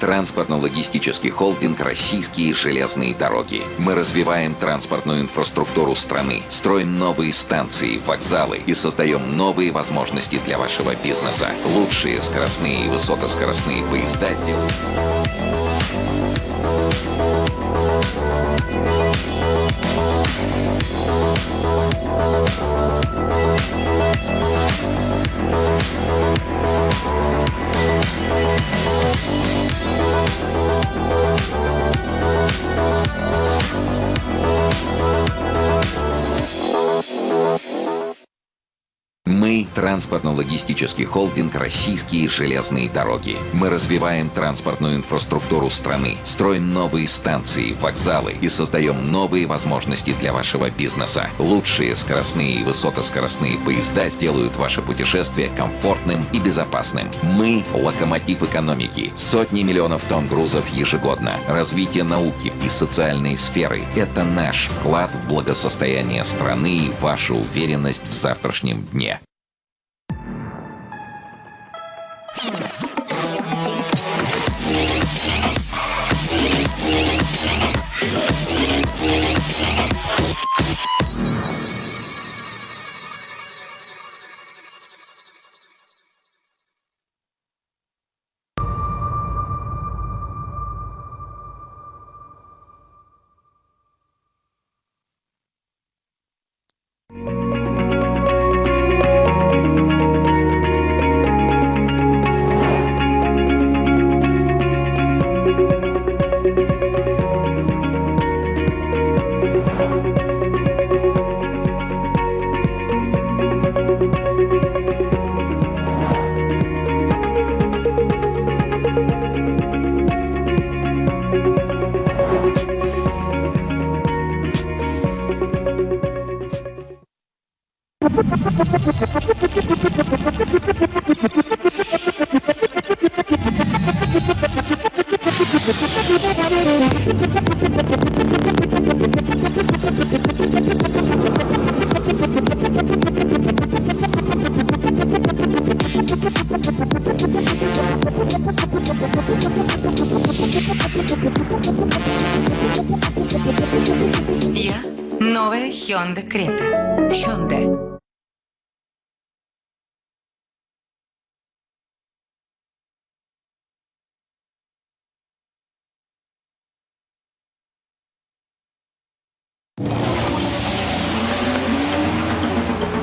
транспортно-логистический холдинг «Российские железные дороги». Мы развиваем транспортную инфраструктуру страны, строим новые станции, вокзалы и создаем новые возможности для вашего бизнеса. Лучшие скоростные и высокоскоростные поезда сделают. Мы – транспортно-логистический холдинг «Российские железные дороги». Мы развиваем транспортную инфраструктуру страны, строим новые станции, вокзалы и создаем новые возможности для вашего бизнеса. Лучшие скоростные и высокоскоростные поезда сделают ваше путешествие комфортным и безопасным. Мы – локомотив экономики. Сотни миллионов тонн грузов ежегодно. Развитие науки и социальной сферы – это наш вклад в благосостояние страны и ваша уверенность в завтрашнем дне. Я новая Hyundai Creta. Hyundai.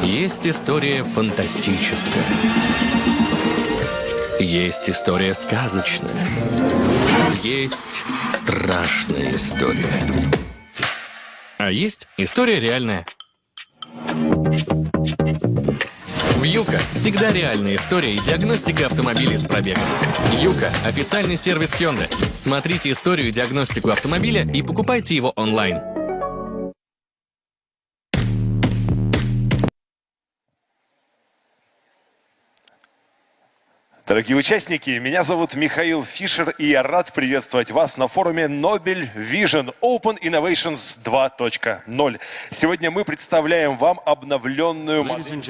Есть история фантастическая. Есть история сказочная. Есть страшная история. А есть история реальная. Юка всегда реальная история и диагностика автомобилей с пробегом. Юка – официальный сервис Hyundai. Смотрите историю и диагностику автомобиля и покупайте его онлайн. Дорогие участники, меня зовут Михаил Фишер, и я рад приветствовать вас на форуме Nobel Vision Open Innovations 2.0. Сегодня мы представляем вам обновленную модель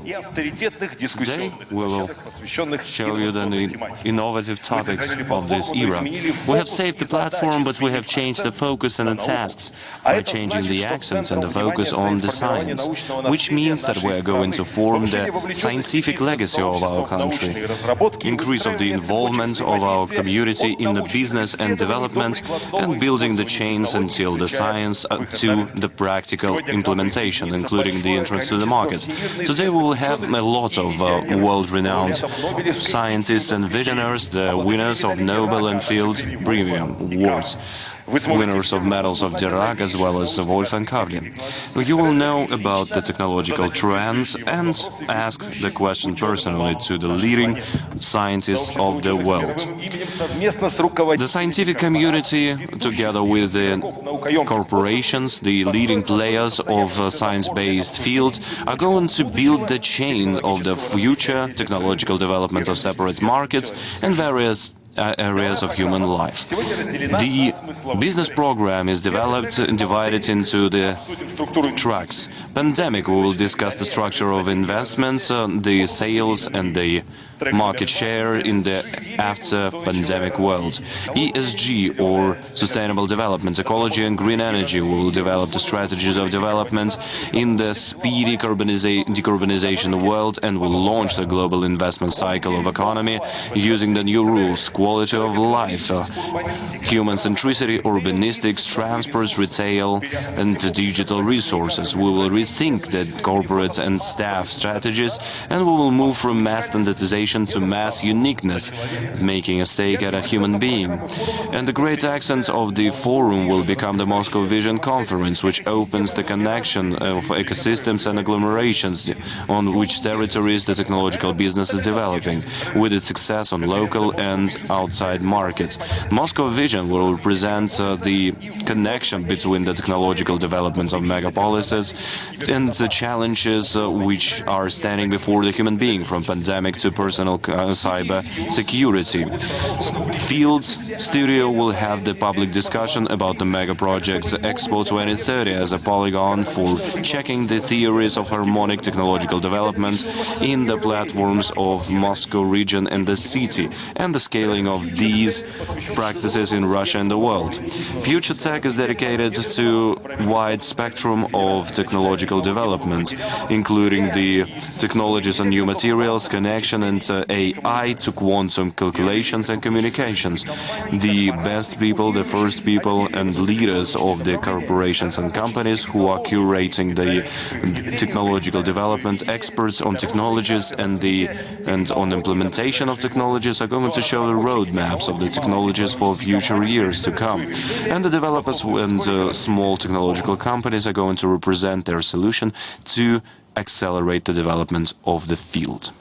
и авторитетных дискуссионных площадок, посвященных innovative topics of this era. We have saved the platform, but we have changed the focus and the tasks by changing the accents and the focus on the science, which means that we are going to form the scientific legacy of our country, increase of the involvement of our community in the business and development, and building the chains until the science to the practical implementation, including the entrance to the market. Today we will have a lot of world-renowned scientists and visionaries, the winners of Nobel and Fields premium awards, winners of medals of Dirac as well as Wolfgang Kavli. You will know about the technological trends and ask the question personally to the leading scientists of the world. The scientific community, together with the corporations, the leading players of science-based fields, are going to build the chain of the future technological development of separate markets and various areas of human life. The business program is divided into the tracks. Pandemic, we will discuss the structure of investments, the sales and the market share in the after-pandemic world. ESG, or Sustainable Development, Ecology and Green Energy, we will develop the strategies of development in the speedy decarbonization world and will launch the global investment cycle of economy using the new rules: quality of life, human centricity, urbanistics, transports, retail, and digital resources. We will rethink the corporate and staff strategies, and we will move from mass standardization to mass uniqueness, making a stake at a human being. And the great accent of the forum will become the Moscow Vision Conference, which opens the connection of ecosystems and agglomerations on which territories the technological business is developing, with its success on local and outside markets. Moscow Vision will represent the connection between the technological developments of megapolises and the challenges which are standing before the human being, from pandemic to personal cyber security. Fields Studio will have the public discussion about the mega project Expo 2030 as a polygon for checking the theories of harmonic technological development in the platforms of Moscow region and the city, and the scaling of these practices in Russia and the world. Future Tech is dedicated to wide spectrum of technological development, including the technologies on new materials, connection and AI to quantum calculations and communications. The best people, the first people and leaders of the corporations and companies who are curating the technological development, experts on technologies and on implementation of technologies, are going to show the roadmaps of the technologies for future years to come. And the developers and small technological companies are going to represent their solution to accelerate the development of the field.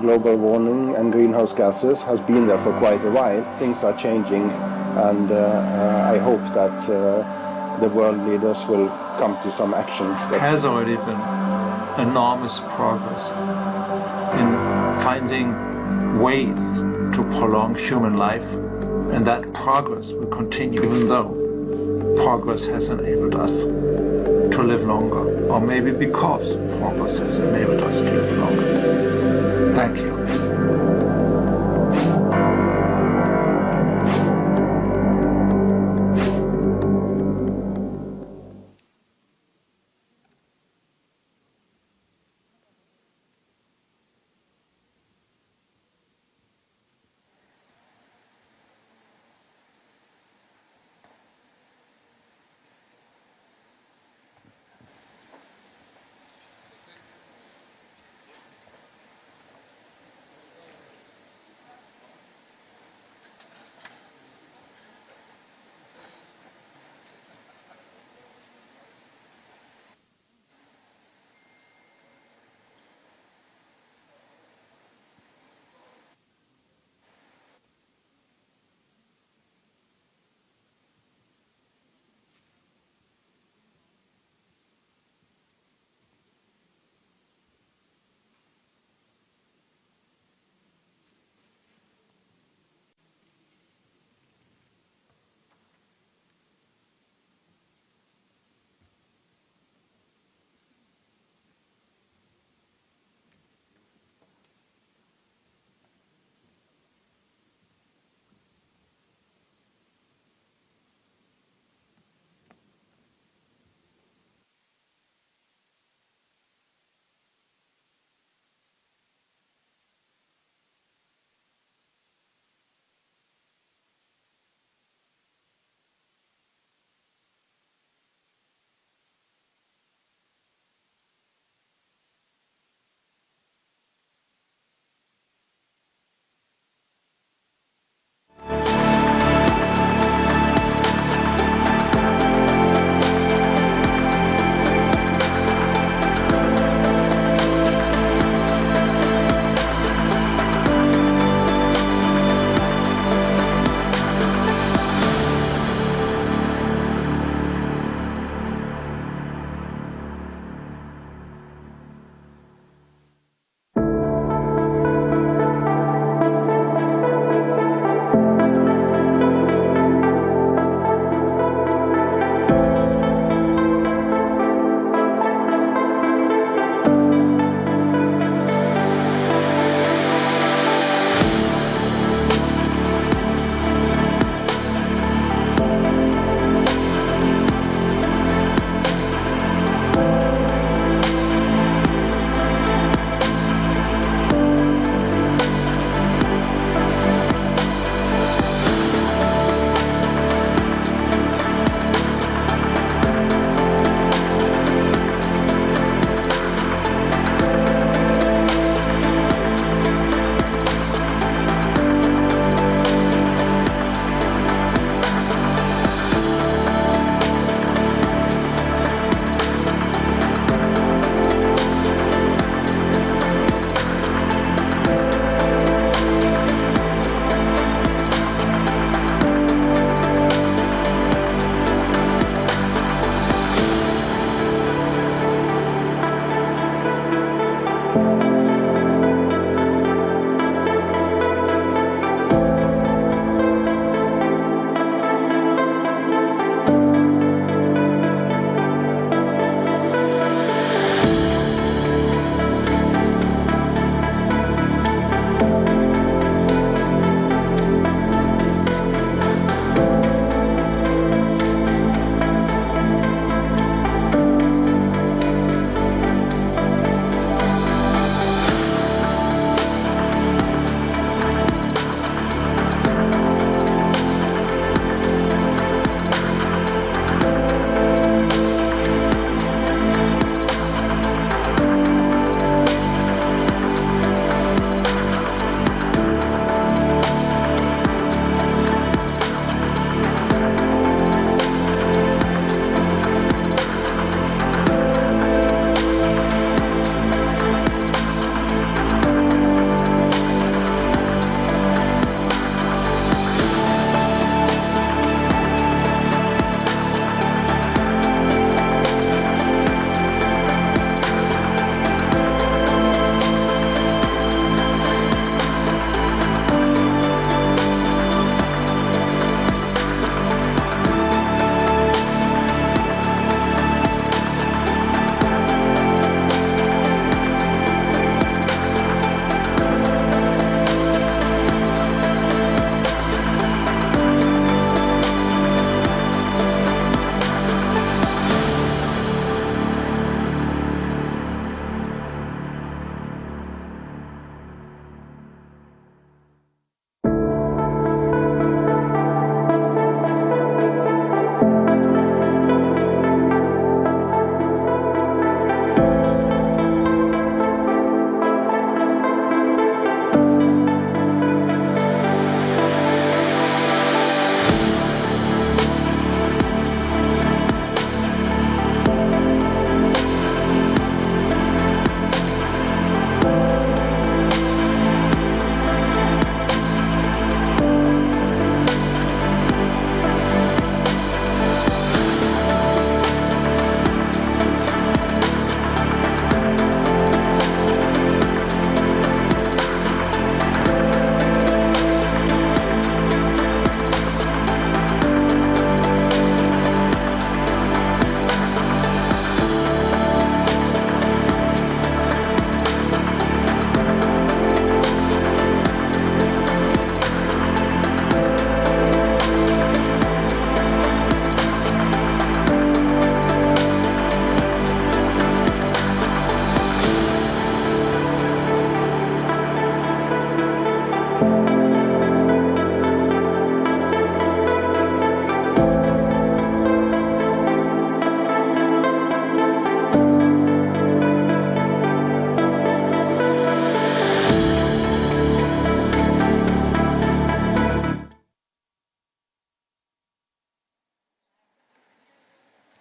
global warming and greenhouse gases has been there for quite a while. Things are changing, and I hope that the world leaders will come to some action. There has already been enormous progress in finding ways to prolong human life, and that progress will continue even though progress has enabled us to live longer, or maybe because progress has enabled us to live longer. Thank you.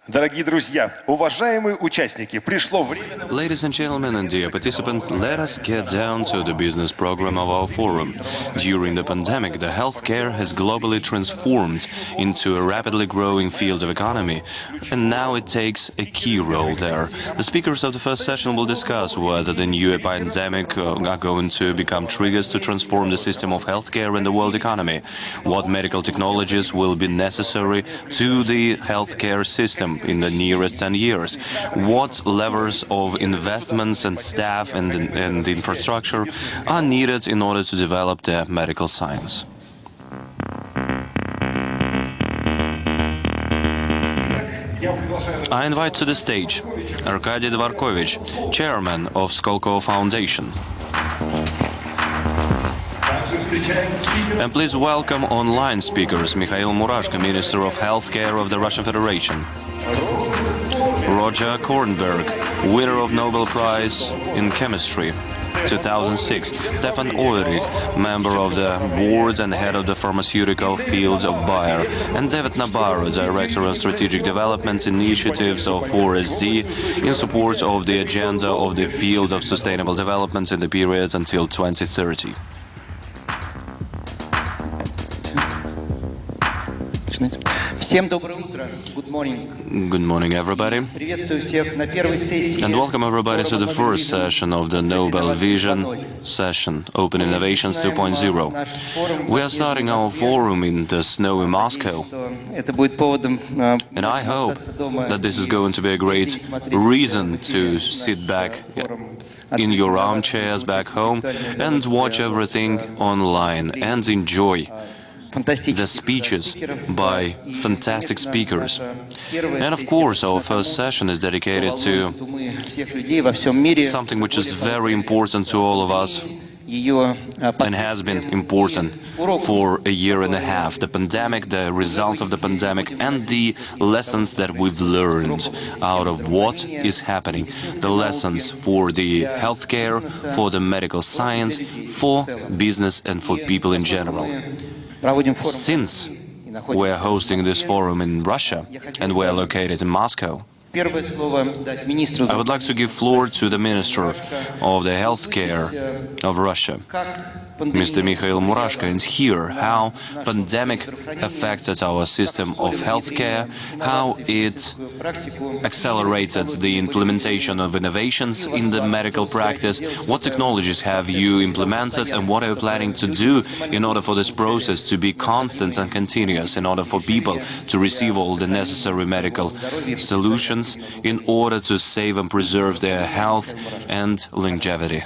Дорогие друзья, уважаемые участники, пришло время... Ladies and gentlemen and dear participants, let us get down to the business program of our forum. During the pandemic, the healthcare has globally transformed into a rapidly growing field of economy, and now it takes a key role there. The speakers of the first session will discuss whether the new pandemic are going to become triggers to transform the system of healthcare in the world economy, what medical technologies will be necessary to the healthcare system in the nearest 10 years, what levers of investments and staff and the infrastructure are needed in order to develop the medical science. I invite to the stage Arkady Dvorkovich, chairman of Skolkovo Foundation. And please welcome online speakers Mikhail Murashko, Minister of Healthcare of the Russian Federation. Roger Kornberg, winner of Nobel Prize in Chemistry 2006. Stefan Ulrich, member of the board and head of the pharmaceutical field of Bayer. And David Nabarro, director of strategic development initiatives of 4SD in support of the agenda of the field of sustainable development in the period until 2030. Good morning. Good morning, everybody. And welcome everybody to the first session of the Nobel Vision session, Open Innovations 2.0. We are starting our forum in the snowy Moscow. And I hope that this is going to be a great reason to sit back in your armchairs back home and watch everything online and enjoy the speeches by fantastic speakers. And of course, our first session is dedicated to something which is very important to all of us and has been important for a year and a half. The pandemic, the results of the pandemic, and the lessons that we've learned out of what is happening. The lessons for the healthcare, for the medical science, for business and for people in general. Since we are hosting this forum in Russia and we are located in Moscow, I would like to give floor to the Minister of the Healthcare of Russia, Mr. Mikhail Murashko, and hear how pandemic affected our system of healthcare, how it accelerated the implementation of innovations in the medical practice, what technologies have you implemented and what are you planning to do in order for this process to be constant and continuous, in order for people to receive all the necessary medical solutions in order to save and preserve their health and longevity.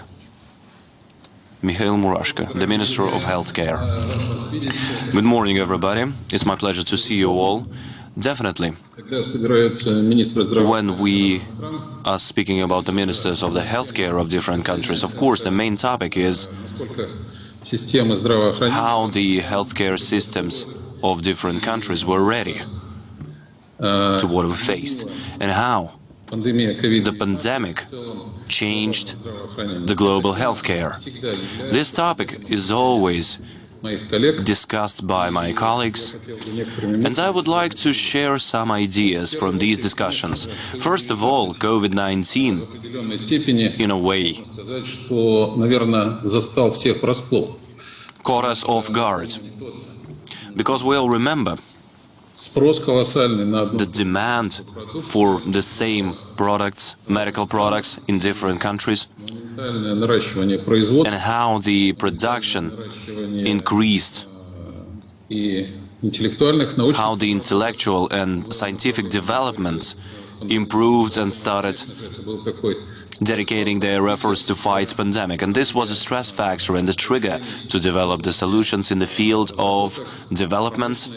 Mikhail Murashko, the Minister of Healthcare. Good morning, everybody. It's my pleasure to see you all. Definitely, when we are speaking about the ministers of the healthcare of different countries, of course, the main topic is how the healthcare systems of different countries were ready to what we faced, and how the pandemic changed the global healthcare. This topic is always discussed by my colleagues, and I would like to share some ideas from these discussions. First of all, COVID-19, in a way, caught us off guard, because we all remember the demand for the same products, medical products, in different countries, and how the production increased, how the intellectual and scientific development improved and started dedicating their efforts to fight pandemic. And this was a stress factor and a trigger to develop the solutions in the field of development,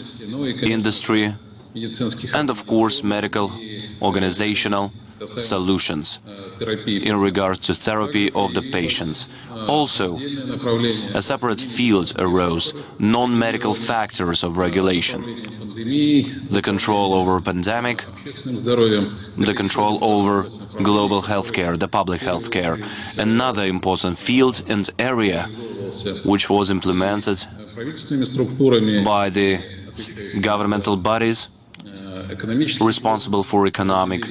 industry, and of course medical organizational solutions in regards to therapy of the patients. Also, a separate field arose, non-medical factors of regulation. The control over pandemic, the control over global healthcare, the public healthcare. Another important field and area which was implemented by the governmental bodies responsible for economic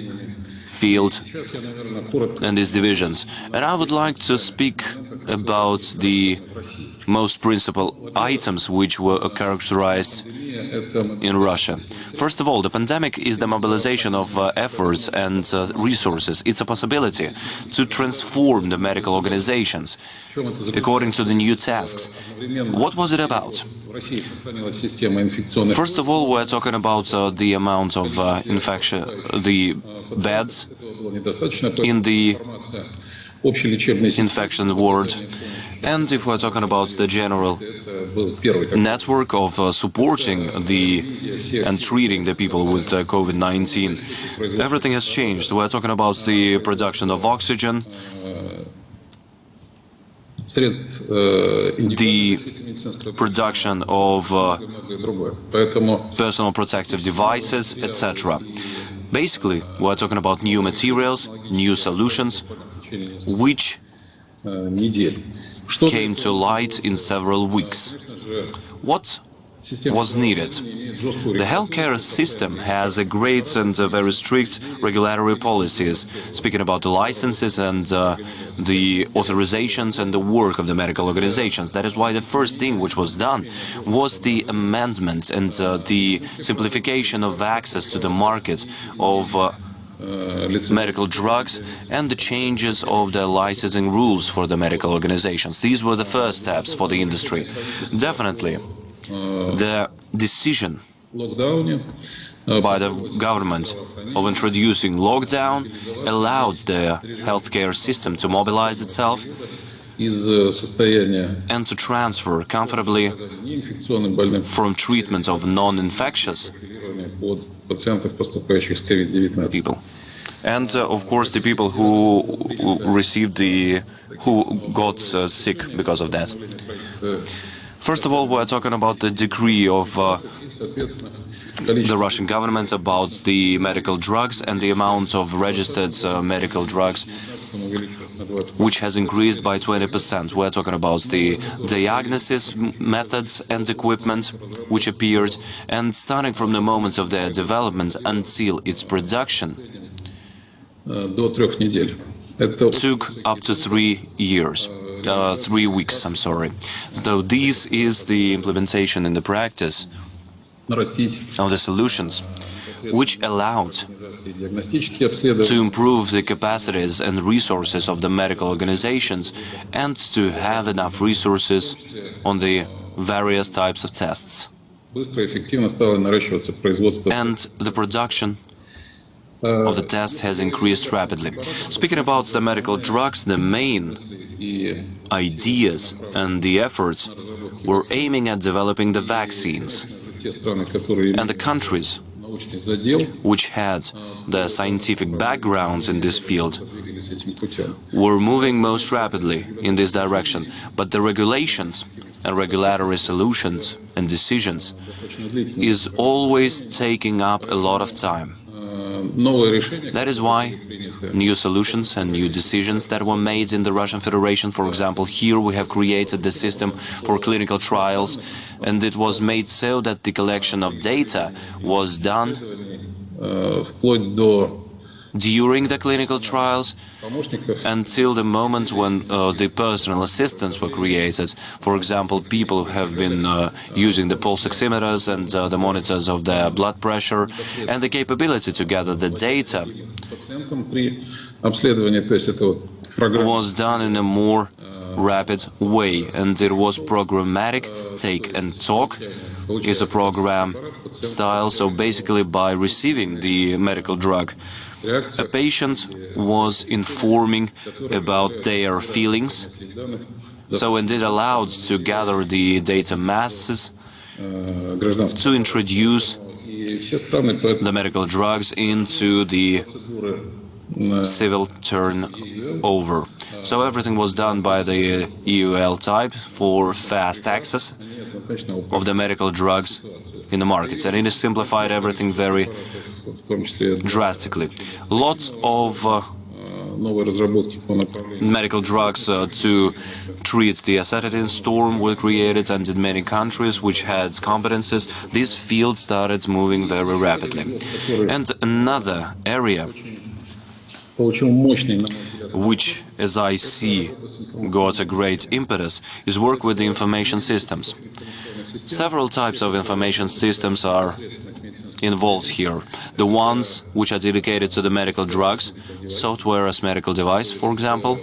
field and its divisions. And I would like to speak about the most principal items which were characterized in Russia. First of all, the pandemic is the mobilization of efforts and resources. It's a possibility to transform the medical organizations according to the new tasks. What was it about? First of all, we're talking about the amount of infection, the beds in the infection ward. And if we're talking about the general network of supporting and treating the people with COVID-19, everything has changed. We're talking about the production of oxygen, the production of personal protective devices, etc. Basically, we're talking about new materials, new solutions, which came to light in several weeks. What was needed? The healthcare system has a great and very strict regulatory policies, speaking about the licenses and the authorizations and the work of the medical organizations. That is why the first thing which was done was the amendment and the simplification of access to the market of medical drugs and the changes of the licensing rules for the medical organizations. These were the first steps for the industry. Definitely, the decision by the government of introducing lockdown allowed the healthcare system to mobilize itself and to transfer comfortably from treatment of non-infectious people. And of course the people who got sick because of that. First of all, we're talking about the decree of the Russian government about the medical drugs and the amount of registered medical drugs, which has increased by 20%. We're talking about the diagnosis methods and equipment which appeared, and starting from the moment of their development until its production took up to 3 years. 3 weeks, I'm sorry. So this is the implementation in the practice of the solutions, which allowed to improve the capacities and resources of the medical organizations and to have enough resources on the various types of tests. And the production of the test has increased rapidly. Speaking about the medical drugs, the main ideas and the efforts were aiming at developing the vaccines. And the countries which had the scientific backgrounds in this field were moving most rapidly in this direction. But the regulations and regulatory solutions and decisions is always taking up a lot of time. That is why new solutions and new decisions that were made in the Russian Federation, for example, here we have created the system for clinical trials, and it was made so that the collection of data was done during the clinical trials until the moment when the personal assistants were created. For example, people who have been using the pulse oximeters and the monitors of their blood pressure, and the capability to gather the data was done in a more rapid way, and it was programmatic. Take and talk is a program style, so basically by receiving the medical drug, a patient was informing about their feelings, so and it allowed to gather the data masses to introduce the medical drugs into the civil turnover. So everything was done by the EUL type for fast access of the medical drugs in the markets, and it has simplified everything very drastically. Lots of medical drugs to treat the acetylene storm were created, and in many countries which had competences, this field started moving very rapidly. And another area which, as I see, got a great impetus, is work with the information systems. Several types of information systems are involved here. The ones which are dedicated to the medical drugs, software as medical device, for example.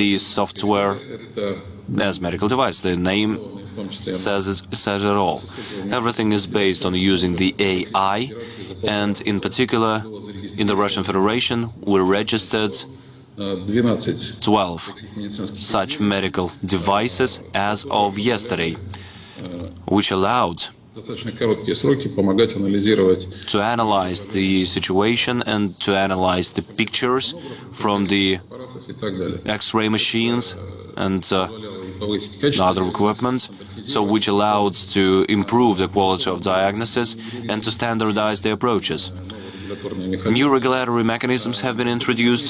The software as medical device, the name says it all. Everything is based on using the AI, and in particular, in the Russian Federation, we registered 12 such medical devices as of yesterday, which allowed to analyze the situation and to analyze the pictures from the X-ray machines and other equipment, so which allowed to improve the quality of diagnosis and to standardize the approaches. New regulatory mechanisms have been introduced,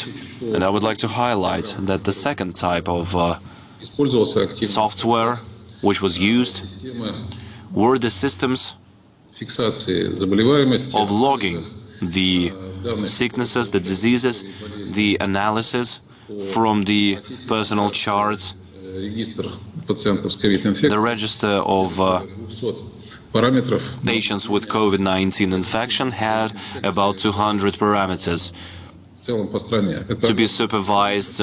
and I would like to highlight that the second type of software which was used were the systems of logging the sicknesses, the diseases, the analysis from the personal charts, the register of patients with COVID-19 infection had about 200 parameters to be supervised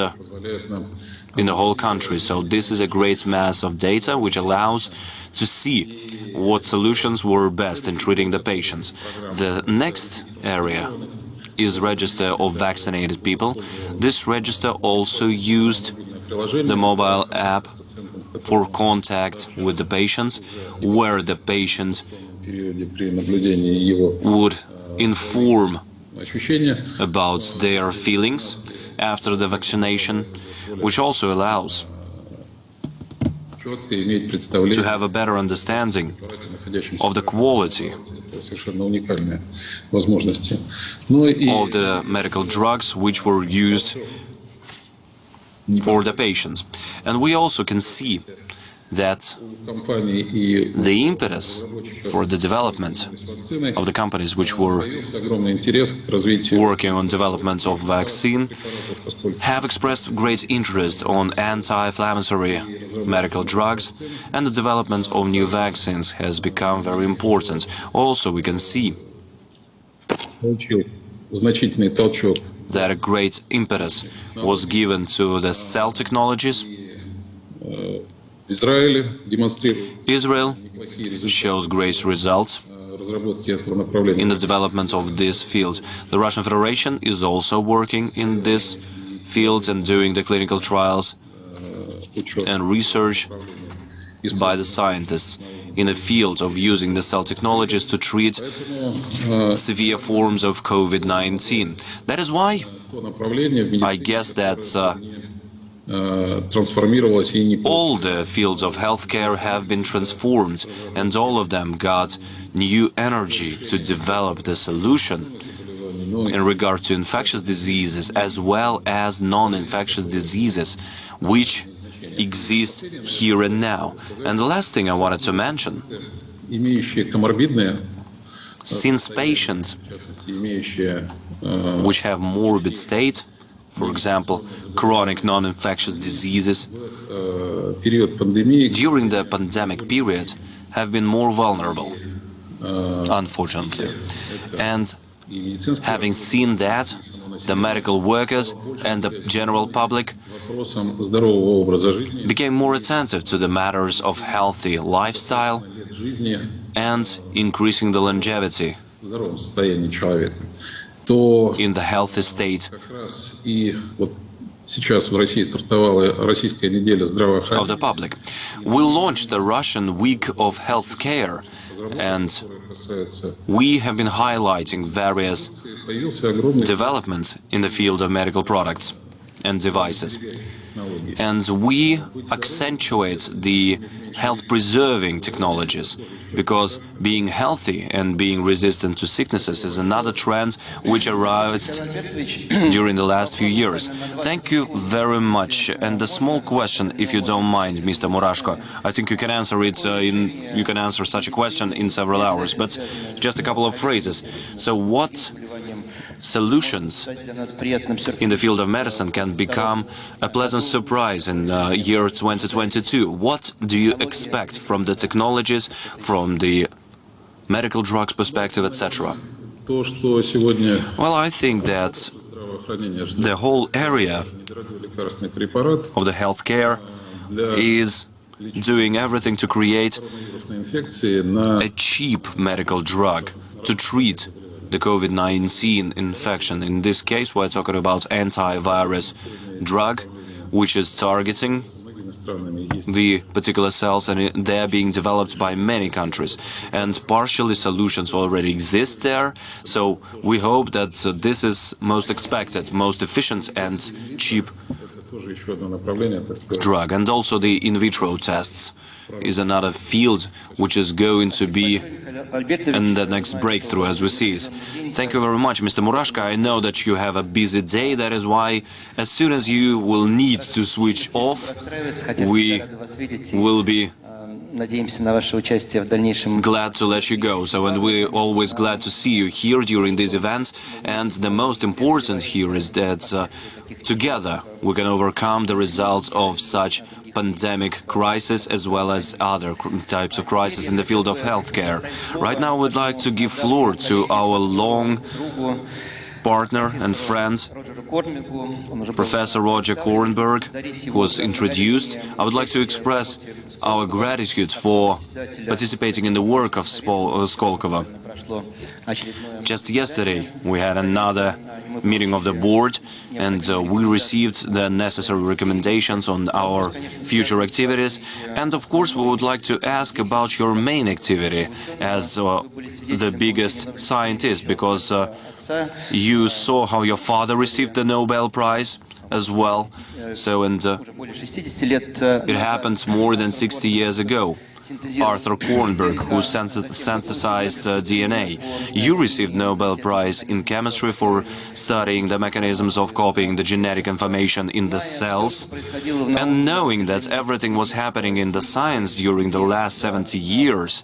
in the whole country. So this is a great mass of data which allows to see what solutions were best in treating the patients. The next area is register of vaccinated people. This register also used the mobile app for contact with the patients, where the patient would inform about their feelings after the vaccination, which also allows to have a better understanding of the quality of the medical drugs which were used for the patients. And we also can see that the impetus for the development of the companies which were working on development of vaccine have expressed great interest on anti-inflammatory medical drugs, and the development of new vaccines has become very important. Also, we can see that a great impetus was given to the cell technologies. Israel shows great results in the development of this field. The Russian Federation is also working in this field and doing the clinical trials and research by the scientists in the field of using the cell technologies to treat severe forms of COVID-19. That is why I guess that all the fields of healthcare have been transformed, and all of them got new energy to develop the solution in regard to infectious diseases as well as non-infectious diseases which exist here and now. And the last thing I wanted to mention, since patients which have morbid state, for example, chronic non-infectious diseases, during the pandemic period have been more vulnerable, unfortunately. And having seen that, the medical workers and the general public became more attentive to the matters of healthy lifestyle and increasing the longevity in the healthy state of the public. We launched the Russian Week of Healthcare, and we have been highlighting various developments in the field of medical products and devices. and we accentuate the health-preserving technologies, because being healthy and being resistant to sicknesses is another trend which arrived during the last few years. Thank you very much. And a small question, if you don't mind, Mr. Murashko. I think you can answer it you can answer such a question in several hours, but just a couple of phrases. So what solutions in the field of medicine can become a pleasant surprise in year 2022? What do you expect from the technologies, from the medical drugs perspective, etc.? Well, I think that the whole area of the healthcare is doing everything to create a cheap medical drug to treat the COVID-19 infection. In this case, we're talking about antivirus drug, which is targeting the particular cells, and they're being developed by many countries. And partially solutions already exist there, so we hope that this is most expected, most efficient and cheap drug. And also the in vitro tests is another field which is going to be in the next breakthrough as we see it. Thank you very much, Mr. Murashko. I know that you have a busy day, that is why as soon as you will need to switch off, we will be glad to let you go. So, and we're always glad to see you here during these events. And the most important here is that together we can overcome the results of such pandemic crisis as well as other types of crisis in the field of healthcare. Right now, we'd like to give floor to our long partner and friend, Professor Roger Kornberg, who was introduced. I would like to express our gratitude for participating in the work of Skolkovo. Just yesterday, we had another meeting of the board, and we received the necessary recommendations on our future activities. And of course, we would like to ask about your main activity as the biggest scientist, because you saw how your father received the Nobel Prize as well. So, and it happened more than 60 years ago. Arthur Kornberg, who synthesized DNA. You received Nobel Prize in chemistry for studying the mechanisms of copying the genetic information in the cells. And knowing that everything was happening in the science during the last 70 years,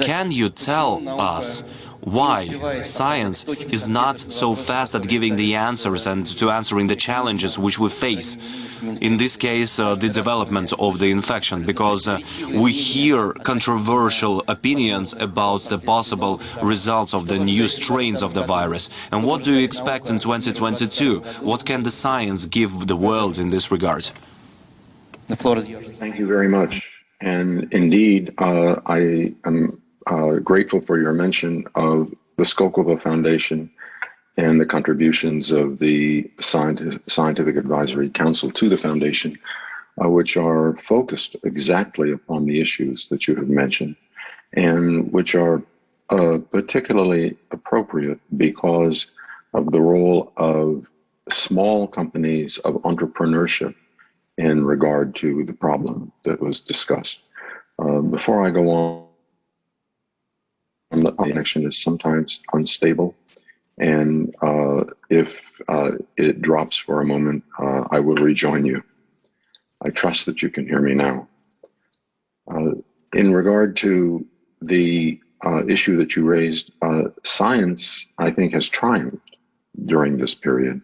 can you tell us why science is not so fast at giving the answers and to answering the challenges which we face? In this case, the development of the infection, because we hear controversial opinions about the possible results of the new strains of the virus. And what do you expect in 2022? What can the science give the world in this regard? The floor is yours. Thank you very much. And indeed, I am grateful for your mention of the Skolkovo Foundation and the contributions of the Scientific Advisory Council to the Foundation, which are focused exactly upon the issues that you have mentioned, and which are particularly appropriate because of the role of small companies of entrepreneurship in regard to the problem that was discussed. Before I go on, the connection is sometimes unstable, and if it drops for a moment, I will rejoin you. I trust that you can hear me now. In regard to the issue that you raised, science, I think, has triumphed during this period.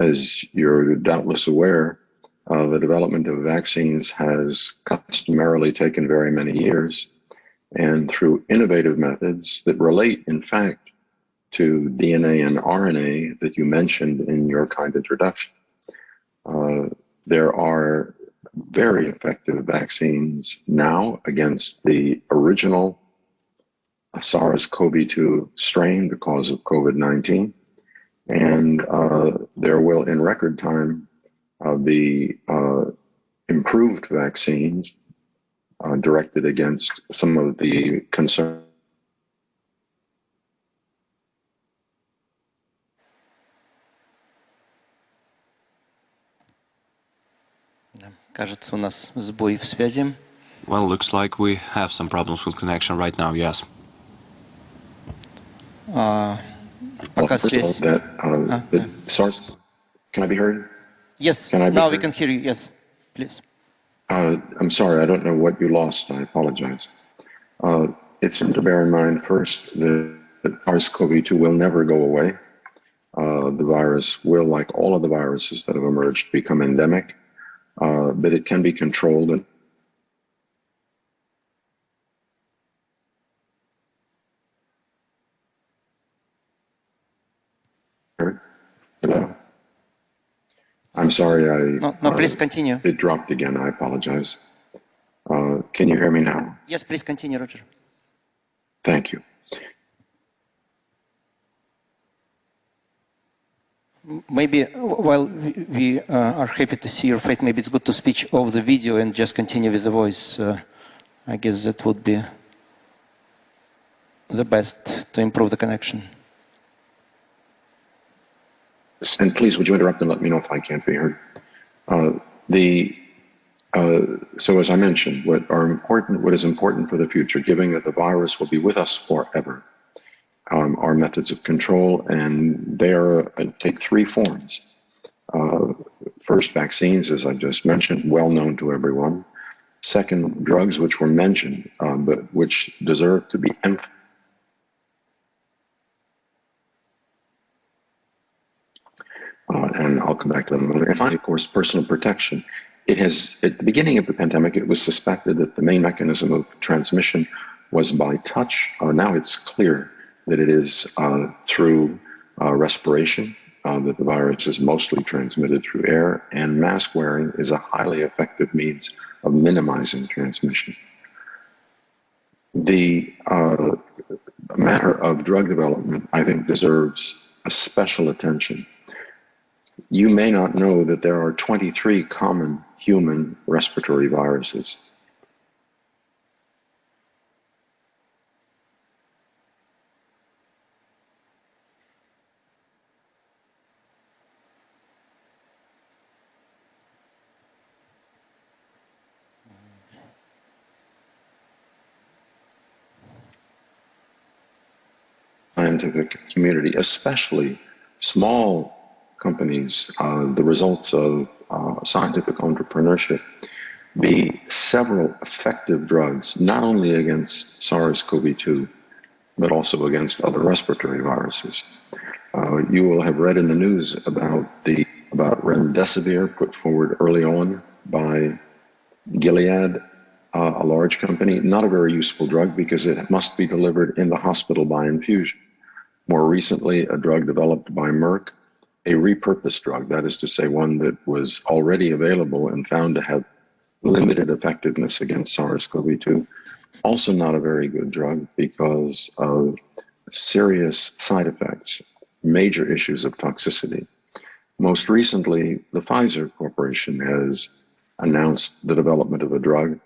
As you're doubtless aware, the development of vaccines has customarily taken very many years, and through innovative methods that relate, in fact, to DNA and RNA that you mentioned in your kind introduction, there are very effective vaccines now against the original SARS-CoV-2 strain, the cause of COVID-19, and there will, in record time, be improved vaccines directed against some of the concerns. Кажется, у нас сбой в связи. Well, looks like we have some problems with connection right now, yes. Пока связь... SARS, can I be heard? Yes, Can I be now heard? we can hear you, yes, please. I'm sorry, I don't know what you lost. I apologize. It's to bear in mind first that SARS-CoV-2 will never go away. The virus will, like all of the viruses that have emerged, become endemic, but it can be controlled. Hello? I'm sorry, No, please continue. It dropped again, I apologize. Can you hear me now? Yes, please continue, Roger. Thank you. Maybe while we are happy to see your face, maybe it's good to switch off the video and just continue with the voice. I guess that would be the best to improve the connection. And please, would you interrupt and let me know if I can't be heard? So as I mentioned, what is important for the future, given that the virus will be with us forever, are methods of control, and they take three forms. First, vaccines, as I just mentioned, well known to everyone. Second, drugs which were mentioned, but which deserve to be emphasized. And I'll come back to that in a moment. And finally, of course, personal protection. At the beginning of the pandemic, it was suspected that the main mechanism of transmission was by touch. Now it's clear that it is through respiration, that the virus is mostly transmitted through air, and mask wearing is a highly effective means of minimizing transmission. The matter of drug development, I think, deserves a special attention. You may not know that there are 23 common human respiratory viruses. Scientific community, especially small companies, the results of scientific entrepreneurship, be several effective drugs, not only against SARS-CoV-2, but also against other respiratory viruses. You will have read in the news about remdesivir put forward early on by Gilead, a large company, not a very useful drug because it must be delivered in the hospital by infusion. More recently, a drug developed by Merck, a repurposed drug, that is to say one that was already available and found to have limited effectiveness against SARS-CoV-2. Also not a very good drug because of serious side effects, major issues of toxicity. Most recently, the Pfizer Corporation has announced the development of a drug.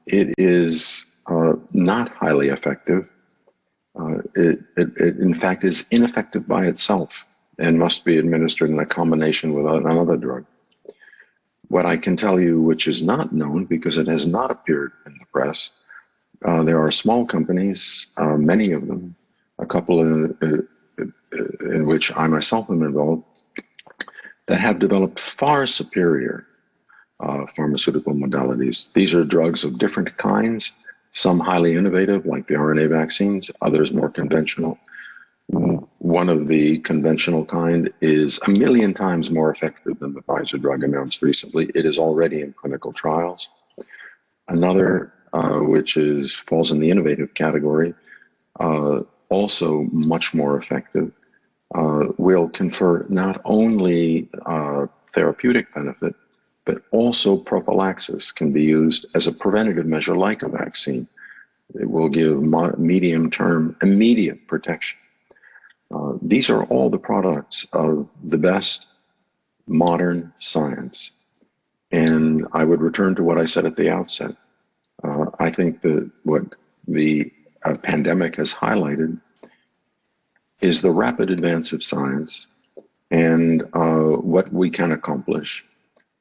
It is not highly effective. It in fact is ineffective by itself and must be administered in a combination with another drug. What I can tell you, which is not known because it has not appeared in the press, there are small companies, many of them, a couple in which I myself am involved, that have developed far superior pharmaceutical modalities. These are drugs of different kinds, some highly innovative, like the RNA vaccines, others more conventional. One of the conventional kind is 1 million times more effective than the Pfizer drug announced recently. It is already in clinical trials. Another, which falls in the innovative category, also much more effective, will confer not only therapeutic benefit, but also prophylaxis, can be used as a preventative measure like a vaccine. It will give medium-term immediate protection. These are all the products of the best modern science. And I would return to what I said at the outset. I think that what the pandemic has highlighted is the rapid advance of science and what we can accomplish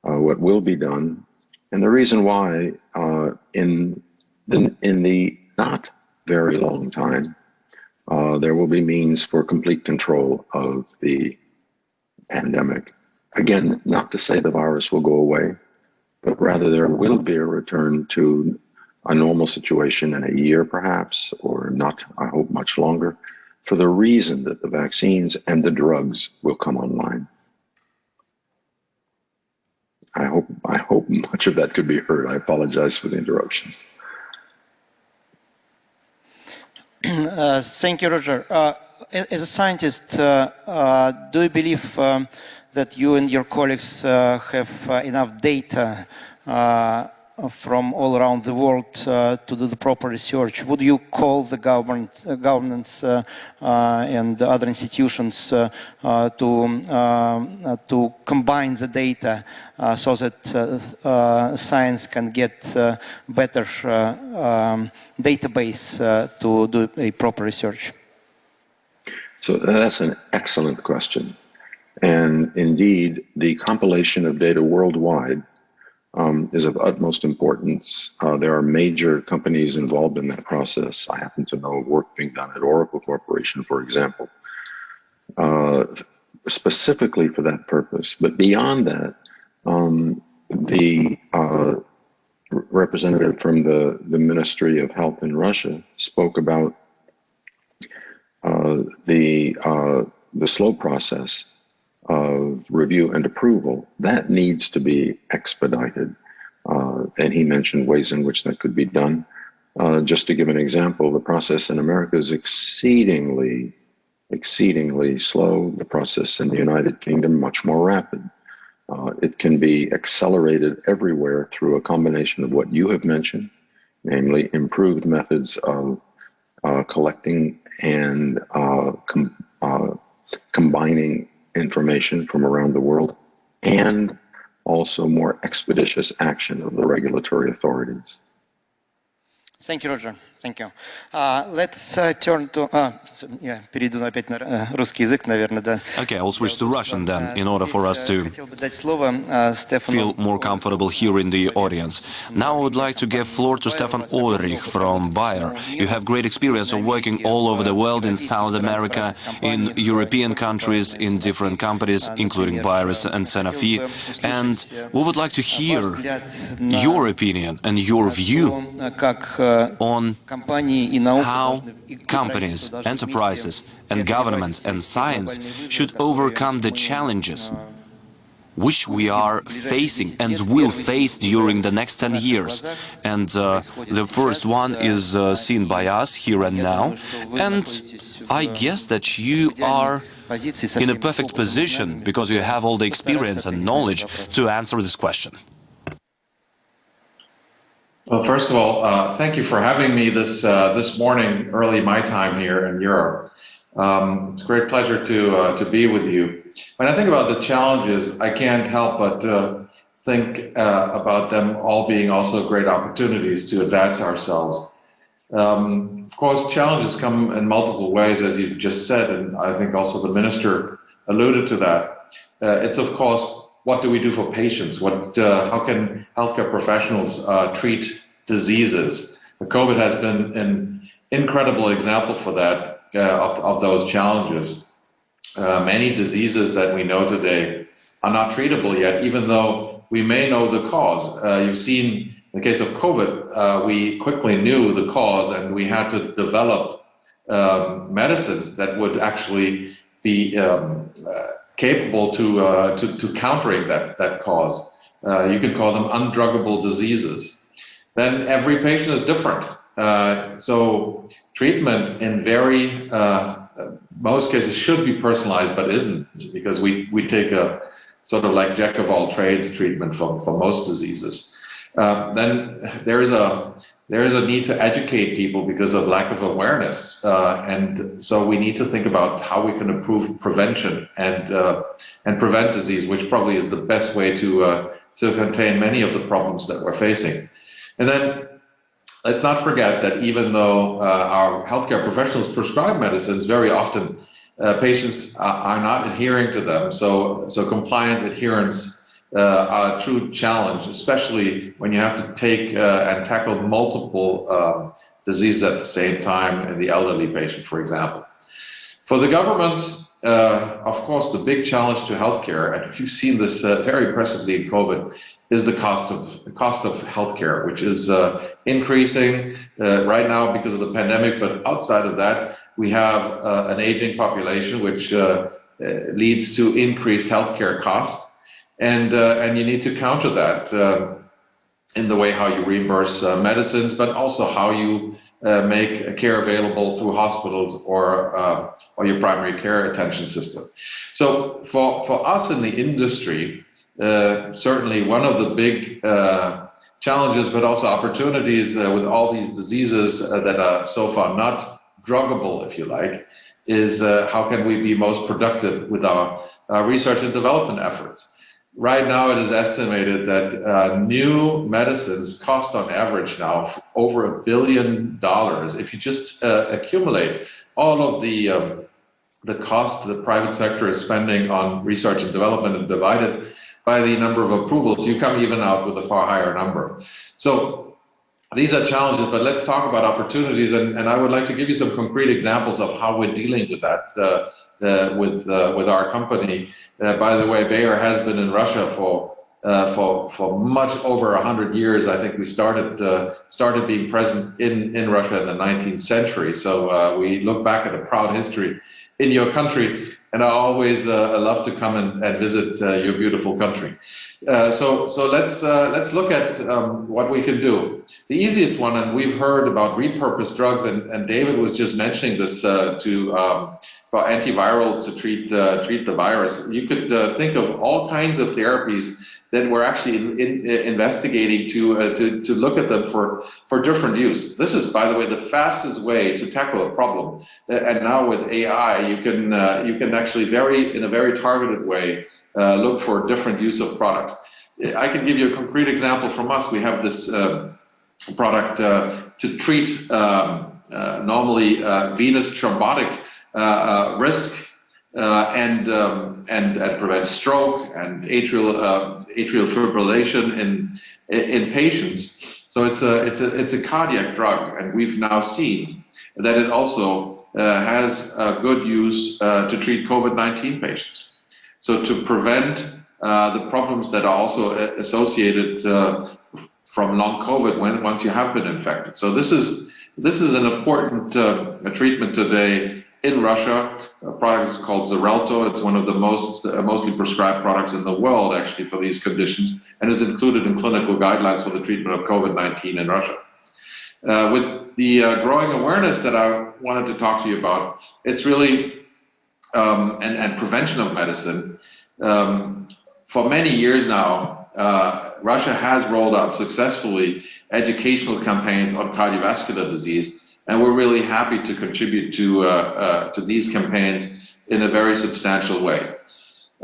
what will be done, and the reason why in the not very long time, there will be means for complete control of the pandemic. Again, not to say the virus will go away, but rather there will be a return to a normal situation in a year perhaps, or not, I hope, much longer, for the reason that the vaccines and the drugs will come online. I hope much of that could be heard. I apologize for the interruptions. Thank you, Roger. As a scientist, do you believe that you and your colleagues have enough data from all around the world to do the proper research? Would you call the governments and other institutions to combine the data so that science can get better database to do a proper research? So that's an excellent question. And indeed, the compilation of data worldwide is of utmost importance. There are major companies involved in that process. I happen to know work being done at Oracle Corporation, for example, specifically for that purpose. But beyond that, the representative from the Ministry of Health in Russia spoke about the slow process of review and approval. That needs to be expedited. And he mentioned ways in which that could be done. Just to give an example, the process in America is exceedingly slow. The process in the United Kingdom, much more rapid. It can be accelerated everywhere through a combination of what you have mentioned, namely improved methods of collecting and combining information from around the world, and also more expeditious action of the regulatory authorities. Thank you, Roger. Thank you. Let's turn to... перейду опять на русский язык, наверное, да. Okay, I'll switch to Russian then, in order for us to feel more comfortable here in the audience. Now I would like to give floor to Stefan Ulrich from Bayer. You have great experience of working all over the world, in South America, in European countries, in different companies, including Bayer and Sanofi. And we would like to hear your opinion and your view on how companies, enterprises, and governments and science should overcome the challenges which we are facing and will face during the next 10 years. And the first one is seen by us here and now. And I guess that you are in a perfect position, because you have all the experience and knowledge to answer this question. Well, first of all, thank you for having me this morning, early my time here in Europe. It's a great pleasure to be with you. When I think about the challenges, I can't help but think about them all being also great opportunities to advance ourselves. Of course, challenges come in multiple ways, as you just said, and I think also the minister alluded to that. It's, of course, what do we do for patients? How can healthcare professionals treat diseases? COVID has been an incredible example for that, of those challenges. Many diseases that we know today are not treatable yet, even though we may know the cause. You've seen in the case of COVID, we quickly knew the cause, and we had to develop medicines that would actually be capable to countering that cause. You can call them undruggable diseases. Then every patient is different. So treatment in most cases should be personalized, but isn't, because we take a sort of like jack of all trades treatment for most diseases. Then there is a need to educate people because of lack of awareness, and so we need to think about how we can improve prevention and prevent disease, which probably is the best way to contain many of the problems that we're facing. And then let's not forget that even though our healthcare professionals prescribe medicines, very often patients are not adhering to them. So compliance, adherence are a true challenge, especially when you have to take and tackle multiple diseases at the same time in the elderly patient, for example. For the governments, of course, the big challenge to healthcare, and you've seen this very impressively in COVID, is the cost of healthcare, which is increasing right now because of the pandemic. But outside of that, we have an aging population, which leads to increased healthcare costs. And you need to counter that in the way how you reimburse medicines, but also how you make care available through hospitals or your primary care attention system. So for us in the industry, certainly one of the big challenges, but also opportunities with all these diseases that are so far not druggable, if you like, is how can we be most productive with our research and development efforts. Right now, it is estimated that new medicines cost on average now over $1 billion. If you just accumulate all of the cost the private sector is spending on research and development and divide it by the number of approvals, you come even out with a far higher number. So these are challenges, but let's talk about opportunities. And I would like to give you some concrete examples of how we're dealing with that with our company. By the way, Bayer has been in Russia for much over 100 years. I think we started being present in Russia in the 19th century. So we look back at a proud history in your country, and I always love to come and visit your beautiful country. So let's look at what we can do. The easiest one, and we've heard about repurposed drugs, and David was just mentioning this for antivirals to treat the virus. You could think of all kinds of therapies that we're actually investigating to look at them for different use. This is, by the way, the fastest way to tackle a problem. And now with AI, you can actually in a very targeted way look for different use of products. I can give you a concrete example from us. We have this product to treat normally venous thrombotic risk and prevent stroke and atrial fibrillation in patients. So it's a cardiac drug, and we've now seen that it also has good use to treat COVID-19 patients. So to prevent the problems that are also associated from long COVID once you have been infected. So this is an important treatment today in Russia. A product is called Xarelto. It's one of the mostly prescribed products in the world, actually, for these conditions, and is included in clinical guidelines for the treatment of COVID-19 in Russia. With the growing awareness that I wanted to talk to you about, it's really and prevention of medicine. For many years now, Russia has rolled out successfully educational campaigns on cardiovascular disease. And we're really happy to contribute to these campaigns in a very substantial way.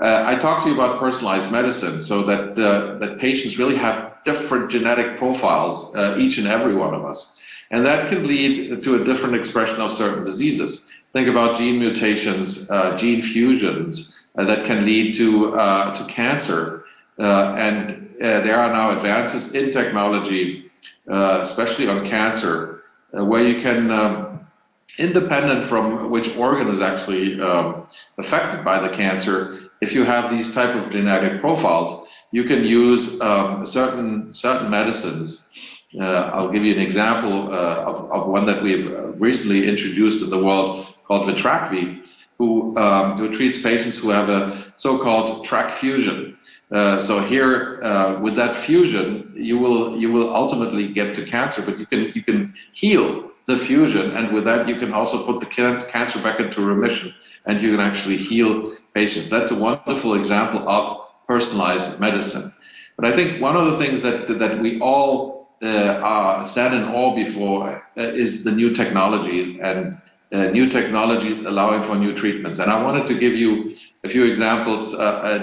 I talked to you about personalized medicine, so that patients really have different genetic profiles, each and every one of us. And that can lead to a different expression of certain diseases. Think about gene mutations, gene fusions that can lead to cancer. And there are now advances in technology, especially on cancer, where you can, independent from which organ is actually affected by the cancer, if you have these type of genetic profiles, you can use certain medicines. I'll give you an example of one that we've recently introduced in the world called Vitrakvi, who treats patients who have a so-called TRAC fusion. So here, with that fusion, you will ultimately get to cancer, but you can heal the fusion, and with that you can also put the cancer back into remission, and you can actually heal patients. That's a wonderful example of personalized medicine. But I think one of the things that we all stand in awe before is the new technologies and new technology allowing for new treatments. And I wanted to give you a few examples.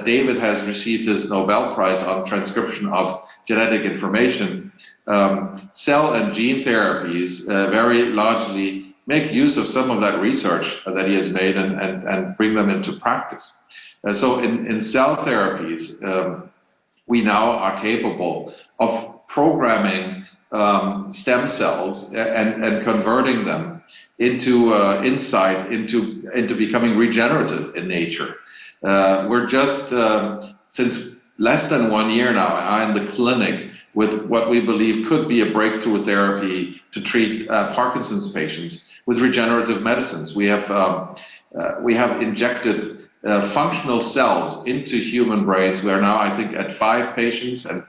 David has received his Nobel Prize on transcription of genetic information. Cell and gene therapies very largely make use of some of that research that he has made and bring them into practice. So in cell therapies, we now are capable of programming stem cells and converting them into insight, into becoming regenerative in nature. We're just, since less than 1 year now, in the clinic with what we believe could be a breakthrough therapy to treat Parkinson's patients with regenerative medicines. We have injected functional cells into human brains. We are now, I think, at 5 patients, and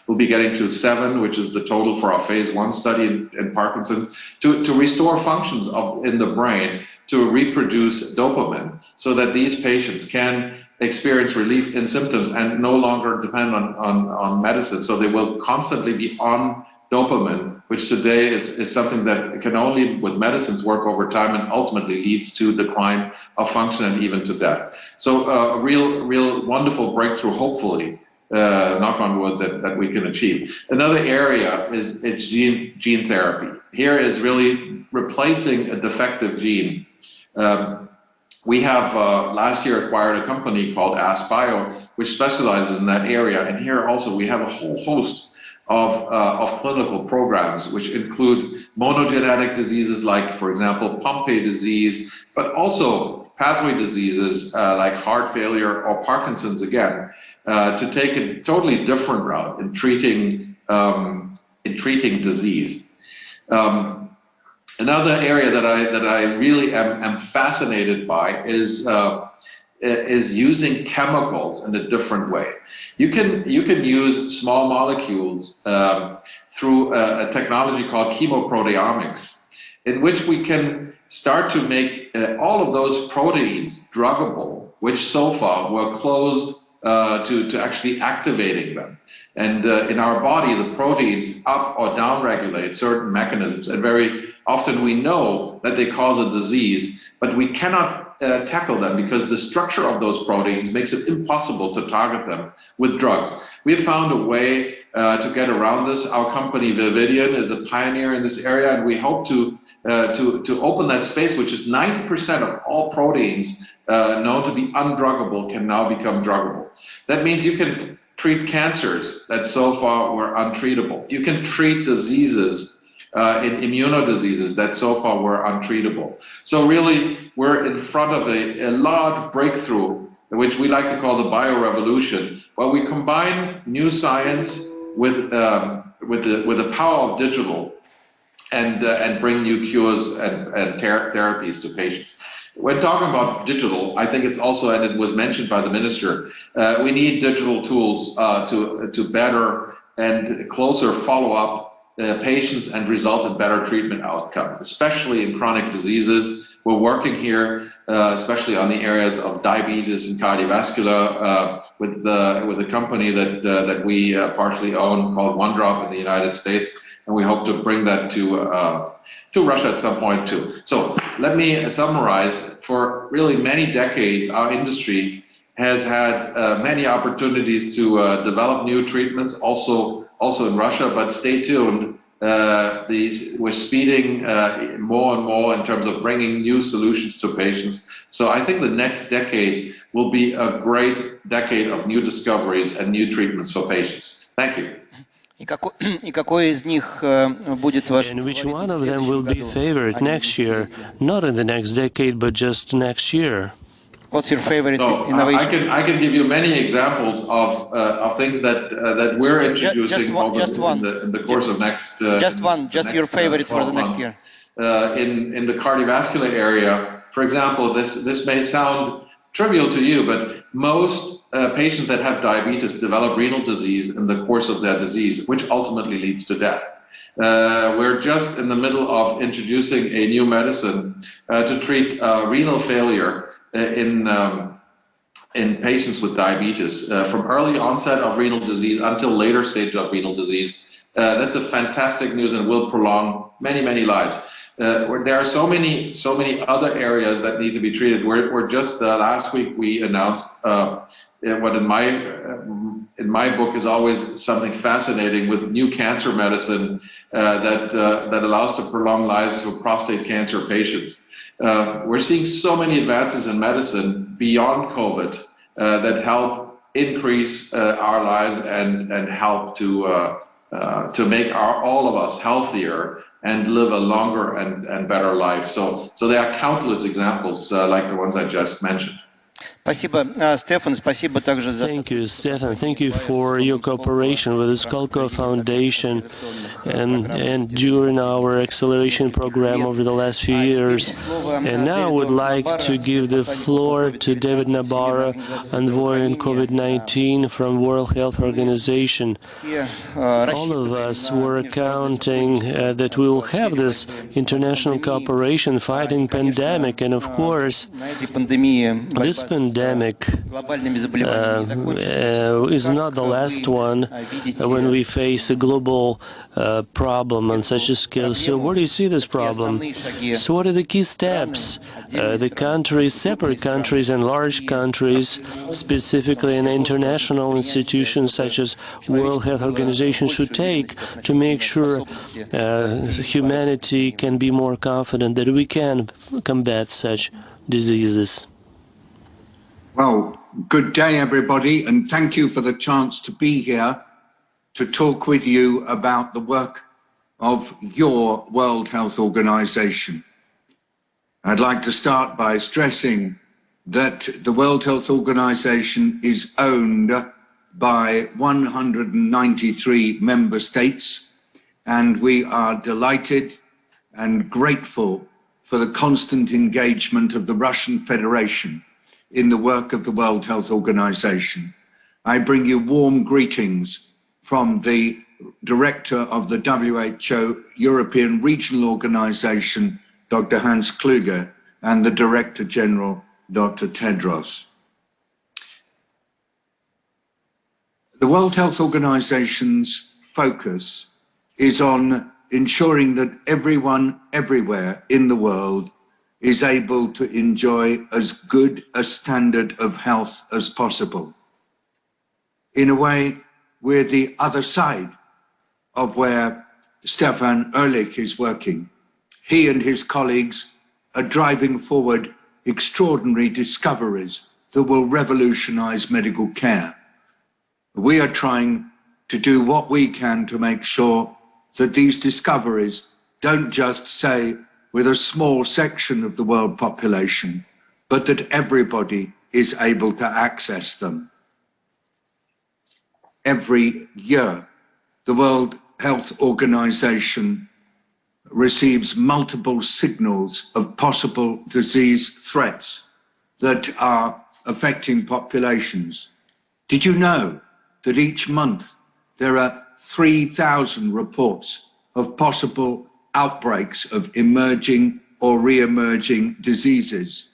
we'll be getting to 7, which is the total for our phase 1 study in Parkinson's, to restore functions in the brain to reproduce dopamine, so that these patients can experience relief in symptoms and no longer depend on medicine. So they will constantly be on dopamine, which today is something that can only with medicines work over time and ultimately leads to decline of function and even to death. So a real wonderful breakthrough, hopefully, knock on wood, that we can achieve. Another area is gene therapy. Here is really replacing a defective gene. We have last year acquired a company called AskBio, which specializes in that area. And here also we have a whole host of clinical programs, which include monogenetic diseases like, for example, Pompe disease, but also pathway diseases like heart failure or Parkinson's again, to take a totally different route in treating disease. Another area that I really am fascinated by is using chemicals in a different way. You can use small molecules through a technology called chemoproteomics, in which we can start to make all of those proteins druggable, which so far were closed to actually activating them. And in our body, the proteins up or down regulate certain mechanisms, and very often we know that they cause a disease, but we cannot tackle them because the structure of those proteins makes it impossible to target them with drugs. We have found a way to get around this. Our company Vividion is a pioneer in this area, and we hope to open that space, which is 90% of all proteins known to be undruggable can now become druggable. That means you can treat cancers that so far were untreatable. You can treat diseases in immunodiseases that so far were untreatable. So really, we're in front of a large breakthrough, which we like to call the biorevolution, where we combine new science with the power of digital and bring new cures and therapies to patients. When talking about digital, I think it's also, and it was mentioned by the minister, we need digital tools to better and closer follow up patients and result in better treatment outcome, especially in chronic diseases. We're working here, especially on the areas of diabetes and cardiovascular, with a company that we partially own called OneDrop in the United States, and we hope to bring that to Russia at some point too. So let me summarize. For really many decades, our industry has had many opportunities to develop new treatments, also in Russia, but stay tuned. We're speeding more and more in terms of bringing new solutions to patients. So I think the next decade will be a great decade of new discoveries and new treatments for patients. Thank you. And which one of them will be favored next year? Not in the next decade, but just next year. What's your favorite innovation? I can give you many examples of things that we're introducing in the course of next. Just your favorite for the next year. In the cardiovascular area, for example, this may sound trivial to you, but most patients that have diabetes develop renal disease in the course of their disease, which ultimately leads to death. We're just in the middle of introducing a new medicine to treat renal failure in patients with diabetes, from early onset of renal disease until later stage of renal disease. That's a fantastic news and will prolong many lives. There are so many other areas that need to be treated. We're just last week we announced what in my book is always something fascinating, with new cancer medicine that allows to prolong lives for prostate cancer patients. We're seeing so many advances in medicine beyond COVID that help increase our lives and help to make all of us healthier and live a longer and better life. So there are countless examples like the ones I just mentioned. Спасибо, Стефан. Спасибо также за... Thank you, Stefan. Thank you for your cooperation with the Skolkovo Foundation and during our acceleration program over the last few years. And now I would like to give the floor to David Nabarro, envoy on COVID-19 from World Health Organization. All of us were counting that we will have this international cooperation fighting pandemic, and of course, this pandemic is not the last one when we face a global problem on such a scale. So where do you see this problem? So what are the key steps the countries, separate countries and large countries, specifically in international institutions such as World Health Organization, should take to make sure humanity can be more confident that we can combat such diseases? Well, good day, everybody, and thank you for the chance to be here to talk with you about the work of your World Health Organization. I'd like to start by stressing that the World Health Organization is owned by 193 member states, and we are delighted and grateful for the constant engagement of the Russian Federation in the work of the World Health Organization. I bring you warm greetings from the Director of the WHO European Regional Organization, Dr. Hans Kluge, and the Director General, Dr. Tedros. The World Health Organization's focus is on ensuring that everyone, everywhere in the world is able to enjoy as good a standard of health as possible. In a way, we're the other side of where Stefan Ehrlich is working. He and his colleagues are driving forward extraordinary discoveries that will revolutionize medical care. We are trying to do what we can to make sure that these discoveries don't just say with a small section of the world population, but that everybody is able to access them. Every year, the World Health Organization receives multiple signals of possible disease threats that are affecting populations. Did you know that each month there are 3,000 reports of possible outbreaks of emerging or re-emerging diseases?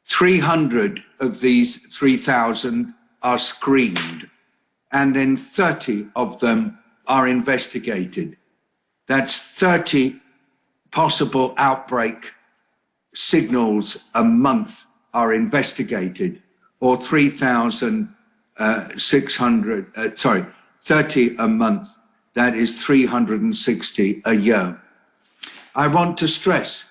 300 of these 3,000 are screened, and then 30 of them are investigated. That's 30 possible outbreak signals a month are investigated, or 30 a month. That is 360 a year. I want to stress,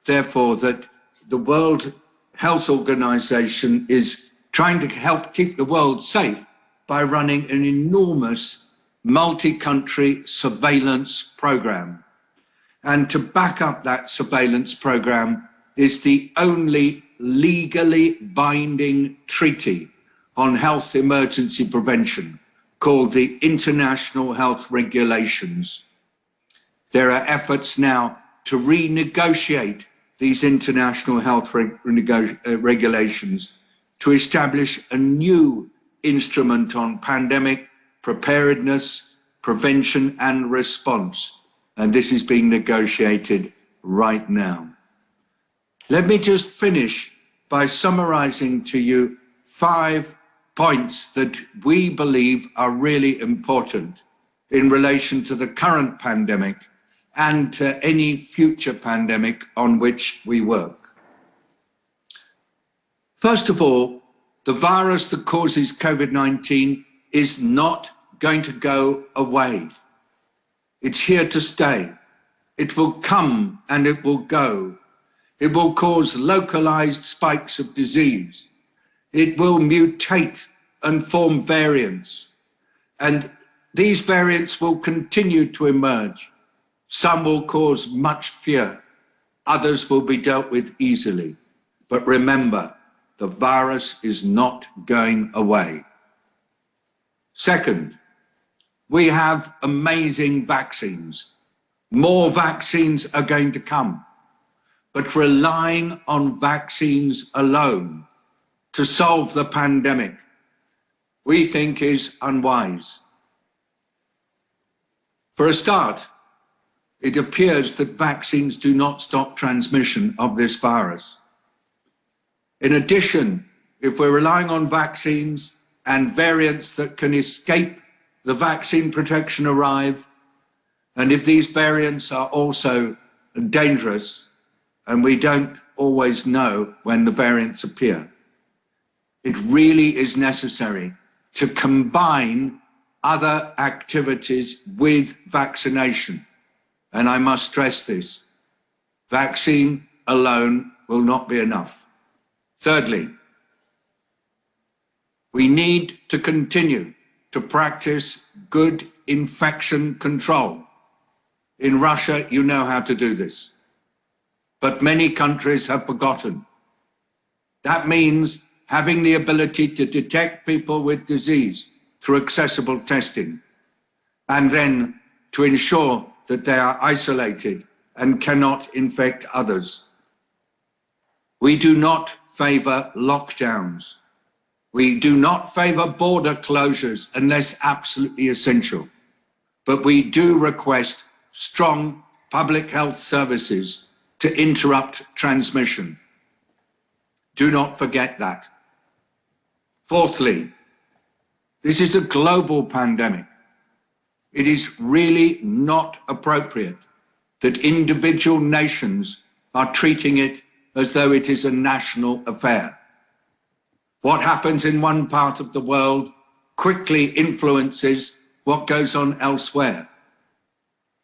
therefore, that the World Health Organization is trying to help keep the world safe by running an enormous multi-country surveillance program. And to back up that surveillance program is the only legally binding treaty on health emergency prevention, called the International Health Regulations. There are efforts now to renegotiate these international health regulations to establish a new instrument on pandemic preparedness, prevention and response. And this is being negotiated right now. Let me just finish by summarizing to you 5 points that we believe are really important in relation to the current pandemic and to any future pandemic on which we work. First of all, the virus that causes COVID-19 is not going to go away. It's here to stay. It will come and it will go. It will cause localized spikes of disease. It will mutate and form variants. And these variants will continue to emerge. Some will cause much fear. Others will be dealt with easily. But remember, the virus is not going away. Second, we have amazing vaccines. More vaccines are going to come. But relying on vaccines alone to solve the pandemic, we think is unwise. For a start, it appears that vaccines do not stop transmission of this virus. In addition, if we're relying on vaccines and variants that can escape the vaccine protection arrive, and if these variants are also dangerous, and we don't always know when the variants appear, it really is necessary to combine other activities with vaccination. And I must stress this, vaccine alone will not be enough. Thirdly, we need to continue to practice good infection control. In Russia, you know how to do this, but many countries have forgotten. That means having the ability to detect people with disease through accessible testing, and then to ensure that they are isolated and cannot infect others. We do not favor lockdowns. We do not favor border closures unless absolutely essential. But we do request strong public health services to interrupt transmission. Do not forget that. Fourthly, this is a global pandemic. It is really not appropriate that individual nations are treating it as though it is a national affair. What happens in one part of the world quickly influences what goes on elsewhere.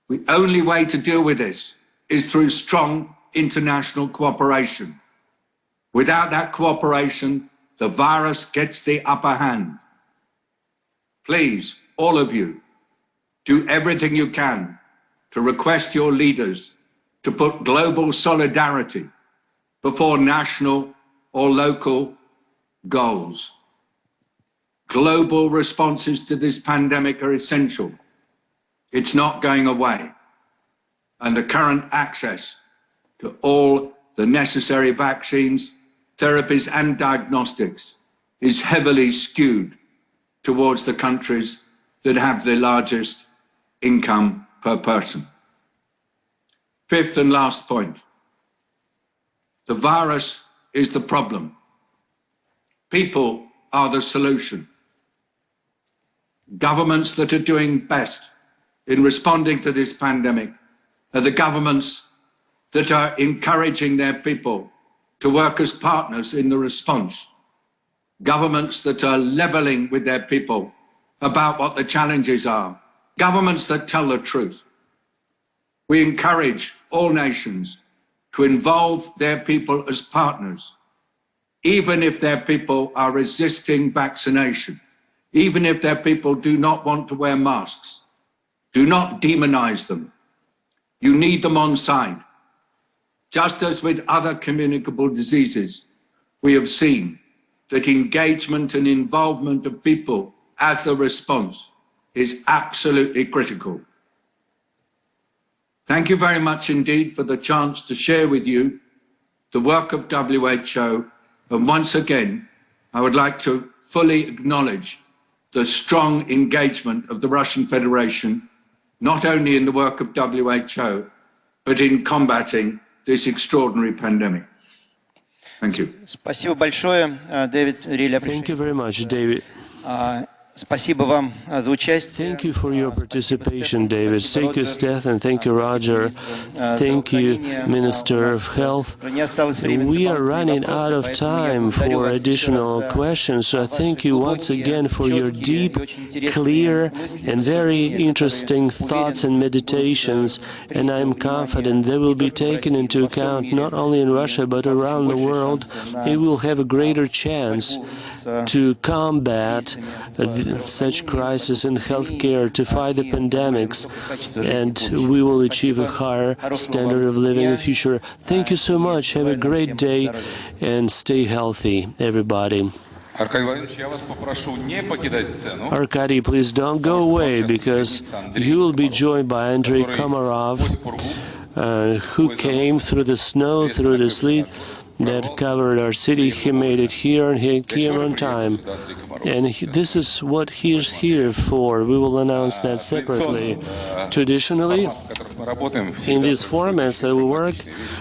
The only way to deal with this is through strong international cooperation. Without that cooperation, the virus gets the upper hand. Please, all of you, do everything you can to request your leaders to put global solidarity before national or local goals. Global responses to this pandemic are essential. It's not going away. And the current access to all the necessary vaccines, therapies and diagnostics is heavily skewed towards the countries that have the largest income per person. Fifth and last point, the virus is the problem. People are the solution. Governments that are doing best in responding to this pandemic are the governments that are encouraging their people to work as partners in the response. Governments that are leveling with their people about what the challenges are. Governments that tell the truth. We encourage all nations to involve their people as partners, even if their people are resisting vaccination, even if their people do not want to wear masks. Do not demonize them. You need them on side. Just as with other communicable diseases, we have seen that engagement and involvement of people as the response is absolutely critical. Thank you very much indeed for the chance to share with you the work of WHO. And once again, I would like to fully acknowledge the strong engagement of the Russian Federation, not only in the work of WHO, but in combating this extraordinary pandemic. Thank you. Спасибо большое, David. Really appreciate. Thank you very much, David. Thank you for your participation, David. Thank you, Stefan. Thank you, Roger. Thank you, Minister of Health. We are running out of time for additional questions, so I thank you once again for your deep, clear, and very interesting thoughts and meditations, and I'm confident they will be taken into account not only in Russia but around the world. We will have a greater chance to combat such crises in healthcare, to fight the pandemics, and we will achieve a higher standard of living in the future. Thank you so much. Have a great day and stay healthy, everybody. Arkady, please don't go away, because you will be joined by Andrei Komarov, who came through the snow, through the sleet that covered our city. He made it here, and he came on time. And this is what he is here for. We will announce that separately. Traditionally, in these formats that we work,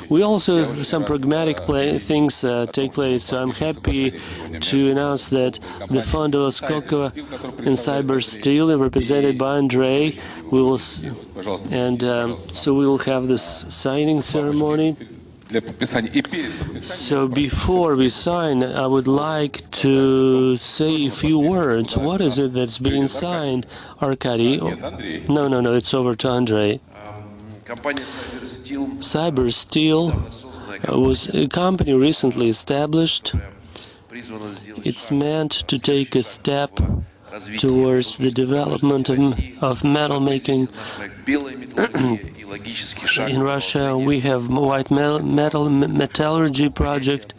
we also some pragmatic things take place. So I'm happy to announce that the fund of Skolkovo in Cyber Steel, represented by Andrei, we will, so we will have this signing ceremony. So before we sign, I would like to say a few words. What is it that's being signed, Arkady? No, it's over to Andrei. Cyber Steel was a company recently established. It's meant to take a step towards the development of metal making. In Russia, we have white metal metallurgy project.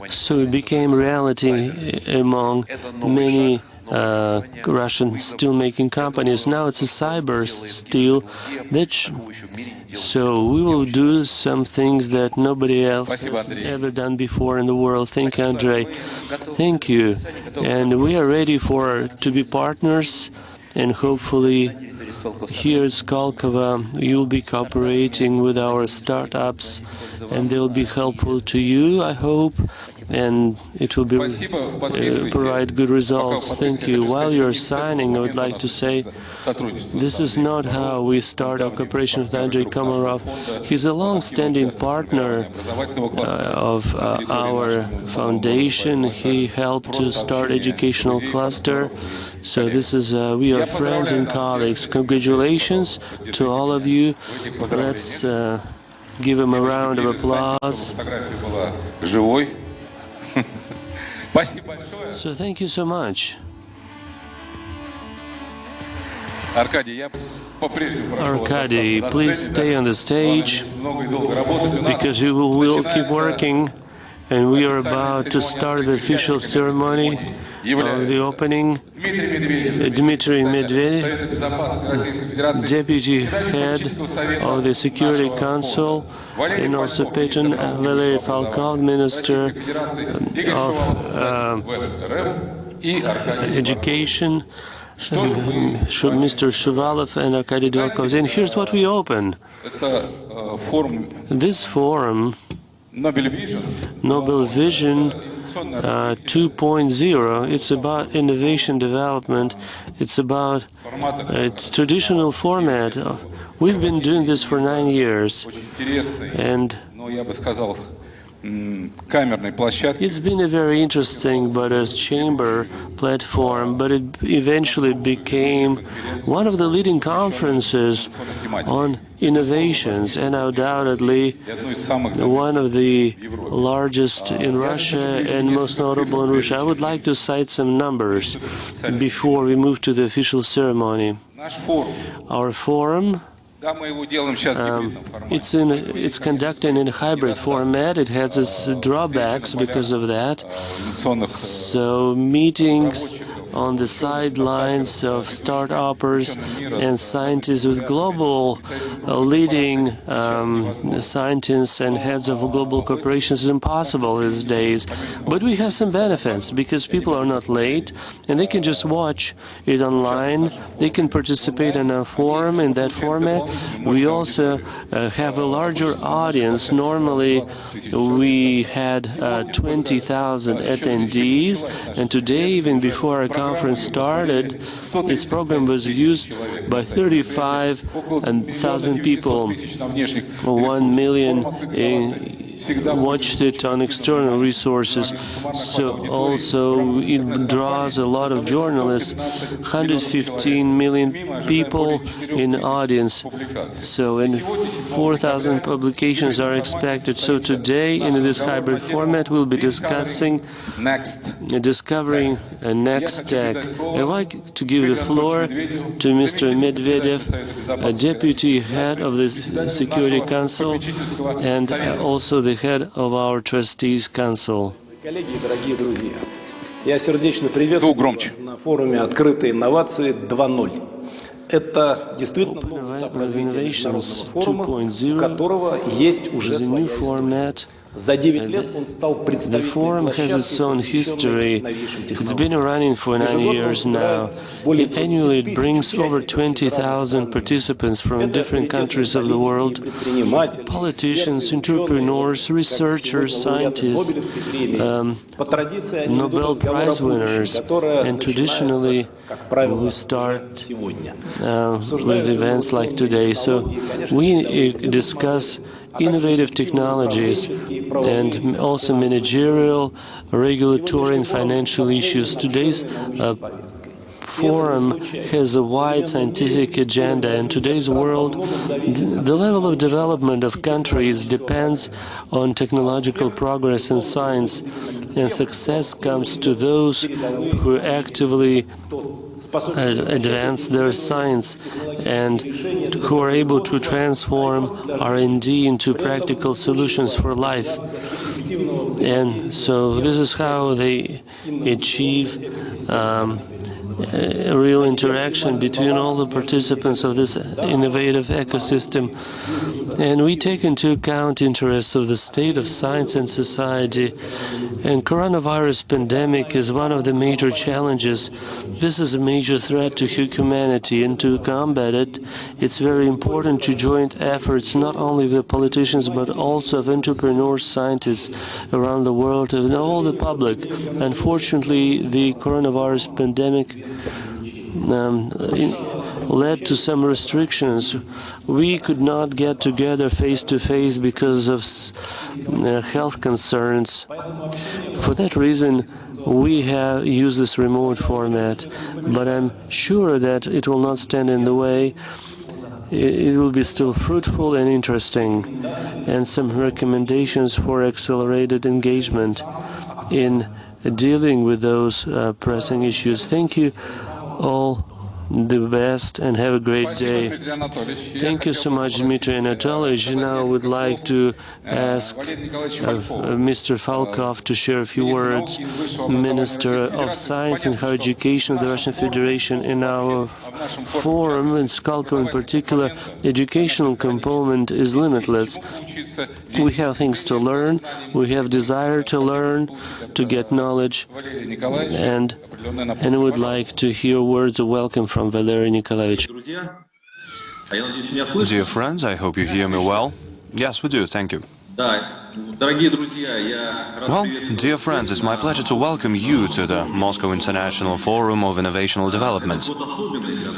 So it became reality among many Russian steelmaking companies. Now it's a cyber steel. So we will do some things that nobody else has ever done before in the world. Thank you, Andrei. Thank you. And we are ready to be partners. And hopefully, here at Skolkovo, you'll be cooperating with our startups, and they'll be helpful to you, I hope, and it will be provide good results. Thank you. While you're signing, I would like to say this is not how we start our cooperation with Andrei Komarov. He's a long-standing partner of our foundation. He helped to start educational cluster. So this is, we are friends and colleagues. Congratulations to all of you. Let's give him a round of applause. So thank you so much. Arkady, please stay on the stage, because we will keep working, and we are about to start the official ceremony of the opening. Dmitry Medvedev, Deputy Head of the Security Council, and also Patron Valery Falkov, Minister of Education, Mr. Shuvalov and Arkady Dvorkov. And here's what we open. This forum, Nobel Vision 2.0, it's about innovation development. It's about its traditional format. We've been doing this for 9 years, and it's been a very interesting but a chamber platform, but it eventually became one of the leading conferences on innovations, and undoubtedly one of the largest in Russia and most notable in Russia. I would like to cite some numbers before we move to the official ceremony. Our forum, it's conducted in a hybrid format. It has its drawbacks because of that. So meetings on the sidelines of start-uppers and scientists with global leading scientists and heads of global corporations is impossible these days. But we have some benefits because people are not late and they can just watch it online. They can participate in a forum in that format. We also have a larger audience. Normally we had 20,000 attendees, and today, even before our conference started, its program was viewed by 35,000 people. 1 million watched it on external resources. So also it draws a lot of journalists, 115 million people in audience. So and 4,000 publications are expected. So today in this hybrid format we'll be discussing discovering a next tech. I'd like to give the floor to Mr. Medvedev, a deputy head of the Security Council and also the head of our Trustees Council. Я сердечно приветствую вас на форуме «Открытые инновации 2.0». Это действительно новый этап развития международного форума, у которого есть уже своя история. За 9 лет он стал представителем площадки history. It's been running for 9 years now. Annually it brings over 20,000 participants from different countries of the world. Politicians, entrepreneurs, researchers, scientists, Nobel Prize winners. And traditionally we start with events like today. So we discuss innovative technologies and also managerial, regulatory and financial issues. Today's forum has a wide scientific agenda. In today's world, the level of development of countries depends on technological progress in science, and success comes to those who actively advance their science and who are able to transform R&D into practical solutions for life. And so this is how they achieve a real interaction between all the participants of this innovative ecosystem. And we take into account interests of the state of science and society. And coronavirus pandemic is one of the major challenges. This is a major threat to humanity, and to combat it, it's very important to joint efforts not only of the politicians but also of entrepreneurs, scientists around the world, and all the public. Unfortunately, the coronavirus pandemic led to some restrictions. We could not get together face-to-face because of health concerns. For that reason, we have used this remote format, but I'm sure that it will not stand in the way. It will be still fruitful and interesting, and some recommendations for accelerated engagement in dealing with those pressing issues. Thank you all. The best and have a great day. Thank you so much, Dmitry Anatolyevich. Now I would like to ask Mr. Falkov to share a few words, Minister of Science and Higher Education of the Russian Federation. In our forum, in Skolkovo in particular, the educational component is limitless. We have things to learn, we have desire to learn, to get knowledge, and I would like to hear words of welcome from Valery Nikolaevich. Dear friends, I hope you hear me well. Yes, we do, thank you. Well, dear friends, it's my pleasure to welcome you to the Moscow International Forum of Innovational Development.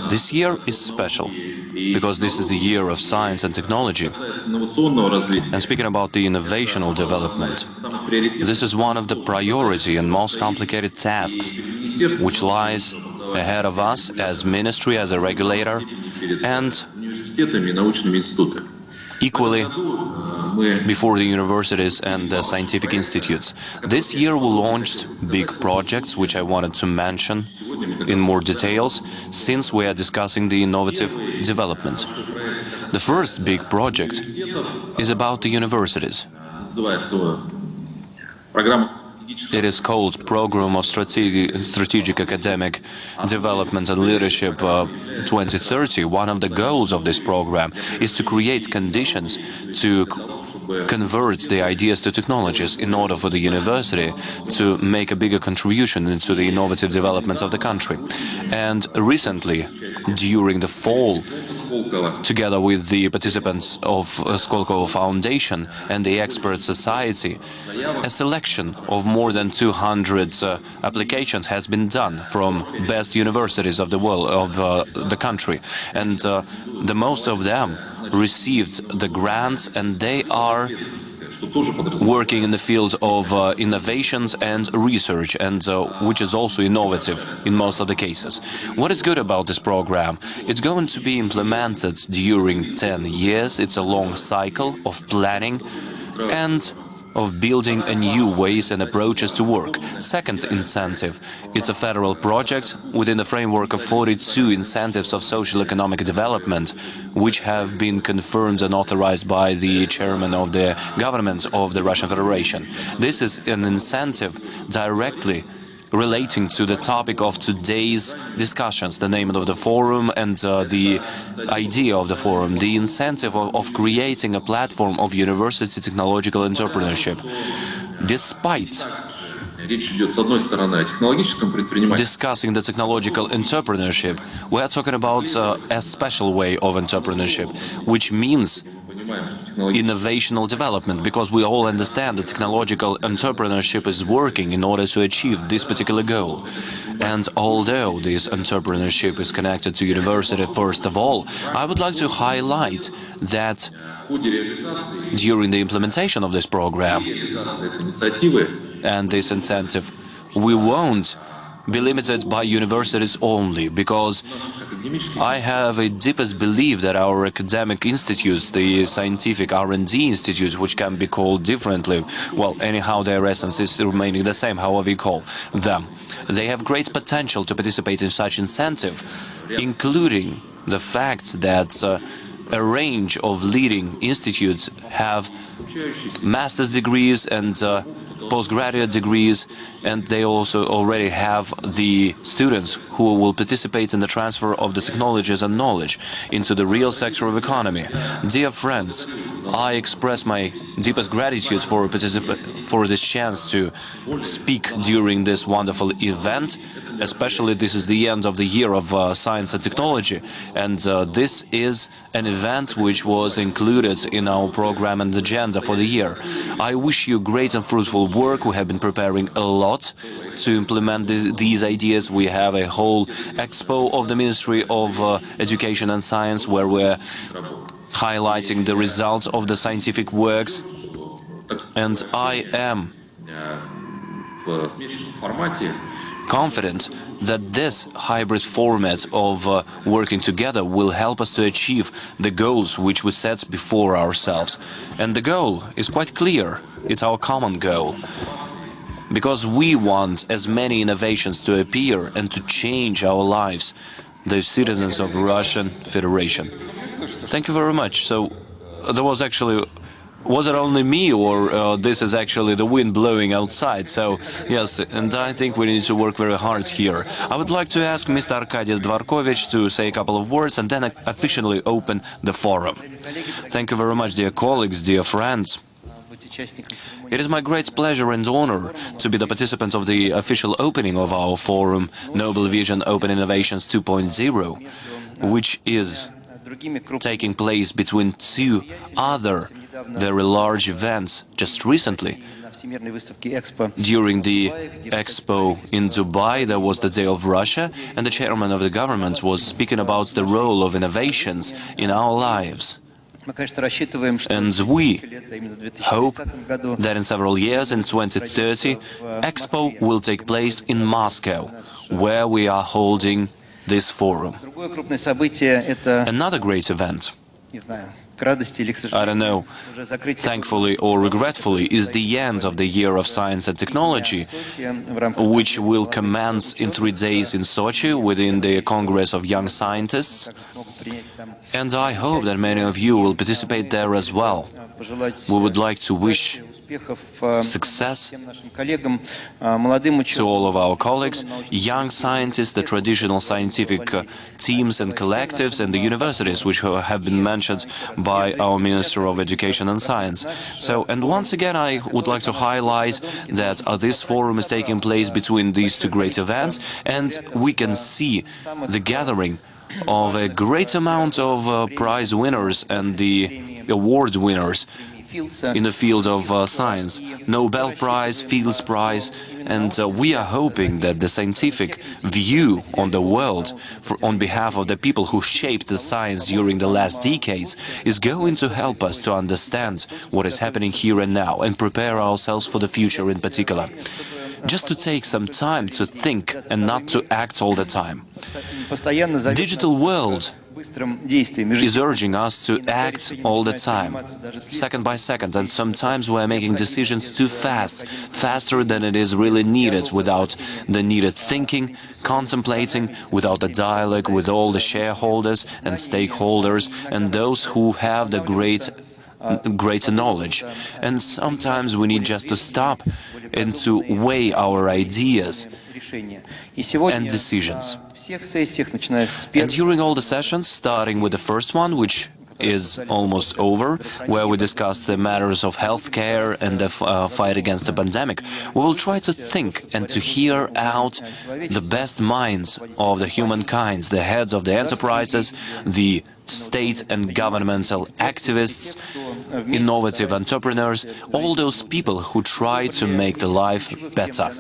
This year is special, because this is the year of science and technology. And speaking about the innovational development, this is one of the priority and most complicated tasks which lies ahead of us as ministry, as a regulator, and equally before the universities and the scientific institutes. This year we launched big projects which I wanted to mention in more details, since we are discussing the innovative development. The first big project is about the universities. It is called Program of Strategic Academic Development and Leadership 2030. One of the goals of this program is to create conditions to convert the ideas to technologies in order for the university to make a bigger contribution into the innovative development of the country. And recently, during the fall, together with the participants of Skolkovo Foundation and the Expert Society, a selection of more than 200 applications has been done from best universities of the world, of the country, and the most of them received the grants, and they are working in the field of innovations and research, and which is also innovative in most of the cases. What is good about this program? It's going to be implemented during 10 years. It's a long cycle of planning and of building a new ways and approaches to work. Second incentive, it's a federal project within the framework of 42 incentives of social economic development, which have been confirmed and authorized by the chairman of the government of the Russian Federation. This is an incentive directly relating to the topic of today's discussions, the name of the forum and the idea of the forum, the incentive of creating a platform of university technological entrepreneurship. Despite discussing the technological entrepreneurship, we are talking about a special way of entrepreneurship, which means innovational development, because we all understand that technological entrepreneurship is working in order to achieve this particular goal. And although this entrepreneurship is connected to university, first of all, I would like to highlight that during the implementation of this program and this incentive, we won't be limited by universities only, because I have a deepest belief that our academic institutes, the scientific R&D institutes, which can be called differently, well, anyhow their essence is remaining the same, however you call them, they have great potential to participate in such incentive, including the fact that a range of leading institutes have master's degrees and postgraduate degrees, and they also already have the students who will participate in the transfer of the technologies and knowledge into the real sector of economy. Dear friends, I express my deepest gratitude for this chance to speak during this wonderful event. Especially this is the end of the year of science and technology, and this is an event which was included in our program and agenda for the year. I wish you great and fruitful work. We have been preparing a lot to implement these ideas. We have a whole expo of the Ministry of Education and Science, where we're highlighting the results of the scientific works, and I am confident that this hybrid format of working together will help us to achieve the goals which we set before ourselves. And the goal is quite clear. It's our common goal, because we want as many innovations to appear and to change our lives, the citizens of Russian Federation. Thank you very much. So there was actually... Was it only me, or this is actually the wind blowing outside? So, yes, and I think we need to work very hard here. I would like to ask Mr. Arkady Dvorkovich to say a couple of words and then officially open the forum. Thank you very much, dear colleagues, dear friends. It is my great pleasure and honor to be the participant of the official opening of our forum, Nobel Vision Open Innovations 2.0, which is taking place between two other very large events just recently. During the expo in Dubai, there was the Day of Russia, and the chairman of the government was speaking about the role of innovations in our lives. And we hope that in several years, in 2030, Expo will take place in Moscow, where we are holding this forum. Another great event, I don't know, thankfully or regretfully, is the end of the year of science and technology, which will commence in 3 days in Sochi within the Congress of Young Scientists. And I hope that many of you will participate there as well. We would like to wish success to all of our colleagues, young scientists, the traditional scientific teams and collectives, and the universities, which have been mentioned by our Minister of Education and Science. And once again, I would like to highlight that this forum is taking place between these two great events, and we can see the gathering of a great amount of prize winners and the award winners in the field of science, Nobel Prize, Fields Prize, and we are hoping that the scientific view on the world on behalf of the people who shaped the science during the last decades is going to help us to understand what is happening here and now and prepare ourselves for the future in particular. Just to take some time to think and not to act all the time. Digital world is urging us to act all the time, second by second, and sometimes we are making decisions too fast, faster than it is really needed, without the needed thinking, contemplating, without the dialogue with all the shareholders and stakeholders and those who have the greater knowledge. And sometimes we need just to stop and to weigh our ideas and decisions. And during all the sessions, starting with the first one, which is almost over, where we discussed the matters of healthcare and the fight against the pandemic, we will try to think and to hear out the best minds of the humankind, the heads of the enterprises, the state and governmental activists, innovative entrepreneurs, all those people who try to make the life better.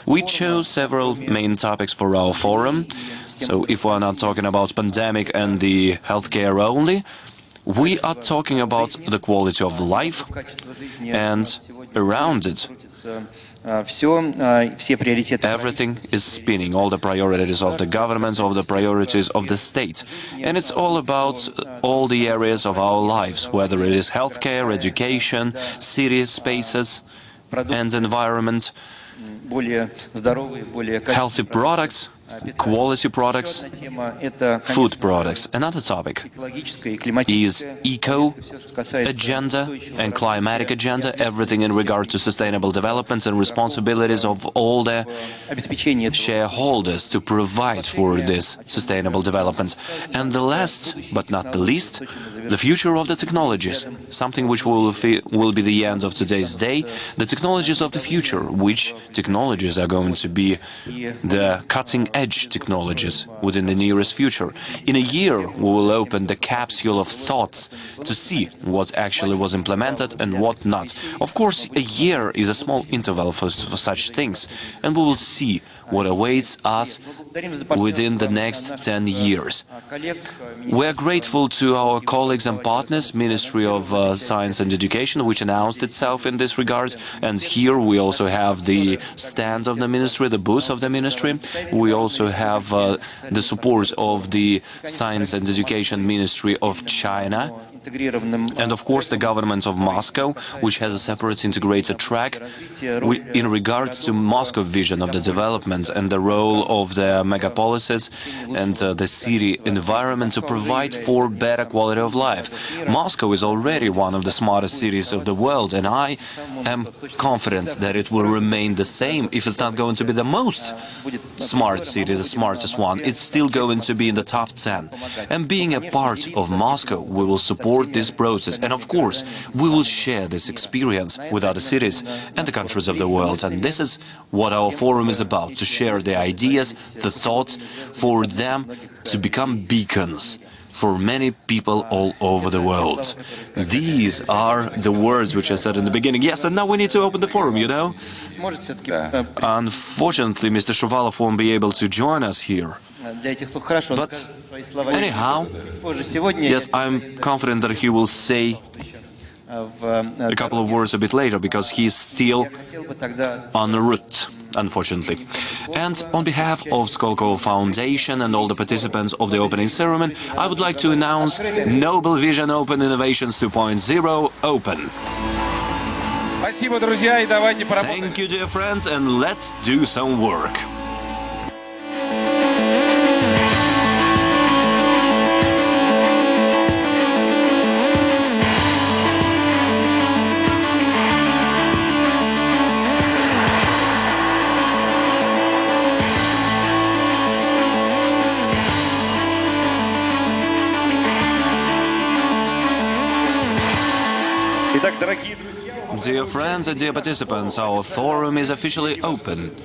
We chose several main topics for our forum. So if we're not talking about pandemic and the healthcare only, we are talking about the quality of life, and around it everything is spinning, all the priorities of the government, all the priorities of the state. And it's all about all the areas of our lives, whether it is healthcare, education, city spaces and environment, healthy products, quality products, food products. Another topic is eco-agenda and climatic agenda, everything in regard to sustainable development and responsibilities of all the shareholders to provide for this sustainable development. And the last but not the least, the future of the technologies, something which will be the end of today's day, the technologies of the future, which technologies are going to be the cutting-edge technologies within the nearest future. In a year, we will open the capsule of thoughts to see what actually was implemented and what not. Of course, a year is a small interval for such things, and we will see what awaits us within the next 10 years. We are grateful to our colleagues and partners, Ministry of Science and Education, which announced itself in this regard. And here we also have the stand of the ministry, the booth of the ministry. We also have the support of the Science and Education Ministry of China. And of course the government of Moscow, which has a separate integrated track in regards to Moscow vision of the development and the role of the megapolises and the city environment to provide for better quality of life. Moscow is already one of the smartest cities of the world, and I am confident that it will remain the same. If it's not going to be the most smart city, the smartest one, it's still going to be in the top 10. And being a part of Moscow, we will support this process, and of course we will share this experience with other cities and the countries of the world. And this is what our forum is about, to share the ideas, the thoughts, for them to become beacons for many people all over the world. These are the words which I said in the beginning. Yes, and now we need to open the forum, you know. Unfortunately, Mr. Shuvalov won't be able to join us here. But anyhow, yes, I'm confident that he will say a couple of words a bit later, because he's still en route. unfortunately. And on behalf of Skolkovo Foundation and all the participants of the opening ceremony, I would like to announce Nobel Vision Open Innovations 2.0 Open. Thank you, dear friends, and let's do some work. Dear friends and dear participants, our forum is officially open.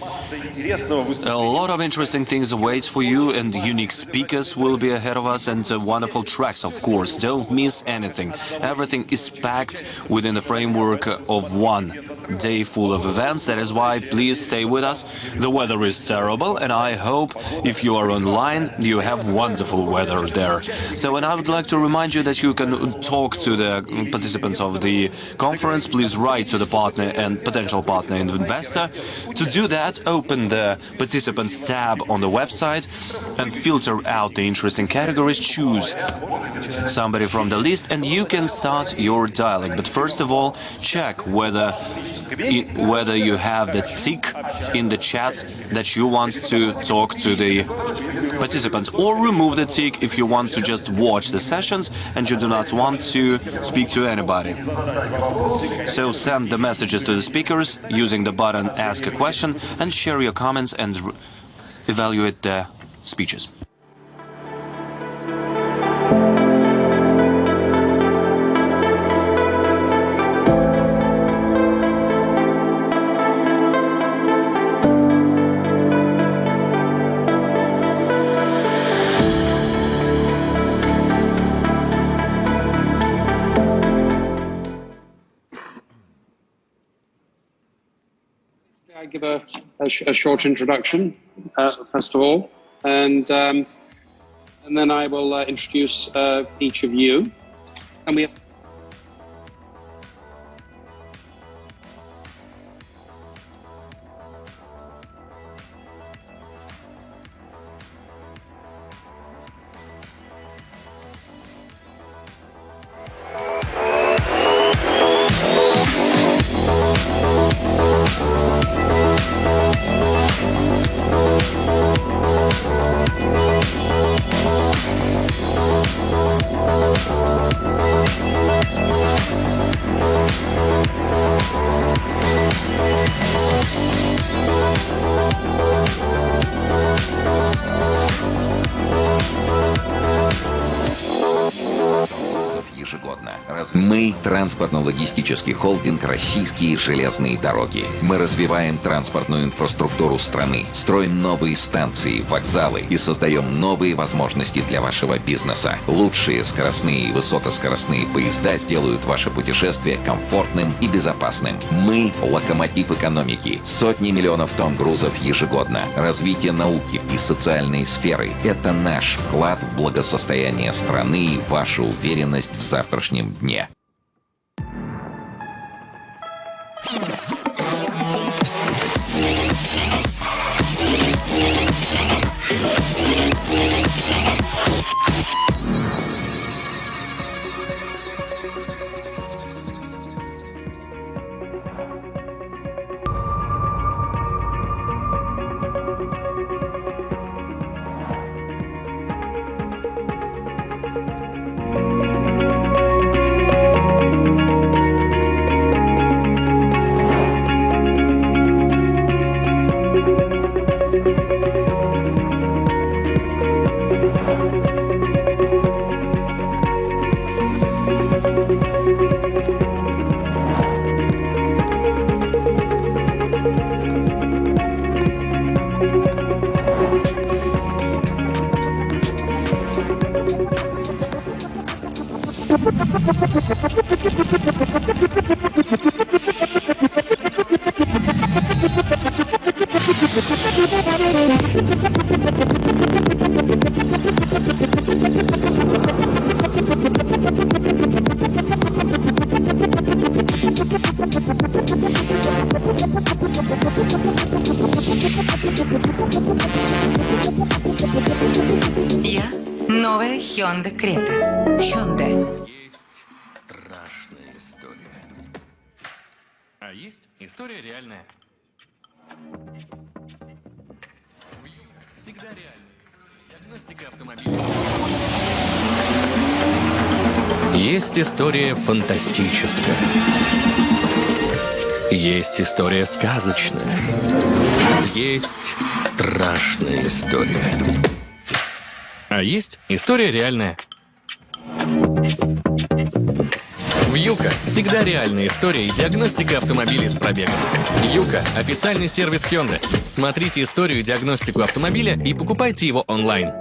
A lot of interesting things await for you, and unique speakers will be ahead of us, and wonderful tracks, of course. Don't miss anything. Everything is packed within the framework of one day full of events. That is why please stay with us. The weather is terrible, and I hope if you are online, you have wonderful weather there. So, and I would like to remind you that you can talk to the participants of the conference. Please write to the partner and potential partner and investor. To do that, open the participants tab on the website and filter out the interesting categories. Choose somebody from the list and you can start your dialogue. But first of all, check whether you have the tick in the chat that you want to talk to the participants, or remove the tick if you want to just watch the sessions and you do not want to speak to anybody. So send the messages to the speakers using the button Ask a Question and share your comments and evaluate the speeches. I give a short introduction, first of all, and then I will introduce each of you. And we have ежегодно. Мы – транспортно-логистический холдинг «Российские железные дороги». Мы развиваем транспортную инфраструктуру страны, строим новые станции, вокзалы и создаем новые возможности для вашего бизнеса. Лучшие скоростные и высокоскоростные поезда сделают ваше путешествие комфортным и безопасным. Мы – локомотив экономики. Сотни миллионов тонн грузов ежегодно. Развитие науки и социальной сферы – это наш вклад в благосостояние страны и ваша уверенность в завтрашнем дне. Hyundai Creta. Hyundai. Есть страшная история. А есть история реальная. Всегда реальная. Диагностика автомобиля. Есть история фантастическая. Есть история сказочная. Есть страшная история. А есть история реальная. Юка всегда реальная история и диагностика автомобилей с пробегом. Юка – официальный сервис Hyundai. Смотрите историю и диагностику автомобиля и покупайте его онлайн.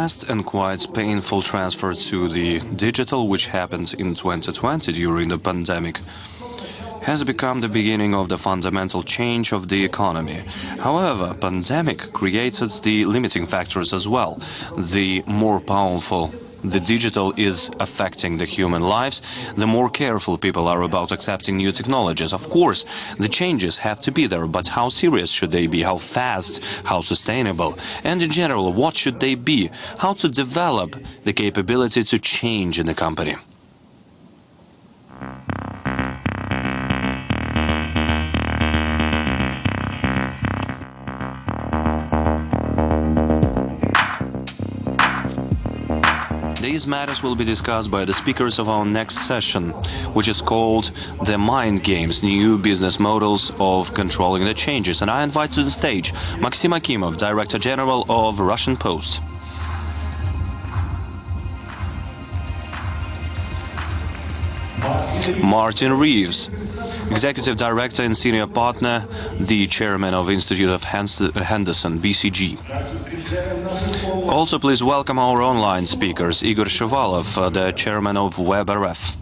fast and quite painful transfer to the digital, which happened in 2020 during the pandemic, has become the beginning of the fundamental change of the economy. However, pandemic created the limiting factors as well. The more powerful the digital is affecting the human lives, the more careful people are about accepting new technologies. Of course, the changes have to be there, but how serious should they be? How fast? How sustainable? And in general, what should they be? How to develop the capability to change in the company? These matters will be discussed by the speakers of our next session, which is called The Mind Games, New Business Models of Controlling the Changes. And I invite to the stage Maxim Akimov, Director General of Russian Post. Martin Reeves, Executive Director and Senior Partner, the Chairman of Institute of Henderson, BCG. Also, please welcome our online speakers, Igor Shuvalov, the Chairman of WebRF.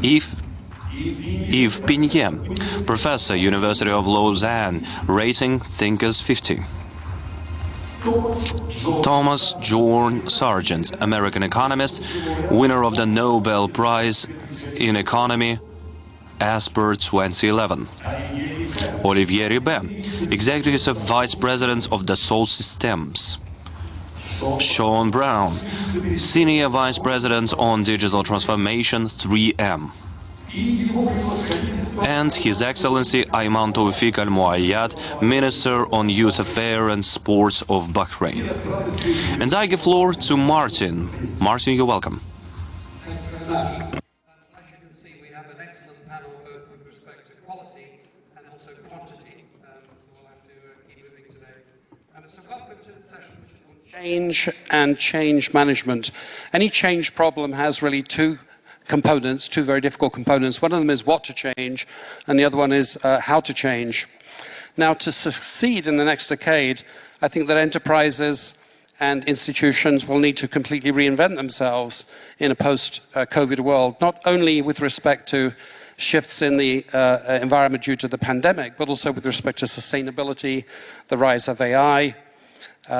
Yves Pinye, Professor, University of Lausanne, rating Thinkers 50. Thomas Jorn Sargent, American economist, winner of the Nobel Prize in Economy, Asper 2011. Olivier Ribet, Executive Vice President of Dassault Systems. Sean Brown, Senior Vice President on Digital Transformation, 3M. And His Excellency Ayman Tawfiq Al-Muayyad, Minister on Youth Affairs and Sports of Bahrain. And I give floor to Martin. Martin, you're welcome. Change and change management. Any change problem has really two components, two very difficult components. One of them is what to change, and the other one is how to change. Now, to succeed in the next decade, I think that enterprises and institutions will need to completely reinvent themselves in a post-COVID world, not only with respect to shifts in the environment due to the pandemic, but also with respect to sustainability, the rise of AI,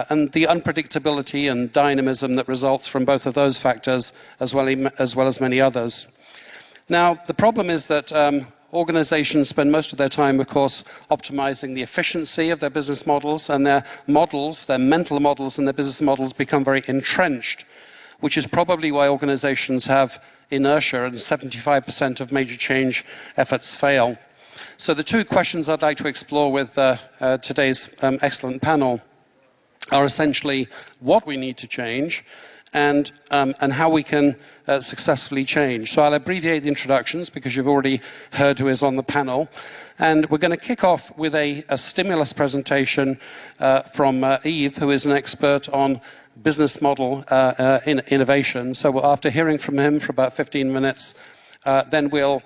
and the unpredictability and dynamism that results from both of those factors, as well as many others. Now, the problem is that organizations spend most of their time, of course, optimizing the efficiency of their business models, and their mental models and their business models become very entrenched, which is probably why organizations have inertia and 75% of major change efforts fail. So the two questions I'd like to explore with today's excellent panel are essentially what we need to change and how we can successfully change. So I'll abbreviate the introductions because you've already heard who is on the panel. And we're going to kick off with a stimulus presentation from Yves, who is an expert on business model innovation. So after hearing from him for about 15 minutes, then we'll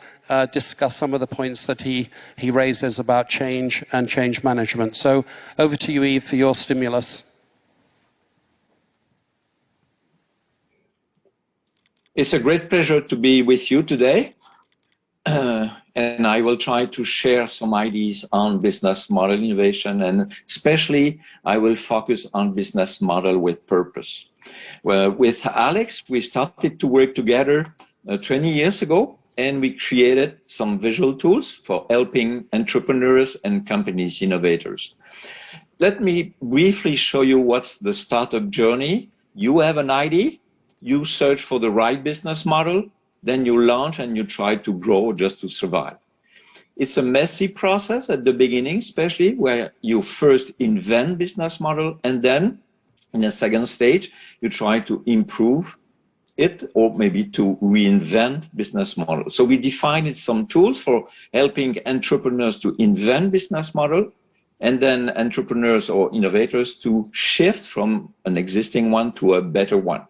discuss some of the points that he raises about change and change management. So over to you, Yves, for your stimulus. It's a great pleasure to be with you today, and I will try to share some ideas on business model innovation, and especially I will focus on business model with purpose. Well, with Alex, we started to work together 20 years ago, and we created some visual tools for helping entrepreneurs and companies, innovators. Let me briefly show you what's the startup journey. You have an idea. You search for the right business model, then you launch and you try to grow just to survive. It's a messy process at the beginning, especially where you first invent business model, and then in a second stage, you try to improve it or maybe to reinvent business model. So we defined some tools for helping entrepreneurs to invent business model, and then entrepreneurs or innovators to shift from an existing one to a better one.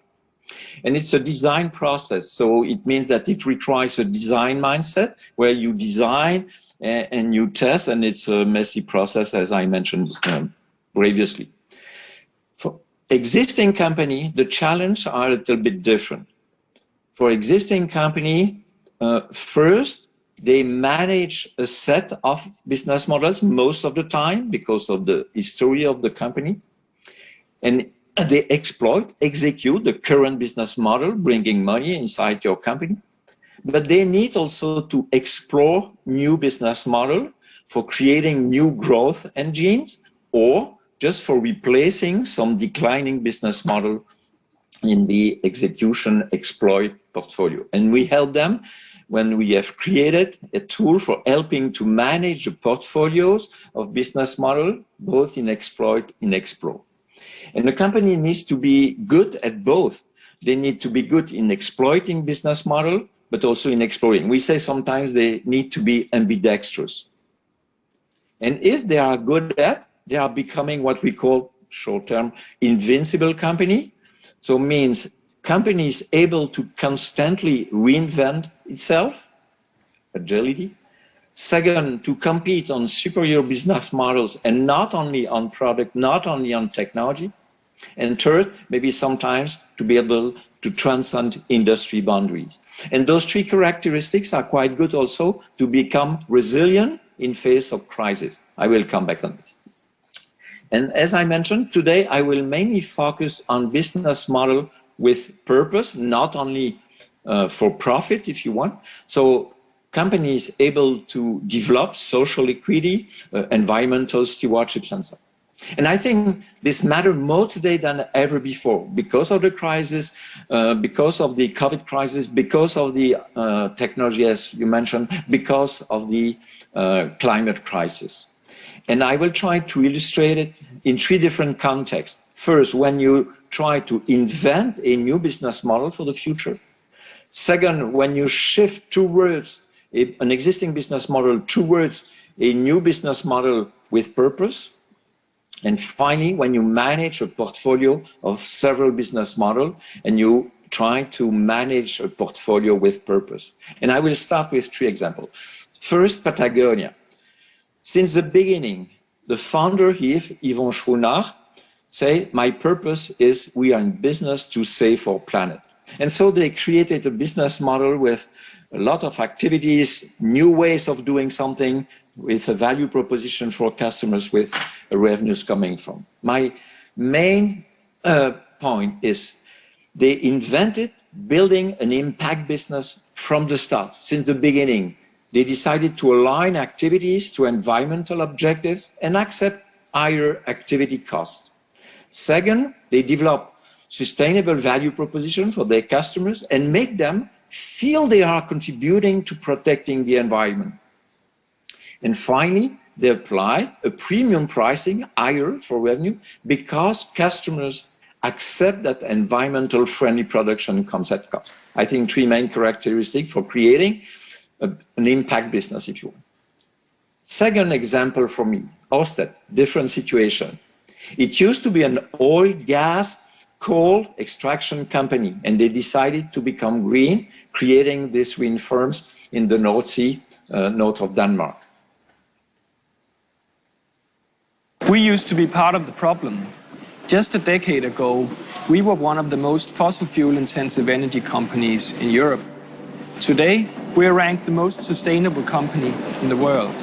And it's a design process, so it means that it requires a design mindset where you design and you test, and it's a messy process, as I mentioned previously. existing company, the challenge are a little bit different. For existing company, first, they manage a set of business models most of the time because of the history of the company. And they execute the current business model, bringing money inside your company. But they need also to explore new business model for creating new growth engines or just for replacing some declining business model in the execution exploit portfolio. And we help them when we have created a tool for helping to manage the portfolios of business model, both in exploit and explore. And the company needs to be good at both. They need to be good in exploiting business model, but also in exploring. We say sometimes they need to be ambidextrous. And if they are good at, they are becoming what we call short-term invincible company. So means companies able to constantly reinvent itself, agility. Second, to compete on superior business models and not only on product, not only on technology. And third, maybe sometimes to be able to transcend industry boundaries. And those three characteristics are quite good also to become resilient in face of crisis. I will come back on this. And as I mentioned, today I will mainly focus on business model with purpose, not only for profit, if you want. So companies able to develop social equity, environmental stewardships, and so on. And I think this matters more today than ever before because of the crisis, because of the COVID crisis, because of the technology, as you mentioned, because of the climate crisis. And I will try to illustrate it in three different contexts. First, when you try to invent a new business model for the future. Second, when you shift towards an existing business model towards a new business model with purpose. And finally, when you manage a portfolio of several business models and you try to manage a portfolio with purpose. And I will start with three examples. First, Patagonia. Since the beginning, the founder here, Yvon Chouinard, say, my purpose is we are in business to save our planet. And so they created a business model with a lot of activities, new ways of doing something, with a value proposition for customers with revenues coming from. My main point is they invented building an impact business from the start, since the beginning. They decided to align activities to environmental objectives and accept higher activity costs. Second, they develop sustainable value proposition for their customers and make them feel they are contributing to protecting the environment. And finally, they apply a premium pricing higher for revenue because customers accept that environmental friendly production comes at cost. I think three main characteristics for creating an impact business, if you want. Second example for me, Ørsted, different situation. It used to be an oil, gas, coal extraction company, and they decided to become green, creating these wind farms in the North Sea, north of Denmark. We used to be part of the problem. Just a decade ago, we were one of the most fossil fuel intensive energy companies in Europe. Today, we are ranked the most sustainable company in the world.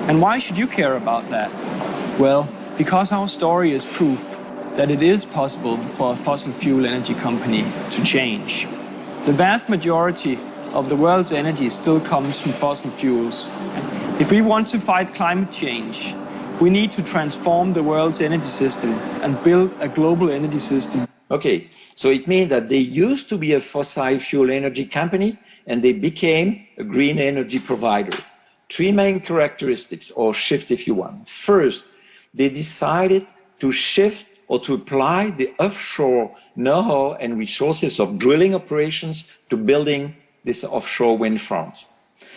And why should you care about that? Well, because our story is proof that it is possible for a fossil fuel energy company to change. The vast majority of the world's energy still comes from fossil fuels. If we want to fight climate change, we need to transform the world's energy system and build a global energy system. Okay, so it means that they used to be a fossil fuel energy company and they became a green energy provider. Three main characteristics, or shift if you want. First, they decided to shift or to apply the offshore know-how and resources of drilling operations to building these offshore wind farms.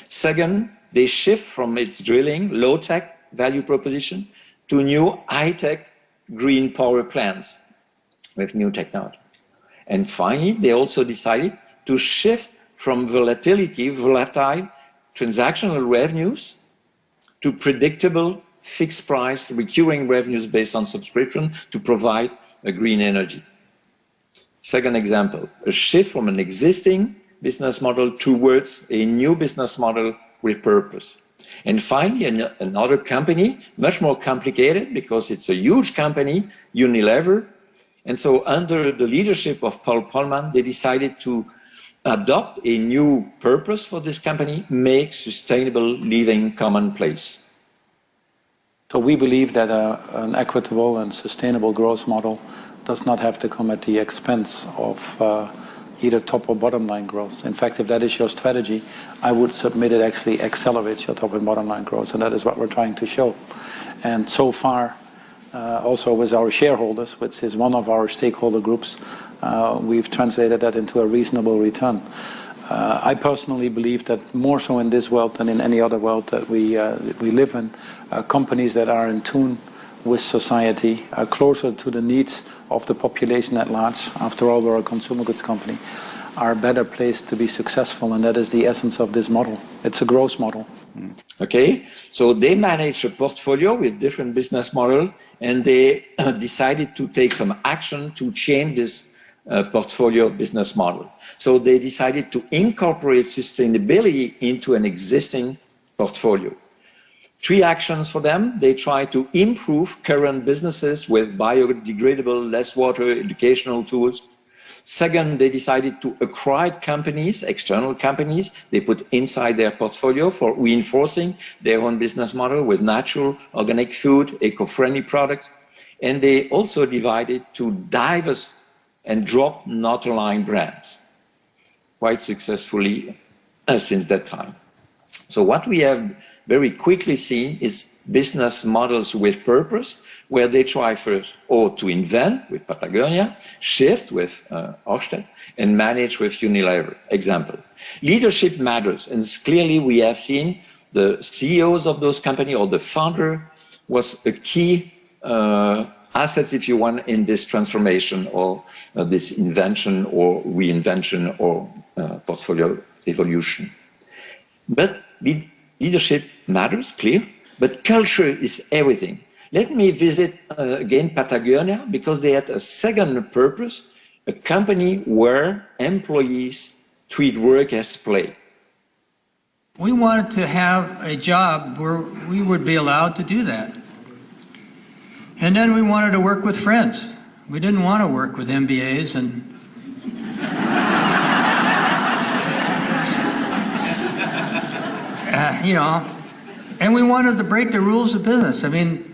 Second, they shift from its drilling, low-tech value proposition to new high-tech green power plants with new technology. And finally, they also decided to shift from volatile transactional revenues to predictable fixed price recurring revenues based on subscription to provide green energy. Second example, a shift from an existing business model towards a new business model with purpose. And finally, another company, much more complicated because it's a huge company, Unilever. And so under the leadership of Paul Polman, they decided to adopt a new purpose for this company, make sustainable living commonplace. So we believe that an equitable and sustainable growth model does not have to come at the expense of either top or bottom line growth. In fact, if that is your strategy, I would submit it actually accelerates your top and bottom line growth, and that is what we're trying to show. And so far, also with our shareholders, which is one of our stakeholder groups, we've translated that into a reasonable return. I personally believe that more so in this world than in any other world that we live in, companies that are in tune with society, closer to the needs of the population at large, after all we're a consumer goods company, are better placed to be successful, and that is the essence of this model. It's a growth model. Okay, so they manage a portfolio with different business models, and they decided to take some action to change this portfolio business model. So they decided to incorporate sustainability into an existing portfolio. 3 actions for them. They try to improve current businesses with biodegradable, less water, educational tools. Second, they decided to acquire companies, external companies, they put inside their portfolio for reinforcing their own business model with natural, organic food, eco-friendly products. And they also decided to divest and drop not aligned brands quite successfully since that time. So what we have very quickly seen is business models with purpose, where they try first or to invent with Patagonia, shift with Orsted, and manage with Unilever. Example. Leadership matters, and clearly we have seen the CEOs of those companies or the founder was a key assets, if you want, in this transformation or this invention or reinvention or portfolio evolution. But leadership matters, clear, but culture is everything. Let me visit again Patagonia, because they had a second purpose, a company where employees treat work as play. We wanted to have a job where we would be allowed to do that. And then we wanted to work with friends. We didn't want to work with MBAs and you know, and we wanted to break the rules of business. I mean,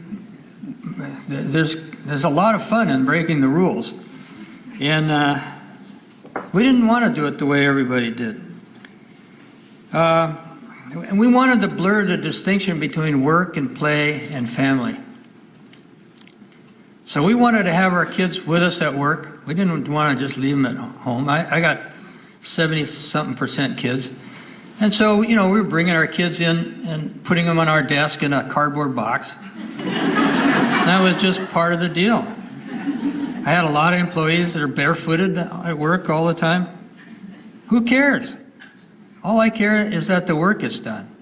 there's a lot of fun in breaking the rules. And we didn't want to do it the way everybody did. And we wanted to blur the distinction between work and play and family. So we wanted to have our kids with us at work. We didn't want to just leave them at home. I got 70-something% kids. And so, you know, we were bringing our kids in and putting them on our desk in a cardboard box. That was just part of the deal. I had a lot of employees that are barefooted at work all the time. Who cares? All I care is that the work is done.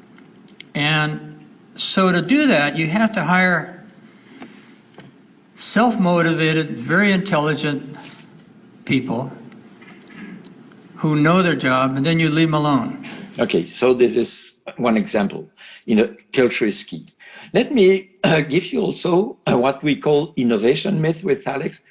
And so to do that, you have to hire self-motivated, very intelligent people who know their job, and then you leave them alone. Okay, so this is one example. Culture is key. Let me give you also what we call innovation myth with Alex.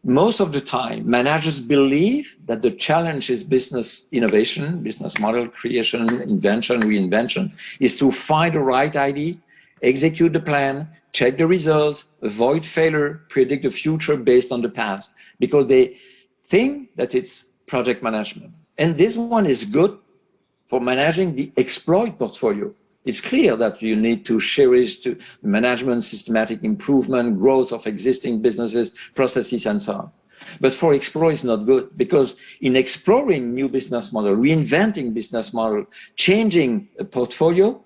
Most of the time, managers believe that the challenge is business innovation, business model creation, invention, reinvention, is to find the right idea, execute the plan, check the results, avoid failure, predict the future based on the past, because they think that it's project management. And this one is good for managing the exploit portfolio. It's clear that you need to cherish management, systematic improvement, growth of existing businesses, processes, and so on. But for explore, it's not good, because in exploring new business model, reinventing business model, changing a portfolio,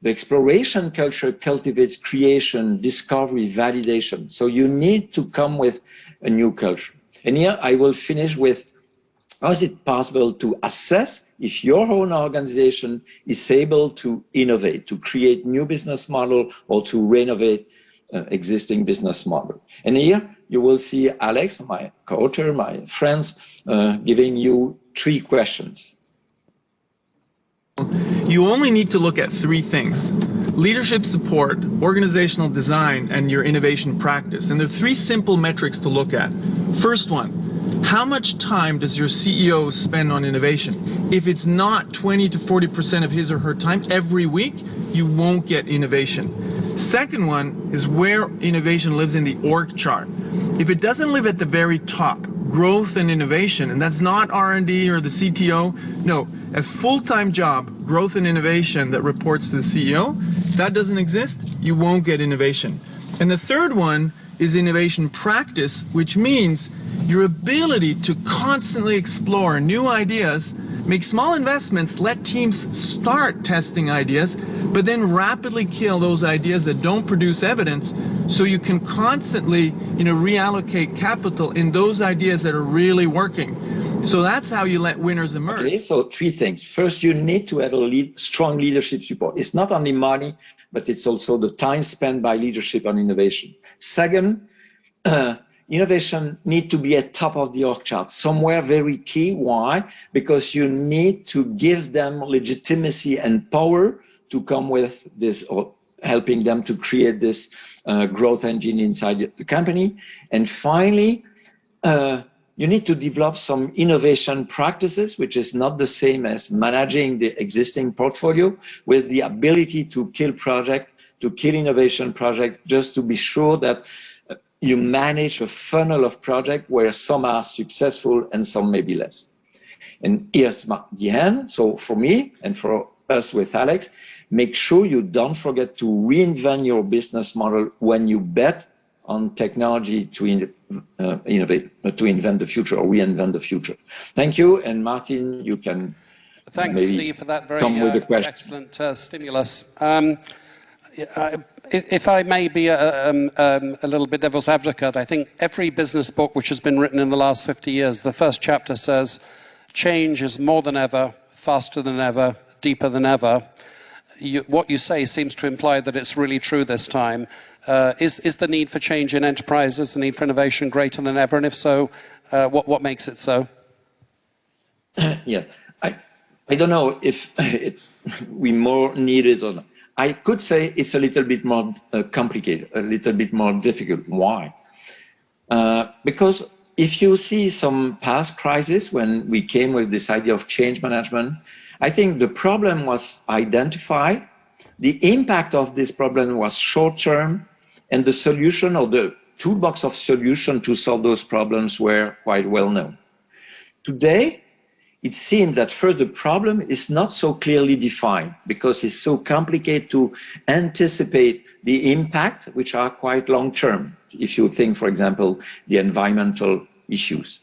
the exploration culture cultivates creation, discovery, validation. So you need to come with a new culture. And here I will finish with, how is it possible to assess if your own organization is able to innovate, to create new business model, or to renovate existing business model? And here you will see Alex, my co-author, my friends, giving you 3 questions. You only need to look at 3 things: leadership support, organizational design, and your innovation practice. And there are 3 simple metrics to look at. First one, how much time does your CEO spend on innovation? If it's not 20 to 40% of his or her time every week, you won't get innovation. Second one is where innovation lives in the org chart. If it doesn't live at the very top, growth and innovation, and that's not R&D or the CTO, no, a full-time job, growth and innovation that reports to the CEO, that doesn't exist, you won't get innovation. And the third one is innovation practice, which means your ability to constantly explore new ideas, make small investments, let teams start testing ideas, but then rapidly kill those ideas that don't produce evidence, so you can constantly, reallocate capital in those ideas that are really working. So that's how you let winners emerge. Okay, so 3 things. First, you need to have a strong leadership support. It's not only money, but it's also the time spent by leadership on innovation. Second, innovation need to be at top of the org chart, somewhere very key. Why? Because you need to give them legitimacy and power to come with this, or helping them to create this growth engine inside the company. And finally, you need to develop some innovation practices, which is not the same as managing the existing portfolio, with the ability to kill project, to kill innovation project, just to be sure that you manage a funnel of projects where some are successful and some maybe less. And here's the end. So for me and for us with Alex, make sure you don't forget to reinvent your business model when you bet on technology to innovate, to invent the future or reinvent the future. Thank you. And Martin, you can Thanks, Steve, for that very excellent stimulus. If I may be a little bit devil's advocate, I think every business book which has been written in the last 50 years, the first chapter says, change is more than ever, faster than ever, deeper than ever. What you say seems to imply that it's really true this time. Is the need for change in enterprises, the need for innovation greater than ever? And if so, what makes it so? Yeah, I don't know if we more need it or not. I could say it's a little bit more complicated, a little bit more difficult. Why? Because if you see some past crises when we came with this idea of change management, I think the problem was identified, the impact of this problem was short-term, and the solution or the toolbox of solution to solve those problems were quite well known. Today, it seems that first the problem is not so clearly defined because it's so complicated to anticipate the impact, which are quite long-term, if you think, for example, the environmental issues.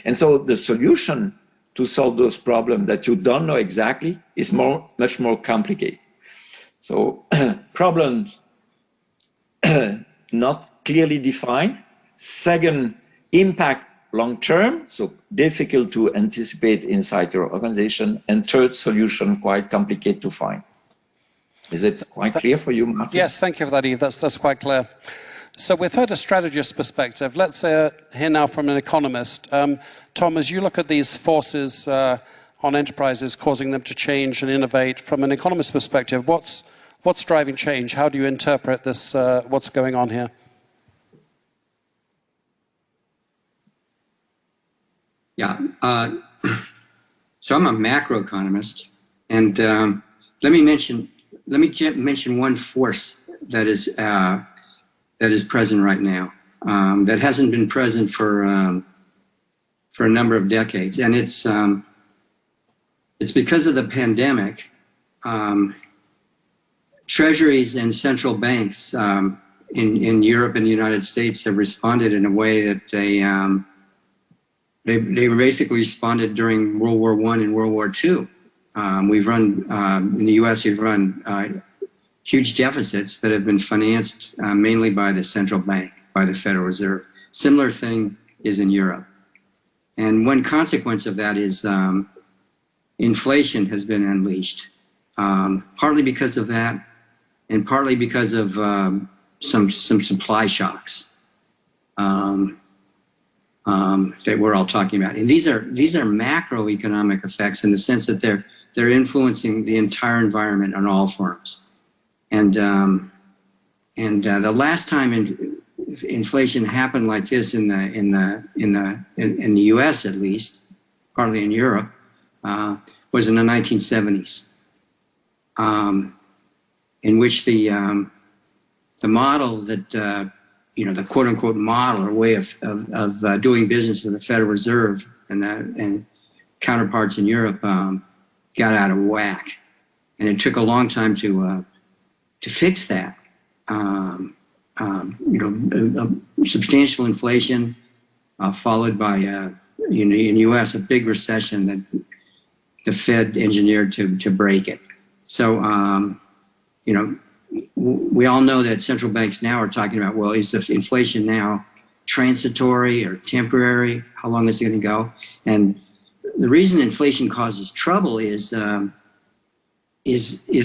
And so the solution to solve those problems that you don't know exactly is much more complicated. So problems not clearly defined. Second, impact long-term, so difficult to anticipate inside your organization. And third, solution quite complicated to find. Is it quite clear for you, Martin? Yes, thank you for that, Yves. That's quite clear. So we've heard a strategist perspective. Let's hear now from an economist. Tom, as you look at these forces on enterprises causing them to change and innovate, from an economist perspective, what's driving change? How do you interpret this, what's going on here? Yeah, so I'm a macroeconomist, and let me mention one force that is present right now, that hasn't been present for a number of decades, and it's because of the pandemic. Treasuries and central banks in Europe and the United States have responded in a way that they basically responded during World War I and World War II. We've run, in the US, we've run huge deficits that have been financed mainly by the central bank, by the Federal Reserve. Similar thing is in Europe. And one consequence of that is inflation has been unleashed, partly because of that, and partly because of some supply shocks. that we're all talking about. And these are macroeconomic effects in the sense that they're influencing the entire environment on all firms. And the last time inflation happened like this in the U.S. at least, partly in Europe, was in the 1970s, in which the model that the quote-unquote model or way of doing business of the Federal Reserve and counterparts in Europe got out of whack, and it took a long time to fix that. Substantial inflation followed by in the U.S. a big recession that the Fed engineered to break it. So we all know that central banks now are talking about, well, is the inflation now transitory or temporary? How long is it going to go? And the reason inflation causes trouble is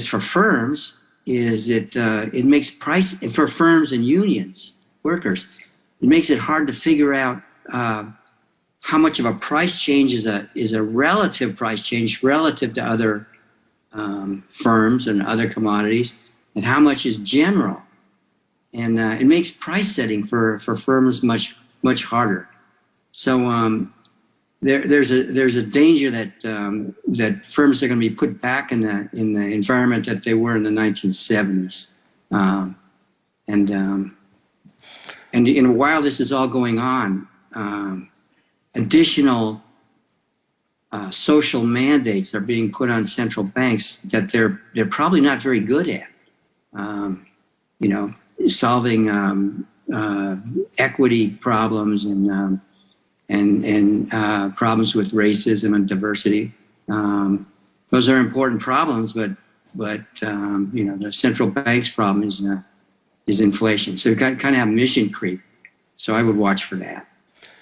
for firms. It makes price for firms and unions, workers. It makes it hard to figure out how much of a price change is a relative price change relative to other firms and other commodities, and how much is general. And it makes price setting for firms much harder. So there's a danger that firms are going to be put back in the environment that they were in the 1970s. And while this is all going on, additional social mandates are being put on central banks that they're probably not very good at. Solving equity problems and problems with racism and diversity. Those are important problems, but the central bank's problem is inflation. So you kind of have mission creep. So I would watch for that.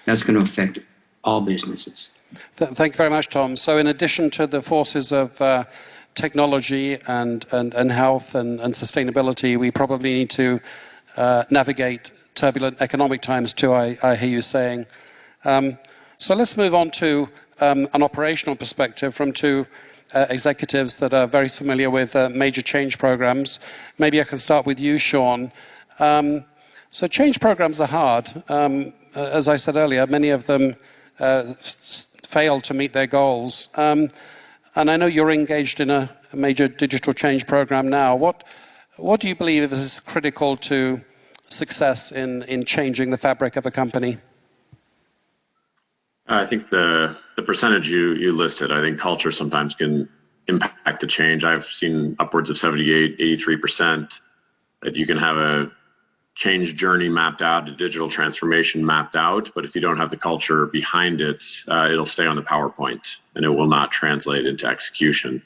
That's going to affect all businesses. Thank you very much, Tom. So in addition to the forces of technology and health and sustainability, we probably need to navigate turbulent economic times too, I hear you saying. So let's move on to an operational perspective from two executives that are very familiar with major change programs. Maybe I can start with you, Sean. So change programs are hard. As I said earlier, many of them fail to meet their goals. And I know you're engaged in a major digital change program now. What do you believe is critical to success in changing the fabric of a company? I think the percentage you listed, I think culture sometimes can impact the change. I've seen upwards of 78, 83% that you can have a change journey mapped out, a digital transformation mapped out, but if you don't have the culture behind it, it'll stay on the PowerPoint and it will not translate into execution.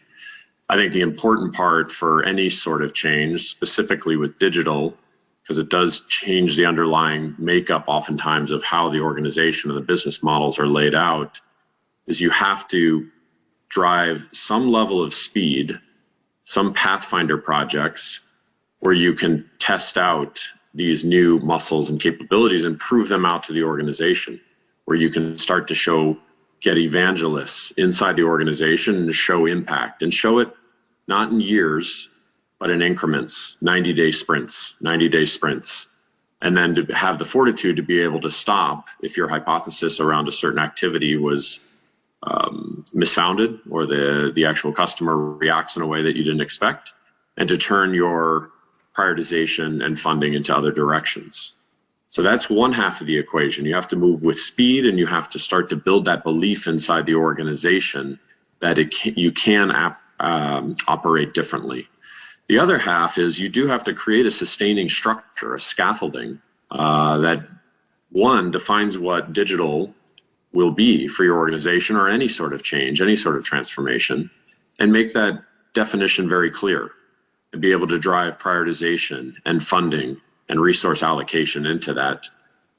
I think the important part for any sort of change, specifically with digital, because it does change the underlying makeup oftentimes of how the organization and the business models are laid out, is you have to drive some level of speed, some pathfinder projects where you can test out these new muscles and capabilities and prove them out to the organization, where you can start to get evangelists inside the organization and show impact, and show it not in years, but in increments, 90-day sprints, and then to have the fortitude to be able to stop if your hypothesis around a certain activity was misfounded, or the actual customer reacts in a way that you didn't expect, and to turn your prioritization and funding into other directions. So that's one half of the equation. You have to move with speed, and you have to start to build that belief inside the organization that you can operate differently. The other half is you do have to create a sustaining structure, a scaffolding that, one, defines what digital will be for your organization or any sort of change, any sort of transformation, and make that definition very clear, and be able to drive prioritization and funding and resource allocation into that.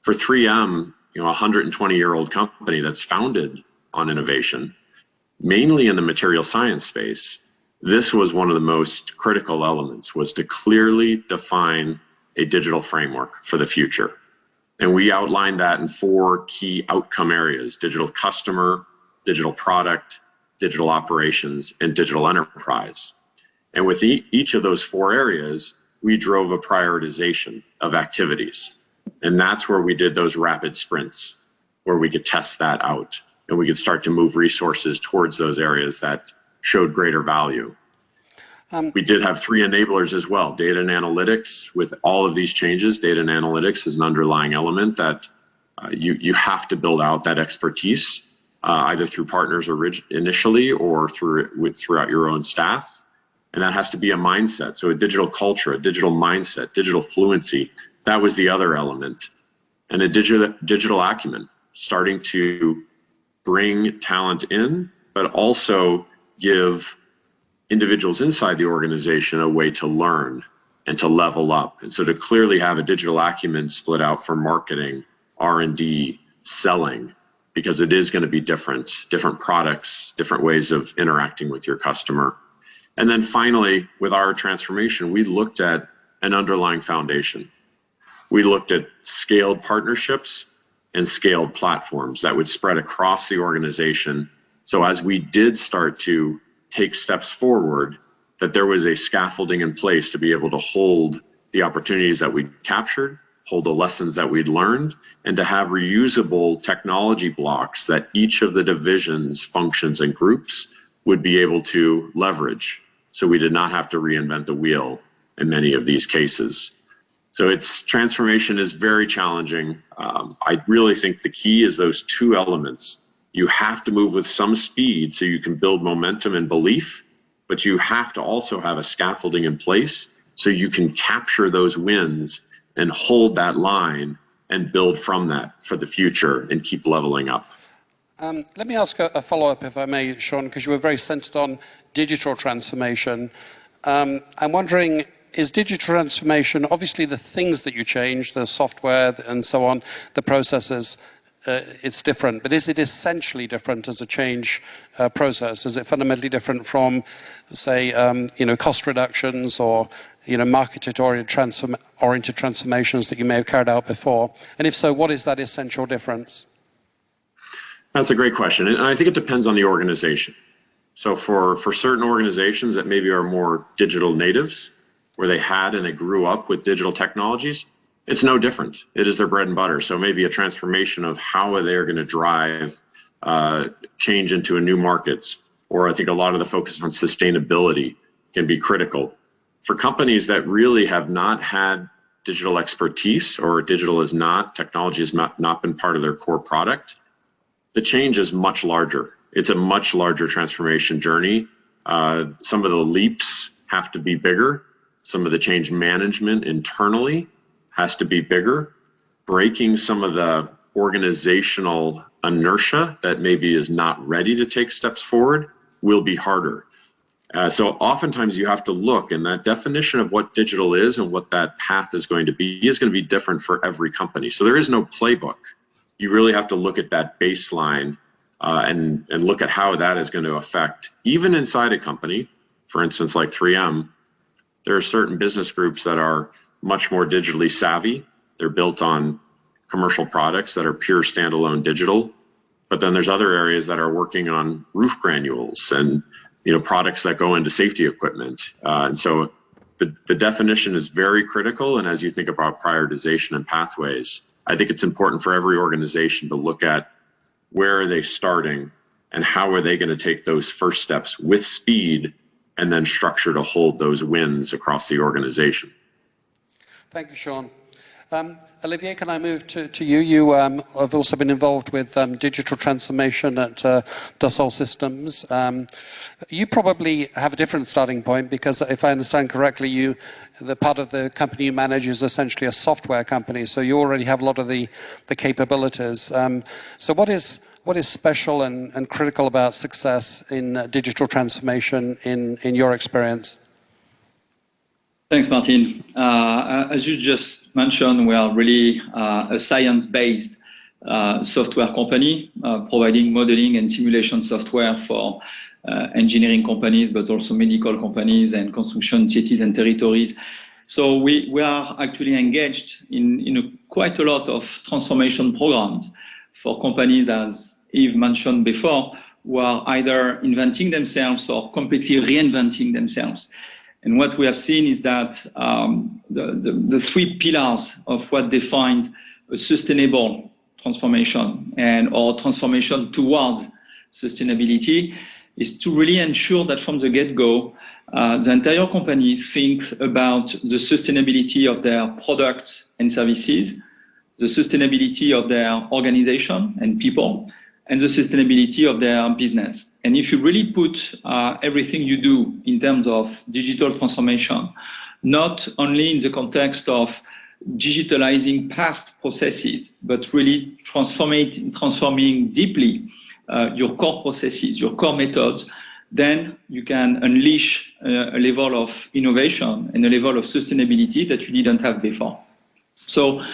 For 3M, a 120-year-old company that's founded on innovation, mainly in the material science space, this was one of the most critical elements, was to clearly define a digital framework for the future. And we outlined that in 4 key outcome areas: digital customer, digital product, digital operations, and digital enterprise. And with each of those 4 areas, we drove a prioritization of activities. And that's where we did those rapid sprints, where we could test that out and we could start to move resources towards those areas that showed greater value. We did have 3 enablers as well: data and analytics. With all of these changes, data and analytics is an underlying element that you have to build out that expertise, either through partners initially or throughout your own staff. And that has to be a mindset. So a digital culture, a digital mindset, digital fluency, that was the other element. And a digital acumen, starting to bring talent in, but also give individuals inside the organization a way to learn and to level up. And so to clearly have a digital acumen split out for marketing, R&D, selling, because it is going to be different products, different ways of interacting with your customer. And then finally, with our transformation, we looked at an underlying foundation. We looked at scaled partnerships and scaled platforms that would spread across the organization. So as we did start to take steps forward, that there was a scaffolding in place to be able to hold the opportunities that we captured, hold the lessons that we'd learned, and to have reusable technology blocks that each of the divisions, functions, and groups would be able to leverage. So we did not have to reinvent the wheel in many of these cases. So transformation is very challenging. I really think the key is those 2 elements. You have to move with some speed so you can build momentum and belief, but you have to also have a scaffolding in place so you can capture those wins and hold that line and build from that for the future and keep leveling up. Let me ask a follow-up, if I may, Sean, because you were very centered on digital transformation. I'm wondering, is digital transformation, obviously the things that you change, the software and so on, the processes, it's different, but is it essentially different as a change process? Is it fundamentally different from, say, cost reductions or, market-oriented transformations that you may have carried out before? And if so, what is that essential difference? That's a great question. And I think it depends on the organization. So for certain organizations that maybe are more digital natives, where they had and they grew up with digital technologies, it's no different. It is their bread and butter. So maybe a transformation of how are they going to drive change into a new markets, or I think a lot of the focus on sustainability can be critical. For companies that really have not had digital expertise, or technology has not been part of their core product, the change is much larger. It's a much larger transformation journey. Some of the leaps have to be bigger. Some of the change management internally has to be bigger. Breaking some of the organizational inertia that maybe is not ready to take steps forward will be harder. So oftentimes you have to look, and that definition of what digital is and what that path is going to be different for every company. So there is no playbook. You really have to look at that baseline and look at how that is going to affect, even inside a company, for instance, like 3M, there are certain business groups that are much more digitally savvy. They're built on commercial products that are pure standalone digital. But then there's other areas that are working on roof granules and products that go into safety equipment. And so the definition is very critical. And as you think about prioritization and pathways, I think it's important for every organization to look at where are they starting and how are they going to take those first steps with speed and then structure to hold those wins across the organization. Thank you, Sean. Olivier, can I move to you? You have also been involved with digital transformation at Dassault Systems. You probably have a different starting point because, if I understand correctly, the part of the company you manage is essentially a software company, so you already have a lot of the capabilities. So what is special and critical about success in digital transformation in your experience? Thanks, Martin. As you just mentioned, we are really a science-based software company providing modeling and simulation software for engineering companies, but also medical companies and construction cities and territories. So we are actually engaged in quite a lot of transformation programs for companies, as Yves mentioned before, who are either inventing themselves or completely reinventing themselves. And what we have seen is that the three pillars of what defines a sustainable transformation or transformation towards sustainability is to really ensure that from the get-go, the entire company thinks about the sustainability of their products and services, the sustainability of their organization and people, and the sustainability of their business. And if you really put everything you do in terms of digital transformation, not only in the context of digitalizing past processes, but really transforming deeply your core processes, your core methods, then you can unleash a level of innovation and a level of sustainability that you didn't have before. So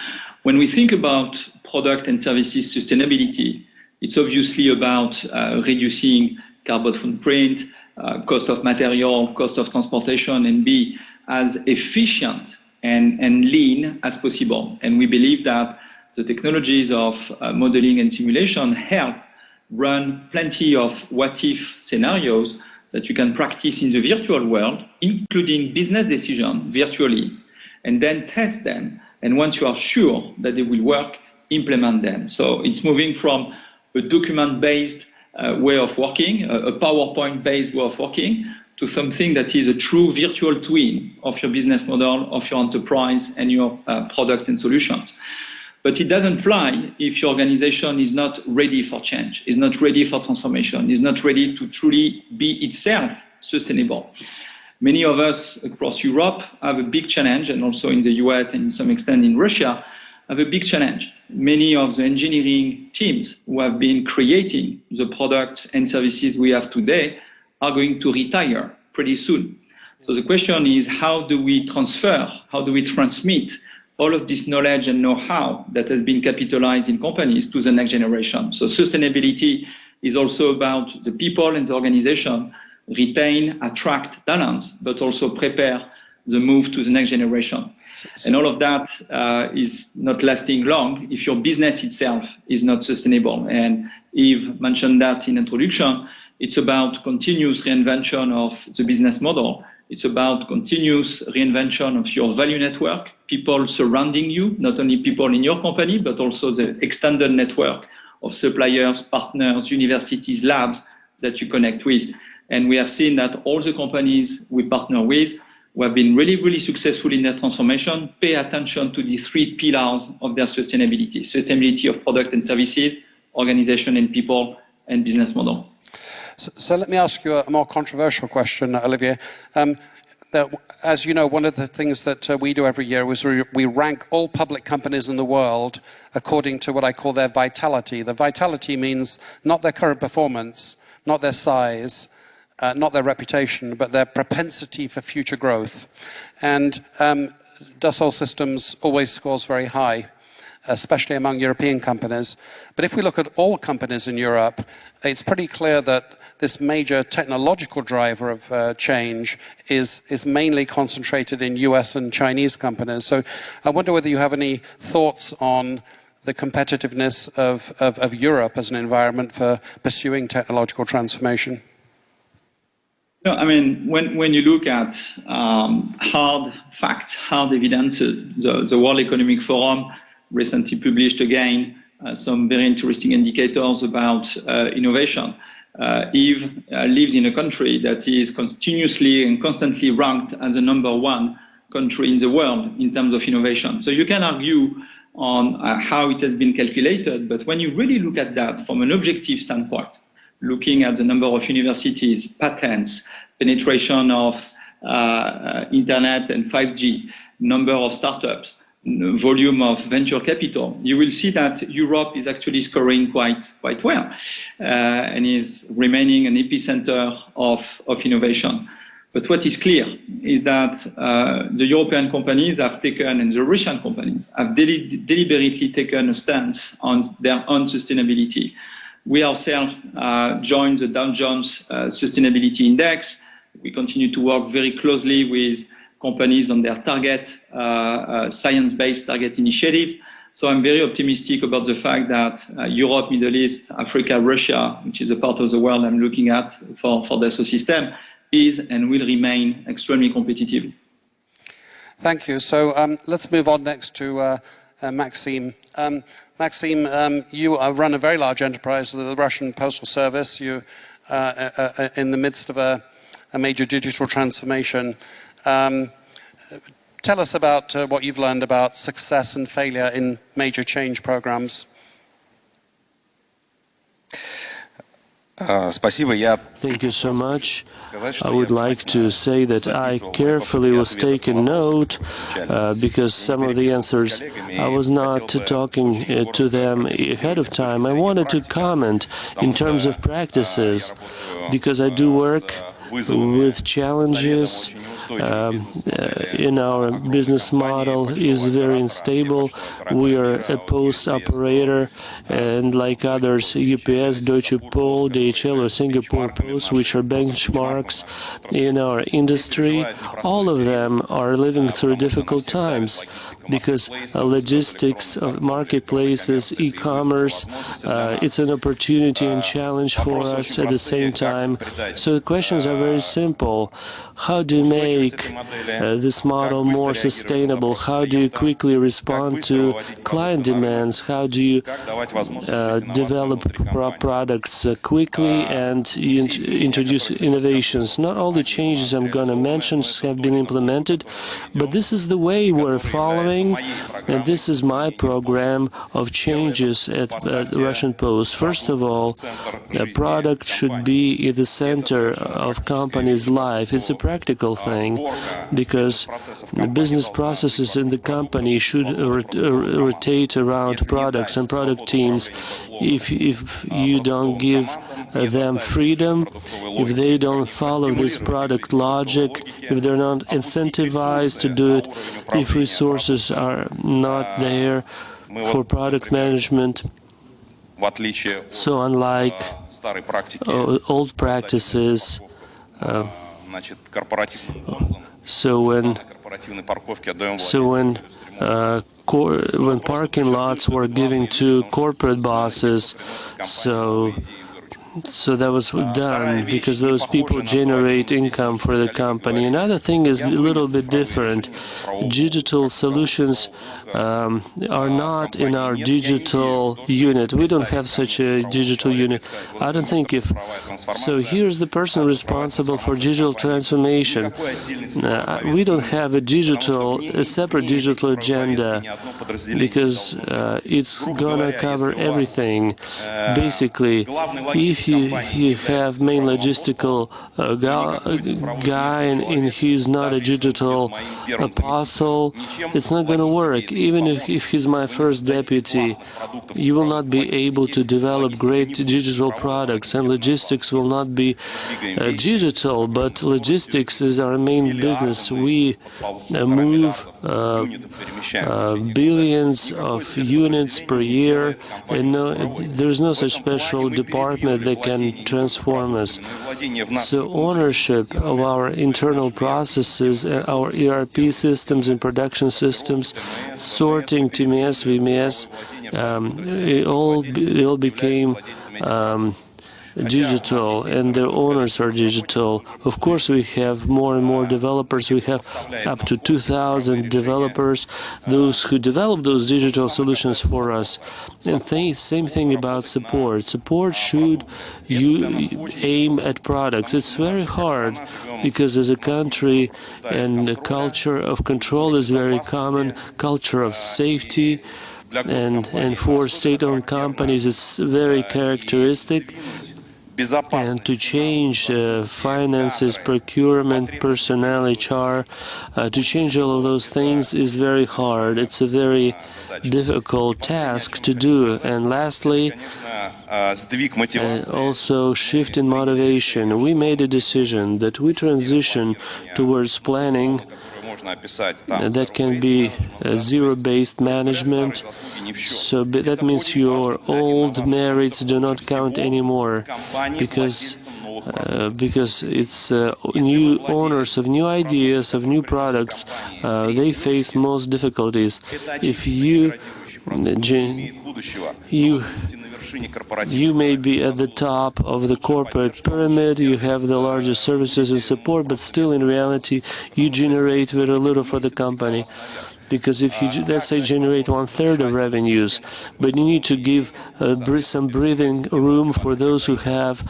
when we think about product and services sustainability, it's obviously about reducing carbon footprint, cost of material, cost of transportation, and be as efficient and lean as possible. And we believe that the technologies of modeling and simulation help run plenty of what-if scenarios that you can practice in the virtual world, including business decisions virtually, and then test them. And once you are sure that they will work, implement them. So it's moving from a document-based way of working, a PowerPoint-based way of working, to something that is a true virtual twin of your business model, of your enterprise, and your products and solutions. But it doesn't fly if your organization is not ready for change, is not ready for transformation, is not ready to truly be itself sustainable. Many of us across Europe have a big challenge, and also in the US and to some extent in Russia, have a big challenge. Many of the engineering teams who have been creating the products and services we have today are going to retire pretty soon. So the question is, how do we transfer, how do we transmit all of this knowledge and know-how that has been capitalized in companies to the next generation? So sustainability is also about the people and the organization retain, attract talents, but also prepare the move to the next generation. And all of that is not lasting long if your business itself is not sustainable. And Yves mentioned that in introduction. It's about continuous reinvention of the business model. It's about continuous reinvention of your value network, people surrounding you, not only people in your company, but also the extended network of suppliers, partners, universities, labs that you connect with. And we have seen that all the companies we partner with who have been really, really successful in their transformation pay attention to the three pillars of their sustainability: sustainability of product and services, organization and people, and business model. So let me ask you a more controversial question, Olivier. As you know, one of the things that we do every year is we rank all public companies in the world according to what I call their vitality. The vitality means not their current performance, not their size, not their reputation, but their propensity for future growth. And Dassault Systems always scores very high, especially among European companies. But if we look at all companies in Europe, it's pretty clear that this major technological driver of change is mainly concentrated in US and Chinese companies. So I wonder whether you have any thoughts on the competitiveness of Europe as an environment for pursuing technological transformation. No, I mean, when you look at hard facts, hard evidences, the World Economic Forum recently published again some very interesting indicators about innovation. Yves lives in a country that is continuously and constantly ranked as the #1 country in the world in terms of innovation. So you can argue on how it has been calculated, but when you really look at that from an objective standpoint, looking at the number of universities, patents, penetration of internet and 5G, number of startups, volume of venture capital, you will see that Europe is actually scoring quite well and is remaining an epicenter of innovation. But what is clear is that the European companies have taken, and the Russian companies have deliberately taken a stance on their own sustainability. We ourselves joined the Dow Jones Sustainability Index. We continue to work very closely with companies on their target, science-based target initiatives. So I'm very optimistic about the fact that Europe, Middle East, Africa, Russia, which is a part of the world I'm looking at for the ecosystem, is and will remain extremely competitive. Thank you. So let's move on next to Maxime. Maxime, you run a very large enterprise, the Russian Postal Service. You in the midst of a major digital transformation. Tell us about what you've learned about success and failure in major change programs. Thank you so much. I would like to say that I carefully was taking note because some of the answers I was not talking to them ahead of time. I wanted to comment in terms of practices because I do work with challenges. In our business model is very unstable. We are a post operator, and like others, UPS, Deutsche Post, DHL or Singapore Post, which are benchmarks in our industry, all of them are living through difficult times because logistics of marketplaces, e-commerce, it's an opportunity and challenge for us at the same time. So the questions are very simple. How do you make this model more sustainable? How do you quickly respond to client demands? How do you develop products quickly and introduce innovations? Not all the changes I'm going to mention have been implemented, but this is the way we're following, and this is my program of changes at Russian Post. First of all, a product should be at the center of company's life. It's a practical thing because the business processes in the company should rotate around products and product teams. If you don't give them freedom, if they don't follow this product logic, if they're not incentivized to do it, if resources are not there for product management. So unlike old practices, so when parking lots were given to corporate bosses, so that was done because those people generate income for the company. Another thing is a little bit different. Digital solutions are not in our digital unit. We don't have such a digital unit. I don't think if... So here's the person responsible for digital transformation. We don't have a separate digital agenda because it's gonna cover everything. Basically, if you have main logistical guy and he's not a digital apostle, it's not going to work. Even if he's my first deputy, you will not be able to develop great digital products, and logistics will not be digital, but logistics is our main business. We move billions of units per year, and there's no such special department that can transform us. So ownership of our internal processes, our ERP systems and production systems, sorting, TMS, VMS, it all became digital, and their owners are digital. Of course, we have more and more developers. We have up to 2,000 developers, those who develop those digital solutions for us. And same thing about support. Support should aim at products. It's very hard because as a country and the culture of control is very common, culture of safety, and for state-owned companies it's very characteristic. And to change finances, procurement, personnel, HR, to change all of those things is very hard. It's a very difficult task to do. And lastly, also shift in motivation. We made a decision that we transition towards planning that can be zero-based management. So that means your old merits do not count anymore, because because it's new owners of new ideas, of new products, they face most difficulties. If you may be at the top of the corporate pyramid, you have the largest services and support, but still in reality you generate very little for the company. Because if you, let's say, generate 1/3 of revenues, but you need to give some breathing room for those who have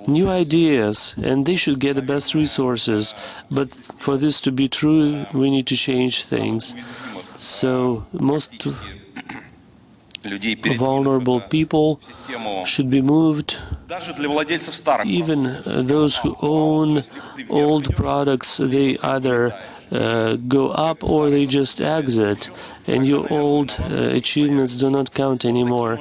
new ideas, and they should get the best resources. But for this to be true, we need to change things. So most vulnerable people should be moved. Even those who own old products, they either go up or they just exit, and your old achievements do not count anymore.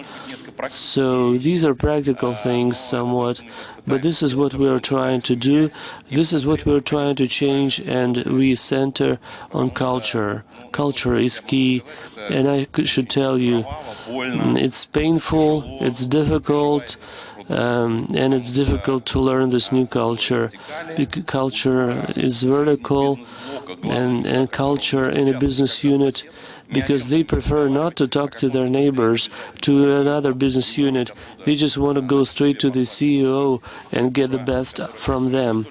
So these are practical things somewhat, but this is what we are trying to do. This is what we are trying to change, and we center on culture. Culture is key, and I should tell you, it's painful, it's difficult, and it's difficult to learn this new culture. Culture is vertical, and culture in a business unit, because they prefer not to talk to their neighbors, to another business unit. They just want to go straight to the CEO and get the best from them.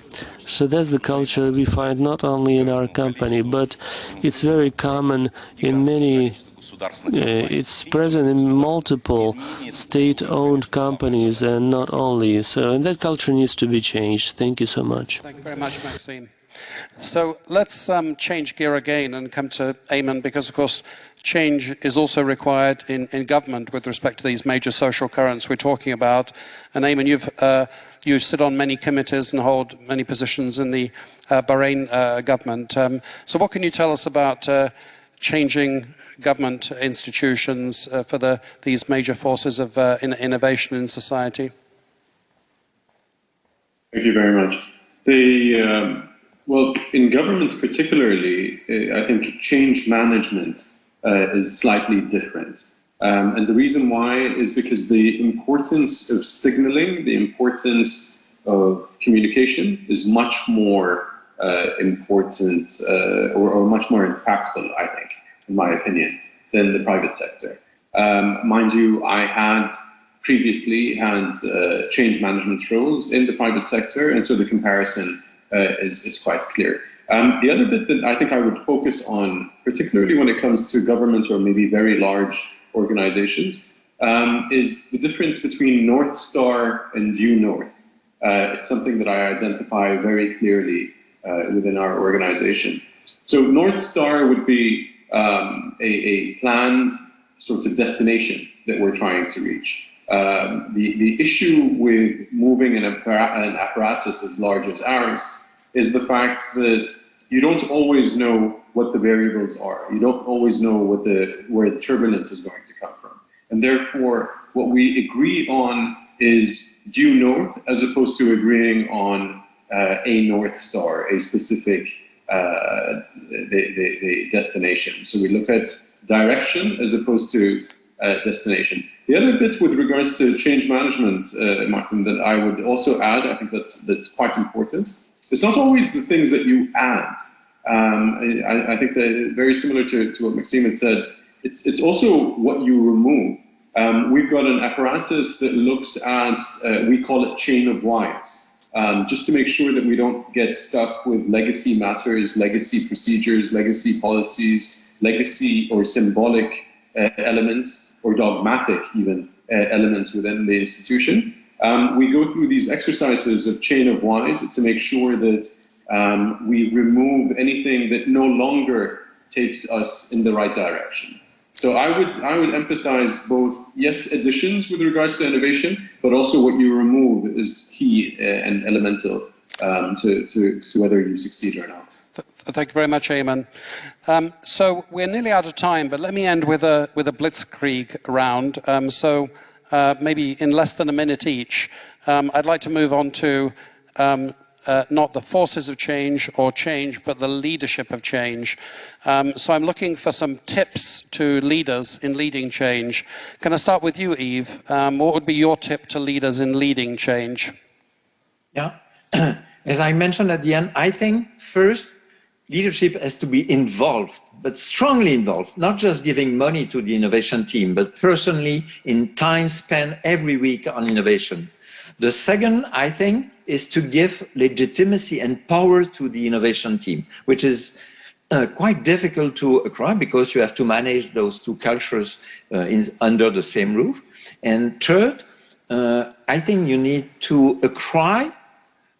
So that's the culture we find not only in our company, but it's very common in many. It's present in multiple state-owned companies, and not only. So, and that culture needs to be changed. Thank you so much. Thank you very much, Maxime. So let's change gear again and come to Eamon, because, of course, change is also required in government with respect to these major social currents we're talking about. And Eamon, you sit on many committees and hold many positions in the Bahrain government. So what can you tell us about changing government institutions for these major forces of innovation in society? Thank you very much. Well, in governments particularly, I think change management is slightly different. And the reason why is because the importance of signaling, the importance of communication is much more important or much more impactful, I think, in my opinion, than the private sector. Mind you, I had previously had change management roles in the private sector, and so the comparison is quite clear. The other bit that I think I would focus on, particularly when it comes to governments or maybe very large organizations, is the difference between North Star and due north. It's something that I identify very clearly within our organization. So North Star would be a planned sort of destination that we're trying to reach. The issue with moving an apparatus as large as ours is the fact that you don't always know what the variables are. You don't always know where the turbulence is going to come from. And therefore, what we agree on is due north, as opposed to agreeing on a North Star, a specific the destination. So we look at direction as opposed to destination. The other bit with regards to change management, Martin, that I would also add, I think that's quite important. It's not always the things that you add. I think that very similar to what Maxime had said, it's also what you remove. We've got an apparatus that looks at, we call it chain of wires, just to make sure that we don't get stuck with legacy matters, legacy procedures, legacy policies, legacy or symbolic elements, or dogmatic even elements within the institution. We go through these exercises of chain of whys to make sure that we remove anything that no longer takes us in the right direction. So I would emphasize both, yes, additions with regards to innovation, but also what you remove is key and elemental to whether you succeed or not. Thank you very much, Eamon. So we're nearly out of time, but let me end with a blitzkrieg round. Maybe in less than a minute each, I'd like to move on to not the forces of change or change, but the leadership of change. So I'm looking for some tips to leaders in leading change. Can I start with you, Eve? What would be your tip to leaders in leading change? Yeah. as I mentioned at the end, I think first, leadership has to be involved, but strongly involved, not just giving money to the innovation team, but personally in time spent every week on innovation. The second, I think, is to give legitimacy and power to the innovation team, which is quite difficult to acquire because you have to manage those two cultures under the same roof. And third, I think you need to acquire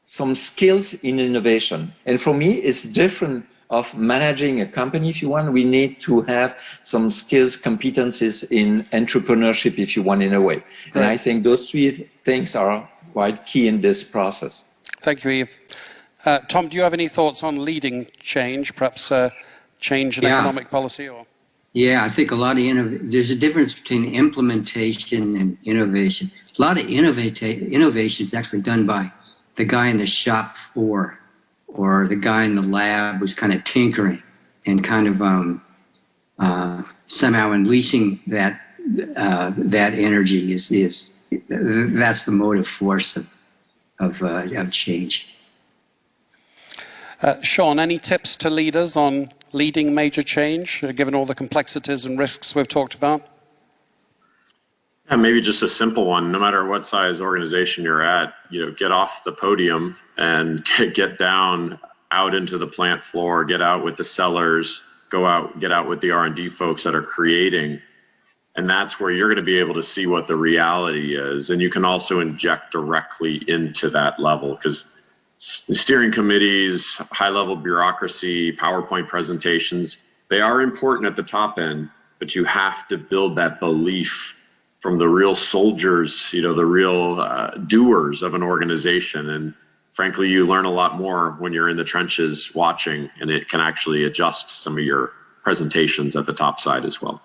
some skills in innovation. And for me, it's different of managing a company, if you want. We need to have some skills, competencies in entrepreneurship, if you want, in a way. Right. And I think those three things are quite key in this process. Thank you, Yves. Tom, do you have any thoughts on leading change, perhaps change in economic policy? Or? Yeah, I think a lot of there's a difference between implementation and innovation. A lot of innovation is actually done by the guy in the shop floor or the guy in the lab who's kind of tinkering and kind of somehow unleashing that energy that's the motive force of change. Sean, any tips to leaders on leading major change, given all the complexities and risks we've talked about? Yeah, maybe just a simple one. No matter what size organization you're at, get off the podium and get down out into the plant floor, get out with the sellers, get out with the R&D folks that are creating. And that's where you're going to be able to see what the reality is. And you can also inject directly into that level, because steering committees, high-level bureaucracy, PowerPoint presentations, they are important at the top end, but you have to build that belief from the real soldiers, the real doers of an organization. And frankly, you learn a lot more when you're in the trenches watching, and it can actually adjust some of your presentations at the top side as well.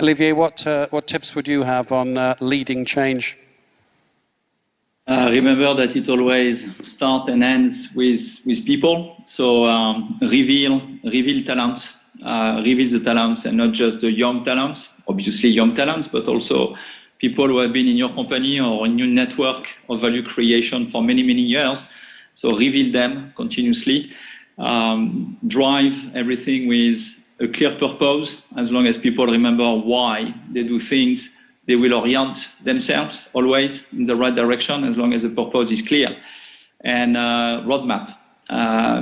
Olivier, what tips would you have on leading change? Remember that it always starts and ends with people. So reveal talents, reveal the talents, and not just the young talents, obviously young talents, but also people who have been in your company or in your network of value creation for many, many years. So reveal them continuously. Drive everything with a clear purpose. As long as people remember why they do things, they will orient themselves always in the right direction, as long as the purpose is clear. And roadmap.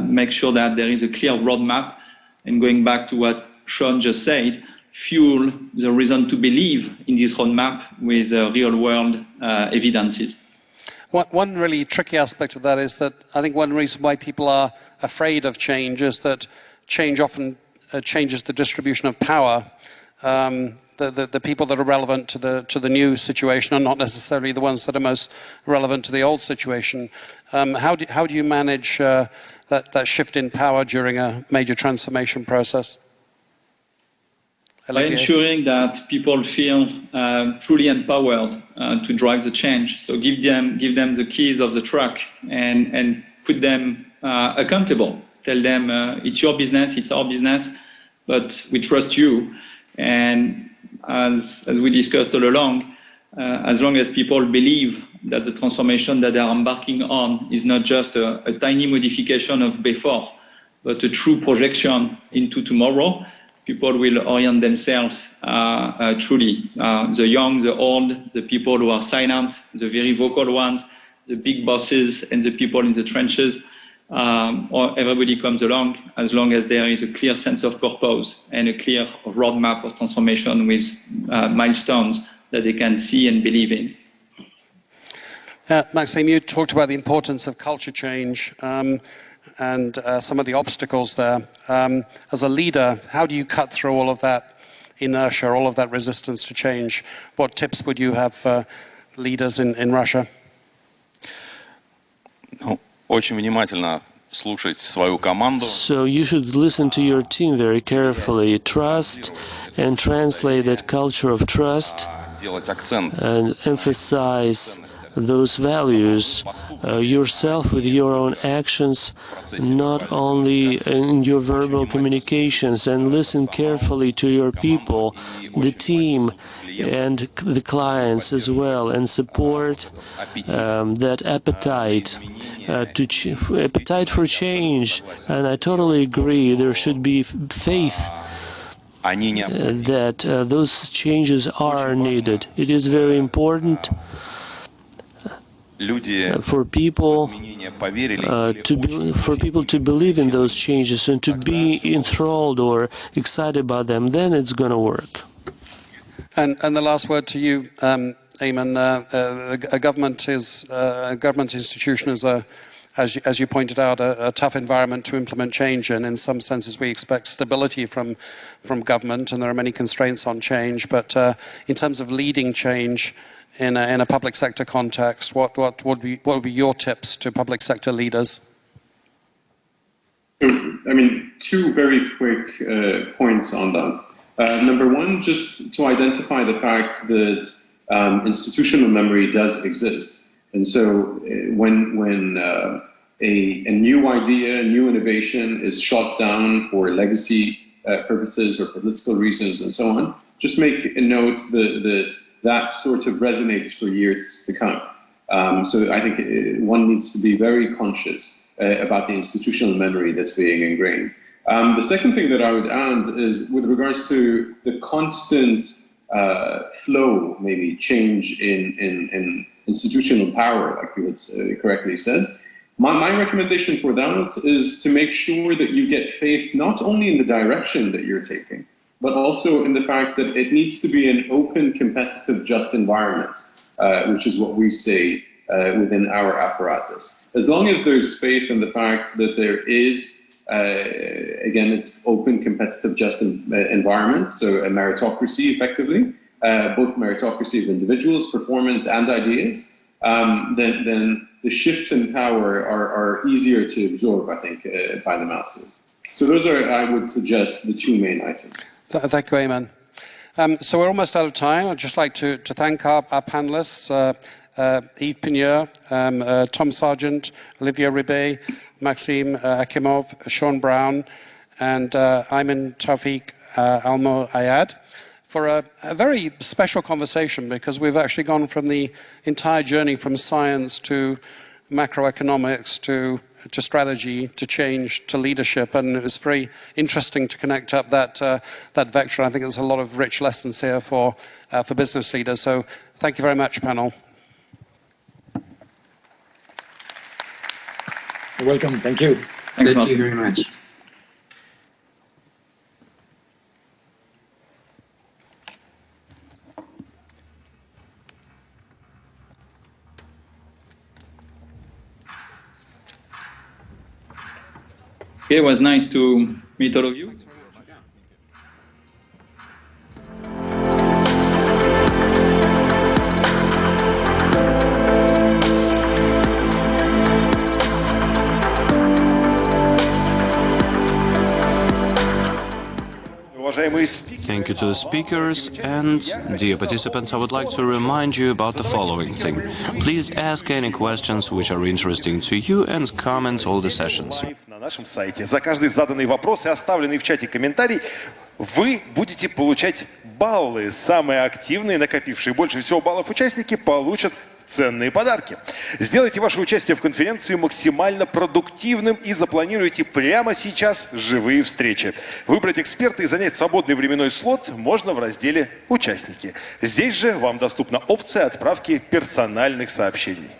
Make sure that there is a clear roadmap. And going back to what Sean just said, fuel the reason to believe in this roadmap with real-world evidences. One really tricky aspect of that is that I think one reason why people are afraid of change is that change often changes the distribution of power. The people that are relevant to the new situation are not necessarily the ones that are most relevant to the old situation. How do you manage that shift in power during a major transformation process? By ensuring that people feel truly empowered to drive the change. So give them the keys of the truck and put them accountable. Tell them it's your business, it's our business, but we trust you. And as we discussed all along, as long as people believe that the transformation that they are embarking on is not just a tiny modification of before, but a true projection into tomorrow, people will orient themselves truly. The young, the old, the people who are silent, the very vocal ones, the big bosses and the people in the trenches, or everybody comes along, as long as there is a clear sense of purpose and a clear roadmap of transformation with milestones that they can see and believe in. Maxime, you talked about the importance of culture change and some of the obstacles there. As a leader, how do you cut through all of that inertia, all of that resistance to change? What tips would you have for leaders in Russia? So you should listen to your team very carefully, trust and translate that culture of trust and emphasize those values yourself with your own actions, not only in your verbal communications, and listen carefully to your people, the team, and the clients as well, and support that appetite appetite for change. And I totally agree, there should be faith that those changes are needed. It is very important for people to believe in those changes and to be enthralled or excited about them. Then it's going to work. And the last word to you, Eamon. A government institution is as you pointed out, a tough environment to implement change in. In some senses, we expect stability from government, and there are many constraints on change. But in terms of leading change in a public sector context, what would be your tips to public sector leaders? I mean, two very quick points on that. Number one, just to identify the fact that institutional memory does exist. And so when a new idea, a new innovation is shot down for legacy purposes or political reasons and so on, just make a note that sort of resonates for years to come. So I think one needs to be very conscious about the institutional memory that's being ingrained. The second thing that I would add is with regards to the constant flow, maybe change in institutional power, like you had correctly said. My recommendation for that is to make sure that you get faith not only in the direction that you're taking, but also in the fact that it needs to be an open, competitive, just environment, which is what we say within our apparatus. As long as there's faith in the fact that there is, again, it's open, competitive, just environment, so a meritocracy effectively, both meritocracy of individuals, performance, and ideas, then the shifts in power are easier to absorb, I think, by the masses. So those are, I would suggest, the two main items. Thank you, Eamon. So we're almost out of time. I'd just like to thank our panelists, Yves Pigneur, Tom Sargent, Olivier Ribet, Maxime Akimov, Sean Brown, and Ayman Tawfiq Almo-Ayad, for a very special conversation, because we've actually gone from the entire journey from science to macroeconomics to strategy to change to leadership, and it was very interesting to connect up that vector. I think there's a lot of rich lessons here for business leaders. So thank you very much, panel. You're welcome. Thank you. Thank you very much. It was nice to meet all of you. Thank you to the speakers, and dear participants, I would like to remind you about the following thing. Please ask any questions which are interesting to you and comment all the sessions. На нашем сайте. За каждый заданный вопрос и оставленный в чате комментарий вы будете получать баллы. Самые активные, накопившие больше всего баллов участники, получат ценные подарки. Сделайте ваше участие в конференции максимально продуктивным и запланируйте прямо сейчас живые встречи. Выбрать эксперта и занять свободный временной слот можно в разделе «Участники». Здесь же вам доступна опция отправки персональных сообщений.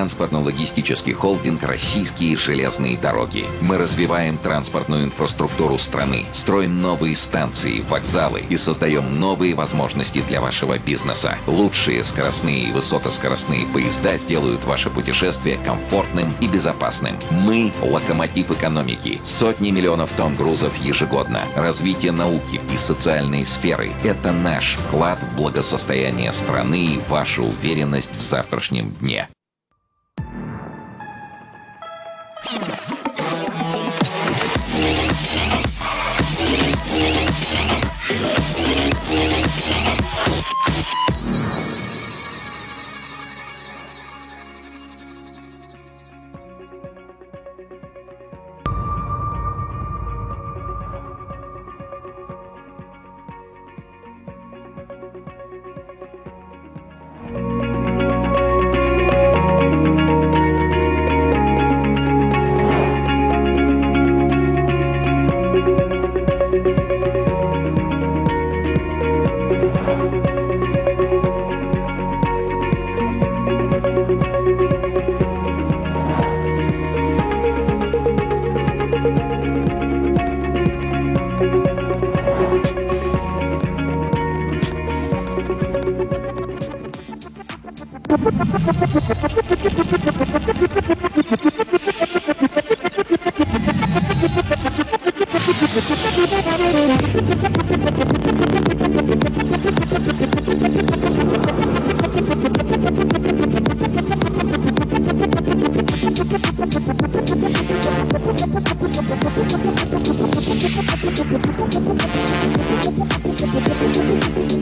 транспортно-логистический холдинг «Российские железные дороги». Мы развиваем транспортную инфраструктуру страны, строим новые станции, вокзалы и создаем новые возможности для вашего бизнеса. Лучшие скоростные и высокоскоростные поезда сделают ваше путешествие комфортным и безопасным. Мы – локомотив экономики. Сотни миллионов тонн грузов ежегодно. Развитие науки и социальной сферы – это наш вклад в благосостояние страны и ваша уверенность в завтрашнем дне.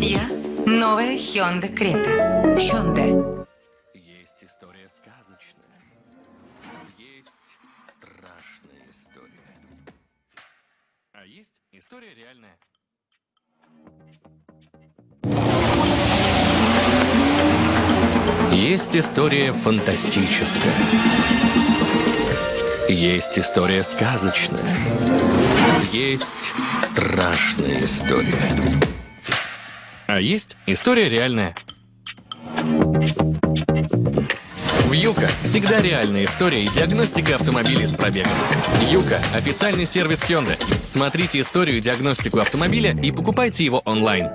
Я новая Hyundai Крета. Hyundai. Есть история сказочная. Есть страшная история. А есть история реальная. Есть история фантастическая. Есть история сказочная. Есть страшная история. А есть история реальная. Вьюка – всегда реальная история и диагностика автомобилей с пробегом. Юка – официальный сервис Hyundai. Смотрите историю и диагностику автомобиля и покупайте его онлайн.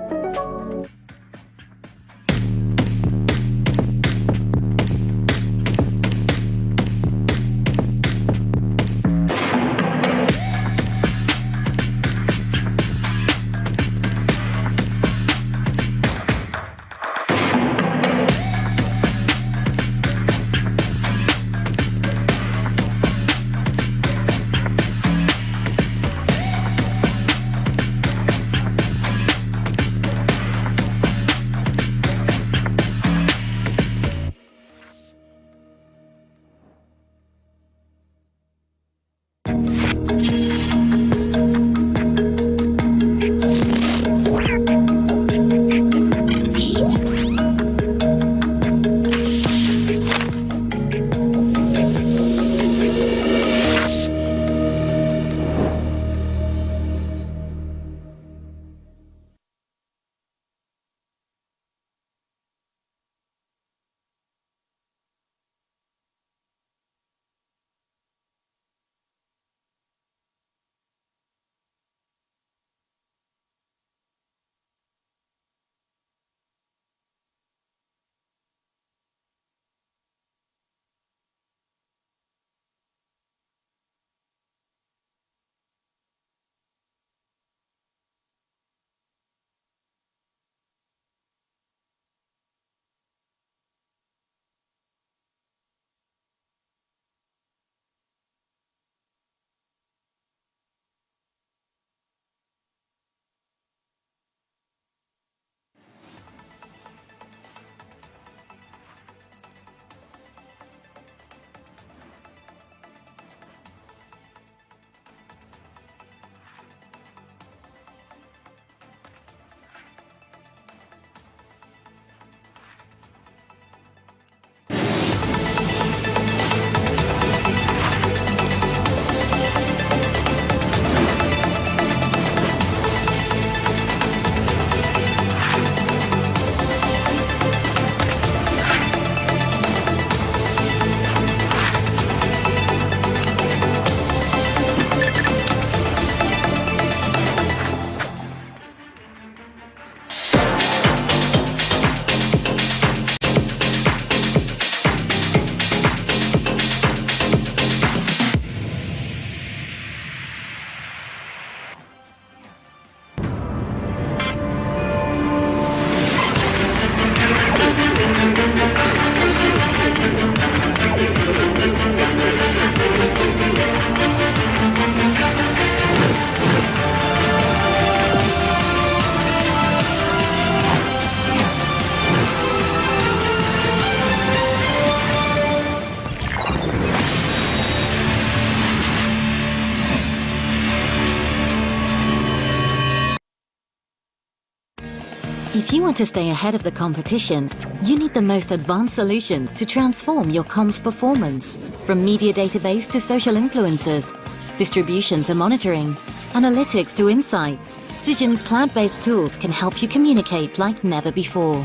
If you want to stay ahead of the competition, you need the most advanced solutions to transform your comms performance. From media database to social influencers, distribution to monitoring, analytics to insights, Cision's cloud-based tools can help you communicate like never before.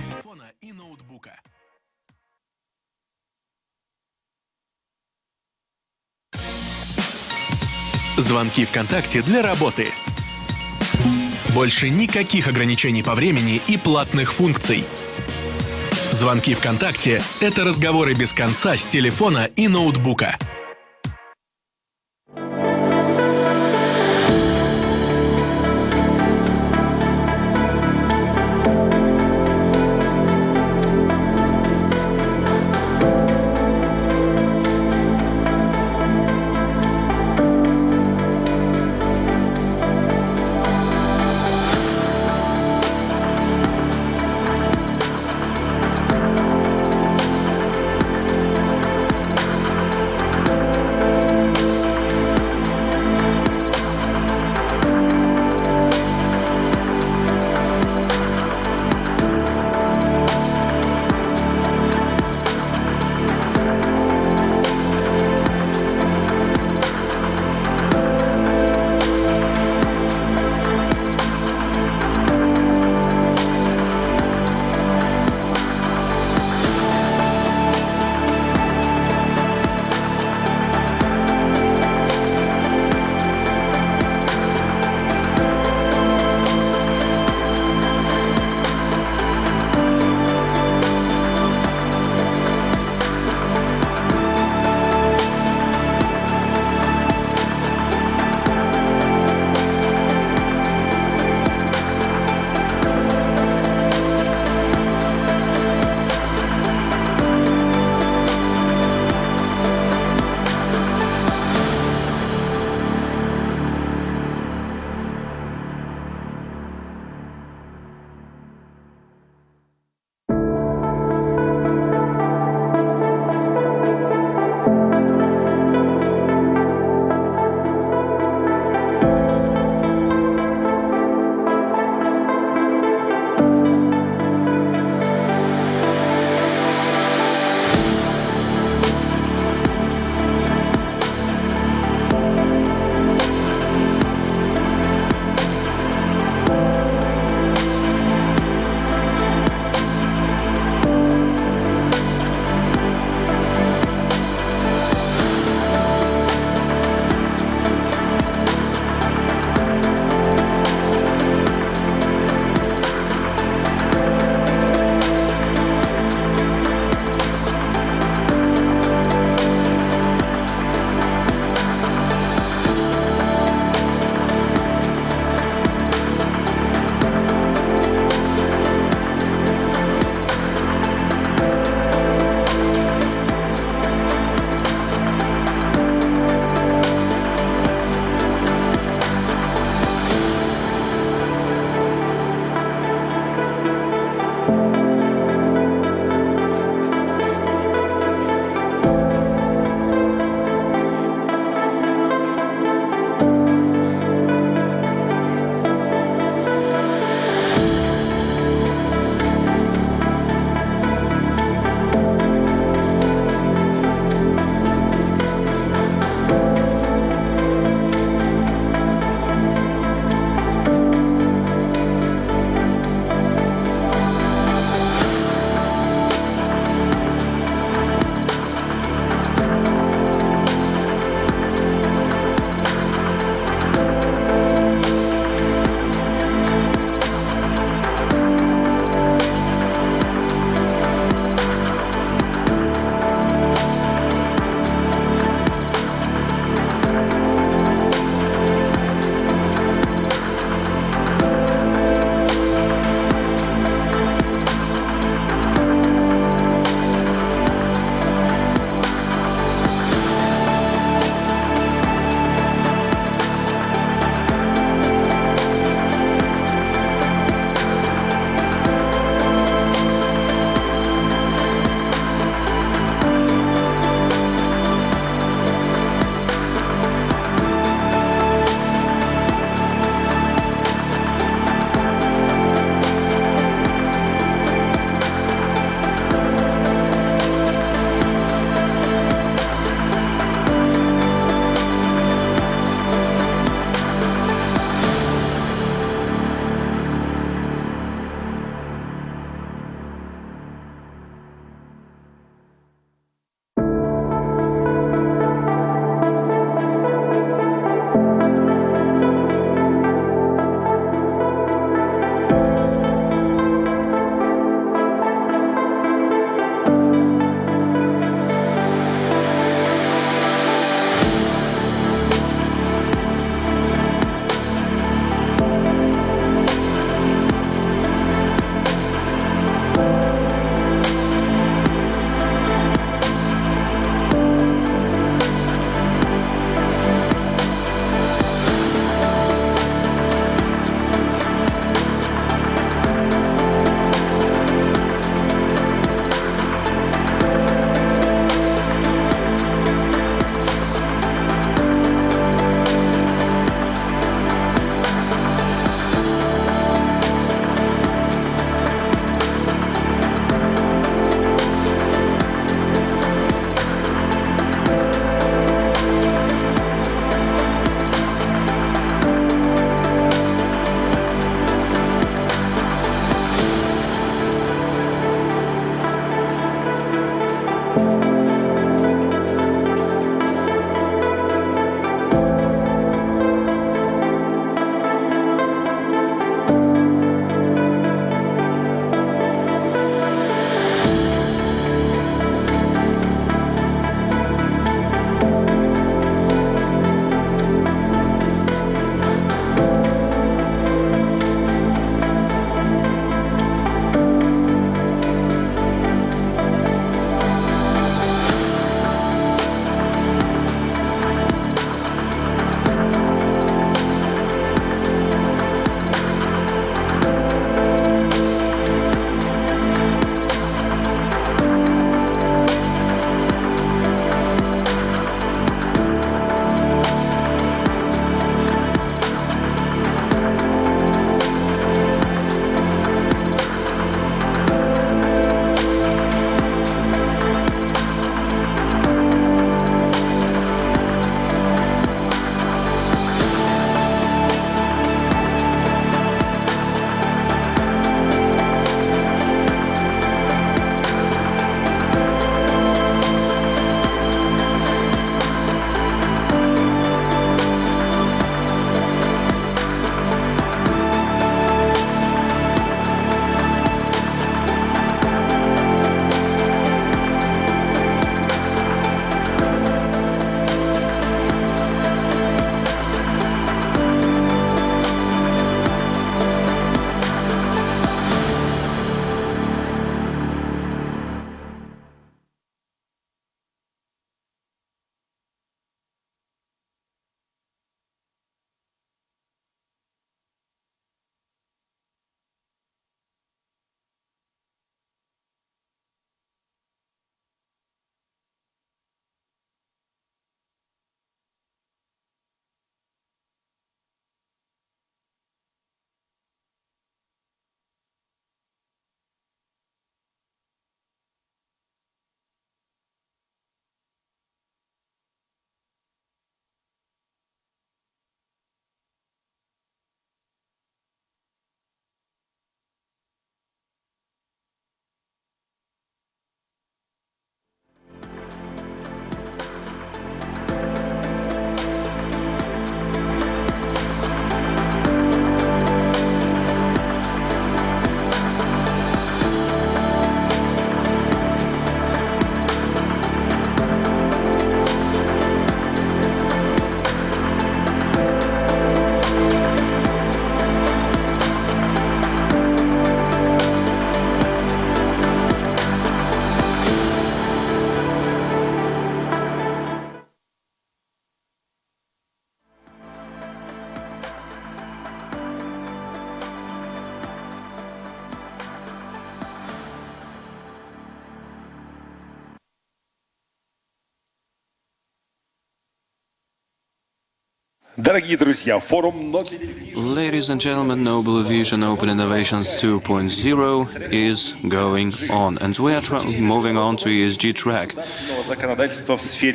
Звонки ВКонтакте для работы. Больше никаких ограничений по времени и платных функций. Звонки ВКонтакте – это разговоры без конца с телефона и ноутбука. Ladies and gentlemen, Nobel Vision Open Innovations 2.0 is going on, and we are moving on to ESG track.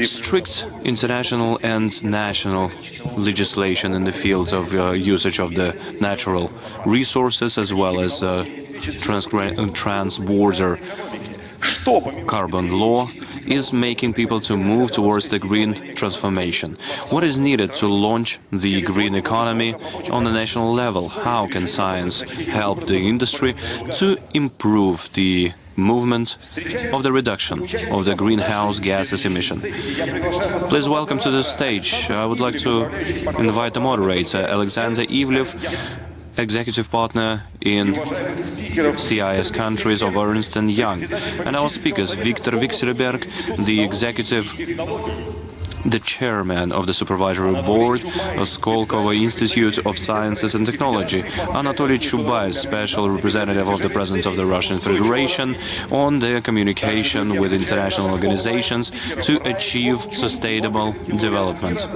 Strict international and national legislation in the field of usage of the natural resources, as well as trans-border carbon law, is making people to move towards the green transformation. What is needed to launch the green economy on a national level? How can science help the industry to improve the movement of the reduction of the greenhouse gases emission? Please welcome to the stage. I would like to invite the moderator, Alexander Ivlev, Executive Partner in CIS countries of Ernst & Young, and our speakers, Viktor Vikserberg, the Chairman of the Supervisory Board of Skolkovo Institute of Sciences and Technology, Anatoly Chubayev, Special Representative of the President of the Russian Federation on their communication with international organizations to achieve sustainable development.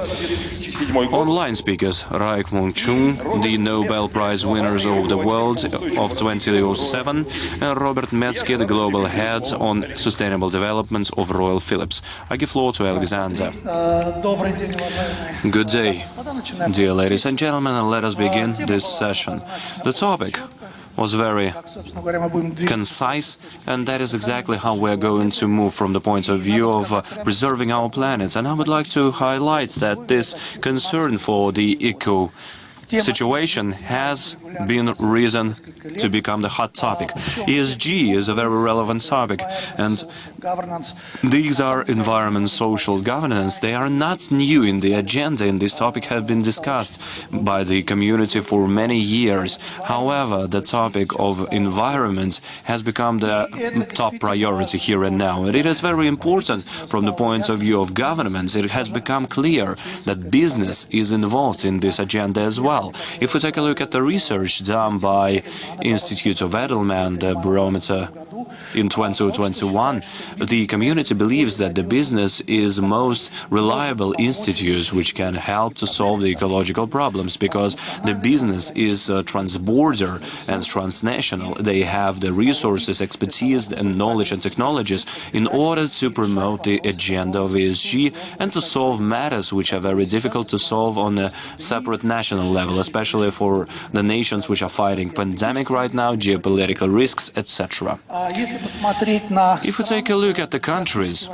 Online speakers, Raik Mung-chung, the Nobel Prize winners of the world of 2007, and Robert Metzke, the Global Head on Sustainable Development of Royal Philips. I give floor to Alexander. Good day, dear ladies and gentlemen, and let us begin this session. The topic was very concise, and that is exactly how we're going to move from the point of view of preserving our planet. And I would like to highlight that this concern for the eco situation has been risen to become the hot topic. ESG is a very relevant topic, and these are environment, social governance. They are not new in the agenda, and this topic has been discussed by the community for many years. However, the topic of environment has become the top priority here and now, and it is very important from the point of view of governments. It has become clear that business is involved in this agenda as well. If we take a look at the research done by Institute of Edelman, the barometer in 2021, the community believes that the business is the most reliable institute which can help to solve the ecological problems, because the business is transborder and transnational. They have the resources, expertise and knowledge and technologies in order to promote the agenda of ESG and to solve matters which are very difficult to solve on a separate national level, especially for the nations which are fighting pandemic right now, geopolitical risks, etc. If we take a look at the countries,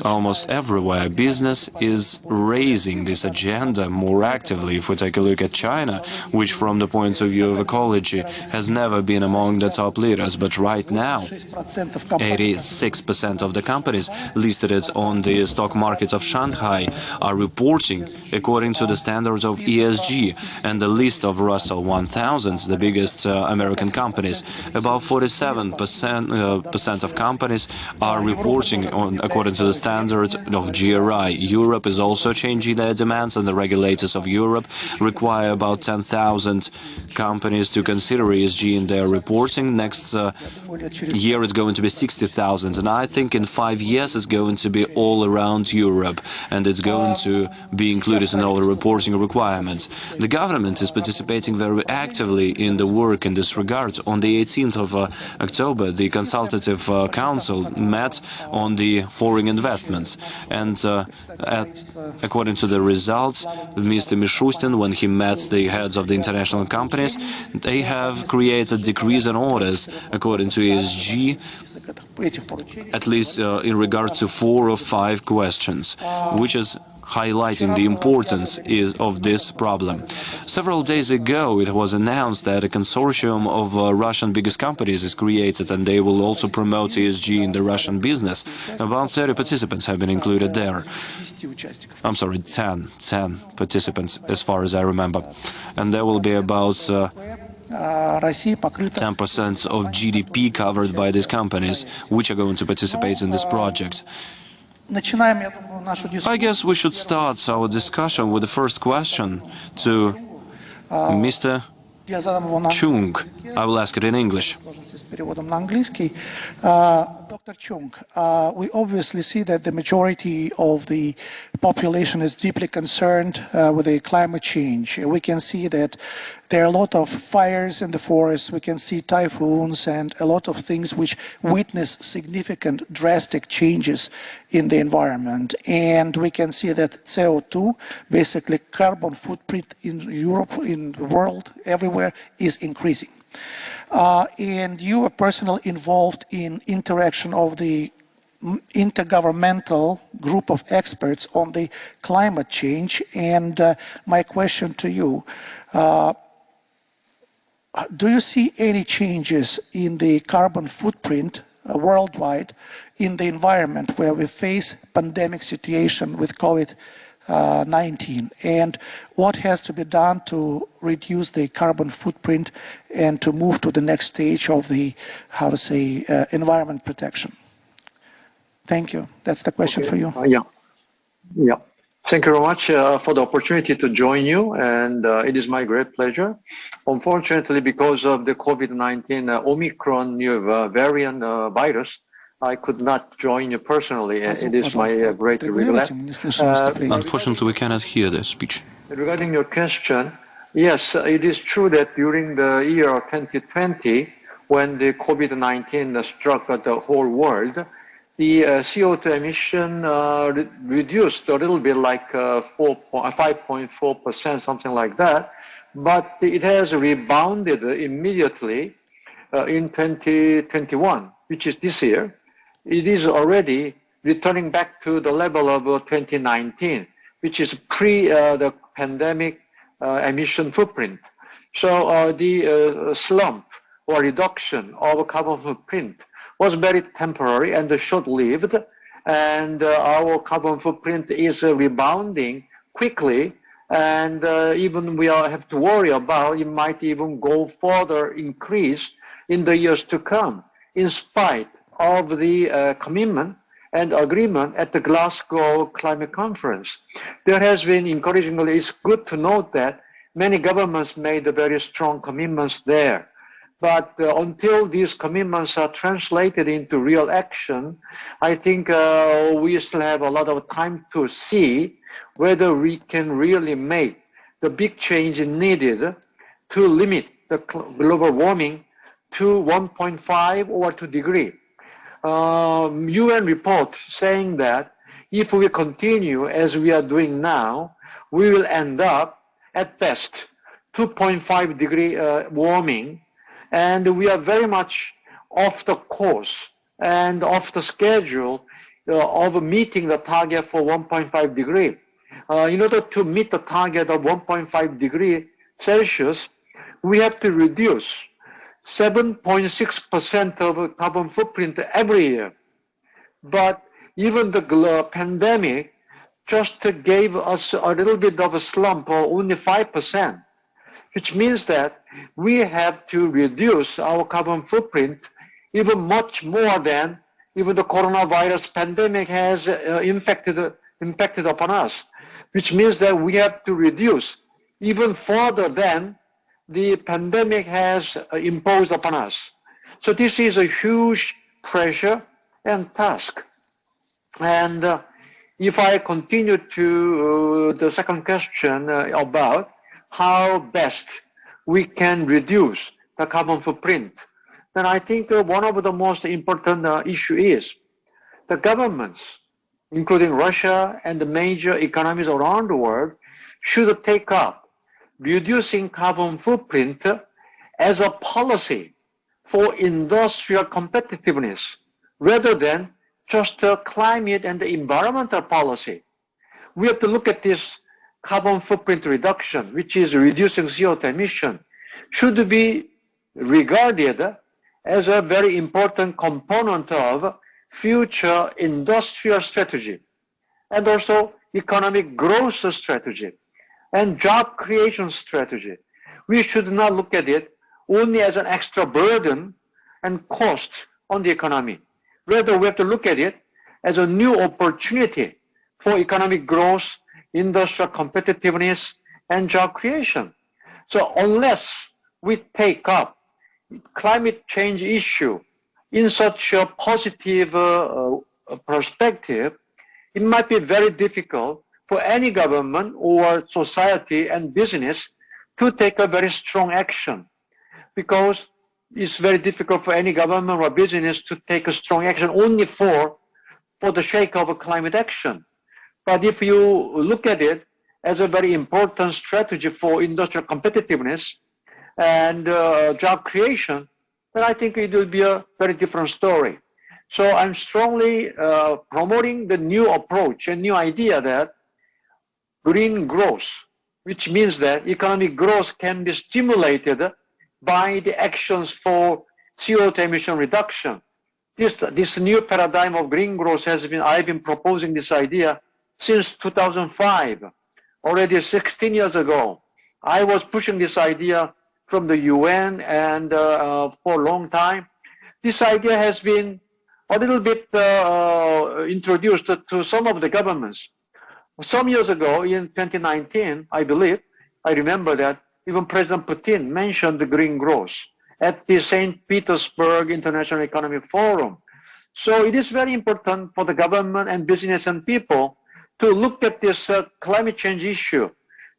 almost everywhere business is raising this agenda more actively. If we take a look at China, which from the point of view of ecology has never been among the top leaders, but right now 86% of the companies listed on the stock market of Shanghai are reporting according to the standards of ESG, and the list of Russell 1000, the biggest American companies, about 47% of companies are reporting according to the standard of GRI. Europe is also changing their demands, and the regulators of Europe require about 10,000 companies to consider ESG in their reporting. Next year it's going to be 60,000, and I think in 5 years it's going to be all around Europe, and it's going to be included in all the reporting requirements. The government is participating very actively in the work in this regard. On the 18th of October, the Consultative Council met on the foreign investments, and according to the results, Mr. Mishustin, when he met the heads of the international companies, they have created decrees and orders according to ESG, at least in regard to 4 or 5 questions, which is highlighting the importance of this problem. Several days ago, it was announced that a consortium of Russian biggest companies is created, and they will also promote ESG in the Russian business. About 30 participants have been included there. I'm sorry, 10 participants, as far as I remember. And there will be about 10% of GDP covered by these companies, which are going to participate in this project. I guess we should start our discussion with the first question to Mr. Chung. I will ask it in English. Dr. Chung, we obviously see that the majority of the population is deeply concerned with the climate change. We can see that there are a lot of fires in the forest. We can see typhoons and a lot of things which witness significant drastic changes in the environment. And we can see that CO2, basically carbon footprint in Europe, in the world, everywhere, is increasing. And you are personally involved in interaction of the intergovernmental group of experts on the climate change. And my question to you, do you see any changes in the carbon footprint worldwide in the environment where we face pandemic situation with COVID-19, and what has to be done to reduce the carbon footprint and to move to the next stage of the, environment protection? Thank you. That's the question for you. Yeah. Thank you very much for the opportunity to join you, and it is my great pleasure. Unfortunately, because of the COVID-19 Omicron new variant virus, I could not join you personally. It is my great regret. Unfortunately, we cannot hear the speech. Regarding your question, yes, it is true that during the year of 2020, when the COVID-19 struck the whole world, the CO2 emission reduced a little bit, like 5.4%, something like that. But it has rebounded immediately in 2021, which is this year. It is already returning back to the level of 2019, which is pre the pandemic emission footprint. So the slump or reduction of carbon footprint was very temporary and short-lived, and our carbon footprint is rebounding quickly, and even we have to worry about it might even go further increase in the years to come, in spite of the commitment and agreement at the Glasgow Climate Conference. There has been, encouragingly, it's good to note that many governments made very strong commitments there. But until these commitments are translated into real action, I think we still have a lot of time to see whether we can really make the big change needed to limit the global warming to 1.5 or 2 degrees. UN report saying that if we continue as we are doing now, we will end up at best 2.5 degree warming, and we are very much off the course and off the schedule of meeting the target for 1.5 degree. In order to meet the target of 1.5 degree Celsius, we have to reduce 7.6% of carbon footprint every year. But even the pandemic just gave us a little bit of a slump, or only 5%, which means that we have to reduce our carbon footprint even much more than even the coronavirus pandemic has impacted upon us, which means that we have to reduce even further than the pandemic has imposed upon us. So this is a huge pressure and task. And if I continue to the second question about how best we can reduce the carbon footprint, then I think one of the most important issue is the governments, including Russia and the major economies around the world, should take up reducing carbon footprint as a policy for industrial competitiveness rather than just a climate and environmental policy. We have to look at this carbon footprint reduction, which is reducing CO2 emission, should be regarded as a very important component of future industrial strategy and also economic growth strategy and job creation strategy. We should not look at it only as an extra burden and cost on the economy. Rather, we have to look at it as a new opportunity for economic growth, industrial competitiveness, and job creation. So unless we take up climate change issue in such a positive perspective, it might be very difficult for any government or society and business to take a very strong action, because it's very difficult for any government or business to take a strong action only for the sake of a climate action. But if you look at it as a very important strategy for industrial competitiveness and job creation, then I think it will be a very different story. So I'm strongly promoting the new approach and new idea that green growth, which means that economic growth can be stimulated by the actions for CO2 emission reduction. This new paradigm of green growth I've been proposing this idea since 2005, already 16 years ago. I was pushing this idea from the UN and for a long time. This idea has been a little bit introduced to some of the governments. Some years ago, in 2019, I believe, I remember that even President Putin mentioned the green growth at the St. Petersburg International Economic Forum. So it is very important for the government and business and people to look at this climate change issue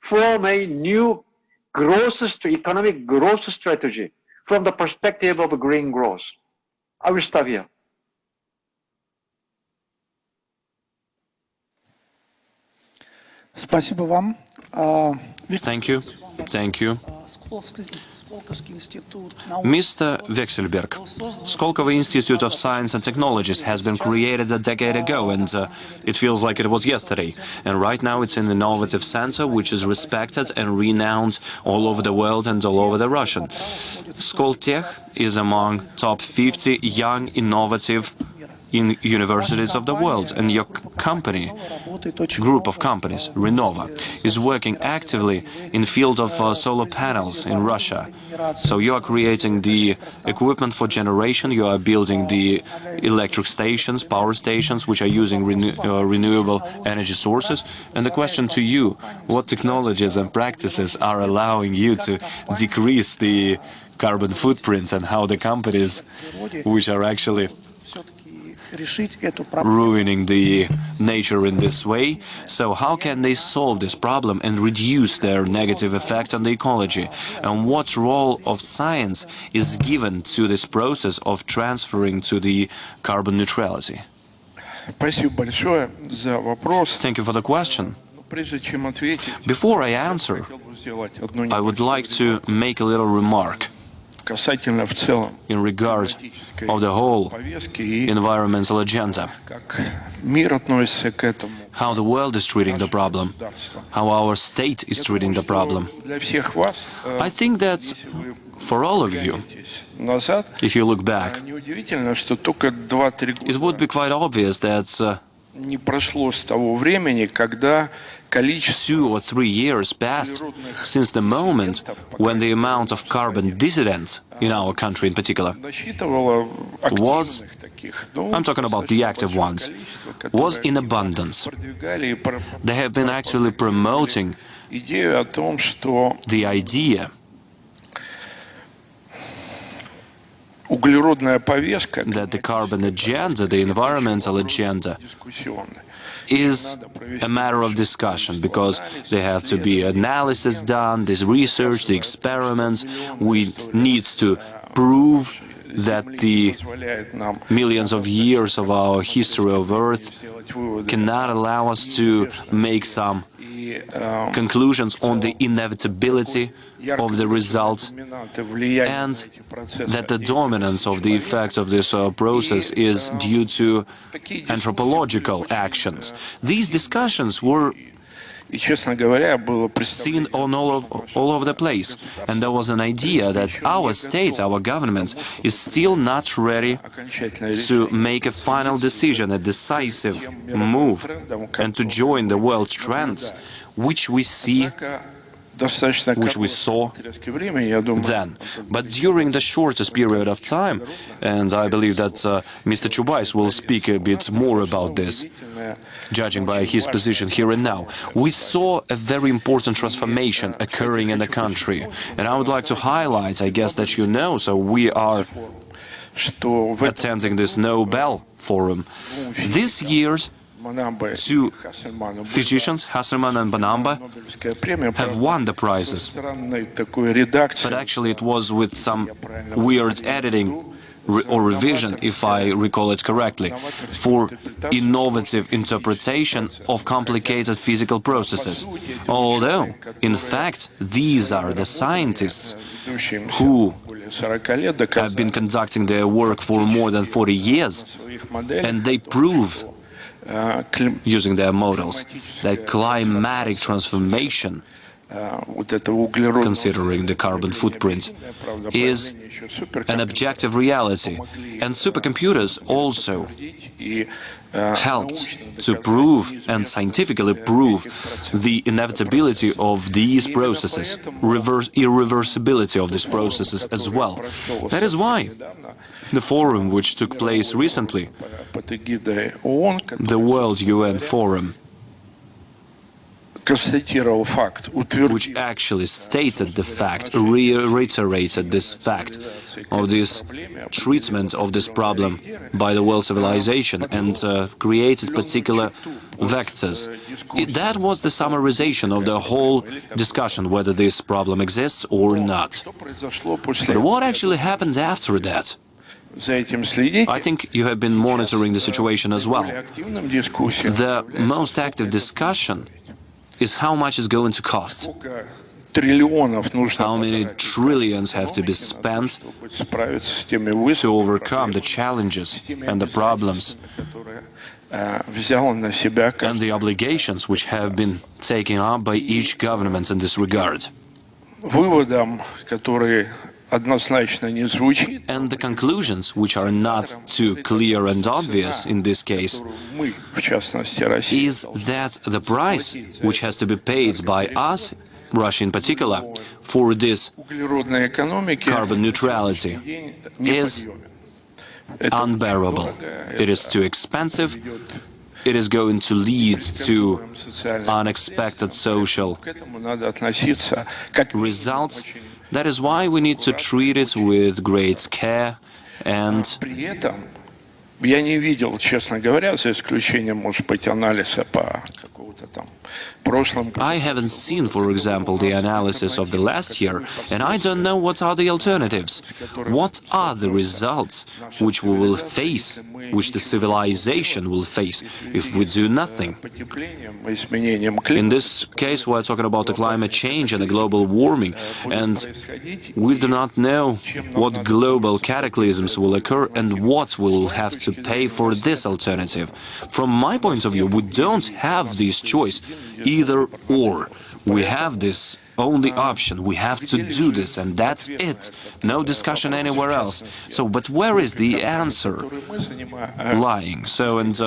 from a new economic growth strategy from the perspective of green growth. I will stop here. Спасибо вам. Thank you. Thank you. Mr. Vekselberg, Skolkovo Institute of Science and Technologies has been created a decade ago, and it feels like it was yesterday. And right now it's an innovative center which is respected and renowned all over the world and all over the Russian. Skoltech is among top 50 young, innovative universities of the world, and your company, group of companies, Renova, is working actively in field of solar panels in Russia. So you are creating the equipment for generation, you are building the electric stations, power stations, which are using renewable energy sources. And the question to you, what technologies and practices are allowing you to decrease the carbon footprint, and how the companies which are actually ruining the nature in this way, so how can they solve this problem and reduce their negative effect on the ecology? And what role of science is given to this process of transferring to the carbon neutrality? Thank you for the question. Before I answer, I would like to make a little remark in regard of the whole environmental agenda, how the world is treating the problem, how our state is treating the problem. I think that for all of you, if you look back, it would be quite obvious that 2 or 3 years passed since the moment when the amount of carbon dissidents in our country in particular was, I'm talking about the active ones, was in abundance. They have been actually promoting the idea that the carbon agenda, the environmental agenda, is a matter of discussion, because there have to be analysis done, this research, the experiments. We need to prove that the millions of years of our history of Earth cannot allow us to make some conclusions on the inevitability of the result, and that the dominance of the effect of this process is due to anthropological actions. These discussions were seen all over the place, and there was an idea that our state, our government, is still not ready to make a final decision, a decisive move, and to join the world trends which we saw then. But during the shortest period of time, and I believe that Mr. Chubais will speak a bit more about this, judging by his position here and now, we saw a very important transformation occurring in the country. And I would like to highlight, I guess that you know, so we are attending this Nobel Forum. This year's two physicians, Hasselmann and Banamba, have won the prizes. But actually it was with some weird editing or revision, if I recall it correctly, for innovative interpretation of complicated physical processes. Although, in fact, these are the scientists who have been conducting their work for more than 40 years, and they prove, using their models, that climatic transformation, considering the carbon footprint, is an objective reality. And supercomputers also helped to prove and scientifically prove the inevitability of these processes, irreversibility of these processes as well. That is why the forum which took place recently, the World UN Forum, which actually stated the fact, reiterated this fact of this treatment of this problem by the world civilization and created particular vectors. That was the summarization of the whole discussion, whether this problem exists or not. But what actually happened after that? I think you have been monitoring the situation as well. The most active discussion is how much is going to cost. How many trillions have to be spent to overcome the challenges and the problems and the obligations which have been taken up by each government in this regard. And the conclusions, which are not too clear and obvious in this case, is that the price which has to be paid by us, Russia in particular, for this carbon neutrality is unbearable. It is too expensive. It is going to lead to unexpected social results. That is why we need to treat it with great care and Я не видел, честно говоря, за исключением, может быть, анализа по какому-то там прошлым. I haven't seen, for example, the analysis of the last year, and I don't know what are the alternatives. What are the results which we will face, which the civilization will face, if we do nothing? In this case, we're talking about the climate change and the global warming, and we do not know what global cataclysms will occur and what we will have to pay for this alternative. From my point of view, we don't have this choice, either or. We have this only option. We have to do this, and that's it. No discussion anywhere else. So, but where is the answer lying? So, and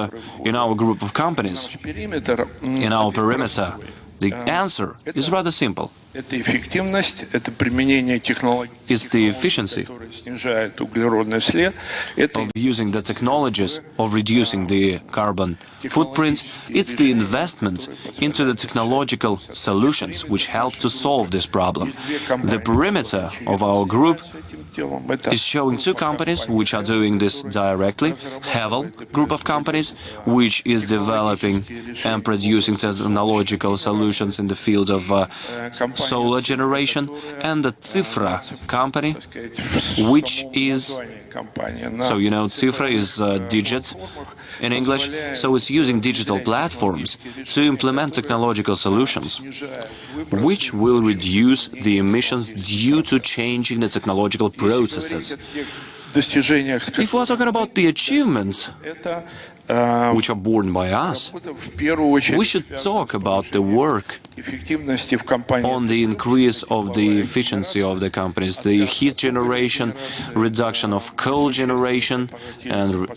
in our group of companies, in our perimeter, the answer is rather simple. It's the efficiency of using the technologies of reducing the carbon footprint. It's the investment into the technological solutions which help to solve this problem. The perimeter of our group is showing two companies which are doing this directly. Havel group of companies, which is developing and producing technological solutions in the field of solar generation, and the Cifra company, which is, so you know, Cifra is digit in English, so it's using digital platforms to implement technological solutions, which will reduce the emissions due to changing the technological processes. If we're talking about the achievements which are borne by us, we should talk about the work on the increase of the efficiency of the companies, the heat generation, reduction of coal generation, and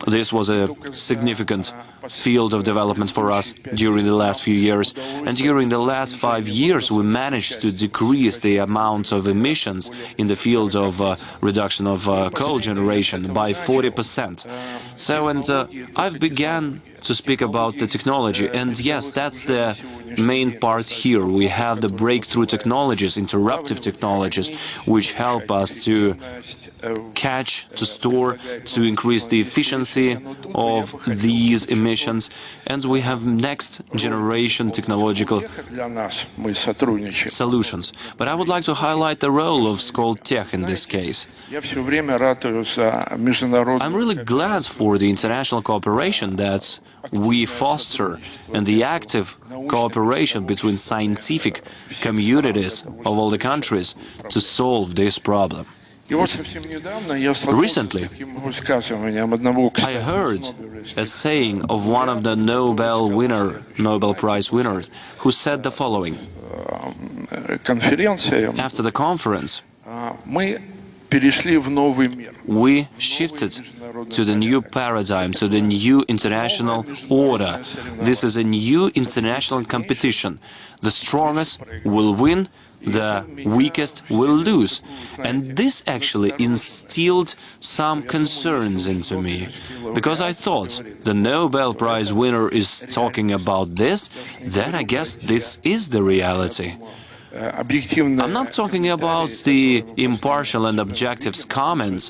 this was a significant field of development for us during the last few years. And during the last 5 years, we managed to decrease the amount of emissions in the field of reduction of coal generation by 40%. So, and I've began to speak about the technology. And yes, that's the main part here. We have the breakthrough technologies, interruptive technologies, which help us to catch, to store, to increase the efficiency of these emissions. And we have next generation technological solutions. But I would like to highlight the role of Skoltech in this case. I'm really glad for the international cooperation that we foster and the active cooperation between scientific communities of all the countries to solve this problem. Recently, I heard a saying of one of the Nobel Prize winners, who said the following. After the conference, we shifted to the new paradigm, to the new international order. This is a new international competition. The strongest will win, the weakest will lose. And this actually instilled some concerns into me, because I thought the Nobel Prize winner is talking about this, then I guess this is the reality. I'm not talking about the impartial and objective comments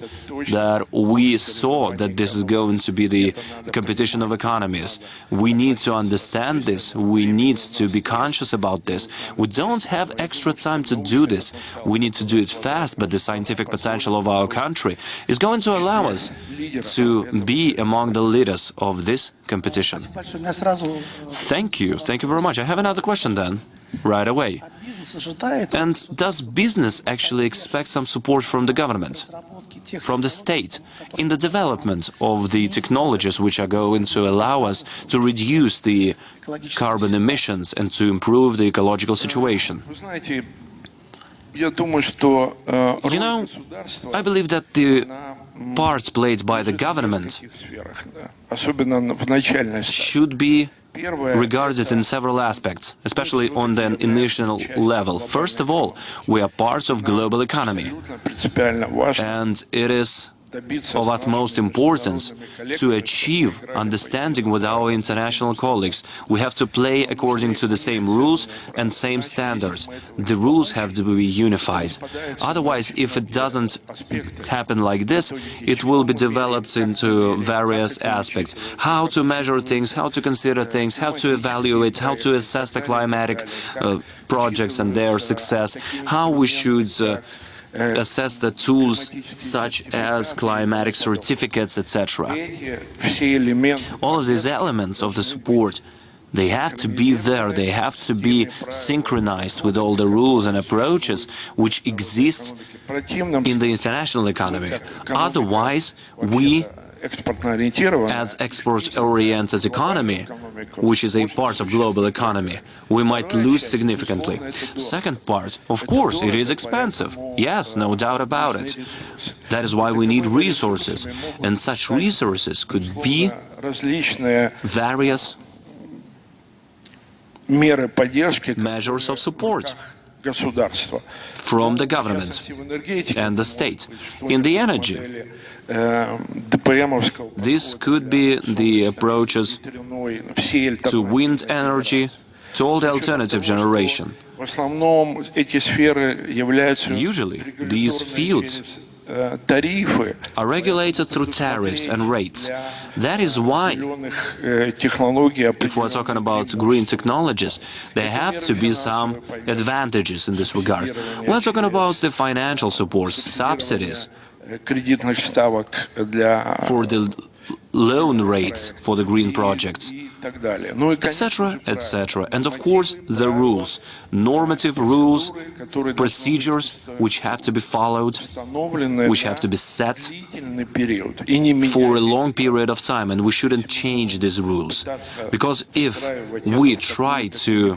that we saw that this is going to be the competition of economies. We need to understand this. We need to be conscious about this. We don't have extra time to do this. We need to do it fast, but the scientific potential of our country is going to allow us to be among the leaders of this competition. Thank you. Thank you very much. I have another question then. Right away. And does business actually expect some support from the government, from the state, in the development of the technologies which are going to allow us to reduce the carbon emissions and to improve the ecological situation? You know, I believe that the part played by the government should be regarded in several aspects, especially on the initial level. First of all, we are part of global economy, and it is of utmost importance to achieve understanding with our international colleagues. We have to play according to the same rules and same standards. The rules have to be unified. Otherwise, if it doesn't happen like this, it will be developed into various aspects. How to measure things, how to consider things, how to evaluate, how to assess the climatic projects and their success, how we should assess the tools such as climatic certificates, etc. All of these elements of the support, they have to be there, they have to be synchronized with all the rules and approaches which exist in the international economy. Otherwise, we, as export-oriented economy, which is a part of global economy, we might lose significantly. Second part, of course, it is expensive. Yes, no doubt about it. That is why we need resources, and such resources could be various measures of support from the government and the state. In the energy, this could be the approaches to wind energy, to all the alternative generation. Usually, these fields are regulated through tariffs and rates. That is why, if we're talking about green technologies, there have to be some advantages in this regard. We're talking about the financial support, subsidies for the loan rates for the green projects, etc., etc. And of course, the rules, normative rules, procedures which have to be followed, which have to be set for a long period of time, and we shouldn't change these rules. Because if we try to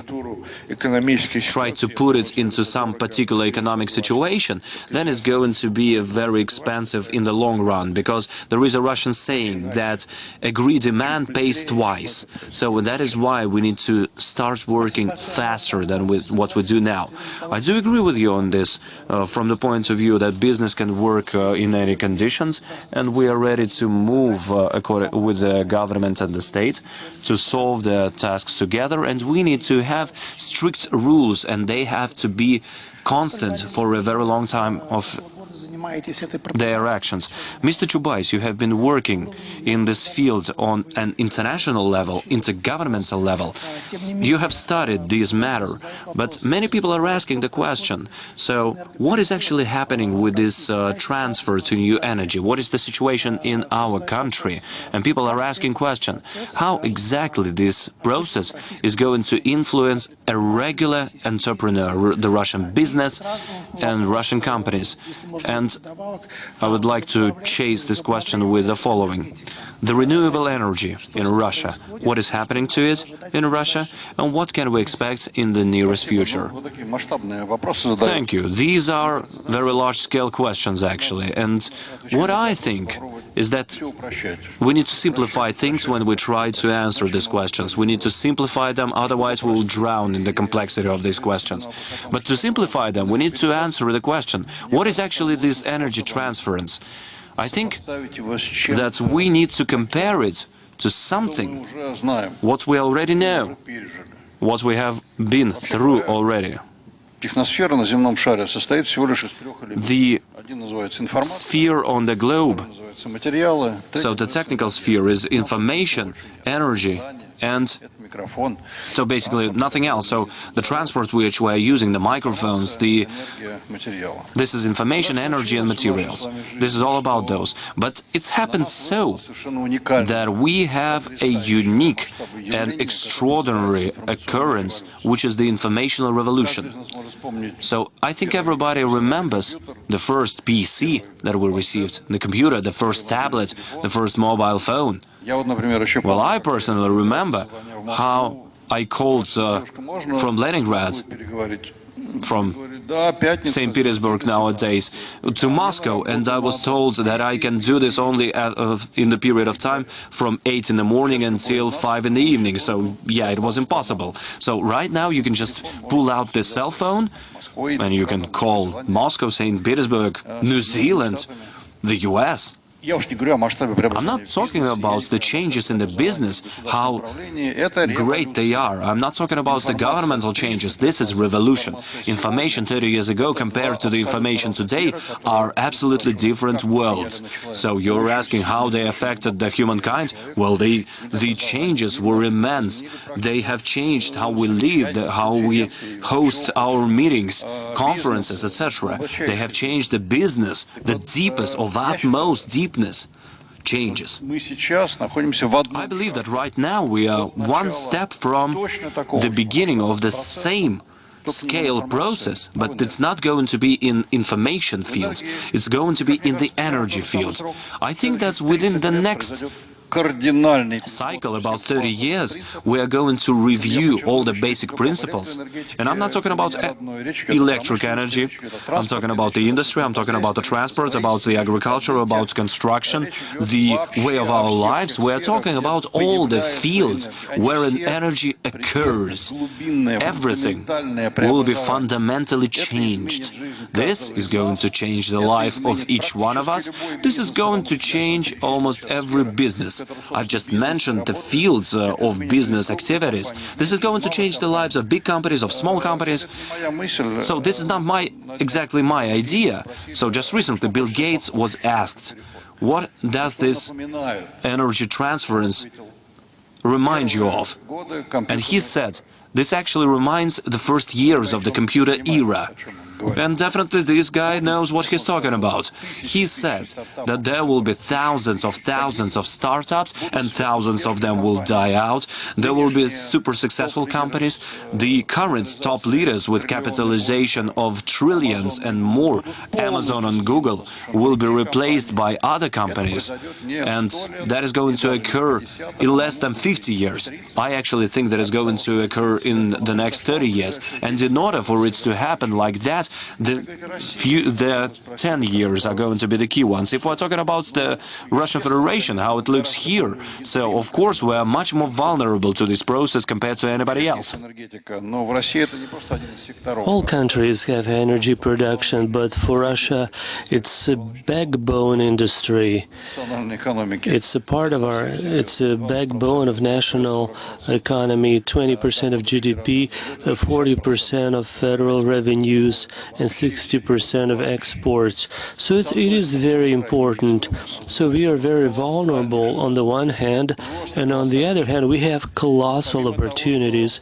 put it into some particular economic situation, then it's going to be very expensive in the long run, because there is a Russian saying that a greedy man pays twice. So that is why we need to start working faster than with what we do now. I do agree with you on this from the point of view that business can work in any conditions, and we are ready to move with the government and the state to solve the tasks together, and we need to have strict rules, and they have to be constant for a very long time of their actions. Mr. Chubais, you have been working in this field on an international level, intergovernmental level. You have studied this matter, but many people are asking the question, so what is actually happening with this transfer to new energy? What is the situation in our country? And people are asking question, how exactly this process is going to influence a regular entrepreneur, the Russian business and Russian companies? And I would like to chase this question with the following. The renewable energy in Russia, what is happening to it in Russia, and what can we expect in the nearest future? Thank you. These are very large-scale questions, actually, and what I think is that we need to simplify things when we try to answer these questions. We need to simplify them, otherwise we will drown in the complexity of these questions. But to simplify them, we need to answer the question, what is actually this energy transference? I think that we need to compare it to something, what we already know, what we have been through already. The sphere on the globe, so the technical sphere is information, energy, and so basically nothing else. So the transport which we are using, the microphones, this is information, energy and materials. This is all about those. But it's happened so that we have a unique and extraordinary occurrence, which is the informational revolution. So I think everybody remembers the first PC that we received, the computer, the first tablet, the first mobile phone. Well, I personally remember how I called from Leningrad, from St. Petersburg nowadays, to Moscow, and I was told that I can do this only in the period of time from 8 in the morning until 5 in the evening. So, yeah, it was impossible. So right now you can just pull out the cell phone and you can call Moscow, St. Petersburg, New Zealand, the US. I'm not talking about the changes in the business, how great they are. I'm not talking about the governmental changes. This is revolution. Information 30 years ago compared to the information today are absolutely different worlds. So you're asking how they affected the humankind? Well, the changes were immense. They have changed how we live, how we host our meetings, conferences, etc. They have changed the business, the deepest of utmost deepness changes. I believe that right now we are one step from the beginning of the same scale process, but it's not going to be in information field, it's going to be in the energy field. I think that within the next cycle, about 30 years, we are going to review all the basic principles. And I'm not talking about electric energy, I'm talking about the industry, I'm talking about the transport, about the agriculture, about construction, the way of our lives. We are talking about all the fields where an energy occurs. Everything will be fundamentally changed. This is going to change the life of each one of us. This is going to change almost every business. I've just mentioned the fields of business activities. This is going to change the lives of big companies, of small companies. So this is not exactly my idea. So just recently Bill Gates was asked, what does this energy transference remind you of? And he said, this actually reminds the first years of the computer era. And definitely this guy knows what he's talking about. He said that there will be thousands of startups and thousands of them will die out. There will be super successful companies. The current top leaders with capitalization of trillions and more, Amazon and Google, will be replaced by other companies. And that is going to occur in less than 50 years. I actually think that is going to occur in the next 30 years. And in order for it to happen like that, the 10 years are going to be the key ones. If we're talking about the Russian Federation, how it looks here, so of course we are much more vulnerable to this process compared to anybody else. All countries have energy production, but for Russia, it's a backbone industry. It's a part of it's a backbone of national economy, 20% of GDP, 40% of federal revenues, and 60% of exports. So it is very important. So we are very vulnerable on the one hand, and on the other hand, we have colossal opportunities.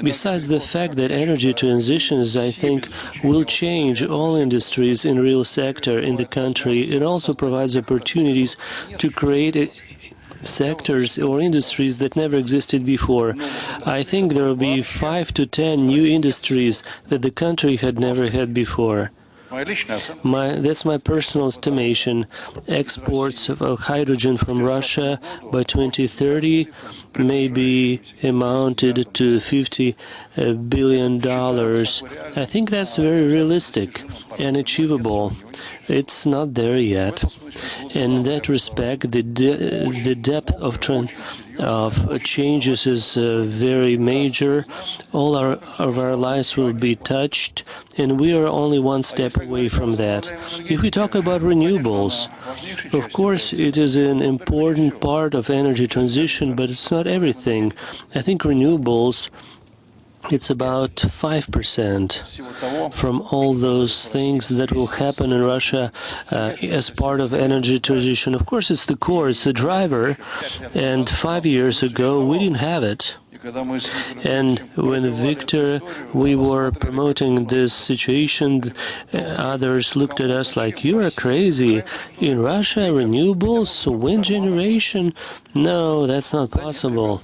Besides the fact that energy transitions, I think, will change all industries in real sector in the country, it also provides opportunities to create sectors or industries that never existed before. I think there will be 5 to 10 new industries that the country had never had before. That's my personal estimation. Exports of hydrogen from Russia by 2030 may be amounted to $50 billion. I think that's very realistic and achievable. It's not there yet. In that respect, the depth of changes is very major. All of our lives will be touched, and we are only one step away from that. If we talk about renewables, of course, it is an important part of energy transition, but it's not everything. I think renewables, it's about 5% from all those things that will happen in Russia as part of energy transition. Of course, it's the core, it's the driver, and 5 years ago we didn't have it. And when Victor, we were promoting this situation, others looked at us like, you are crazy. In Russia, renewables, wind generation? No, that's not possible.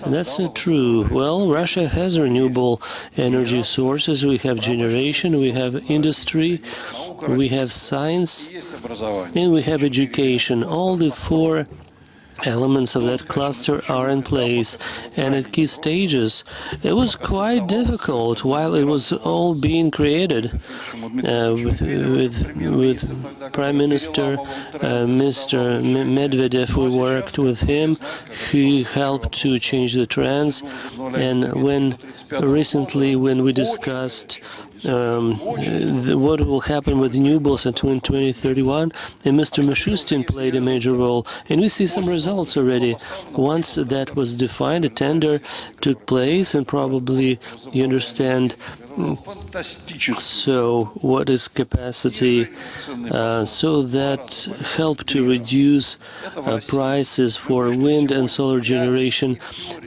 And that's not true. Well, Russia has renewable energy sources. We have generation, we have industry, we have science, and we have education. All the 4 elements of that cluster are in place, and at key stages it was quite difficult while it was all being created. With Prime Minister Mr. Medvedev, we worked with him. He helped to change the trends, and when we discussed what will happen with renewables until 2031, and Mr. Mishustin played a major role, and we see some results already. Once that was defined, a tender took place, and probably you understand. So what is capacity? So that helped to reduce prices for wind and solar generation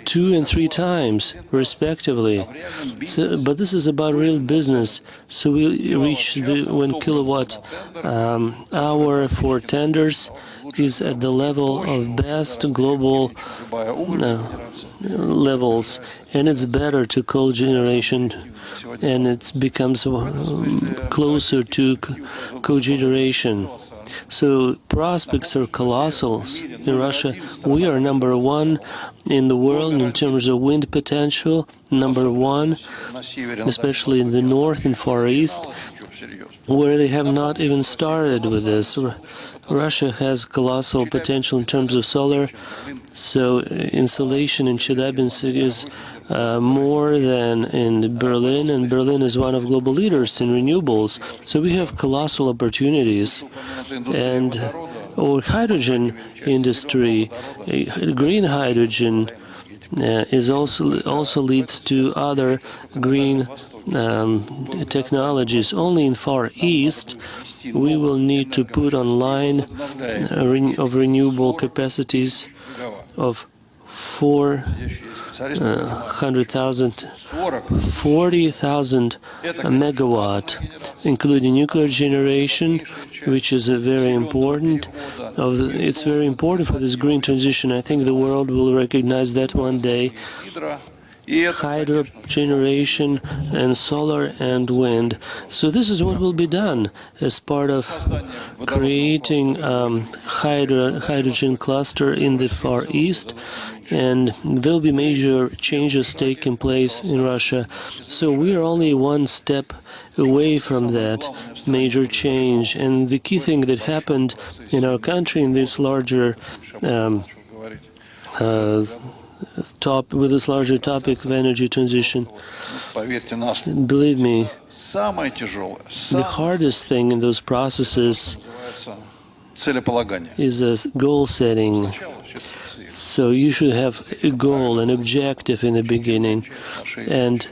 2 and 3 times, respectively. So, but this is about real business. So we reach the 1 kilowatt hour for tenders is at the level of best global levels, and it's better to coal generation, and it becomes closer to cogeneration. So prospects are colossal. In Russia, we are number 1 in the world in terms of wind potential, number 1, especially in the north and far east, where they have not even started with this. Russia has colossal potential in terms of solar, so installation in Chelyabinsk is more than in Berlin, and Berlin is one of global leaders in renewables. So we have colossal opportunities. And our hydrogen industry, green hydrogen, is also leads to other green technologies. Only in Far East we will need to put online of renewable capacities of 40,000 megawatt, including nuclear generation, which is very important. It's very important for this green transition. I think the world will recognize that one day. hydro generation and solar and wind. So this is what will be done as part of creating hydrogen cluster in the Far East, and there will be major changes taking place in Russia. So we are only one step away from that major change. And the key thing that happened in our country in this larger with this larger topic of energy transition, believe me, the hardest thing in those processes is goal setting. So you should have a goal, an objective in the beginning. And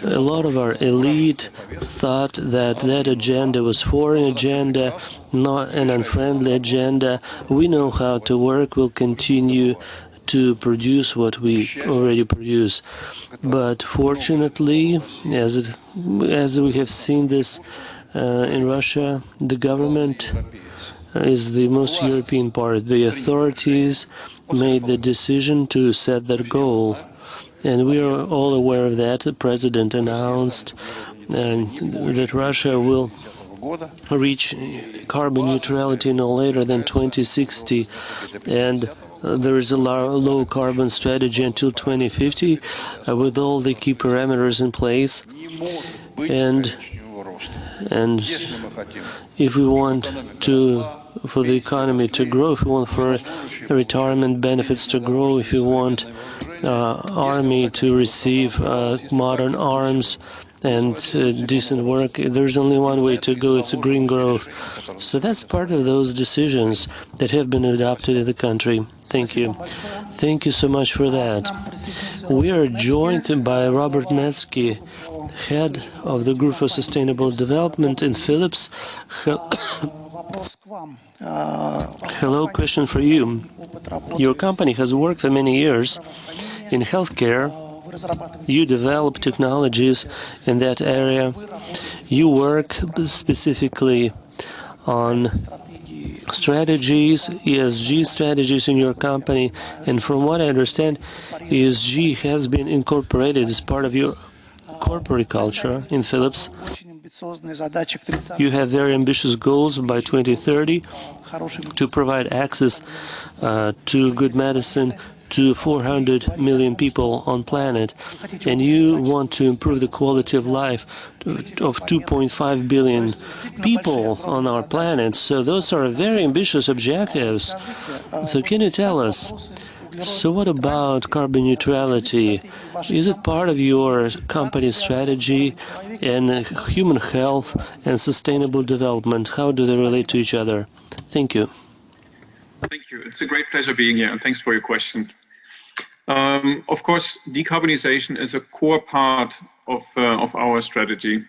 a lot of our elite thought that that agenda was foreign agenda, not an unfriendly agenda. We know how to work. We'll continue to produce what we already produce. But fortunately, as we have seen this in Russia, the government is the most European part. The authorities made the decision to set that goal. And we are all aware of that. The president announced that Russia will reach carbon neutrality no later than 2060. And there is a low carbon strategy until 2050 with all the key parameters in place. And if we want for the economy to grow, if we want for retirement benefits to grow, if we want army to receive modern arms and decent work, there's only one way to go, it's a green growth. So that's part of those decisions that have been adopted in the country. Thank you. Thank you so much for that. We are joined by Robert Netsky, head of the Group for Sustainable Development in Philips. Hello, question for you. Your company has worked for many years in healthcare. You develop technologies in that area. You work specifically on strategies, ESG strategies in your company. And from what I understand, ESG has been incorporated as part of your corporate culture in Philips. You have very ambitious goals by 2030 to provide access to good medicine to 400 million people on planet, and you want to improve the quality of life of 2.5 billion people on our planet. So those are very ambitious objectives. So can you tell us, so what about carbon neutrality? Is it part of your company's strategy? And human health and sustainable development, how do they relate to each other? Thank you. Thank you. It's a great pleasure being here, and thanks for your question. Of course, decarbonization is a core part of our strategy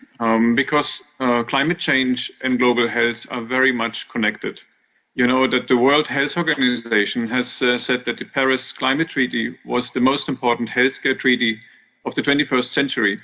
because climate change and global health are very much connected. You know that the World Health Organization has said that the Paris Climate Treaty was the most important healthcare treaty of the 21st century.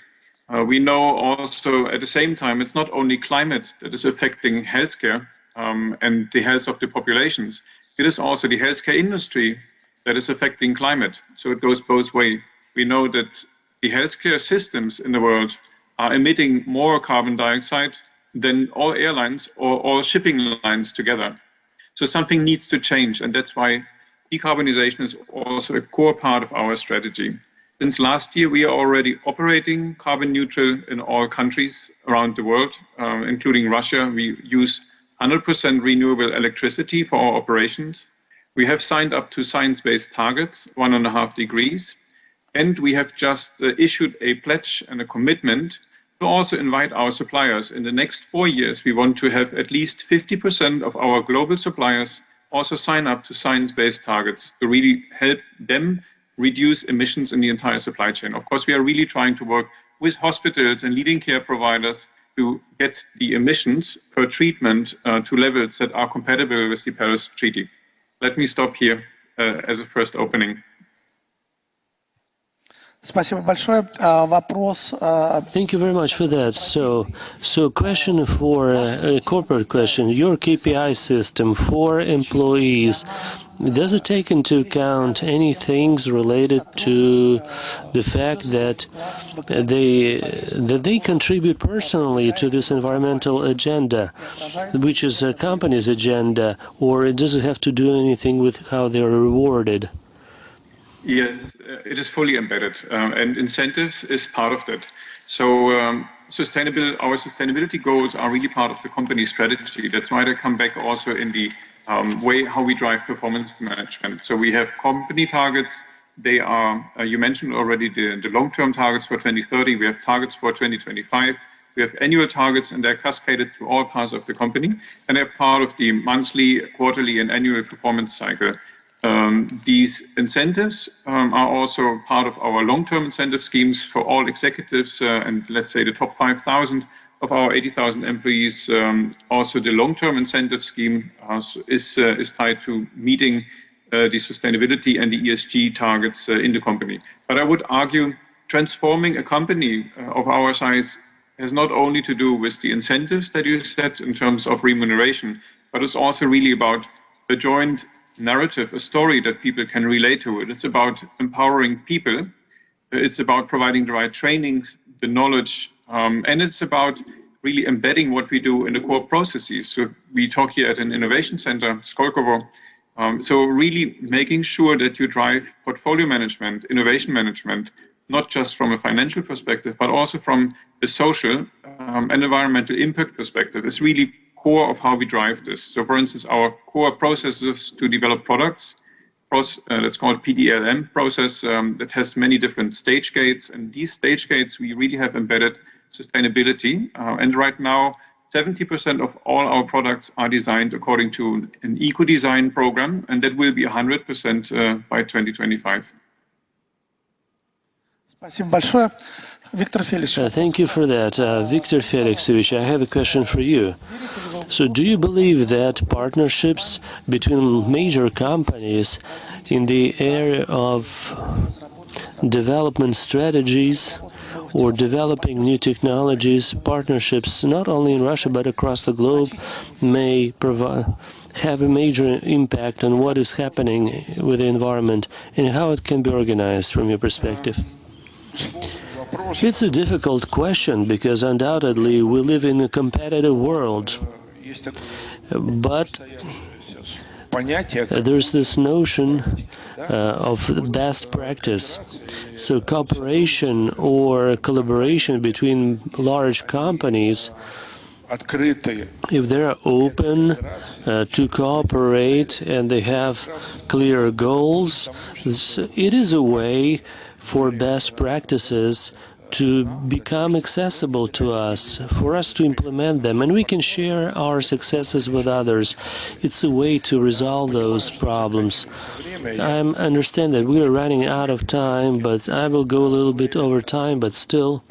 We know also at the same time it's not only climate that is affecting healthcare and the health of the populations. It is also the healthcare industry that is affecting climate. So it goes both ways. We know that the healthcare systems in the world are emitting more carbon dioxide than all airlines or all shipping lines together. So something needs to change, and that's why decarbonization is also a core part of our strategy. Since last year, we are already operating carbon neutral in all countries around the world, including Russia. We use 100% renewable electricity for our operations. We have signed up to science-based targets, 1.5 degrees, and we have just issued a pledge and a commitment to also invite our suppliers. In the next 4 years, we want to have at least 50% of our global suppliers also sign up to science-based targets to really help them reduce emissions in the entire supply chain. Of course, we are really trying to work with hospitals and leading care providers to get the emissions per treatment to levels that are compatible with the Paris Treaty. Let me stop here as a first opening. Thank you very much for that. So question for a corporate question. Your KPI system for employees, does it take into account any things related to the fact that they contribute personally to this environmental agenda, which is a company's agenda, or does it have to do anything with how they are rewarded? Yes, it is fully embedded, and incentives is part of that. So our sustainability goals are really part of the company strategy. That's why they come back also in the way how we drive performance management. So we have company targets. They are, you mentioned already the long-term targets for 2030. We have targets for 2025. We have annual targets, and they're cascaded through all parts of the company. And they're part of the monthly, quarterly, and annual performance cycle. These incentives are also part of our long-term incentive schemes for all executives and let's say the top 5,000 of our 80,000 employees. Also, the long-term incentive scheme is tied to meeting the sustainability and the ESG targets in the company. But I would argue transforming a company of our size has not only to do with the incentives that you set in terms of remuneration, but it's also really about a joint narrative, a story that people can relate to it. It's about empowering people. It's about providing the right trainings, the knowledge, and it's about really embedding what we do in the core processes. So we talk here at an innovation center, Skolkovo. So really making sure that you drive portfolio management, innovation management, not just from a financial perspective, but also from a social and environmental impact perspective. It's really core of how we drive this. So for instance, our core processes to develop products, that's called PDLM process, that has many different stage gates. And these stage gates, we really have embedded sustainability. And right now, 70% of all our products are designed according to an eco-design program, and that will be 100% by 2025. Thank you for that. Victor Felixovich, I have a question for you. So do you believe that partnerships between major companies in the area of development strategies or developing new technologies, partnerships not only in Russia but across the globe, may have a major impact on what is happening with the environment and how it can be organized from your perspective? It's a difficult question because undoubtedly we live in a competitive world. But there's this notion of best practice. So cooperation or collaboration between large companies, if they're open to cooperate and they have clear goals, it is a way for best practices to become accessible to us, for us to implement them, and we can share our successes with others. It's a way to resolve those problems. I understand that we are running out of time, but I will go a little bit over time, but still.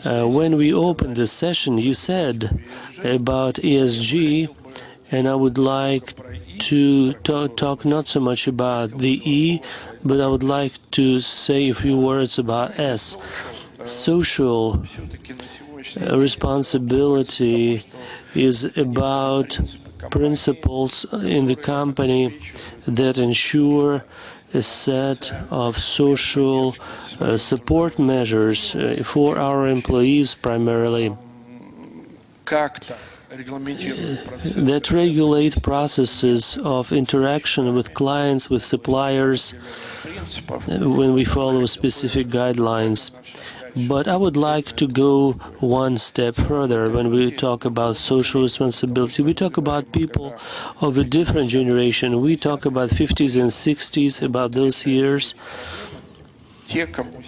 When we opened this session, you said about ESG, and I would like to talk not so much about the E, but I would like to say a few words about S. Social responsibility is about principles in the company that ensure a set of social support measures for our employees primarily that regulate processes of interaction with clients, with suppliers, when we follow specific guidelines. But I would like to go one step further when we talk about social responsibility. We talk about people of a different generation. We talk about 50s and 60s, about those years.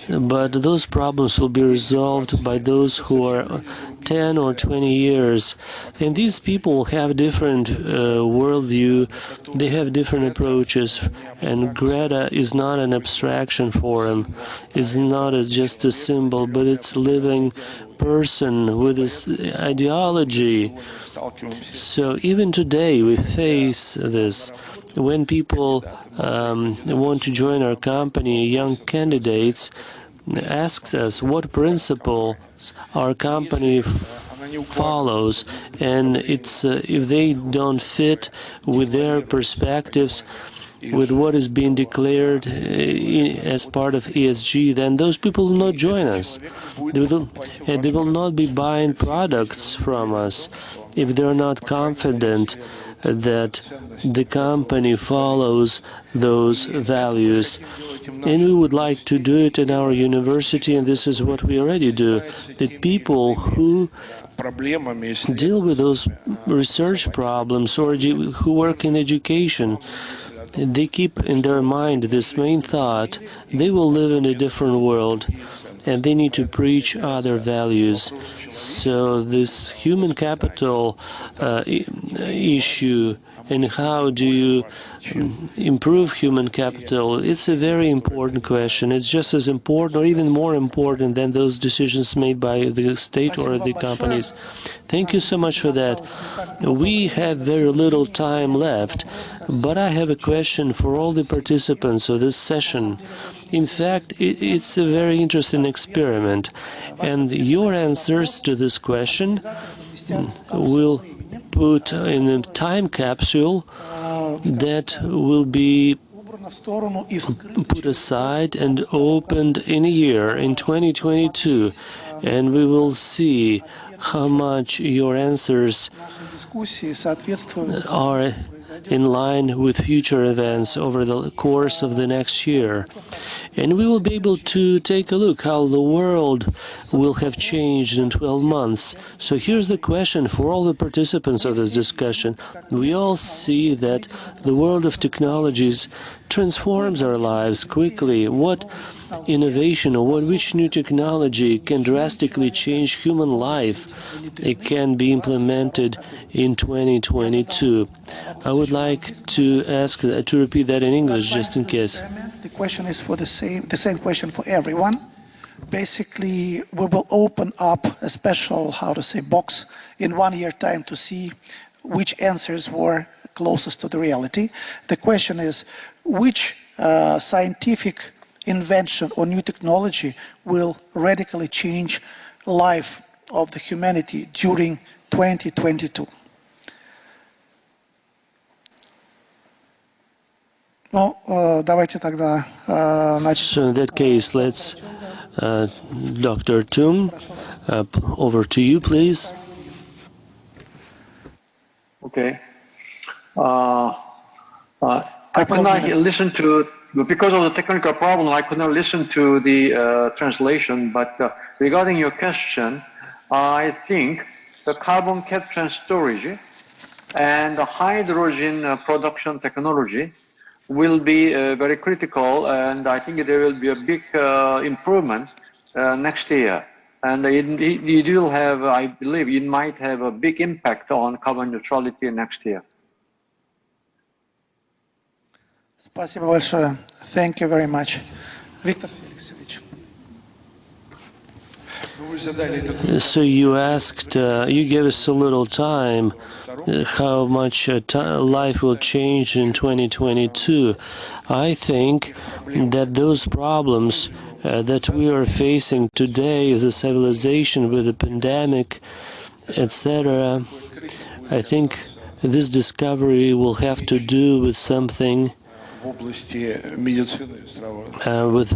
But those problems will be resolved by those who are 10 or 20 years. And these people have different worldview, they have different approaches, and Greta is not an abstraction for them. It's not just a symbol, but it's a living person with this ideology. So even today we face this. When people want to join our company, young candidates ask us what principles our company follows, and it's if they don't fit with their perspectives, with what is being declared as part of ESG, then those people will not join us. They will not be buying products from us if they're not confident that the company follows those values. And we would like to do it in our university, and this is what we already do. The people who deal with those research problems or who work in education, they keep in their mind this main thought: they will live in a different world and they need to preach other values. So this human capital issue, and how do you improve human capital, it's a very important question. It's just as important or even more important than those decisions made by the state or the companies. Thank you so much for that. We have very little time left, but I have a question for all the participants of this session. In fact, it's a very interesting experiment, and your answers to this question will put in a time capsule that will be put aside and opened in a year, in 2022, and we will see how much your answers are in line with future events over the course of the next year. And we will be able to take a look how the world will have changed in 12 months. So here's the question for all the participants of this discussion. We all see that the world of technologies transforms our lives quickly. What innovation or which new technology can drastically change human life? It can be implemented in 2022. I would like to ask to repeat that in English, just in case. The question is for the same question for everyone. Basically, we will open up a special, box in 1 year time to see which answers were closest to the reality. The question is, which scientific invention or new technology will radically change life of the humanity during 2022? So in that case, let's, Dr. Tum, over to you, please. Okay. I could not listen to, because of the technical problem, I could not listen to the translation, but regarding your question, I think the carbon capture and storage and the hydrogen production technology will be very critical, and I think there will be a big improvement next year. And it will have, I believe, it might have a big impact on carbon neutrality next year. Спасибо большое. Thank you very much. Victor Felixovich. So you asked, you gave us a little time, how much life will change in 2022. I think that those problems that we are facing today as a civilization with the pandemic, etc., I think this discovery will have to do with something with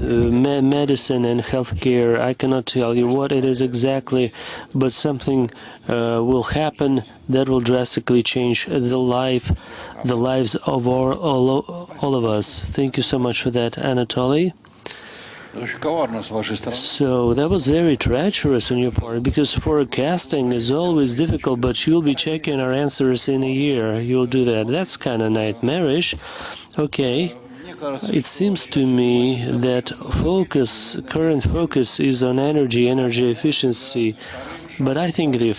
medicine and healthcare. I cannot tell you what it is exactly, but something will happen that will drastically change the lives of all of us. Thank you so much for that, Anatoly. So that was very treacherous on your part, because forecasting is always difficult, but you'll be checking our answers in a year. You'll do that. That's kind of nightmarish. Okay. It seems to me that current focus is on energy efficiency. But I think the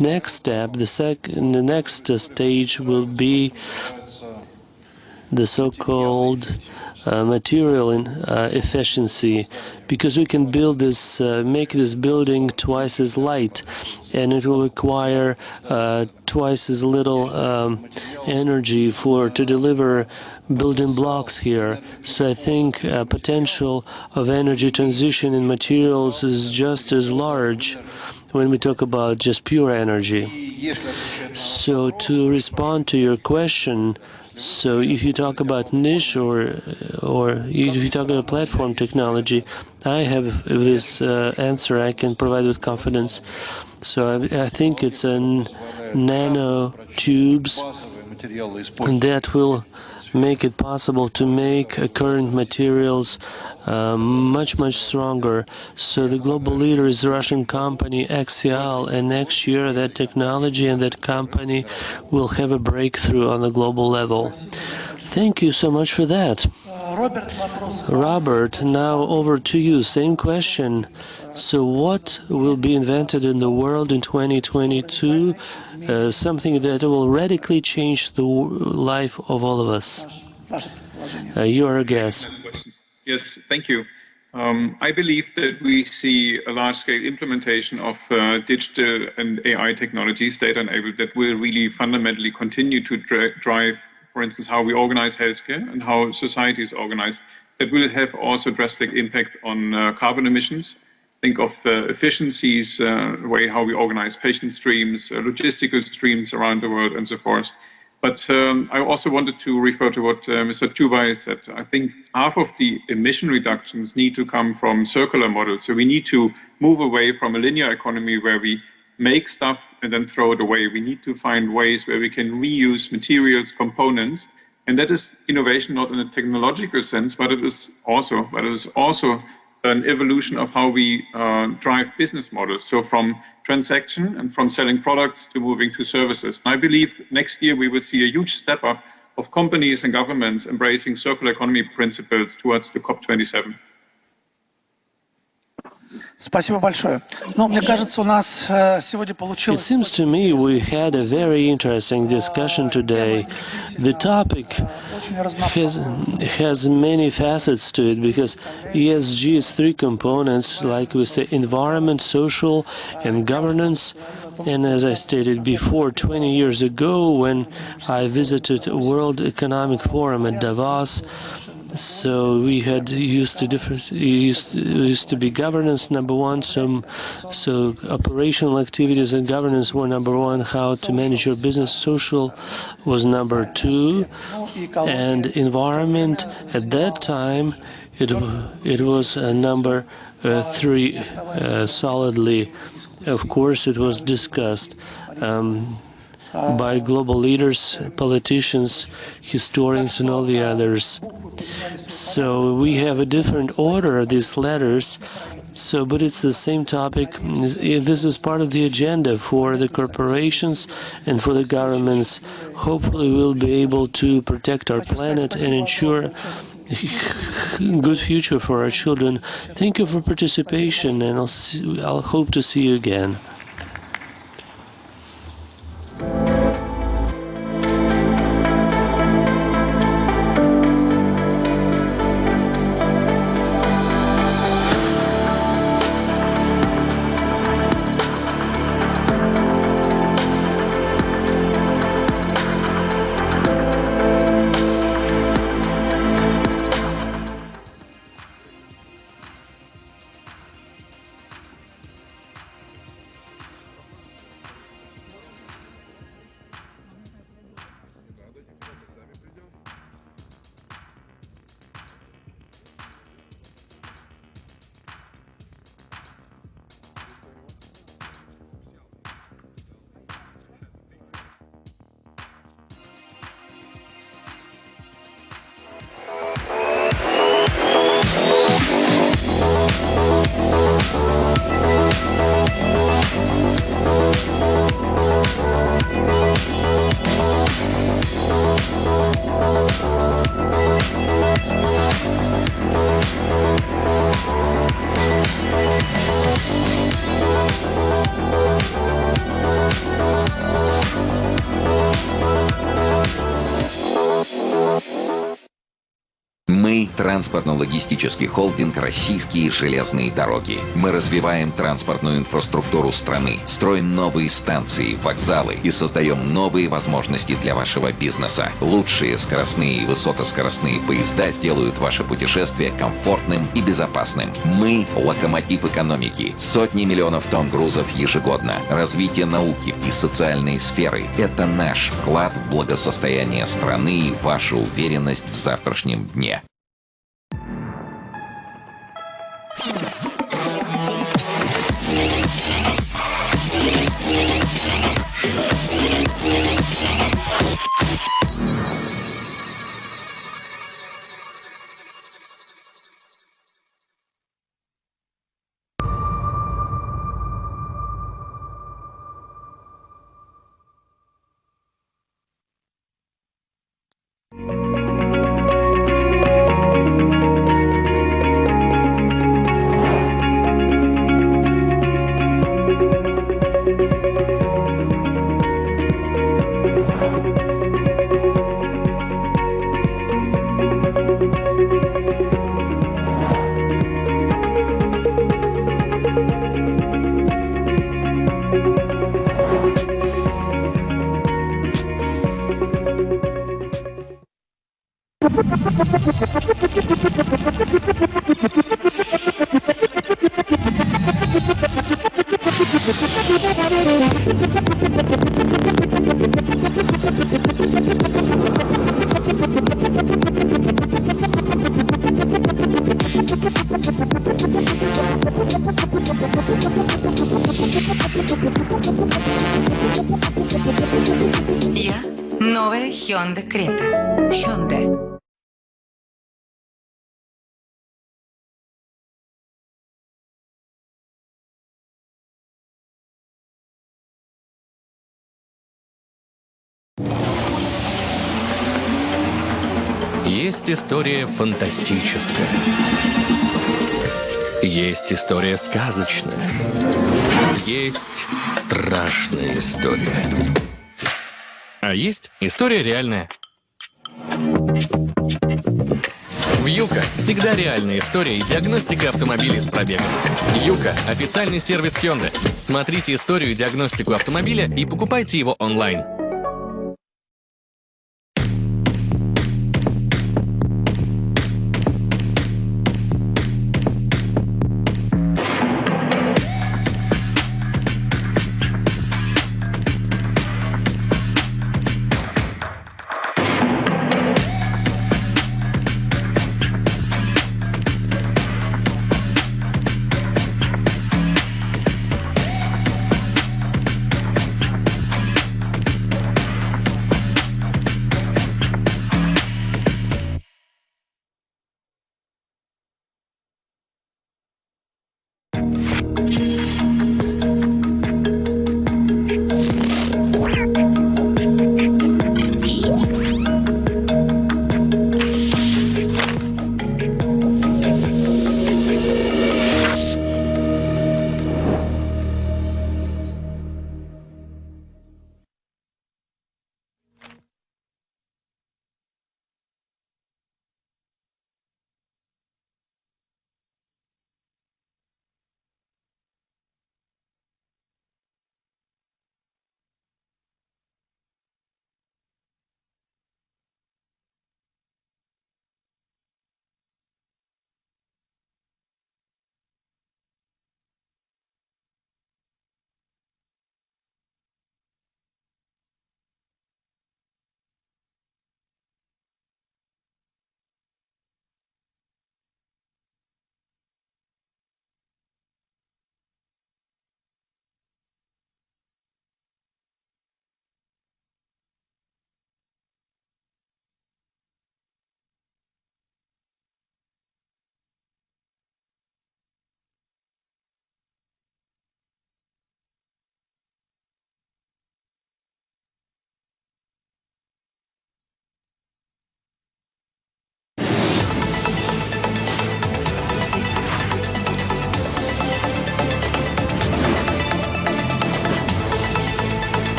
next step, the next stage will be the so-called material efficiency, because we can build this, make this building twice as light, and it will require twice as little energy to deliver building blocks here. So I think potential of energy transition in materials is just as large. when we talk about just pure energy. So to respond to your question, so if you talk about niche or if you talk about platform technology, I have this answer I can provide with confidence. So I think it's nano tubes that will make it possible to make current materials much stronger. So the global leader is a Russian company, Axial, and next year that technology and that company will have a breakthrough on the global level. Thank you so much for that. Robert, now over to you. Same question. So what will be invented in the world in 2022? Something that will radically change the life of all of us. Your guess. Yes, thank you. I believe that we see a large-scale implementation of digital and AI technologies, data-enabled, that will really fundamentally continue to drive, for instance, how we organize healthcare and how society is organized. That will have also drastic impact on carbon emissions. Think of efficiencies, the way how we organize patient streams, logistical streams around the world, and so forth. But I also wanted to refer to what Mr. Chubai said. I think half of the emission reductions need to come from circular models. So we need to move away from a linear economy where we make stuff and then throw it away. We need to find ways where we can reuse materials, components, and that is innovation not in a technological sense, but it is also an evolution of how we drive business models. So from transaction and from selling products to moving to services. And I believe next year we will see a huge step up of companies and governments embracing circular economy principles towards the COP27. It seems to me we had a very interesting discussion today. The topic has many facets to it because ESG is three components, like we say, environment, social, and governance. And as I stated before, 20 years ago, when I visited World Economic Forum at Davos, so we had used to be governance number one. So operational activities and governance were number one. How to manage your business. Social was number two, and environment at that time it was number three solidly. Of course, it was discussed by global leaders, politicians, historians, and all the others. So we have a different order of these letters, but it's the same topic. This is part of the agenda for the corporations and for the governments. Hopefully we'll be able to protect our planet and ensure a good future for our children. Thank you for participation, and I'll hope to see you again. транспортно-логистический холдинг «Российские железные дороги». Мы развиваем транспортную инфраструктуру страны, строим новые станции, вокзалы и создаем новые возможности для вашего бизнеса. Лучшие скоростные и высокоскоростные поезда сделают ваше путешествие комфортным и безопасным. Мы – локомотив экономики. Сотни миллионов тонн грузов ежегодно. Развитие науки и социальной сферы – это наш вклад в благосостояние страны и ваша уверенность в завтрашнем дне. Я новая Hyundai Creta. Hyundai. Есть история фантастическая. Есть история сказочная. Есть страшная история. А есть история реальная. Вьюка – всегда реальная история и диагностика автомобилей с пробегом. Юка – официальный сервис Hyundai. Смотрите историю и диагностику автомобиля и покупайте его онлайн.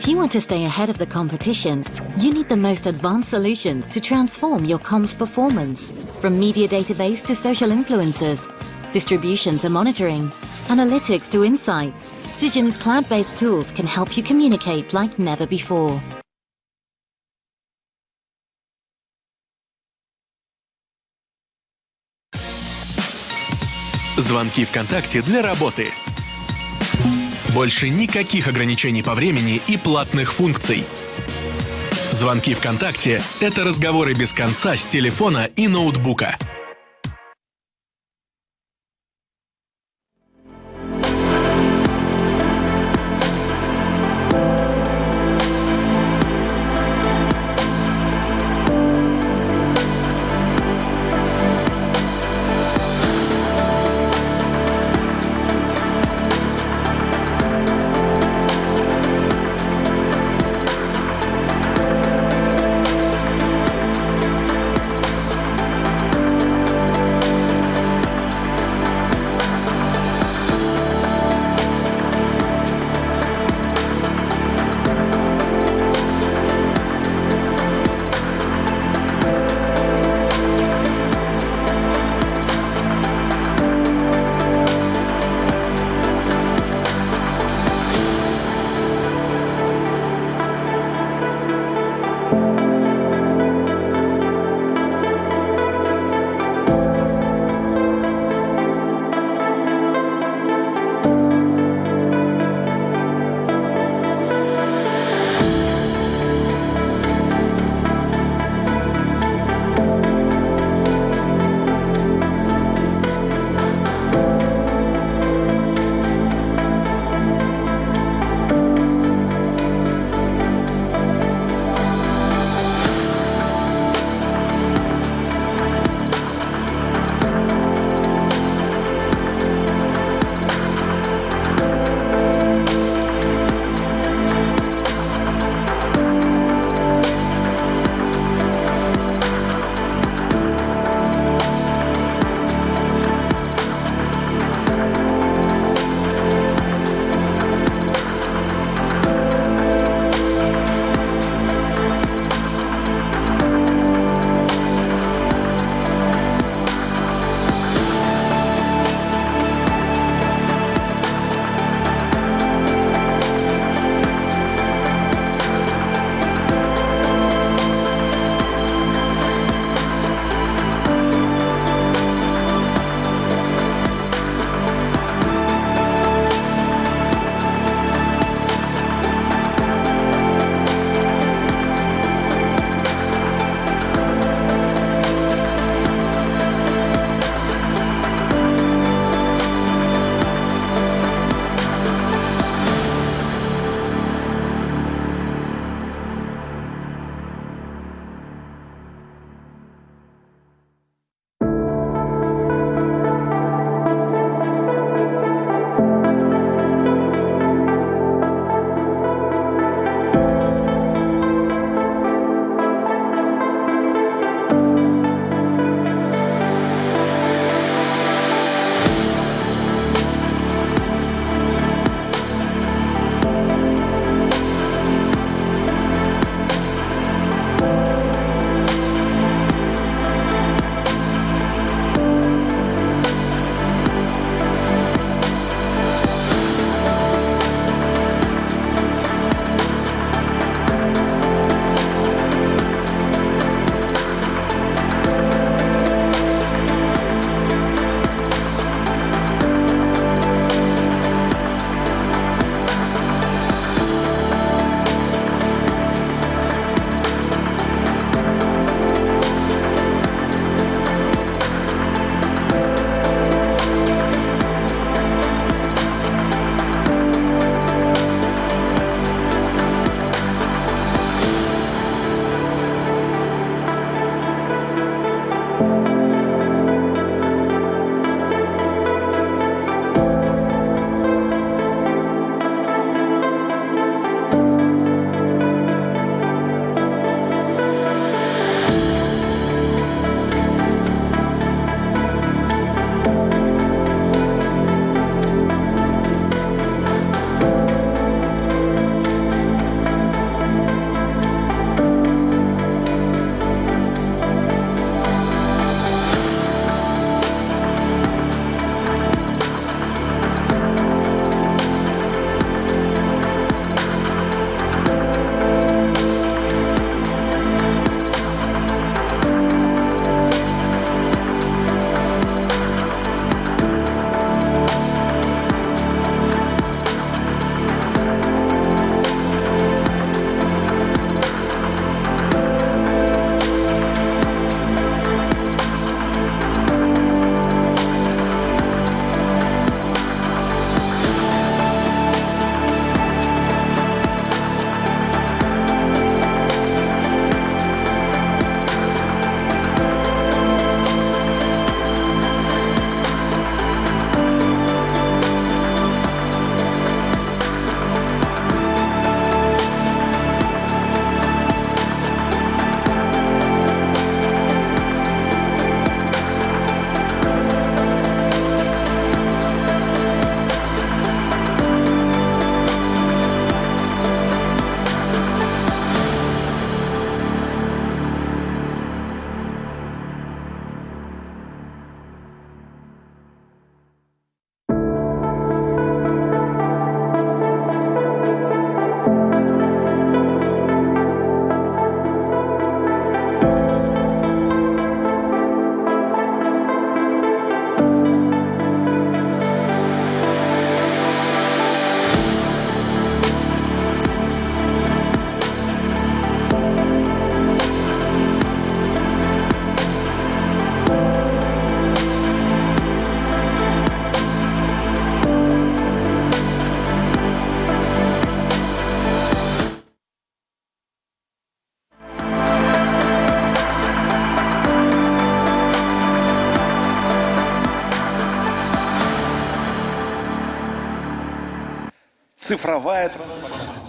If you want to stay ahead of the competition, you need the most advanced solutions to transform your comms performance. From media database to social influencers, distribution to monitoring, analytics to insights, Cision's cloud-based tools can help you communicate like never before. Звонки ВКонтакте для работы. Больше никаких ограничений по времени и платных функций. Звонки ВКонтакте – это разговоры без конца с телефона и ноутбука.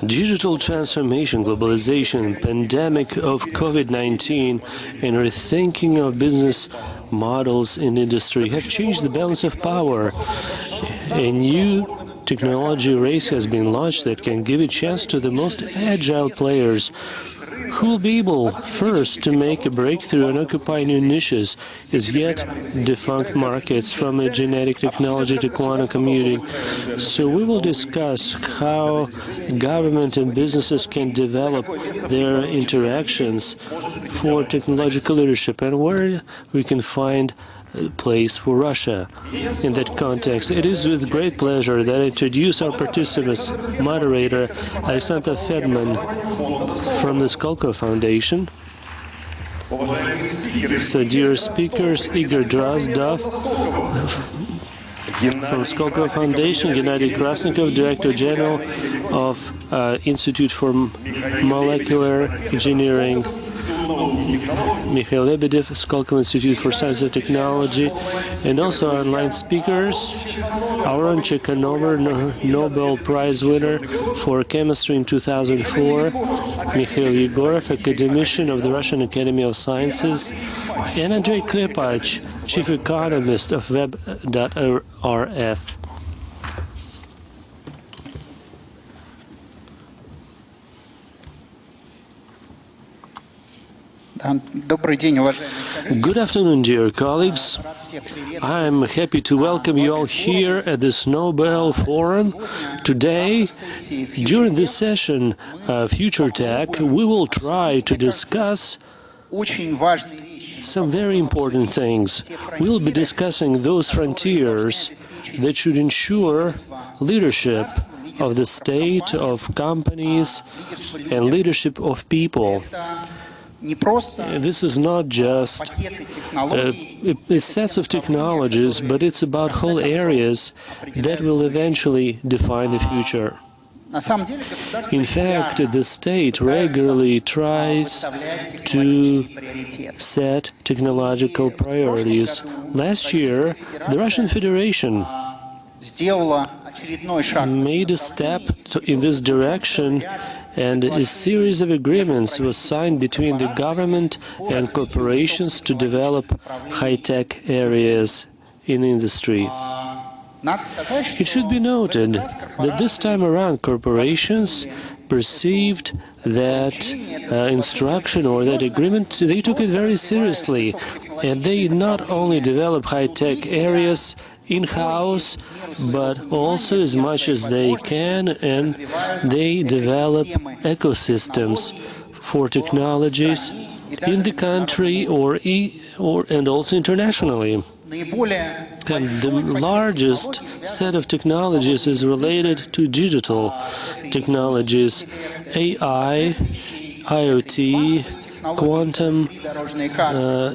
Digital transformation, globalization, pandemic of COVID-19, and rethinking of business models in industry have changed the balance of power. A new technology race has been launched that can give a chance to the most agile players who will be able first to make a breakthrough and occupy new niches as yet defunct markets, from a genetic technology to quantum computing. So we will discuss how government and businesses can develop their interactions for technological leadership and where we can find a place for Russia in that context. It is with great pleasure that I introduce our participants, moderator Alexander Fedman from the Skolkovo Foundation. So, dear speakers, Igor Drozdov from Skolkovo Foundation, Gennady Krasnikov, Director General of Institute for Molecular Engineering, Mikhail Lebedev, Skolkovo Institute for Science and Technology, and also our online speakers, Auron Chekanover, Nobel Prize winner for chemistry in 2004, Mikhail Yegorov, academician of the Russian Academy of Sciences, and Andrei Klepach, chief economist of Web.rf. Good afternoon, dear colleagues. I'm happy to welcome you all here at this Nobel Forum. Today, during this session, Future Tech, we will try to discuss some very important things. We'll be discussing those frontiers that should ensure leadership of the state, of companies, and leadership of people. This is not just a set of technologies, but it's about whole areas that will eventually define the future. In fact, the state regularly tries to set technological priorities. Last year, the Russian Federation made a step in this direction, and a series of agreements was signed between the government and corporations to develop high-tech areas in industry. It should be noted that this time around corporations perceived that instruction or that agreement, they took it very seriously, and they not only develop high-tech areas in-house, but also as much as they can, and they develop ecosystems for technologies in the country and also internationally. And the largest set of technologies is related to digital technologies, AI, IoT, quantum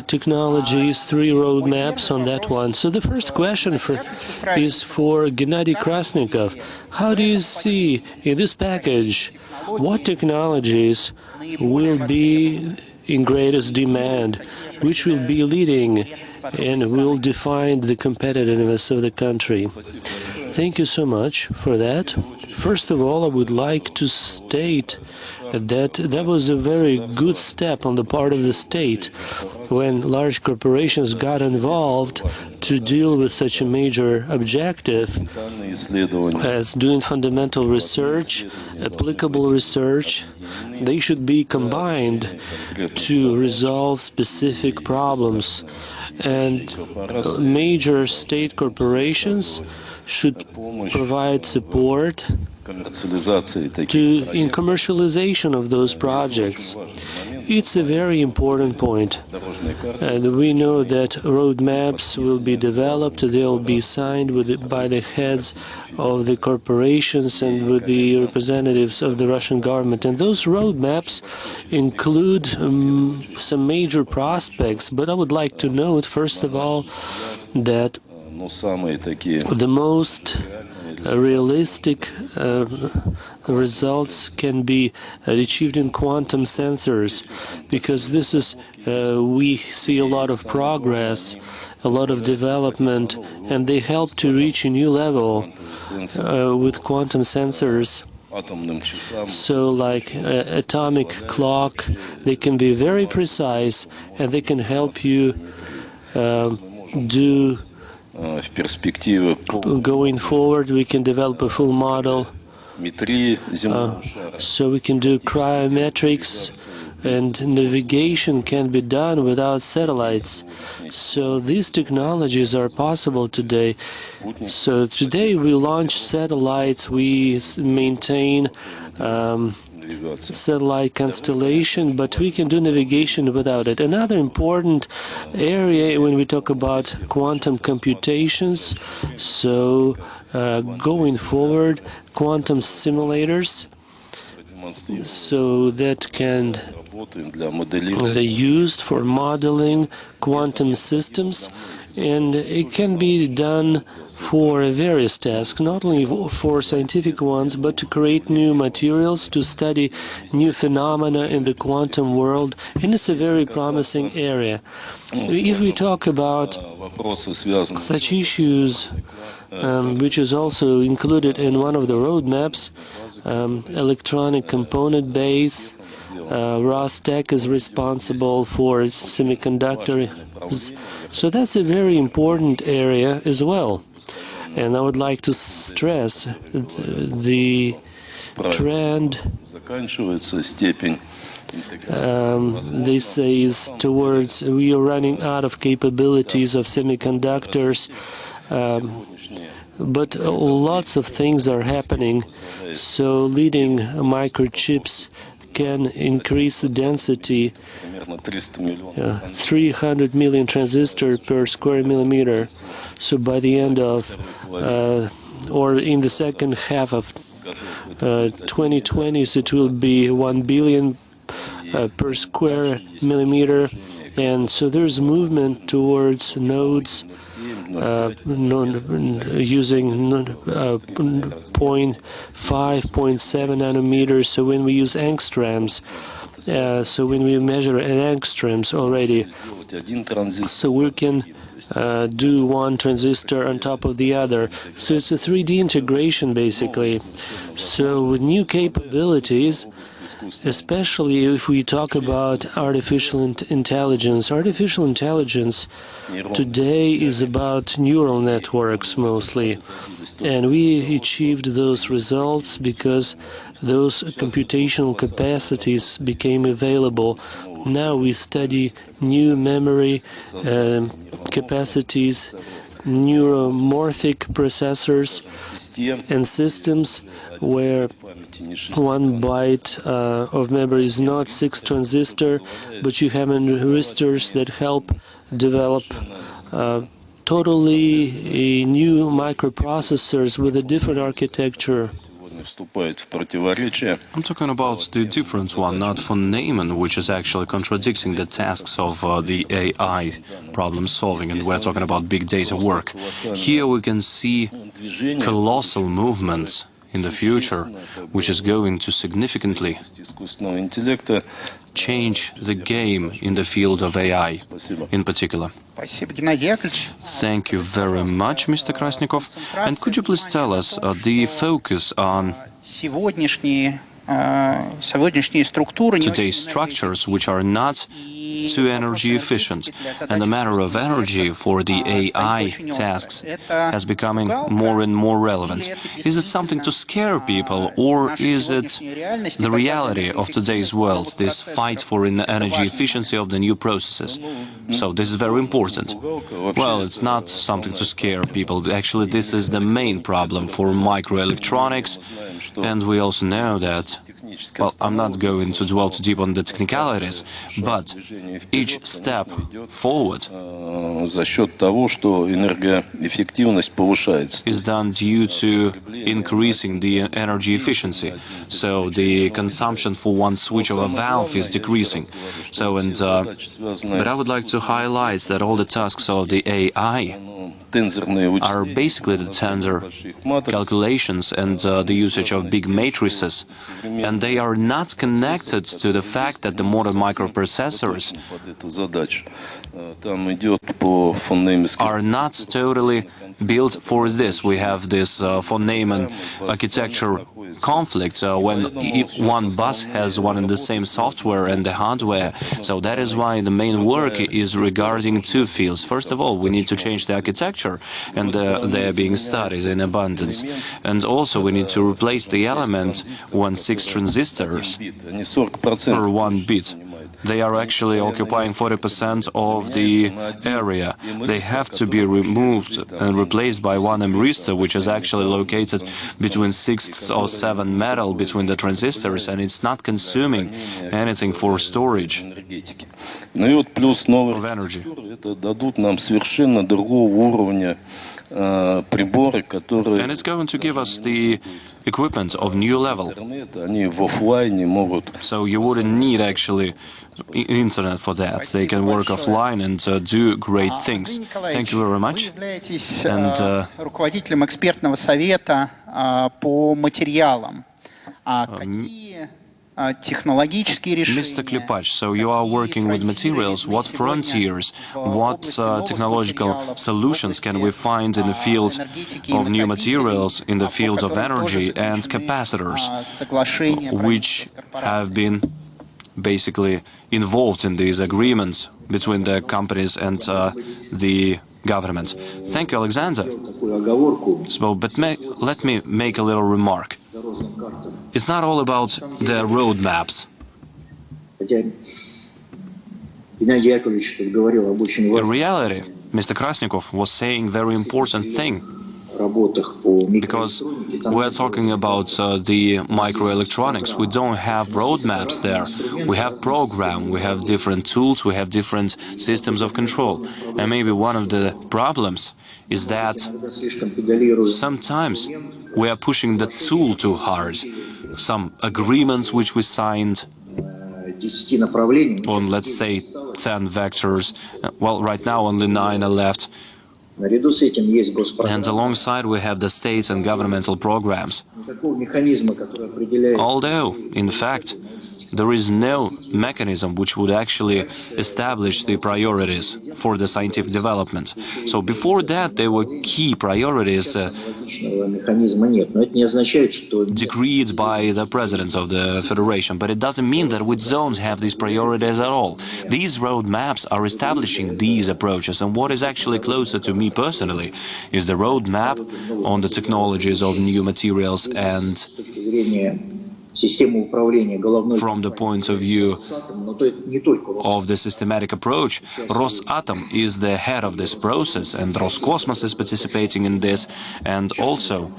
technologies, 3 roadmaps on that one. So the first question is for Gennady Krasnikov. How do you see in this package what technologies will be in greatest demand, which will be leading and will define the competitiveness of the country? Thank you so much for that. First of all, I would like to state that that was a very good step on the part of the state when large corporations got involved to deal with such a major objective as doing fundamental research, applicable research. They should be combined to resolve specific problems. And major state corporations should provide support in commercialization of those projects. It's a very important point. And we know that roadmaps will be developed, they'll be signed by the heads of the corporations and with the representatives of the Russian government. And those roadmaps include some major prospects, but I would like to note, first of all, that the most realistic results can be achieved in quantum sensors, because this is we see a lot of progress, a lot of development, and they help to reach a new level with quantum sensors. So like atomic clock, they can be very precise, and they can help you do going forward. We can develop a full model, so we can do cryometrics, and navigation can be done without satellites. So these technologies are possible today. So today we launch satellites, we maintain satellite constellation, but we can do navigation without it. Another important area when we talk about quantum computations, so going forward, quantum simulators, so that can be used for modeling quantum systems, and it can be done for various tasks, not only for scientific ones, but to create new materials, to study new phenomena in the quantum world, and it's a very promising area. If we talk about such issues, which is also included in one of the roadmaps, electronic component base, Rostec is responsible for semiconductors, so that's a very important area as well. And I would like to stress the trend they say is towards we are running out of capabilities of semiconductors, but lots of things are happening. So leading microchips can increase the density, 300 million transistors per square millimeter. So by the end of, or in the second half of 2020, it will be 1 billion per square millimeter. And so there's movement towards nodes using 0.5, 0.7 nanometers. So when we use angstroms, so when we measure angstroms already, so we can do one transistor on top of the other. So it's a 3D integration, basically. So with new capabilities, especially if we talk about artificial intelligence. Artificial intelligence today is about neural networks mostly, and we achieved those results because those computational capacities became available. Now we study new memory capacities, neuromorphic processors and systems where 1 byte of memory is not 6 transistor, but you have resistors that help develop totally new microprocessors with a different architecture. I'm talking about the different one, not von Neumann, which is actually contradicting the tasks of the AI problem solving, and we're talking about big data work. Here we can see colossal movements in the future, which is going to significantly change the game in the field of AI in particular. Thank you very much, Mr. Krasnikov. And could you please tell us the focus on today's structures, which are not too energy efficient, and the matter of energy for the AI tasks has becoming more and more relevant. Is it something to scare people, or is it the reality of today's world, this fight for energy efficiency of the new processes? So this is very important. Well, it's not something to scare people. Actually, this is the main problem for microelectronics, and we also know that well, I'm not going to dwell too deep on the technicalities, but each step forward is done due to increasing the energy efficiency. So the consumption for one switch of a valve is decreasing. So, but I would like to highlight that all the tasks of the AI are basically the tensor calculations and the usage of big matrices, and they are not connected to the fact that the modern microprocessors are not totally built for this. We have this von Neumann architecture conflict when one bus has one and the same software and the hardware. So that is why the main work is regarding two fields. First of all, we need to change the architecture, and they are being studied in abundance. And also we need to replace the element 1/6 transistors per 1 bit. They are actually occupying 40% of the area. They have to be removed and replaced by one immerse, which is actually located between 6 or 7 metal between the transistors, and it's not consuming anything for storage of energy. And it's going to give us the equipment of new level. So you wouldn't need actually internet for that. They can work offline and do great things. Thank you very much. And руководителем экспертного совета по материалам. Mr. Klipach, so you are working with materials. What frontiers, what technological solutions can we find in the field of new materials, in the field of energy and capacitors, which have been basically involved in these agreements between the companies and the government? Thank you, Alexander. So, but let me make a little remark. It's not all about the roadmaps. In reality, Mr. Krasnikov was saying a very important thing, because we're talking about the microelectronics. We don't have roadmaps there. We have program, we have different tools, we have different systems of control. And maybe one of the problems is that sometimes we are pushing the tool too hard. Some agreements which we signed on, let's say, 10 vectors. Well, right now only 9 are left. And alongside we have the state and governmental programs. Although, in fact, there is no mechanism which would actually establish the priorities for the scientific development. So before that, there were key priorities decreed by the president of the federation, but it doesn't mean that we don't have these priorities at all. These roadmaps are establishing these approaches, and what is actually closer to me personally is the roadmap on the technologies of new materials, and from the point of view of the systematic approach, Rosatom is the head of this process, and Roscosmos is participating in this, and also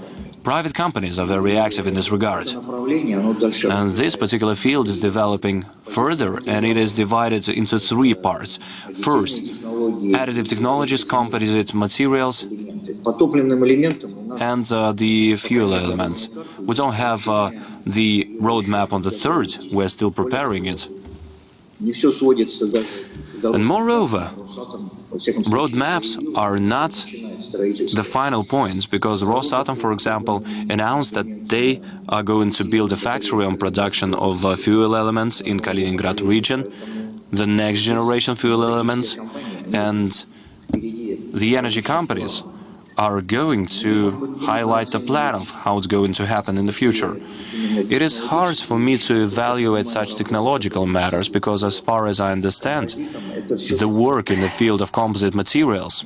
private companies are very active in this regard. And this particular field is developing further, and it is divided into 3 parts. First, additive technologies, composite materials, and the fuel elements. We don't have the roadmap on the 3rd, we're still preparing it. And moreover, roadmaps are not the final point, because Rosatom, for example, announced that they are going to build a factory on production of fuel elements in Kaliningrad region, the next generation fuel elements, and the energy companies are going to highlight the plan of how it's going to happen in the future. It is hard for me to evaluate such technological matters, because as far as I understand, the work in the field of composite materials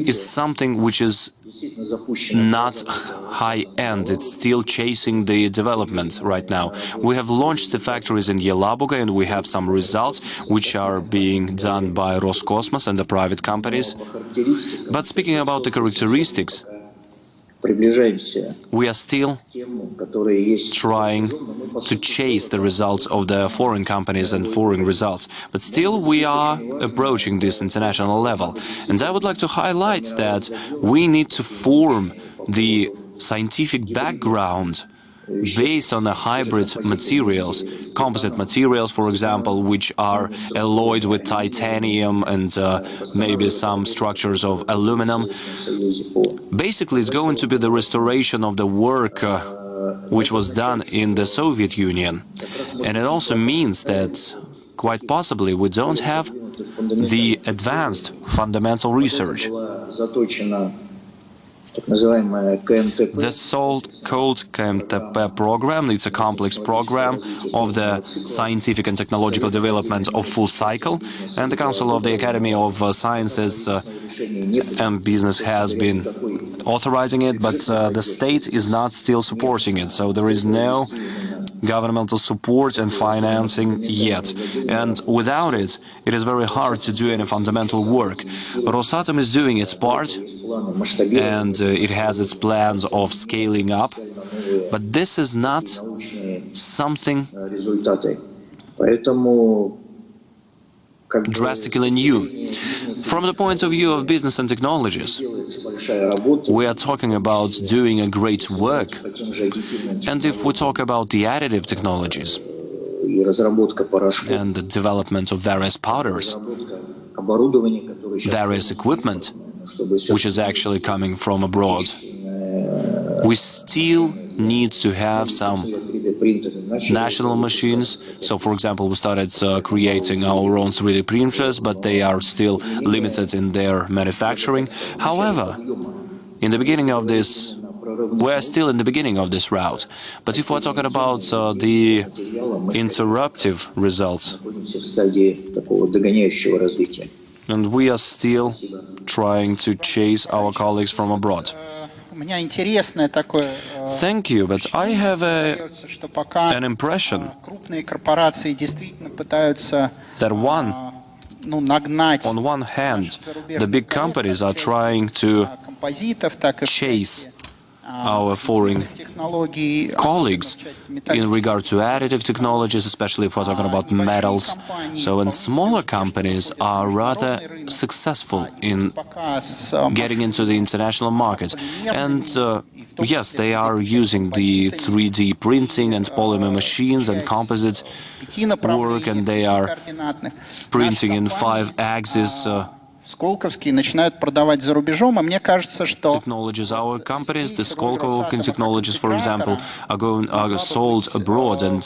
is something which is not high-end. It's still chasing the development right now. We have launched the factories in Yelabuga, and we have some results which are being done by Roscosmos and the private companies. But speaking about the characteristics, We are still trying to chase the results of the foreign companies and foreign results, but still we are approaching this international level. And I would like to highlight that we need to form the scientific background based on the hybrid materials, composite materials, for example, which are alloyed with titanium and maybe some structures of aluminum. Basically, it's going to be the restoration of the work which was done in the Soviet Union. And it also means that, quite possibly, we don't have the advanced fundamental research. The so-called KMTP program, it's a complex program of the scientific and technological development of full cycle, and the Council of the Academy of Sciences and Business has been authorizing it, but the state is not still supporting it, so there is no governmental support and financing yet. And without it, it is very hard to do any fundamental work. Rosatom is doing its part, and it has its plans of scaling up, but this is not something drastically new. From the point of view of business and technologies, we are talking about doing a great work. And if we talk about the additive technologies and the development of various powders, various equipment, which is actually coming from abroad, we still need to have some national machines. So, for example, we started creating our own 3D printers, but they are still limited in their manufacturing. However, in the beginning of this, we're still in the beginning of this route. But if we're talking about the interruptive results, and we are still trying to chase our colleagues from abroad. Thank you, but I have an impression that on one hand, the big companies are trying to chase our foreign colleagues in regard to additive technologies, especially if we're talking about metals. So, and smaller companies are rather successful in getting into the international market. And yes, they are using the 3D printing and polymer machines and composite work, and they are printing in 5-axis technologies. Our companies, the Skolkovo technologies, for example, are sold abroad, and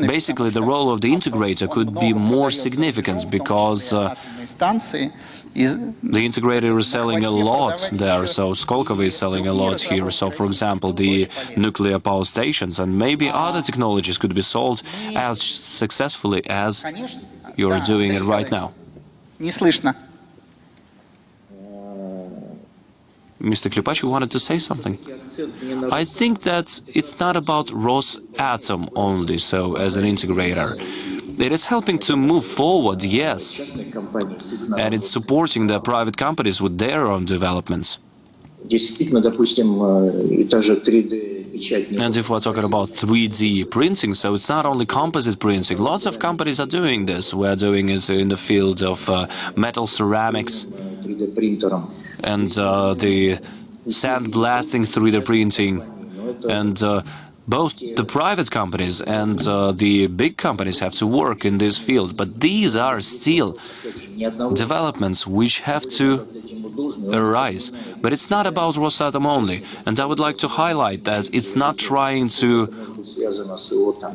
basically the role of the integrator could be more significant because the integrator is selling a lot there, so Skolkovo is selling a lot here. So, for example, the nuclear power stations and maybe other technologies could be sold as successfully as you're doing it right now. Mr. Klipach, you wanted to say something? I think that it's not about Rosatom only, so as an integrator. It is helping to move forward, yes, and it's supporting the private companies with their own developments. And if we're talking about 3D printing, so it's not only composite printing. Lots of companies are doing this. We're doing it in the field of metal ceramics and the sandblasting 3D printing. And both the private companies and the big companies have to work in this field. But these are still developments which have to arise. But it's not about Rosatom only. And I would like to highlight that it's not trying to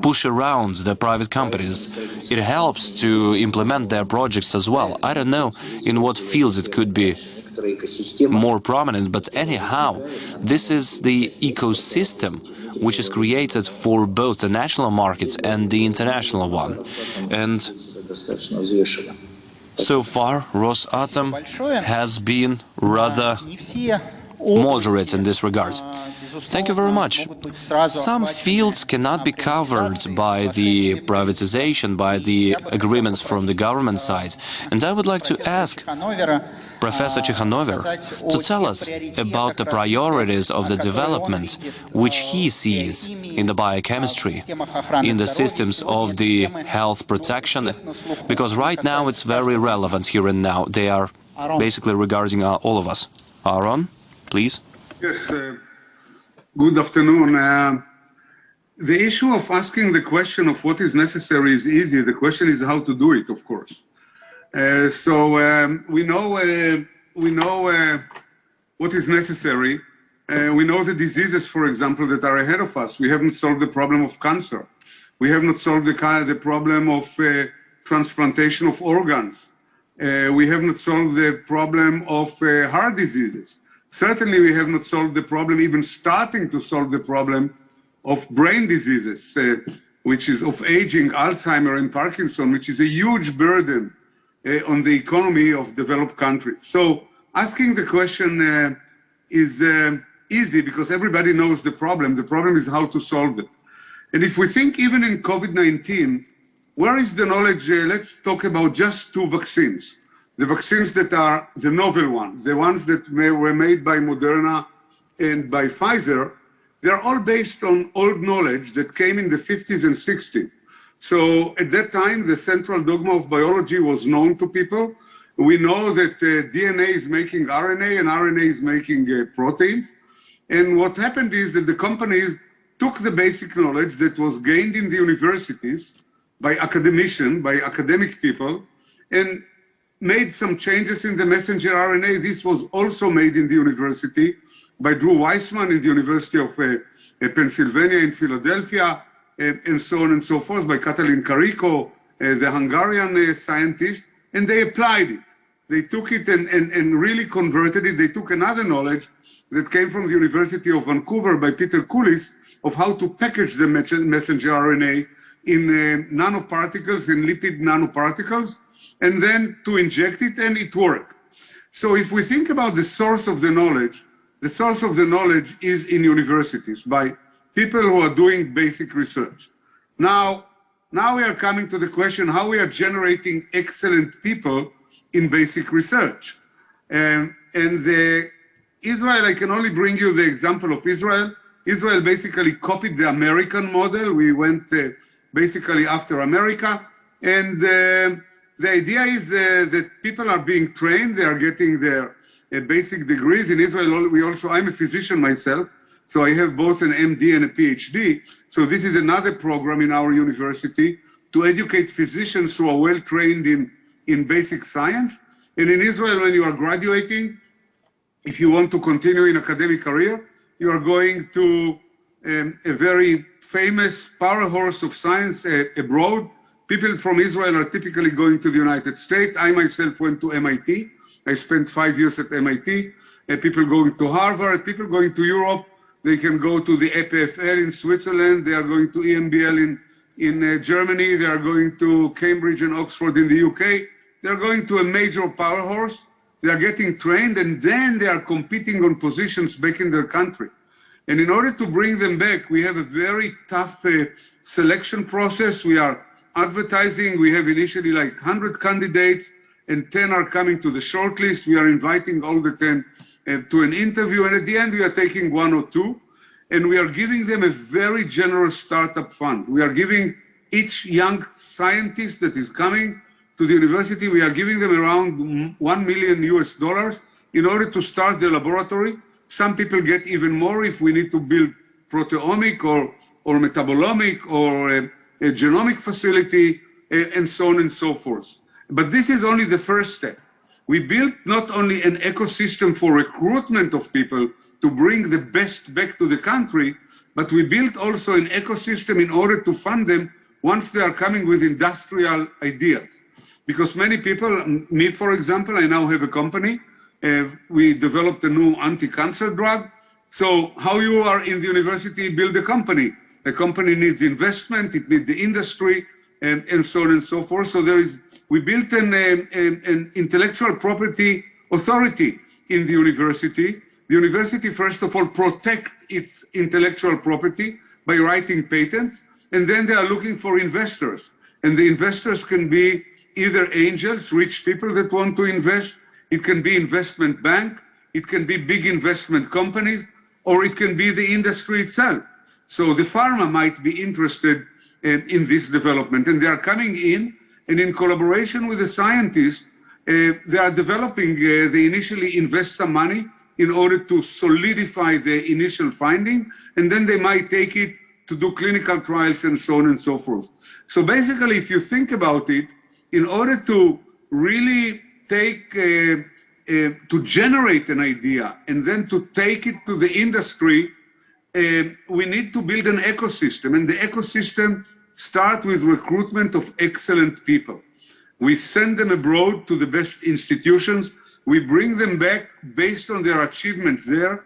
push around the private companies. It helps to implement their projects as well. I don't know in what fields it could be more prominent, but anyhow, this is the ecosystem which is created for both the national markets and the international one. And so far, Rosatom has been rather moderate in this regard. Thank you very much. Some fields cannot be covered by the privatization, by the agreements from the government side. And I would like to ask Professor Tikhonover to tell us about the priorities of the development which he sees in the biochemistry, in the systems of the health protection, because right now it's very relevant here and now. They are basically regarding all of us. Aaron, please. Yes, good afternoon. The issue of asking the question of what is necessary is easy. The question is how to do it, of course. We know what is necessary. We know the diseases, for example, that are ahead of us. We haven't solved the problem of cancer. We have not solved the problem of transplantation of organs. We have not solved the problem of heart diseases. Certainly, we have not solved the problem, even starting to solve the problem of brain diseases, which is of aging, Alzheimer and Parkinson, which is a huge burden on the economy of developed countries. So asking the question is easy because everybody knows the problem. The problem is how to solve it. And if we think even in COVID-19, where is the knowledge? Let's talk about just two vaccines. The vaccines that are the novel ones, the ones that were made by Moderna and by Pfizer, they're all based on old knowledge that came in the 50s and 60s. So at that time, the central dogma of biology was known to people. We know that DNA is making RNA and RNA is making proteins. And what happened is that the companies took the basic knowledge that was gained in the universities by academicians, by academic people, and made some changes in the messenger RNA. This was also made in the university by Drew Weissman in the University of Pennsylvania in Philadelphia, and so on and so forth, by Katalin Kariko, the Hungarian scientist, and they applied it. They took it and really converted it. They took another knowledge that came from the University of Vancouver by Peter Kulis of how to package the messenger RNA in nanoparticles, in lipid nanoparticles, and then to inject it, and it worked. So if we think about the source of the knowledge is in universities by people who are doing basic research. Now we are coming to the question how we are generating excellent people in basic research. Israel, I can only bring you the example of Israel. Israel basically copied the American model. We went basically after America. And the idea is that people are being trained. They are getting their basic degrees. In Israel, I'm a physician myself. So I have both an MD and a PhD. So this is another program in our university to educate physicians who are well trained in basic science. And in Israel, when you are graduating, if you want to continue in academic career, you are going to a very famous power horse of science abroad. People from Israel are typically going to the United States. I myself went to MIT. I spent 5 years at MIT. People going to Harvard, people going to Europe. They can go to the EPFL in Switzerland. They are going to EMBL in Germany. They are going to Cambridge and Oxford in the UK. They are going to a major power horse. They are getting trained, and then they are competing on positions back in their country. And in order to bring them back, we have a very tough selection process. We are advertising. We have initially like 100 candidates, and 10 are coming to the shortlist. We are inviting all the 10 to an interview, and at the end we are taking 1 or 2, and we are giving them a very generous startup fund. We are giving each young scientist that is coming to the university, we are giving them around $1 million in order to start the laboratory. Some people get even more if we need to build proteomic or metabolomic or a genomic facility, and so on and so forth. But this is only the first step. We built not only an ecosystem for recruitment of people to bring the best back to the country, but we built also an ecosystem in order to fund them once they are coming with industrial ideas. Because many people, me for example, I now have a company. We developed a new anti-cancer drug. So how you are in the university, build a company. The company needs investment, it needs the industry, and so on and so forth. So we built an intellectual property authority in the university. The The university, first of all, protect its intellectual property by writing patents, and then they are looking for investors. And the investors can be either angels, rich people that want to invest, it can be investment bank, it can be big investment companies, or it can be the industry itself. So the pharma might be interested in this development, and they are coming in, and in collaboration with the scientists, they are developing, they initially invest some money in order to solidify the initial finding, and then they might take it to do clinical trials and so on and so forth. So basically, if you think about it, in order to really take, to generate an idea and then to take it to the industry, we need to build an ecosystem, and the ecosystem starts with recruitment of excellent people. We send them abroad to the best institutions. We bring them back based on their achievements there.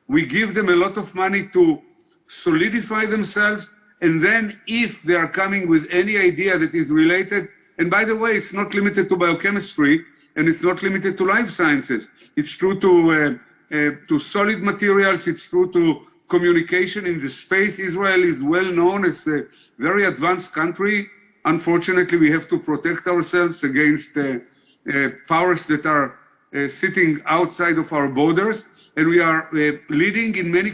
We give them a lot of money to solidify themselves. And then if they are coming with any idea that is related, and by the way, it's not limited to biochemistry, and it's not limited to life sciences. It's true to solid materials. It's true to communication in the space. Israel is well known as a very advanced country. Unfortunately, we have to protect ourselves against powers that are sitting outside of our borders, and we are leading in many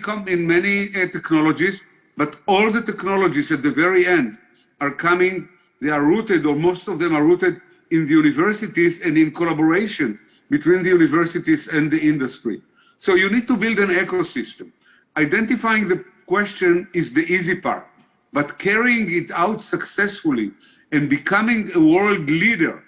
technologies, but all the technologies at the very end are coming, they are rooted, or most of them are rooted in the universities and in collaboration between the universities and the industry. So you need to build an ecosystem. Identifying the question is the easy part, but carrying it out successfully and becoming a world leader,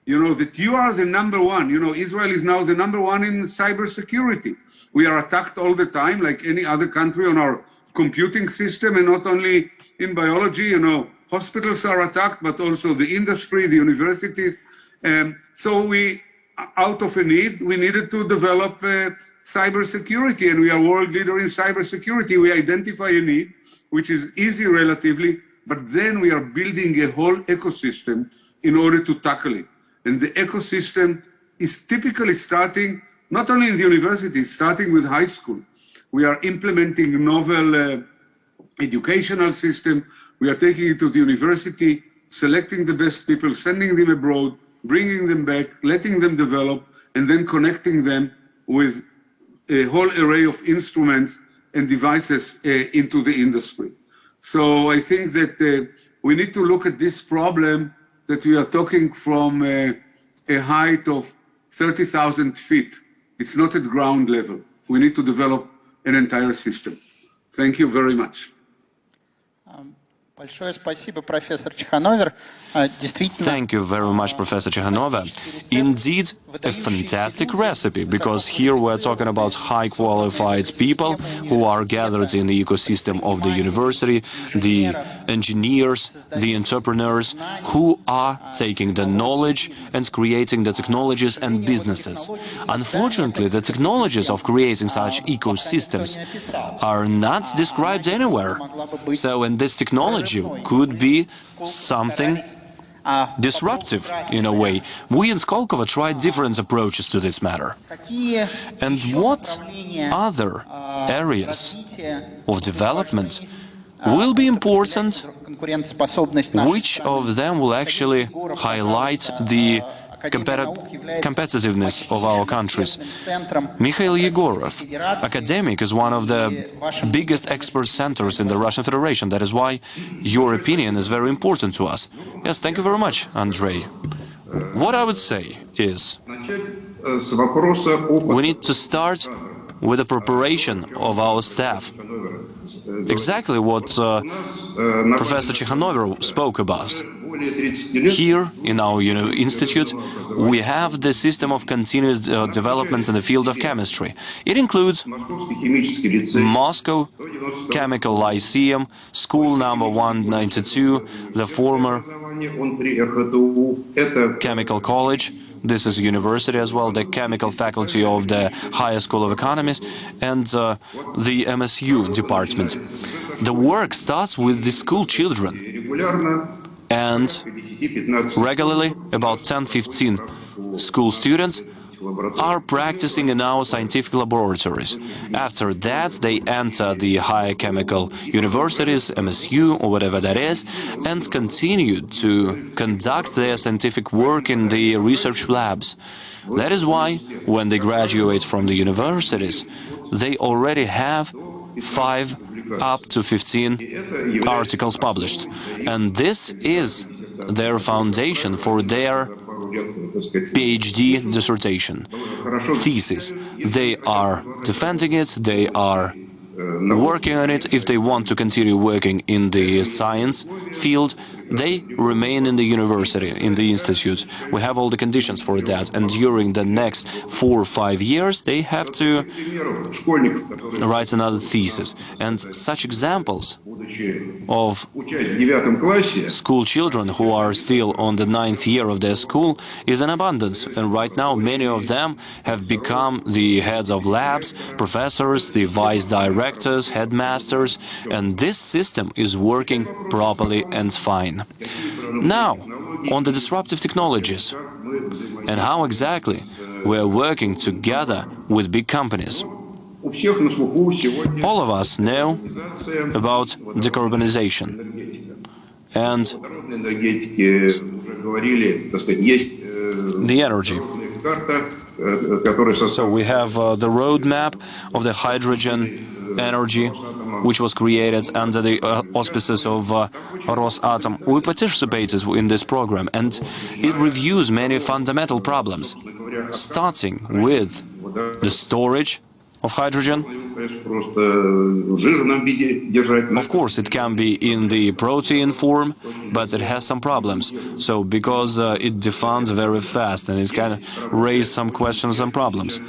you know, that you are the number one. You know, Israel is now the number one in cybersecurity. We are attacked all the time, like any other country, on our computing system, and not only in biology, you know, hospitals are attacked, but also the industry, the universities. So we, out of a need, we needed to develop cybersecurity, and we are world leader in cybersecurity. We identify a need, which is easy relatively, but then we are building a whole ecosystem in order to tackle it. And the ecosystem is typically starting, not only in the university, it's starting with high school. We are implementing novel educational system. We are taking it to the university, selecting the best people, sending them abroad, bringing them back, letting them develop, and then connecting them with a whole array of instruments and devices into the industry. So I think that we need to look at this problem that we are talking from a height of 30,000 feet. It's not at ground level. We need to develop an entire system. Thank you very much. Thank you very much, Professor Chekhanova. Indeed, a fantastic recipe, because here we're talking about high qualified people who are gathered in the ecosystem of the university, the engineers, the entrepreneurs, who are taking the knowledge and creating the technologies and businesses. Unfortunately, the technologies of creating such ecosystems are not described anywhere. So, in this technology could be something disruptive in a way. We in Skolkovo tried different approaches to this matter. And what other areas of development will be important? Which of them will actually highlight the competitiveness of our countries? Mikhail Yegorov, academic, is one of the biggest expert centers in the Russian Federation. That is why your opinion is very important to us. Yes, thank you very much, Andrei. What I would say is, we need to start with the preparation of our staff. Exactly what Professor Chekhanova spoke about. Here, in our institute, we have the system of continuous development in the field of chemistry. It includes Moscow Chemical Lyceum, School number 192, the former Chemical College. This is a university as well, the Chemical Faculty of the Higher School of Economics, and the MSU department. The work starts with the school children. And regularly, about 10-15 school students are practicing in our scientific laboratories. After that, they enter the higher chemical universities, MSU or whatever that is, and continue to conduct their scientific work in the research labs. That is why, when they graduate from the universities, they already have 5 up to 15 articles published. And this is their foundation for their PhD dissertation, thesis. They are defending it, they are working on it. If they want to continue working in the science field, they remain in the university, in the institute. We have all the conditions for that, and during the next 4 or 5 years they have to write another thesis. And such examples of school children who are still on the 9th year of their school is in abundance, and right now many of them have become the heads of labs, professors, the vice directors, headmasters, and this system is working properly and fine. Now, on the disruptive technologies and how exactly we are working together with big companies. All of us know about decarbonization, and the energy. So we have the roadmap of the hydrogen energy, which was created under the auspices of Rosatom. We participated in this program, and it reviews many fundamental problems, starting with the storage of hydrogen. Of course, it can be in the protein form, but it has some problems. So, because it defunds very fast, and it can raise some questions and problems.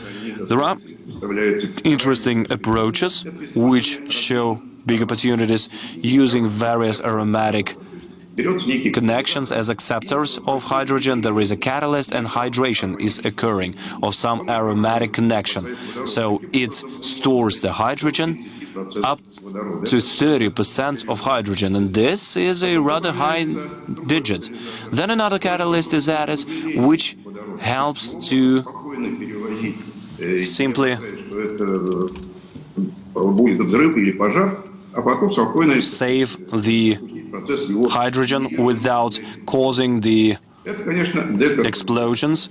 There are interesting approaches which show big opportunities using various aromatic connections as acceptors of hydrogen. There is a catalyst, and hydration is occurring of some aromatic connection. So it stores the hydrogen up to 30% of hydrogen, and this is a rather high digit. Then another catalyst is added, which helps to simply save the hydrogen without causing the explosions,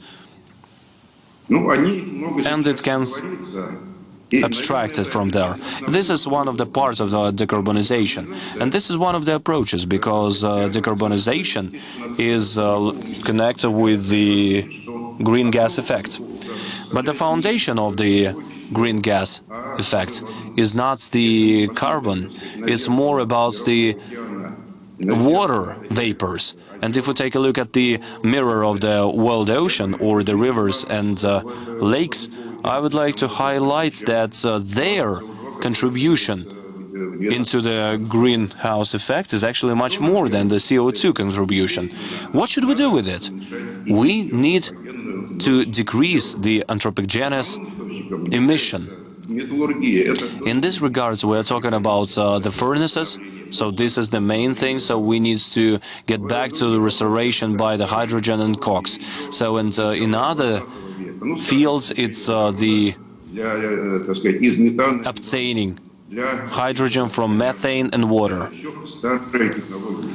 and it can abstract it from there. This is one of the parts of the decarbonization, and this is one of the approaches, because decarbonization is connected with the green gas effect. But the foundation of the green gas effect is not the carbon, it's more about the water vapors. And if we take a look at the mirror of the world ocean or the rivers and lakes, I would like to highlight that their contribution into the greenhouse effect is actually much more than the CO2 contribution. What should we do with it? We need to decrease the anthropogenous emission. In this regards, we are talking about the furnaces. So this is the main thing. So we need to get back to the restoration by the hydrogen and coks. So, and in other fields, it's the obtaining hydrogen from methane and water.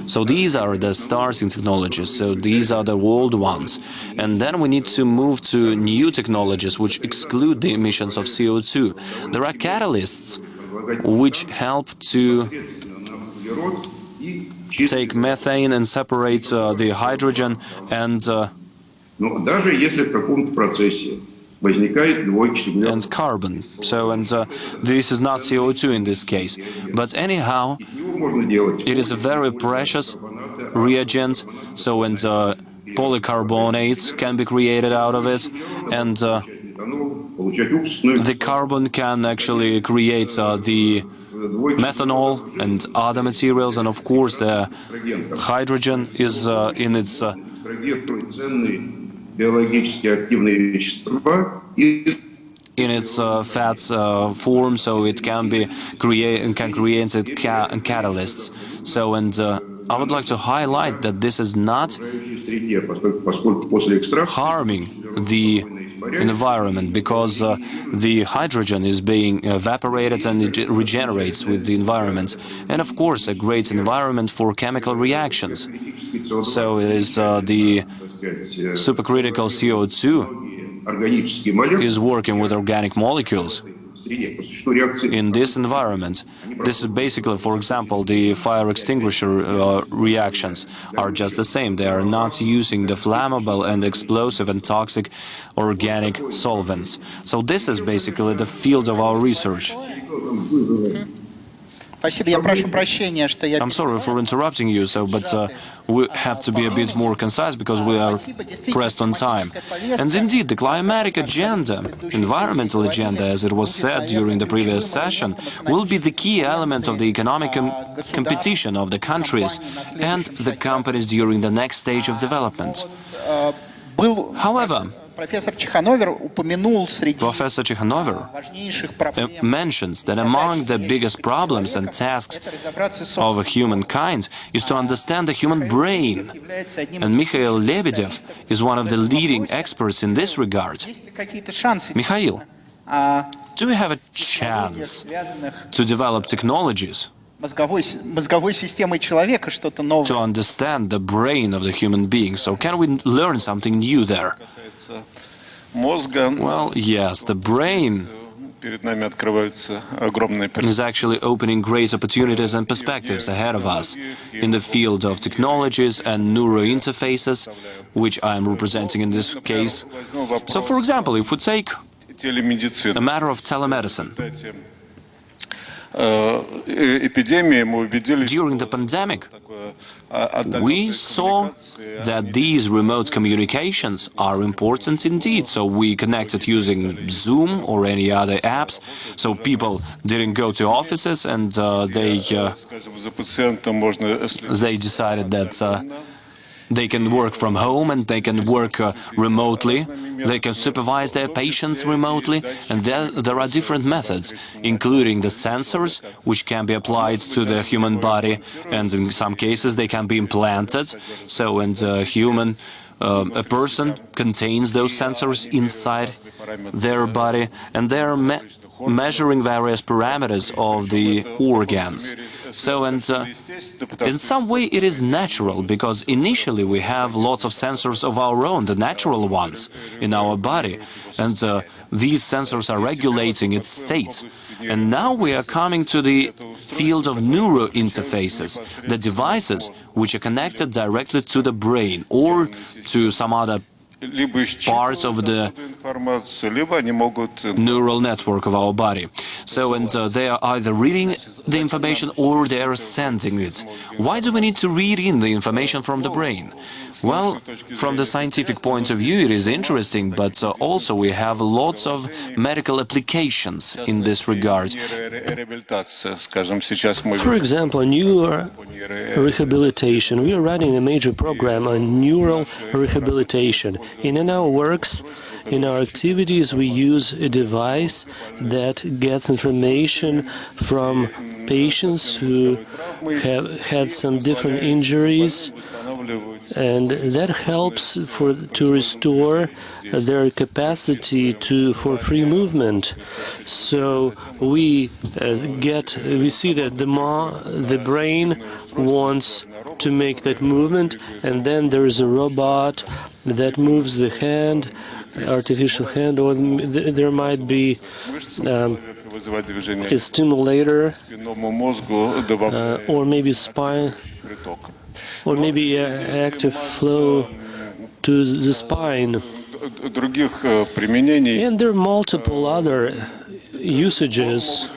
So these are the starting technologies, so these are the old ones. And then we need to move to new technologies which exclude the emissions of CO2. There are catalysts which help to take methane and separate the hydrogen and carbon. So, and this is not CO2 in this case. But anyhow, it is a very precious reagent. So, and polycarbonates can be created out of it, and the carbon can actually create the methanol and other materials, and of course the hydrogen is in its fats form, so it can be create catalysts. So, and I would like to highlight that this is not harming the environment, because the hydrogen is being evaporated and it regenerates with the environment. And of course, a great environment for chemical reactions. So it is the supercritical CO2 is working with organic molecules in this environment. This is basically, for example, the fire extinguisher reactions are just the same. They are not using the flammable and explosive and toxic organic solvents. So this is basically the field of our research. I'm sorry for interrupting you, but we have to be a bit more concise because we are pressed on time. And indeed, the climatic agenda, environmental agenda, as it was said during the previous session, will be the key element of the economic competition of the countries and the companies during the next stage of development. However, Professor Chikhanouver mentions that among the biggest problems and tasks of humankind is to understand the human brain. And Mikhail Lebedev is one of the leading experts in this regard. Mikhail, do we have a chance to develop technologies to understand the brain of the human being? So can we learn something new there? Well, yes, the brain is actually opening great opportunities and perspectives ahead of us in the field of technologies and neurointerfaces, which I am representing in this case. So, for example, if we take a matter of telemedicine, during the pandemic, we saw that these remote communications are important indeed. So we connected using Zoom or any other apps. So people didn't go to offices, and they decided that they can work from home and they can work remotely. They can supervise their patients remotely, and there are different methods, including the sensors, which can be applied to the human body, and in some cases they can be implanted. So, and a person contains those sensors inside their body, and they are measuring various parameters of the organs. So, and in some way it is natural, because initially we have lots of sensors of our own, the natural ones, in our body, and these sensors are regulating its state. And now we are coming to the field of neurointerfaces, the devices which are connected directly to the brain or to some other parts of the neural network of our body. So, and they are either reading the information or they are sending it. Why do we need to read in the information from the brain? Well, from the scientific point of view, it is interesting, but also we have lots of medical applications in this regard. For example, neurorehabilitation. We are running a major program on neural rehabilitation. And in our works, in our activities, we use a device that gets information from patients who have had some different injuries, and that helps to restore their capacity for free movement. So we see that the brain wants to make that movement, and then there is a robot that moves the hand, artificial hand, or there might be a stimulator, or maybe spine, or maybe active flow to the spine. And there are multiple other usages.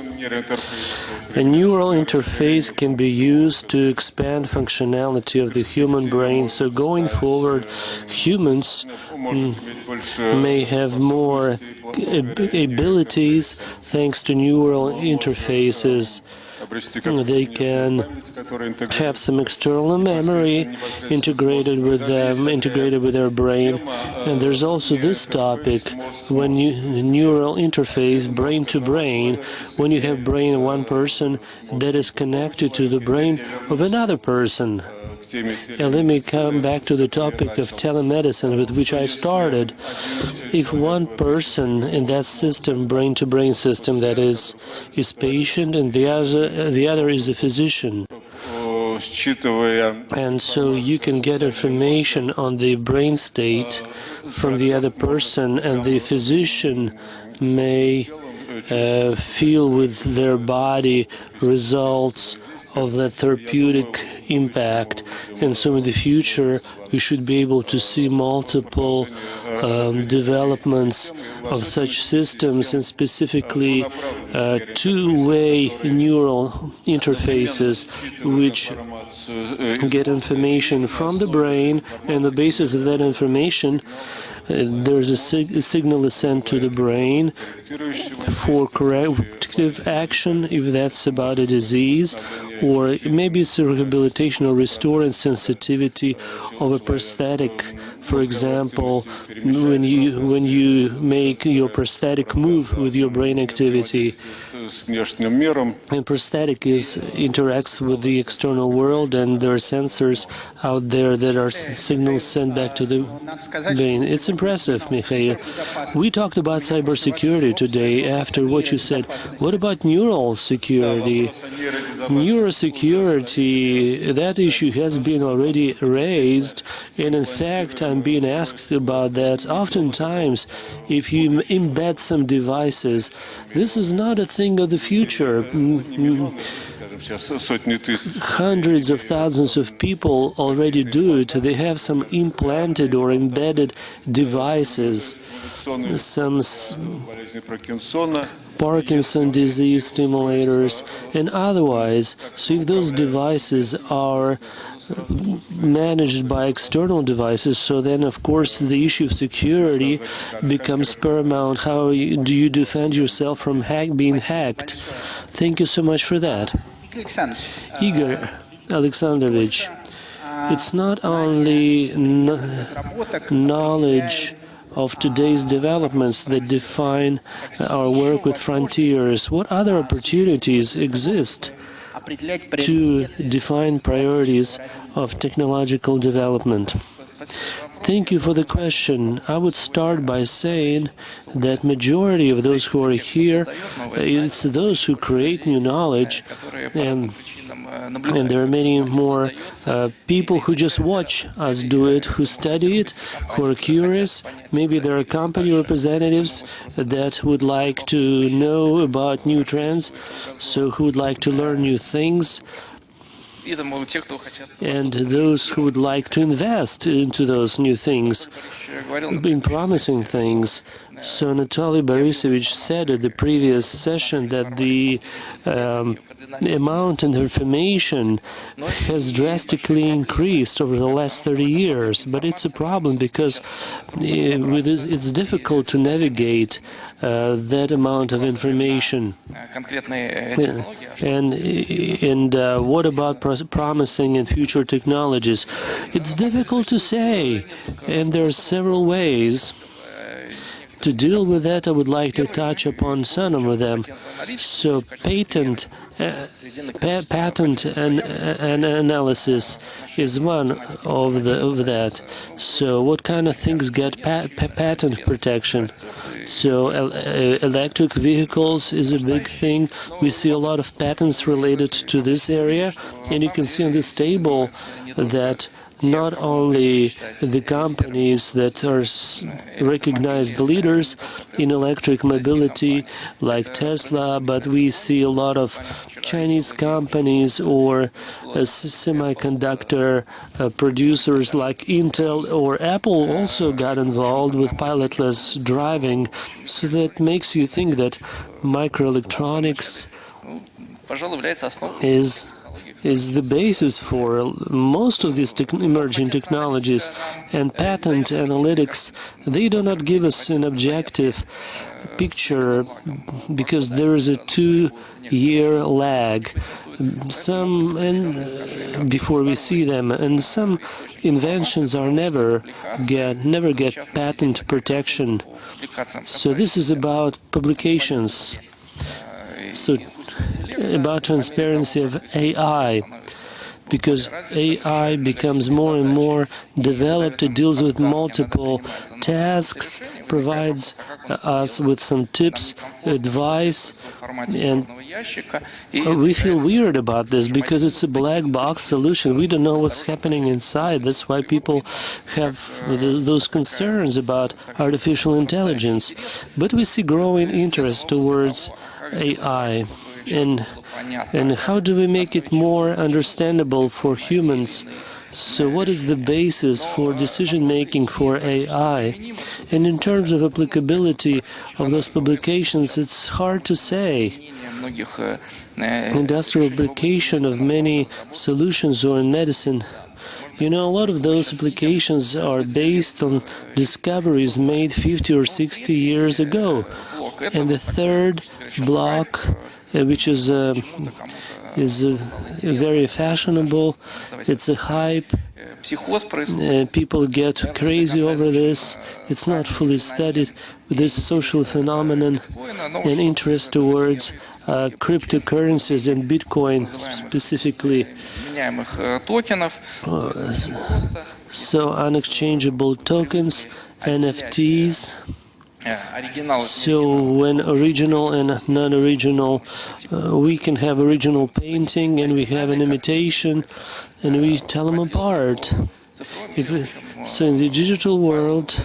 A neural interface can be used to expand functionality of the human brain. So going forward, humans may have more abilities thanks to neural interfaces. They can have some external memory integrated with their brain. And there's also this topic, when neural interface, brain to brain, when you have brain of one person that is connected to the brain of another person. And let me come back to the topic of telemedicine with which I started. If one person in that system, brain-to-brain system, that is patient, and the other is a physician, and so you can get information on the brain state from the other person, and the physician may feel with their body results of that therapeutic impact. And so in the future, we should be able to see multiple developments of such systems, and specifically two-way neural interfaces which get information from the brain, and on the basis of that information there's a signal is sent to the brain for corrective action, if that's about a disease, or maybe it's a rehabilitation or restoring sensitivity of a prosthetic. For example, when you make your prosthetic move with your brain activity, and prosthetic interacts with the external world, and there are sensors out there that are signals sent back to the brain. It's impressive, Mikhail. We talked about cybersecurity today after what you said. What about neural security? Neurosecurity, that issue has been already raised, and in fact I'm being asked about that. Oftentimes, if you embed some devices, this is not a thing of the future. Hundreds of thousands of people already do it. They have some implanted or embedded devices, some Parkinson disease stimulators and otherwise. So if those devices are managed by external devices, so then of course the issue of security becomes paramount. How do you defend yourself from being hacked? Thank you so much for that. Igor Alexandrovich, it's not only knowledge of today's developments that define our work with frontiers. What other opportunities exist to define priorities of technological development? Thank you for the question. I would start by saying that majority of those who are here, it's those who create new knowledge, and there are many more people who just watch us do it, who study it, who are curious. Maybe there are company representatives that would like to know about new trends, so who would like to learn new things, and those who would like to invest into those new things, in promising things. So Anatoly Borisovich said at the previous session that the amount of information has drastically increased over the last 30 years, but it's a problem because it's difficult to navigate that amount of information. And what about promising and future technologies? It's difficult to say, and there are several ways to deal with that. I would like to touch upon some of them. So patent and analysis is one of that. So what kind of things get patent protection? So electric vehicles is a big thing. We see a lot of patents related to this area, and you can see on this table that not only the companies that are recognized leaders in electric mobility like Tesla, but we see a lot of Chinese companies or semiconductor producers like Intel or Apple also got involved with pilotless driving. So that makes you think that microelectronics is the basis for most of these emerging technologies, and patent analytics, they do not give us an objective picture because there is a 2-year lag before we see them, and some inventions are never get patent protection. So this is about publications. So about transparency of AI. because AI becomes more and more developed. It deals with multiple tasks, provides us with some tips, advice, and we feel weird about this because it's a black box solution. We don't know what's happening inside. That's why people have those concerns about artificial intelligence. But we see growing interest towards AI. And how do we make it more understandable for humans? So what is the basis for decision-making for AI? And in terms of applicability of those publications, it's hard to say. Industrial application of many solutions or in medicine. You know, a lot of those applications are based on discoveries made 50 or 60 years ago. And the third block, which is very fashionable, it's a hype. People get crazy over this. It's not fully studied. This social phenomenon and interest towards cryptocurrencies and Bitcoin specifically. So unexchangeable tokens, NFTs. So when original and non-original, we can have original painting and we have an imitation and we tell them apart. So in the digital world,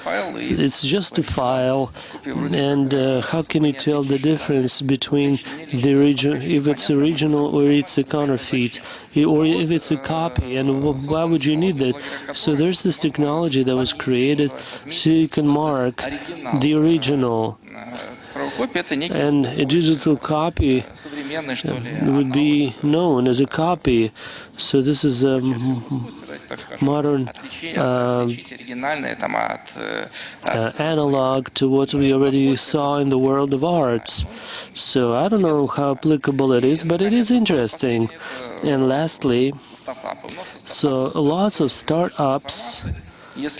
it's just a file, and how can you tell the difference between the original, if it's original or it's a counterfeit, or if it's a copy, and why would you need that? So there's this technology that was created so you can mark the original, and a digital copy would be known as a copy. So this is a modern analog to what we already saw in the world of arts. So I don't know how applicable it is, but it is interesting. And lastly, so lots of startups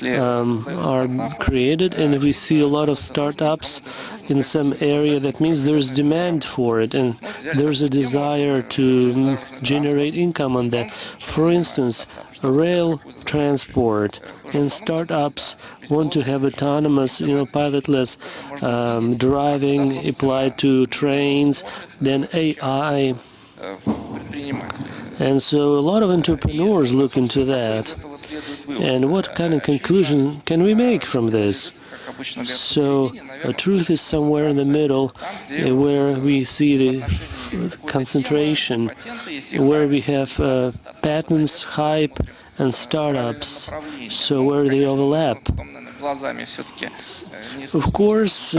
are created, and we see a lot of startups in some area. That means there's demand for it, and there's a desire to generate income on that. For instance, rail transport, and startups want to have autonomous, pilotless driving applied to trains, then AI. And so a lot of entrepreneurs look into that. And what kind of conclusion can we make from this? So truth is somewhere in the middle, where we see the concentration, where we have patents, hype, and startups, so where they overlap. Of course,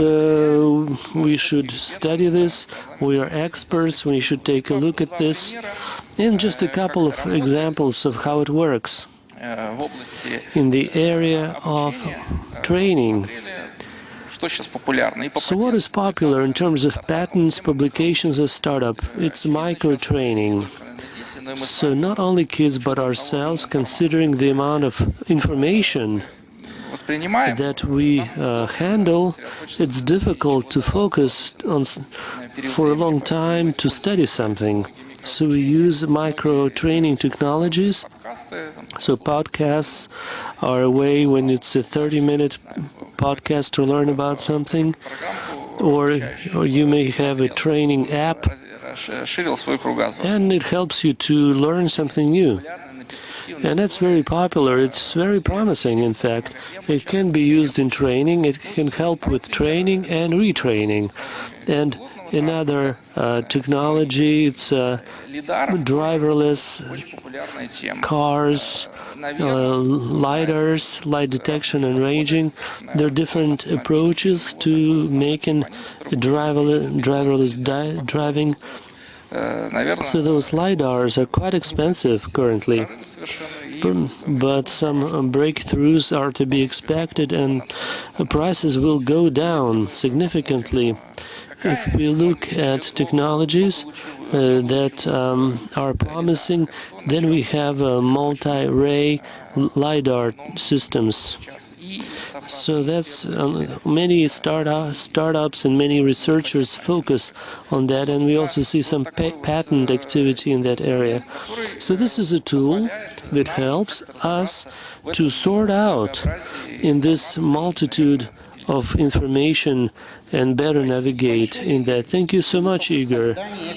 we should study this. We are experts. We should take a look at this. And just a couple of examples of how it works. In the area of training. So what is popular in terms of patents, publications, or startup? It's micro-training. So not only kids, but ourselves, considering the amount of information that we handle, it's difficult to focus on for a long time to study something. So we use micro-training technologies. So podcasts are a way when it's a 30-minute podcast to learn about something, or you may have a training app, and it helps you to learn something new. And that's very popular. It's very promising, in fact. It can be used in training. It can help with training and retraining. And another technology, it's driverless cars, LiDARs, light detection and ranging. There are different approaches to making driverless driving. So those LiDARs are quite expensive currently, but some breakthroughs are to be expected, and prices will go down significantly. If we look at technologies that are promising, then we have multi-ray LiDAR systems. So that's many startups and many researchers focus on that, and we also see some patent activity in that area. So this is a tool that helps us to sort out in this multitude of information and better navigate in that. Thank you so much, Igor.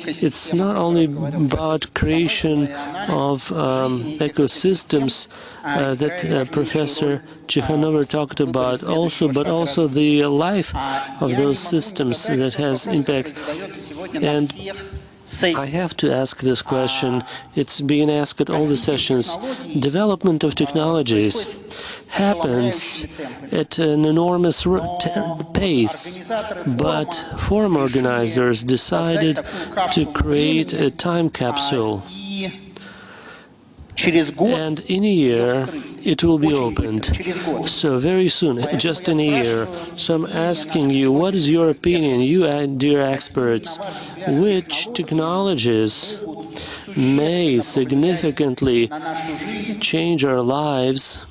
It's not only about creation of ecosystems that Professor Chikhanova talked about, but also the life of those systems that has impact. And I have to ask this question. It's being asked at all the sessions. Development of technologies happens at an enormous pace, but forum organizers decided to create a time capsule. And in a year, it will be opened. So very soon, just in a year. So I'm asking you, what is your opinion, you dear experts, which technologies may significantly change our lives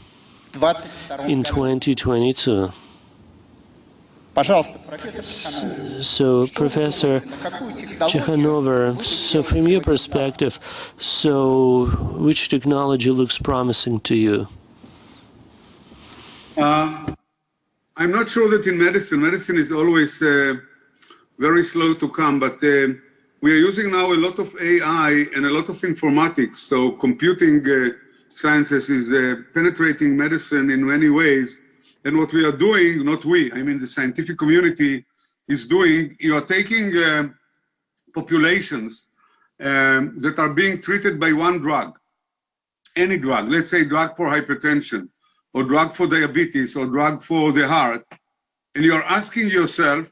in 2022? So, Professor Chikhanova, so from your perspective, so which technology looks promising to you? I'm not sure that in medicine is always very slow to come, but we are using now a lot of AI and a lot of informatics. So computing sciences is penetrating medicine in many ways. And what we are doing, not we, I mean the scientific community is doing, you are taking populations that are being treated by one drug, any drug, let's say drug for hypertension, or drug for diabetes, or drug for the heart, and you are asking yourself,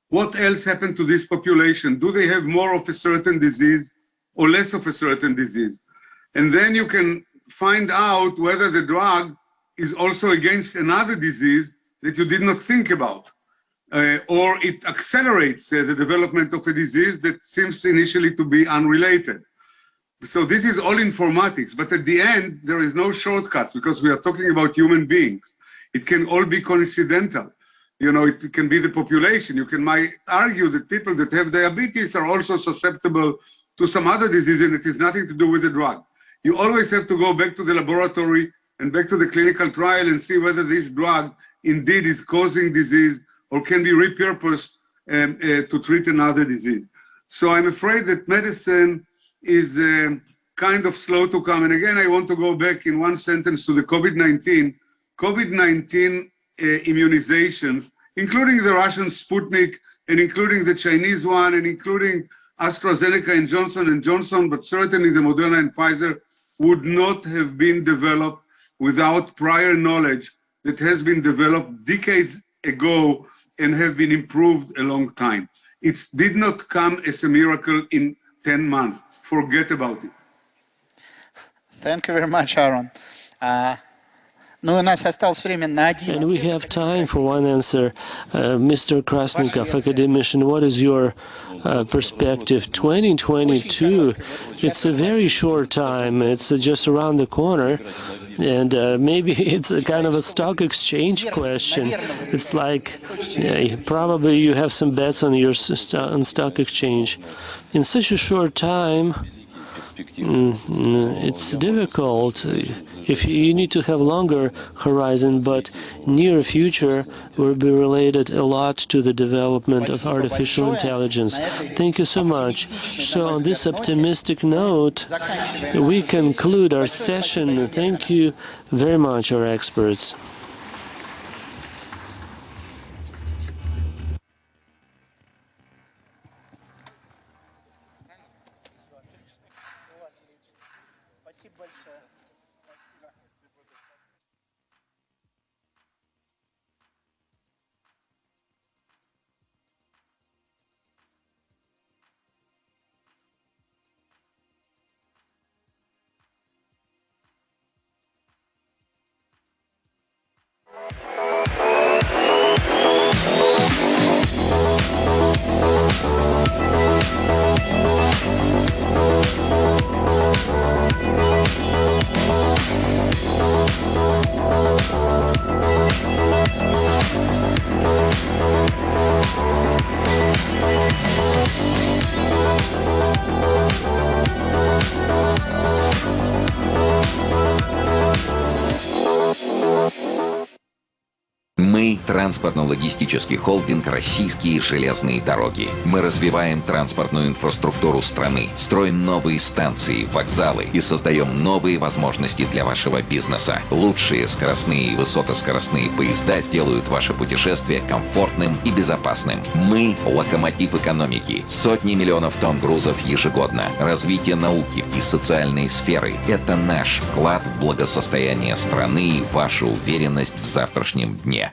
what else happened to this population? Do they have more of a certain disease or less of a certain disease? And then you can find out whether the drug is also against another disease that you did not think about, or it accelerates the development of a disease that seems initially to be unrelated. So this is all informatics, but at the end, there is no shortcuts because we are talking about human beings. It can all be coincidental. You know, it can be the population. You can might argue that people that have diabetes are also susceptible to some other disease and it has nothing to do with the drug. You always have to go back to the laboratory and back to the clinical trial and see whether this drug indeed is causing disease or can be repurposed to treat another disease. So I'm afraid that medicine is kind of slow to come. And again, I want to go back in one sentence to the COVID-19. COVID-19 immunizations, including the Russian Sputnik and including the Chinese one and including AstraZeneca and Johnson & Johnson, but certainly the Moderna and Pfizer would not have been developed without prior knowledge that has been developed decades ago and have been improved a long time. It did not come as a miracle in 10 months. Forget about it. Thank you very much, Aaron. And we have time for one answer. Mr. Krasnikov, academician, what is your perspective? 2022, it's a very short time. It's just around the corner. And maybe it's a kind of a stock exchange question. It's like probably you have some bets on your stock exchange. In such a short time, it's difficult. If you need to have longer horizon, but near future will be related a lot to the development of artificial intelligence. Thank you so much. So on this optimistic note, we conclude our session. Thank you very much, our experts. Мы – транспортно-логистический холдинг «Российские железные дороги». Мы развиваем транспортную инфраструктуру страны, строим новые станции, вокзалы и создаем новые возможности для вашего бизнеса. Лучшие скоростные и высокоскоростные поезда сделают ваше путешествие комфортным и безопасным. Мы – локомотив экономики. Сотни миллионов тонн грузов ежегодно. Развитие науки и социальной сферы – это наш вклад в благосостояние страны и ваша уверенность в завтрашнем дне.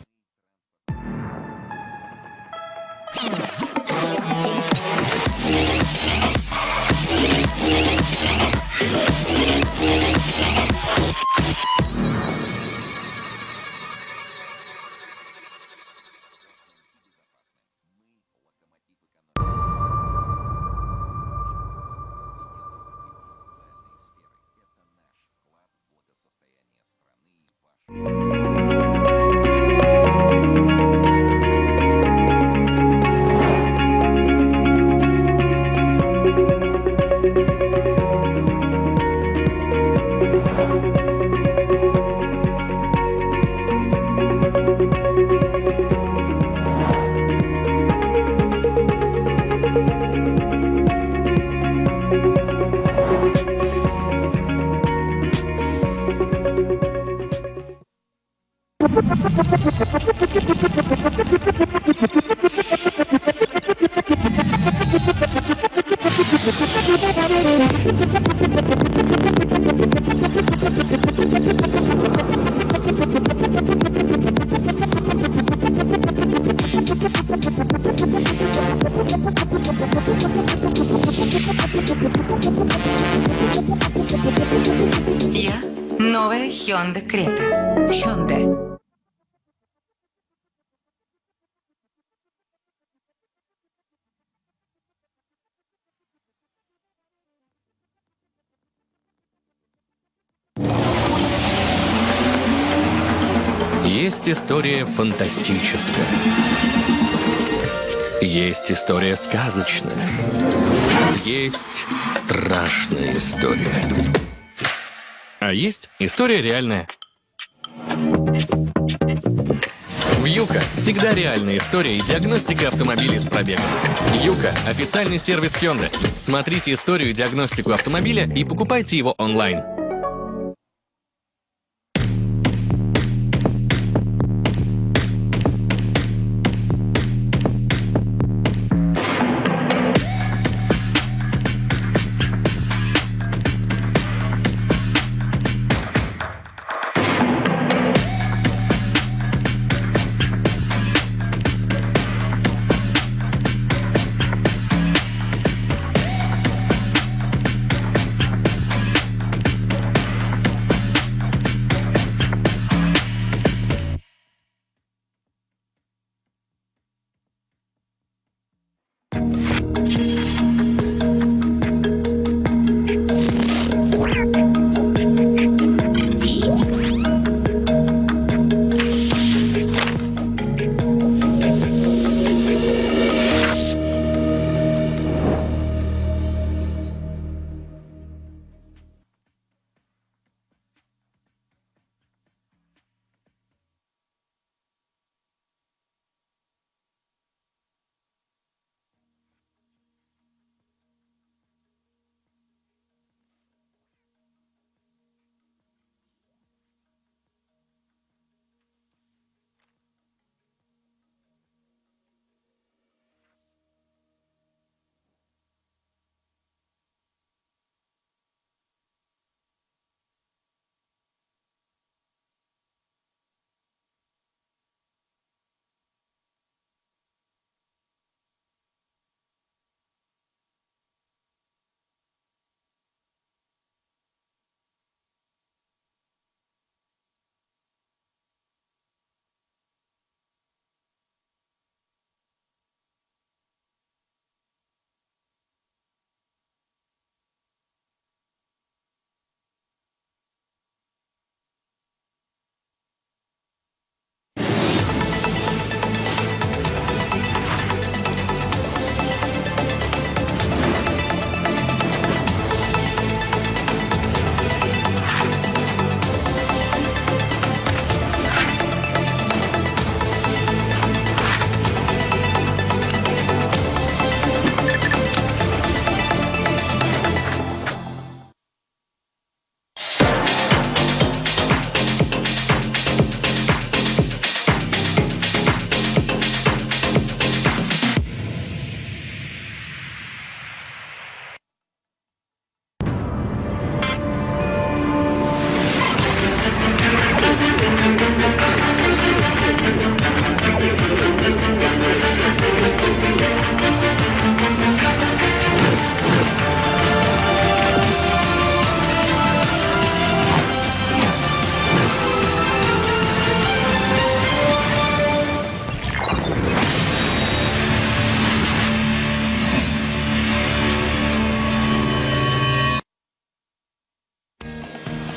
Я новая Hyundai Creta. Hyundai. Есть история фантастическая. Есть история сказочная. Есть страшная история. А есть история реальная. Вьюка – всегда реальная история и диагностика автомобилей с пробегом. Юка – официальный сервис Hyundai. Смотрите историю и диагностику автомобиля и покупайте его онлайн.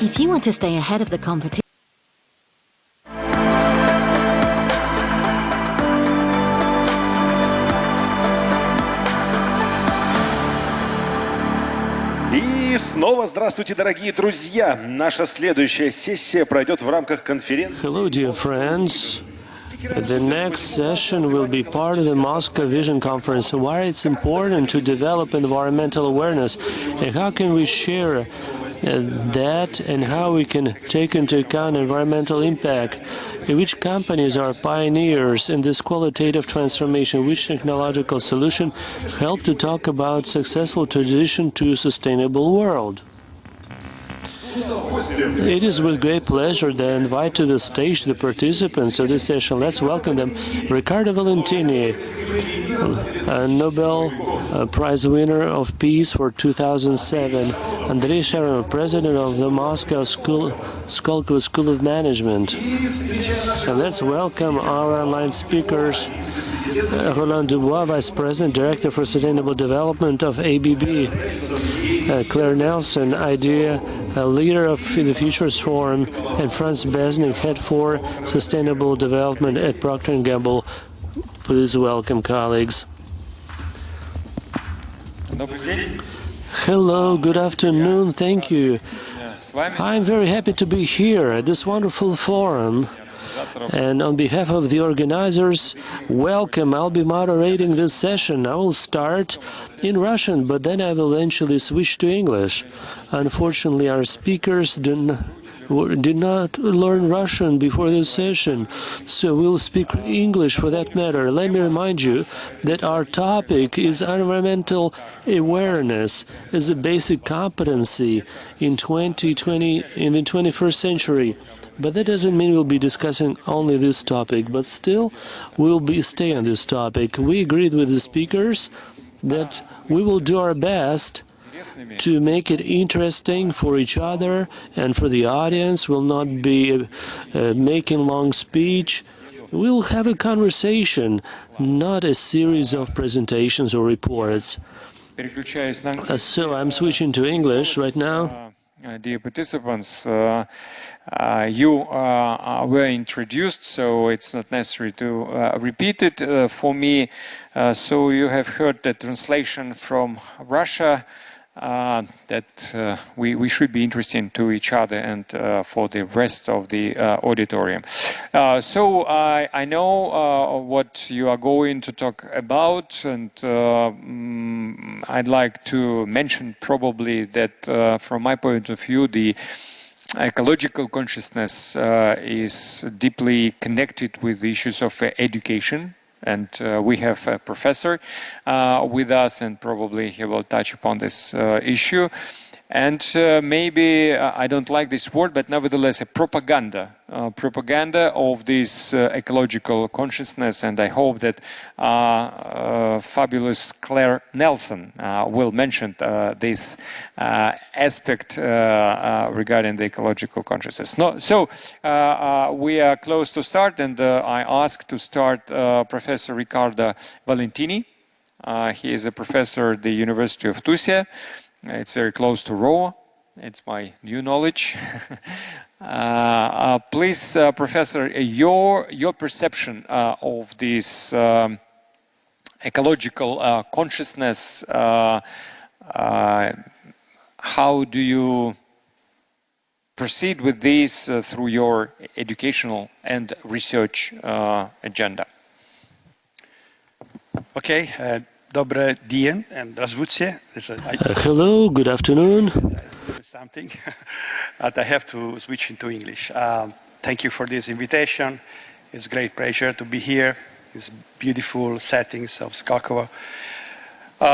If you want to stay ahead of the competition, И снова здравствуйте, дорогие друзья! Наша следующая сессия пройдет в рамках конференции. Hello, dear friends. The next session will be part of the Moscow Vision Conference. Why it's important to develop environmental awareness and how can we share that and how we can take into account environmental impact, which companies are pioneers in this qualitative transformation, which technological solution help to talk about successful transition to a sustainable world. It is with great pleasure that I invite to the stage the participants of this session. Let's welcome them. Riccardo Valentini, a Nobel Prize winner of Peace for 2007. Andrei Sharon, president of the Moscow Skolkovo School of Management. And let's welcome our online speakers. Roland Dubois, Vice President, Director for Sustainable Development of ABB. Claire Nelson, IDEA leader of the Futures Forum, and Franz Besnik, Head for Sustainable Development at Procter & Gamble. Please welcome, colleagues. Hello, good afternoon, thank you. I'm very happy to be here at this wonderful forum. And on behalf of the organizers, welcome. I'll be moderating this session. I will start in Russian, but then I will eventually switch to English. Unfortunately, our speakers did not learn Russian before this session, so we'll speak English for that matter. Let me remind you that our topic is environmental awareness as a basic competency in 2020, in the 21st century. But that doesn't mean we'll be discussing only this topic, but still we'll stay on this topic. We agreed with the speakers that we will do our best to make it interesting for each other and for the audience. We'll not be making long speech. We'll have a conversation, not a series of presentations or reports. So I'm switching to English right now. Dear participants, you were introduced, so it's not necessary to repeat it for me. So you have heard the translation from Russia that we should be interesting to each other and for the rest of the auditorium. So I know what you are going to talk about, and I'd like to mention probably that from my point of view, the ecological consciousness is deeply connected with the issues of education. And we have a professor with us, and probably he will touch upon this issue. And maybe, I don't like this word, but nevertheless, a propaganda of this ecological consciousness. And I hope that fabulous Claire Nelson will mention this aspect regarding the ecological consciousness. So we are close to start, and I ask to start Professor Riccardo Valentini. He is a professor at the University of Tuzla. It's very close to Rome. It's my new knowledge. Please, Professor, your perception of this ecological consciousness, how do you proceed with this through your educational and research agenda? Okay. Добрый день and здравствуйте. Hello, good afternoon. Something that I have to switch into English. Thank you for this invitation. It's a great pleasure to be here. These beautiful settings of Skolkovo.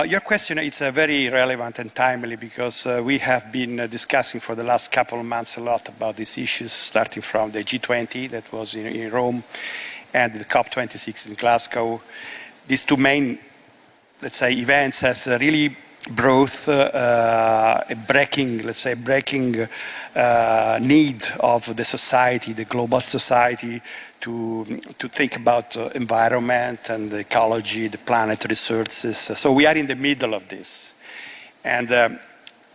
Your question is very relevant and timely because we have been discussing for the last couple of months a lot about these issues, starting from the G20 that was in Rome and the COP26 in Glasgow. These two main, let's say, events has really brought a breaking need of the society, the global society, to think about environment and the ecology, the planet resources. So we are in the middle of this. And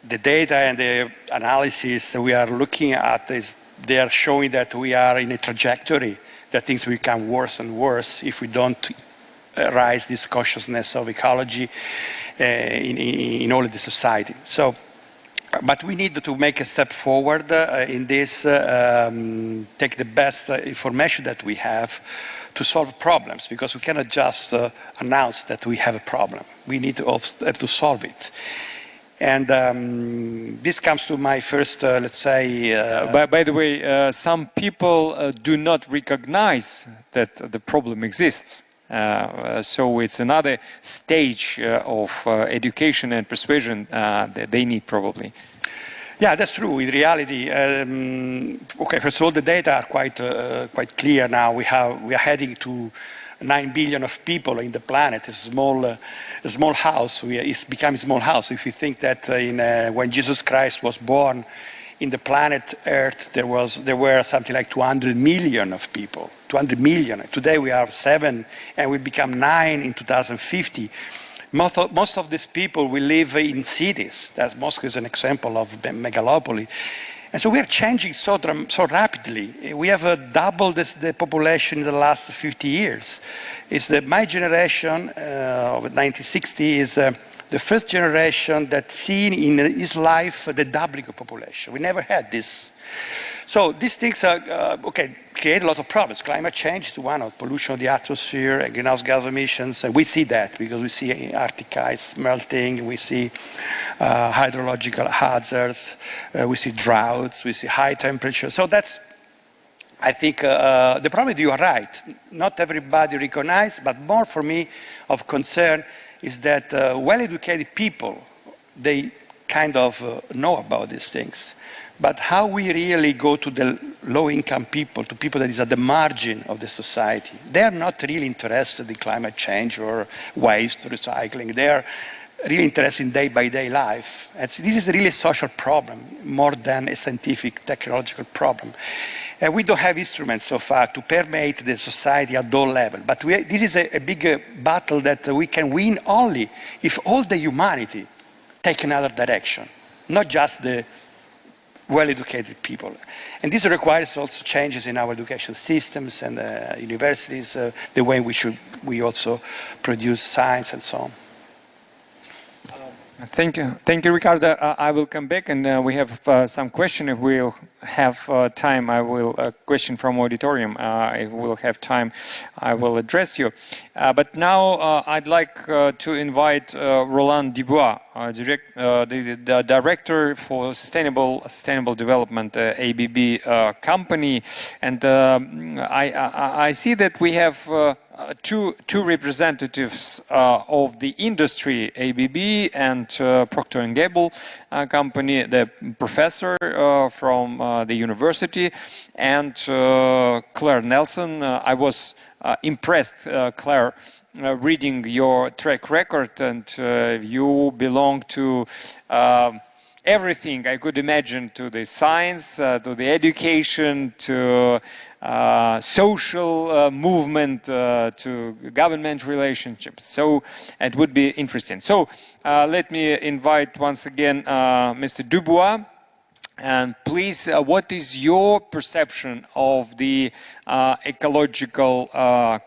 the data and the analysis we are looking at they are showing that we are in a trajectory that things will become worse and worse if we don't raise this consciousness of ecology in all of the society. So, but we need to make a step forward in this, take the best information that we have to solve problems, because we cannot just announce that we have a problem. We need to have to solve it. And this comes to my first, let's say... By the way, some people do not recognize that the problem exists. So it's another stage of education and persuasion that they need probably. Yeah, that's true. In reality, okay, first of all, the data are quite clear now. We are heading to 9 billion of people in the planet. It's a small house. It's become a small house. If you think that when Jesus Christ was born, in the planet Earth, there were something like 200 million of people. 200 million. Today we are 7, and we become 9 in 2050. Most of these people will live in cities. Moscow is an example of megalopoly. And so we are changing so rapidly. We have doubled the population in the last 50 years. My generation of 1960 is the first generation that's seen in his life the doubling of population. We never had this. So these things create a lot of problems. Climate change is one, of pollution of the atmosphere and greenhouse gas emissions. And we see that because we see Arctic ice melting, we see hydrological hazards, we see droughts, we see high temperatures. So that's, I think, the problem is you are right. Not everybody recognizes, but more for me of concern is that well-educated people, they kind of know about these things. But how we really go to the low-income people, to people that is at the margin of the society, they are not really interested in climate change or waste recycling. They are really interested in day-by-day life. And so this is really a social problem, more than a scientific, technological problem. And we don't have instruments so far to permeate the society at all levels. But this is a big battle that we can win only if all the humanity take another direction, not just the well-educated people. And this requires also changes in our education systems and universities, the way we also produce science and so on. Thank you, Ricardo. I will come back, and we have some question. If we'll have time, I will question from auditorium. If we'll have time, I will address you. But now I'd like to invite Roland Dubois, the director for sustainable development, ABB company, and I see that we have two representatives of the industry, ABB and Procter & Gamble company, the professor from the university, and Claire Nelson. I was impressed, Claire, reading your track record, and you belong to everything I could imagine, to the science, to the education, to social movement, to government relationships. So it would be interesting. So let me invite once again Mr. Dubois. And please, what is your perception of the ecological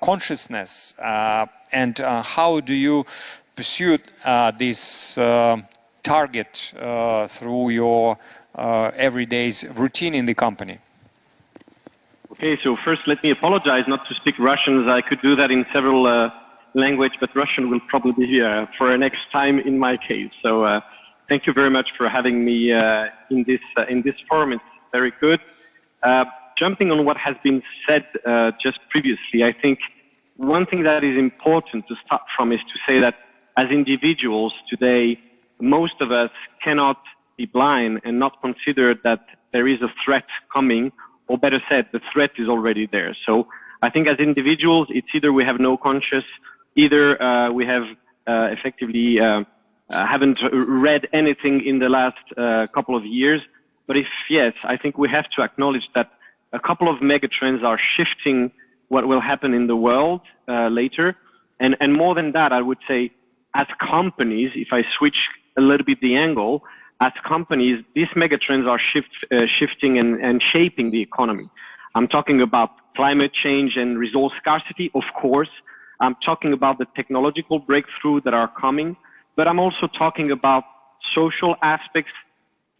consciousness, and how do you pursue this target through your everyday routine in the company? Okay, so first let me apologize not to speak Russian, as I could do that in several languages, but Russian will probably be for next time in my case. So thank you very much for having me in this forum. It's very good. Jumping on what has been said just previously, I think one thing that is important to start from is to say that as individuals today, most of us cannot be blind and not consider that there is a threat coming, or better said, the threat is already there. So I think as individuals, it's either we have no conscience, either we have effectively haven't read anything in the last couple of years. But if yes, I think we have to acknowledge that a couple of megatrends are shifting what will happen in the world later. And more than that, I would say, as companies, if I switch a little bit the angle, as companies, these megatrends are shifting and shaping the economy. I'm talking about climate change and resource scarcity, of course. I'm talking about the technological breakthrough that are coming, but I'm also talking about social aspects,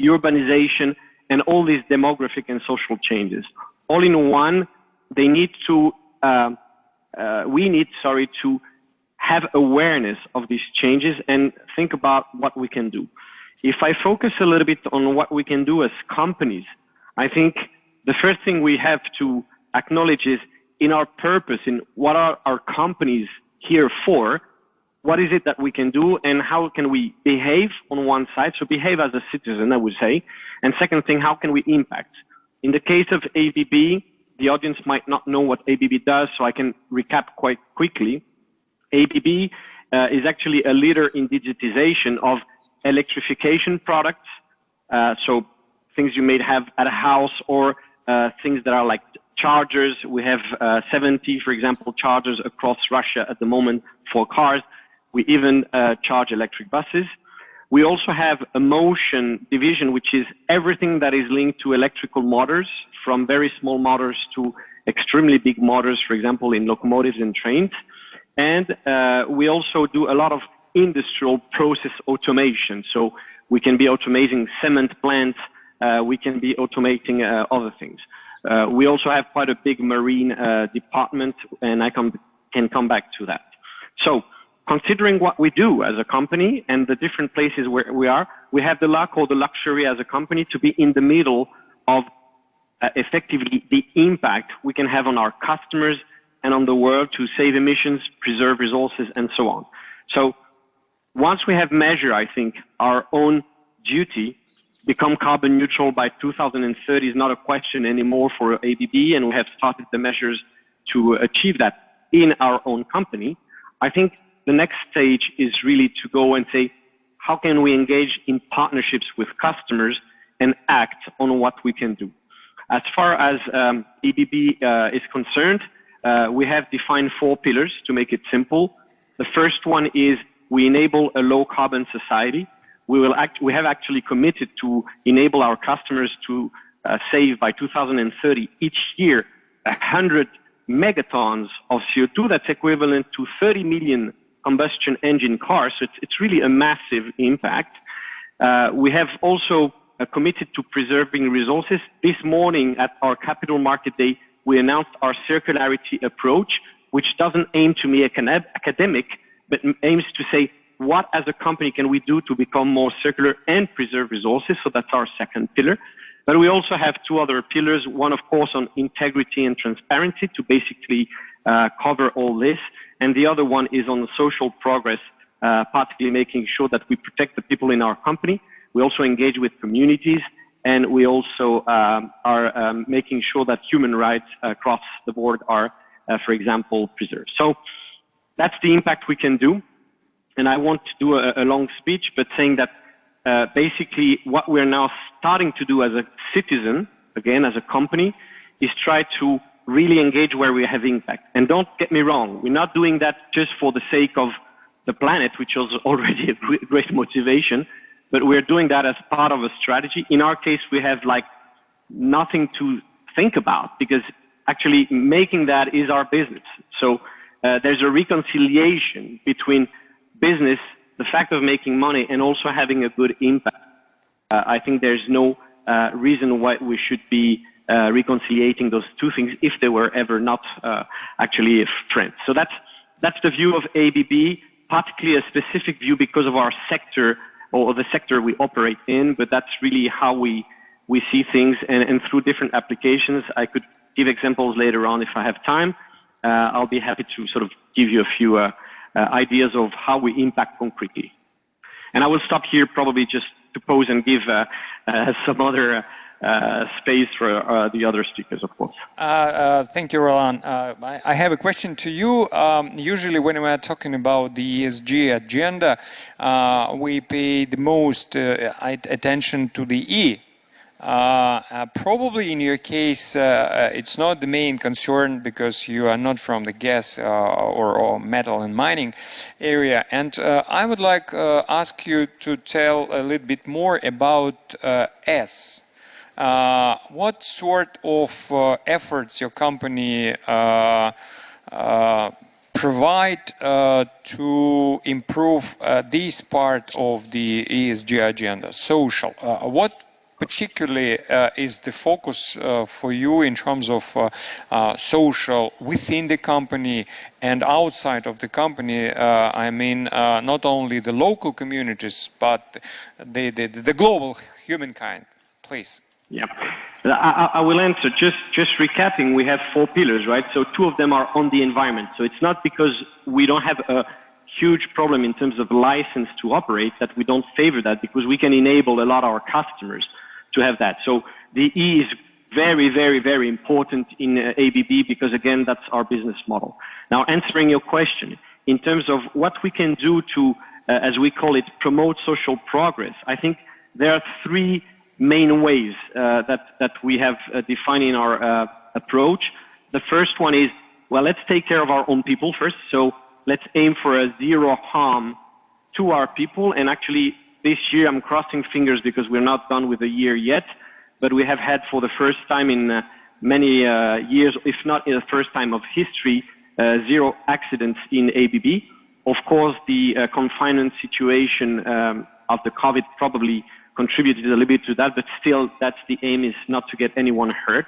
urbanization, and all these demographic and social changes. All in one, they need to, we need, to have awareness of these changes and think about what we can do. If I focus a little bit on what we can do as companies, I think the first thing we have to acknowledge is in our purpose, in what are our companies here for, what is it that we can do and how can we behave on one side, so behave as a citizen, I would say, and second thing, how can we impact? In the case of ABB, the audience might not know what ABB does, so I can recap quite quickly. ABB is actually a leader in digitization of electrification products, so things you may have at a house or things that are like chargers. We have 70, for example, chargers across Russia at the moment for cars. We even charge electric buses. We also have a motion division, which is everything that is linked to electrical motors, from very small motors to extremely big motors, for example, in locomotives and trains. And we also do a lot of industrial process automation. So we can be automating cement plants, we can be automating other things. We also have quite a big marine department, and I can come back to that. So considering what we do as a company and the different places where we are, we have the luck or the luxury as a company to be in the middle of effectively the impact we can have on our customers and on the world to save emissions, preserve resources, and so on. So once we have measured, I think, our own duty, become carbon neutral by 2030 is not a question anymore for ABB, and we have started the measures to achieve that in our own company. I think the next stage is really to go and say, how can we engage in partnerships with customers and act on what we can do? As far as ABB is concerned, we have defined 4 pillars to make it simple. The first one is we enable a low carbon society. We have actually committed to enable our customers to save by 2030 each year 100 megatons of CO2. That's equivalent to 30 million combustion engine cars. So it's really a massive impact. We have also committed to preserving resources. This morning at our Capital Market Day, we announced our circularity approach, which doesn't aim to be academic, but aims to say, what as a company can we do to become more circular and preserve resources? So that's our second pillar. But we also have 2 other pillars. One, of course, on integrity and transparency to basically cover all this. And the other one is on the social progress, particularly making sure that we protect the people in our company. We also engage with communities, and we also are making sure that human rights across the board are, for example, preserved. So that's the impact we can do. And I won't do a long speech, but saying that basically what we're now starting to do as a citizen, again, as a company, is try to really engage where we have impact. And don't get me wrong, we're not doing that just for the sake of the planet, which was already a great motivation, but we're doing that as part of a strategy. In our case, we have like nothing to think about because actually making that is our business. So there's a reconciliation between business, the fact of making money, and also having a good impact. I think there's no reason why we should be reconciliating those 2 things if they were ever not actually friends. So that's the view of ABB, particularly a specific view because of our sector or the sector we operate in, but that's really how we see things, and through different applications. I could give examples later on if I have time. I'll be happy to sort of give you a few ideas of how we impact concretely. And I will stop here probably just to pause and give some other space for the other speakers, of course. Thank you, Roland. I have a question to you. Usually when we are talking about the ESG agenda, we pay the most attention to the E Probably in your case, it's not the main concern because you are not from the gas or metal and mining area. And I would like ask you to tell a little bit more about S. What sort of efforts your company provide to improve this part of the ESG agenda, social? What particularly is the focus for you in terms of social within the company and outside of the company? I mean, not only the local communities, but the global humankind, please. Yeah, I will answer. Just recapping, we have 4 pillars, right? So 2 of them are on the environment. So it's not because we don't have a huge problem in terms of license to operate that we don't favor that, because we can enable a lot of our customers to have that. So the E is very, very, very important in ABB because, again, that's our business model. Now, answering your question, in terms of what we can do to, as we call it, promote social progress, I think there are 3 main ways that we have defined in our approach. The first one is, well, let's take care of our own people first. So let's aim for a 0 harm to our people. And actually, this year, I'm crossing fingers because we're not done with the year yet, but we have had for the first time in many years, if not in the first time of history, 0 accidents in ABB. Of course, the confinement situation of the COVID probably contributed a little bit to that, but still, that's the aim, is not to get anyone hurt.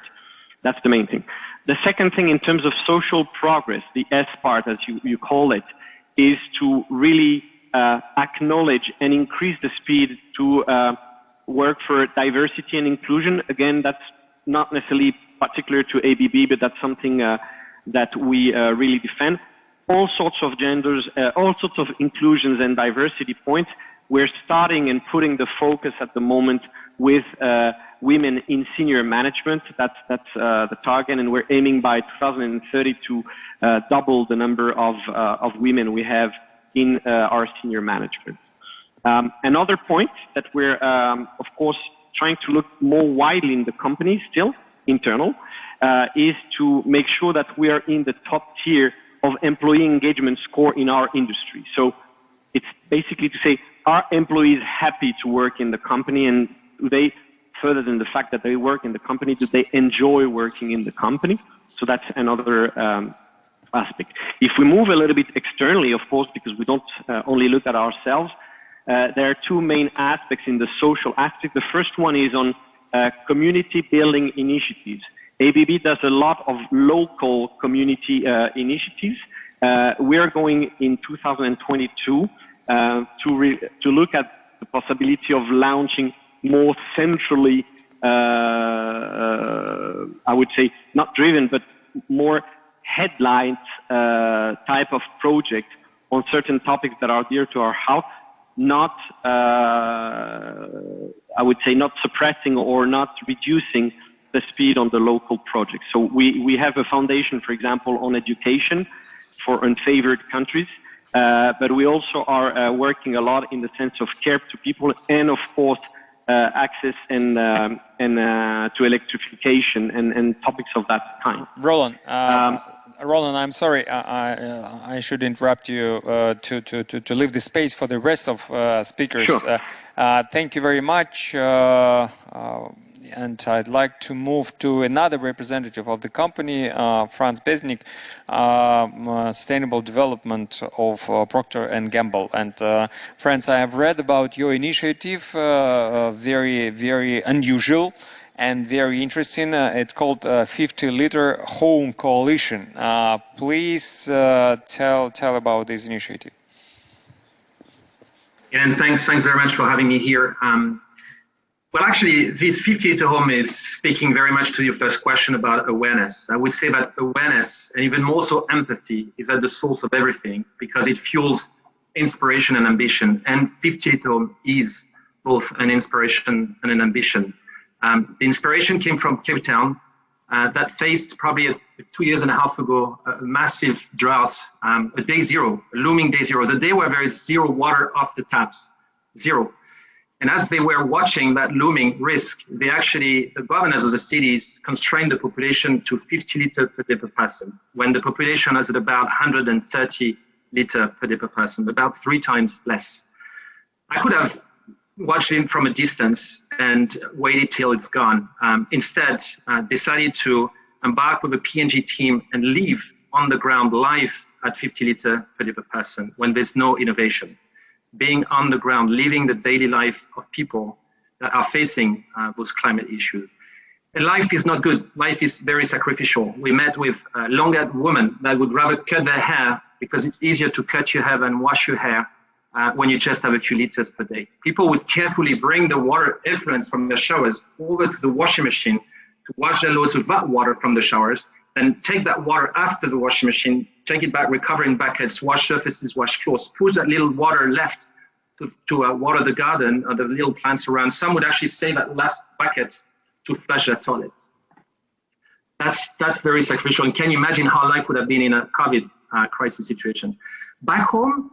That's the main thing. The second thing in terms of social progress, the S part, as you call it, is to really acknowledge and increase the speed to work for diversity and inclusion. Again, that's not necessarily particular to ABB, but that's something that we really defend. All sorts of genders, all sorts of inclusions and diversity points. We're starting and putting the focus at the moment with women in senior management. That's the target, and we're aiming by 2030 to double the number of women we have in our senior management. Another point that we're, of course, trying to look more widely in the company, still internal, is to make sure that we are in the top tier of employee engagement score in our industry. So it's basically to say, are employees happy to work in the company, and do they, further than the fact that they work in the company, do they enjoy working in the company? So that's another aspect. If we move a little bit externally, of course, because we don't only look at ourselves, there are 2 main aspects in the social aspect. The first one is on community building initiatives. ABB does a lot of local community initiatives. We are going in 2022 to look at the possibility of launching more centrally, I would say, not driven, but more headline type of project on certain topics that are dear to our heart, not, I would say, not suppressing or not reducing the speed on the local projects. So we have a foundation, for example, on education for unfavored countries, but we also are working a lot in the sense of care to people and, of course, access and to electrification and topics of that kind. Roland, I'm sorry, I should interrupt you to leave the space for the rest of speakers. Sure. Thank you very much. And I'd like to move to another representative of the company, Franz Besnik, Sustainable Development of Procter & Gamble. And Franz, I have read about your initiative, very, very unusual and very interesting. It's called 50-Liter Home Coalition. Please tell about this initiative. And thanks very much for having me here. Well, actually, this 50-Liter Home is speaking very much to your first question about awareness. I would say that awareness, and even more so empathy, is at the source of everything because it fuels inspiration and ambition. And 50-Liter Home is both an inspiration and an ambition. The inspiration came from Cape Town that faced probably 2.5 years ago a massive drought, a day zero, a looming day zero, the day where there is zero water off the taps, zero. And as they were watching that looming risk, the governors of the cities constrained the population to 50 liters per day per person, when the population is at about 130 liters per day per person, about 3 times less. I could have watched it from a distance and waited till it's gone. Instead, decided to embark with a P&G team and live on the ground live at 50 liters per day per person when there's no innovation. Being on the ground, living the daily life of people that are facing those climate issues. And life is not good. Life is very sacrificial. We met with long-haired women that would rather cut their hair because it's easier to cut your hair than wash your hair when you just have a few liters per day. People would carefully bring the water effluents from their showers over to the washing machine to wash their loads with that water from the showers, then take that water after the washing machine, take it back, recovering buckets, wash surfaces, wash floors, push that little water left to water the garden or the little plants around. Some would actually save that last bucket to flush their toilets. That's very sacrificial. And can you imagine how life would have been in a COVID crisis situation? Back home,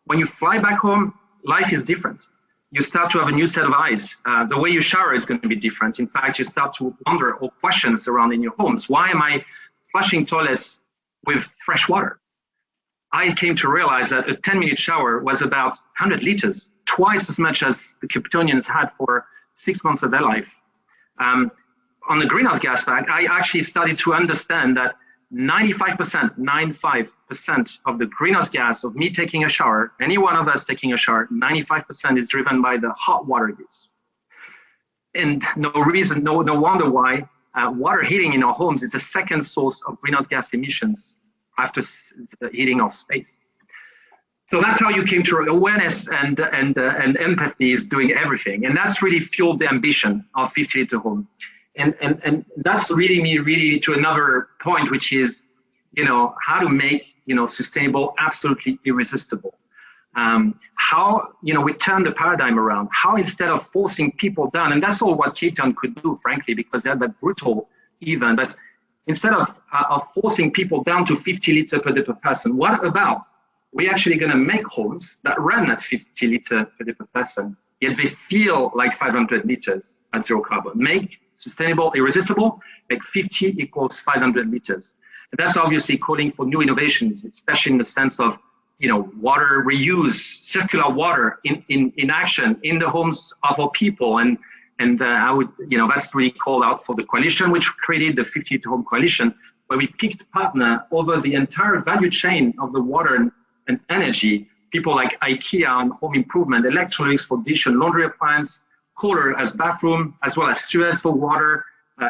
when you fly back home, life is different. You start to have a new set of eyes. The way you shower is going to be different. In fact, you start to wonder or questions around in your homes. Why am I flushing toilets with fresh water? I came to realize that a 10-minute shower was about 100 liters, twice as much as the Kryptonians had for 6 months of their life. On the greenhouse gas fact, I actually started to understand that 95% of the greenhouse gas of me taking a shower, any one of us taking a shower, 95% is driven by the hot water use. And no wonder why water heating in our homes is the second source of greenhouse gas emissions after the heating of space. So that's how you came to awareness and empathy is doing everything. And that's really fueled the ambition of 50 Liter Home. And that's leading me really to another point, which is, how to make, sustainable absolutely irresistible. How, we turn the paradigm around, how instead of forcing people down, and that's all what Cape Town could do, frankly, because they had that brutal event, but instead of forcing people down to 50 liters per day per person, what about we're actually going to make homes that run at 50 liters per day per person, yet they feel like 500 liters at zero carbon. Make sustainable, irresistible, make 50 equals 500 liters. And that's obviously calling for new innovations, especially in the sense of, water reuse, circular water in action in the homes of our people. And I would, that's really called out for the coalition, which created the 50 Liter Home Coalition, where we picked partner over the entire value chain of the water and energy. People like IKEA on home improvement, Electrolux for dish and laundry appliance, Kohler as bathroom, as well as Suez for water,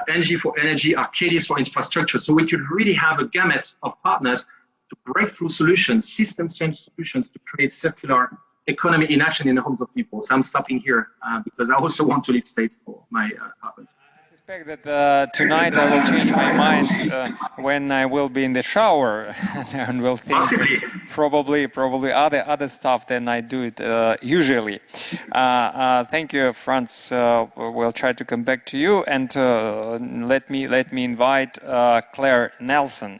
NG for energy, Arcadis for infrastructure. So we could really have a gamut of partners to break through solutions, system change solutions to create circular economy in action in the homes of people. So I'm stopping here because I also want to leave space for my apartment. I suspect that tonight I will change my mind when I will be in the shower and will think probably other stuff than I do it usually. Thank you, Franz. We'll try to come back to you, and let me invite Claire Nelson.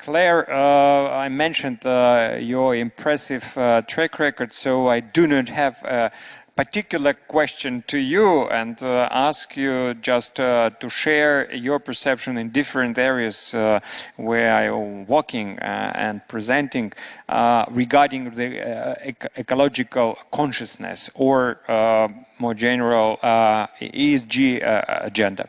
Claire, I mentioned your impressive track record, so I do not have a particular question to you and ask you just to share your perception in different areas where you're working and presenting regarding the ecological consciousness or more general ESG agenda.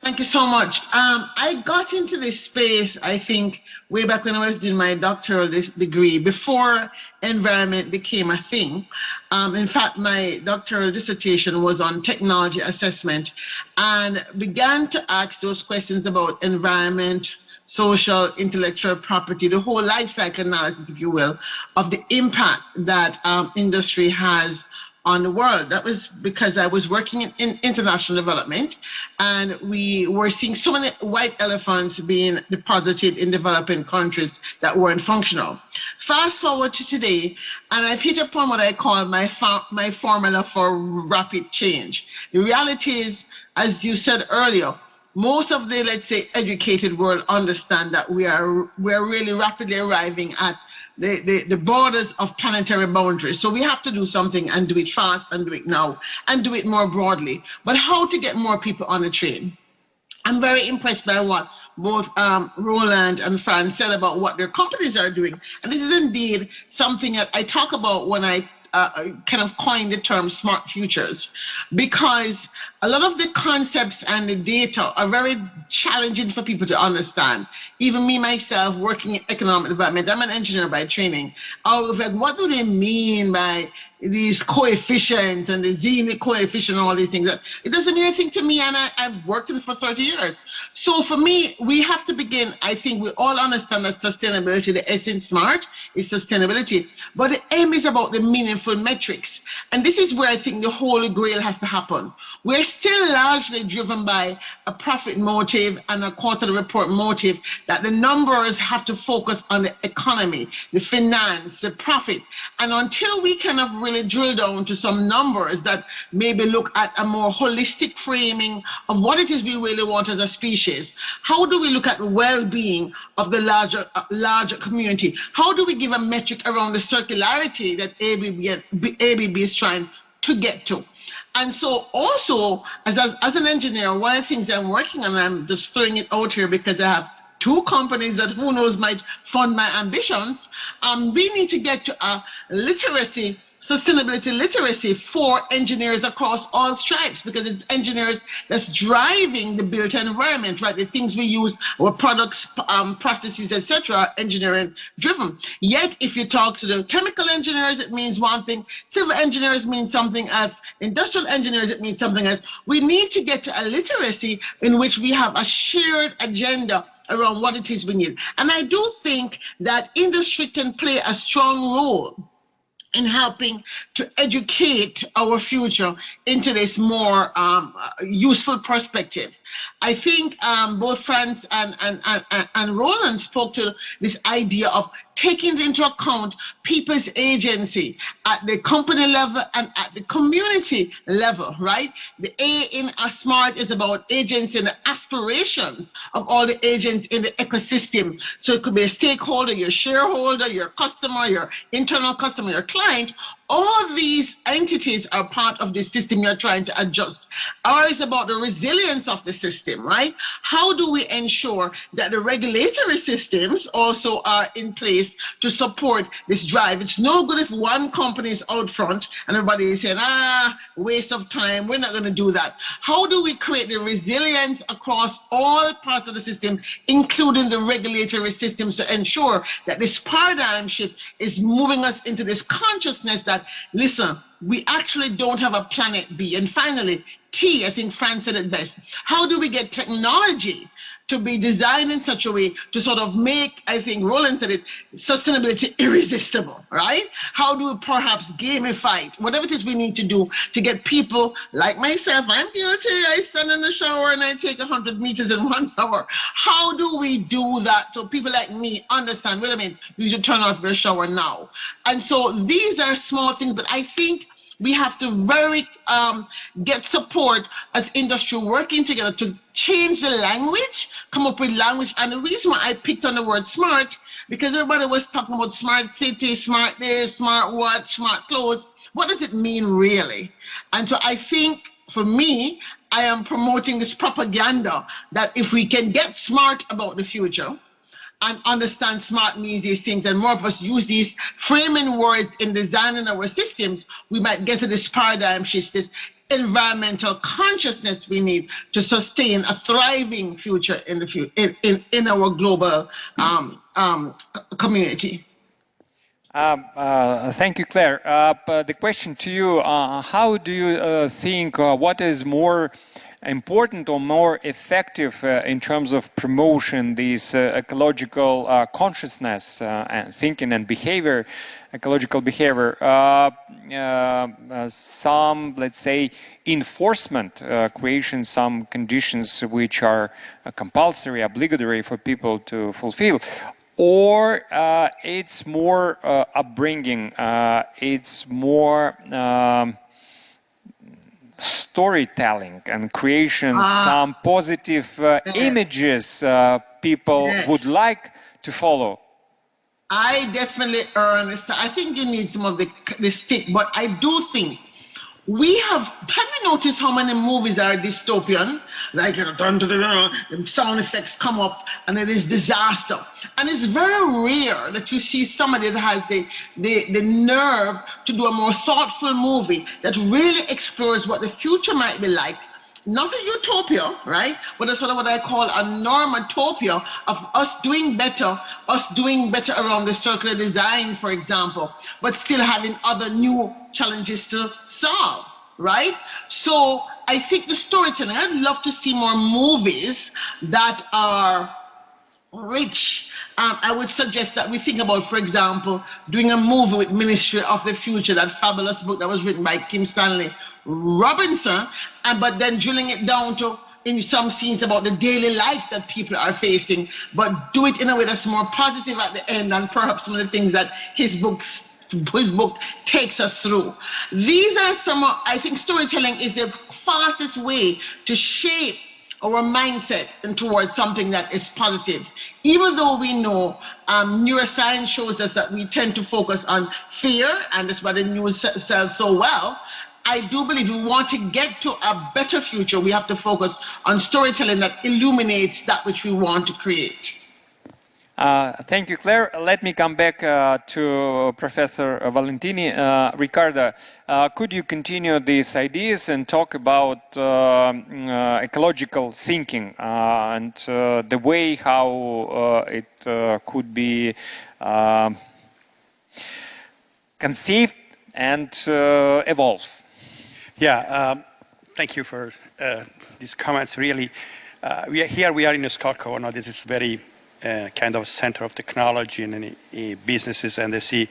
Thank you so much. I got into this space, I think, way back when I was doing my doctoral degree, before environment became a thing. In fact, my doctoral dissertation was on technology assessment and began to ask those questions about environment, social, intellectual property, the whole life cycle analysis, if you will, of the impact that industry has on the world. That was because I was working in international development, and we were seeing so many white elephants being deposited in developing countries that weren't functional. Fast forward to today, and I've hit upon what I call my formula for rapid change. The reality is, as you said earlier, most of the, let's say, educated world understand that we're really rapidly arriving at the borders of planetary boundaries. So we have to do something and do it fast and do it now and do it more broadly. But how to get more people on the train? I'm very impressed by what both Roland and Franz said about what their companies are doing. And this is indeed something that I talk about when I kind of coined the term smart futures, because a lot of the concepts and the data are very challenging for people to understand. Even me, myself, working in economic development, I'm an engineer by training. I was like, what do they mean by these coefficients and the Gini coefficient and all these things? It doesn't mean anything to me, and I've worked in it for 30 years. So for me, we have to begin, I think we all understand that sustainability, the essence smart is sustainability, but the aim is about the meaningful metrics. And this is where I think the holy grail has to happen. We're still largely driven by a profit motive and a quarterly report motive, that the numbers have to focus on the economy, the finance, the profit. And until we kind of really drill down to some numbers that maybe look at a more holistic framing of what it is we really want as a species, how do we look at the well-being of the larger community? How do we give a metric around the circularity that ABB is trying to get to? And so also, as an engineer, one of the things I'm working on, I'm just throwing it out here because I have 2 companies that who knows might fund my ambitions, we need to get to a literacy, sustainability literacy for engineers across all stripes, because it's engineers that's driving the built environment, right? The things we use, our products, processes, etc., are engineering driven. Yet, if you talk to the chemical engineers, it means one thing, civil engineers means something else, industrial engineers, it means something else. We need to get to a literacy in which we have a shared agenda around what it is we need. And I do think that industry can play a strong role in helping to educate our future into this more useful perspective. I think both Franz and Roland spoke to this idea of taking into account people's agency at the company level and at the community level, right? The A in a smart is about agency and the aspirations of all the agents in the ecosystem. So it could be a stakeholder, your shareholder, your customer, your internal customer, your client. All these entities are part of the system you're trying to adjust. R is about the resilience of the system, right? How do we ensure that the regulatory systems also are in place to support this drive? It's no good if one company is out front and everybody is saying, waste of time, we're not going to do that. How do we create the resilience across all parts of the system, including the regulatory systems, to ensure that this paradigm shift is moving us into this consciousness that, listen, we actually don't have a planet B. And finally, T, I think Franz said it best. How do we get technology to be designed in such a way to sort of make, I think Roland said it, sustainability irresistible, right? How do we perhaps gamify it? Whatever it is we need to do to get people like myself, I'm guilty, I stand in the shower and I take 100 meters in 1 hour. How do we do that so people like me understand, wait a minute, you should turn off your shower now? And so these are small things, but I think we have to get support as industry working together to change the language, come up with language. And the reason why I picked on the word smart, because everybody was talking about smart city, smart this, smart watch, smart clothes. What does it mean really? And so I think for me, I am promoting this propaganda that if we can get smart about the future, and understand smart means these things, and more of us use these framing words in designing our systems, we might get to this paradigm shift, this environmental consciousness we need to sustain a thriving future in the in our global community. Thank you, Claire. The question to you, how do you think, what is more important or more effective in terms of promotion these ecological consciousness and thinking and behavior, ecological behavior, some, let's say, enforcement, creation some conditions which are compulsory, obligatory for people to fulfill, or it's more upbringing, it's more storytelling and creation some positive images people would like to follow? I definitely I think you need some of the stick, but I do think we have you noticed how many movies are dystopian? Like, the sound effects come up and it is disaster. And it's very rare that you see somebody that has the nerve to do a more thoughtful movie that really explores what the future might be like. Not a utopia, right? But that's what I call a normatopia of us doing better around the circular design, for example, but still having other new challenges to solve, right? So I think the storytelling, I'd love to see more movies that are rich. I would suggest that we think about, for example, doing a movie with Ministry of the Future, that fabulous book that was written by Kim Stanley Robinson, but then drilling it down to, in some scenes, about the daily life that people are facing, but do it in a way that's more positive at the end, and perhaps some of the things that his book takes us through. These are some of, I think storytelling is the fastest way to shape our mindset and towards something that is positive. Even though we know neuroscience shows us that we tend to focus on fear, and that's why the news sells so well, I do believe we want to get to a better future, we have to focus on storytelling that illuminates that which we want to create. Thank you, Claire. Let me come back to Professor Valentini. Ricardo, could you continue these ideas and talk about ecological thinking and the way how it could be conceived and evolve? Yeah, thank you for these comments. Really, we are in Skolkovo. Now, this is very kind of center of technology and businesses, and I see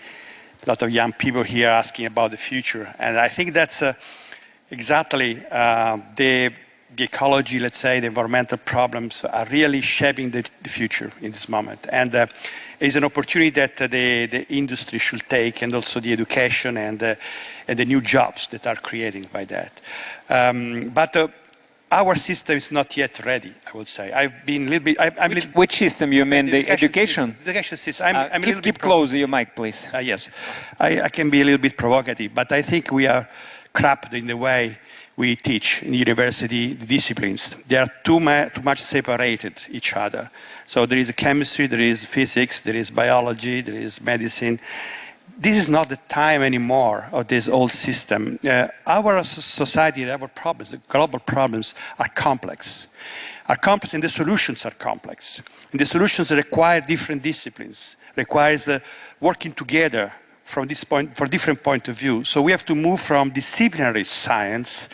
a lot of young people here asking about the future. And I think that's exactly the ecology, let's say, the environmental problems are really shaping the future in this moment. And it's an opportunity that the industry should take, and also the education and the new jobs that are created by that. But our system is not yet ready, I would say. I've been a little bit... Which system? You mean the education? The education system. Keep close your mic, please. Yes. I can be a little bit provocative, but I think we are trapped in the way we teach in university disciplines. They are too much separated each other. So there is chemistry, there is physics, there is biology, there is medicine. This is not the time anymore of this old system. Our society, our problems, the global problems are complex. And the solutions are complex. And the solutions require different disciplines, requires working together from different point of view. So we have to move from disciplinary science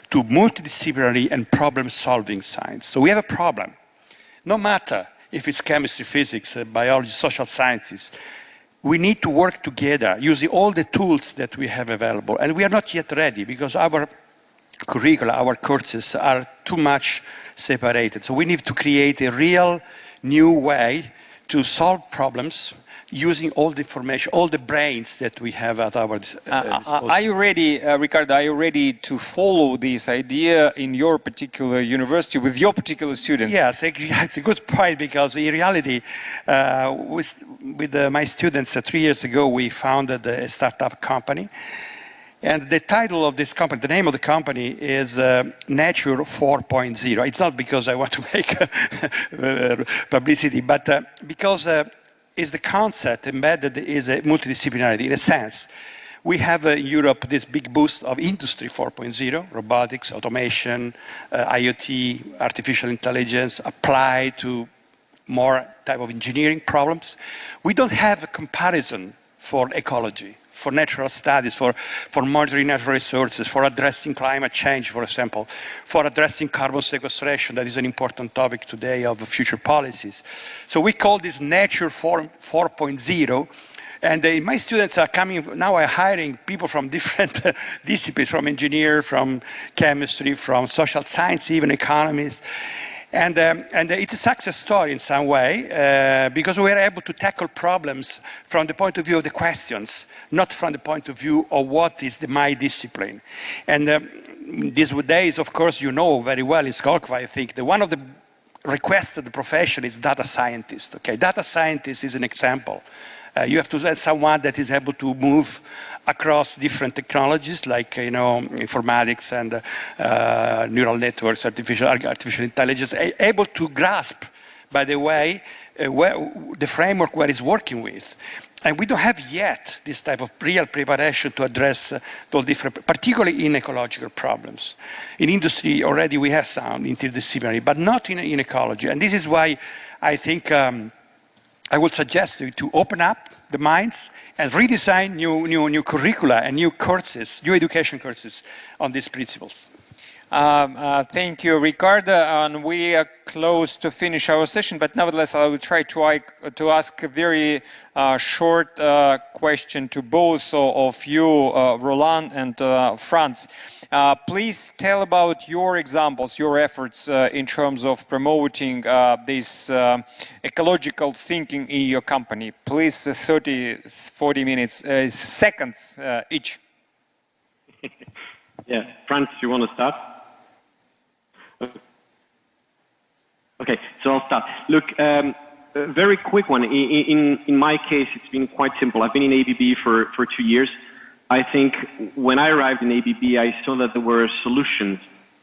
to multidisciplinary and problem-solving science. So we have a problem. No matter if it's chemistry, physics, biology, social sciences, we need to work together using all the tools that we have available. And we are not yet ready because our curricula, our courses are too much separated. So we need to create a real new way to solve problems using all the information, all the brains that we have at our disposal. Are you ready, Ricardo, are you ready to follow this idea in your particular university with your particular students? Yes, it's a good point, because in reality, with my students 3 years ago, we founded a startup company. And the title of this company, the name of the company is Nature 4.0. It's not because I want to make publicity, but because is the concept embedded is a multidisciplinarity. In a sense, we have in Europe this big boost of Industry 4.0, robotics, automation, IoT, artificial intelligence, applied to more type of engineering problems. We don't have a comparison for ecology, for natural studies, for monitoring natural resources, for addressing climate change, for example, for addressing carbon sequestration. That is an important topic today of future policies. So we call this Nature 4.0, and my students are coming, now I'm hiring people from different disciplines, from engineer, from chemistry, from social science, even economists. And it's a success story in some way, because we are able to tackle problems from the point of view of the questions, not from the point of view of what is my discipline. And these days, of course, you know very well in Skolkova, I think, that one of the requested profession is data scientist. Okay, data scientist is an example. You have to have someone that is able to move across different technologies like, informatics and neural networks, artificial intelligence, able to grasp, by the way, the framework where it's working with. And we don't have yet this type of real preparation to address all different, particularly in ecological problems. In industry, already we have some interdisciplinary, but not in ecology. And this is why I think I would suggest you to open up the minds and redesign new curricula and new courses, new education courses on these principles. Thank you, Ricardo. And we are close to finish our session, but nevertheless, I will try to ask a very short question to both of you, Roland and Franz. Please tell about your examples, your efforts in terms of promoting this ecological thinking in your company. Please, 40 minutes, seconds each. Yeah, Franz, you want to start? Okay, so I'll start. Look, a very quick one. In my case, it's been quite simple. I've been in ABB for 2 years. I think when I arrived in ABB, I saw that there were solutions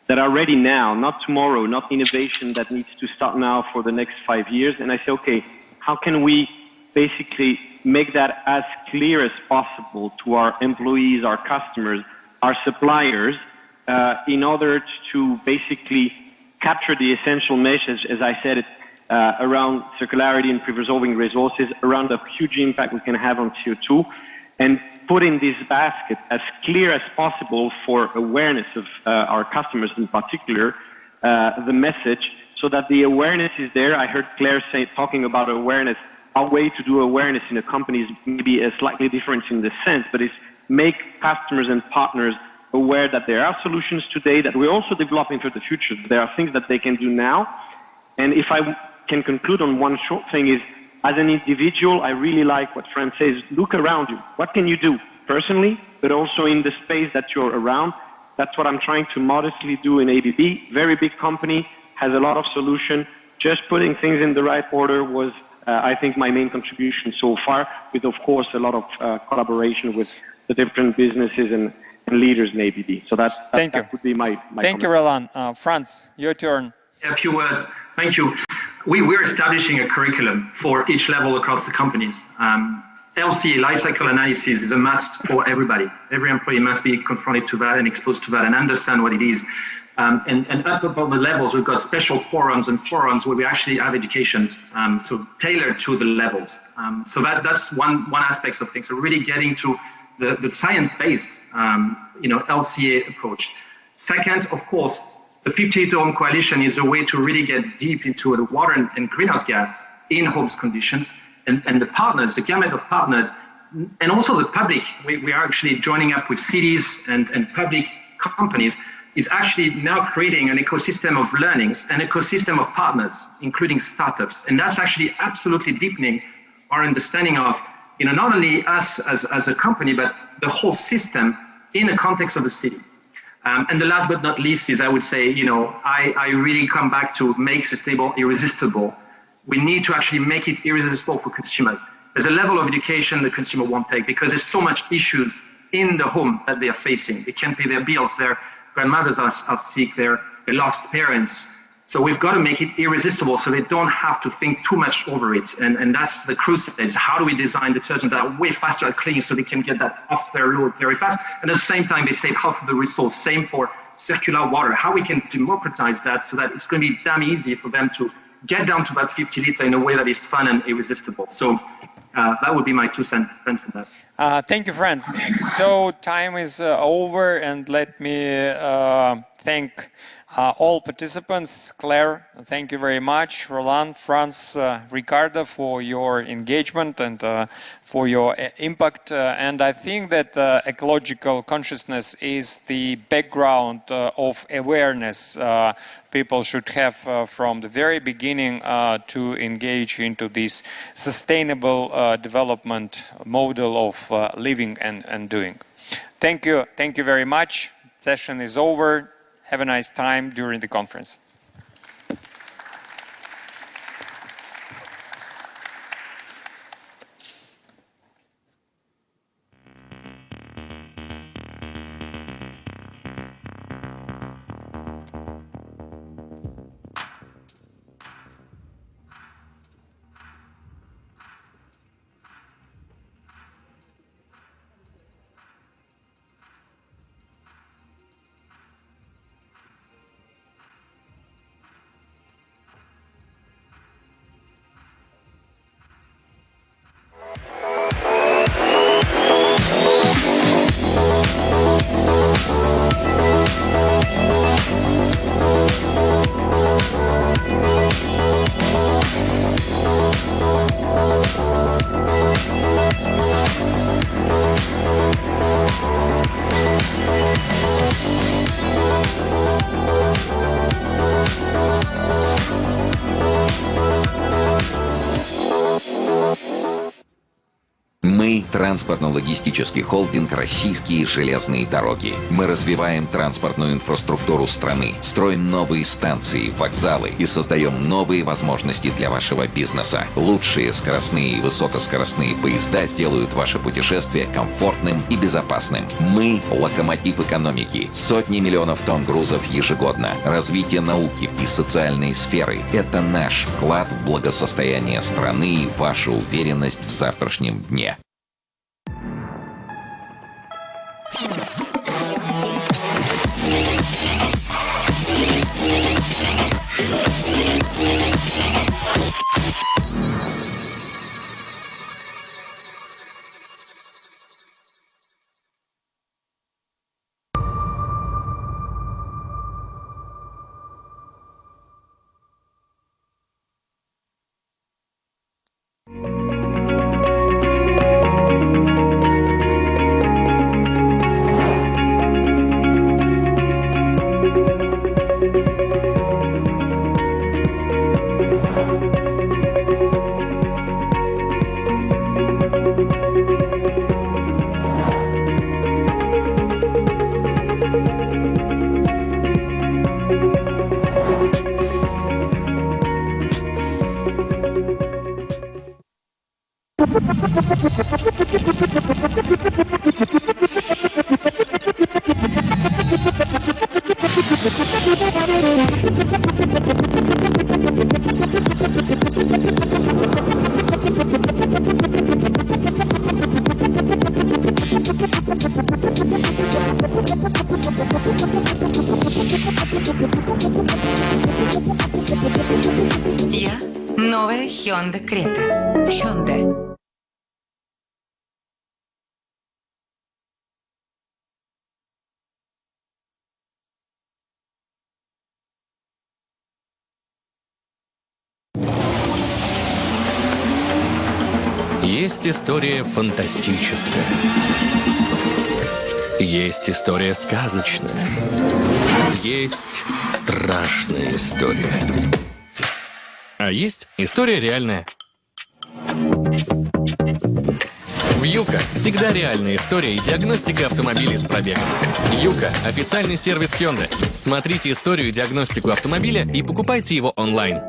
that are ready now, not tomorrow, not innovation that needs to start now for the next 5 years. And I said, okay, how can we basically make that as clear as possible to our employees, our customers, our suppliers, in order to basically capture the essential message, as I said, around circularity and preserving resources, around the huge impact we can have on CO2, and put in this basket as clear as possible for awareness of our customers in particular, the message, so that the awareness is there. I heard Claire talking about awareness. Our way to do awareness in a company is maybe a slightly different in the sense, but it's make customers and partners aware that there are solutions today that we're also developing for the future. There are things that they can do now. And if I can conclude on one short thing is, as an individual, I really like what Franz says, look around you. What can you do personally, but also in the space that you're around? That's what I'm trying to modestly do in ABB. Very big company, has a lot of solution. Just putting things in the right order was, I think, my main contribution so far, with, of course, a lot of collaboration with the different businesses and leaders in ABB. So that would be my Thank you, Roland. Franz, your turn. A few words. Thank you. We're establishing a curriculum for each level across the companies. LCA, lifecycle analysis, is a must for everybody. Every employee must be confronted to that and exposed to that and understand what it is. And up above the levels, we've got special forums where we actually have educations, so tailored to the levels. So that's one aspect of things. So really getting to the science-based, LCA approach. Second, of course, the 58 Home Coalition is a way to really get deep into the water and greenhouse gas in homes conditions, and the partners, the gamut of partners, and also the public. We are actually joining up with cities and public companies, is actually now creating an ecosystem of learnings, an ecosystem of partners, including startups. And that's actually absolutely deepening our understanding of not only us as a company, but the whole system in the context of the city. And the last but not least is, I would say, I really come back to make sustainable irresistible. We need to actually make it irresistible for consumers. There's a level of education the consumer won't take because there's so much issues in the home that they are facing. They can't pay their bills, their grandmothers are sick, they lost parents. So we've got to make it irresistible so they don't have to think too much over it. And that's the crucible. Is how do we design detergents that are way faster at cleaning so they can get that off their load very fast. And at the same time, they save half of the resource. Same for circular water. How we can democratize that so that it's going to be damn easy for them to get down to about 50 liters in a way that is fun and irresistible. So that would be my 2 cents in that. Thank you, Franz. So time is over, and let me thank all participants. Claire, thank you very much. Roland, Franz, Ricardo, for your engagement and for your impact. And I think that ecological consciousness is the background of awareness people should have from the very beginning to engage into this sustainable development model of living and doing. Thank you very much. session is over. Have a nice time during the conference. Мы – транспортно-логистический холдинг «Российские железные дороги». Мы развиваем транспортную инфраструктуру страны, строим новые станции, вокзалы и создаем новые возможности для вашего бизнеса. Лучшие скоростные и высокоскоростные поезда сделают ваше путешествие комфортным и безопасным. Мы – локомотив экономики. Сотни миллионов тонн грузов ежегодно. Развитие науки и социальной сферы – это наш вклад в благосостояние страны и ваша уверенность в завтрашнем дне. Я новая Hyundai Creta. Hyundai. Есть история фантастическая. Есть история сказочная. Есть страшная история. А есть история реальная. Вьюка – всегда реальная история и диагностика автомобилей с пробегом. Юка – официальный сервис Hyundai. Смотрите историю и диагностику автомобиля и покупайте его онлайн.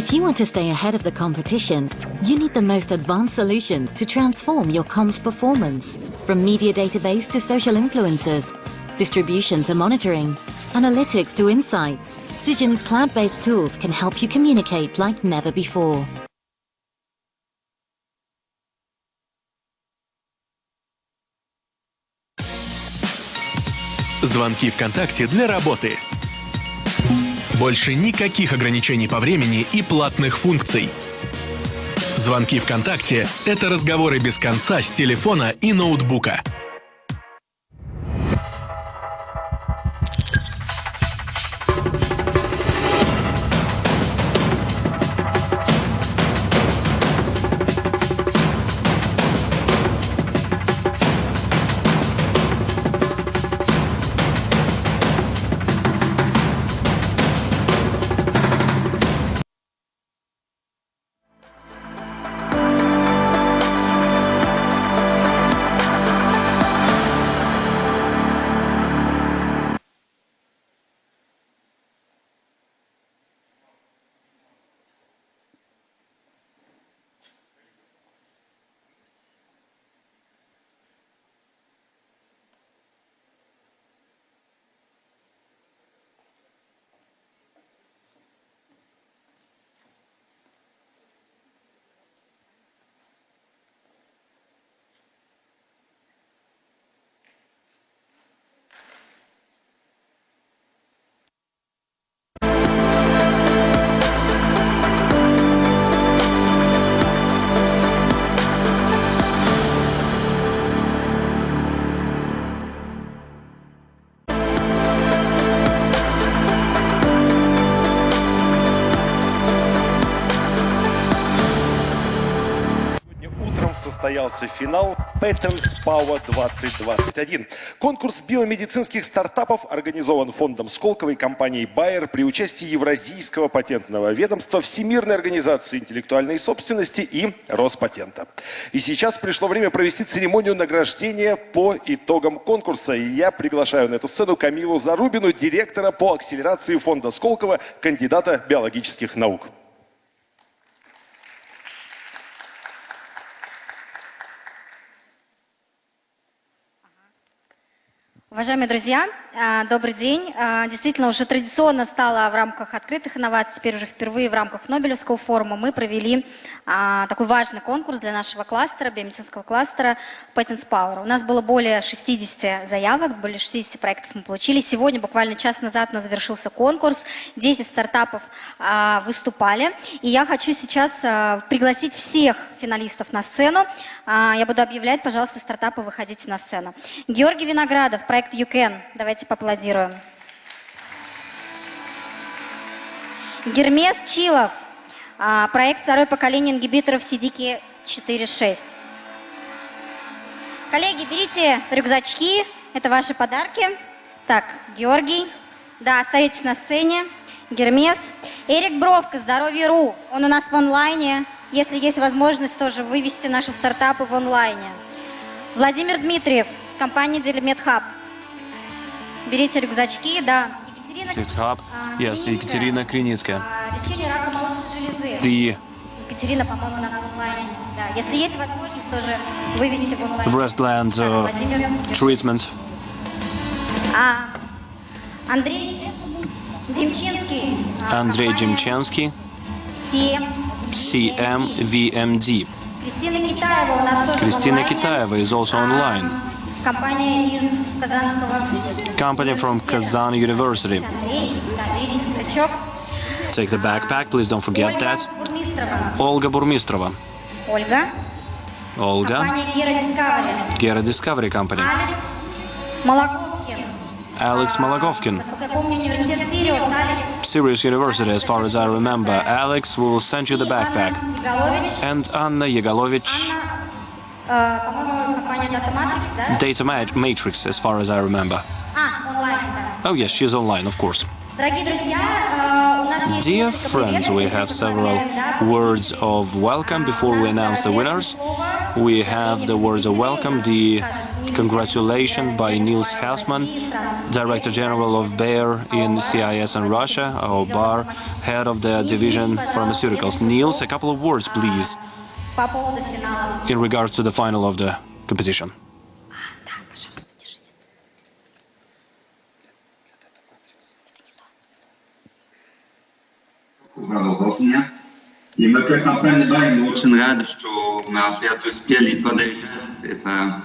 If you want to stay ahead of the competition, you need the most advanced solutions to transform your comms performance. From media database to social influencers, distribution to monitoring, analytics to insights, Cision's cloud-based tools can help you communicate like never before. Звонки ВКонтакте для работы. Больше никаких ограничений по времени и платных функций. Звонки ВКонтакте — это разговоры без конца с телефона и ноутбука. Состоялся финал Patents Power 2021. Конкурс биомедицинских стартапов организован фондом Сколково и компанией Bayer при участии Евразийского патентного ведомства, Всемирной организации интеллектуальной собственности и Роспатента. И сейчас пришло время провести церемонию награждения по итогам конкурса. И я приглашаю на эту сцену Камилу Зарубину, директора по акселерации фонда Сколково, кандидата биологических наук. Уважаемые друзья, добрый день. Действительно, уже традиционно стало в рамках открытых инноваций, теперь уже впервые в рамках Нобелевского форума мы провели такой важный конкурс для нашего кластера, биомедицинского кластера Patents Power. У нас было более 60 заявок, более 60 проектов мы получили. Сегодня, буквально час назад, у нас завершился конкурс, 10 стартапов выступали. И я хочу сейчас пригласить всех финалистов на сцену. Я буду объявлять, пожалуйста, стартапы, выходите на сцену. Георгий Виноградов, проект You Can. Давайте поаплодируем. Гермес Чилов, проект второе поколение ингибиторов CDK4/6. Коллеги, берите рюкзачки, это ваши подарки. Так, Георгий, да, остаетесь на сцене. Гермес. Эрик Бровко, Здоровье.ру, он у нас в онлайне. Если есть возможность тоже вывести наши стартапы в онлайне. Владимир Дмитриев, компания Делимед Хаб. Берите рюкзачки, да. Hub. Yes, Екатерина Криницкая. Лечение рака молочной железы. Екатерина, по-моему, у нас в онлайне. Да. Если есть возможность тоже вывести в онлайн. Breast gland treatment. Андрей Демченский. Андрей Демченский. CMVMD. Кристина Китаева у нас тоже Кристина Китаева is also online. Компания из Казанского. Company from Kazan University. Take the backpack, please don't forget that. Olga Burmistrova. Olga. Компания Gera Discovery Company. Алекс Malagovkin. Alex Malagovkin. Насколько я помню, университет Сириус. Sirius University, as far as I remember. Alex, we will send you the backpack. And Anna Yegalovich. По-моему, компания Data Matrix, да? Data Matrix, as far as I remember. Онлайн, да. Oh yes, she's online, of course. Дорогие друзья, у нас есть Dear friends, we have several words of welcome before we announce the winners. We have the words of welcome, the congratulations by Niels Hausmann, Director General of Bayer in CIS and Russia, our Bar, head of the division pharmaceuticals. Niels, a couple of words, please, in regards to the final of the competition. И мы как компания очень рады, что мы опять успели поддержать это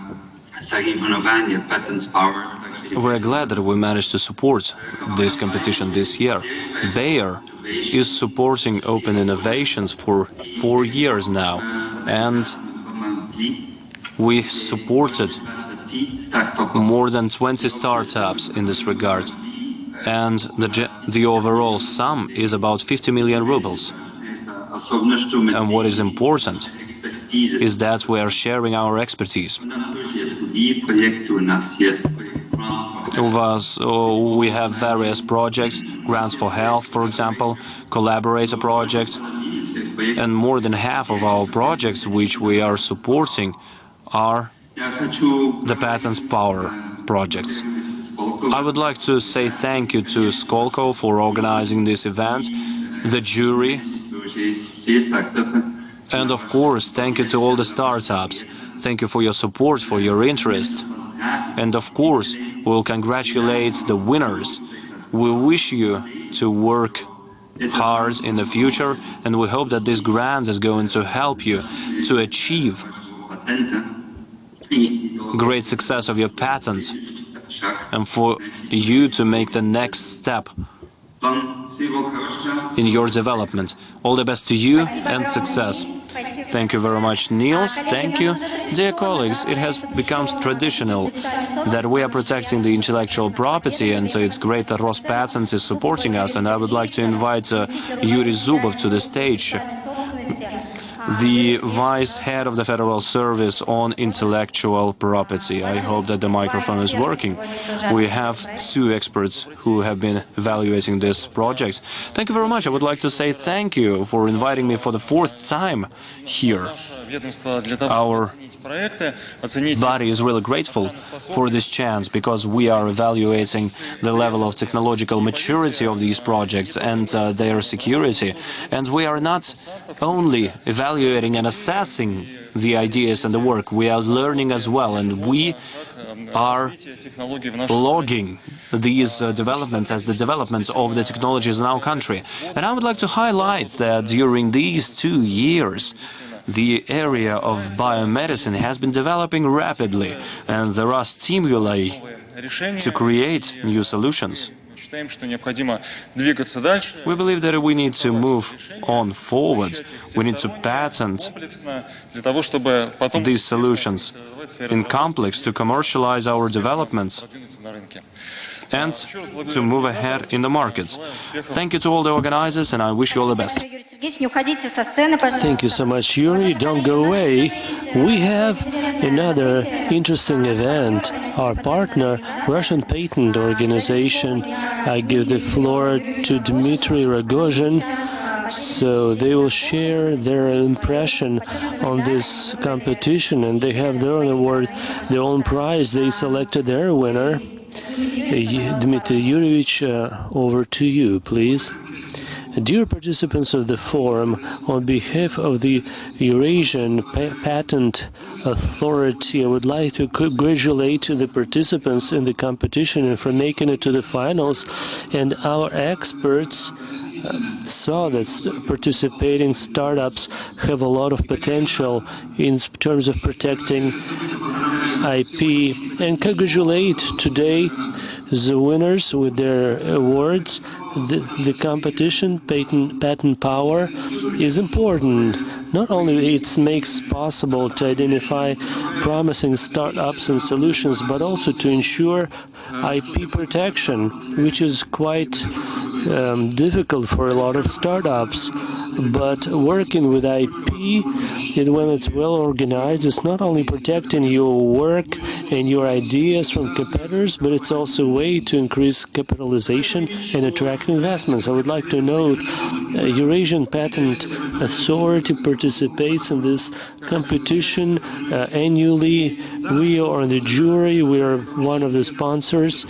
соревнование Patents Power. We're glad that we managed to support this competition this year. Bayer is supporting open innovations for 4 years now, and we supported more than 20 startups in this regard, and the overall sum is about 50 million rubles. And what is important is that we are sharing our expertise. We have various projects, grants for health, for example, collaborator projects, and more than half of our projects which we are supporting are the Patents Power projects. I would like to say thank you to Skolkovo for organizing this event, the jury, and of course, thank you to all the startups. Thank you for your support, for your interest. And of course, we'll congratulate the winners. We wish you to work hard in the future, and we hope that this grant is going to help you to achieve great success of your patent and for you to make the next step in your development. All the best to you and success. Thank you very much, Niels. Thank you. Dear colleagues, it has become traditional that we are protecting the intellectual property, and it's great that Rospatent is supporting us, and I would like to invite Yuri Zubov to the stage, the Vice Head of the Federal Service on Intellectual Property. I hope that the microphone is working. We have 2 experts who have been evaluating this project. Thank you very much. I would like to say thank you for inviting me for the 4th time here. Our body is really grateful for this chance, because we are evaluating the level of technological maturity of these projects and their security. And we are not only evaluating and assessing the ideas and the work, we are learning as well, and we are logging these developments as the developments of the technologies in our country. And I would like to highlight that during these 2 years, the area of biomedicine has been developing rapidly, and there are stimuli to create new solutions. We believe that we need to move on forward. We need to patent these solutions in complex to commercialize our developments and to move ahead in the markets. Thank you to all the organizers, and I wish you all the best. Thank you so much, Yuri. Don't go away. We have another interesting event. Our partner, Russian Patent Organization. I give the floor to Dmitry Rogozhin, so they will share their impression on this competition, and they have their own award, their own prize. They selected their winner. Dmitry Yurievich, over to you, please. Dear participants of the forum, on behalf of the Eurasian Patent Authority, I would like to congratulate the participants in the competition and for making it to the finals. And our experts saw that participating startups have a lot of potential in terms of protecting IP, and congratulate today the winners with their awards. The competition, Patent Power, is important. Not only it makes possible to identify promising startups and solutions, but also to ensure IP protection, which is quite difficult for a lot of startups. But working with IP, when it's well organized, it's not only protecting your work and your ideas from competitors, but it's also a way to increase capitalization and attract investments. I would like to note Eurasian Patent Authority participates in this competition annually. We are on the jury, we are one of the sponsors.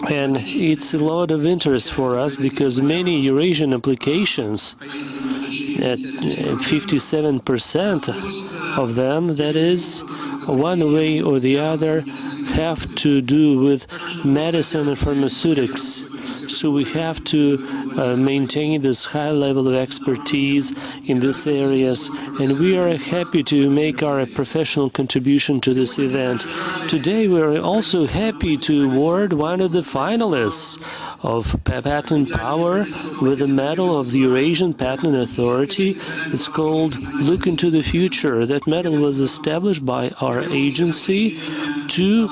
And it's a lot of interest for us because many Eurasian applications, at 57% of them, that is, one way or the other, have to do with medicine and pharmaceutics. So we have to maintain this high level of expertise in these areas, and we are happy to make our professional contribution to this event. Today we are also happy to award one of the finalists of Patent Power with a medal of the Eurasian Patent Authority. It's called Look into the Future. That medal was established by our agency to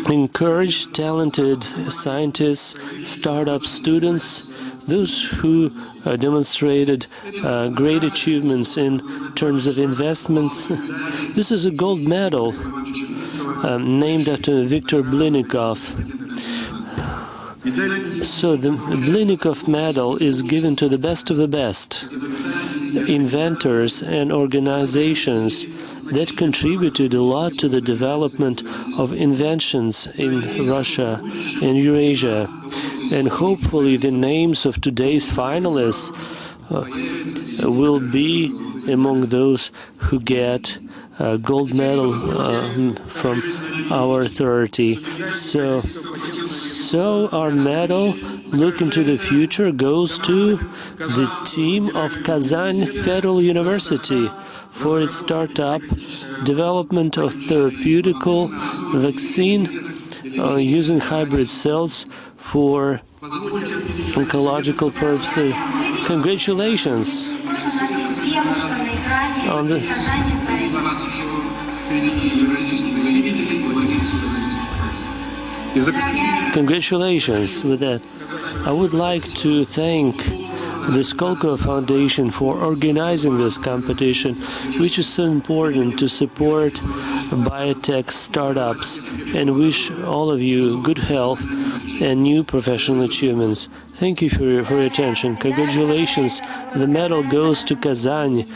encourage talented scientists, startup students, those who demonstrated great achievements in terms of investments. This is a gold medal named after Viktor Blinnikov. So the Blinnikov medal is given to the best of the best inventors and organizations that contributed a lot to the development of inventions in Russia and Eurasia. And hopefully the names of today's finalists will be among those who get a gold medal from our authority. So our medal, Look into the Future, goes to the team of Kazan Federal University for its startup development of therapeutical vaccine using hybrid cells for oncological purposes. Congratulations on the Congratulations with that. I would like to thank the Skolkovo Foundation for organizing this competition, which is so important to support biotech startups, and wish all of you good health and new professional achievements. Thank you for your attention. Congratulations. The medal goes to Kazan,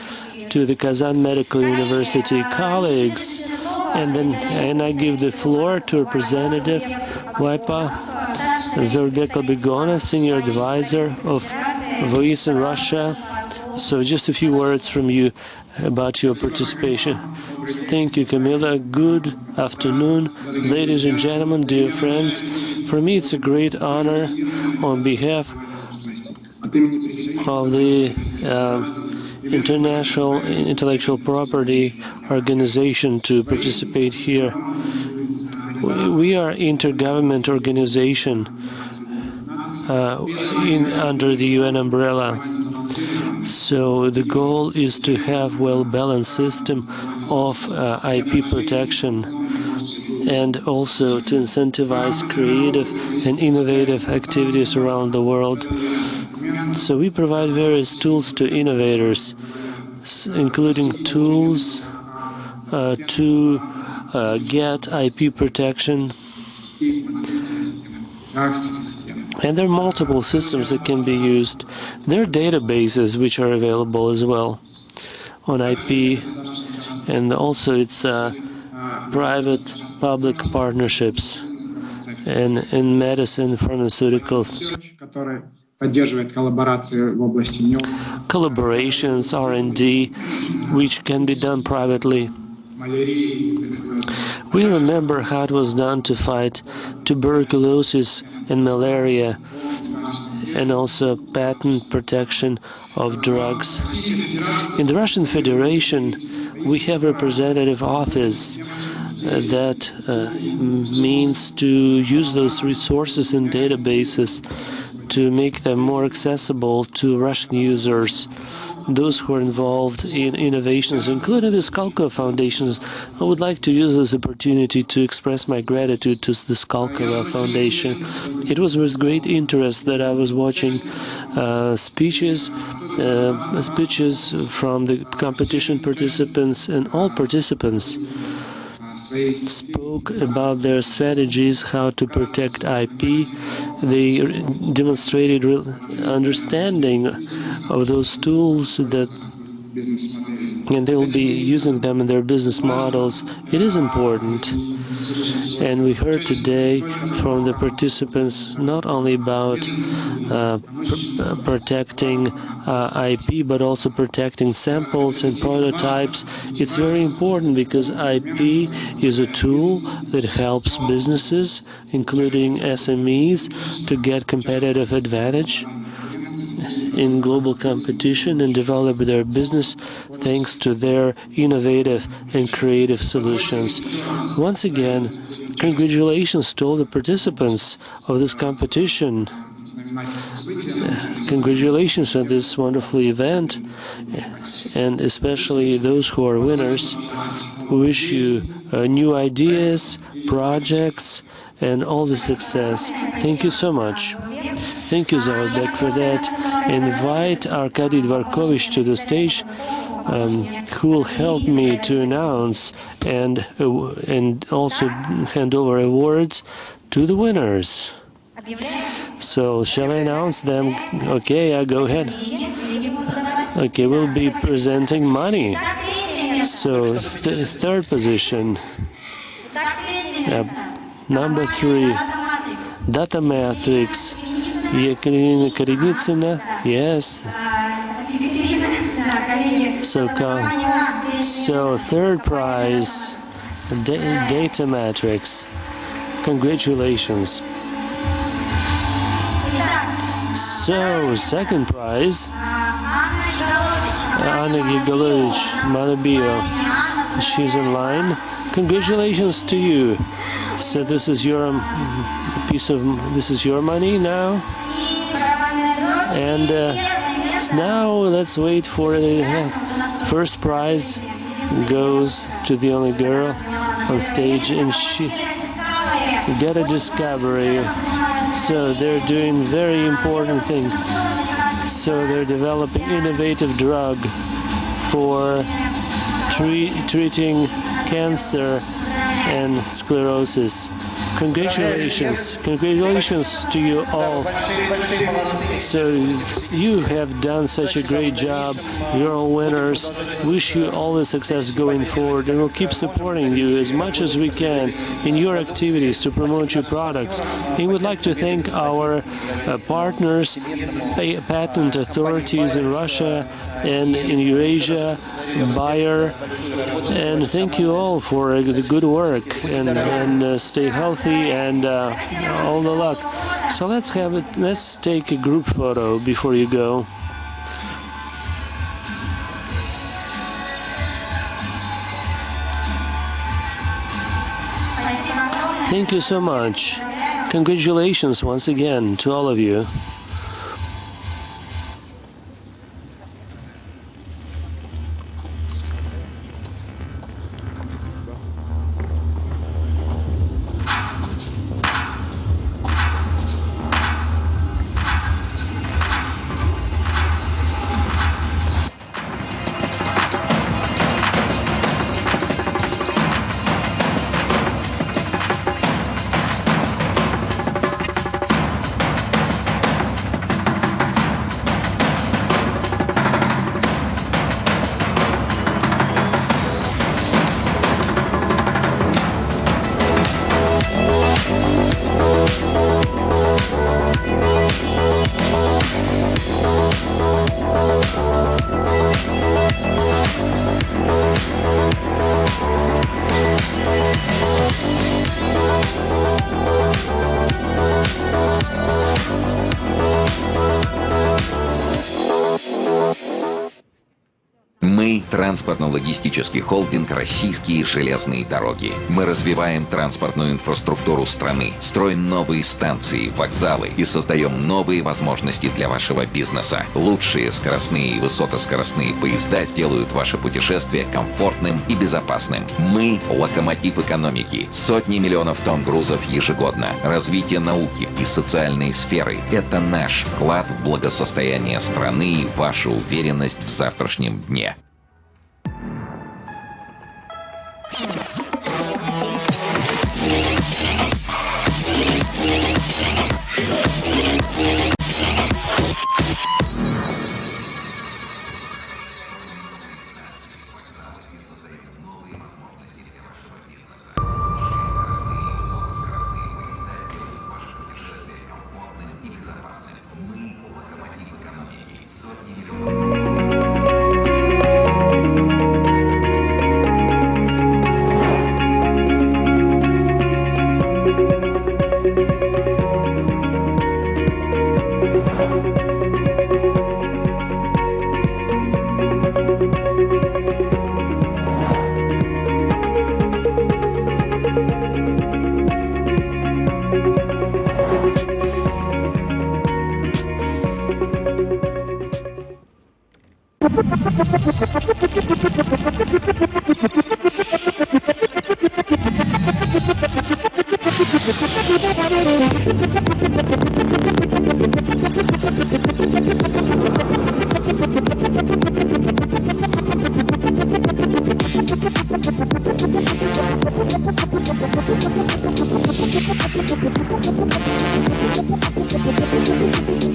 to the Kazan Medical University colleagues. And I give the floor to Representative WIPA Zorbeka Begona, Senior Advisor of Voice in Russia. So just a few words from you about your participation. Thank you, Camilla. Good afternoon, ladies and gentlemen, dear friends. For me, it's a great honor on behalf of the International Intellectual Property Organization to participate here. We are an intergovernment organization under the UN umbrella. So the goal is to have well-balanced system of IP protection and also to incentivize creative and innovative activities around the world. So we provide various tools to innovators, including tools to get IP protection. And there are multiple systems that can be used. There are databases which are available as well on IP, and also it's private-public partnerships and in medicine, pharmaceuticals. Collaborations, R&D, which can be done privately. We remember how it was done to fight tuberculosis and malaria, and also patent protection of drugs. In the Russian Federation, we have a representative office that means to use those resources and databases to make them more accessible to Russian users. those who are involved in innovations, including the Skolkovo Foundation. I would like to use this opportunity to express my gratitude to the Skolkovo Foundation. It was with great interest that I was watching speeches from the competition participants, and all participants spoke about their strategies, how to protect IP. They demonstrated real understanding of those tools and they will be using them in their business models. It is important. And we heard today from the participants not only about protecting IP, but also protecting samples and prototypes. It's very important because IP is a tool that helps businesses, including SMEs, to get competitive advantage in global competition and develop their business thanks to their innovative and creative solutions. Once again, congratulations to all the participants of this competition. Congratulations on this wonderful event, and especially those who are winners. We wish you new ideas, projects, and all the success. Thank you so much. Thank you, Zavbek, for that. Invite Arkady Dvorkovich to the stage, who will help me to announce and also hand over awards to the winners. So, shall I announce them? Okay, go ahead. Okay, we'll be presenting money. So, third position. Number 3, Data Matrix. Ekaterina Karenitsina, yes. So third prize, Data Matrix. Congratulations. So second prize, Anna Gigalovich, Manabio. She's in line. Congratulations to you. So this is your this is your money now. And now let's wait for the first prize. Goes to the only girl on stage, and she got a discovery. So they're doing very important thing. So they're developing innovative drug for treating cancer and sclerosis. Congratulations. Congratulations to you all. So you have done such a great job. You're all winners. Wish you all the success going forward, and we'll keep supporting you as much as we can in your activities to promote your products. We would like to thank our partners, patent authorities in Russia and in Eurasia, Bayer, and thank you all for the good work, and stay healthy, and all the luck. So let's take a group photo before you go. Thank you so much. Congratulations once again to all of you. транспортно-логистический холдинг «Российские железные дороги». Мы развиваем транспортную инфраструктуру страны, строим новые станции, вокзалы и создаем новые возможности для вашего бизнеса. Лучшие скоростные и высокоскоростные поезда сделают ваше путешествие комфортным и безопасным. Мы – локомотив экономики. Сотни миллионов тонн грузов ежегодно. Развитие науки и социальной сферы – это наш вклад в благосостояние страны и ваша уверенность в завтрашнем дне.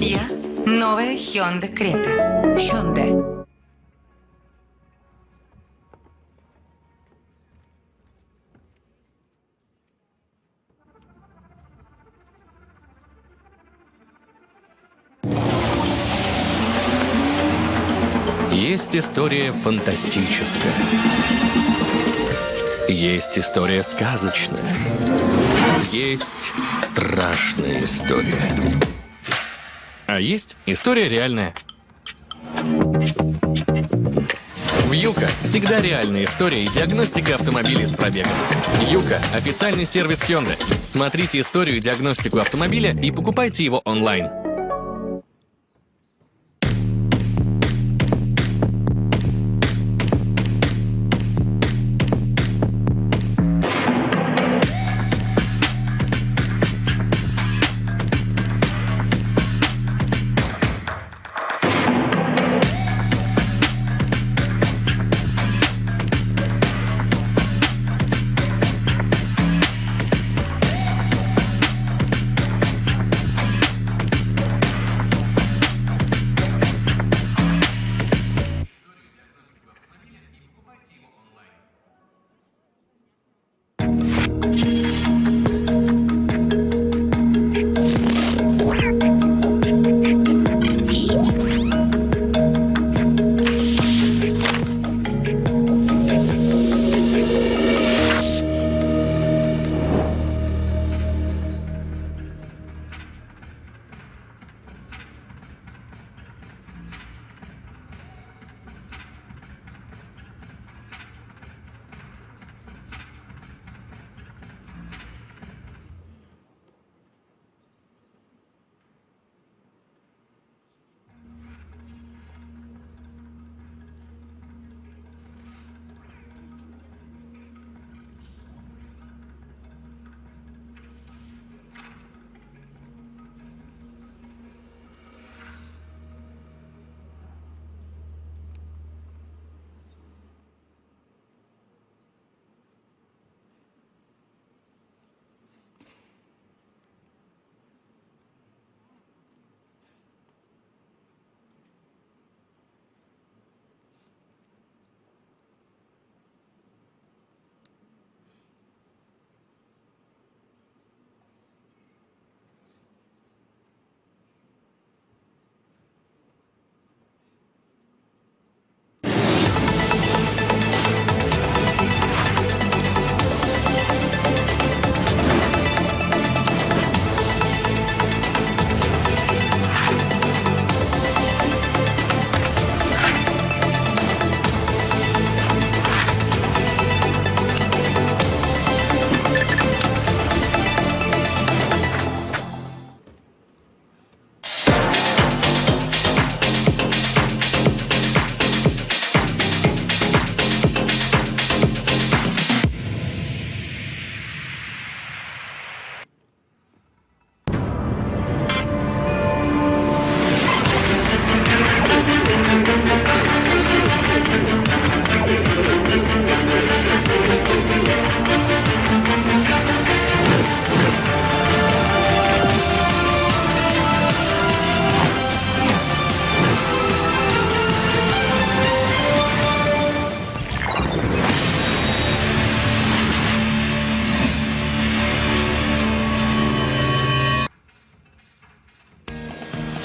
Я новая Hyundai Creta. Hyundai. Есть история фантастическая. Есть история сказочная. Есть страшная история. А есть история реальная. В Юка всегда реальная история и диагностика автомобилей с пробегом. Юка – официальный сервис Hyundai. Смотрите историю и диагностику автомобиля и покупайте его онлайн.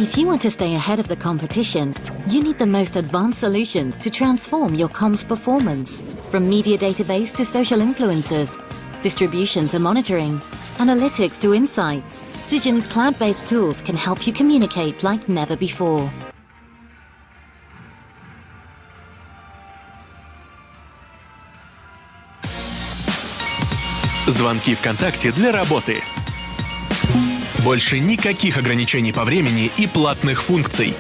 If you want to stay ahead of the competition, you need the most advanced solutions to transform your comms performance. From media database to social influencers, distribution to monitoring, analytics to insights, Cision's cloud-based tools can help you communicate like never before. Звонки ВКонтакте для работы. Больше никаких ограничений по времени и платных функций.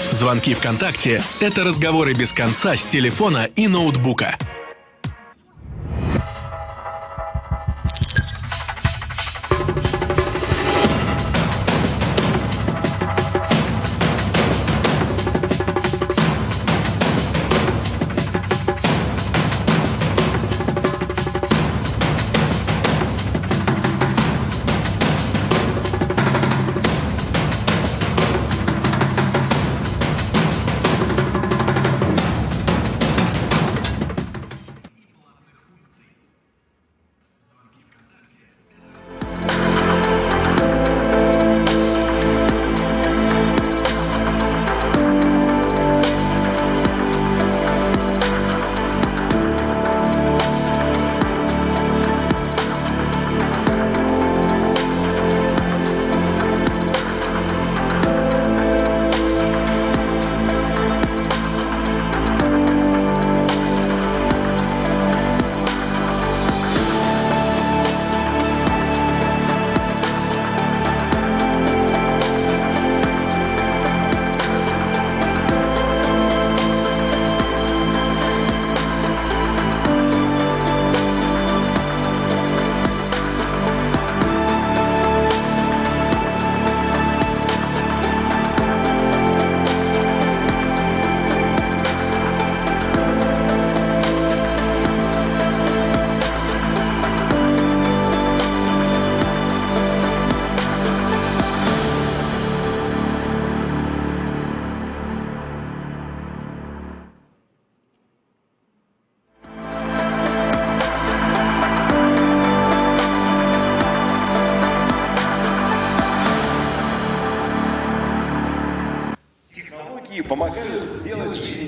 Звонки ВКонтакте – это разговоры без конца с телефона и ноутбука.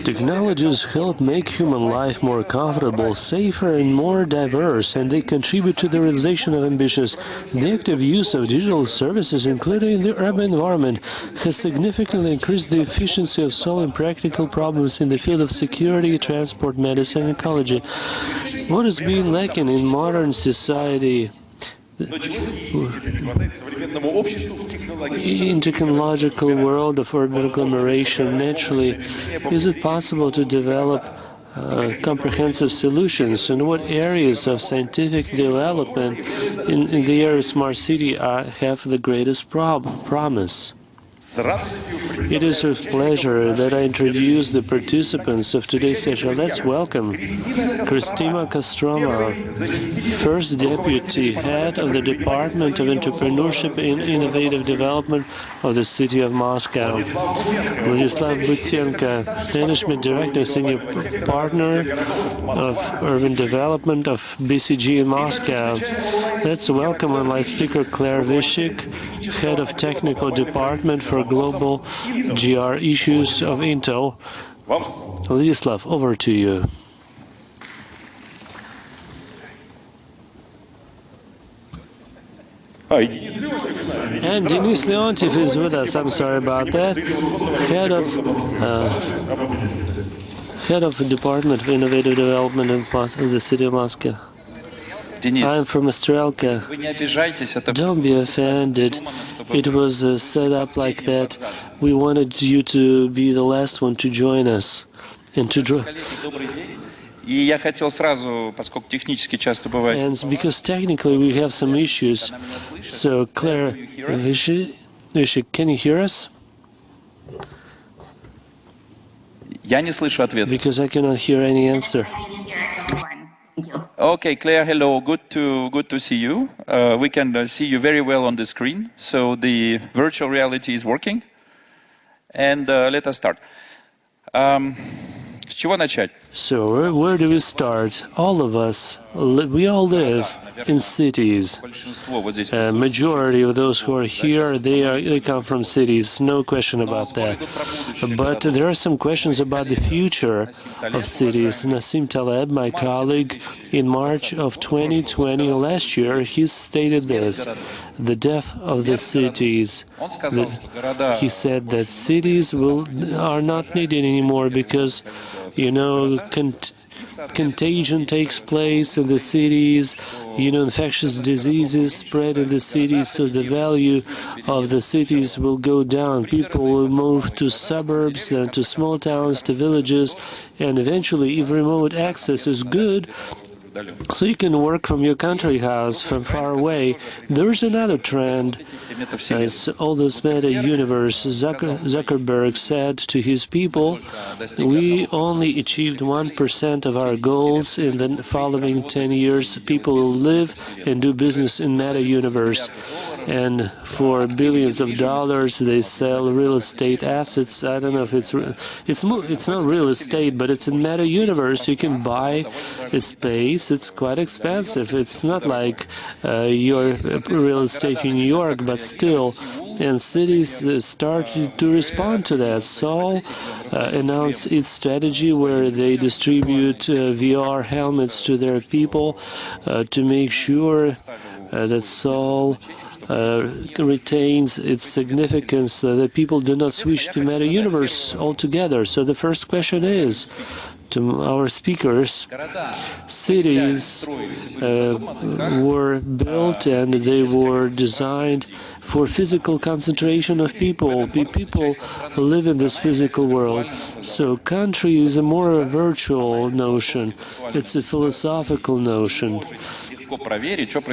Technologies help make human life more comfortable, safer and more diverse, and they contribute to the realization of ambitions. The active use of digital services, including the urban environment, has significantly increased the efficiency of solving practical problems in the field of security, transport, medicine, and ecology. What is being lacking in modern society in technological world of urban agglomeration? Naturally, is it possible to develop comprehensive solutions? And what areas of scientific development in the area of smart city have the greatest promise? It is with pleasure that I introduce the participants of today's session. Let's welcome Kristina Kostroma, First Deputy Head of the Department of Entrepreneurship and Innovative Development of the City of Moscow. Vladislav Butenko, Management Director, Senior Partner of Urban Development of BCG in Moscow. Let's welcome online speaker Claire Vishik, Head of Technical Department for Global GR Issues of Intel. Vladislav, over to you. And Denis Leontiev is with us. I'm sorry about that. Head of the Department of Innovative Development in the City of Moscow. I'm from Astrelka. Don't be offended. It was set up like that. We wanted you to be the last one to join us. And because technically we have some issues. So, Claire Vishik, can you hear us? Because I cannot hear any answer. Okay, Claire, hello. Good to see you. We can see you very well on the screen. So the virtual reality is working. And let us start. So where do we start? All of us, we all live in cities. Majority of those who are here, they come from cities, no question about that. But there are some questions about the future of cities. Nassim Taleb, my colleague, in March of 2020, last year, he stated this: the death of the cities. He said that cities are not needed anymore because, you know, contagion takes place in the cities, you know, infectious diseases spread in the cities, so the value of the cities will go down. People will move to suburbs and to small towns, to villages, and eventually, if remote access is good, so you can work from your country house from far away. There is another trend. As all this meta-universe, Zuckerberg said to his people, we only achieved 1% of our goals. In the following 10 years, people will live and do business in meta-universe. And for billions of dollars, they sell real estate assets. I don't know if it's not real estate, but it's in meta-universe. You can buy a space. It's quite expensive. It's not like your real estate in New York, but still. And cities started to respond to that. Seoul announced its strategy where they distribute VR helmets to their people to make sure that Seoul retains its significance, so that people do not switch to meta-universe altogether. So the first question is, to our speakers, cities were built and they were designed for physical concentration of people. People live in this physical world. So country is a more virtual notion. It's a philosophical notion.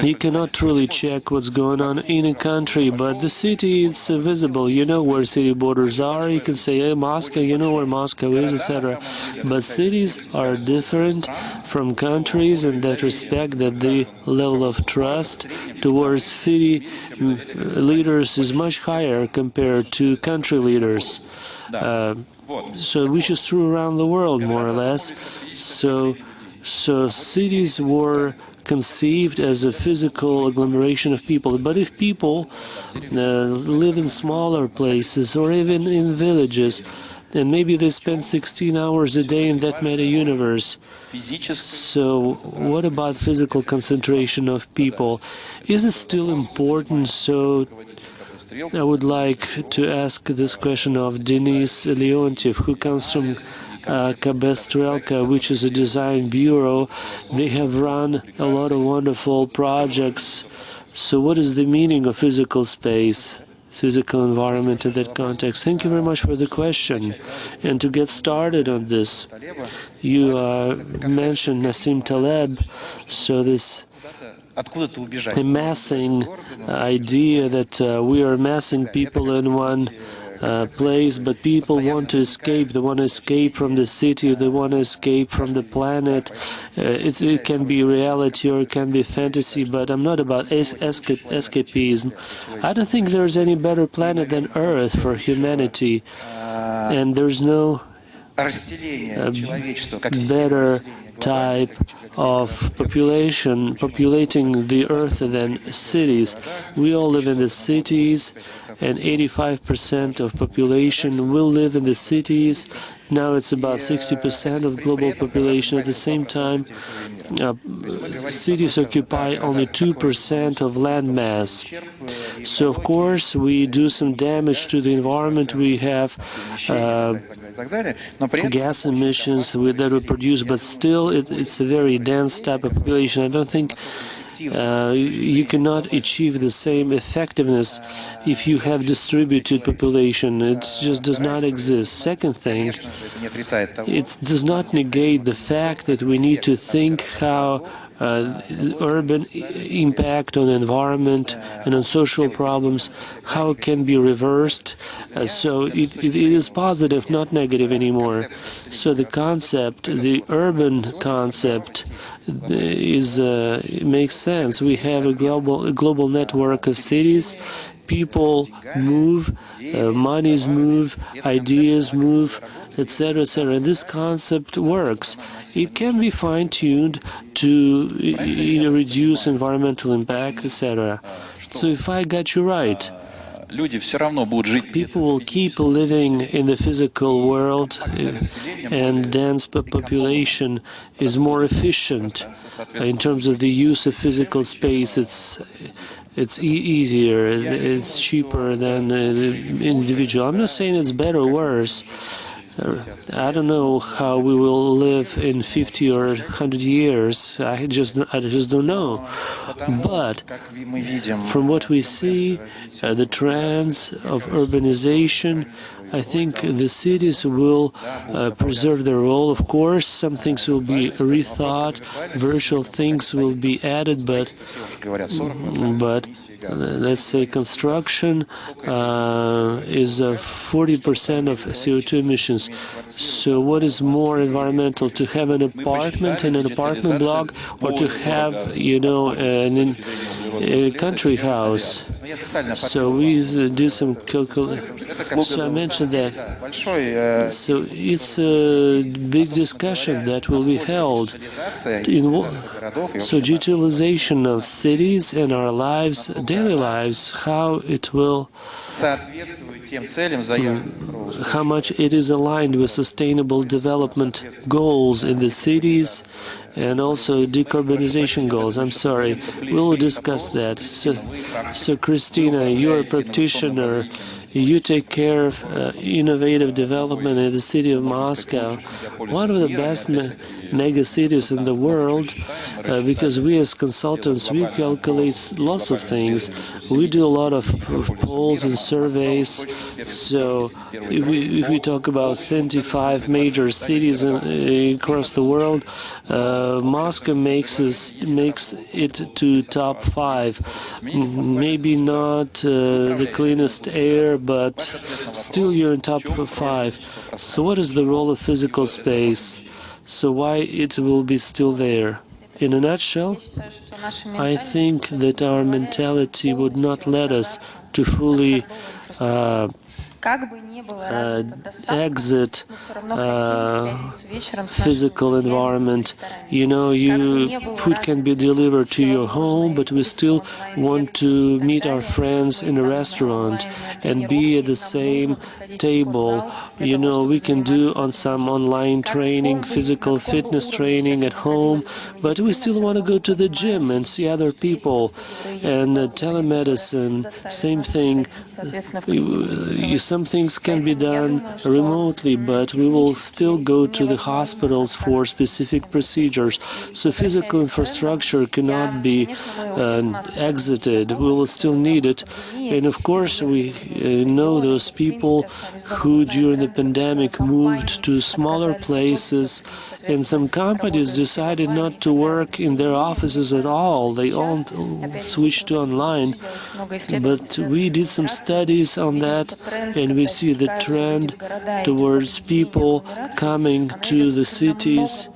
You cannot truly check what's going on in a country, but the city, it's visible. You know where city borders are. You can say, hey, Moscow, you know where Moscow is, etc. But cities are different from countries in that respect, that the level of trust towards city leaders is much higher compared to country leaders. So which is true around the world, more or less. So cities were conceived as a physical agglomeration of people. But if people live in smaller places or even in villages, and maybe they spend 16 hours a day in that meta-universe, so what about physical concentration of people? Is it still important? So I would like to ask this question of Denis Leontiev, who comes from Kabestrelka, which is a design bureau. They have run a lot of wonderful projects. So what is the meaning of physical space, physical environment in that context? Thank you very much for the question. And to get started on this, you mentioned Nassim Taleb, so this amassing idea that we are amassing people in one place, but people want to escape. They want to escape from the city. They want to escape from the planet. It can be reality or it can be fantasy, but I'm not about escapism. I don't think there's any better planet than Earth for humanity, and there's no better type of population populating the Earth than cities. We all live in the cities, and 85% of population will live in the cities. Now it's about 60% of global population. At the same time, cities occupy only 2% of land mass. So, of course, we do some damage to the environment. We have gas emissions that we produce, but still it's a very dense type of population. I don't think you cannot achieve the same effectiveness if you have distributed population. It just does not exist. Second thing, it does not negate the fact that we need to think how urban impact on the environment and on social problems, how it can be reversed. So it is positive, not negative anymore. So the concept, the urban concept, makes sense. We have a global network of cities, people move, monies move, ideas move, etc., etc. And this concept works. It can be fine-tuned to reduce environmental impact, etc. So if I got you right, people will keep living in the physical world, and dense population is more efficient in terms of the use of physical space. It's easier, it's cheaper than the individual. I'm not saying it's better or worse. I don't know how we will live in 50 or 100 years. I just don't know. But from what we see, the trends of urbanization, I think the cities will preserve their role. Of course, some things will be rethought, virtual things will be added, but let's say construction is 40% of CO2 emissions. So what is more environmental, to have an apartment in an apartment block, or to have, you know, a country house? So we did some calculation. So I mentioned that. So it's a big discussion that will be held. So digitalization of cities and our lives, daily lives, how it will, how much it is aligned with sustainable development goals in the cities and also decarbonization goals. I'm sorry, we'll discuss that. So Christina, you're a practitioner. You take care of innovative development in the city of Moscow, one of the best mega cities in the world, because we as consultants, we calculate lots of things. We do a lot of polls and surveys. So if we talk about 75 major cities across the world, Moscow makes it to top 5. Maybe not the cleanest air, but still you're in top 5. So what is the role of physical space? So why it will be still there? In a nutshell, I think that our mentality would not let us to fully exit physical environment. You know, food can be delivered to your home, but we still want to meet our friends in a restaurant and be at the same table. You know, we can do on some online training, physical fitness training at home, but we still want to go to the gym and see other people. And telemedicine, same thing. Some things can be done remotely, but we will still go to the hospitals for specific procedures. So physical infrastructure cannot be exited. We will still need it. And of course, we know those people who during the pandemic moved to smaller places, and some companies decided not to work in their offices at all. They all switched to online. But we did some studies on that, and we see the trend towards people coming to the cities.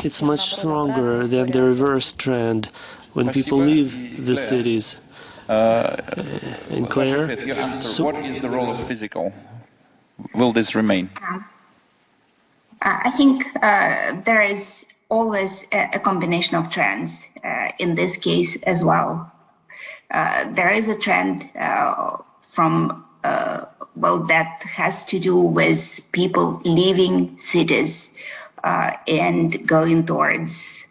It's much stronger than the reverse trend when people leave the cities. And Claire? What is the role of physical? Will this remain? I think there is always a combination of trends in this case as well. There is a trend from, that has to do with people leaving cities and going towards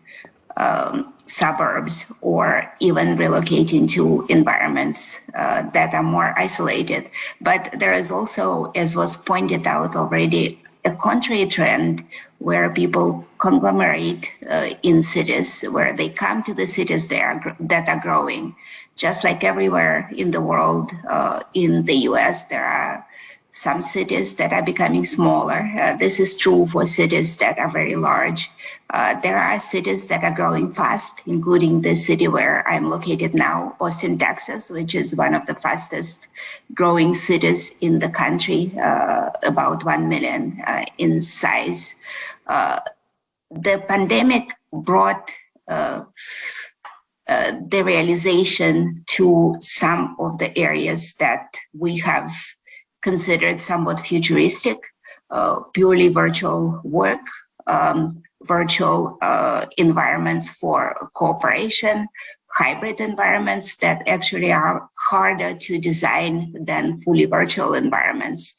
suburbs, or even relocating to environments that are more isolated. But there is also, as was pointed out already, a contrary trend where people conglomerate in cities, where they come to the cities that are growing. Just like everywhere in the world, in the US, there are some cities that are becoming smaller. This is true for cities that are very large. There are cities that are growing fast, including the city where I'm located now, Austin, Texas, which is one of the fastest growing cities in the country, about 1 million in size. The pandemic brought the realization to some of the areas that we have considered somewhat futuristic, purely virtual work, virtual environments for cooperation, hybrid environments that actually are harder to design than fully virtual environments.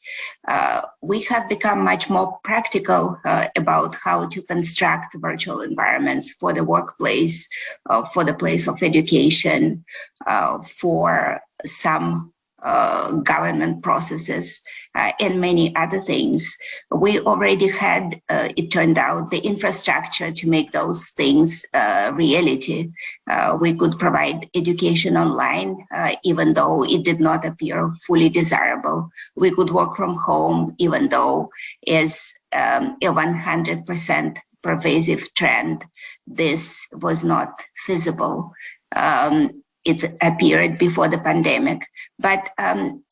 We have become much more practical about how to construct virtual environments for the workplace, for the place of education, for some government processes, and many other things. We already had, it turned out, the infrastructure to make those things reality. We could provide education online, even though it did not appear fully desirable. We could work from home, even though as a 100% pervasive trend, this was not feasible. It appeared before the pandemic. But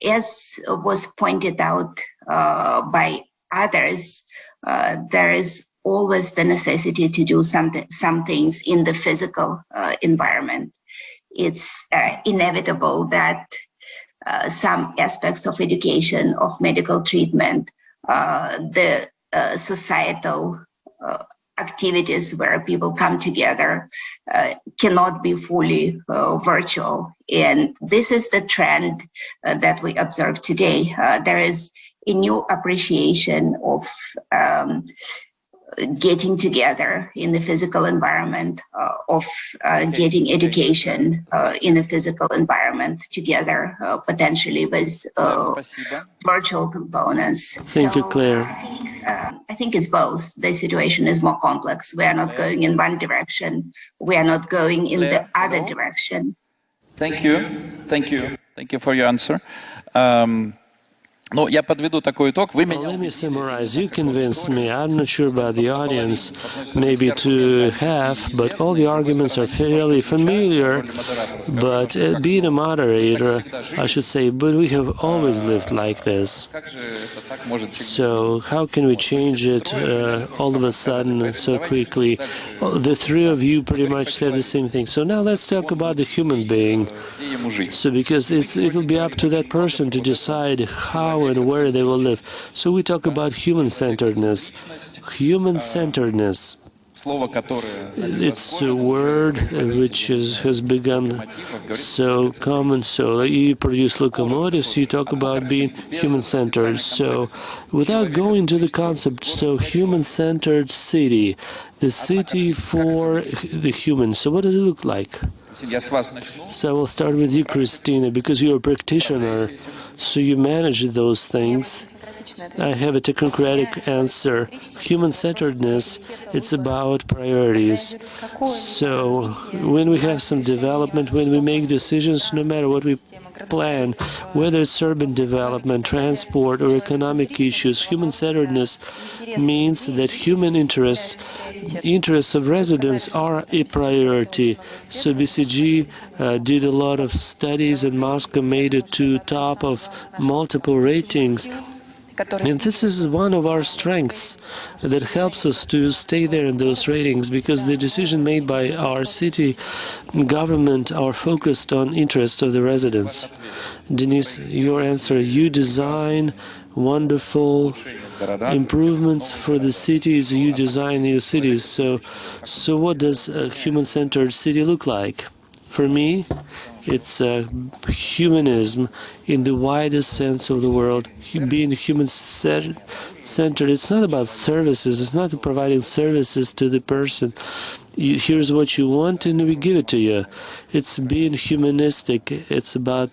as was pointed out by others, there is always the necessity to do some things in the physical environment. It's inevitable that some aspects of education, of medical treatment, the societal activities where people come together cannot be fully virtual. And this is the trend that we observe today. There is a new appreciation of getting together in the physical environment, of getting education in a physical environment together, potentially with virtual components. Thank you, Claire. I think it's both. The situation is more complex. We are not going in one direction. We are not going in the other direction. Thank you. Thank you. Thank you for your answer. Let me summarize. You convinced me. I'm not sure about the audience, maybe to half, but all the arguments are fairly familiar. But being a moderator, I should say, but we have always lived like this. So how can we change it all of a sudden so quickly? The three of you pretty much said the same thing. So now let's talk about the human being. So because it'll be up to that person to decide how and where they will live. So we talk about human-centeredness. Human-centeredness. It's a word which has become so common. So you produce locomotives, you talk about being human-centered. So without going to the concept, so human-centered city, the city for the human. So what does it look like? So we'll start with you, Christina, because you're a practitioner, so you manage those things. I have a technocratic answer. Human-centeredness, it's about priorities. So when we have some development, when we make decisions, no matter what we plan, whether it's urban development, transport, or economic issues, human-centeredness means that human interests of residents are a priority. So BCG did a lot of studies, and Moscow made it to top of multiple ratings. And this is one of our strengths that helps us to stay there in those ratings, because the decision made by our city government are focused on interests of the residents. Denise, your answer, you design wonderful improvements for the cities, you design new cities. So what does a human-centered city look like? For me, it's humanism in the widest sense of the word. Being human-centered, it's not about services. It's not providing services to the person. Here's what you want, and we give it to you. It's being humanistic. It's about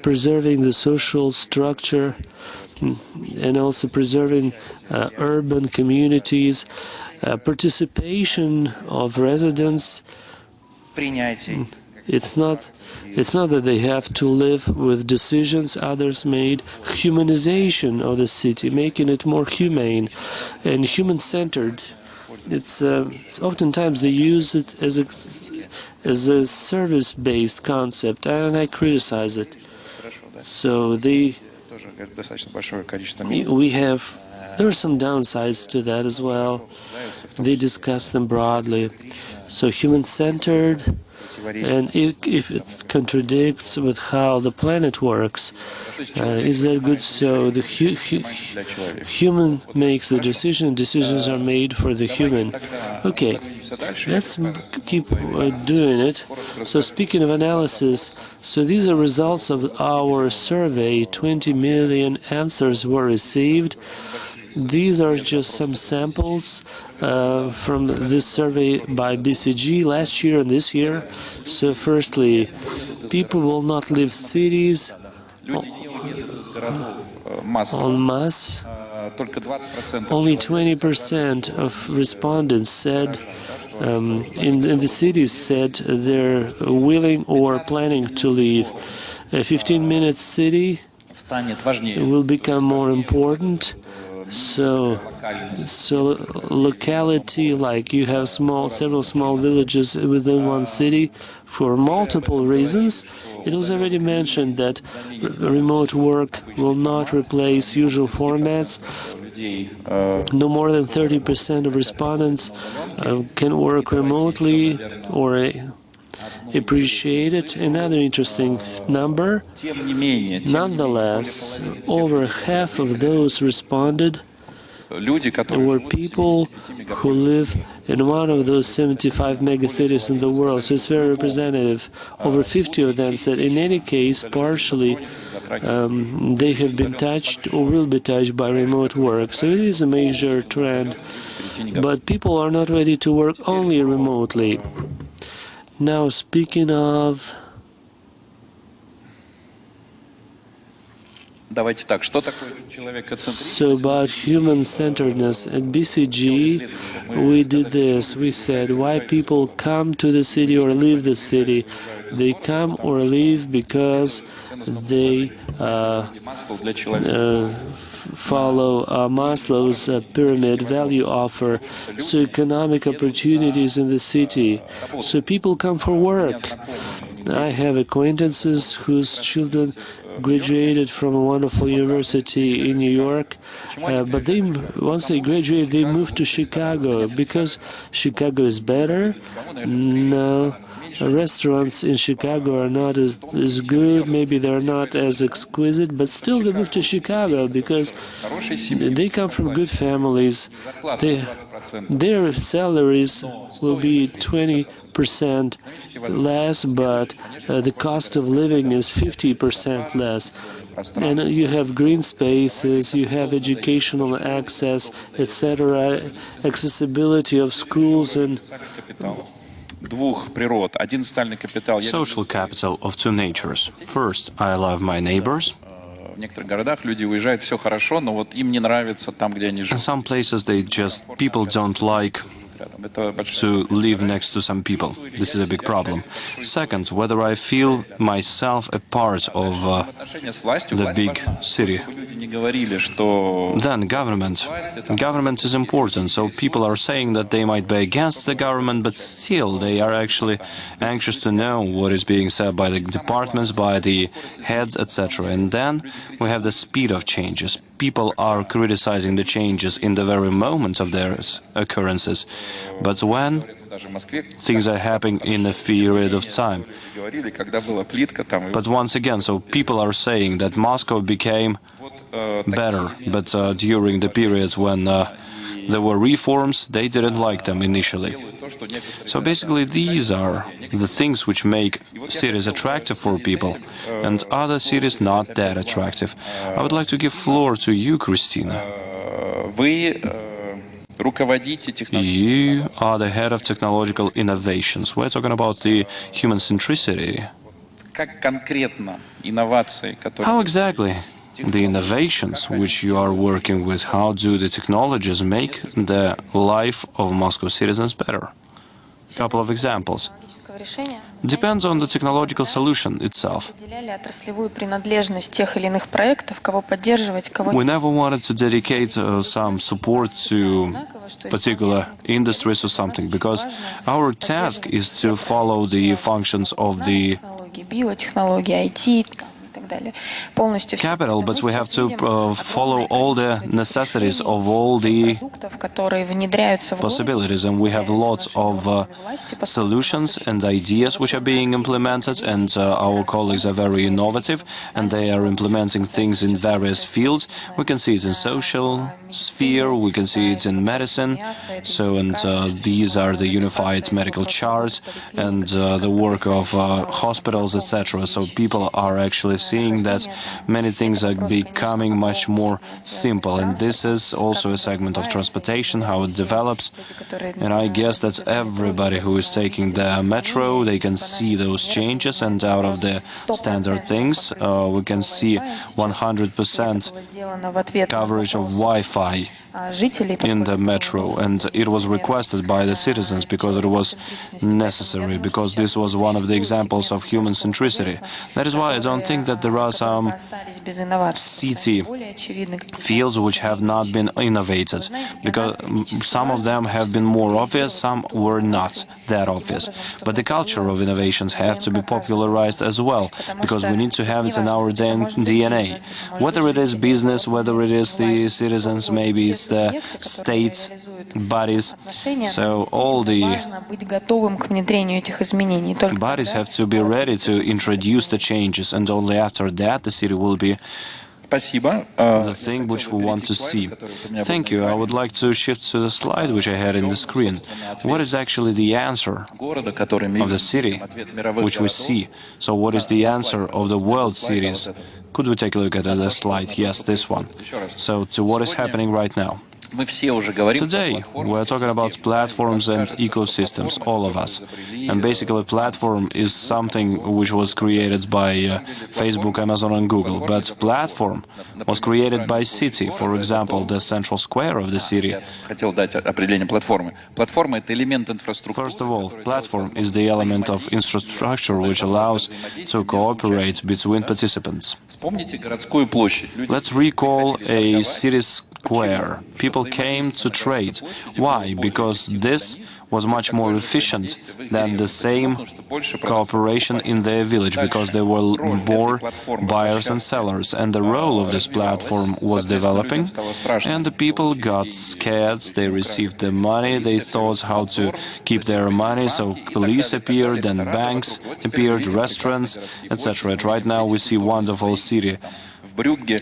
preserving the social structure and also preserving urban communities, participation of residents. It's not that they have to live with decisions others made. Humanization of the city, making it more humane and human-centered. It's oftentimes they use it as a service-based concept, and I criticize it. So there are some downsides to that as well. They discuss them broadly. So human-centered, And if it contradicts with how the planet works, is that good? So the human makes the decision, decisions are made for the human. Okay, let's keep doing it. So speaking of analysis, so these are results of our survey. 20 million answers were received. These are just some samples from this survey by BCG last year and this year. So firstly, people will not leave cities en masse. Only 20% of respondents said in the cities said they're willing or planning to leave. A 15-minute city will become more important. So locality, like you have several small villages within one city for multiple reasons. It was already mentioned that remote work will not replace usual formats. No more than 30% of respondents can work remotely or appreciate it. Another interesting number, nonetheless, over half of those responded were people who live in one of those 75 megacities in the world, so it's very representative. Over 50 of them said in any case, partially, they have been touched or will be touched by remote work. So it is a major trend, but people are not ready to work only remotely. Now, speaking of... So about human-centeredness, at BCG we did this. We said why people come to the city or leave the city. They come or leave because they follow Maslow's pyramid value offer, so economic opportunities in the city. So people come for work. I have acquaintances whose children graduated from a wonderful university in New York, but once they graduate, they moved to Chicago because Chicago is better. No, restaurants in Chicago are not as good, maybe they're not as exquisite, but still they move to Chicago because they come from good families. Their salaries will be 20% less, but the cost of living is 50% less. And you have green spaces, you have educational access, etc., accessibility of schools and social capital of two natures. First, I love my neighbors. In some places people don't like to live next to some people. This is a big problem. Second, whether I feel myself a part of the big city. Then government is important, so people are saying that they might be against the government, but still they are actually anxious to know what is being said by the departments, by the heads, etc. And then we have the speed of changes. People are criticizing the changes in the very moment of their occurrences, but when things are happening in a period of time. But once again, so people are saying that Moscow became better, but during the periods when there were reforms, they didn't like them initially. So basically these are the things which make cities attractive for people and other cities not that attractive. I would like to give floor to you, Christina. You are the head of technological innovations. We're talking about the human centricity. How exactly the innovations which you are working with, how do the technologies make the life of Moscow citizens better? A couple of examples. Depends on the technological solution itself. We never wanted to dedicate some support to particular industries or something, because our task is to follow the functions of the capital, but we have to follow all the necessities of all the possibilities, and we have lots of solutions and ideas which are being implemented, and our colleagues are very innovative, and they are implementing things in various fields. We can see it in social sphere, we can see it in medicine, so and these are the unified medical charts and the work of hospitals, etc. So people are actually seeing that many things are becoming much more simple, and this is also a segment of transportation, how it develops. And I guess that everybody who is taking the metro, they can see those changes, and out of the standard things we can see 100% coverage of Wi-Fi in the metro, and it was requested by the citizens because it was necessary, because this was one of the examples of human centricity. That is why I don't think that there are some city fields which have not been innovated, because some of them have been more obvious, some were not that obvious. But the culture of innovations have to be popularized as well, because we need to have it in our DNA. Whether it is business, whether it is the citizens, maybe it's the state bodies. So all the bodies have to be ready to introduce the changes, and only after that the city will be the thing which we want to see. Thank you. I would like to shift to the slide which I had in the screen. What is actually the answer of the city which we see? So what is the answer of the world cities? Could we take a look at the slide? Yes, this one. So to what is happening right now? Today, we're talking about platforms and ecosystems, all of us. And basically, platform is something which was created by Facebook, Amazon and Google. But platform was created by city, for example, the central square of the city. First of all, platform is the element of infrastructure which allows to cooperate between participants. Let's recall a city square. People came to trade. Why? Because this was much more efficient than the same cooperation in their village, because there were more buyers and sellers, and the role of this platform was developing, and the people got scared, they received the money, they thought how to keep their money, so police appeared, then banks appeared, restaurants, etc. Right now we see wonderful city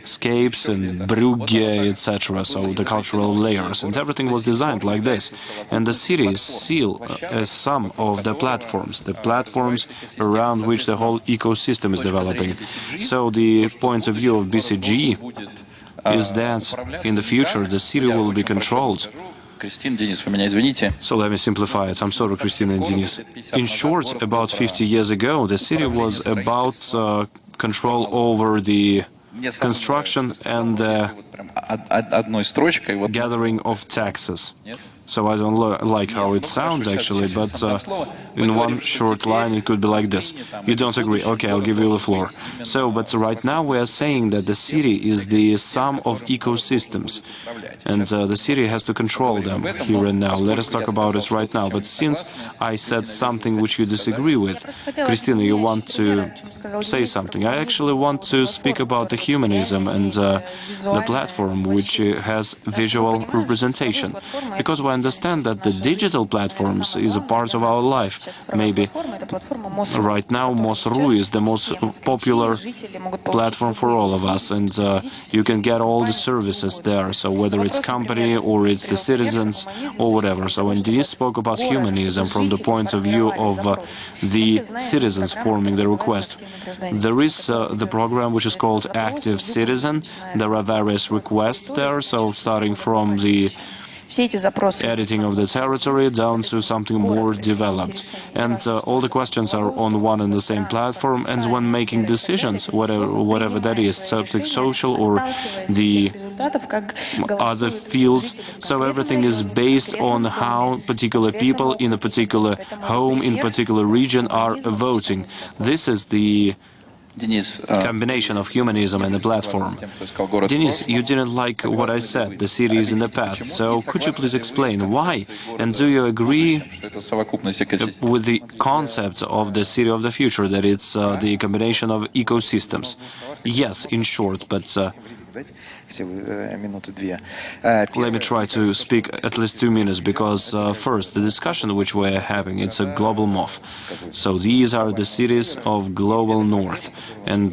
scapes and Brugge, etc. So the cultural layers, and everything was designed like this. And the city is still some of the platforms around which the whole ecosystem is developing. So the point of view of BCG is that in the future the city will be controlled. So let me simplify it. I'm sorry, Christine and Denis. In short, about 50 years ago, the city was about control over the construction and gathering of taxes. So I don't like how it sounds actually, but in one short line it could be like this. You don't agree? Okay, I'll give you the floor. So, but right now we are saying that the city is the sum of ecosystems, and the city has to control them here and now. Let us talk about it right now. But since I said something which you disagree with, Christina, you want to say something. I actually want to speak about the humanism and the platform which has visual representation, because we understand that the digital platforms is a part of our life. Maybe right now Mos.ru is the most popular platform for all of us, and you can get all the services there, so whether it's company or it's the citizens or whatever. So when Denis spoke about humanism from the point of view of the citizens forming the request, there is the program which is called Active Citizen. There are various requests there, so starting from the editing of the territory down to something more developed. And all the questions are on one and the same platform, and when making decisions, whatever that is, something social or the other fields, so everything is based on how particular people in a particular home, in a particular region are voting. This is the combination of humanism and the platform. Denis, you didn't like what I said, the cities in the past, so could you please explain why? And do you agree with the concept of the city of the future, that it's the combination of ecosystems? Yes, in short, but let me try to speak at least 2 minutes, because first, the discussion which we're having, it's a global MOF. So these are the cities of global north, and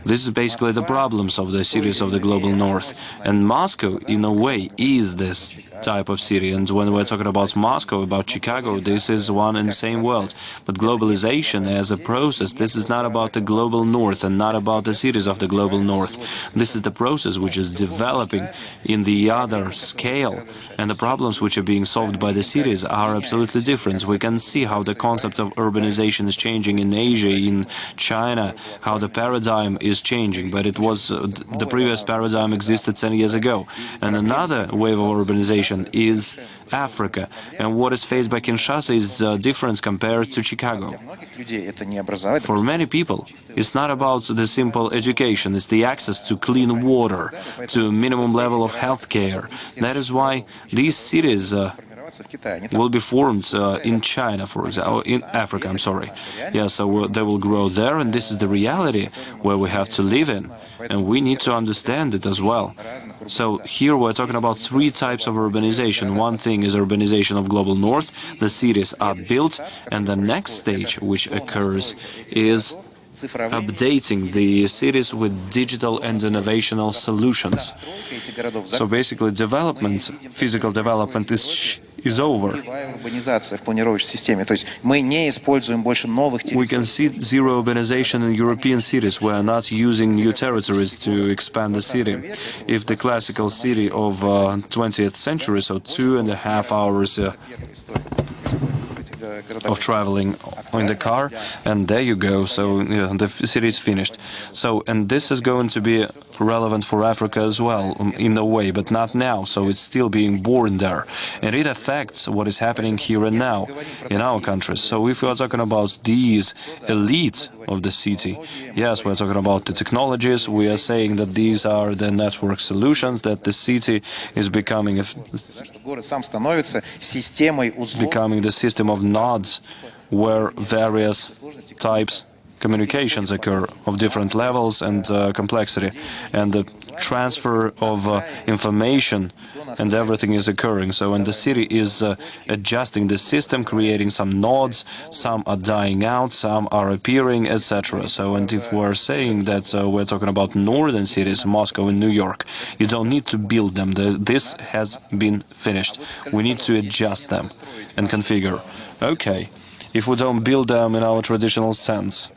this is basically the problems of the cities of the global north. And Moscow, in a way, is this type of city. And when we're talking about Moscow, about Chicago, this is one and the same world. But globalization as a process, this is not about the global north and not about the cities of the global north. This is the process which is developing in the other scale. And the problems which are being solved by the cities are absolutely different. We can see how the concept of urbanization is changing in Asia, in China, how the paradigm is changing. But it was the previous paradigm existed 10 years ago. And another wave of urbanization is Africa, and what is faced by Kinshasa is different compared to Chicago. For many people, it's not about the simple education, it's the access to clean water, to a minimum level of health care. That is why these cities will be formed in China, for example, in Africa, I'm sorry. Yeah, so they will grow there, and this is the reality where we have to live in, and we need to understand it as well. So here we're talking about 3 types of urbanization. One thing is urbanization of global north, the cities are built, and the next stage which occurs is updating the cities with digital and innovational solutions. So basically development, physical development is over. We can see zero urbanization in European cities. We are not using new territories to expand the city. If the classical city of 20th century, so 2.5 hours of traveling in the car, and there you go, so the city is finished. So, and this is going to be relevant for Africa as well, in a way, but not now, so it's still being born there. And it affects what is happening here and now in our countries. So if we are talking about these elites of the city, yes, we're talking about the technologies, we are saying that these are the network solutions, that the city is becoming the system of nodes where various types communications occur of different levels and complexity, and the transfer of information and everything is occurring. So, and the city is adjusting the system, creating some nodes, some are dying out, some are appearing, etc. So, and if we're saying that we're talking about northern cities, Moscow and New York, you don't need to build them. This has been finished. We need to adjust them and configure. Okay, if we don't build them in our traditional sense,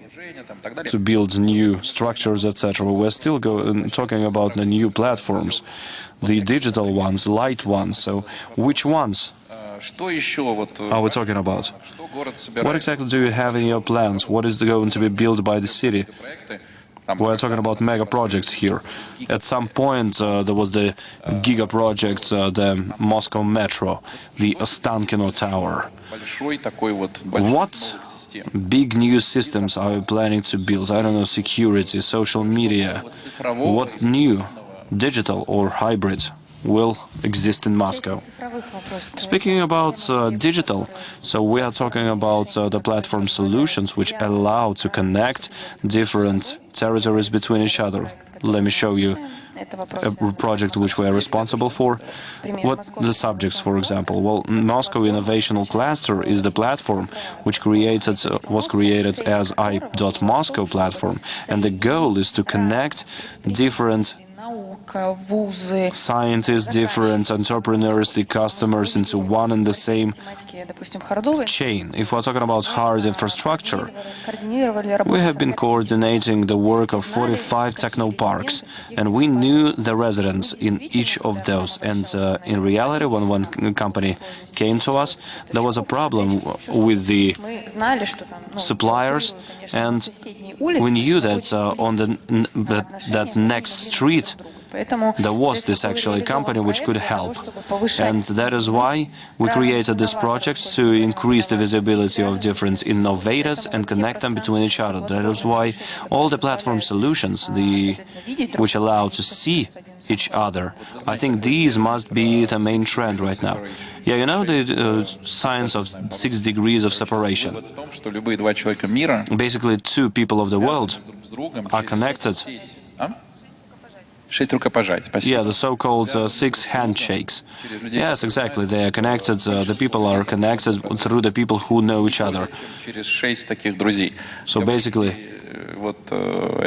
to build new structures, etc. We're still talking about the new platforms, the digital ones, light ones. So which ones are we talking about? What exactly do you have in your plans? What is going to be built by the city? We're talking about mega projects here. At some point there was the giga project, the Moscow Metro, the Ostankino Tower. What big new systems are you planning to build? I don't know, security, social media. What new, digital or hybrid, will exist in Moscow? Speaking about digital, so we are talking about the platform solutions which allow to connect different territories between each other. Let me show you a project which we are responsible for. What the subjects, for example? Well, Moscow Innovational Cluster is the platform which was created as I.Moscow platform, and the goal is to connect different scientists, different entrepreneurs, the customers into one and the same chain. If we're talking about hard infrastructure, we have been coordinating the work of 45 technoparks, and we knew the residents in each of those. And in reality, when one company came to us, there was a problem with the suppliers, and we knew that on that next street There was this actually company which could help. And that is why we created this project to increase the visibility of different innovators and connect them between each other. That is why all the platform solutions, which allow to see each other, I think these must be the main trend right now. Yeah, you know the science of 6 degrees of separation. Basically, 2 people of the world are connected. Yeah, the so-called 6 handshakes. Yes, exactly. They are connected. The people are connected through the people who know each other. So basically,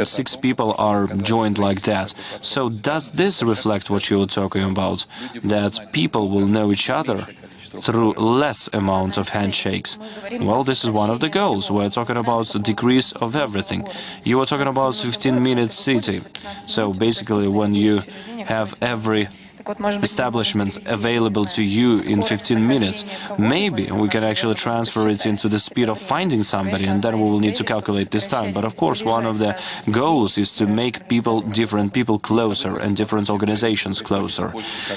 6 people are joined like that. So does this reflect what you were talking about? That people will know each other through less amount of handshakes? Well, this is one of the goals. We're talking about the decrease of everything. You were talking about 15-minute city. So basically, when you have every establishments available to you in 15 minutes, maybe we can actually transfer it into the speed of finding somebody, and then we will need to calculate this time. But of course, one of the goals is to make different people closer and different organizations closer.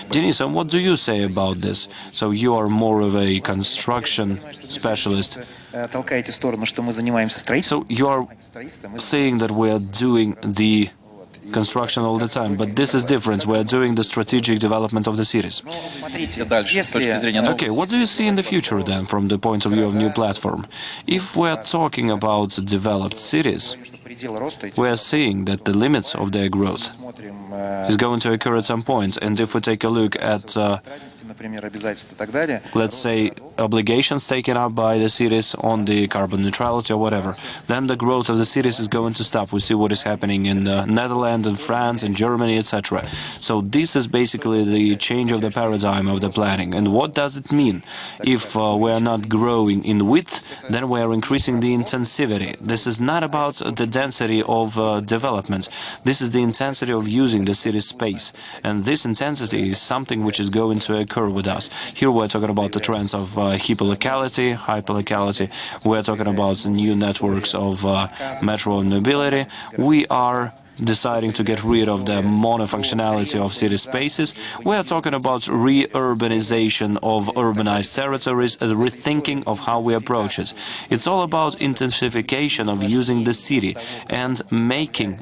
Denisa, what do you say about this? So you are more of a construction specialist. So you are saying that we are doing the construction all the time, but this is different. We are doing the strategic development of the cities. Okay, what do you see in the future then, from the point of view of new platform? If we are talking about developed cities, we are seeing that the limits of their growth is going to occur at some point. And if we take a look at, let's say, obligations taken up by the cities on the carbon neutrality or whatever, then the growth of the cities is going to stop. We see what is happening in the Netherlands, in France, in Germany, etc. So this is basically the change of the paradigm of the planning. And what does it mean? If we are not growing in width, then we are increasing the intensivity. This is not about the density of development. This is the intensity of using the city space. And this intensity is something which is going to occur with us. Here we're talking about the trends of hyperlocality. We're talking about new networks of metro and mobility. We are deciding to get rid of the monofunctionality of city spaces. We are talking about re-urbanization of urbanized territories, a rethinking of how we approach it. It's all about intensification of using the city and making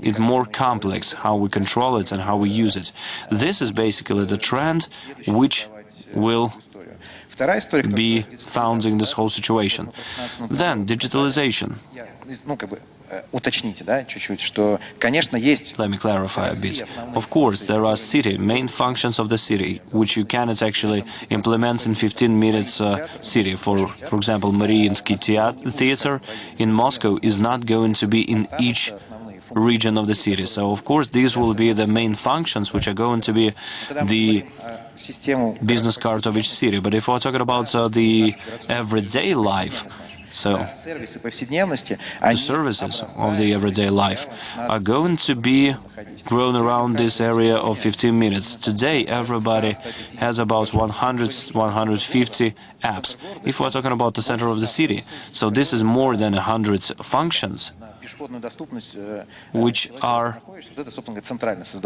it more complex, how we control it and how we use it. This is basically the trend which will be founding this whole situation. Then, digitalization. Let me clarify a bit. Of course, there are main functions of the city, which you cannot actually implement in 15 minutes city. For example, Mariinsky Theater in Moscow is not going to be in each region of the city. So, of course, these will be the main functions, which are going to be the business card of each city. But if we're talking about the everyday life, so the services of the everyday life are going to be grown around this area of 15 minutes. Today, everybody has about 150 apps. If we're talking about the center of the city, so this is more than 100 functions which are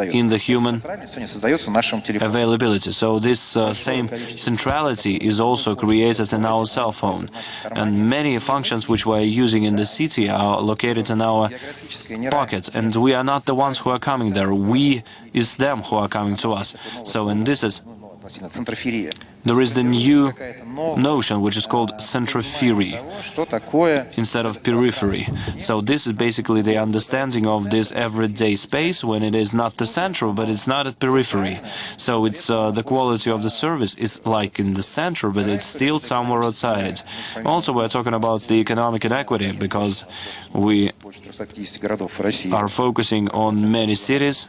in the human availability. So this same centrality is also created in our cell phone. And many functions which we are using in the city are located in our pockets. And we are not the ones who are coming there. It's them who are coming to us. So, and this is... There is the new notion which is called centrophery instead of periphery. So this is basically the understanding of this everyday space when it is not the center, but it's not at periphery. So it's the quality of the service is like in the center, but it's still somewhere outside it. Also, we're talking about the economic inequity because we are focusing on many cities.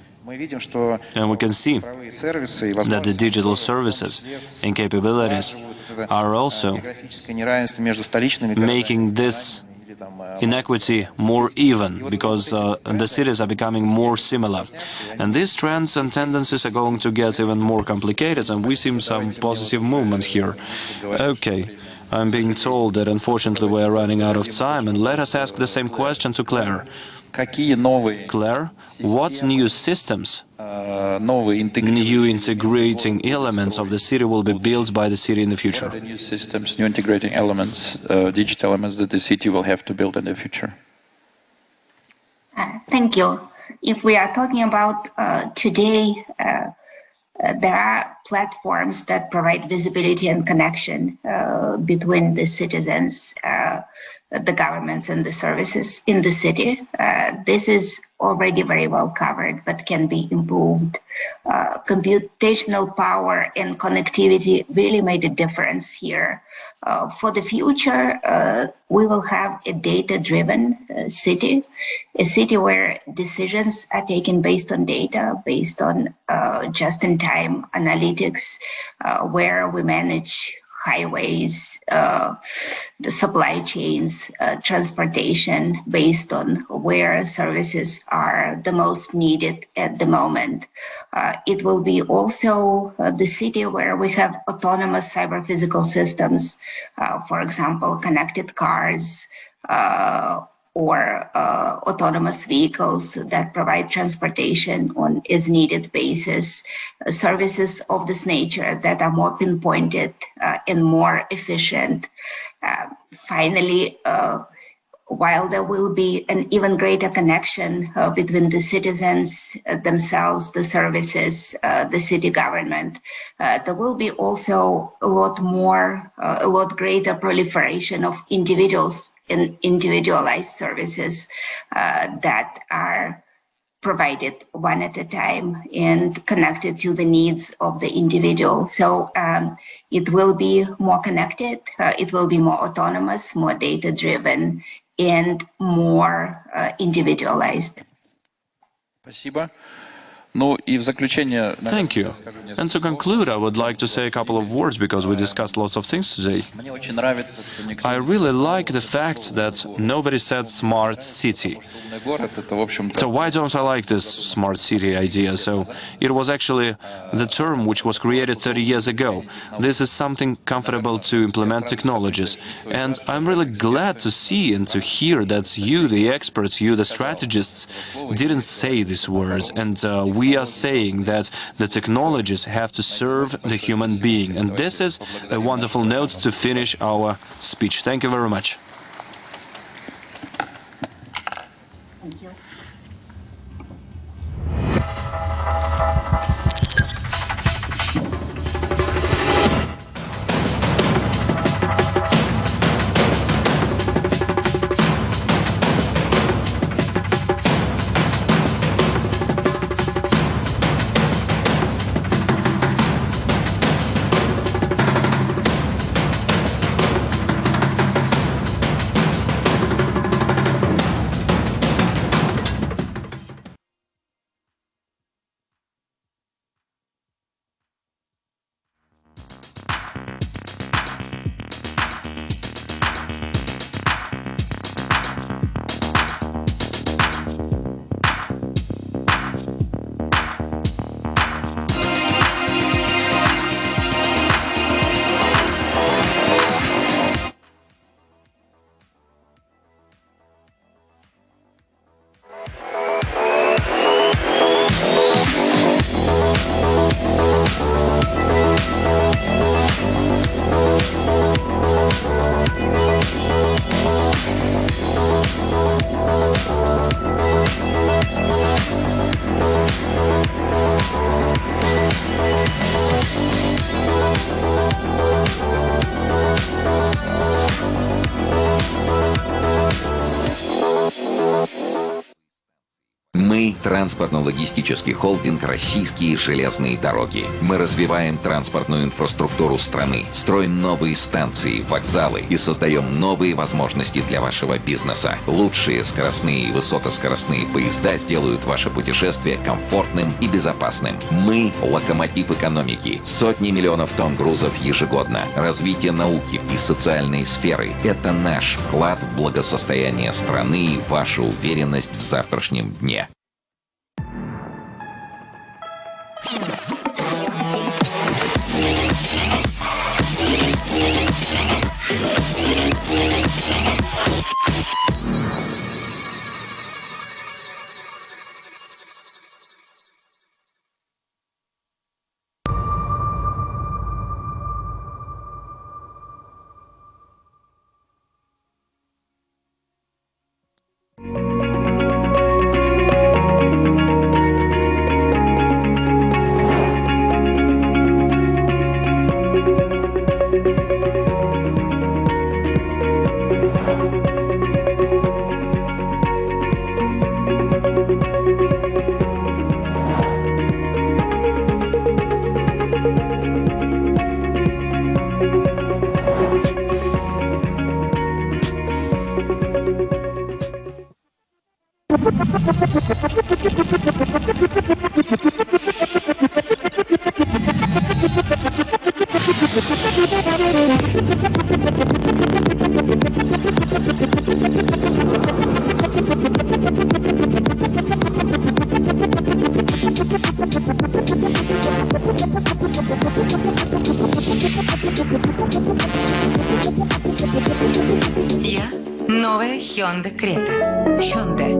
And we can see that the digital services and capabilities are also making this inequity more even, because the cities are becoming more similar. And these trends and tendencies are going to get even more complicated, and we see some positive movement here. Okay, I'm being told that unfortunately we are running out of time, and let us ask the same question to Claire. Claire, what new systems, new integrating elements of the city will be built by the city in the future? What are the new systems, new integrating elements, digital elements that the city will have to build in the future? Thank you. If we are talking about today, there are platforms that provide visibility and connection between the citizens, the governments and the services in the city. This is already very well covered, but can be improved. Computational power and connectivity really made a difference here. For the future, we will have a data-driven city, a city where decisions are taken based on data, based on just-in-time analytics, where we manage highways, the supply chains, transportation based on where services are the most needed at the moment. It will be also the city where we have autonomous cyber-physical systems, for example, connected cars, or autonomous vehicles that provide transportation on as-needed basis, services of this nature that are more pinpointed and more efficient. Finally, while there will be an even greater connection between the citizens themselves, the services, the city government, there will be also a lot greater proliferation of individuals and individualized services that are provided one at a time and connected to the needs of the individual. So it will be more connected, it will be more autonomous, more data-driven, and more individualized. Спасибо. Thank you. And to conclude, I would like to say a couple of words because we discussed lots of things today. I really like the fact that nobody said smart city. So why don't I like this smart city idea? So it was actually the term which was created 30 years ago. This is something comfortable to implement technologies. And I'm really glad to see and to hear that you, the experts, you, the strategists, didn't say these words. And we are saying that the technologies have to serve the human being. And this is a wonderful note to finish our speech. Thank you very much. Thank you. Мы – транспортно-логистический холдинг «Российские железные дороги». Мы развиваем транспортную инфраструктуру страны, строим новые станции, вокзалы и создаем новые возможности для вашего бизнеса. Лучшие скоростные и высокоскоростные поезда сделают ваше путешествие комфортным и безопасным. Мы – локомотив экономики. Сотни миллионов тонн грузов ежегодно. Развитие науки и социальной сферы – это наш вклад в благосостояние страны и ваша уверенность в завтрашнем дне. Новая Hyundai Creta. Hyundai.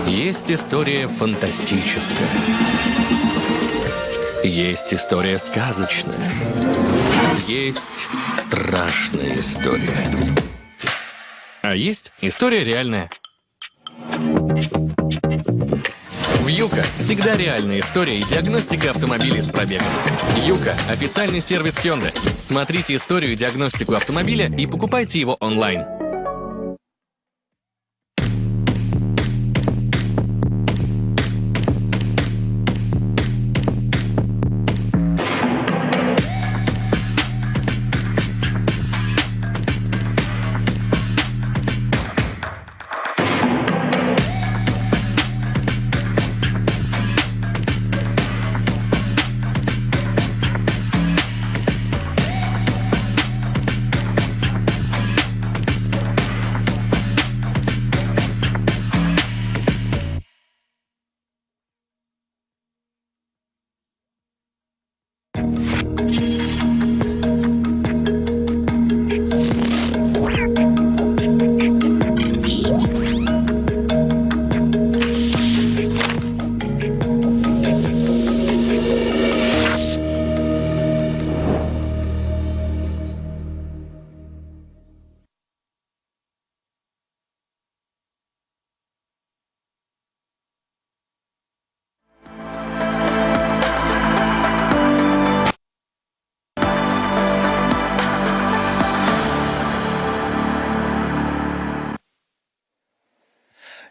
Есть история фантастическая. Есть история сказочная. Есть страшная история. А есть история реальная. Юка всегда реальная история и диагностика автомобилей с пробегом. Юка – официальный сервис Hyundai. Смотрите историю и диагностику автомобиля и покупайте его онлайн.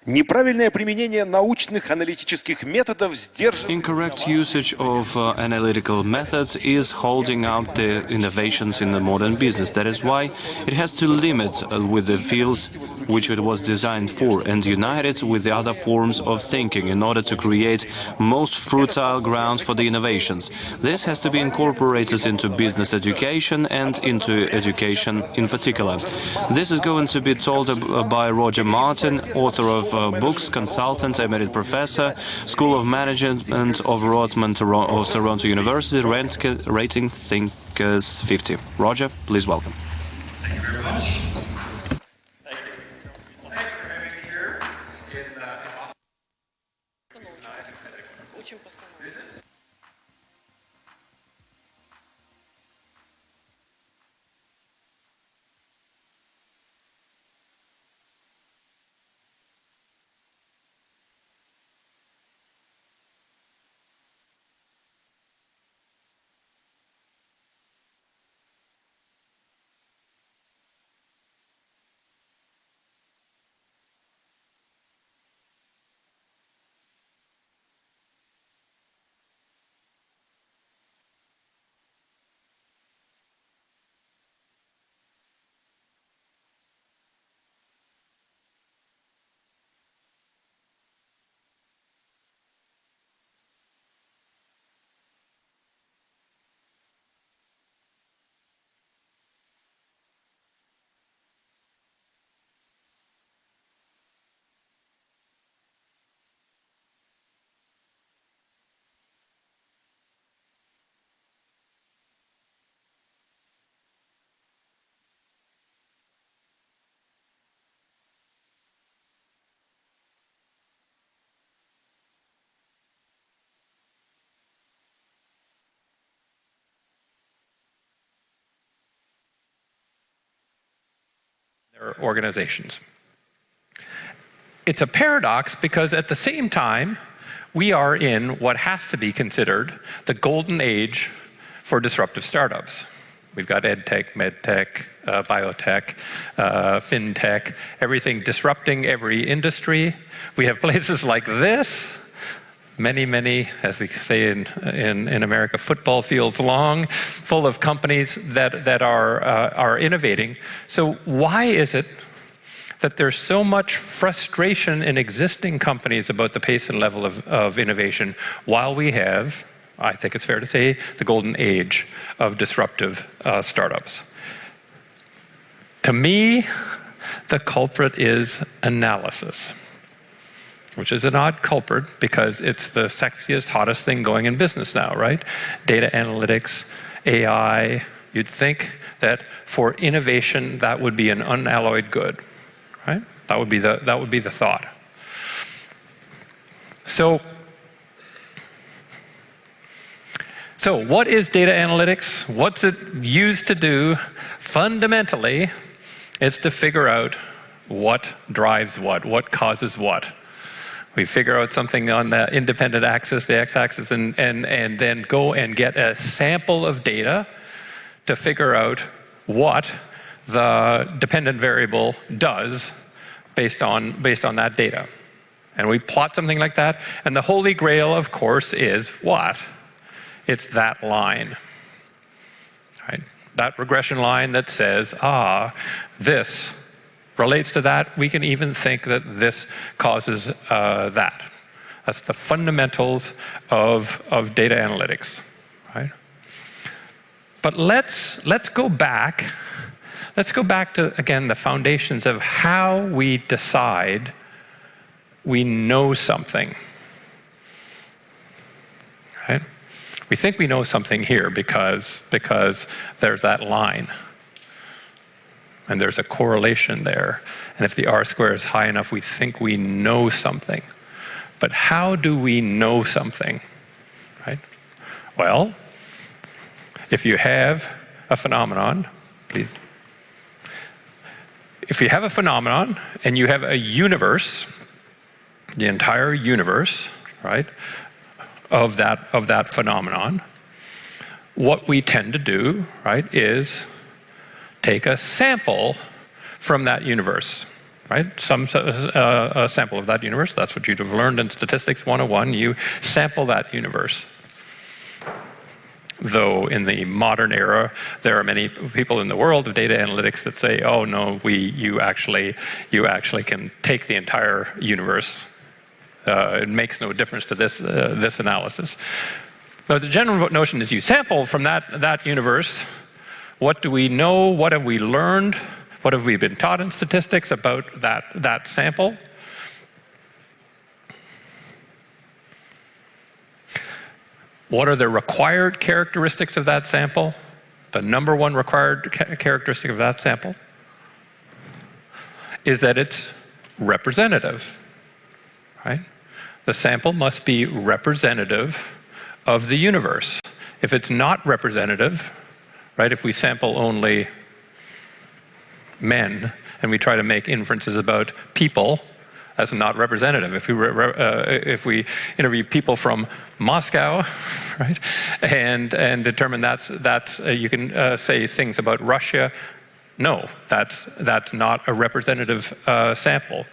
Неправильное применение научных аналитических методов сдерживает... Incorrect usage of analytical methods is holding out the innovations in the modern business. That is why it has to limit with the fields which it was designed for and unite it with the other forms of thinking in order to create most fertile grounds for the innovations. This has to be incorporated into business education and into education in particular. This is going to be told by Roger Martin, author of books, consultant, emeritus professor, School of Management of Rotman of Toronto University, rating Thinkers 50. Roger, please welcome. Thank you very much. Thank you. Thanks for having me here in their organizations. It's a paradox because at the same time, we are in what has to be considered the golden age for disruptive startups. We've got edtech, medtech, biotech, fintech, everything disrupting every industry. We have places like this, many, as we say in America, football fields long, full of companies that are innovating. So why is it that there's so much frustration in existing companies about the pace and level of innovation, while we have, I think it's fair to say, the golden age of disruptive startups? To me, The culprit is analysis, which is an odd culprit because it's the sexiest, hottest thing going in business now, right? Data analytics, AI. You'd think that for innovation, that would be an unalloyed good, right? That would be the thought. So what is data analytics? What's it used to do? Fundamentally, it's to figure out what drives what causes what. We figure out something on the independent axis, the x-axis, and then go and get a sample of data to figure out what the dependent variable does based on that data. And we plot something like that, and the holy grail, of course, is what? It's that line, right? That regression line that says, this relates to that. We can even think that this causes that. That's the fundamentals of data analytics, right? But let's go back. Let's go back to, again, the foundations of how we decide we know something, right? We think we know something here because there's that line. And there's a correlation there. And if the R-square is high enough, we think we know something. But how do we know something, right? Well, if you have a phenomenon, please. If you have a phenomenon and you have a universe, the entire universe, right, of that phenomenon, what we tend to do, right, is take a sample from that universe, right? A sample of that universe. That's what you'd have learned in Statistics 101. You sample that universe. Though in the modern era, there are many people in the world of data analytics that say, oh no, you actually can take the entire universe. It makes no difference to this analysis. But the general notion is you sample from that universe. What do we know? What have we learned? What have we been taught in statistics about that sample? What are the required characteristics of that sample? The number one required characteristic of that sample is that it's representative, right? The sample must be representative of the universe. If it's not representative, right, if we sample only men and we try to make inferences about people, that's not representative. If we interview people from Moscow, right, and determine that's you can say things about Russia, no, that's not a representative sample.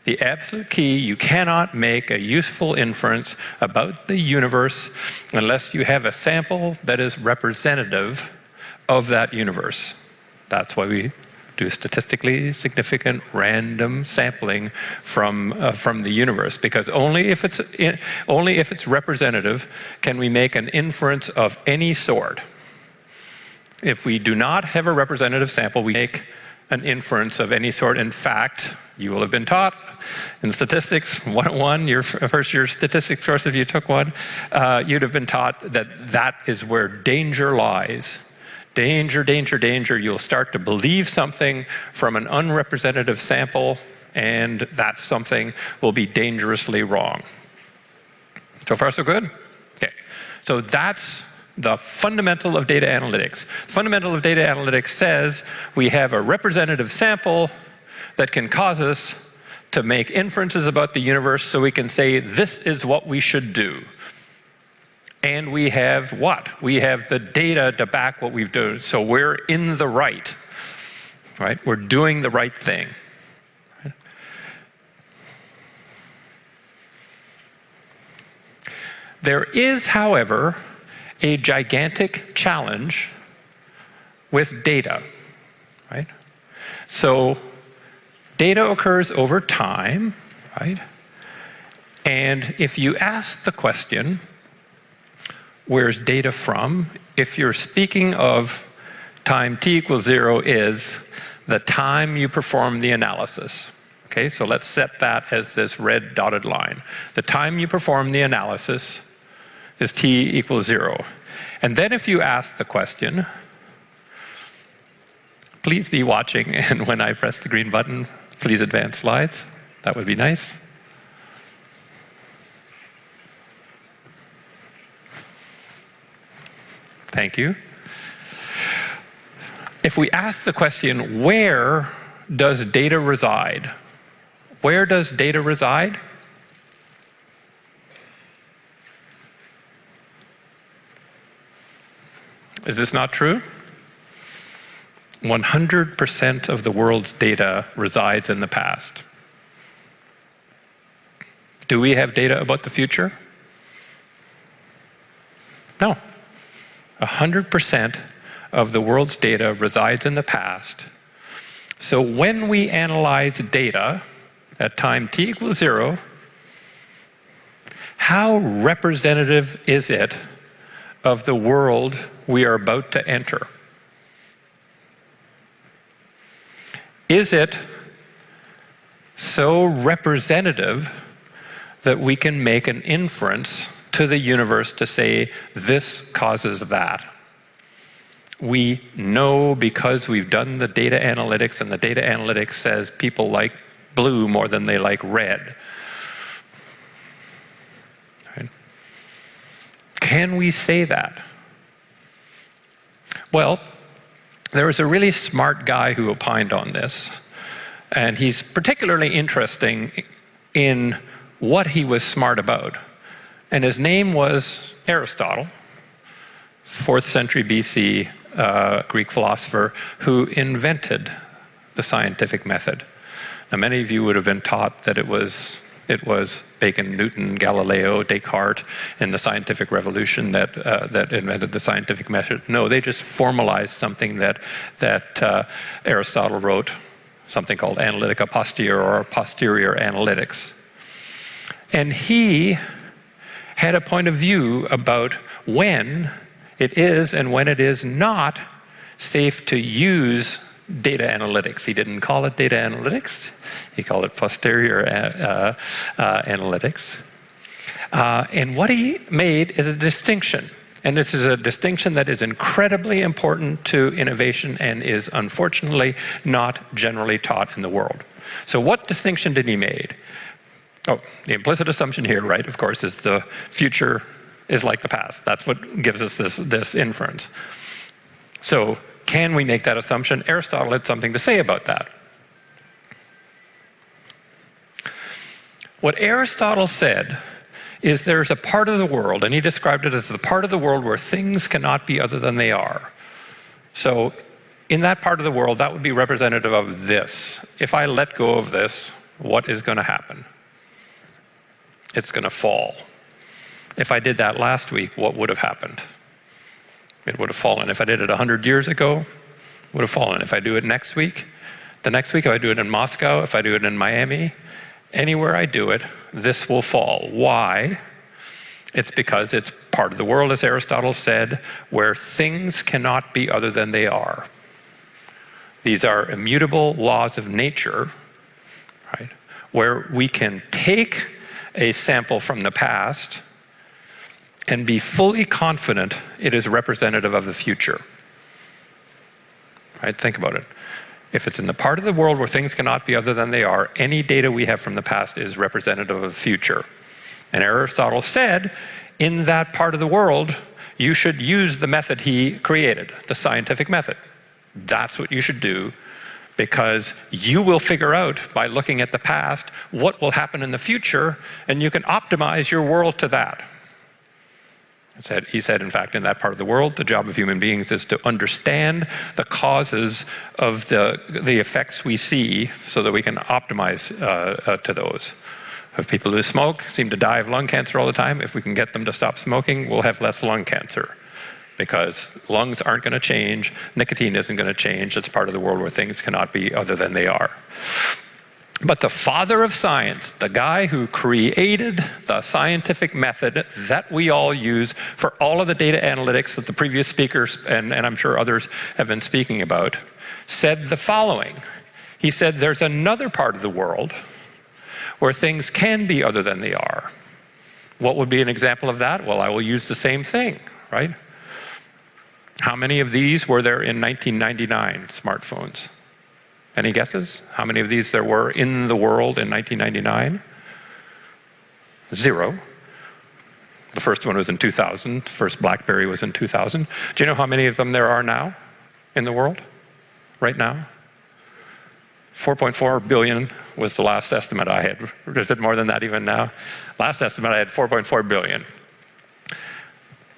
The absolute key, you cannot make a useful inference about the universe unless you have a sample that is representative of that universe. That's why we do statistically significant random sampling from the universe, because only if it's representative can we make an inference of any sort. If we do not have a representative sample, we make an inference of any sort. In fact, you will have been taught in Statistics 101, your first year statistics course, if you took one, you'd have been taught that is where danger lies. Danger, danger, danger. You'll start to believe something from an unrepresentative sample, and that something will be dangerously wrong. So far, so good? Okay. So that's the fundamental of data analytics. Fundamental of data analytics says we have a representative sample that can cause us to make inferences about the universe so we can say this is what we should do. And we have what? We have the data to back what we've done. So we're in the right? We're doing the right thing. Right? There is, however, a gigantic challenge with data, right? So data occurs over time, right? And if you ask the question, where's data from? If you're speaking of time t equals 0 is the time you perform the analysis. Okay, so let's set that as this red dotted line. The time you perform the analysis is t equals 0. And then if you ask the question, please be watching, and when I press the green button, please advance slides. That would be nice. Thank you. If we ask the question, where does data reside? Where does data reside? Is this not true? 100% of the world's data resides in the past. Do we have data about the future? No. 100% of the world's data resides in the past. So when we analyze data at time t equals 0, how representative is it of the world we are about to enter? Is it so representative that we can make an inference to the universe to say, this causes that? We know because we've done the data analytics, and the data analytics says people like blue more than they like red. Right? Can we say that? Well, there was a really smart guy who opined on this, and he's particularly interesting in what he was smart about. And his name was Aristotle, 4th century BC Greek philosopher who invented the scientific method. Now, many of you would have been taught that it was Bacon, Newton, Galileo, Descartes in the scientific revolution that invented the scientific method. No, they just formalized something that Aristotle wrote, something called analytica posterior, or posterior analytics. And he had a point of view about when it is and when it is not safe to use data analytics. He didn't call it data analytics. He called it posterior analytics. And what he made is a distinction. And this is a distinction that is incredibly important to innovation and is unfortunately not generally taught in the world. So what distinction did he make? Oh, the implicit assumption here, right, of course, is the future is like the past. That's what gives us this inference. So can we make that assumption? Aristotle had something to say about that. What Aristotle said is there's a part of the world, and he described it as the part of the world where things cannot be other than they are. So in that part of the world, that would be representative of this. If I let go of this, what is going to happen? It's going to fall. If I did that last week, what would have happened? It would have fallen. If I did it 100 years ago, it would have fallen. If I do it next week, the next week, if I do it in Moscow, if I do it in Miami, anywhere I do it, this will fall. Why? It's because it's part of the world, as Aristotle said, where things cannot be other than they are. These are immutable laws of nature, right? Where we can take a sample from the past and be fully confident it is representative of the future. Right? Think about it. If it's in the part of the world where things cannot be other than they are, any data we have from the past is representative of the future. And Aristotle said, in that part of the world, you should use the method he created, the scientific method. That's what you should do, because you will figure out by looking at the past what will happen in the future, and you can optimize your world to that. He said, in fact, in that part of the world, the job of human beings is to understand the causes of the effects we see so that we can optimize to those. If people who smoke seem to die of lung cancer all the time, if we can get them to stop smoking, we'll have less lung cancer. Because lungs aren't going to change, nicotine isn't going to change, it's part of the world where things cannot be other than they are. But the father of science, the guy who created the scientific method that we all use for all of the data analytics that the previous speakers, and I'm sure others have been speaking about, said the following. He said, there's another part of the world where things can be other than they are. What would be an example of that? Well, I will use the same thing, right? How many of these were there in 1999 smartphones? Any guesses? How many of these there were in the world in 1999? 0. The first one was in 2000. The first BlackBerry was in 2000. Do you know how many of them there are now in the world, right now? 4.4 billion was the last estimate I had. Is it more than that even now? Last estimate I had 4.4 billion.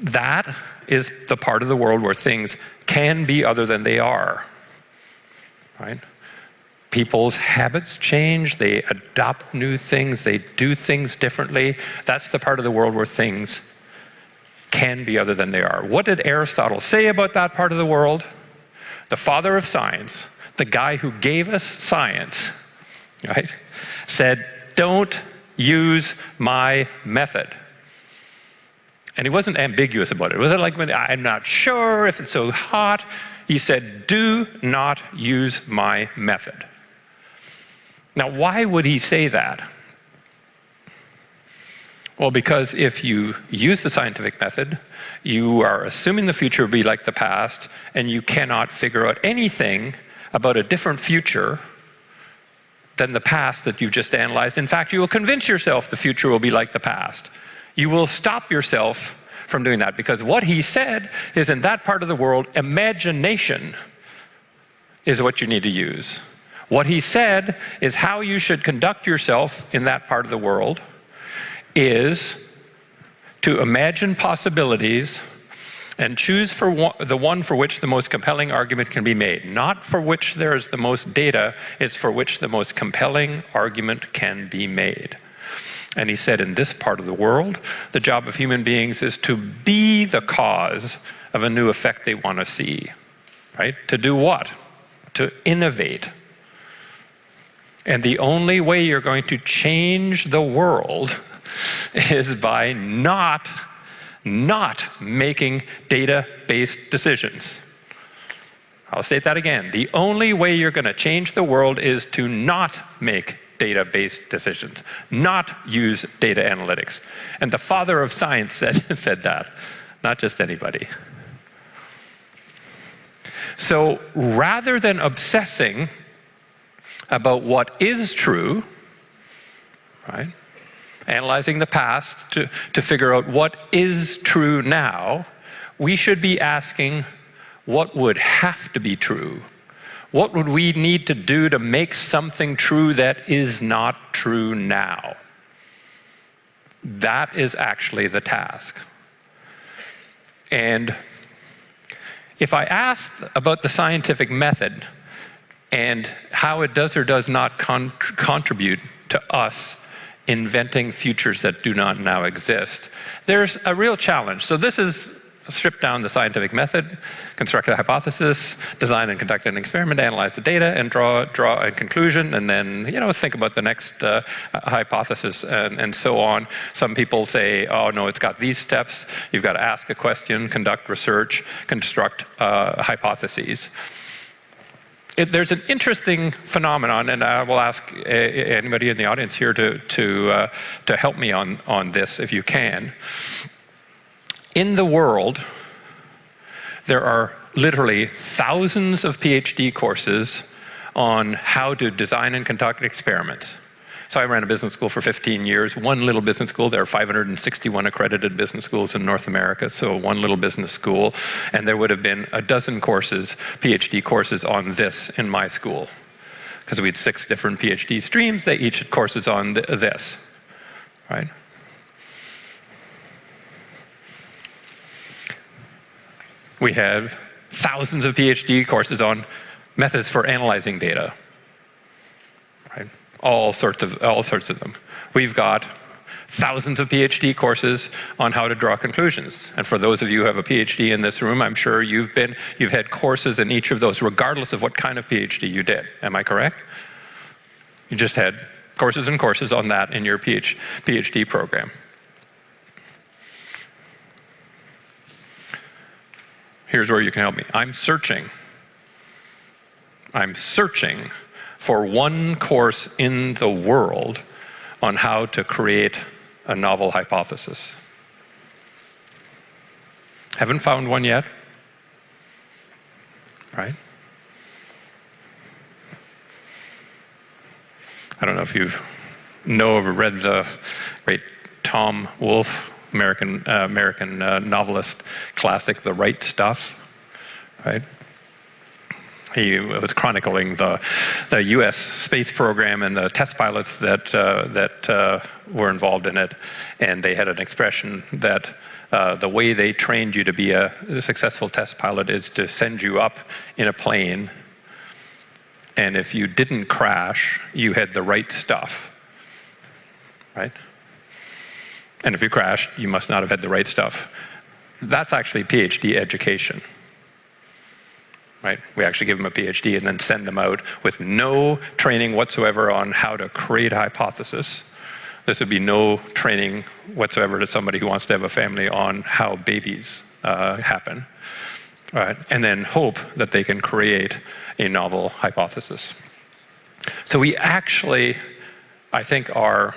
That is the part of the world where things can be other than they are, right? People's habits change, they adopt new things, they do things differently. That's the part of the world where things can be other than they are. What did Aristotle say about that part of the world? The father of science, the guy who gave us science, right, said, don't use my method. And he wasn't ambiguous about it. It wasn't like, I'm not sure if it's so hot. He said, do not use my method. Now, why would he say that? Well, because if you use the scientific method, you are assuming the future will be like the past, and you cannot figure out anything about a different future than the past that you've just analyzed. In fact, you will convince yourself the future will be like the past. You will stop yourself from doing that, because what he said is, in that part of the world, imagination is what you need to use. What he said is how you should conduct yourself in that part of the world is to imagine possibilities and choose the one for which the most compelling argument can be made. Not for which there is the most data, it's for which the most compelling argument can be made. And he said, in this part of the world, the job of human beings is to be the cause of a new effect they want to see, right? To do what? To innovate. And the only way you're going to change the world is by not making data-based decisions. I'll state that again. The only way you're going to change the world is to not make data-based decisions, not use data analytics. And the father of science said that, not just anybody. So rather than obsessing about what is true, right? Analyzing the past to figure out what is true now, we should be asking what would have to be true. What would we need to do to make something true that is not true now? That is actually the task. And if I asked about the scientific method and how it does or does not contribute to us inventing futures that do not now exist, there's a real challenge. So this is strip down the scientific method, construct a hypothesis, design and conduct an experiment, analyze the data, and draw a conclusion, and then think about the next hypothesis, and so on. Some people say, oh no, it's got these steps. You've got to ask a question, conduct research, construct hypotheses. There's an interesting phenomenon, and I will ask anybody in the audience here to help me on this if you can. In the world, there are literally thousands of PhD courses on how to design and conduct experiments. So I ran a business school for 15 years, one little business school. There are 561 accredited business schools in North America, so one little business school. And there would have been a dozen courses, PhD courses on this in my school. Because we had 6 different PhD streams, they each had courses on this, right? We have thousands of PhD courses on methods for analyzing data, right? All sorts of them. We've got thousands of PhD courses on how to draw conclusions. And for those of you who have a PhD in this room, I'm sure you've had courses in each of those, regardless of what kind of PhD you did. Am I correct? You just had courses and courses on that in your PhD program. Here's where you can help me. I'm searching I'm searching for one course in the world on how to create a novel hypothesis. Haven't found one yet, right? I don't know if you know or read the great Tom Wolfe, American novelist classic, The Right Stuff, right? He was chronicling the U.S. space program and the test pilots that were involved in it, and they had an expression that the way they trained you to be a successful test pilot is to send you up in a plane, and if you didn't crash, you had the right stuff, right? And if you crashed, you must not have had the right stuff. That's actually PhD education. Right? We actually give them a PhD and then send them out with no training whatsoever on how to create a hypothesis. This would be no training whatsoever to somebody who wants to have a family on how babies happen. Right? And then hope that they can create a novel hypothesis. So we actually, I think, are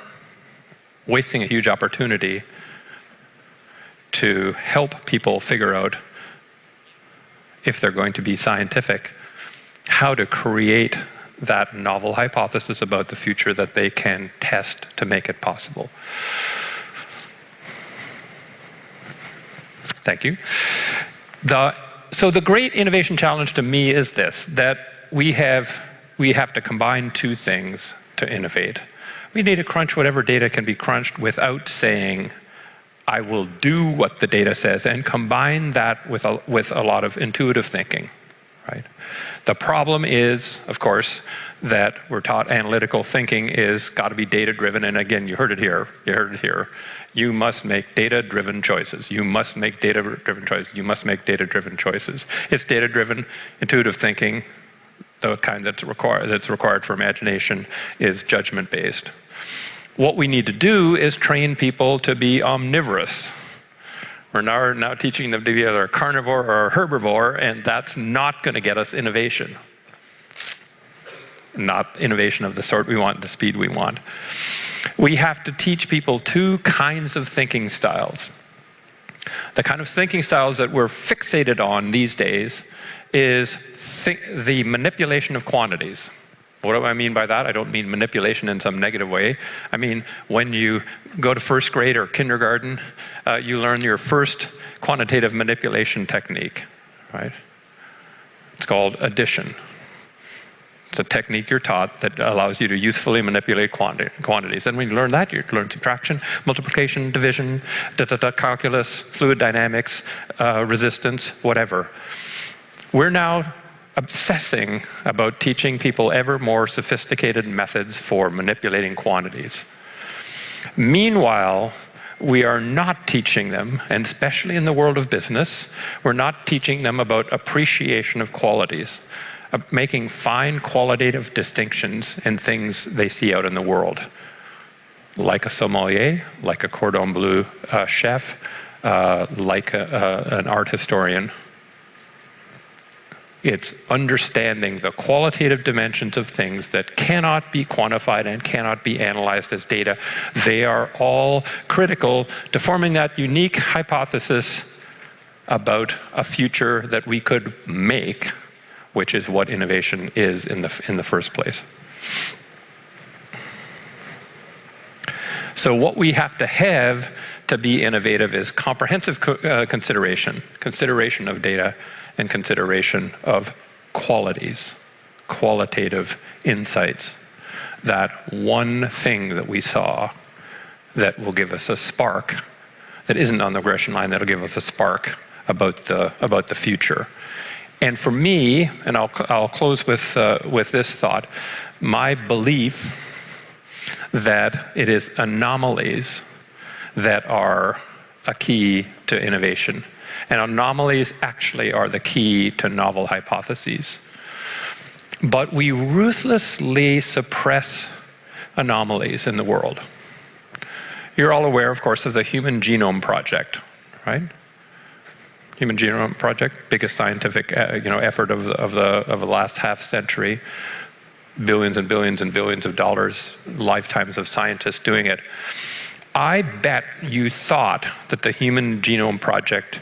wasting a huge opportunity to help people figure out, if they're going to be scientific, how to create that novel hypothesis about the future that they can test to make it possible. Thank you. So the great innovation challenge to me is this, that we have to combine two things to innovate. We need to crunch whatever data can be crunched without saying, I will do what the data says, and combine that with a lot of intuitive thinking, right? The problem is, of course, that we're taught analytical thinking is got to be data-driven, and again, you heard it here. You must make data-driven choices. You must make data-driven choices. You must make data-driven choices. It's data-driven, intuitive thinking. The kind that's required for imagination is judgment-based. What we need to do is train people to be omnivorous. We're now teaching them to be either a carnivore or a herbivore, and that's not going to get us innovation. Not innovation of the sort we want, the speed we want. We have to teach people two kinds of thinking styles. The kind of thinking styles that we're fixated on these days is the manipulation of quantities. What do I mean by that? I don't mean manipulation in some negative way. I mean, when you go to first grade or kindergarten, you learn your first quantitative manipulation technique, right? It's called addition. It's a technique you're taught that allows you to usefully manipulate quantities. And when you learn that, you learn subtraction, multiplication, division, calculus, fluid dynamics, resistance, whatever. We're now obsessing about teaching people ever more sophisticated methods for manipulating quantities. Meanwhile, we are not teaching them, and especially in the world of business, we're not teaching them about appreciation of qualities, making fine qualitative distinctions in things they see out in the world, like a sommelier, like a cordon bleu chef, like an art historian. It's understanding the qualitative dimensions of things that cannot be quantified and cannot be analyzed as data. They are all critical to forming that unique hypothesis about a future that we could make, which is what innovation is in the first place. So what we have to be innovative is comprehensive consideration of data, and consideration of qualities, qualitative insights. That one thing that we saw that will give us a spark, that isn't on the regression line, that'll give us a spark about the future. And for me, and I'll close with this thought, my belief that it is anomalies that are a key to innovation. And anomalies actually are the key to novel hypotheses. But we ruthlessly suppress anomalies in the world. You're all aware, of course, of the Human Genome Project, right? Human Genome Project, biggest scientific effort of the last half century. Billions and billions and billions of dollars, lifetimes of scientists doing it. I bet you thought that the Human Genome Project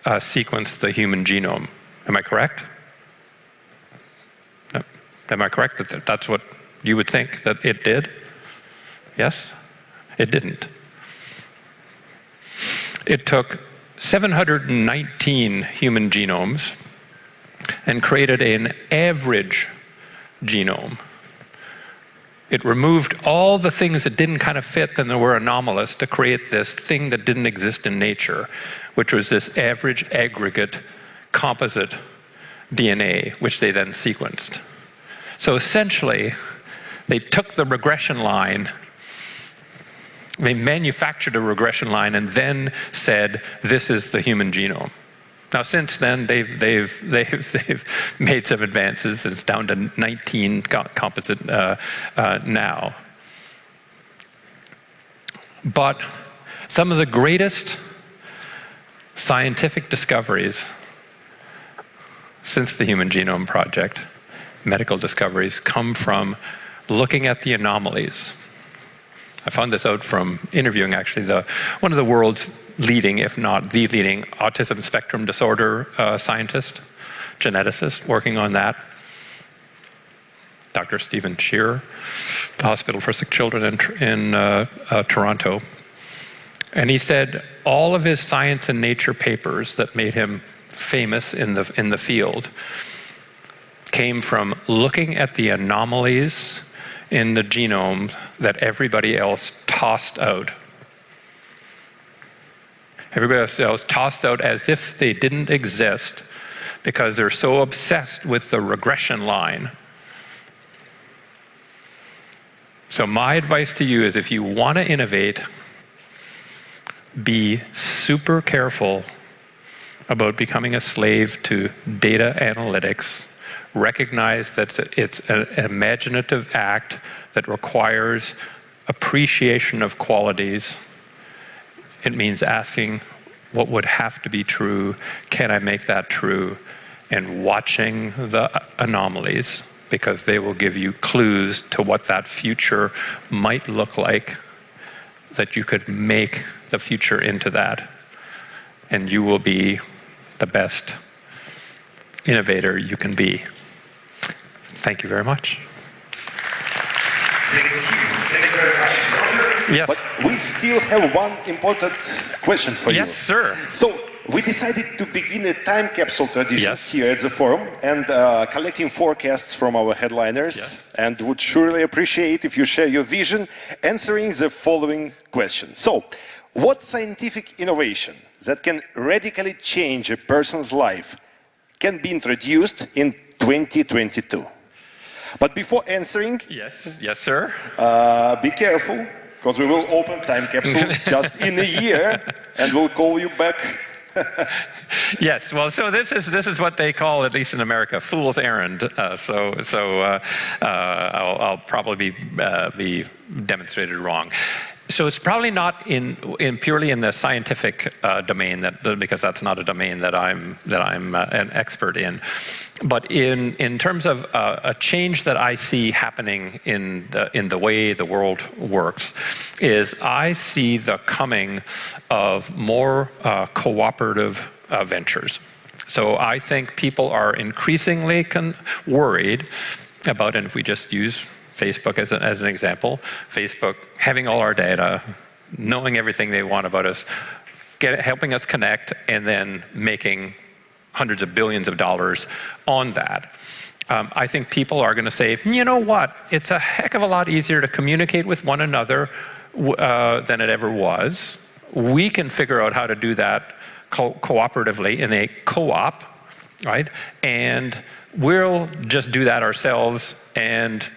sequenced the human genome. Am I correct? No. Am I correct that that's what you would think that it did? Yes? It didn't. It took 719 human genomes and created an average genome. It removed all the things that didn't kind of fit and that were anomalous to create this thing that didn't exist in nature, which was this average aggregate composite DNA, which they then sequenced. So essentially, they took the regression line, they manufactured a regression line and then said, this is the human genome. Now, since then, they've made some advances. It's down to 19 composite now. But some of the greatest scientific discoveries since the Human Genome Project, medical discoveries, come from looking at the anomalies. I found this out from interviewing, actually, one of the world's leading, if not the leading, autism spectrum disorder scientist, geneticist, working on that. Dr. Stephen Shearer, the Hospital for Sick Children in Toronto. And he said all of his science and nature papers that made him famous in the field came from looking at the anomalies in the genome that everybody else tossed out. Everybody else tossed out as if they didn't exist because they're so obsessed with the regression line. So my advice to you is, if you want to innovate, be super careful about becoming a slave to data analytics. Recognize that it's an imaginative act that requires appreciation of qualities. It means asking what would have to be true, can I make that true, and watching the anomalies, because they will give you clues to what that future might look like, that you could make the future into that, and you will be the best innovator you can be. Thank you very much. Yes. But we still have one important question for you. Yes, sir. So we decided to begin a time capsule tradition here at the forum and collecting forecasts from our headliners, and would surely appreciate if you share your vision answering the following question. So, what scientific innovation that can radically change a person's life can be introduced in 2022? But before answering, yes, sir. Be careful, because we will open time capsule just in a year, and we'll call you back. Yes, well, so this is what they call, at least in America, fool's errand. I'll probably be demonstrated wrong. So it's probably not purely in the scientific domain, because that's not a domain that I'm an expert in. But in terms of a change that I see happening in the way the world works, is I see the coming of more cooperative ventures. So I think people are increasingly worried about, and if we just use Facebook as an example, Facebook having all our data, knowing everything they want about us, helping us connect, and then making hundreds of billions of dollars on that. I think people are going to say, you know what, it's a heck of a lot easier to communicate with one another than it ever was. We can figure out how to do that cooperatively in a co-op, right? And we'll just do that ourselves, and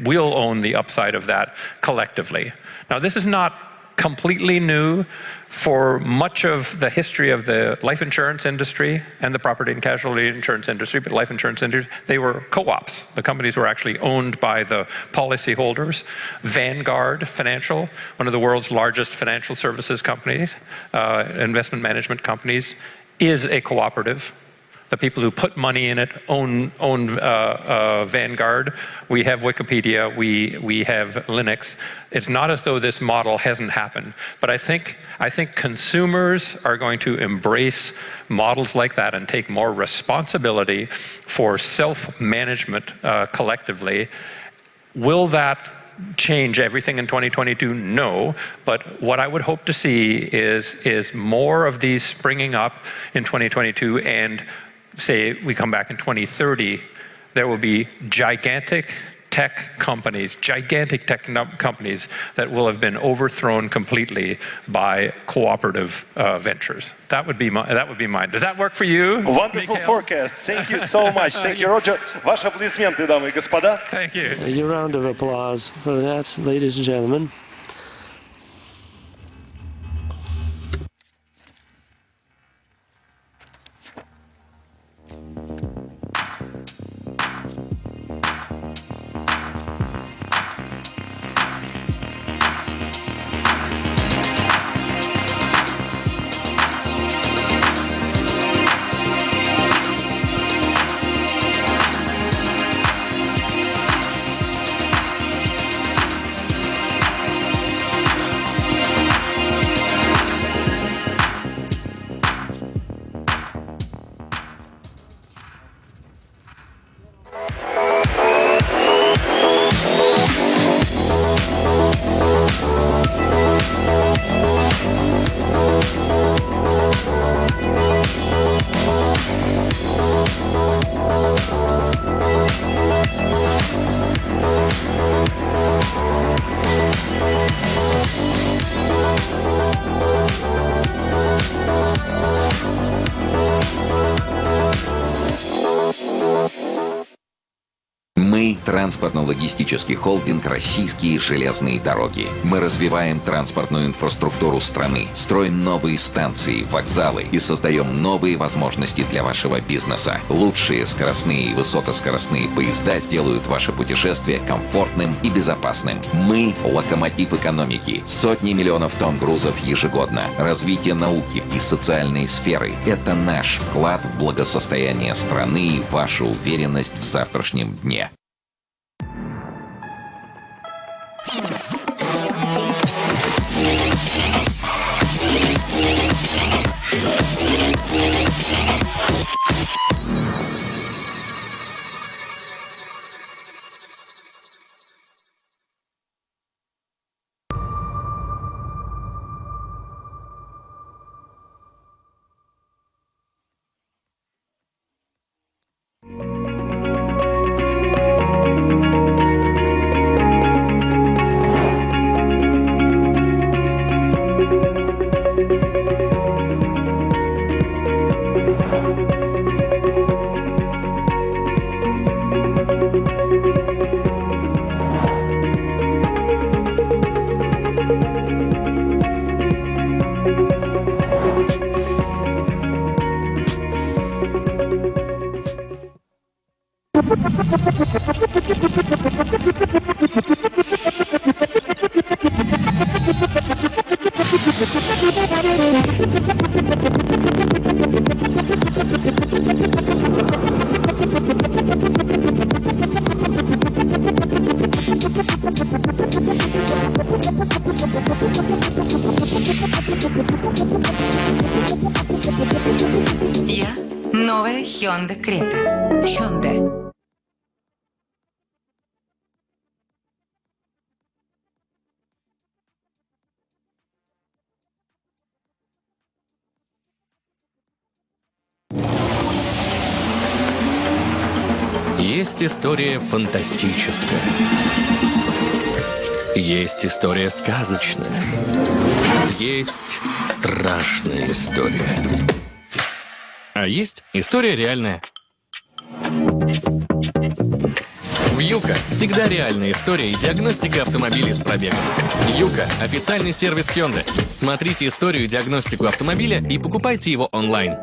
we'll own the upside of that collectively. Now, this is not completely new. For much of the history of the life insurance industry and the property and casualty insurance industry, but life insurance industry, they were co-ops. The companies were actually owned by the policyholders. Vanguard Financial, one of the world's largest financial services companies, investment management companies, is a cooperative. The people who put money in it own Vanguard. We have Wikipedia. We have Linux. It's not as though this model hasn't happened. But I think consumers are going to embrace models like that and take more responsibility for self-management collectively. Will that change everything in 2022? No, but what I would hope to see is more of these springing up in 2022, and say we come back in 2030, there will be gigantic tech companies that will have been overthrown completely by cooperative ventures. That would be mine. Does that work for you? Wonderful forecast. Thank you so much. Thank you, Roger. Ваши аплодисменты, дамы и господа. Thank you. A round of applause for that, ladies and gentlemen. Мы – транспортно-логистический холдинг «Российские железные дороги». Мы развиваем транспортную инфраструктуру страны, строим новые станции, вокзалы и создаем новые возможности для вашего бизнеса. Лучшие скоростные и высокоскоростные поезда сделают ваше путешествие комфортным и безопасным. Мы – локомотив экономики. Сотни миллионов тонн грузов ежегодно. Развитие науки и социальной сферы – это наш вклад в благосостояние страны и ваша уверенность в завтрашнем дне. Я новая Hyundai Creta. Hyundai. Есть история фантастическая. Есть история сказочная. Есть страшная история. А есть история реальная. Юка всегда реальная история и диагностика автомобилей с пробегом. Юка – официальный сервис Hyundai. Смотрите историю и диагностику автомобиля и покупайте его онлайн.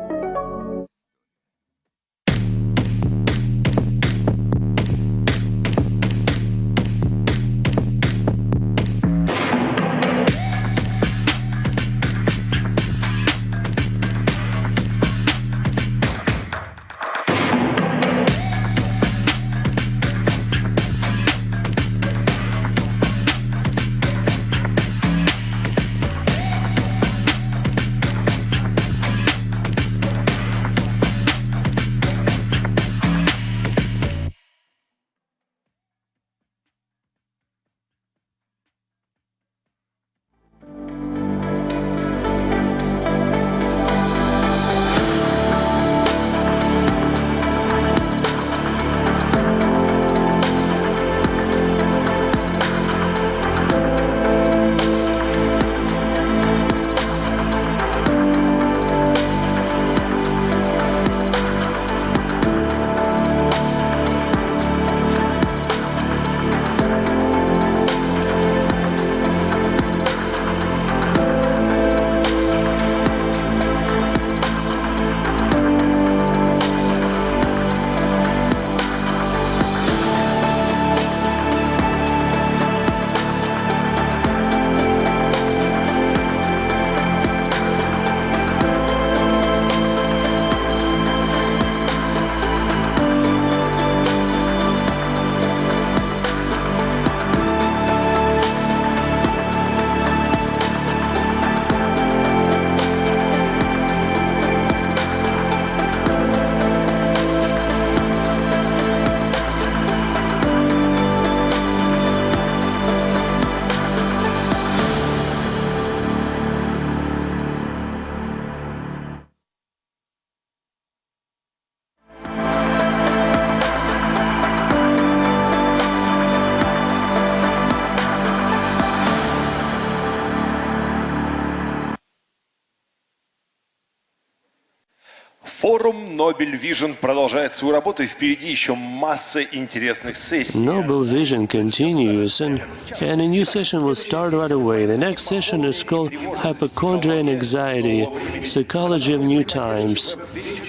Форум Nobel Vision продолжает свою работу, и впереди еще масса интересных сессий. Nobel Vision continues, and a new session will start right away. The next session is called Hypochondria and Anxiety, Psychology of New Times.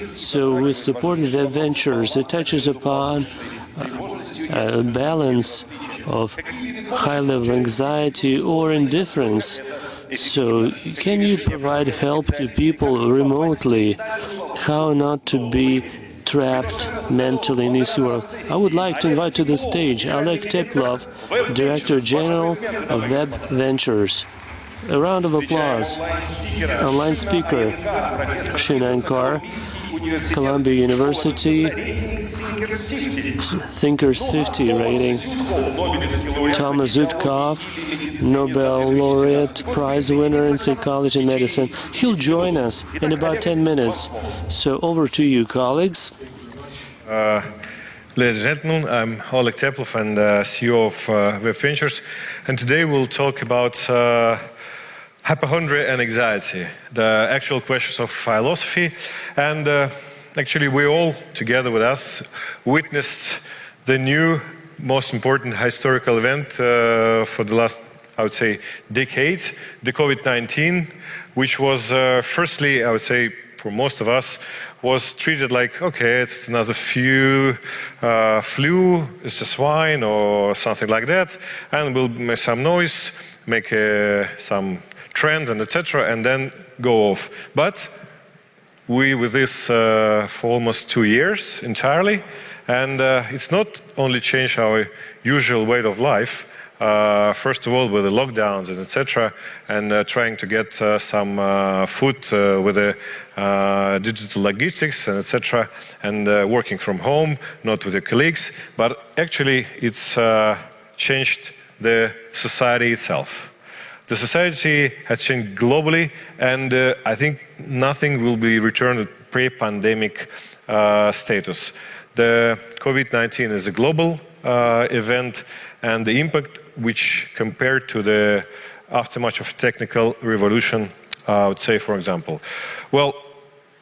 So with supported adventures, it touches upon a balance of high-level anxiety or indifference. So can you provide help to people remotely, how not to be trapped mentally in this world? I would like to invite to the stage Oleg Teplov, Director General of Web Ventures. A round of applause. Online speaker, Shinankar, Columbia University, Thinkers 50 rating, Thomas Zutkov, Nobel laureate, prize winner in psychology and medicine. He'll join us in about 10 minutes. So over to you, colleagues. Ladies and gentlemen, I'm Oleg Teplov and CEO of Web Ventures, and today we'll talk about hypochondria and anxiety, the actual questions of philosophy. And actually, we all, together with us, witnessed the new, most important historical event for the last, I would say, decade, the COVID-19, which was firstly, I would say, for most of us, was treated like, okay, it's another flu, it's a swine or something like that, and we'll make some noise, make some trend and etc., and then go off. But we with this for almost 2 years entirely, and it's not only changed our usual way of life, first of all with the lockdowns and etc., and trying to get some food with the digital logistics and etc., and working from home, not with your colleagues, but actually it's changed the society itself. The society has changed globally, and I think nothing will be returned to pre-pandemic status. The COVID-19 is a global event, and the impact, which compared to the aftermath of technical revolution, I would say, for example. Well,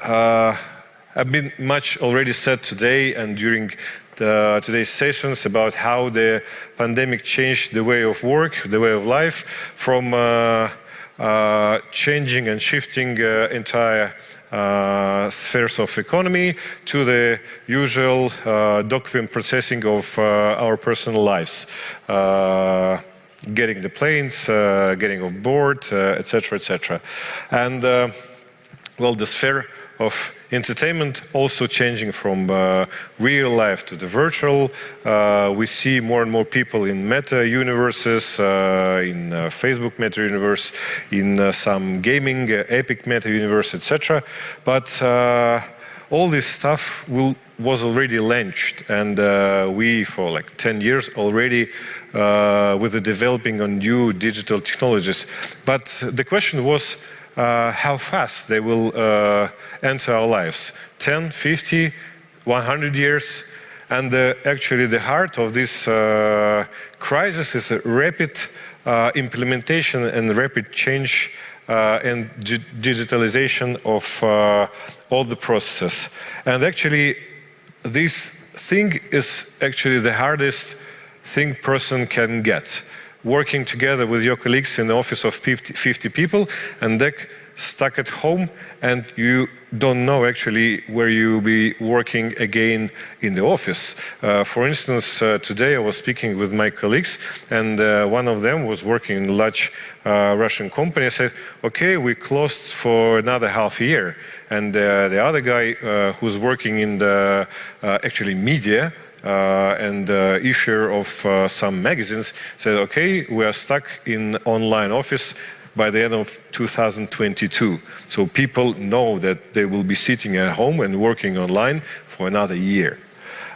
I've been much already said today and during today's sessions about how the pandemic changed the way of work, the way of life, from changing and shifting entire spheres of economy to the usual document processing of our personal lives, getting the planes, getting on board, etc., etc. And well, the sphere of entertainment also changing from real life to the virtual. We see more and more people in meta universes, in Facebook meta universe, in some gaming epic meta universe, etc. But all this stuff was already launched, and we for like 10 years already with the developing on new digital technologies. But the question was, how fast they will enter our lives, 10, 50, 100 years. And actually the heart of this crisis is a rapid implementation and rapid change and digitalization of all the processes. And actually this thing is actually the hardest thing person can get. Working together with your colleagues in the office of 50 people, and they're stuck at home, and you don't know actually where you'll be working again in the office. For instance, today I was speaking with my colleagues, and one of them was working in a large Russian company. I said, okay, we closed for another half a year. And the other guy who's working in the actually media, and issuer of some magazines said, okay, we are stuck in online office by the end of 2022. So people know that they will be sitting at home and working online for another year.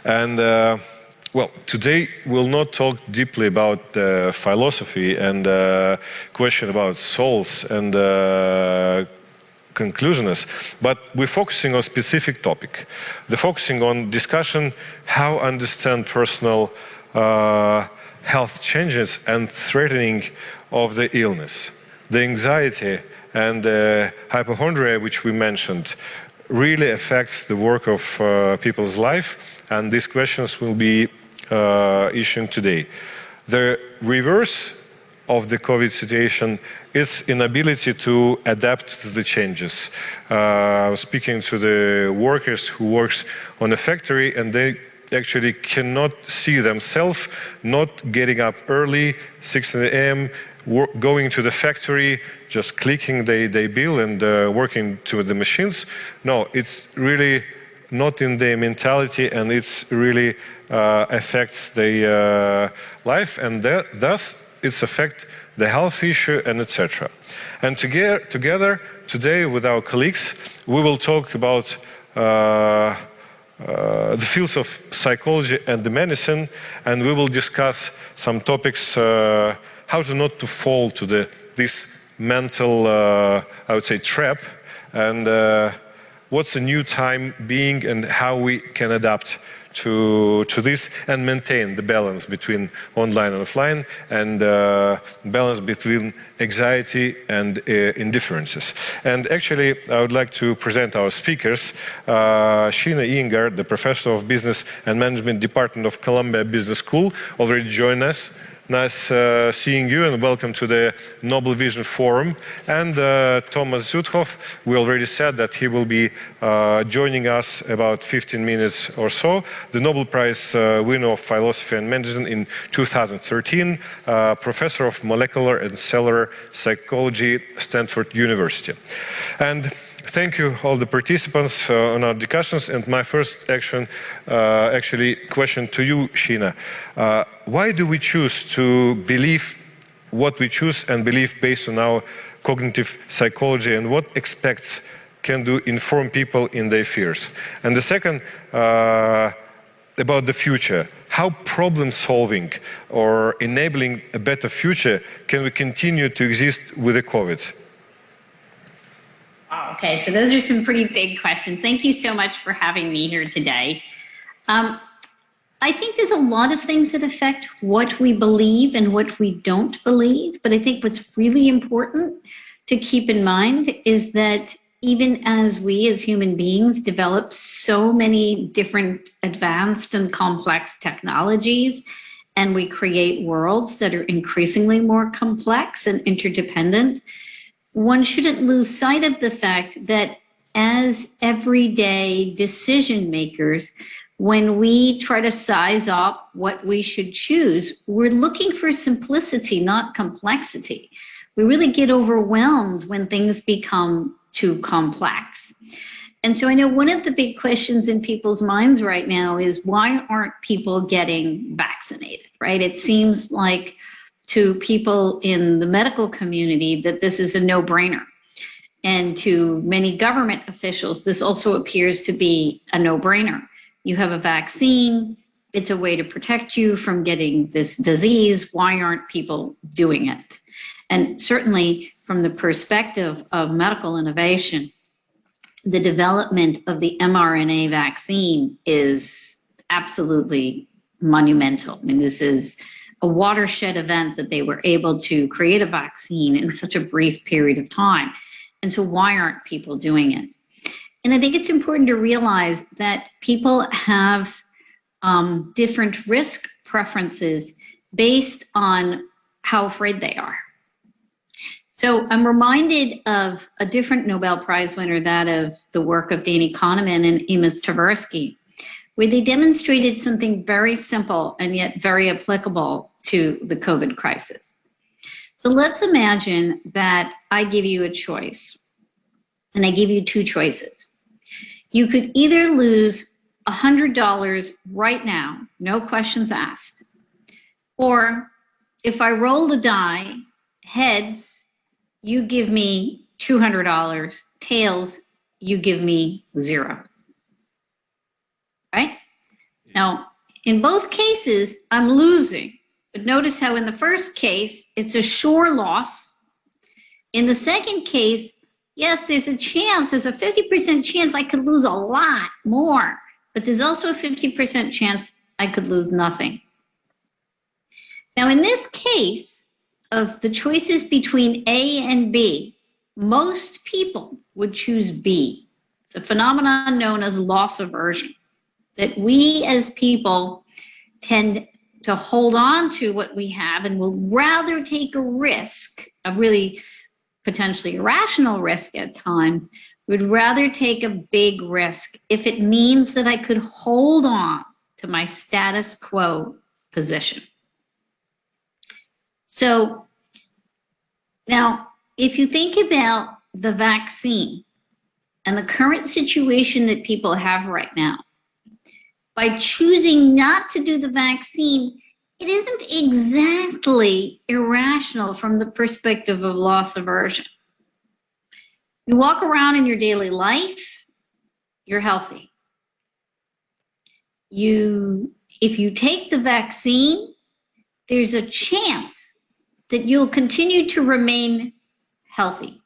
And well, today we'll not talk deeply about philosophy and question about souls and conclusionists, but we're focusing on a specific topic. They're focusing on discussion how understand personal health changes and threatening of the illness. The anxiety and the hypochondria, which we mentioned, really affects the work of people's life, and these questions will be issued today. The reverse of the COVID situation is inability to adapt to the changes. Speaking to the workers who works on a factory, and they actually cannot see themselves not getting up early, 6 a.m., going to the factory, just clicking their bill and working to the machines. No, it's really not in their mentality, and it's really affects their life, and thus it's affect the health issue and etc. And together today with our colleagues, we will talk about the fields of psychology and the medicine, and we will discuss some topics, how to not to fall to this mental, I would say, trap, and what's the new time being and how we can adapt to this and maintain the balance between online and offline, and balance between anxiety and indifferences. And actually, I would like to present our speakers. Sheena Iyengar, the Professor of Business and Management Department of Columbia Business School, already joined us. Nice seeing you, and welcome to the Nobel Vision Forum. And Thomas Zuthoff, we already said that he will be joining us about 15 minutes or so. The Nobel Prize winner of Philosophy and Medicine in 2013, Professor of Molecular and Cellular Psychology, Stanford University. And thank you all the participants on our discussions. And my first question to you, Sheena. Why do we choose to believe what we choose and believe based on our cognitive psychology, and what aspects can do inform people in their fears? And the second, about the future. How problem solving or enabling a better future can we continue to exist with the COVID? Okay, so those are some pretty big questions. Thank you so much for having me here today. I think there's a lot of things that affect what we believe and what we don't believe, but I think what's really important to keep in mind is that even as we as human beings develop so many different advanced and complex technologies, and we create worlds that are increasingly more complex and interdependent, one shouldn't lose sight of the fact that as everyday decision makers, when we try to size up what we should choose, we're looking for simplicity, not complexity. We really get overwhelmed when things become too complex. And so I know one of the big questions in people's minds right now is, why aren't people getting vaccinated, right? It seems like to people in the medical community that this is a no-brainer. And to many government officials, this also appears to be a no-brainer. You have a vaccine, it's a way to protect you from getting this disease. Why aren't people doing it? And certainly from the perspective of medical innovation, the development of the mRNA vaccine is absolutely monumental. I mean, this is a watershed event that they were able to create a vaccine in such a brief period of time. And so why aren't people doing it? And I think it's important to realize that people have different risk preferences based on how afraid they are. So I'm reminded of a different Nobel Prize winner, that of the work of Danny Kahneman and Amos Tversky, where they demonstrated something very simple and yet very applicable to the COVID crisis. So let's imagine that I give you a choice, and I give you two choices. You could either lose $100 right now, no questions asked, or if I roll the die, heads, you give me $200, tails, you give me $0. Right? Now, in both cases, I'm losing. But notice how in the first case, it's a sure loss. In the second case, yes, there's a chance, there's a 50% chance I could lose a lot more, but there's also a 50% chance I could lose nothing. Now, in this case of the choices between A and B, most people would choose B. It's a phenomenon known as loss aversion, that we as people tend to hold on to what we have and will rather take a risk, a really potentially irrational risk at times, would rather take a big risk if it means that I could hold on to my status quo position. So now, if you think about the vaccine and the current situation that people have right now, by choosing not to do the vaccine, it isn't exactly irrational from the perspective of loss aversion. You walk around in your daily life, you're healthy. If you take the vaccine, there's a chance that you'll continue to remain healthy.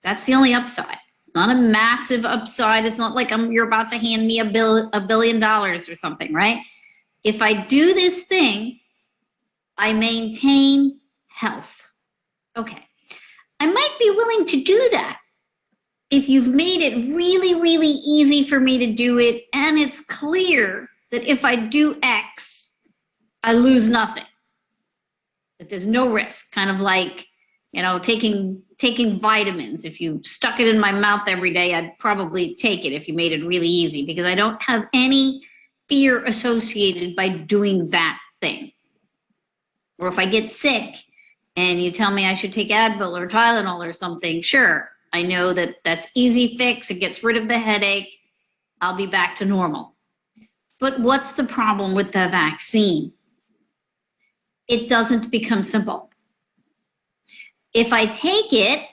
That's the only upside. It's not a massive upside. It's not like you're about to hand me $1 billion or something, right? If I do this thing, I maintain health. Okay. I might be willing to do that if you've made it really, really easy for me to do it, and it's clear that if I do X, I lose nothing. That there's no risk, kind of like, you know, taking vitamins. If you stuck it in my mouth every day, I'd probably take it if you made it really easy, because I don't have any fear associated by doing that thing. Or if I get sick and you tell me I should take Advil or Tylenol or something, sure, I know that that's easy fix. It gets rid of the headache. I'll be back to normal. But what's the problem with the vaccine? It doesn't become simple. If I take it,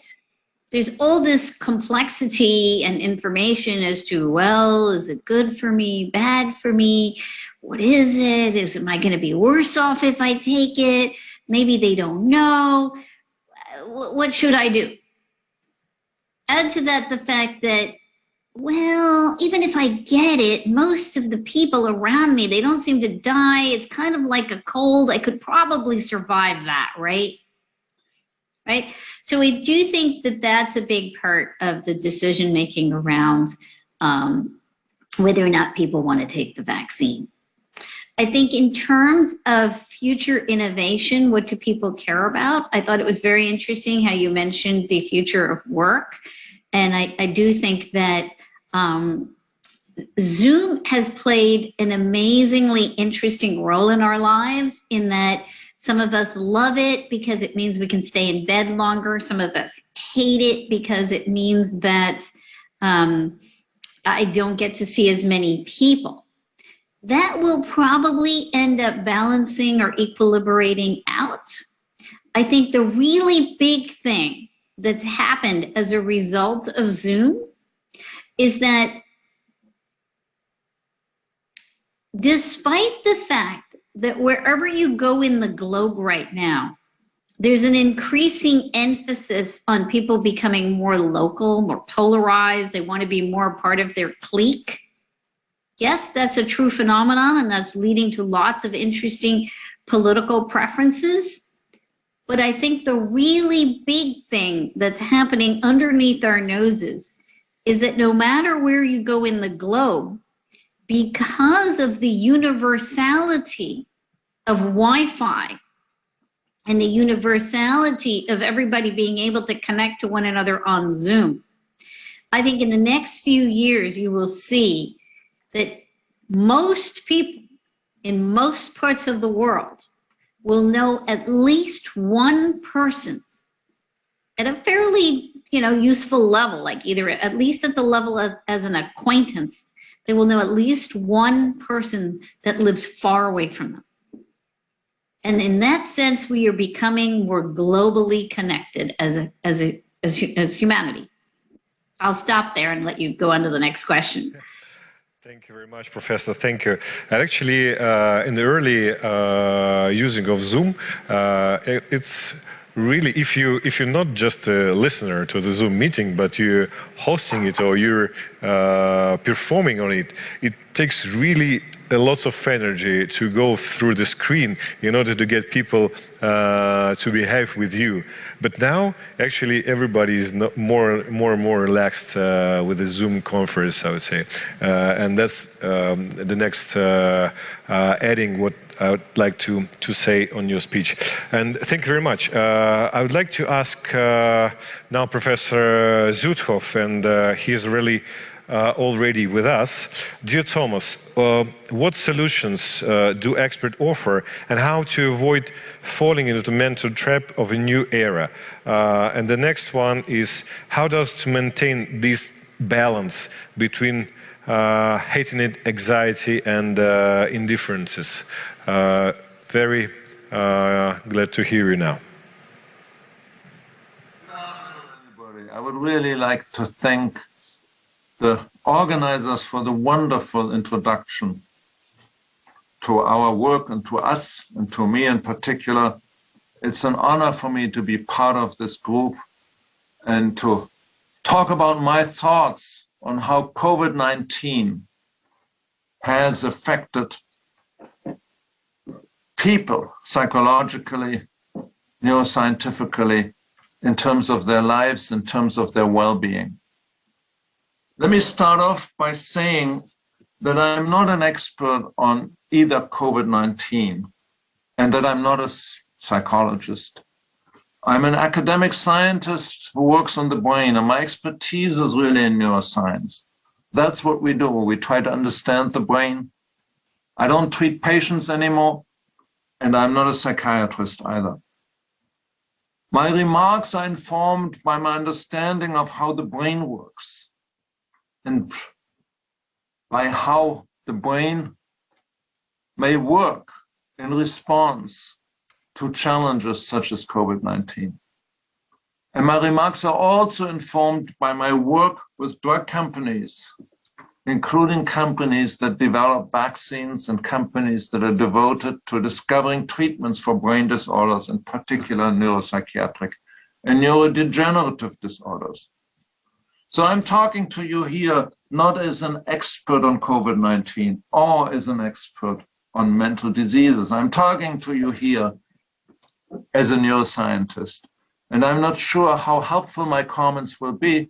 there's all this complexity and information as to, well, is it good for me, bad for me? What is it? Am I going to be worse off if I take it? Maybe they don't know. What should I do? Add to that the fact that, well, even if I get it, most of the people around me, they don't seem to die. It's kind of like a cold. I could probably survive that, right? Right? So I do think that that's a big part of the decision-making around whether or not people want to take the vaccine. I think in terms of future innovation, what do people care about? I thought it was very interesting how you mentioned the future of work. And I do think that Zoom has played an amazingly interesting role in our lives, in that some of us love it because it means we can stay in bed longer. Some of us hate it because it means that I don't get to see as many people. That will probably end up balancing or equilibrating out. I think the really big thing that's happened as a result of Zoom is that despite the fact that wherever you go in the globe right now, there's an increasing emphasis on people becoming more local, more polarized. They want to be more part of their clique. Yes, that's a true phenomenon, and that's leading to lots of interesting political preferences. But I think the really big thing that's happening underneath our noses is that no matter where you go in the globe, because of the universality of Wi-Fi and the universality of everybody being able to connect to one another on Zoom, I think in the next few years, you will see that most people in most parts of the world will know at least one person at a fairly, useful level, like either at least at the level of as an acquaintance. They will know at least one person that lives far away from them. And in that sense, we are becoming more globally connected as humanity. I'll stop there and let you go on to the next question. Thank you very much, Professor. Thank you. And actually, in the early using of Zoom, it's really, if you're not just a listener to the Zoom meeting, but you're hosting it or you're performing on it, it takes really lots of energy to go through the screen in order to get people to behave with you. But now, actually, everybody is more and more relaxed with the Zoom conference, I would say. And that's the next adding what I would like to say on your speech. And thank you very much. I would like to ask now Professor Zuthoff, and he's really already with us. Dear Thomas, what solutions do experts offer, and how to avoid falling into the mental trap of a new era? And the next one is, how does to maintain this balance between hating it, anxiety, and indifferences? Very glad to hear you now. Good afternoon, everybody. I would really like to thank the organizers for the wonderful introduction to our work and to us and to me in particular. It's an honor for me to be part of this group and to talk about my thoughts on how COVID-19 has affected people psychologically, neuroscientifically, in terms of their lives, in terms of their well-being. Let me start off by saying that I'm not an expert on either COVID-19 and that I'm not a psychologist. I'm an academic scientist who works on the brain, and my expertise is really in neuroscience. That's what we do. We try to understand the brain. I don't treat patients anymore, and I'm not a psychiatrist either. My remarks are informed by my understanding of how the brain works and by how the brain may work in response to challenges such as COVID-19. And my remarks are also informed by my work with drug companies, including companies that develop vaccines and companies that are devoted to discovering treatments for brain disorders, in particular neuropsychiatric and neurodegenerative disorders. So I'm talking to you here not as an expert on COVID-19 or as an expert on mental diseases. I'm talking to you here as a neuroscientist. And I'm not sure how helpful my comments will be,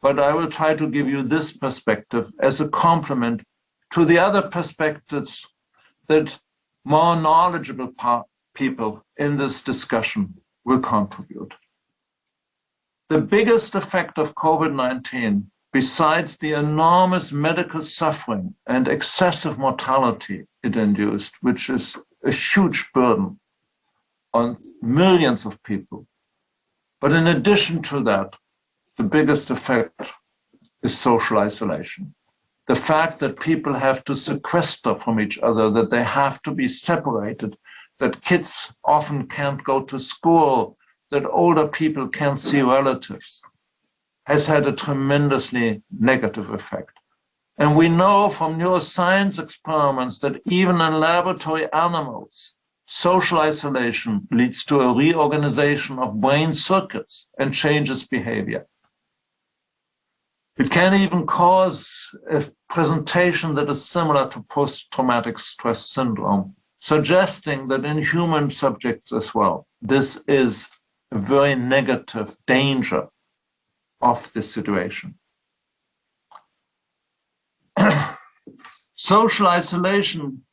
but I will try to give you this perspective as a complement to the other perspectives that more knowledgeable people in this discussion will contribute. The biggest effect of COVID-19, besides the enormous medical suffering and excessive mortality it induced, which is a huge burden on millions of people, but in addition to that, the biggest effect is social isolation. The fact that people have to sequester from each other, that they have to be separated, that kids often can't go to school, that older people can't see relatives, has had a tremendously negative effect. And we know from neuroscience experiments that even in laboratory animals, social isolation leads to a reorganization of brain circuits and changes behavior. It can even cause a presentation that is similar to post-traumatic stress syndrome, suggesting that in human subjects as well, this is a very negative danger of the situation. Social isolation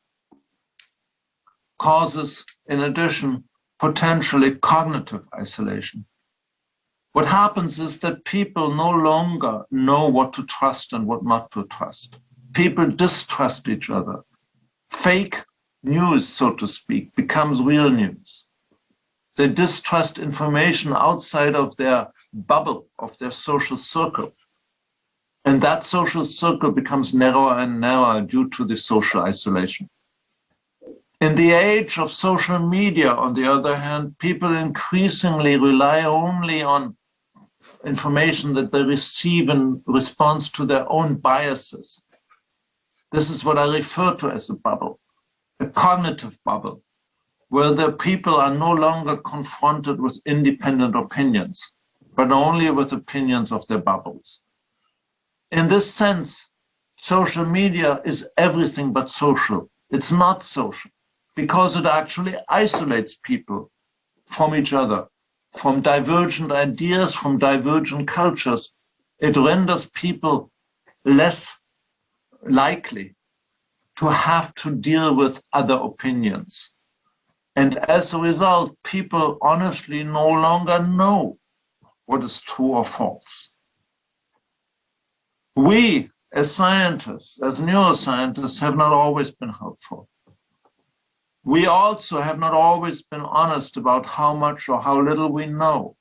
causes, in addition, potentially cognitive isolation. What happens is that people no longer know what to trust and what not to trust. People distrust each other. Fake news, so to speak, becomes real news. They distrust information outside of their bubble, of their social circle. And that social circle becomes narrower and narrower due to the social isolation. In the age of social media, on the other hand, people increasingly rely only on information that they receive in response to their own biases. This is what I refer to as a bubble, a cognitive bubble, where the people are no longer confronted with independent opinions, but only with opinions of their bubbles. In this sense, social media is everything but social. It's not social because it actually isolates people from each other, from divergent ideas, from divergent cultures. It renders people less likely to have to deal with other opinions. And as a result, people honestly no longer know what is true or false. We, as scientists, as neuroscientists, have not always been helpful. We also have not always been honest about how much or how little we know,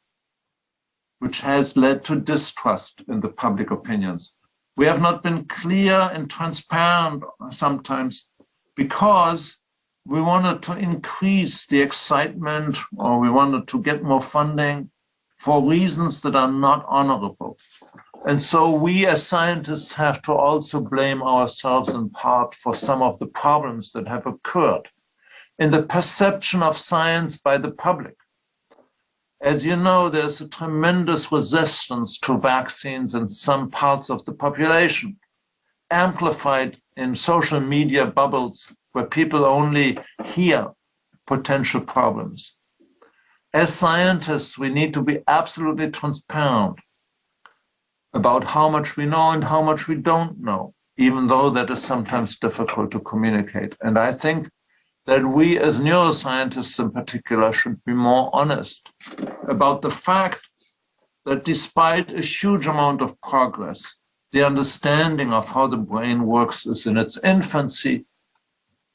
which has led to distrust in the public opinions. We have not been clear and transparent sometimes because we wanted to increase the excitement or we wanted to get more funding for reasons that are not honorable. And so we as scientists have to also blame ourselves in part for some of the problems that have occurred in the perception of science by the public. As you know, there's a tremendous resistance to vaccines in some parts of the population, amplified in social media bubbles where people only hear potential problems. As scientists, we need to be absolutely transparent about how much we know and how much we don't know, even though that is sometimes difficult to communicate. And I think that we as neuroscientists in particular should be more honest about the fact that despite a huge amount of progress, the understanding of how the brain works is in its infancy,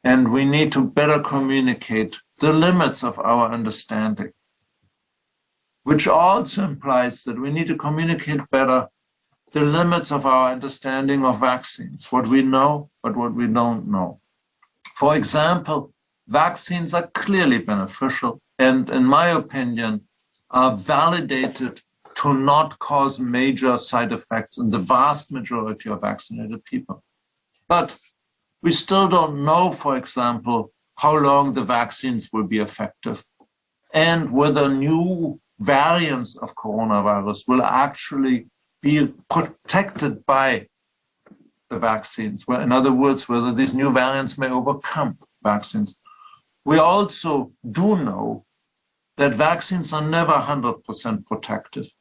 and we need to better communicate the limits of our understanding, which also implies that we need to communicate better the limits of our understanding of vaccines, what we know, but what we don't know. For example, vaccines are clearly beneficial and, in my opinion, are validated to not cause major side effects in the vast majority of vaccinated people. But we still don't know, for example, how long the vaccines will be effective and whether new variants of coronavirus will actually be protected by the vaccines. Well, in other words, whether these new variants may overcome vaccines. We also do know that vaccines are never 100% protective,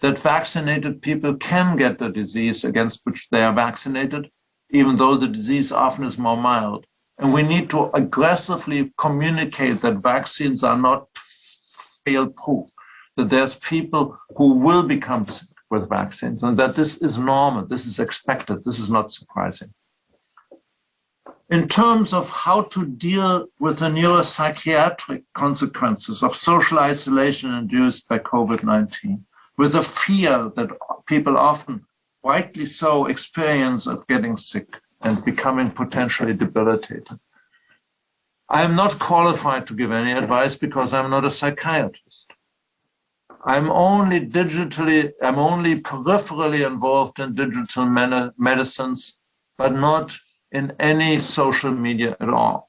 that vaccinated people can get the disease against which they are vaccinated, even though the disease often is more mild. And we need to aggressively communicate that vaccines are not fail-proof, that there's people who will become sick with vaccines, and that this is normal, this is expected, this is not surprising. In terms of how to deal with the neuropsychiatric consequences of social isolation induced by COVID-19, with the fear that people often, rightly so, experience of getting sick and becoming potentially debilitated. I am not qualified to give any advice because I'm not a psychiatrist. I'm only peripherally involved in digital medicines, but not in any social media at all.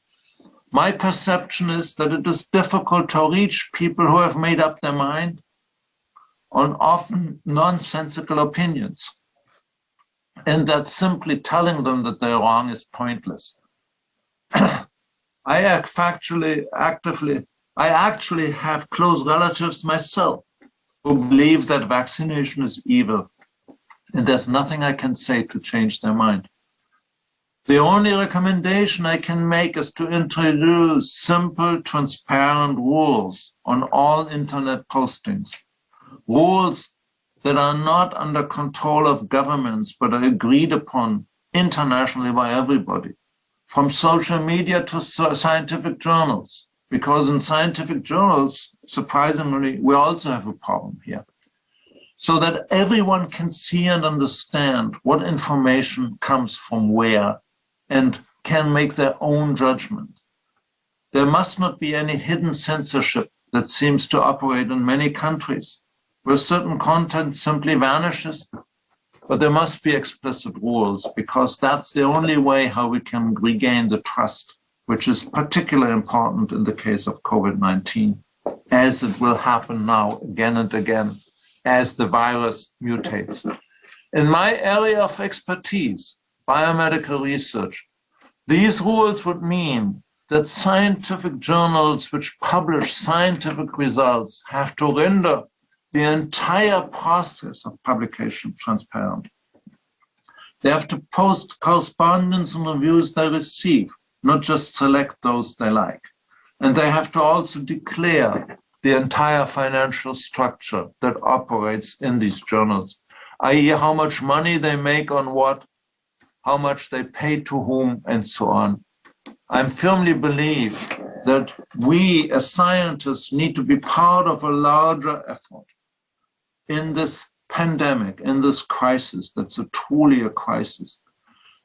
My perception is that it is difficult to reach people who have made up their mind on often nonsensical opinions, and that simply telling them that they're wrong is pointless. I actually have close relatives myself who believe that vaccination is evil, and there's nothing I can say to change their mind. The only recommendation I can make is to introduce simple, transparent rules on all internet postings, rules that are not under control of governments, but are agreed upon internationally by everybody, from social media to scientific journals, because in scientific journals, surprisingly, we also have a problem here, so that everyone can see and understand what information comes from where and can make their own judgment. There must not be any hidden censorship that seems to operate in many countries, where certain content simply vanishes, but there must be explicit rules, because that's the only way how we can regain the trust, which is particularly important in the case of COVID-19, as it will happen now again and again as the virus mutates. In my area of expertise, biomedical research. These rules would mean that scientific journals which publish scientific results have to render the entire process of publication transparent. They have to post correspondence and reviews they receive, not just select those they like. And they have to also declare the entire financial structure that operates in these journals, i.e. how much money they make on what, how much they pay to whom, and so on. I firmly believe that we as scientists need to be part of a larger effort in this pandemic, in this crisis, that's truly a crisis,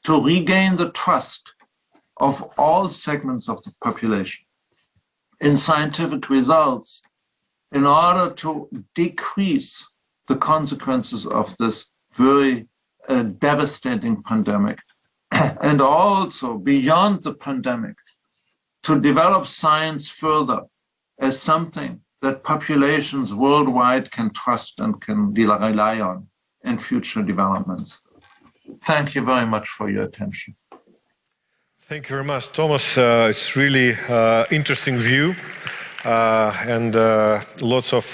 to regain the trust of all segments of the population in scientific results in order to decrease the consequences of this very devastating pandemic, and also beyond the pandemic, to develop science further as something that populations worldwide can trust and can rely on in future developments. Thank you very much for your attention. Thank you very much, Thomas. It's really interesting view and lots of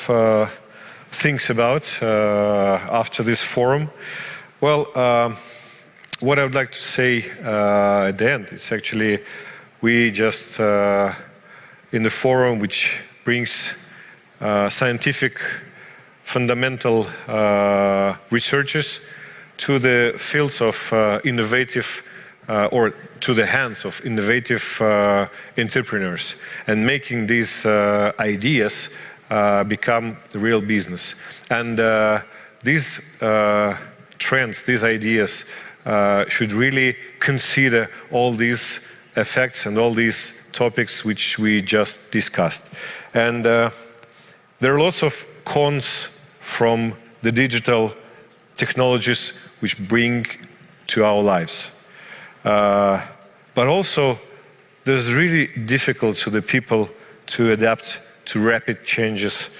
things about after this forum. Well, what I would like to say at the end is actually we just in the forum which brings scientific fundamental researchers to the fields of innovative or to the hands of innovative entrepreneurs and making these ideas become the real business. And these trends, these ideas should really consider all these effects and all these topics which we just discussed. And there are lots of cons from the digital technologies which bring to our lives. But also, there's really difficult to the people to adapt to rapid changes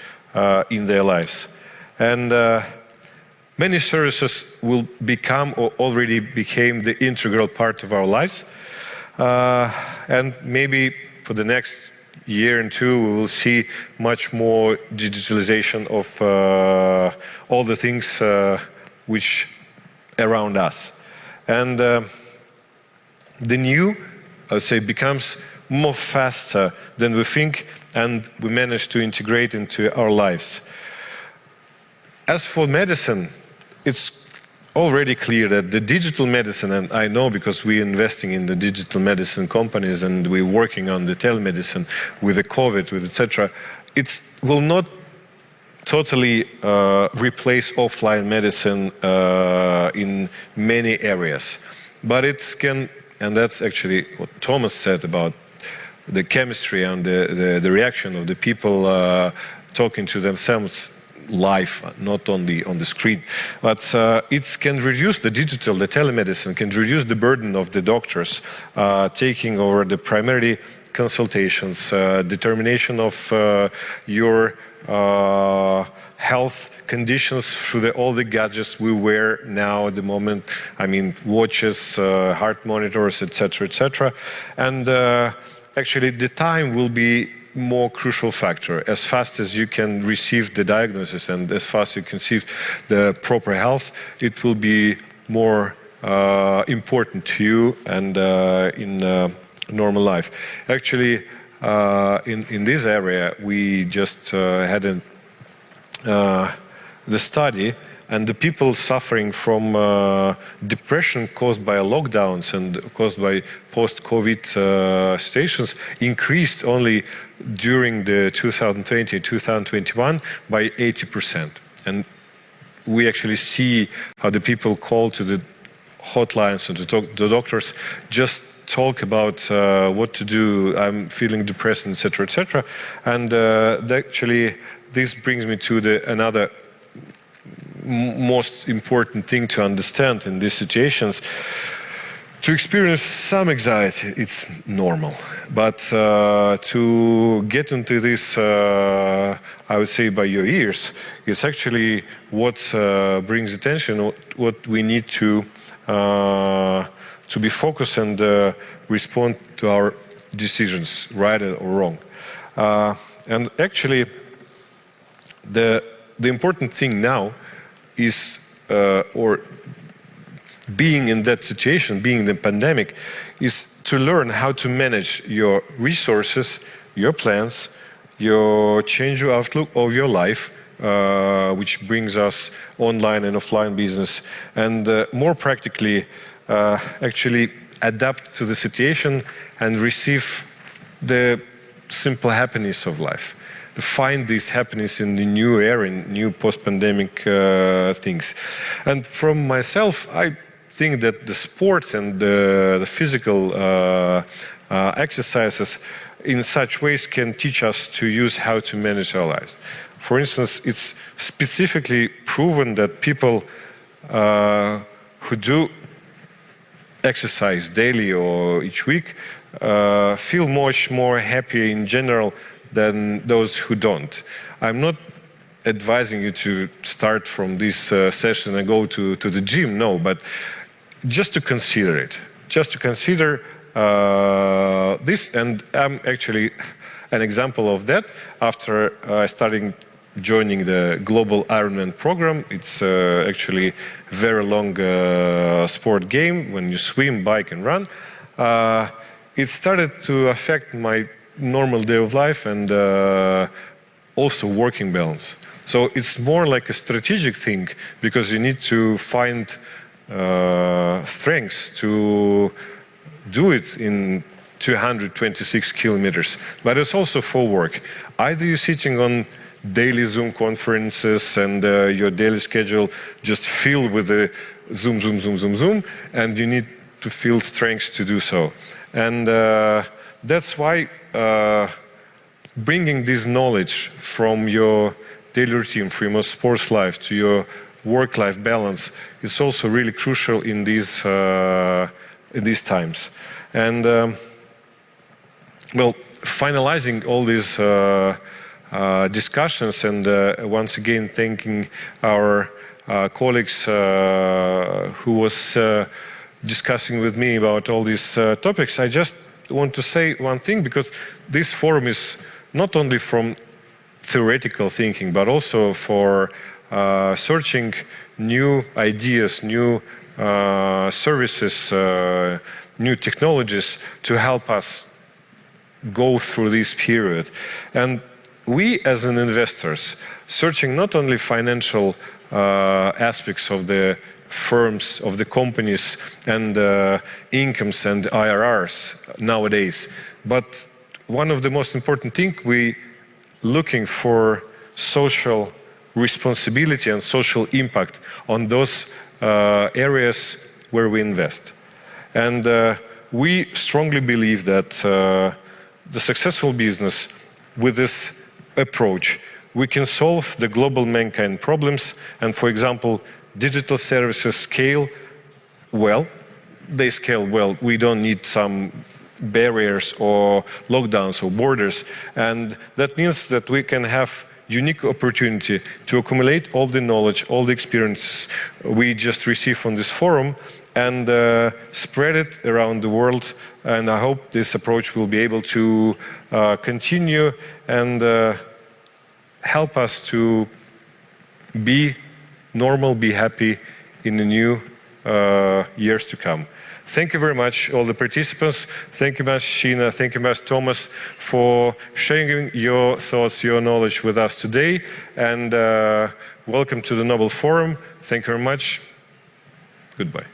in their lives. And many services will become or already became the integral part of our lives. And maybe for the next year and two, we will see much more digitalization of all the things which around us. And the new, I would say, becomes more faster than we think, and we manage to integrate into our lives. As for medicine, it's already clear that the digital medicine, and I know because we're investing in the digital medicine companies and we're working on the telemedicine with the COVID, with etc., it will not totally replace offline medicine in many areas. But it can, and that's actually what Thomas said about the chemistry and the reaction of the people talking to themselves live, not only on the screen. But it can reduce the digital, the telemedicine can reduce the burden of the doctors taking over the primary consultations, determination of your health conditions through all the gadgets we wear now at the moment. I mean, watches, heart monitors, etc., etc. And actually, the time will be more crucial factor. As fast as you can receive the diagnosis and as fast as you can receive the proper health, it will be more important to you and in normal life. Actually, in this area, we just had the study, and the people suffering from depression caused by lockdowns and caused by post-COVID situations increased only during the 2020-2021 by 80%. And we actually see how the people call to the hotlines and the doctors just talk about what to do, I'm feeling depressed, etc., etc. And actually, this brings me to another most important thing to understand in these situations. To experience some anxiety, it's normal. But to get into this, I would say, by your ears, is actually what brings attention, what we need to to be focused and respond to our decisions, right or wrong. And actually, the important thing now is, or being in that situation, being in the pandemic, is to learn how to manage your resources, your plans, your change of outlook of your life, which brings us online and offline business, and more practically, actually adapt to the situation and receive the simple happiness of life. To find this happiness in the new era, in new post-pandemic things. And from myself, I think that the sport and the physical exercises in such ways can teach us to use how to manage our lives. For instance, it's specifically proven that people who do exercise daily or each week feel much more happy in general than those who don't. I'm not advising you to start from this session and go to the gym, no, but just to consider it. Just to consider this, and I'm actually an example of that. After starting joining the Global Ironman program, it's actually a very long sport game when you swim, bike and run. It started to affect my normal day of life and also working balance. So it's more like a strategic thing, because you need to find strengths to do it in 226 kilometers. But it's also for work. Either you're sitting on daily Zoom conferences and your daily schedule just filled with the Zoom, and you need to feel strength to do so. And that's why bringing this knowledge from your daily routine, from your sports life to your work-life balance is also really crucial in these times. And well, finalizing all these discussions, and once again thanking our colleagues who was discussing with me about all these topics, I just want to say one thing, because this forum is not only from theoretical thinking, but also for searching new ideas, new services, new technologies to help us go through this period. And we as an investors, searching not only financial aspects of the firms, of the companies and incomes and IRRs nowadays, but one of the most important things, we looking for social responsibility and social impact on those areas where we invest. And we strongly believe that the successful business with this approach, we can solve the global mankind problems. And for example, digital services scale well. They scale well. We don't need some barriers or lockdowns or borders. And that means that we can have unique opportunity to accumulate all the knowledge, all the experiences we just received from this forum, and spread it around the world. And I hope this approach will be able to continue and help us to be normal, be happy in the new years to come. Thank you very much, all the participants. Thank you much, Sheena. Thank you much, Thomas, for sharing your thoughts, your knowledge with us today. And welcome to the Nobel Forum. Thank you very much. Goodbye.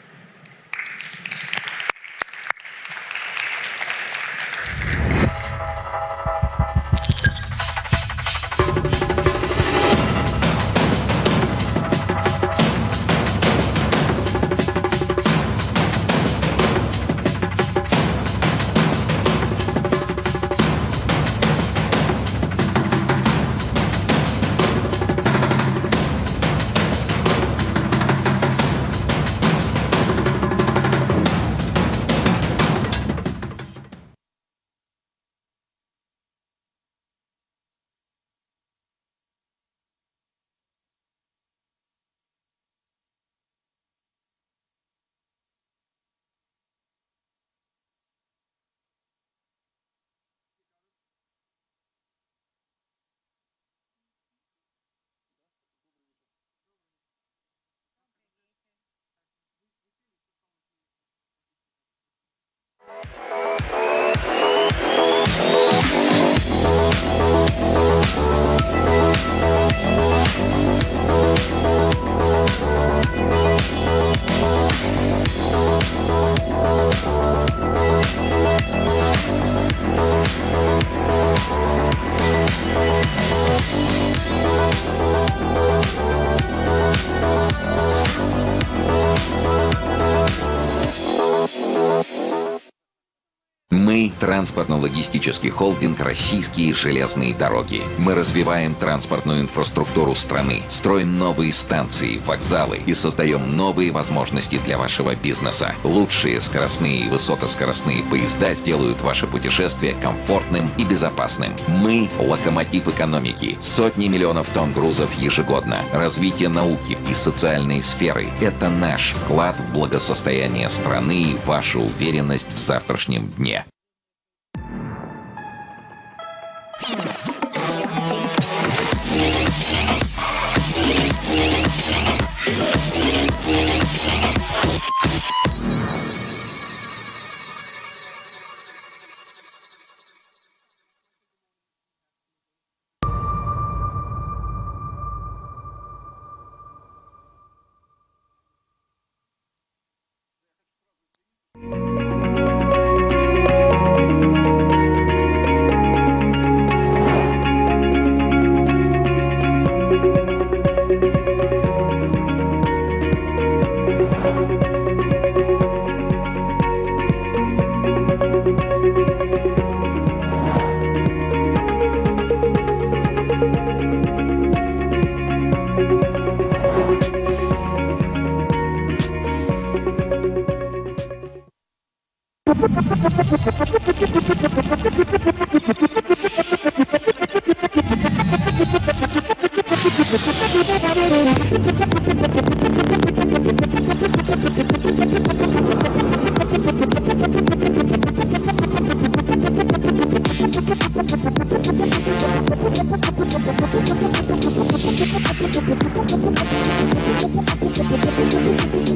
транспортно-логистический холдинг «Российские железные дороги». Мы развиваем транспортную инфраструктуру страны, строим новые станции, вокзалы и создаем новые возможности для вашего бизнеса. Лучшие скоростные и высокоскоростные поезда сделают ваше путешествие комфортным и безопасным. Мы – локомотив экономики. Сотни миллионов тонн грузов ежегодно. Развитие науки и социальной сферы – это наш вклад в благосостояние страны и ваша уверенность в завтрашнем дне.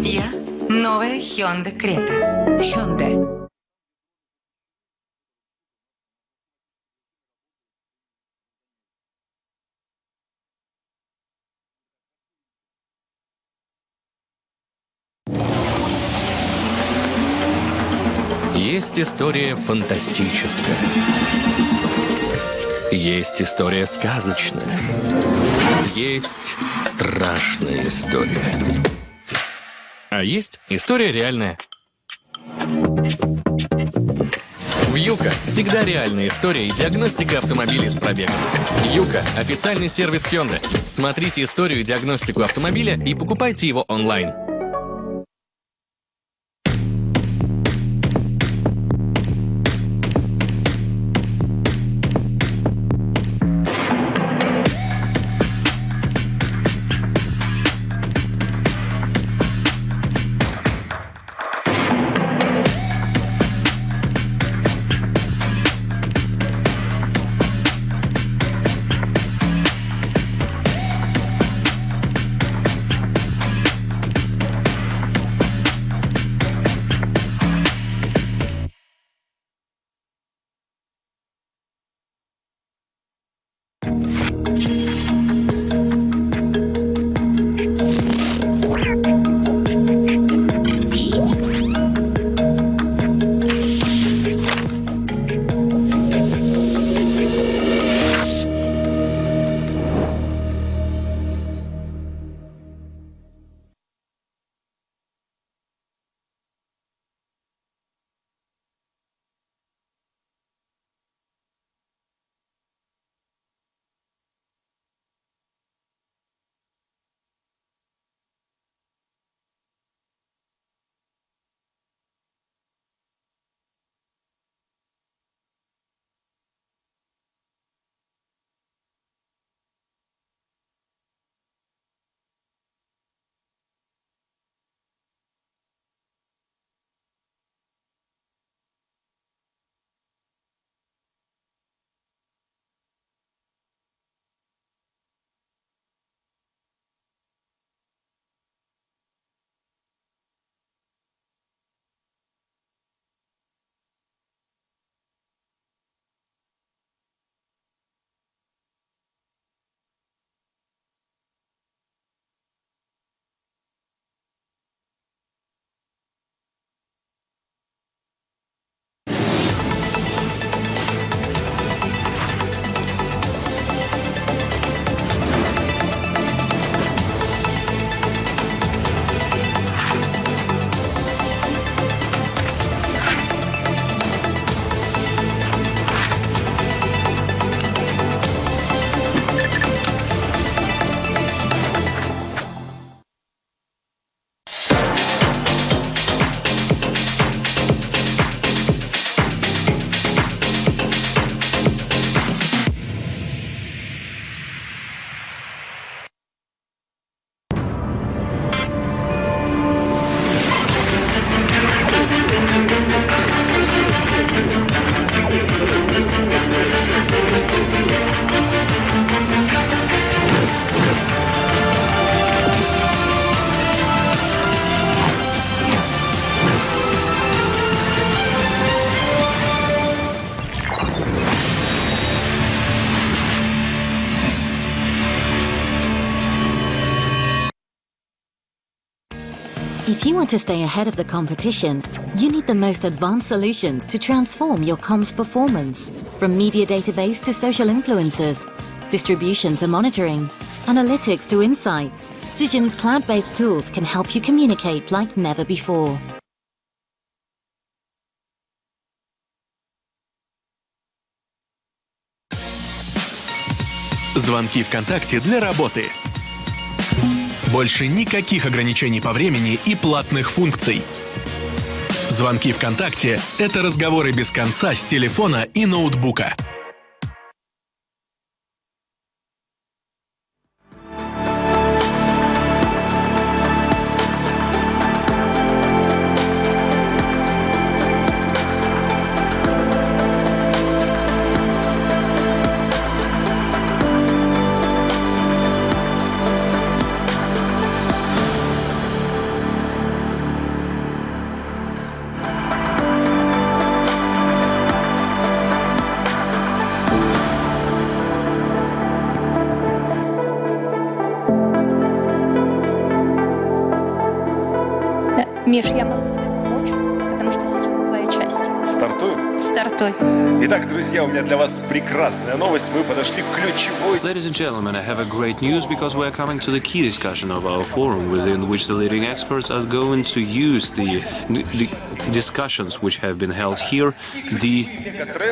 Я новая Hyundai Creta. Hyundai. Есть история фантастическая. Есть история сказочная. Есть страшная история. А есть история реальная. Вьюка – всегда реальная история и диагностика автомобилей с пробегом. Юка – официальный сервис Hyundai. Смотрите историю и диагностику автомобиля и покупайте его онлайн. If you want to stay ahead of the competition, you need the most advanced solutions to transform your comms performance. From media database to social influencers, distribution to monitoring, analytics to insights, Cision's cloud-based tools can help you communicate like never before. Звонки ВКонтакте для работы. Больше никаких ограничений по времени и платных функций. Звонки ВКонтакте – это разговоры без конца с телефона и ноутбука. Миш, я могу тебе помочь, потому что сейчас твоя часть. Стартуем? Стартуй. Итак, друзья, у меня для вас прекрасная новость. Мы подошли к ключевой... Ladies and gentlemen, I have a great news because we are coming to the key discussion of our forum, within which the leading experts are going to use the discussions which have been held here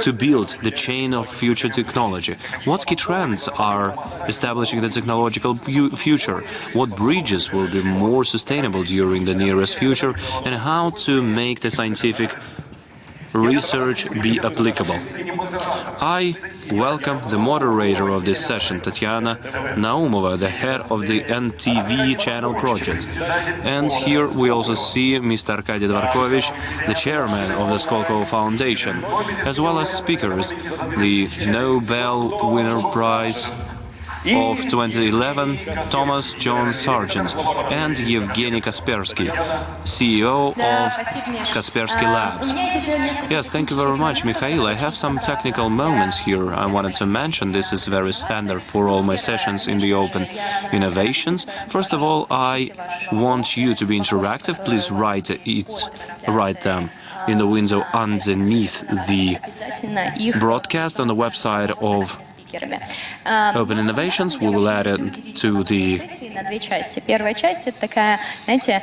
to build the chain of future technology. What key trends are establishing the technological future? What bridges will be more sustainable during the nearest future? And how to make the scientific research be applicable. I welcome the moderator of this session, Tatiana Naumova, the head of the NTV channel project. And here we also see Mr. Arkady Dvorkovich, the chairman of the Skolkovo Foundation, as well as speakers, the Nobel winner prize of 2011, Thomas John Sargent, and Evgeny Kaspersky, CEO of Kaspersky Labs. Yes, thank you very much, Mikhail. I have some technical moments here I wanted to mention. This is very standard for all my sessions in the Open Innovations. First of all, I want you to be interactive. Please write them in the window underneath the broadcast on the website of Open Innovations. We will add it to the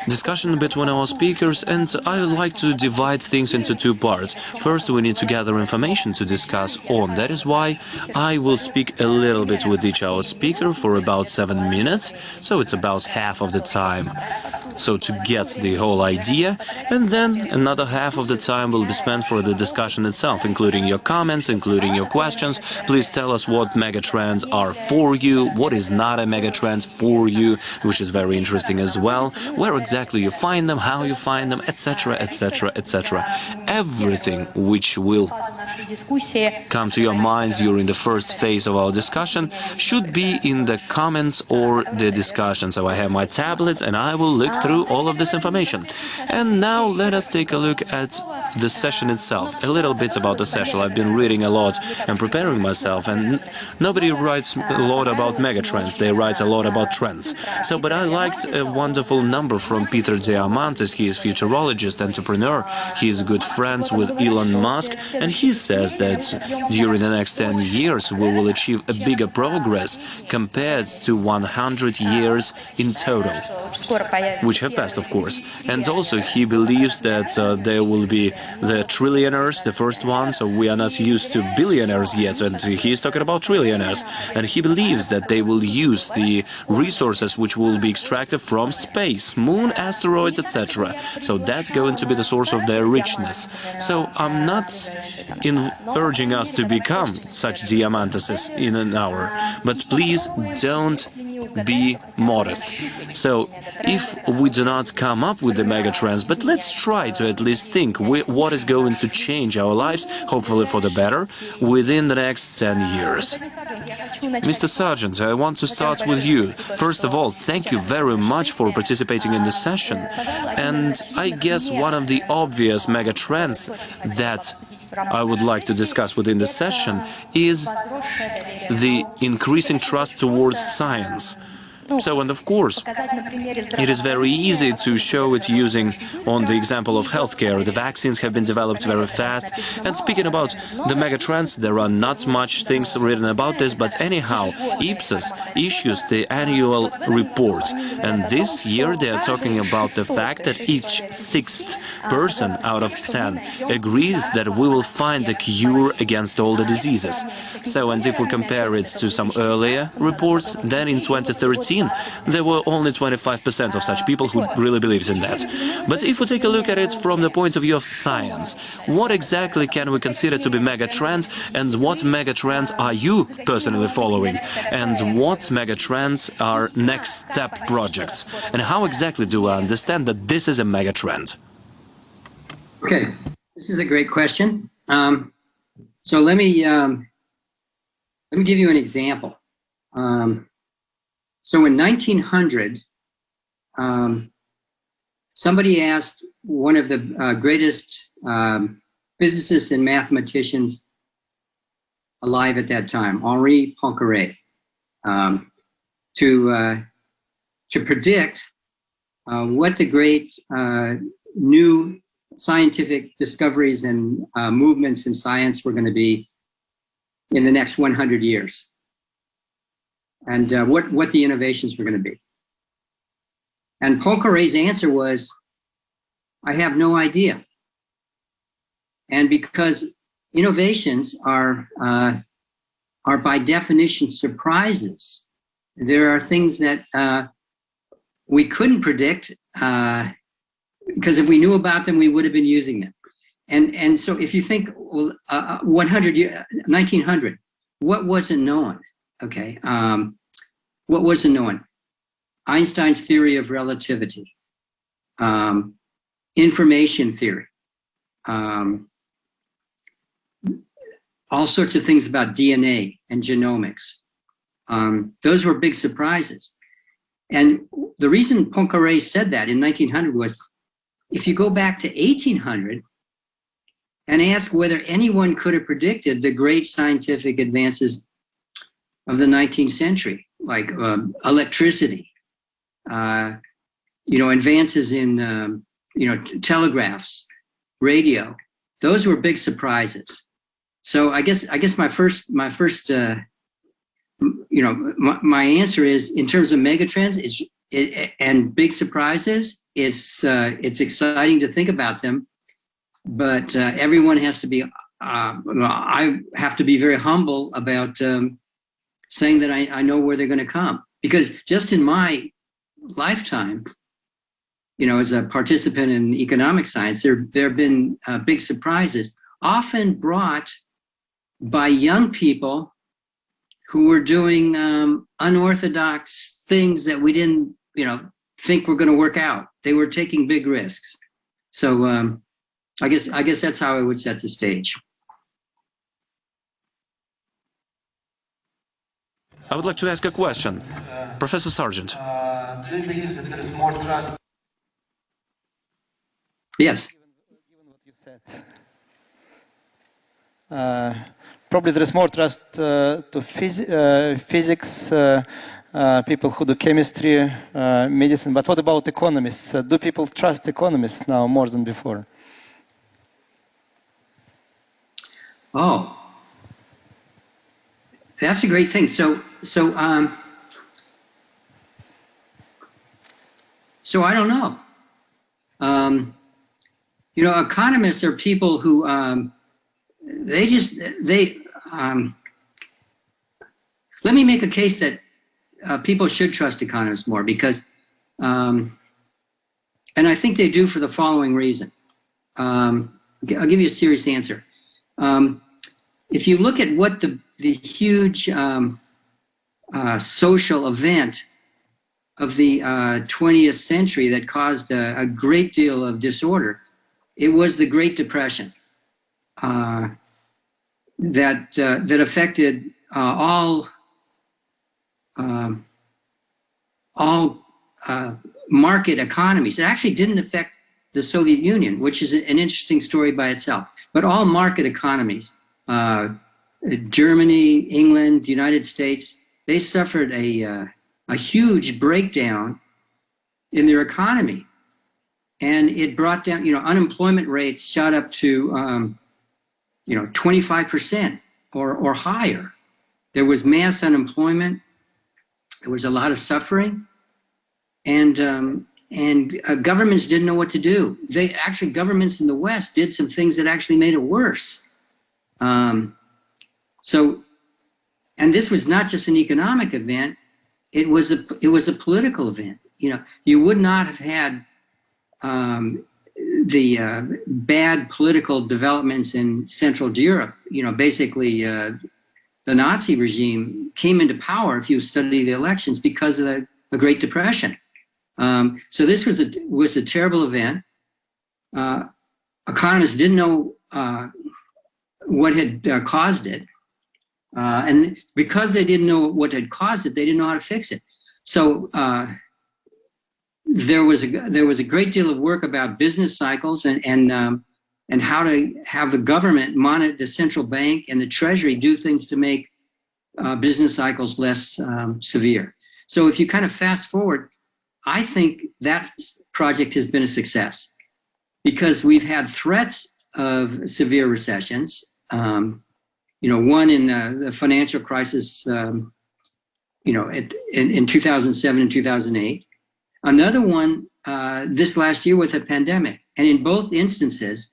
discussion between our speakers, and I would like to divide things into two parts. First, we need to gather information to discuss on. That is why I will speak a little bit with each our speaker for about 7 minutes, so it's about half of the time. So to get the whole idea, and then another half of the time will be spent for the discussion itself, including your comments, including your questions. Please tell us what megatrends are for you, what is not a megatrend for you, which is very interesting as well, where exactly you find them, how you find them, etc., etc., etc. Everything which will come to your minds during the first phase of our discussion should be in the comments or the discussion. So I have my tablets and I will look through all of this information. And now let us take a look at the session itself, a little bit about the session. I've been reading a lot and preparing myself, and nobody writes a lot about megatrends, they write a lot about trends. So, but I liked a wonderful number from Peter Diamandis. He is futurologist, entrepreneur, he is good friends with Elon Musk, and he says that during the next 10 years we will achieve a bigger progress compared to 100 years in total, which have passed, of course. And also he believes that there will be the trillionaires, the first one, so we are not used to billionaires yet, and he is talking about trillionaires, and he believes that they will use the resources which will be extracted from space, moon, asteroids, etc. So that's going to be the source of their richness. So I'm not urging us to become such diamantuses in an hour, but please don't be modest. So if we do not come up with the megatrends, but let's try to at least think what is going to change our lives, hopefully for the better, within the next 10 years. Mr. Sargent, I want to start with you. First of all, thank you very much for participating in the session. And I guess one of the obvious megatrends that I would like to discuss within the session is the increasing trust towards science. So, and of course, it is very easy to show it using on the example of healthcare. The vaccines have been developed very fast. And speaking about the megatrends, there are not much things written about this, but anyhow, Ipsos issues the annual report. And this year they are talking about the fact that each sixth person out of 10 agrees that we will find a cure against all the diseases. So, and if we compare it to some earlier reports, then in 2013 there were only 25% of such people who really believed in that. But if we take a look at it from the point of view of science, what exactly can we consider to be megatrends, and what megatrends are you personally following, and what megatrends are next step projects, and how exactly do I understand that this is a megatrend? Okay, this is a great question. So let me give you an example. So in 1900, somebody asked one of the greatest physicists and mathematicians alive at that time, Henri Poincaré, to predict what the great new scientific discoveries and movements in science were going to be in the next 100 years, and what the innovations were going to be. And Poincaré's answer was, I have no idea. And because innovations are by definition surprises, there are things that we couldn't predict, because if we knew about them, we would have been using them. And so if you think 1900, what wasn't known? Okay, what wasn't known? Einstein's theory of relativity, information theory, all sorts of things about DNA and genomics. Those were big surprises. And the reason Poincaré said that in 1900 was, if you go back to 1800 and ask whether anyone could have predicted the great scientific advances of the 19th century, like electricity, advances in, telegraphs, radio, those were big surprises. So I guess my answer is, in terms of megatrends and big surprises, it's exciting to think about them, but everyone has to be. I have to be very humble about saying that I know where they're going to come, because just in my lifetime, as a participant in economic science, there have been big surprises, often brought by young people who were doing unorthodox things that we didn't, think were going to work out. They were taking big risks. So I guess that's how I would set the stage. I would like to ask a question. Professor Sargent. Do you believe that there is more trust? Yes. Given what you said, probably there is more trust to physics, people who do chemistry, medicine. But what about economists? Do people trust economists now more than before? Oh, that's a great thing. So I don't know. Economists are people who let me make a case that people should trust economists more, because, and I think they do for the following reason. I'll give you a serious answer. If you look at what the huge social event of the 20th century that caused a great deal of disorder, it was the Great Depression that affected all market economies. It actually didn't affect the Soviet Union, which is an interesting story by itself, but all market economies, Germany, England, the United States, they suffered a a huge breakdown in their economy. And it brought down, unemployment rates shot up to, 25% or higher. There was mass unemployment. There was a lot of suffering. And governments didn't know what to do. Governments in the West did some things that actually made it worse. And this was not just an economic event. It was a political event. You would not have had the bad political developments in Central Europe. Basically, the Nazi regime came into power, if you study the elections, because of the Great Depression. So this was a terrible event. Economists didn't know what had caused it. And because they didn't know what had caused it, they didn't know how to fix it. So there was a great deal of work about business cycles and how to have the government monitor the central bank and the Treasury do things to make business cycles less severe. So if you kind of fast forward, I think that project has been a success because we've had threats of severe recessions. One in the financial crisis, in 2007 and 2008. Another one this last year with a pandemic. And in both instances,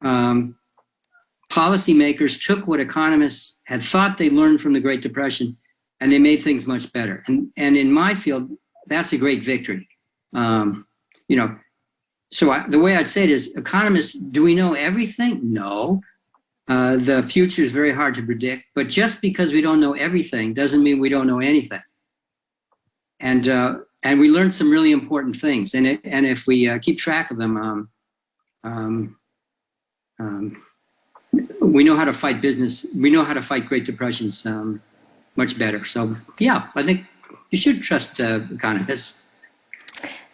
policymakers took what economists had thought they learned from the Great Depression and they made things much better. And in my field, that's a great victory. The way I'd say it is, economists, do we know everything? No. The future is very hard to predict, but just because we don't know everything doesn't mean we don't know anything. And we learned some really important things. And if we keep track of them, we know how to fight business. We know how to fight Great Depressions much better. So yeah, I think you should trust economists.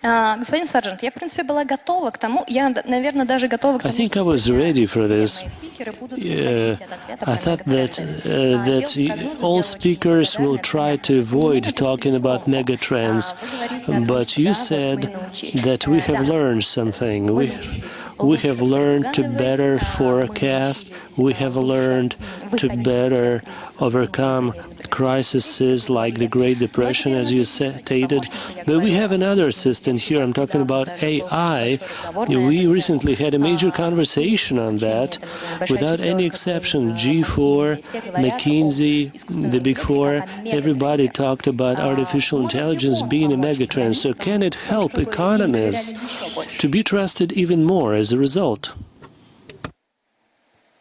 Господин Сарджент, я, в принципе, была готова к тому, я, наверное, даже готова к тому, I think I was ready for this. I thought that all speakers will try to avoid talking about megatrends, but you said that we have learned something. We have learned to better forecast. We have learned to better overcome crises like the Great Depression, as you stated. But we have another assistant here. I'm talking about AI. We recently had a major conversation on that. Without any exception, G4, McKinsey, the Big Four, everybody talked about artificial intelligence being a megatrend. So can it help economists to be trusted even more as a result?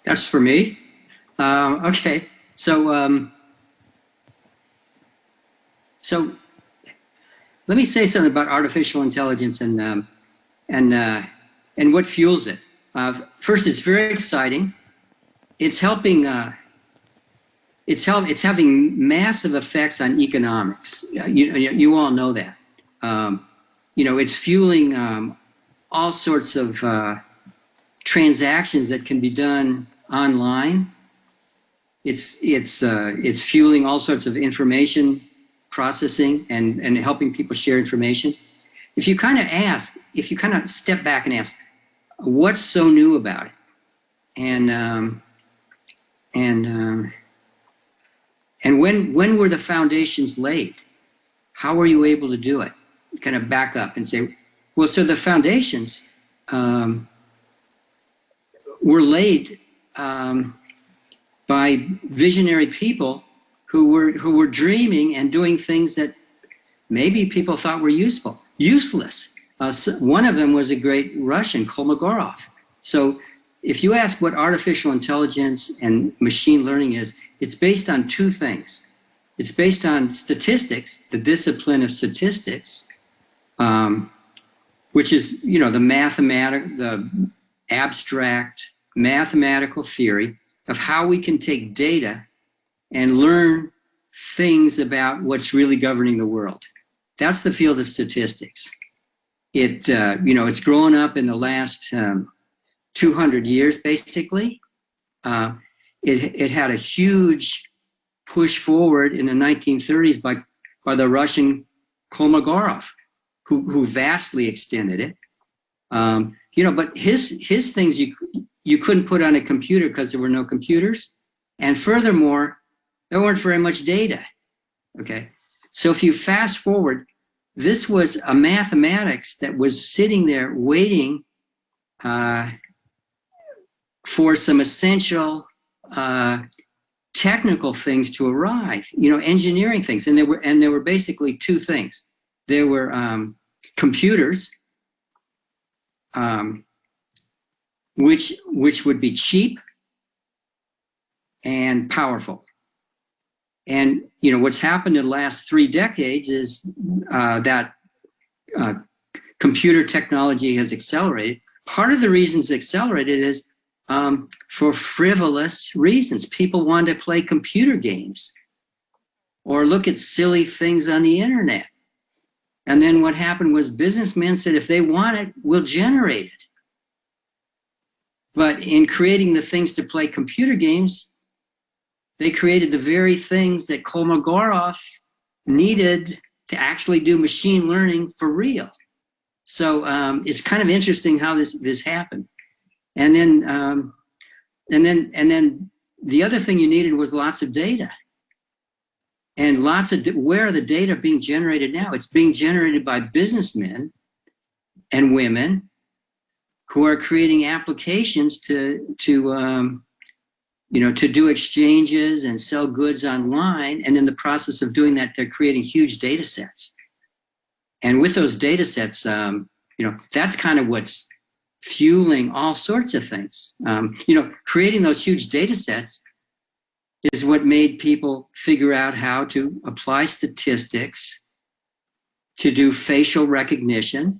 That's for me. Okay. So let me say something about artificial intelligence and what fuels it. First, it's very exciting. It's helping. It's having massive effects on economics. You all know that. It's fueling all sorts of transactions that can be done online. It's fueling all sorts of information processing and helping people share information. If you kind of step back and ask, what's so new about it? And when were the foundations laid? How were you able to do it? Kind of back up and say, well, so the foundations were laid by visionary people who were dreaming and doing things that maybe people thought were useless. One of them was a great Russian, Kolmogorov. So if you ask what artificial intelligence and machine learning is, it's based on two things. It's based on statistics, the discipline of statistics, which is, the abstract mathematical theory of how we can take data and learn things about what's really governing the world. That's the field of statistics. It's grown up in the last 200 years, basically. It had a huge push forward in the 1930s by the Russian Kolmogorov, who vastly extended it. But his things you couldn't put on a computer because there were no computers, and furthermore, there weren't very much data. Okay, so if you fast forward, this was a mathematics that was sitting there waiting for some essential technical things to arrive, engineering things, and there were basically two things. There were computers, which would be cheap and powerful. And what's happened in the last 3 decades is that computer technology has accelerated. Part of the reasons it's accelerated is for frivolous reasons. People want to play computer games or look at silly things on the internet. And then what happened was businessmen said, if they want it, we'll generate it. But in creating the things to play computer games, they created the very things that Kolmogorov needed to actually do machine learning for real. So it's kind of interesting how this happened. And then the other thing you needed was lots of data. And where are the data being generated now? It's being generated by businessmen and women who are creating applications to do exchanges and sell goods online. And in the process of doing that, they're creating huge data sets. And with those data sets, that's kind of what's fueling all sorts of things. Creating those huge data sets is what made people figure out how to apply statistics to do facial recognition.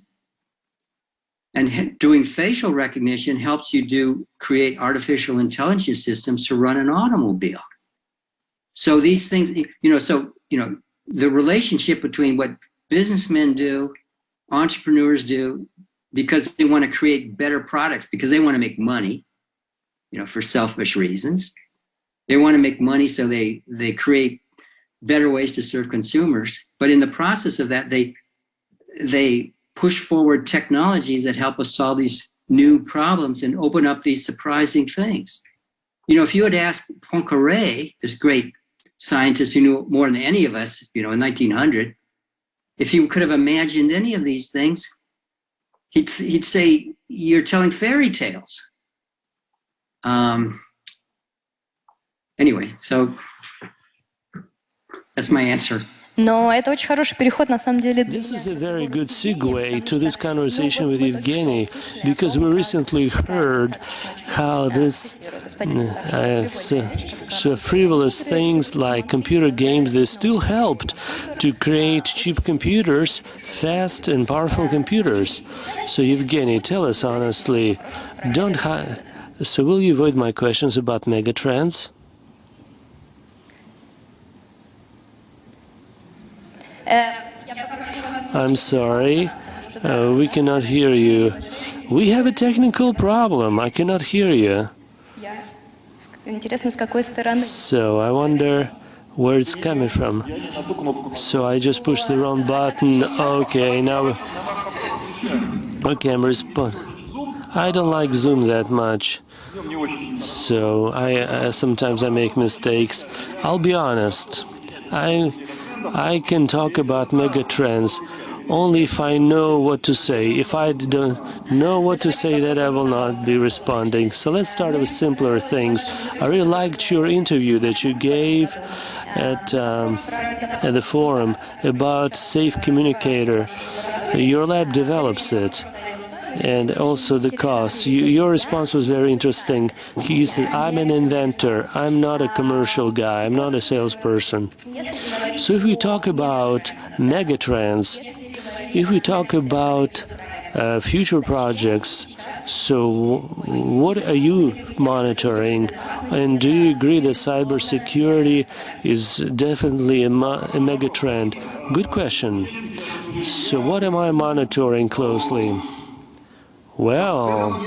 And doing facial recognition helps you create artificial intelligence systems to run an automobile. So these things, the relationship between what businessmen do, entrepreneurs do, because they want to create better products, because they want to make money, for selfish reasons. They want to make money, so they create better ways to serve consumers. But in the process of that, they push forward technologies that help us solve these new problems and open up these surprising things. If you had asked Poincaré, this great scientist who knew more than any of us, in 1900, if he could have imagined any of these things, he'd say, you're telling fairy tales. Anyway, so that's my answer. Но это очень хороший переход, на самом деле. This is a very good segue to this conversation with Evgeny, because we recently heard how this so frivolous things like computer games, they still helped to create cheap computers, fast and powerful computers. So Evgeny, tell us honestly, so will you avoid my questions about megatrends? I'm sorry, we cannot hear you. We have a technical problem, I cannot hear you. So I wonder where it's coming from. So I just pushed the wrong button. Okay, now... Okay, I'm responding. I don't like Zoom that much. So sometimes I make mistakes. I'll be honest. I can talk about megatrends only if I know what to say. If I don't know what to say, then I will not be responding. So let's start with simpler things. I really liked your interview that you gave at the forum about Safe Communicator. Your lab develops it. And also the costs. Your response was very interesting. You said, I'm an inventor. I'm not a commercial guy. I'm not a salesperson. So if we talk about megatrends, if we talk about future projects, so what are you monitoring? And do you agree that cybersecurity is definitely a megatrend? Good question. So what am I monitoring closely? Well,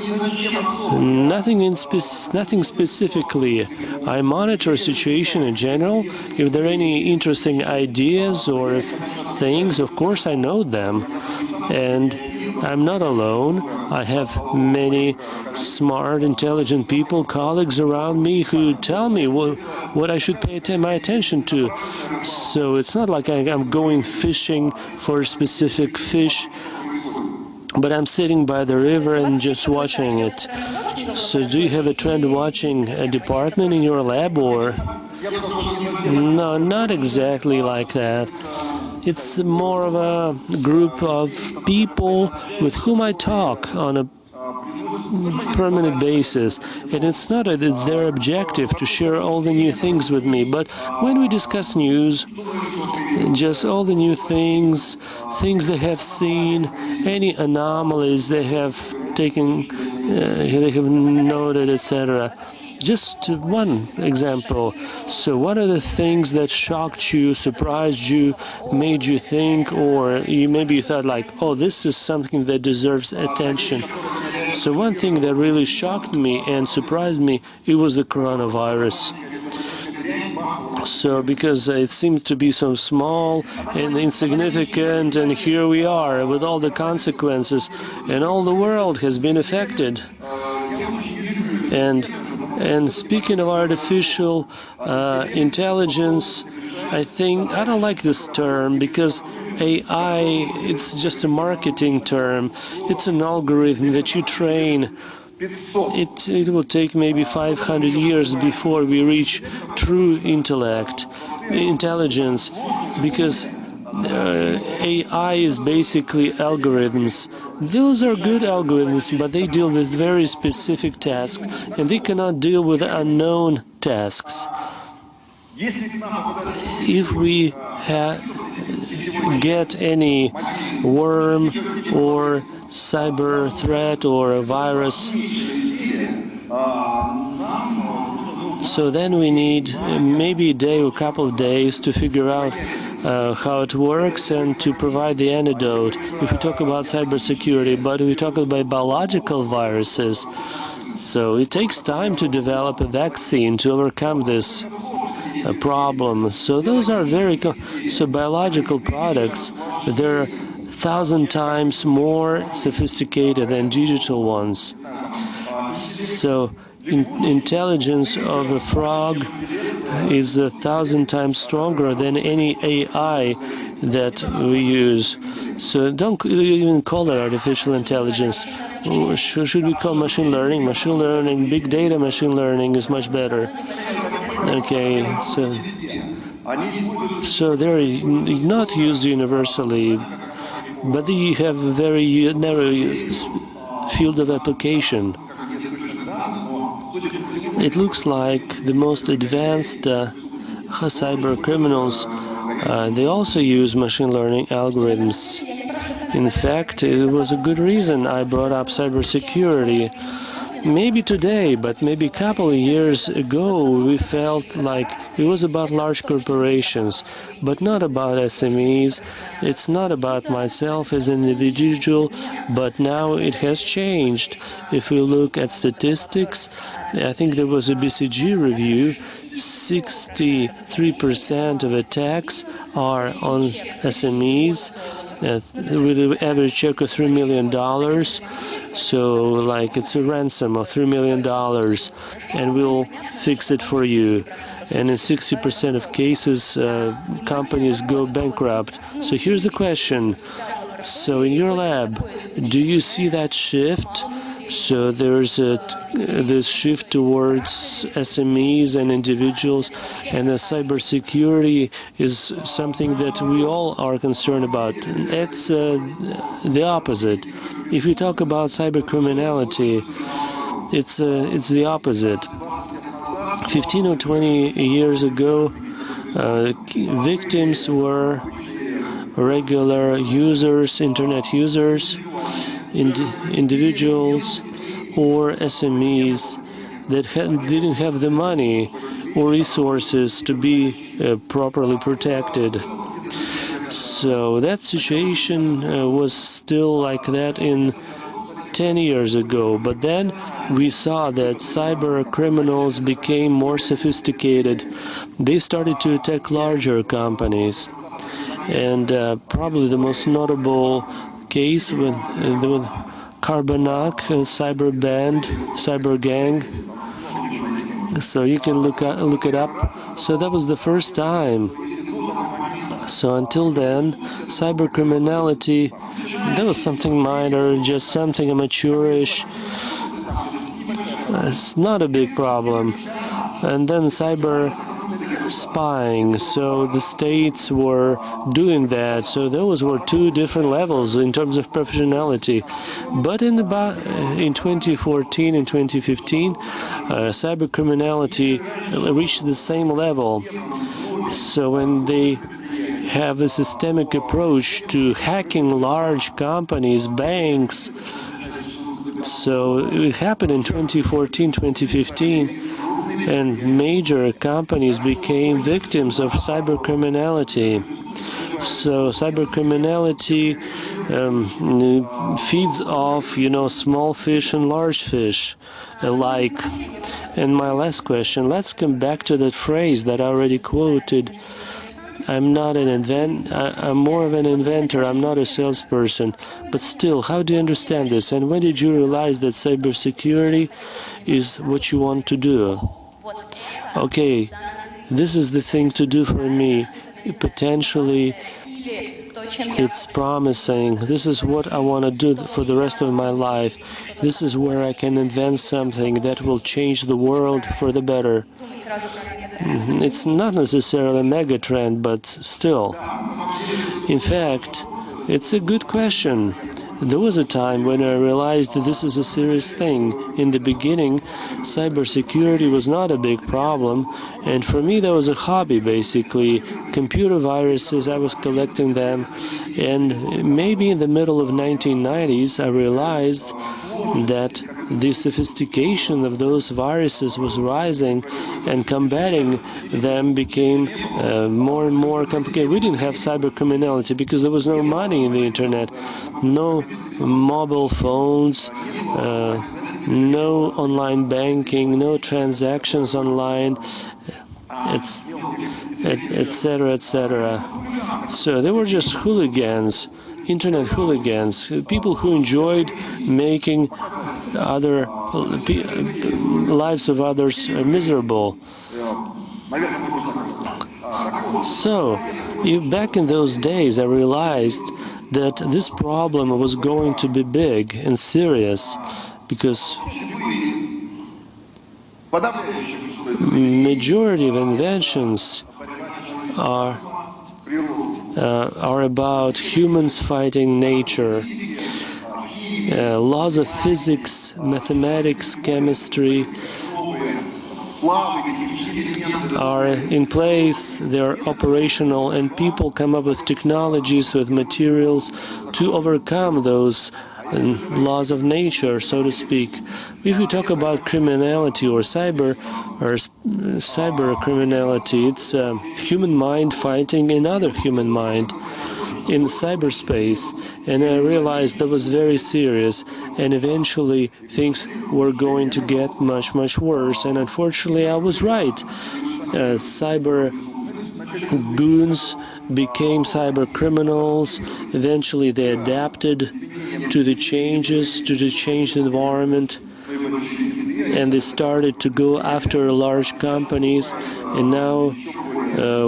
nothing specifically. I monitor situation in general. If there are any interesting ideas or if things. Of course, I know them. And I'm not alone. I have many smart, intelligent people, colleagues around me who tell me what I should pay my attention to. So it's not like I'm going fishing for a specific fish, but I'm sitting by the river and just watching it. So do you have a trend watching a department in your lab, or? No, not exactly like that. It's more of a group of people with whom I talk on a permanent basis, and it's not it's their objective to share all the new things with me, but when we discuss news, just all the new things they have seen, any anomalies they have taken, they have noted, etc. Just one example. So what are the things that shocked you, surprised you, made you think, or maybe you thought like, oh, this is something that deserves attention? So one thing that really shocked me and surprised me, it was the coronavirus. So because it seemed to be so small and insignificant, and here we are with all the consequences, and all the world has been affected. And speaking of artificial intelligence, I don't like this term, because AI, it's just a marketing term. It's an algorithm that you train. It will take maybe 500 years before we reach true intelligence, because AI is basically algorithms. Those are good algorithms, but they deal with very specific tasks, and they cannot deal with unknown tasks. If we get any worm or cyber threat or a virus, so then we need maybe a day or a couple of days to figure out how it works and to provide the antidote. If we talk about cybersecurity, but if we talk about biological viruses, so it takes time to develop a vaccine to overcome this problem. So those are so biological products, they're 1,000 times more sophisticated than digital ones. So intelligence of a frog is 1,000 times stronger than any AI that we use. So don't even call it artificial intelligence. Should we call machine learning? Machine learning, big data machine learning is much better. Okay, so they're not used universally, but they have a very narrow field of application. It looks like the most advanced cyber criminals, they also use machine learning algorithms. In fact, it was a good reason I brought up cybersecurity. Maybe today, but maybe a couple of years ago, we felt like it was about large corporations, but not about SMEs. It's not about myself as an individual, but now it has changed. If we look at statistics, I think there was a BCG review, 63% of attacks are on SMEs, with an average check of $3 million. So, like, it's a ransom of $3 million, and we'll fix it for you. And in 60% of cases, companies go bankrupt. So here's the question. So in your lab, do you see that shift? So there's this shift towards SMEs and individuals, and the cybersecurity is something that we all are concerned about. It's the opposite. If we talk about cybercriminality, it's the opposite. 15 or 20 years ago, victims were regular users, internet users, individuals or SMEs that didn't have the money or resources to be properly protected. So that situation was still like that in 10 years ago, but then we saw that cyber criminals became more sophisticated. They started to attack larger companies. And probably the most notable case with Carbonac, cyber band, cyber gang. So you can look it up. So that was the first time. So until then, cyber criminality, that was something minor, just something amateurish. It's not a big problem. And then cyber spying, so the states were doing that. So those were two different levels in terms of professionality. But in 2014 and 2015, cyber criminality reached the same level. So when they have a systemic approach to hacking large companies, banks, so it happened in 2014, 2015. And major companies became victims of cyber criminality. So cyber criminality feeds off, small fish and large fish alike. And my last question, let's come back to that phrase that I already quoted. I'm more of an inventor, I'm not a salesperson. But still, how do you understand this? And when did you realize that cybersecurity is what you want to do? Okay, this is the thing to do for me. Potentially, it's promising. This is what I want to do for the rest of my life. This is where I can invent something that will change the world for the better. It's not necessarily a megatrend, but still. In fact, it's a good question. There was a time when I realized that this is a serious thing. In the beginning, cybersecurity was not a big problem, and for me that was a hobby basically. Computer viruses, I was collecting them, and maybe in the middle of 1990s I realized that the sophistication of those viruses was rising, and combating them became more and more complicated. We didn't have cyber criminality because there was no money in the internet, no mobile phones, no online banking, no transactions online, etc., etc. So they were just hooligans, internet hooligans, people who enjoyed making other lives of others miserable. So, back in those days, I realized that this problem was going to be big and serious, because majority of inventions are about humans fighting nature. Laws of physics, mathematics, chemistry are in place, they're operational, and people come up with technologies, with materials to overcome those laws of nature, so to speak. If we talk about criminality or cyber criminality, it's human mind fighting another human mind in cyberspace, and I realized that was very serious, and eventually things were going to get much, much worse, and unfortunately I was right. Cyber goons became cyber criminals. Eventually they adapted to the changes, to the changed environment, and they started to go after large companies, and now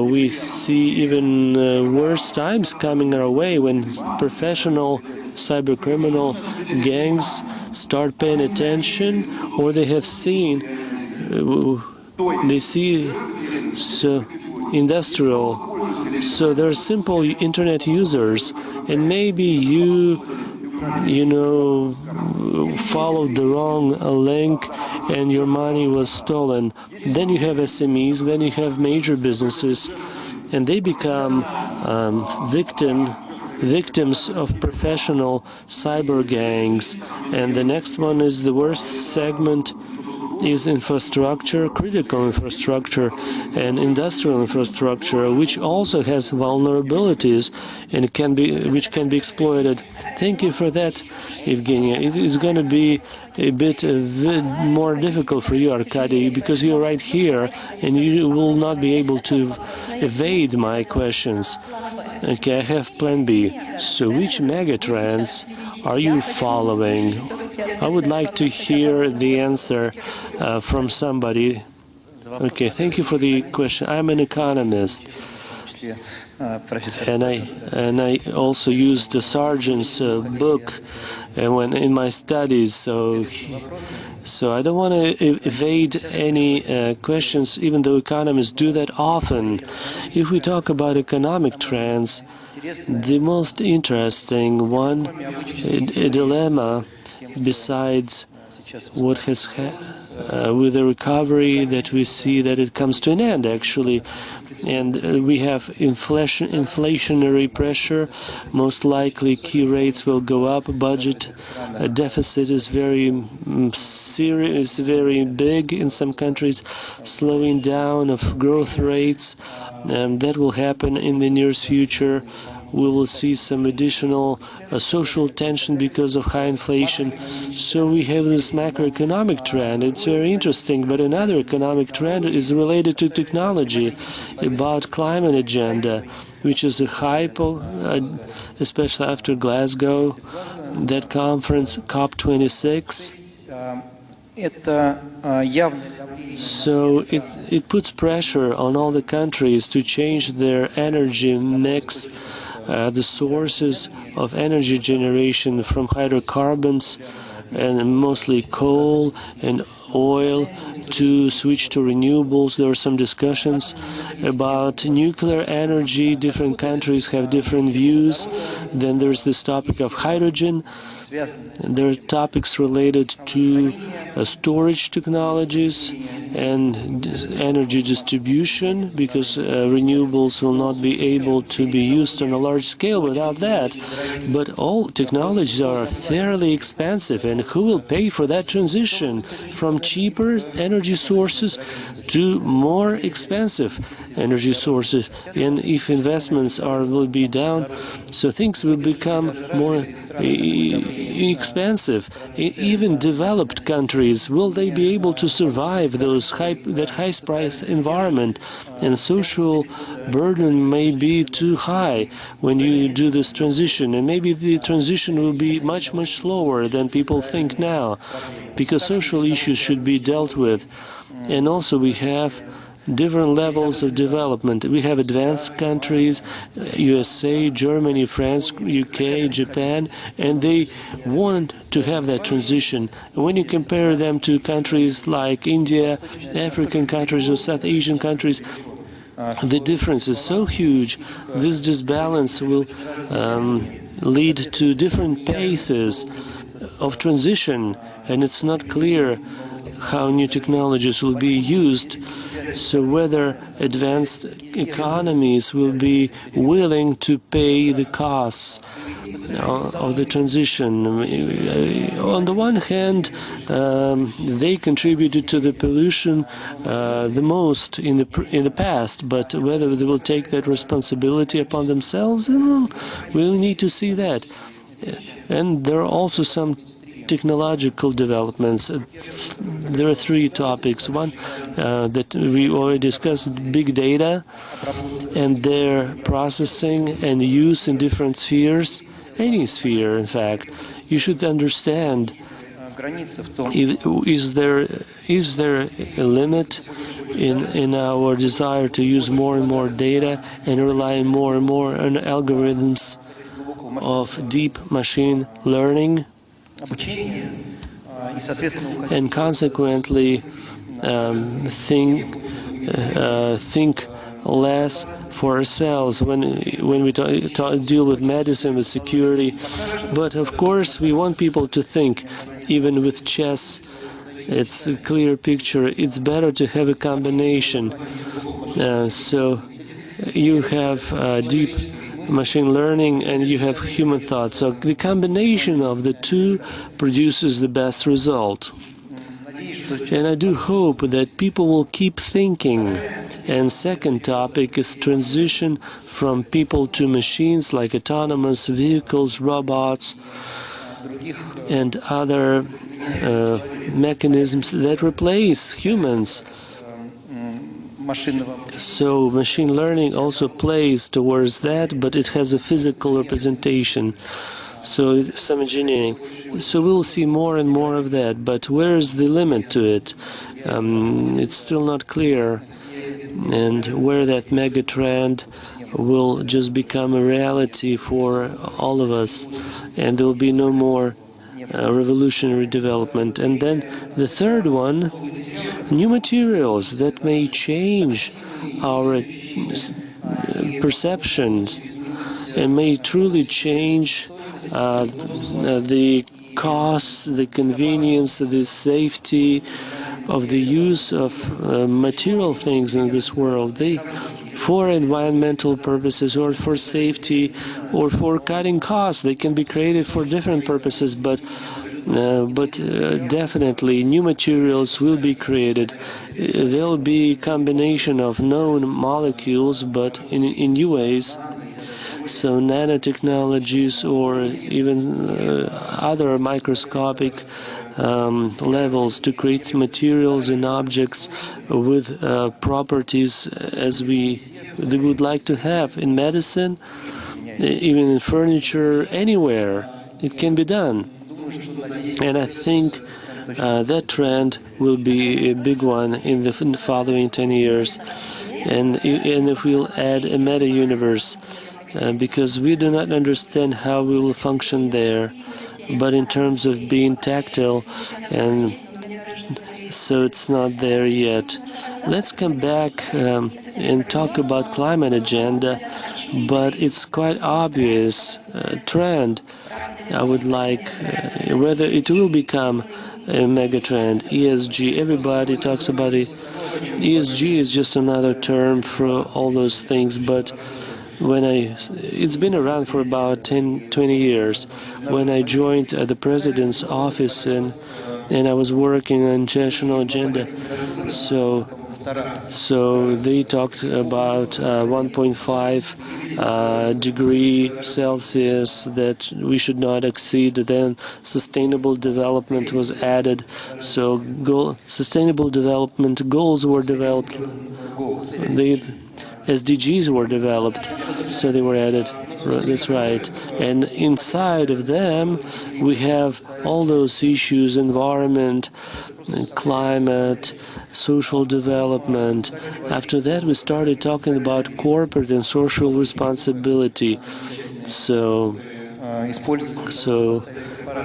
we see even worse times coming our way when professional cybercriminal gangs start paying attention, or they have seen, they see industrial. So they're simple internet users, and maybe you followed the wrong link and your money was stolen. Then you have SMEs, then you have major businesses, and they become victims of professional cyber gangs. And the next one is the worst segment is infrastructure, critical infrastructure, and industrial infrastructure, which also has vulnerabilities and which can be exploited. Thank you for that, Evgenia. It is going to be a bit more difficult for you, Arkady, because you're right here and you will not be able to evade my questions. Okay, I have plan B. So which megatrends are you following? I would like to hear the answer from somebody. Okay, thank you for the question. I'm an economist. And I also used the Sargent's book when in my studies. So I don't want to evade any questions, even though economists do that often. If we talk about economic trends, the most interesting one, a dilemma, besides what has with the recovery that we see that it comes to an end, actually. And we have inflationary pressure. Most likely key rates will go up. Budget deficit is very serious, very big in some countries, slowing down of growth rates. That will happen in the nearest future. We will see some additional social tension because of high inflation. So we have this macroeconomic trend. It's very interesting. But another economic trend is related to technology, about climate agenda, which is a hype, especially after Glasgow, that conference, COP26. So it puts pressure on all the countries to change their energy mix, the sources of energy generation from hydrocarbons and mostly coal and oil to switch to renewables. There are some discussions about nuclear energy. Different countries have different views. Then there's this topic of hydrogen. There are topics related to storage technologies and energy distribution, because renewables will not be able to be used on a large scale without that. But all technologies are fairly expensive, and who will pay for that transition from cheaper energy sources to more expensive energy sources? And if investments will be down, so things will become more expensive. Even developed countries, will they be able to survive that high price environment? And social burden may be too high when you do this transition, and maybe the transition will be much slower than people think now, because social issues should be dealt with. And also we have different levels of development. We have advanced countries, USA, Germany, France, UK, Japan, and they want to have that transition. When you compare them to countries like India, African countries or South Asian countries, the difference is so huge. This disbalance will lead to different paces of transition, and it's not clear how new technologies will be used. So whether advanced economies will be willing to pay the costs of the transition. On the one hand, they contributed to the pollution the most in the past, but whether they will take that responsibility upon themselves, we'll need to see that. And there are also some technological developments. There are three topics. One that we already discussed, big data and their processing and use in different spheres, any sphere in fact. You should understand, is there a limit in our desire to use more and more data and rely more and more on algorithms of deep machine learning? And consequently think less for ourselves when we deal with medicine, with security. But of course we want people to think. Even with chess, it's a clear picture. It's better to have a combination. So you have deep machine learning and you have human thought. So the combination of the two produces the best result. And I do hope that people will keep thinking. And second topic is transition from people to machines, like autonomous vehicles, robots, and other mechanisms that replace humans. So machine learning also plays towards that, but it has a physical representation. So some engineering. So we'll see more and more of that. But where is the limit to it? It's still not clear. And where that mega trend will just become a reality for all of us, and there will be no more revolutionary development. And then the third one, new materials that may change our perceptions and may truly change the costs, the convenience, the safety of the use of material things in this world. For environmental purposes or for safety or for cutting costs, they can be created for different purposes, but definitely new materials will be created. There'll be a combination of known molecules, but in new ways. So nanotechnologies or even other microscopic levels to create materials and objects with properties as we would like to have in medicine, even in furniture, anywhere. It can be done. And I think that trend will be a big one in the following 10 years. And if we'll add a meta-universe, because we do not understand how we will function there, but in terms of being tactile, and so it's not there yet. Let's come back and talk about climate agenda, but it's quite obvious trend. I would like whether it will become a mega trend. ESG, everybody talks about it. ESG is just another term for all those things, but it's been around for about 10, 20 years. When I joined the president's office and I was working on national agenda, so they talked about 1.5 degree Celsius that we should not exceed. Then sustainable development was added. So sustainable development goals were developed. SDGs were developed, so they were added. That's right. And inside of them, we have all those issues: environment, climate, social development. After that, we started talking about corporate and social responsibility. So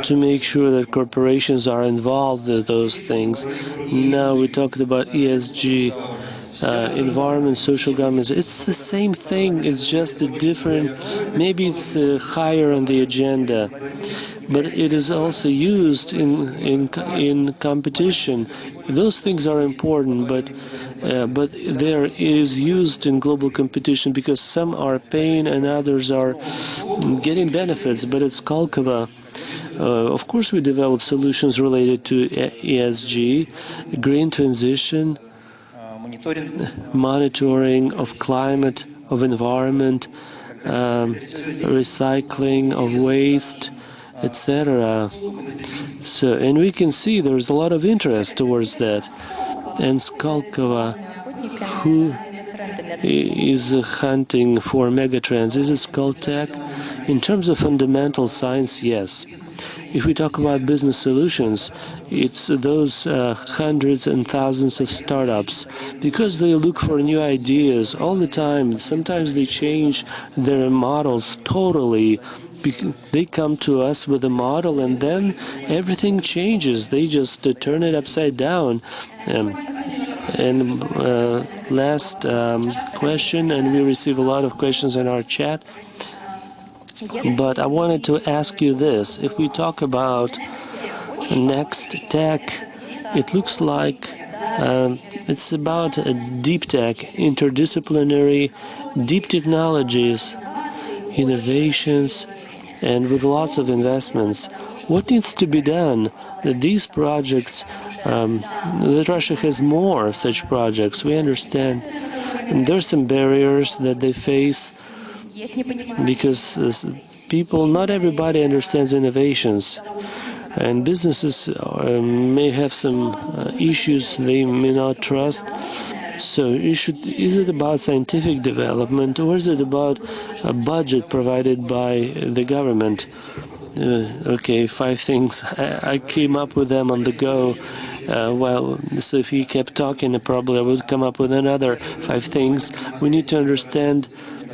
to make sure that corporations are involved with those things. Now we talked about ESG. Environment, social governance. It's the same thing. It's just a different. Maybe it's higher on the agenda, but it is also used in competition. Those things are important, but there is used in global competition because some are paying and others are getting benefits. But it's Skolkovo. Of course, we develop solutions related to ESG, green transition, monitoring of climate, of environment, recycling of waste, etc. So, and we can see there's a lot of interest towards that. And Skolkovo, who is hunting for megatrends, is it Skoltech? In terms of fundamental science, yes. If we talk about business solutions, it's those hundreds and thousands of startups, because they look for new ideas all the time. Sometimes they change their models totally. They come to us with a model and then everything changes. They just turn it upside down. Last question, and we receive a lot of questions in our chat. But I wanted to ask you this. If we talk about next tech, it looks like it's about a deep tech, interdisciplinary, deep technologies, innovations, and with lots of investments. What needs to be done that these projects, that Russia has more of such projects? We understand there's some barriers that they face, because people, not everybody understands innovations, and businesses may have some issues they may not trust. So is it about scientific development, or is it about a budget provided by the government? Okay, 5 things. I came up with them on the go. So if you kept talking, probably I would come up with another 5 things. We need to understand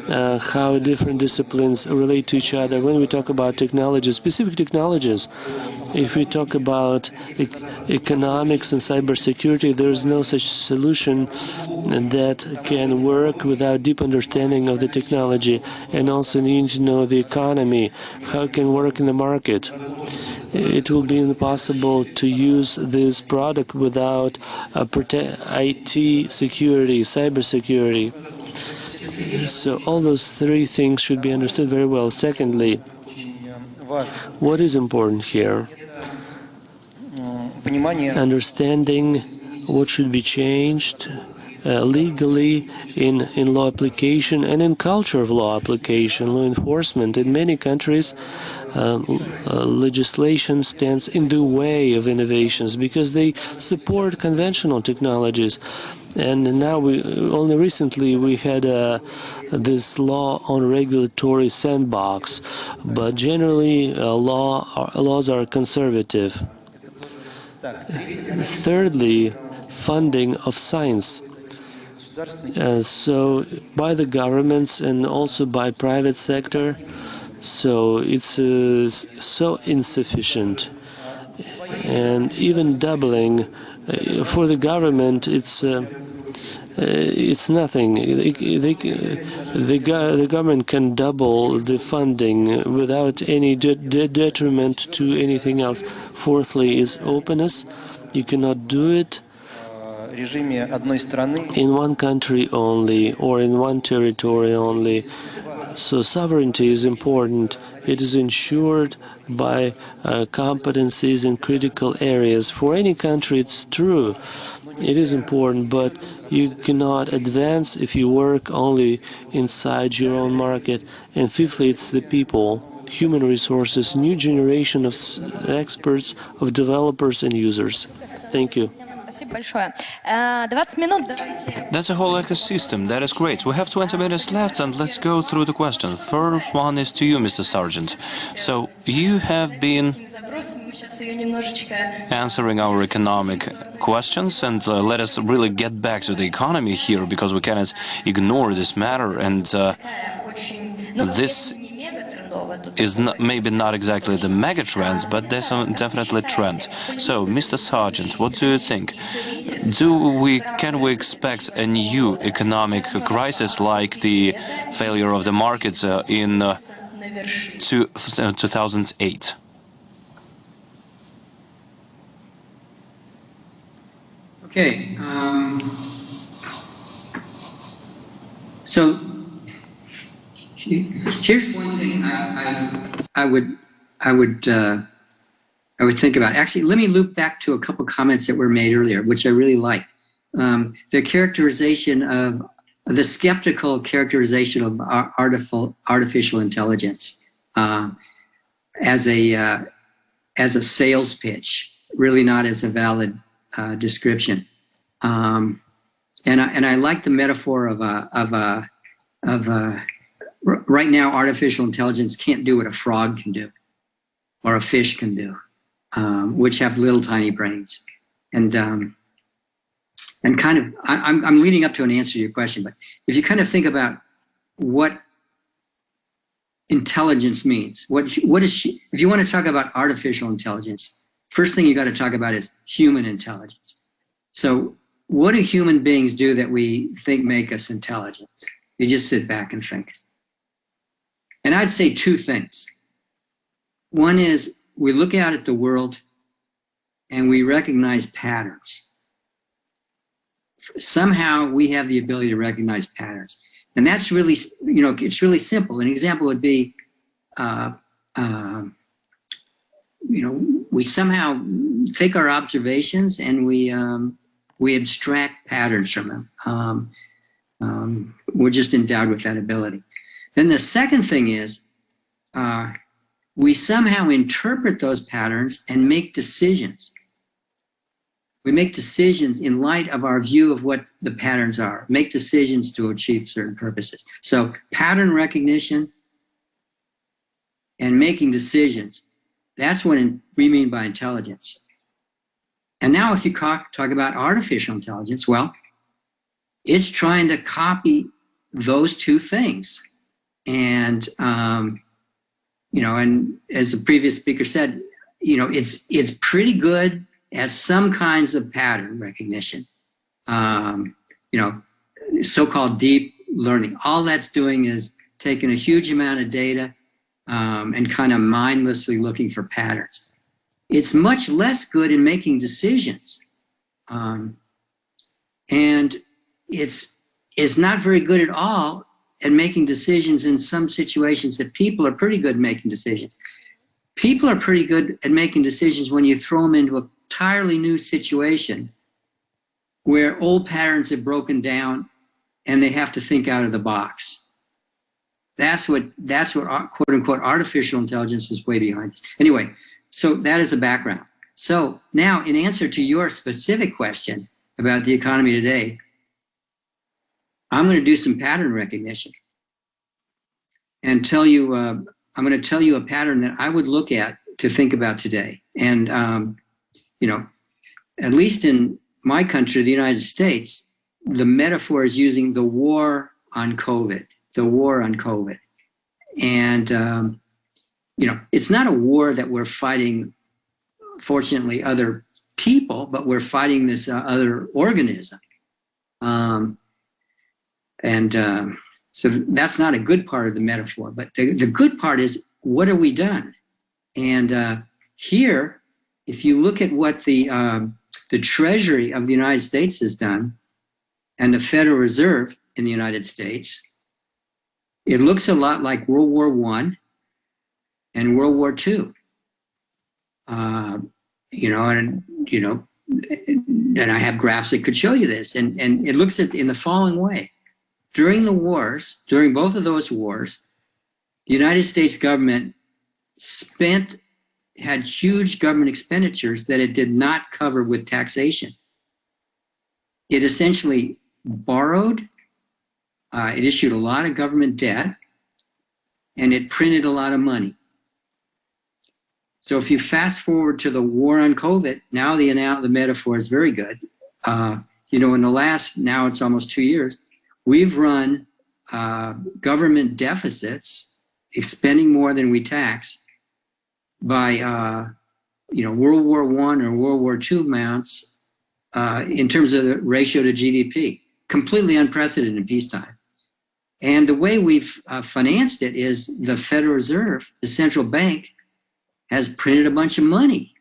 how different disciplines relate to each other. When we talk about technologies, specific technologies, if we talk about economics and cybersecurity, there is no such solution that can work without deep understanding of the technology. And also need to know the economy, how it can work in the market. It will be impossible to use this product without IT security, cybersecurity. So all those 3 things should be understood very well. Secondly, what is important here? Understanding what should be changed legally in law application and in culture of law application, law enforcement. In many countries, legislation stands in the way of innovations because they support conventional technologies. And now only recently we had this law on regulatory sandbox, but generally laws are conservative. Thirdly, funding of science. So by the governments and also by private sector, so it's so insufficient. And even doubling for the government, it's nothing. The government can double the funding without any detriment to anything else. Fourthly is openness. You cannot do it in one country only or in one territory only. So sovereignty is important. It is ensured by competencies in critical areas. For any country, it's true. It is important, but you cannot advance if you work only inside your own market. And fifthly, it's the people, human resources, new generation of experts, of developers and users. Thank you. That's a whole ecosystem. That is great. We have 20 minutes left, and let's go through the questions. First one is to you, Mr. Sargent. So you have been answering our economic questions, and let us really get back to the economy here, because we cannot ignore this matter. And this is maybe not exactly the megatrends, but there's definitely a trend. So, Mr. Sargent, what do you think? Can we expect a new economic crisis like the failure of the markets in 2008? Okay. So here's one thing I would think about. Actually, let me loop back to a couple comments that were made earlier, which I really like. The characterization of the skeptical characterization of artificial intelligence as a sales pitch, really not as a valid description. And I like the metaphor of right now, artificial intelligence can't do what a frog can do or a fish can do, which have little tiny brains. And kind of, I'm leading up to an answer to your question, but if you kind of think about what intelligence means, if you want to talk about artificial intelligence, first thing you got to talk about is human intelligence. So what do human beings do that we think make us intelligent? You just sit back and think. And I'd say 2 things. One is we look out at the world and we recognize patterns. Somehow we have the ability to recognize patterns. And that's really, it's really simple. An example would be, we somehow take our observations and we abstract patterns from them. We're just endowed with that ability. Then the second thing is we somehow interpret those patterns and make decisions We make decisions in light of our view of what the patterns are, make decisions to achieve certain purposes. So pattern recognition and making decisions, that's what we mean by intelligence. And now if you talk about artificial intelligence, well, it's trying to copy those two things. And, you know, and as the previous speaker said, you know, it's pretty good at some kinds of pattern recognition, you know, so-called deep learning. All that's doing is taking a huge amount of data and kind of mindlessly looking for patterns. It's much less good in making decisions. And it's not very good at all at making decisions in some situations that people are pretty good at making decisions. People are pretty good at making decisions when you throw them into an entirely new situation where old patterns have broken down and they have to think out of the box. That's what quote unquote artificial intelligence is way behind us. Anyway, so that is a background. So now in answer to your specific question about the economy today, I'm going to do some pattern recognition and tell you, I'm going to tell you a pattern that I would look at to think about today. And, you know, at least in my country, the United States, the metaphor is using the war on COVID, the war on COVID. And, you know, it's not a war that we're fighting, fortunately, other people, but we're fighting this other organism. So that's not a good part of the metaphor, but the good part is, what have we done? And here, if you look at what the Treasury of the United States has done and the Federal Reserve in the United States, it looks a lot like World War I and World War II. You know, and I have graphs that could show you this, and it looks at in the following way. During the wars, during both of those wars, the United States government had huge government expenditures that it did not cover with taxation. It essentially borrowed, it issued a lot of government debt, and it printed a lot of money. So if you fast forward to the war on COVID, now the metaphor is very good. You know, in the last, now it's almost 2 years, we've run government deficits, expending more than we tax, by you know, World War I or World War II amounts in terms of the ratio to GDP, completely unprecedented in peacetime. And the way we've financed it is the Federal Reserve, the central bank, has printed a bunch of money,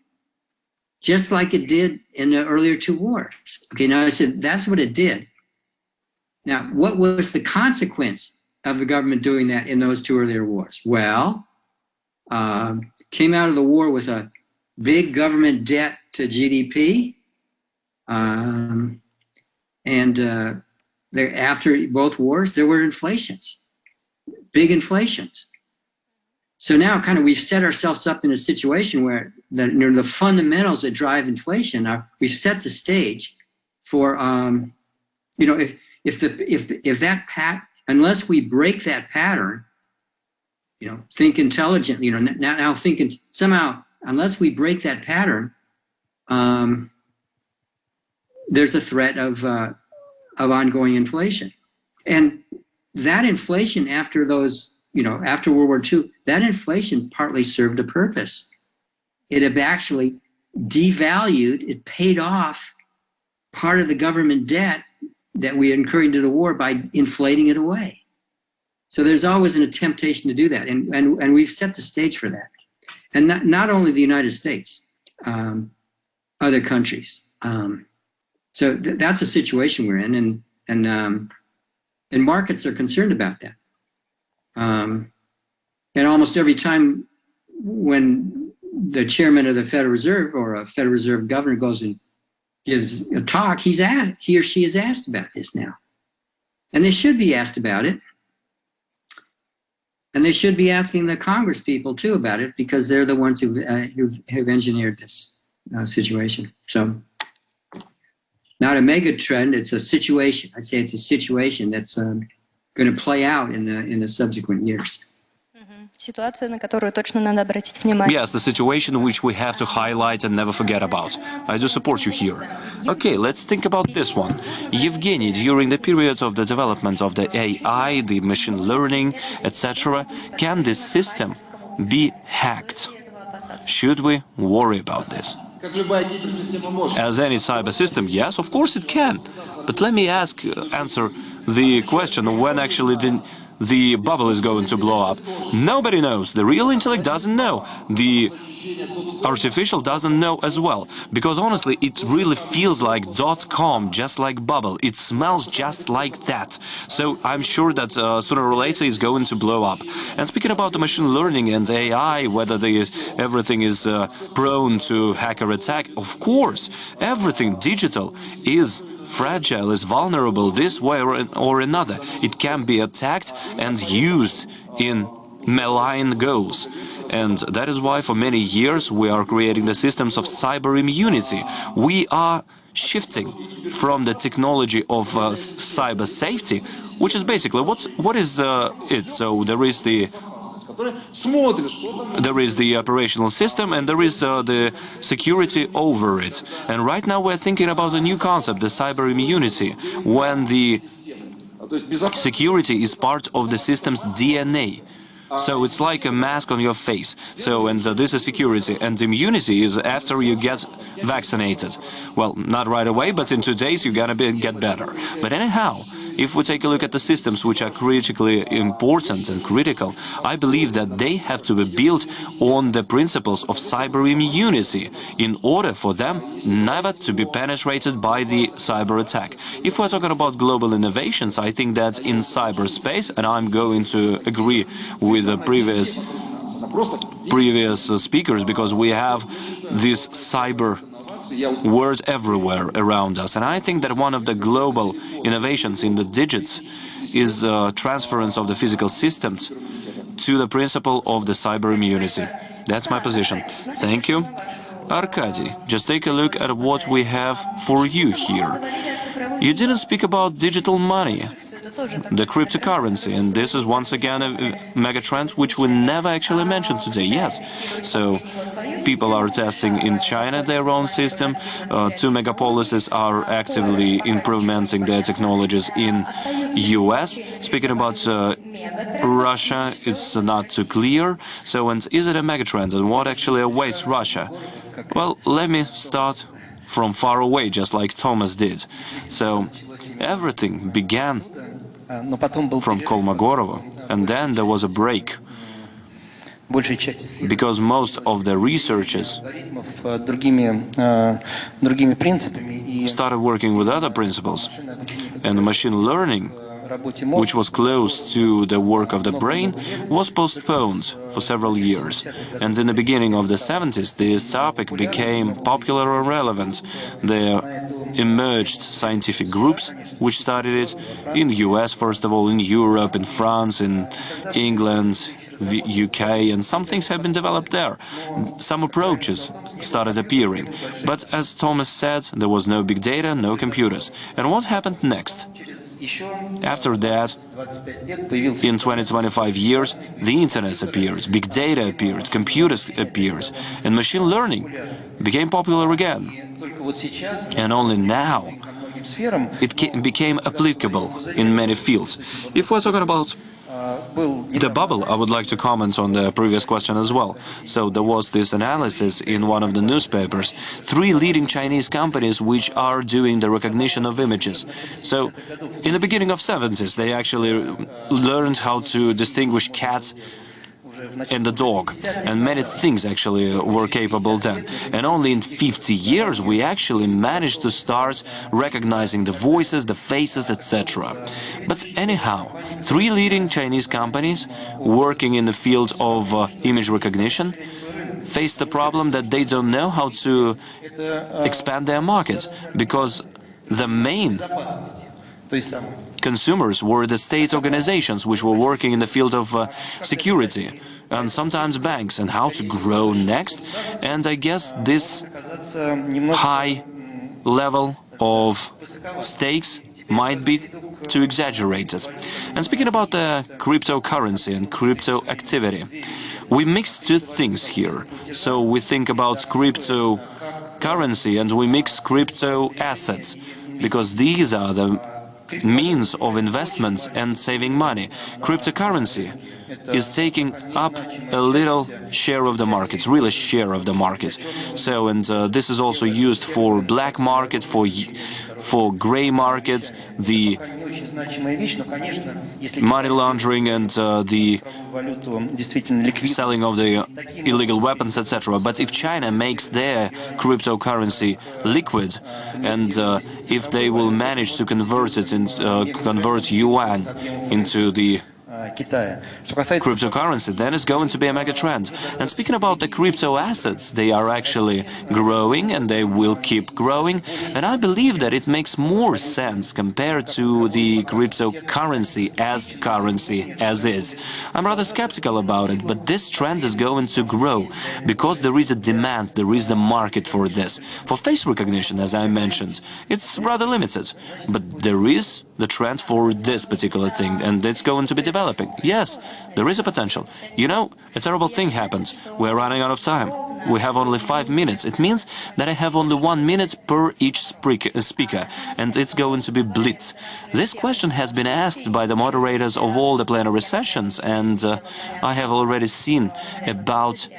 just like it did in the earlier two wars. Okay, now I said that's what it did. Now, what was the consequence of the government doing that in those two earlier wars? Well, came out of the war with a big government debt to GDP, after both wars, there were inflations, big inflations. So now kind of we've set ourselves up in a situation where the fundamentals that drive inflation are, we've set the stage for, you know, unless we break that pattern, you know, think intelligent, you know, now thinking somehow, unless we break that pattern, there's a threat of ongoing inflation. And that inflation after those, you know, after World War II, that inflation partly served a purpose. It had actually devalued, it paid off part of the government debt that we incurred into the war by inflating it away. So there's always a temptation to do that. And we've set the stage for that. And not only the United States, other countries. So that's a situation we're in, and markets are concerned about that. And almost every time when the chairman of the Federal Reserve or a Federal Reserve governor goes and gives a talk, he or she is asked about this now. And they should be asked about it. And they should be asking the Congress people too about it, because they're the ones who've engineered this situation. So not a mega trend, it's a situation. I'd say it's a situation that's going to play out in the subsequent years. Ситуация, на которую точно надо обратить внимание. Yes, the situation which we have to highlight and never forget about. I do support you here. Okay, let's think about this one. Evgeny, during the periods of the development of the AI, the machine learning, etc., can this system be hacked? Should we worry about this? As any cyber system, yes, of course it can. But let me answer the question when actually the bubble is going to blow up. Nobody knows. The real intellect doesn't know. The artificial doesn't know as well. Because honestly, it really feels like .com, just like bubble. It smells just like that. So I'm sure that sooner or later it's going to blow up. And speaking about the machine learning and AI, whether everything is prone to hacker attack, of course, everything digital is fragile, is vulnerable this way or another. It can be attacked and used in malign goals. And that is why for many years we are creating the systems of cyber immunity. We are shifting from the technology of cyber safety, which is basically what is it. So there is the operational system and there is the security over it. And right now we're thinking about a new concept, the cyber immunity, when the security is part of the system's DNA. So it's like a mask on your face. So, and this is security, and immunity is after you get vaccinated. Well, not right away, but in 2 days you're gonna get better. But anyhow, if we take a look at the systems which are critically important and critical, I believe that they have to be built on the principles of cyber immunity in order for them never to be penetrated by the cyber attack. If we're talking about global innovations, I think that in cyberspace, and I'm going to agree with the previous speakers, because we have this cyber words everywhere around us. And I think that one of the global innovations in the digits is transference of the physical systems to the principle of the cyber immunity. That's my position. Thank you. Arkady, just take a look at what we have for you here. You didn't speak about digital money, the cryptocurrency, and this is once again a megatrend which we never actually mentioned today. Yes, so people are testing in China their own system. 2 megapolises are actively implementing their technologies in US. Speaking about Russia, it's not too clear. So, and is it a megatrend, and what actually awaits Russia? Well, let me start from far away, just like Thomas did. So, everything began from Kolmogorov, and then there was a break, because most of the researchers started working with other principles, and machine learning, which was close to the work of the brain, was postponed for several years. And in the beginning of the 70s, this topic became popular and relevant. There emerged scientific groups which studied it in the US, first of all, in Europe, in France, in England, the UK, and some things have been developed there. Some approaches started appearing. But as Thomas said, there was no big data, no computers. And what happened next? After that, in 20-25 years, the internet appeared, big data appeared, computers appeared, and machine learning became popular again. And only now it became applicable in many fields. If we're talking about the bubble, I would like to comment on the previous question as well. So there was this analysis in one of the newspapers, 3 leading Chinese companies which are doing the recognition of images. So in the beginning of 70s, they actually learned how to distinguish cats and the dog, and many things actually were capable then. And only in 50 years we actually managed to start recognizing the voices, the faces, etc. But anyhow, 3 leading Chinese companies working in the field of image recognition faced the problem that they don't know how to expand their markets, because the main consumers were the state organizations which were working in the field of security, and sometimes banks, and how to grow next. And I guess this high level of stakes might be too exaggerated. And speaking about the cryptocurrency and crypto activity, we mix two things here. So we think about cryptocurrency and we mix crypto assets, because these are the means of investments and saving money. Cryptocurrency is taking up a little share of the market, really share of the market. So, and this is also used for black market, for gray market, the money laundering and the selling of the illegal weapons, etc. But if China makes their cryptocurrency liquid, and if they will manage to convert it convert yuan into the cryptocurrency, then it's going to be a mega trend. And speaking about the crypto assets, they are actually growing and they will keep growing. And I believe that it makes more sense compared to the cryptocurrency as is. I'm rather skeptical about it, but this trend is going to grow because there is a demand, there is the market for this. For face recognition, as I mentioned, it's rather limited, but there is the trend for this particular thing, and it's going to be developing. Yes, there is a potential. You know, a terrible thing happened. We're running out of time. We have only 5 minutes. It means that I have only 1 minute per each speaker, and it's going to be blitz. This question has been asked by the moderators of all the plenary sessions, and I have already seen about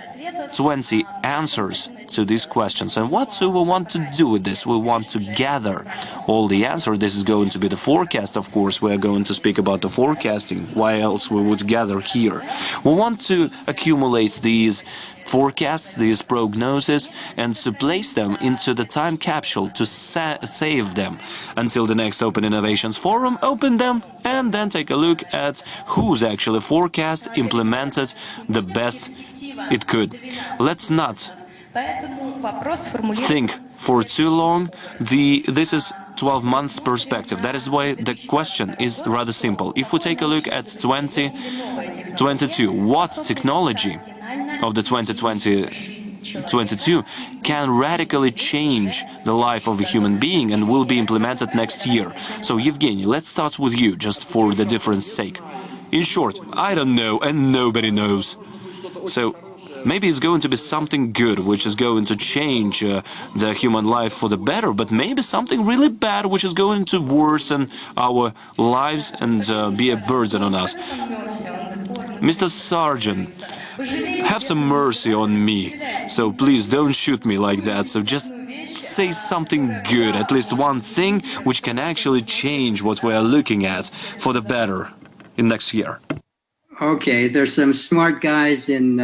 20 answers to these questions. And what do we want to do with this? We want to gather all the answers. This is going to be the forecast, of course. We're going to speak about the forecasting. Why else we would gather here? We want to accumulate these forecasts, these prognoses, and to place them into the time capsule to save them until the next Open Innovations Forum, open them, and then take a look at who's actually forecast implemented the best it could. Let's not think for too long. This is 12 months perspective. That is why the question is rather simple. If we take a look at 2022, what technology of the 2022 can radically change the life of a human being and will be implemented next year? So, Evgeny, let's start with you, just for the difference sake. In short, I don't know, and nobody knows. So, maybe it's going to be something good, which is going to change the human life for the better, but maybe something really bad, which is going to worsen our lives and be a burden on us. Mr. Sergeant, have some mercy on me. So please don't shoot me like that. So just say something good, at least one thing which can actually change what we are looking at for the better in next year. Okay, there's some smart guys in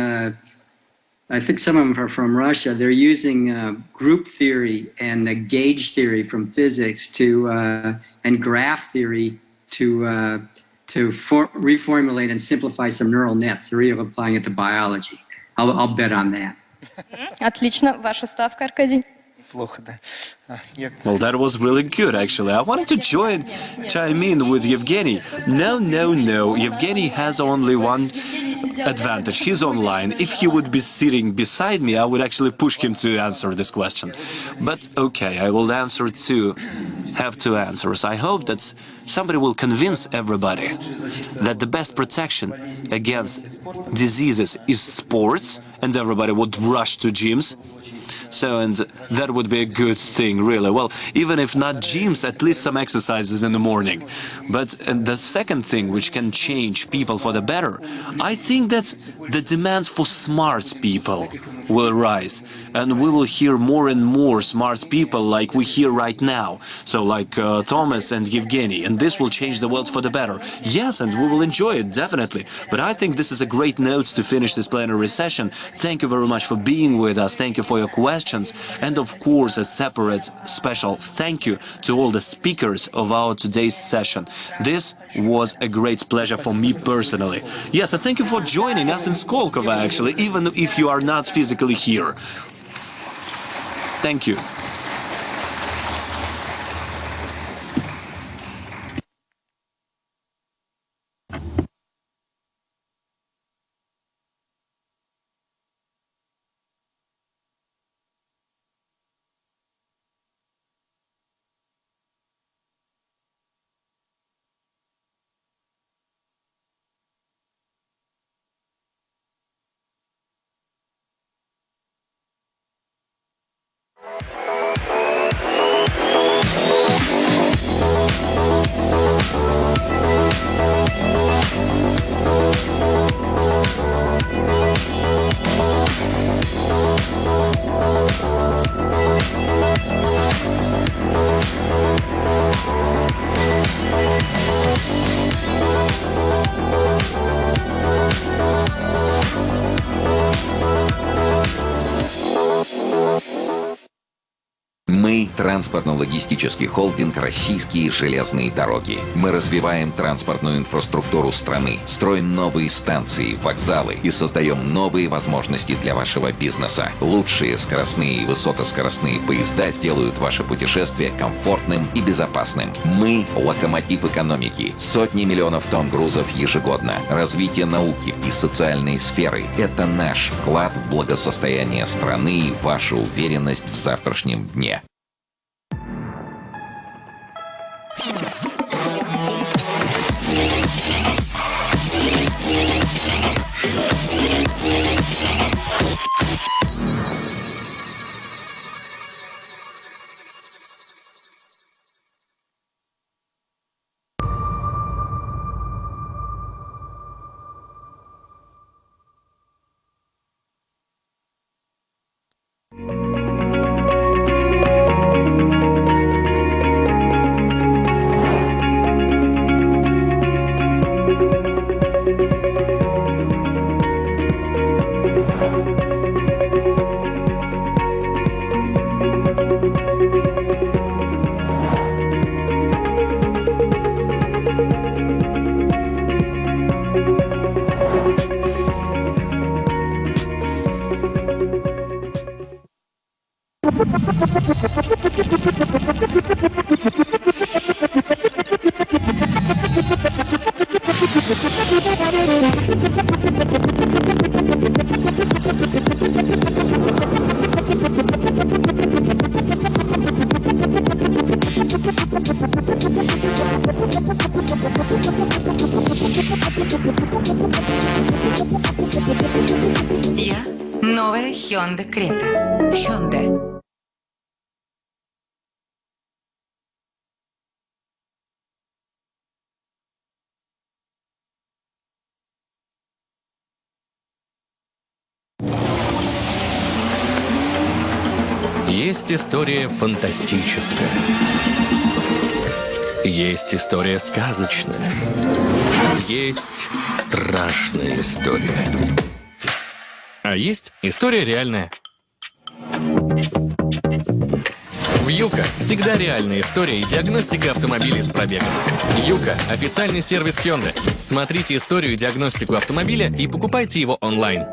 I think some of them are from Russia. They're using group theory and gauge theory from physics and graph theory to reformulate and simplify some neural nets. They're even applying it to biology. I'll bet on that. Отлично. Ваша ставка, Аркадий. Well, that was really good, actually. I wanted to chime in with Evgeny. No. Evgeny has only one advantage. He's online. If he would be sitting beside me, I would actually push him to answer this question. But okay, I will answer two. Have two answers. I hope that somebody will convince everybody that the best protection against diseases is sports, and everybody would rush to gyms. So, and that would be a good thing, really. Well, even if not gyms, at least some exercises in the morning. But the second thing which can change people for the better, I think that the demand for smart people will rise. And we will hear more and more smart people like we hear right now. So like Thomas and Evgeny. And this will change the world for the better. Yes, and we will enjoy it, definitely. But I think this is a great note to finish this plenary session. Thank you very much for being with us. Thank you for your questions. And of course, a separate special thank you to all the speakers of our today's session. This was a great pleasure for me personally. Yes, and thank you for joining us in Skolkovo, actually, even if you are not physically here. Thank you. Транспортно-логистический холдинг «Российские железные дороги». Мы развиваем транспортную инфраструктуру страны, строим новые станции, вокзалы и создаем новые возможности для вашего бизнеса. Лучшие скоростные и высокоскоростные поезда сделают ваше путешествие комфортным и безопасным. Мы – локомотив экономики. Сотни миллионов тонн грузов ежегодно. Развитие науки и социальной сферы – это наш вклад в благосостояние страны и ваша уверенность в завтрашнем дне. Я новая Hyundai Creta. Hyundai. Есть история фантастическая. Есть история сказочная. Есть страшная история. А есть история реальная. Вьюка – всегда реальная история и диагностика автомобилей с пробегом. Вьюка – официальный сервис Hyundai. Смотрите историю и диагностику автомобиля и покупайте его онлайн.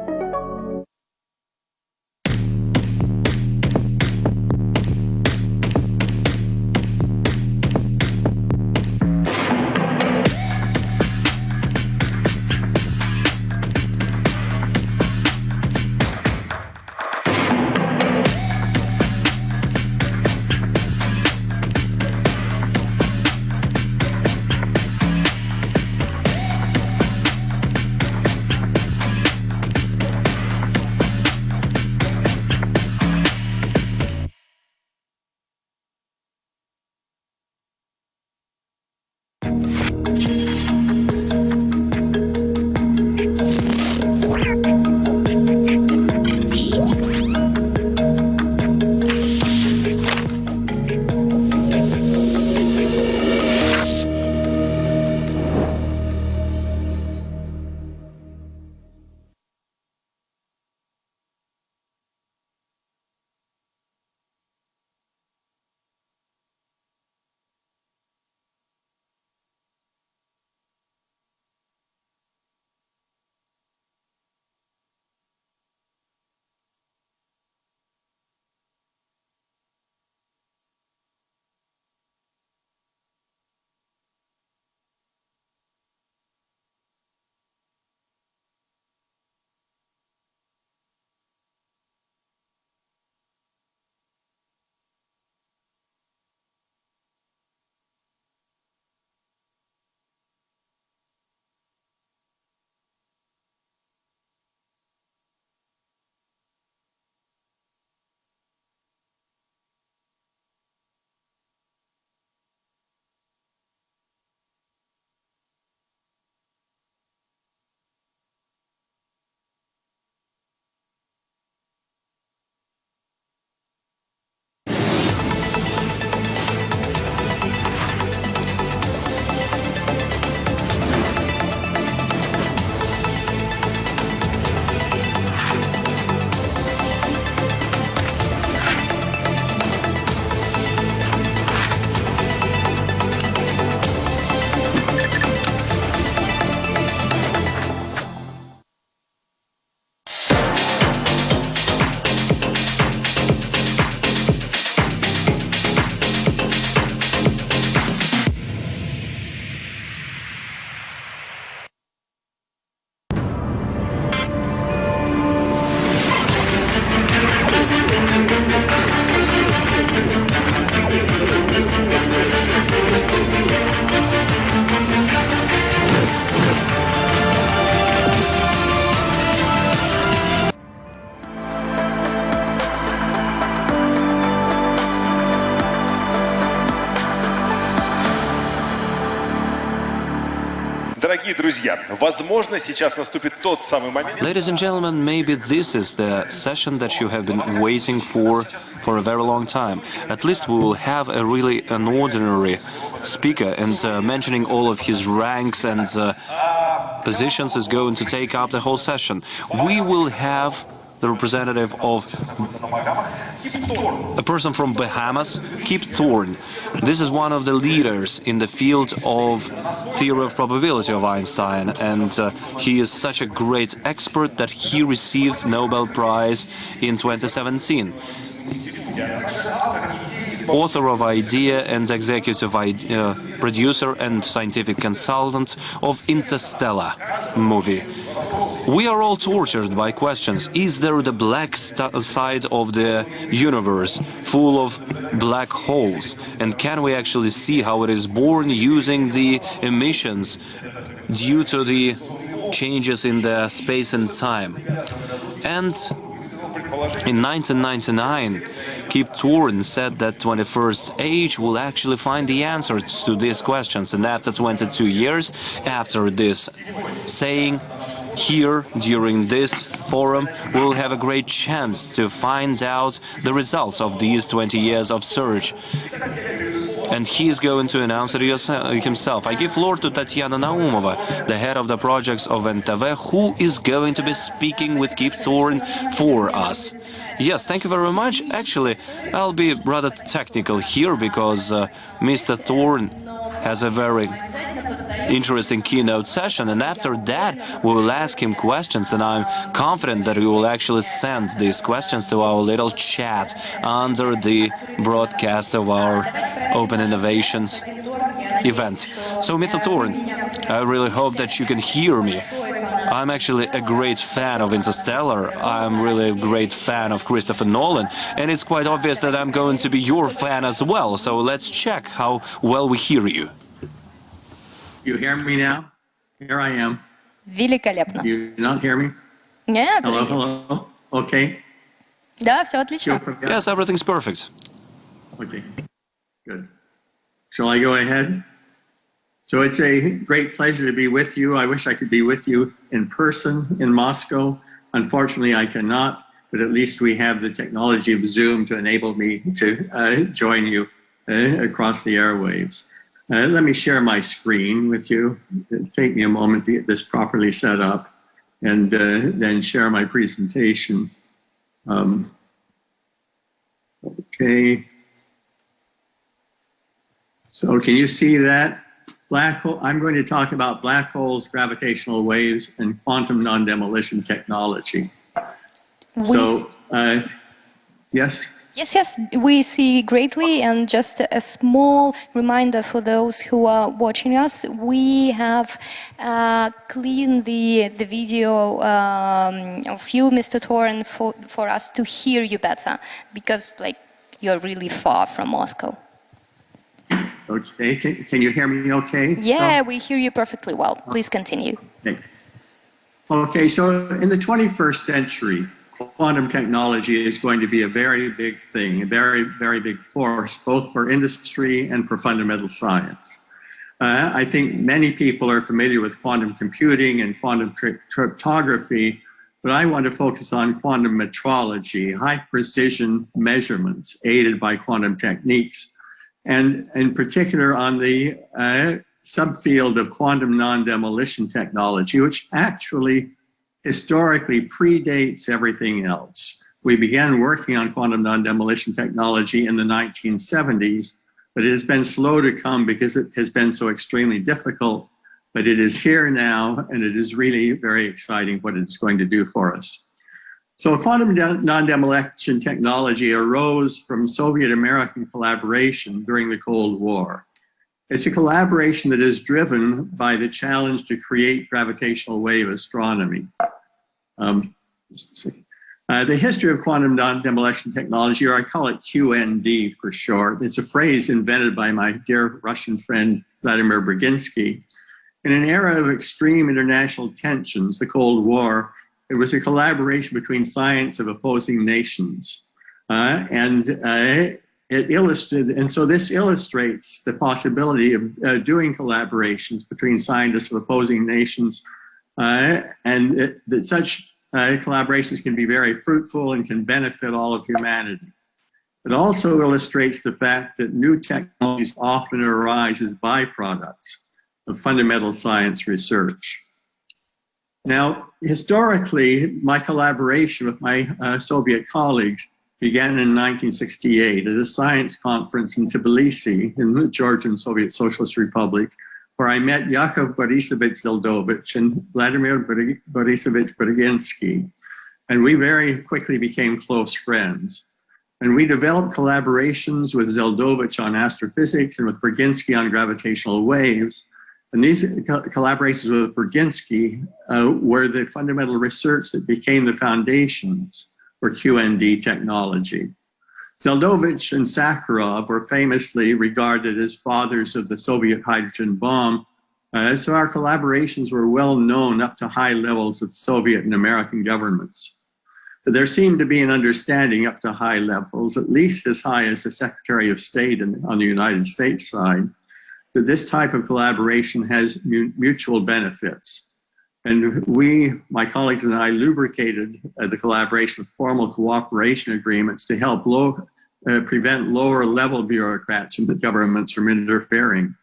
Дорогие друзья, возможно, сейчас наступит тот самый момент. Ladies and gentlemen, maybe this is the session that you have been waiting for a very long time. At least we will have a really an ordinary speaker, and mentioning all of his ranks and positions is going to take up the whole session. We will have the representative of a person from Bahamas, Kip Thorne. This is one of the leaders in the field of theory of probability of Einstein, and he is such a great expert that he received Nobel Prize in 2017. Author of idea and executive producer and scientific consultant of Interstellar movie. We are all tortured by questions. Is there the black side of the universe full of black holes? And can we actually see how it is born using the emissions due to the changes in the space and time? And in 1999, Kip Thorne said that 21st age will actually find the answers to these questions. And after 22 years, after this saying, here, during this forum, we'll have a great chance to find out the results of these 20 years of search. And he is going to announce it himself. I give floor to Tatiana Naumova, the head of the projects of NTV, who is going to be speaking with Kip Thorne for us. Yes, thank you very much. Actually, I'll be rather technical here because Mr. Thorne has a very interesting keynote session, and after that we will ask him questions, and I'm confident that we will actually send these questions to our little chat under the broadcast of our Open Innovations event. So, Mr. Thorne, I really hope that you can hear me. I'm actually a great fan of Interstellar. I'm really a great fan of Christopher Nolan, and it's quite obvious that I'm going to be your fan as well. So let's check how well we hear you. You hear me now? Here I am. Великолепно. You not hear me? Нет. Hello, hello. Okay. Да, все отлично. Yes, everything's perfect. Okay. Good. Shall I go ahead? So it's a great pleasure to be with you. I wish I could be with you in person in Moscow. Unfortunately, I cannot, but at least we have the technology of Zoom to enable me to join you across the airwaves. Let me share my screen with you. Take me a moment to get this properly set up and then share my presentation. Okay. So can you see that? Black hole. I'm going to talk about black holes, gravitational waves, and quantum non-demolition technology. So, yes? Yes, we see greatly, and just a small reminder for those who are watching us, we have cleaned the video of you, Mr. Thorne, for us to hear you better, because you're really far from Moscow. Okay, can you hear me okay? Yeah, we hear you perfectly well. Please continue. Okay, so in the 21st century, quantum technology is going to be a very big thing, a very, very big force, both for industry and for fundamental science. I think many people are familiar with quantum computing and quantum cryptography, but I want to focus on quantum metrology, high precision measurements aided by quantum techniques, and in particular on the subfield of quantum non-demolition technology, which actually historically predates everything else. We began working on quantum non-demolition technology in the 1970s, but it has been slow to come because it has been so extremely difficult, but it is here now, and it is really very exciting what it's going to do for us. So quantum non-demolition technology arose from Soviet-American collaboration during the Cold War. It's a collaboration that is driven by the challenge to create gravitational wave astronomy. The history of quantum non-demolition technology, or I call it QND for short, it's a phrase invented by my dear Russian friend Vladimir Brzezinski. In an era of extreme international tensions, the Cold War, it was a collaboration between science of opposing nations. it illustrated, and so this illustrates the possibility of doing collaborations between scientists of opposing nations, and that such collaborations can be very fruitful and can benefit all of humanity. It also illustrates the fact that new technologies often arise as byproducts of fundamental science research. Now, historically, my collaboration with my Soviet colleagues began in 1968 at a science conference in Tbilisi in the Georgian Soviet Socialist Republic, where I met Yakov Borisovich Zeldovich and Vladimir Borisovich Brzezinski. And we very quickly became close friends. And we developed collaborations with Zeldovich on astrophysics and with Brzezinski on gravitational waves. And these collaborations with Brzezinski were the fundamental research that became the foundations for QND technology. Zeldovich and Sakharov were famously regarded as fathers of the Soviet hydrogen bomb, so our collaborations were well known up to high levels of Soviet and American governments. But there seemed to be an understanding up to high levels, at least as high as the Secretary of State on the United States side, that this type of collaboration has mutual benefits. And we, my colleagues and I, lubricated the collaboration with formal cooperation agreements to help prevent lower level bureaucrats in the governments from interfering.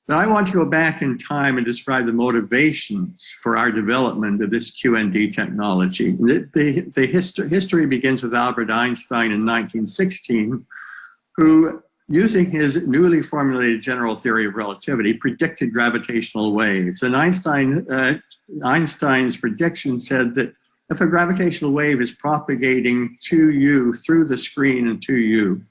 Now I want to go back in time and describe the motivations for our development of this QND technology. The history begins with Albert Einstein in 1916, who, using his newly formulated general theory of relativity, predicted gravitational waves. And Einstein's prediction said that if a gravitational wave is propagating to you through the screen and to you,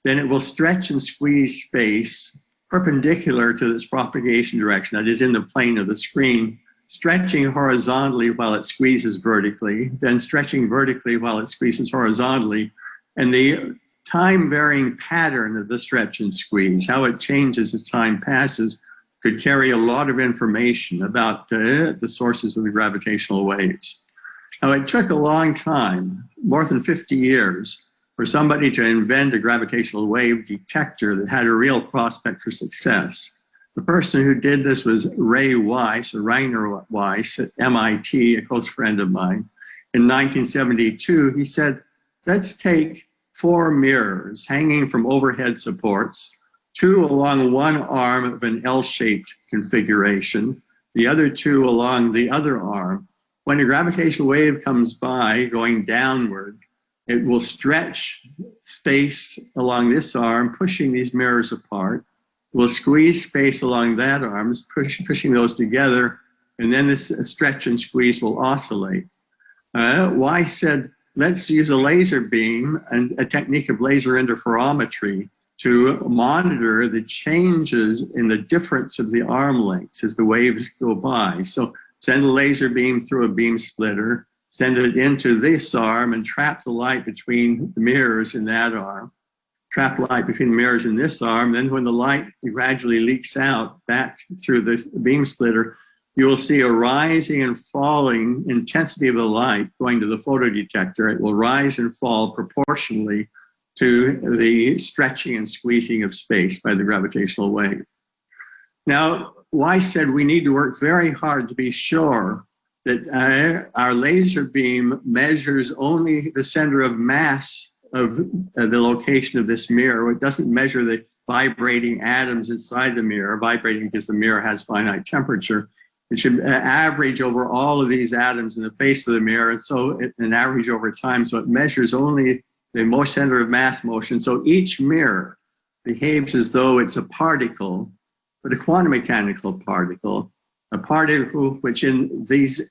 then it will stretch and squeeze space perpendicular to this propagation direction, that is in the plane of the screen, stretching horizontally while it squeezes vertically, then stretching vertically while it squeezes horizontally, and the time-varying pattern of the stretch and squeeze, how it changes as time passes, could carry a lot of information about the sources of the gravitational waves. Now, it took a long time, more than 50 years, for somebody to invent a gravitational wave detector that had a real prospect for success. The person who did this was Rainer Weiss at MIT, a close friend of mine. In 1972, he said, let's take 4 mirrors hanging from overhead supports, 2 along one arm of an L-shaped configuration, the other 2 along the other arm. When a gravitational wave comes by going downward, it will stretch space along this arm, pushing these mirrors apart. It will squeeze space along that arm, pushing those together, and then this stretch and squeeze will oscillate. Weiss said, let's use a laser beam and a technique of laser interferometry to monitor the changes in the difference of the arm lengths as the waves go by. So send a laser beam through a beam splitter, send it into this arm and trap the light between the mirrors in that arm, trap light between the mirrors in this arm. Then when the light gradually leaks out back through the beam splitter, you will see a rising and falling intensity of the light going to the photodetector. It will rise and fall proportionally to the stretching and squeezing of space by the gravitational wave. Now, Weiss said we need to work very hard to be sure that our laser beam measures only the center of mass of the location of this mirror. It doesn't measure the vibrating atoms inside the mirror, vibrating because the mirror has finite temperature. It should average over all of these atoms in the face of the mirror, and so an average over time. So it measures only the most center of mass motion. So each mirror behaves as though it's a particle, but a quantum mechanical particle, a particle which in these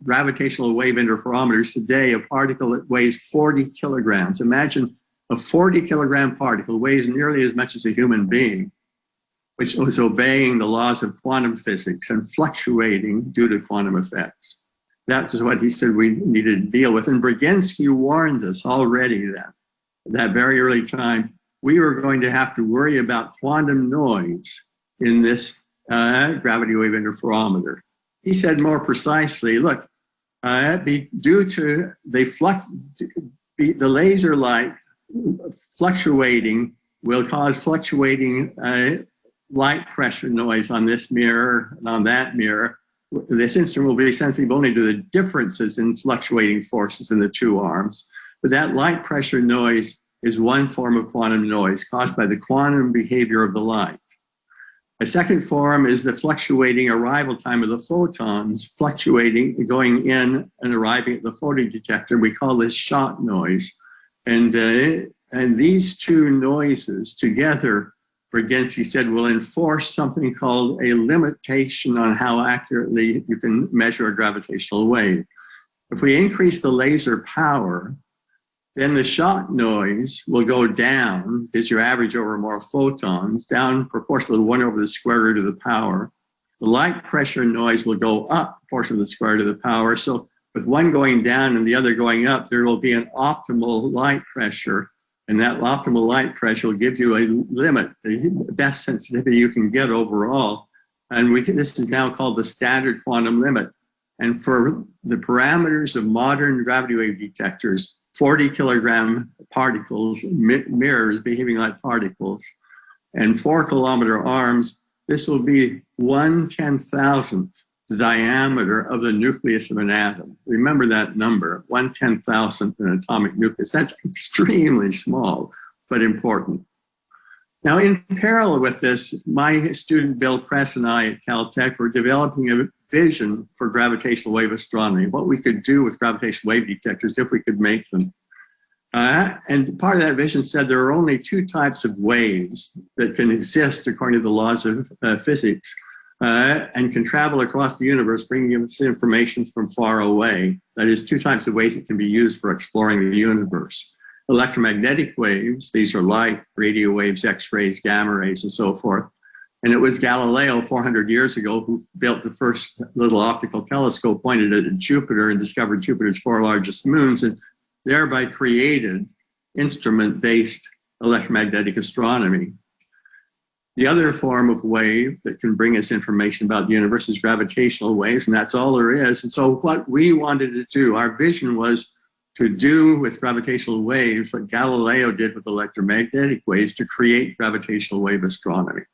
gravitational wave interferometers today, a particle that weighs 40 kilograms. Imagine a 40 kilogram particle weighs nearly as much as a human being, which was obeying the laws of quantum physics and fluctuating due to quantum effects. That is what he said we needed to deal with. And Brzezinski warned us already then, at that very early time, we were going to have to worry about quantum noise in this gravity wave interferometer. He said more precisely, look, due to the laser light fluctuating will cause fluctuating light pressure noise on this mirror and on that mirror. This instrument will be sensitive only to the differences in fluctuating forces in the two arms. But that light pressure noise is one form of quantum noise caused by the quantum behavior of the light. A second form is the fluctuating arrival time of the photons, fluctuating, going in and arriving at the photodetector. We call this shot noise. And these two noises together, Brzezinski said, will enforce something called a limitation on how accurately you can measure a gravitational wave. If we increase the laser power, then the shot noise will go down because you average over more photons, down proportional to 1 over the square root of the power. The light pressure noise will go up proportional to the square root of the power. So with one going down and the other going up, there will be an optimal light pressure. And that optimal light pressure will give you a limit, the best sensitivity you can get overall. And this is now called the standard quantum limit. And for the parameters of modern gravity wave detectors, 40 kilogram particles, mirrors behaving like particles, and 4 kilometer arms, this will be 1/10,000th the diameter of the nucleus of an atom. Remember that number, 1/10,000th an atomic nucleus. That's extremely small, but important. Now, in parallel with this, my student Bill Press and I at Caltech were developing a vision for gravitational wave astronomy, what we could do with gravitational wave detectors if we could make them. And part of that vision said there are only 2 types of waves that can exist according to the laws of physics and can travel across the universe, bringing us information from far away. That is, 2 types of waves that can be used for exploring the universe. Electromagnetic waves, these are light, radio waves, X-rays, gamma rays, and so forth. And it was Galileo 400 years ago who built the first little optical telescope, pointed it at Jupiter and discovered Jupiter's 4 largest moons, and thereby created instrument-based electromagnetic astronomy. The other form of wave that can bring us information about the universe is gravitational waves, and that's all there is. And so what we wanted to do, our vision was to do with gravitational waves what Galileo did with electromagnetic waves, to create gravitational wave astronomy.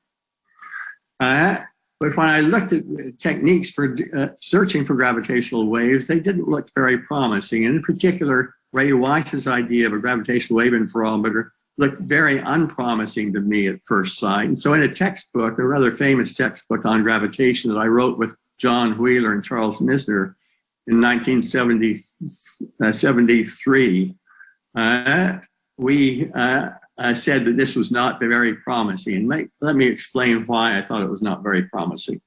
But when I looked at techniques for searching for gravitational waves, they didn't look very promising. And in particular, Ray Weiss's idea of a gravitational wave interferometer looked very unpromising to me at first sight. And so in a textbook, a rather famous textbook on gravitation that I wrote with John Wheeler and Charles Misner in 1973, we said that this was not very promising. And let me explain why I thought it was not very promising.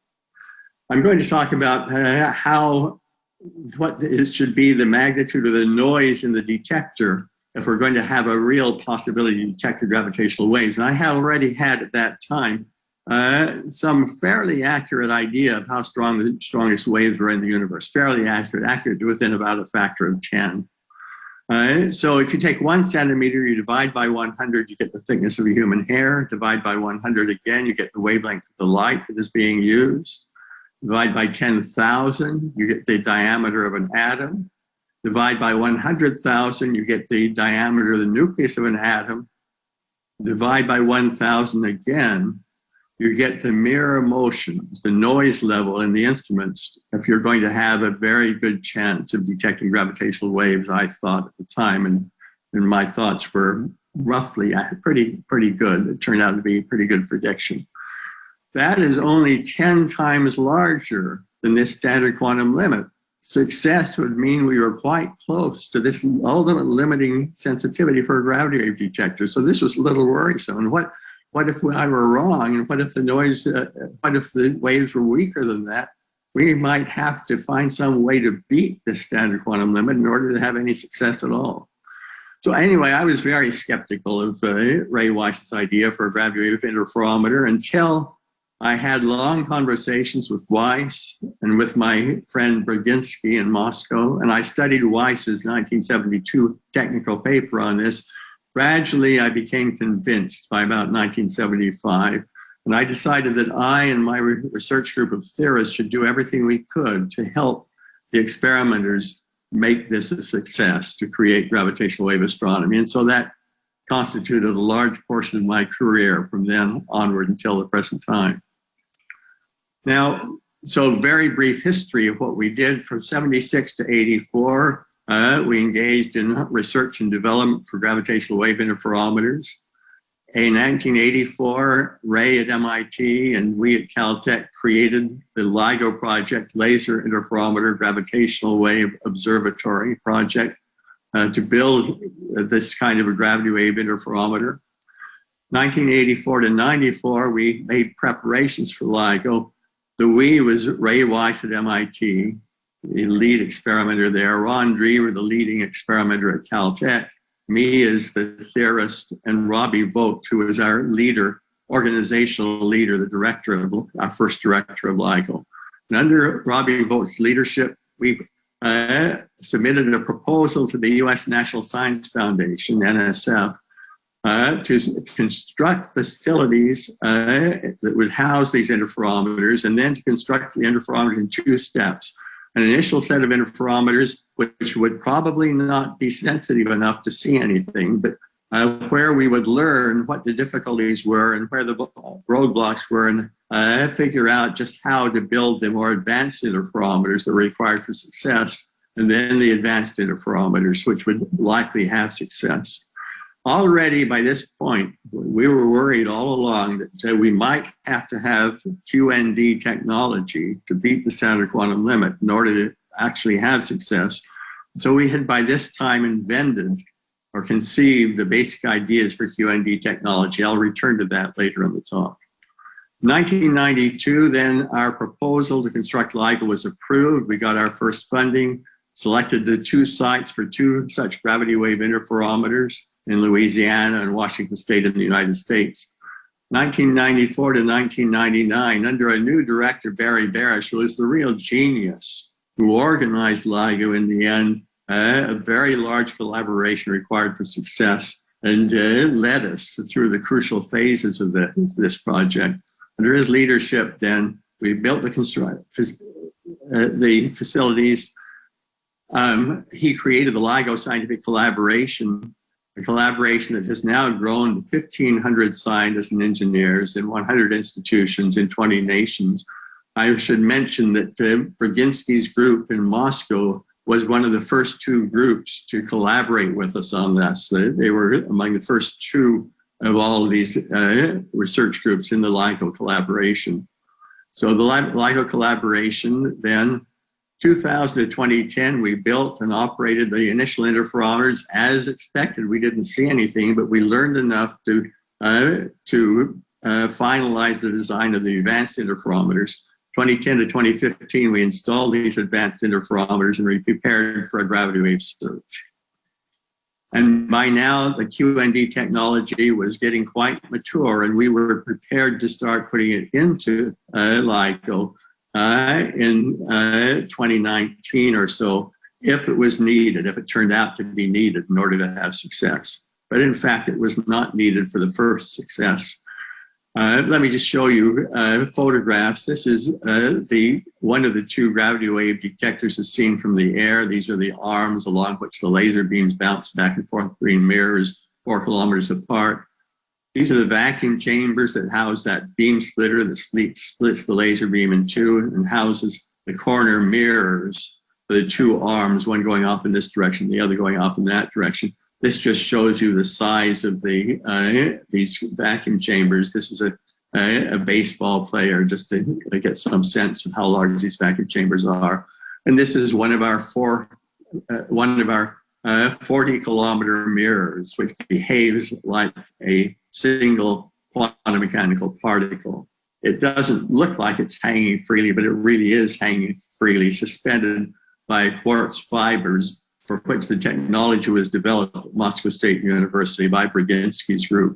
I'm going to talk about what should be the magnitude of the noise in the detector if we're going to have a real possibility to detect the gravitational waves. And I had already had at that time some fairly accurate idea of how strong the strongest waves were in the universe. Fairly accurate to within about a factor of 10. So if you take 1 centimeter, you divide by 100, you get the thickness of a human hair. Divide by 100 again, you get the wavelength of the light that is being used. Divide by 10,000, you get the diameter of an atom. Divide by 100,000, you get the diameter of the nucleus of an atom. Divide by 1,000 again, you get the mirror motions, the noise level in the instruments, if you're going to have a very good chance of detecting gravitational waves, I thought at the time, and my thoughts were roughly pretty good. It turned out to be a pretty good prediction. That is only 10 times larger than this standard quantum limit. Success would mean we were quite close to this ultimate limiting sensitivity for a gravity wave detector. So this was a little worrisome. And what if I were wrong? And what if the noise, what if the waves were weaker than that? We might have to find some way to beat the standard quantum limit in order to have any success at all. So anyway, I was very skeptical of Ray Weiss's idea for a gravity wave interferometer until I had long conversations with Weiss and with my friend Brzezinski in Moscow, and I studied Weiss's 1972 technical paper on this. Gradually, I became convinced by about 1975, and I decided that I and my research group of theorists should do everything we could to help the experimenters make this a success, to create gravitational wave astronomy. And so that constituted a large portion of my career from then onward until the present time. Now, so very brief history of what we did from 76 to 84. We engaged in research and development for gravitational wave interferometers. In 1984, Ray at MIT and we at Caltech created the LIGO project, Laser Interferometer Gravitational Wave Observatory project, to build this kind of a gravity wave interferometer. 1984 to 94, we made preparations for LIGO. The we was Ray Weiss at MIT, the lead experimenter there. Ron Drever, the leading experimenter at Caltech. Me as the theorist, and Robbie Vogt, who is our leader, organizational leader, the director of our first director of LIGO. And under Robbie Vogt's leadership, we submitted a proposal to the U.S. National Science Foundation, NSF, to construct facilities that would house these interferometers, and then to construct the interferometer in 2 steps. An initial set of interferometers, which would probably not be sensitive enough to see anything, but where we would learn what the difficulties were and where the roadblocks were, and figure out just how to build the more advanced interferometers that were required for success, and then the advanced interferometers, which would likely have success. Already by this point, we were worried all along that we might have to have QND technology to beat the standard quantum limit in order to actually have success. So we had by this time invented or conceived the basic ideas for QND technology. I'll return to that later in the talk. 1992, then our proposal to construct LIGO was approved. We got our first funding, selected the 2 sites for 2 such gravity wave interferometers in Louisiana and Washington State in the United States. 1994 to 1999, under a new director, Barry Barish, who was the real genius who organized LIGO in the end, a very large collaboration required for success, and led us through the crucial phases of this project. Under his leadership, then, we built the facilities. He created the LIGO Scientific Collaboration, a collaboration that has now grown to 1,500 scientists and engineers in 100 institutions in 20 nations. I should mention that Brzezinski's group in Moscow was one of the first 2 groups to collaborate with us on this. They were among the first 2 of all of these research groups in the LIGO collaboration. So the LIGO collaboration, then 2000 to 2010, we built and operated the initial interferometers as expected. We didn't see anything, but we learned enough to finalize the design of the advanced interferometers. 2010 to 2015, we installed these advanced interferometers and we prepared for a gravity wave search. And by now, the QND technology was getting quite mature, and we were prepared to start putting it into LIGO in 2019 or so, if it was needed, if it turned out to be needed in order to have success. But in fact, it was not needed for the first success. Let me just show you photographs. This is one of the 2 gravity wave detectors is seen from the air. These are the arms along which the laser beams bounce back and forth between mirrors 4 kilometers apart. These are the vacuum chambers that house that beam splitter that splits the laser beam in 2 and houses the corner mirrors for the 2 arms, one going off in this direction, the other going off in that direction. This just shows you the size of these vacuum chambers. This is a baseball player, just to get some sense of how large these vacuum chambers are. And this is one of our 40-kilometer mirrors, which behaves like a single quantum mechanical particle. It doesn't look like it's hanging freely, but it really is hanging freely, suspended by quartz fibers, for which the technology was developed at Moscow State University by Brzezinski's group.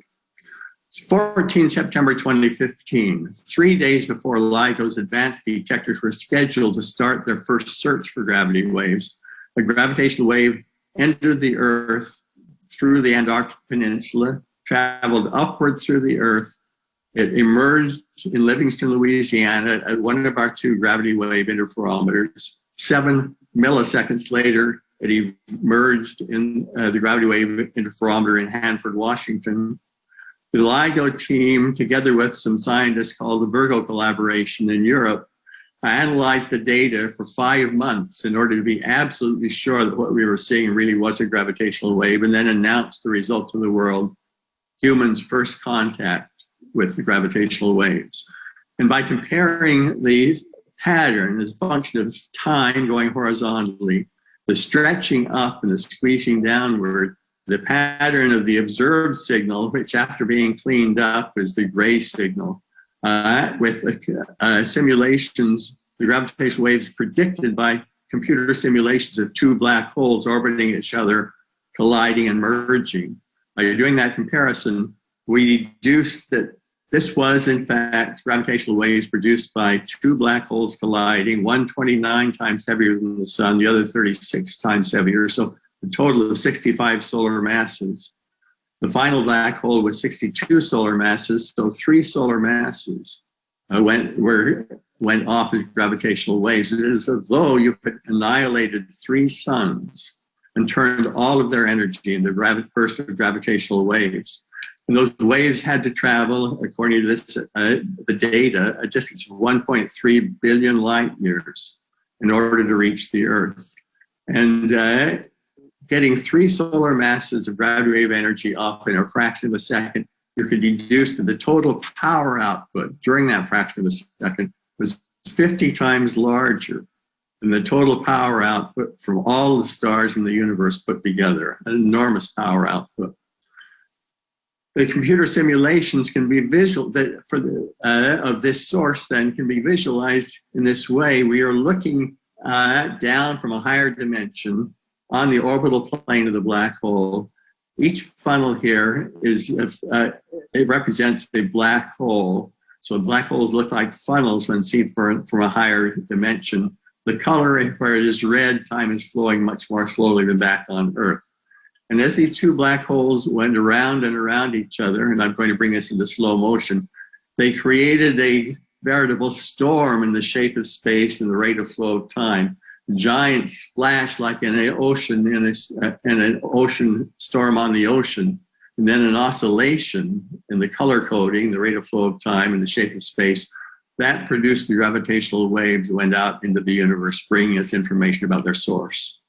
It's 14 September 2015, 3 days before LIGO's advanced detectors were scheduled to start their first search for gravity waves. A gravitational wave entered the Earth through the Antarctic Peninsula, traveled upward through the Earth. It emerged in Livingston, Louisiana at one of our 2 gravity wave interferometers. 7 milliseconds later, it emerged in the gravity wave interferometer in Hanford, Washington. The LIGO team, together with some scientists called the Virgo collaboration in Europe, analyzed the data for 5 months in order to be absolutely sure that what we were seeing really was a gravitational wave, and then announced the result to the world, humans' first contact with the gravitational waves. And by comparing the pattern as a function of time going horizontally, the stretching up and the squeezing downward, the pattern of the observed signal, which after being cleaned up is the gray signal, with simulations, the gravitational waves predicted by computer simulations of 2 black holes orbiting each other, colliding and merging. By doing that comparison, we deduced that this was, in fact, gravitational waves produced by 2 black holes colliding, one 29 times heavier than the sun, the other 36 times heavier, so a total of 65 solar masses. The final black hole was 62 solar masses, so 3 solar masses went off as gravitational waves. It is as though you had annihilated 3 suns and turned all of their energy into burst of gravitational waves. And those waves had to travel, according to this, the data, a distance of 1.3 billion light years in order to reach the Earth. And getting 3 solar masses of gravity wave energy off in a fraction of a second, you could deduce that the total power output during that fraction of a second was 50 times larger than the total power output from all the stars in the universe put together, an enormous power output. The computer simulations can be of this source then can be visualized in this way. We are looking down from a higher dimension on the orbital plane of the black hole. Each funnel here is, it represents a black hole. So black holes look like funnels when seen from a higher dimension. The color where it is red, time is flowing much more slowly than back on Earth. And as these 2 black holes went around and around each other, and I'm going to bring this into slow motion, they created a veritable storm in the shape of space and the rate of flow of time. Giant splash like in an ocean, in an ocean storm on the ocean, and then an oscillation in the color coding, the rate of flow of time and the shape of space. That produced the gravitational waves that went out into the universe, bringing us information about their source.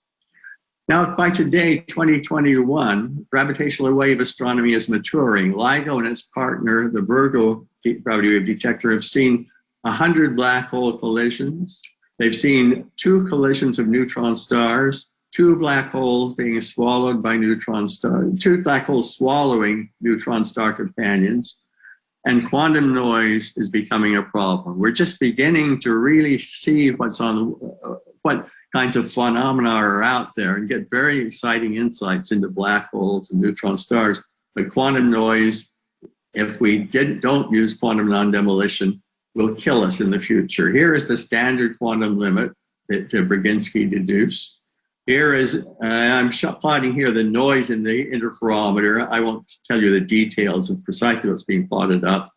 Now, by today, 2021, gravitational wave astronomy is maturing. LIGO and its partner, the Virgo gravity wave detector, have seen 100 black hole collisions. They've seen 2 collisions of neutron stars, 2 black holes being swallowed by neutron stars, 2 black holes swallowing neutron star companions, and quantum noise is becoming a problem. We're just beginning to really see what's on the, what kinds of phenomena are out there and get very exciting insights into black holes and neutron stars. But quantum noise, if we don't use quantum non-demolition, will kill us in the future. Here is the standard quantum limit that Brzezinski deduced. Here is, I'm plotting here the noise in the interferometer. I won't tell you the details of precisely what's being plotted up.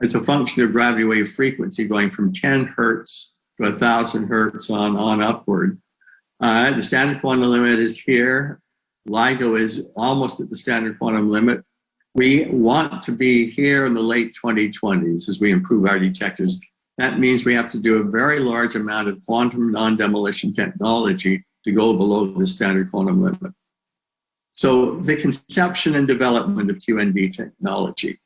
It's a function of gravity wave frequency going from 10 hertz to 1,000 hertz on upward. The standard quantum limit is here. LIGO is almost at the standard quantum limit. We want to be here in the late 2020s as we improve our detectors. That means we have to do a very large amount of quantum non-demolition technology to go below the standard quantum limit. So the conception and development of QND technology.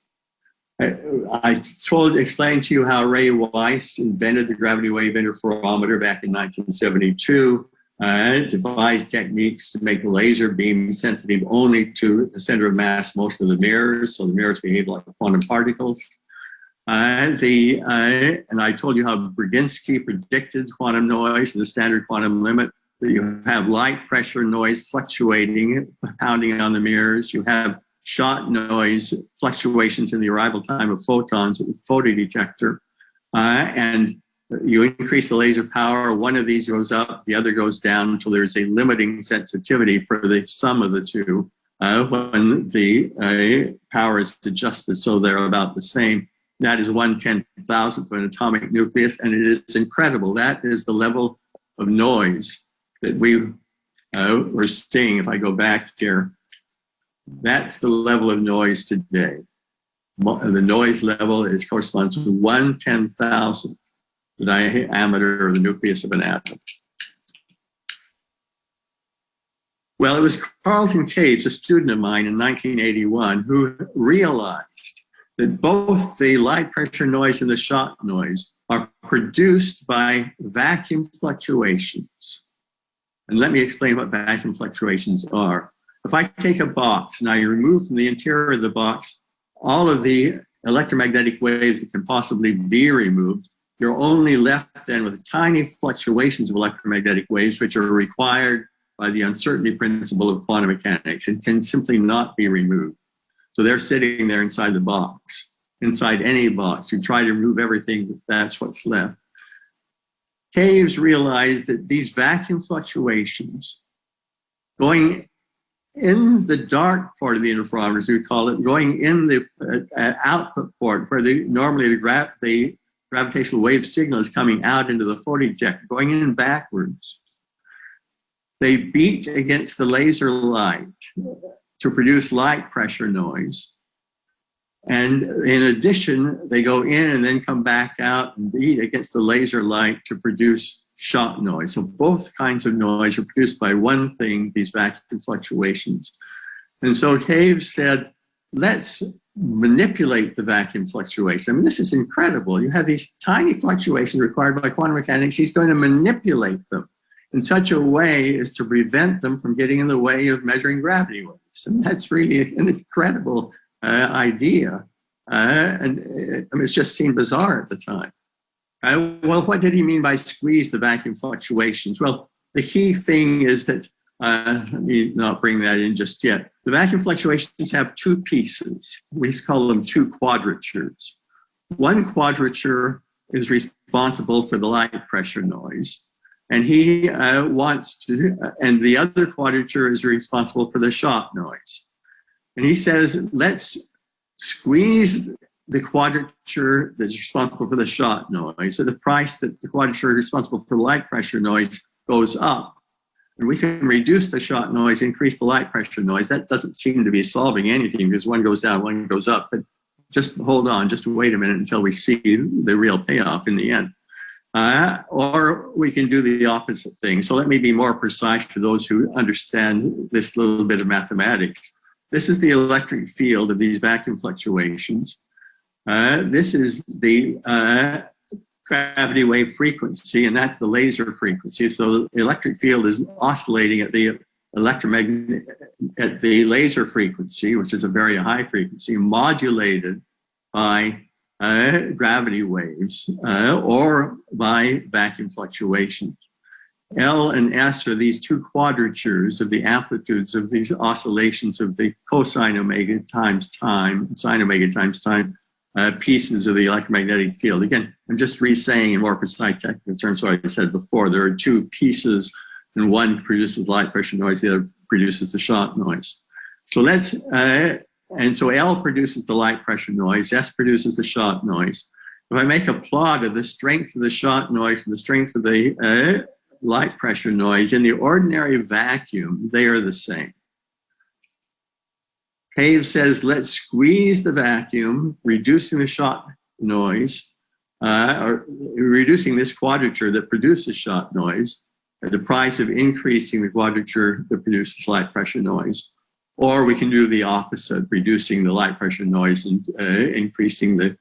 I explained to you how Ray Weiss invented the gravity wave interferometer back in 1972, devised techniques to make the laser beam sensitive only to the center of mass motion of the mirrors, so the mirrors behave like quantum particles. And I told you how Brzezinski predicted quantum noise in the standard quantum limit, that you have light pressure noise fluctuating, pounding on the mirrors. You have shot noise fluctuations in the arrival time of photons at the photodetector. And you increase the laser power, one of these goes up, the other goes down until there's a limiting sensitivity for the sum of the two when the power is adjusted so they're about the same. That is 1/10,000th of an atomic nucleus, and it is incredible. That is the level of noise that we we're seeing, if I go back here, that's the level of noise today. The noise level corresponds to 1/10,000th the diameter of the nucleus of an atom. Well, it was Carlton Caves, a student of mine in 1981, who realized that both the light pressure noise and the shock noise are produced by vacuum fluctuations. And let me explain what vacuum fluctuations are. If I take a box and I remove from the interior of the box all of the electromagnetic waves that can possibly be removed, you're only left then with tiny fluctuations of electromagnetic waves, which are required by the uncertainty principle of quantum mechanics and can simply not be removed. So they're sitting there inside the box, inside any box. You try to remove everything, that's what's left. Caves realized that these vacuum fluctuations going in the dark part of the interferometer, as we call it, going in the output port, where normally the gravitational wave signal is coming out into the photoejector, going in backwards. They beat against the laser light to produce light pressure noise. And in addition, they go in and then come back out and beat against the laser light to produce shock noise. So both kinds of noise are produced by one thing, these vacuum fluctuations. And so Caves said, let's manipulate the vacuum fluctuation. I mean, this is incredible. You have these tiny fluctuations required by quantum mechanics. He's going to manipulate them in such a way as to prevent them from getting in the way of measuring gravity waves. And that's really an incredible idea. And it's just seemed bizarre at the time. Well, what did he mean by squeeze the vacuum fluctuations? Well, the key thing is that, let me not bring that in just yet. The vacuum fluctuations have two pieces. We call them two quadratures. One quadrature is responsible for the light pressure noise. And he wants to, and the other quadrature is responsible for the shock noise. And he says, let's squeeze the quadrature that's responsible for the shock noise. So the price that the quadrature responsible for light pressure noise goes up. And we can reduce the shock noise, increase the light pressure noise. That doesn't seem to be solving anything because one goes down, one goes up. But just hold on, just wait a minute until we see the real payoff in the end. Or we can do the opposite thing. So let me be more precise for those who understand this little bit of mathematics. This is the electric field of these vacuum fluctuations. This is the gravity wave frequency, and that's the laser frequency. So the electric field is oscillating at the laser frequency, which is a very high frequency, modulated by gravity waves or by vacuum fluctuations. L and S are these two quadratures of the amplitudes of these oscillations of the cosine omega times time, sine omega times time pieces of the electromagnetic field. Again, I'm just re-saying in more precise technical terms what I said before. There are two pieces, and one produces light pressure noise, the other produces the shock noise. So let's, and so L produces the light pressure noise, S produces the shock noise. If I make a plot of the strength of the shock noise and the strength of the light pressure noise, in the ordinary vacuum, they are the same. Caves says, let's squeeze the vacuum, reducing the shock noise, or reducing this quadrature that produces shock noise at the price of increasing the quadrature that produces light pressure noise. Or we can do the opposite, reducing the light pressure noise and increasing the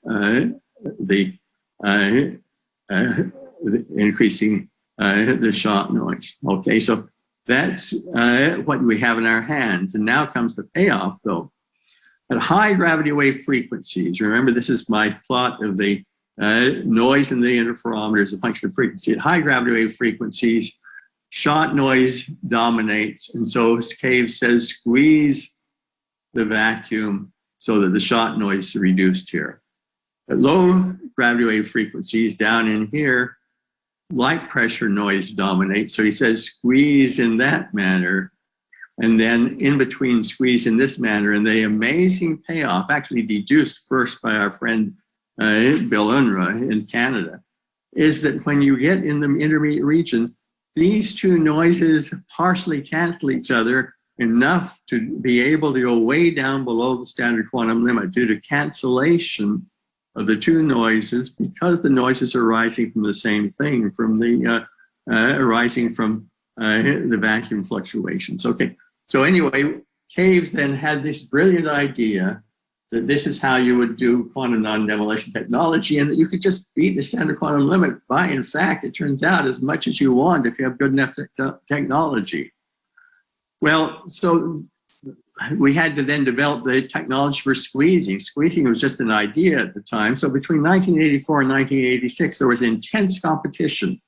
shock noise. Okay, so that's what we have in our hands. And now comes the payoff, though. At high gravity wave frequencies, remember this is my plot of the noise in the interferometer as a function of frequency. At high gravity wave frequencies, shock noise dominates. And so Caves says, squeeze the vacuum so that the shock noise is reduced here. At low gravity wave frequencies, down in here, light pressure noise dominates. So he says squeeze in that manner, and then in between squeeze in this manner. And the amazing payoff, actually deduced first by our friend Bill Unruh in Canada, is that when you get in the intermediate region, these two noises partially cancel each other enough to be able to go way down below the standard quantum limit due to cancellation of the two noises, because the noises are arising from the same thing, from the arising from the vacuum fluctuations. Okay, so anyway, Caves then had this brilliant idea that this is how you would do quantum non-demolition technology, and that you could just beat the standard quantum limit by, in fact, it turns out, as much as you want if you have good enough technology. Well, so we had to then develop the technology for squeezing. Squeezing was just an idea at the time. So between 1984 and 1986, there was intense competition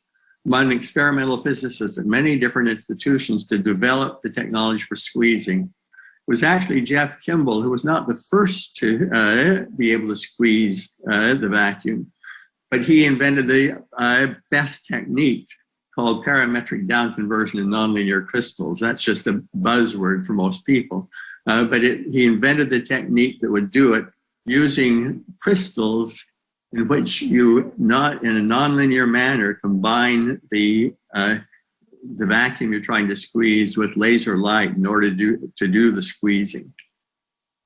among experimental physicists at many different institutions to develop the technology for squeezing. It was actually Jeff Kimball who was not the first to be able to squeeze the vacuum, but he invented the best technique called parametric down conversion in nonlinear crystals. That's just a buzzword for most people. But he invented the technique that would do it using crystals in which you, not in a nonlinear manner, combine the vacuum you're trying to squeeze with laser light in order to do the squeezing.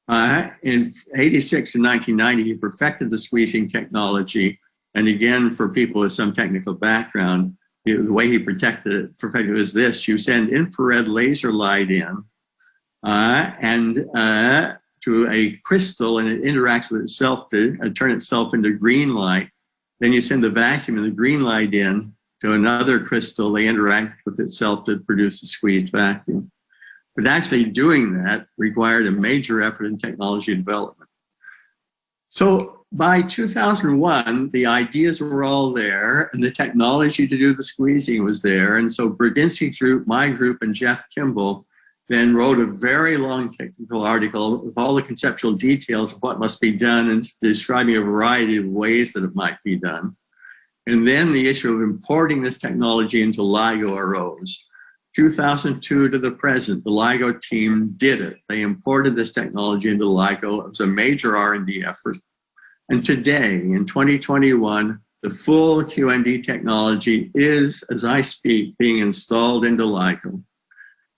In 86 to 1990, he perfected the squeezing technology. And again, for people with some technical background, the way he perfected it was this: you send infrared laser light in to a crystal, and it interacts with itself to turn itself into green light. Then you send the vacuum and the green light in to another crystal. They interact with itself to produce a squeezed vacuum. But actually doing that required a major effort in technology development. So by 2001, the ideas were all there and the technology to do the squeezing was there. And so Brudzinski's group, my group, and Jeff Kimball then wrote a very long technical article with all the conceptual details of what must be done and describing a variety of ways that it might be done. And then the issue of importing this technology into LIGO arose. 2002 to the present, the LIGO team did it. They imported this technology into LIGO. It was a major R&D effort. And today, in 2021, the full QND technology is, as I speak, being installed into LIGO.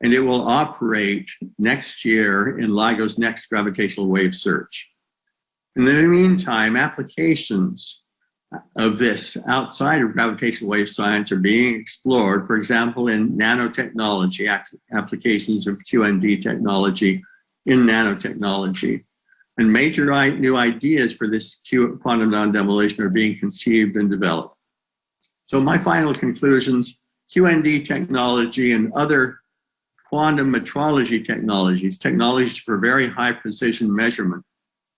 And it will operate next year in LIGO's next gravitational wave search. In the meantime, applications of this outside of gravitational wave science are being explored, for example, in nanotechnology, applications of QND technology in nanotechnology. And major new ideas for this quantum non-demolition are being conceived and developed. So my final conclusions: QND technology and other quantum metrology technologies for very high precision measurement,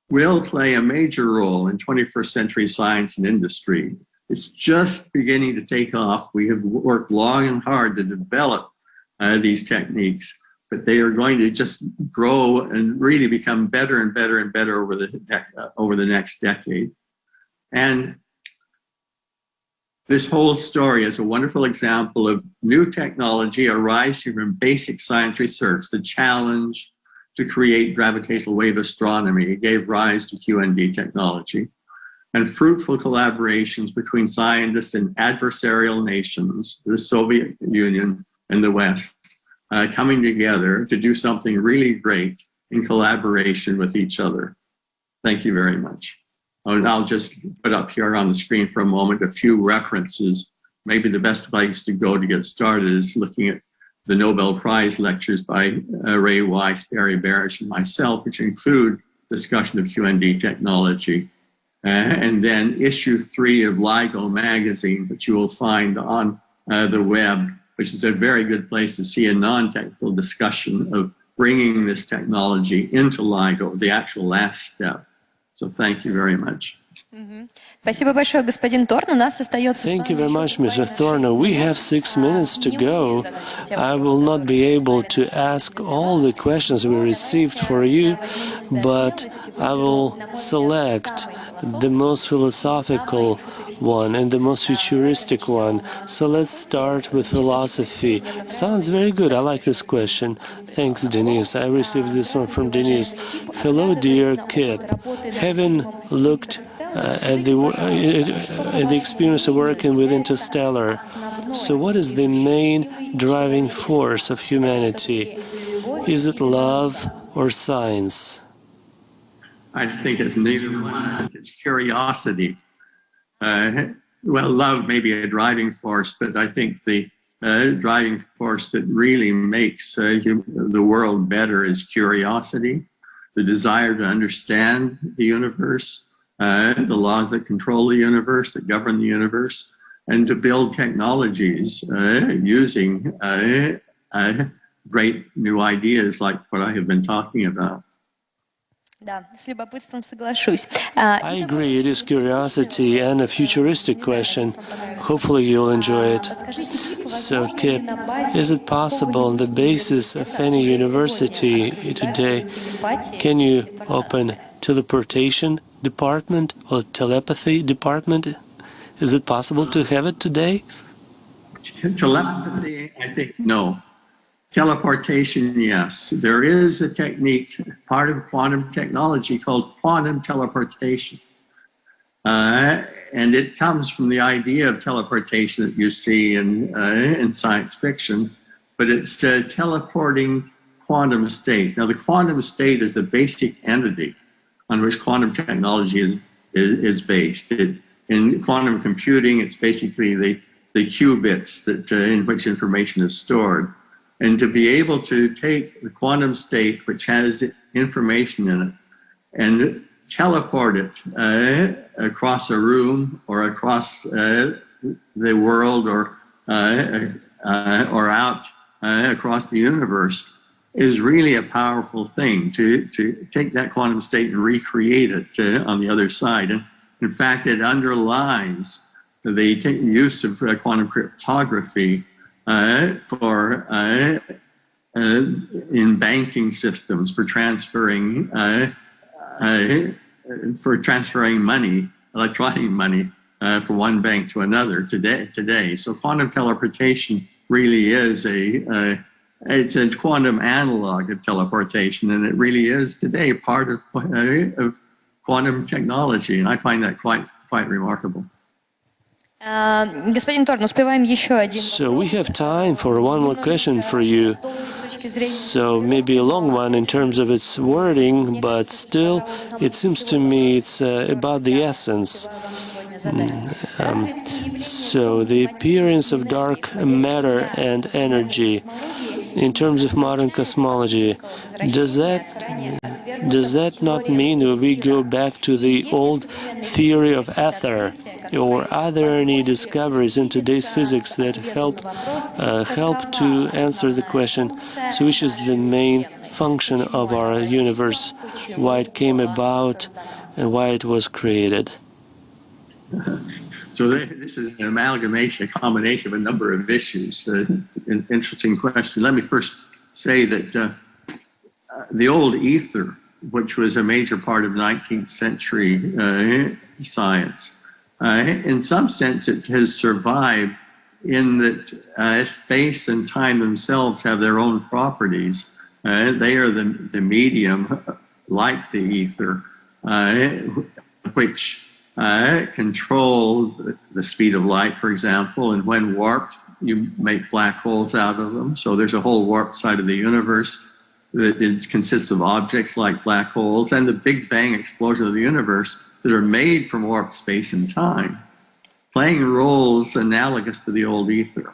will play a major role in 21st century science and industry. It's just beginning to take off. We have worked long and hard to develop these techniques, but they are going to just grow and really become better and better and better over the next decade. And this whole story is a wonderful example of new technology arising from basic science research. The challenge to create gravitational wave astronomy gave rise to QND technology, and fruitful collaborations between scientists in adversarial nations, the Soviet Union and the West, coming together to do something really great in collaboration with each other. Thank you very much. And I'll just put up here on the screen for a moment a few references. Maybe the best place to go to get started is looking at the Nobel Prize lectures by Ray Weiss, Barry Barish, and myself, which include discussion of QND technology. And then issue 3 of LIGO magazine, which you will find on the web, which is a very good place to see a non-technical discussion of bringing this technology into LIGO, the actual last step. So thank you very much. Thank you very much, Mr. Thorner. We have 6 minutes to go. I will not be able to ask all the questions we received for you, but I will select the most philosophical one and the most futuristic one. So let's start with philosophy. Sounds very good. I like this question. Thanks, Denise. I received this one from Denise. Hello, dear Kip. Having looked at the experience of working with Interstellar, So what is the main driving force of humanity? Is it love or science? I think it's neither one. It's curiosity. Well, love may be a driving force, but I think the driving force that really makes the world better is curiosity, the desire to understand the universe, the laws that control the universe, that govern the universe, and to build technologies using great new ideas like what I have been talking about. I agree, it is curiosity and a futuristic question. Hopefully you'll enjoy it. So, Kip, is it possible on the basis of any university today, can you open teleportation department or telepathy department? Is it possible to have it today? Telepathy, I think, no. Teleportation, yes. There is a technique, part of quantum technology, called quantum teleportation. And it comes from the idea of teleportation that you see in science fiction, but it's teleporting quantum state. Now, the quantum state is the basic entity on which quantum technology is based. In quantum computing, it's basically the qubits that in which information is stored. And to be able to take the quantum state, which has information in it, and teleport it across a room or across the world or out across the universe is really a powerful thing to take that quantum state and recreate it on the other side. And in fact, it underlines the use of quantum cryptography in banking systems for transferring money, electronic money, from one bank to another today. So quantum teleportation really is it's a quantum analog of teleportation, and it really is today part of quantum technology, and I find that quite remarkable. So we have time for one more question for you. So maybe a long one in terms of its wording, but still it seems to me it's about the essence. So the appearance of dark matter and energy in terms of modern cosmology, does that not mean that we go back to the old theory of ether, or are there any discoveries in today's physics that help to answer the question, so which is the main function of our universe, why it came about and why it was created? So this is an amalgamation, a combination of a number of issues. An interesting question. Let me first say that the old ether, which was a major part of 19th century science, in some sense it has survived in that space and time themselves have their own properties. They are the medium, like the ether, which control the speed of light, for example, and when warped, you make black holes out of them. So there's a whole warped side of the universe that consists of objects like black holes and the Big Bang explosion of the universe that are made from warped space and time, playing roles analogous to the old ether.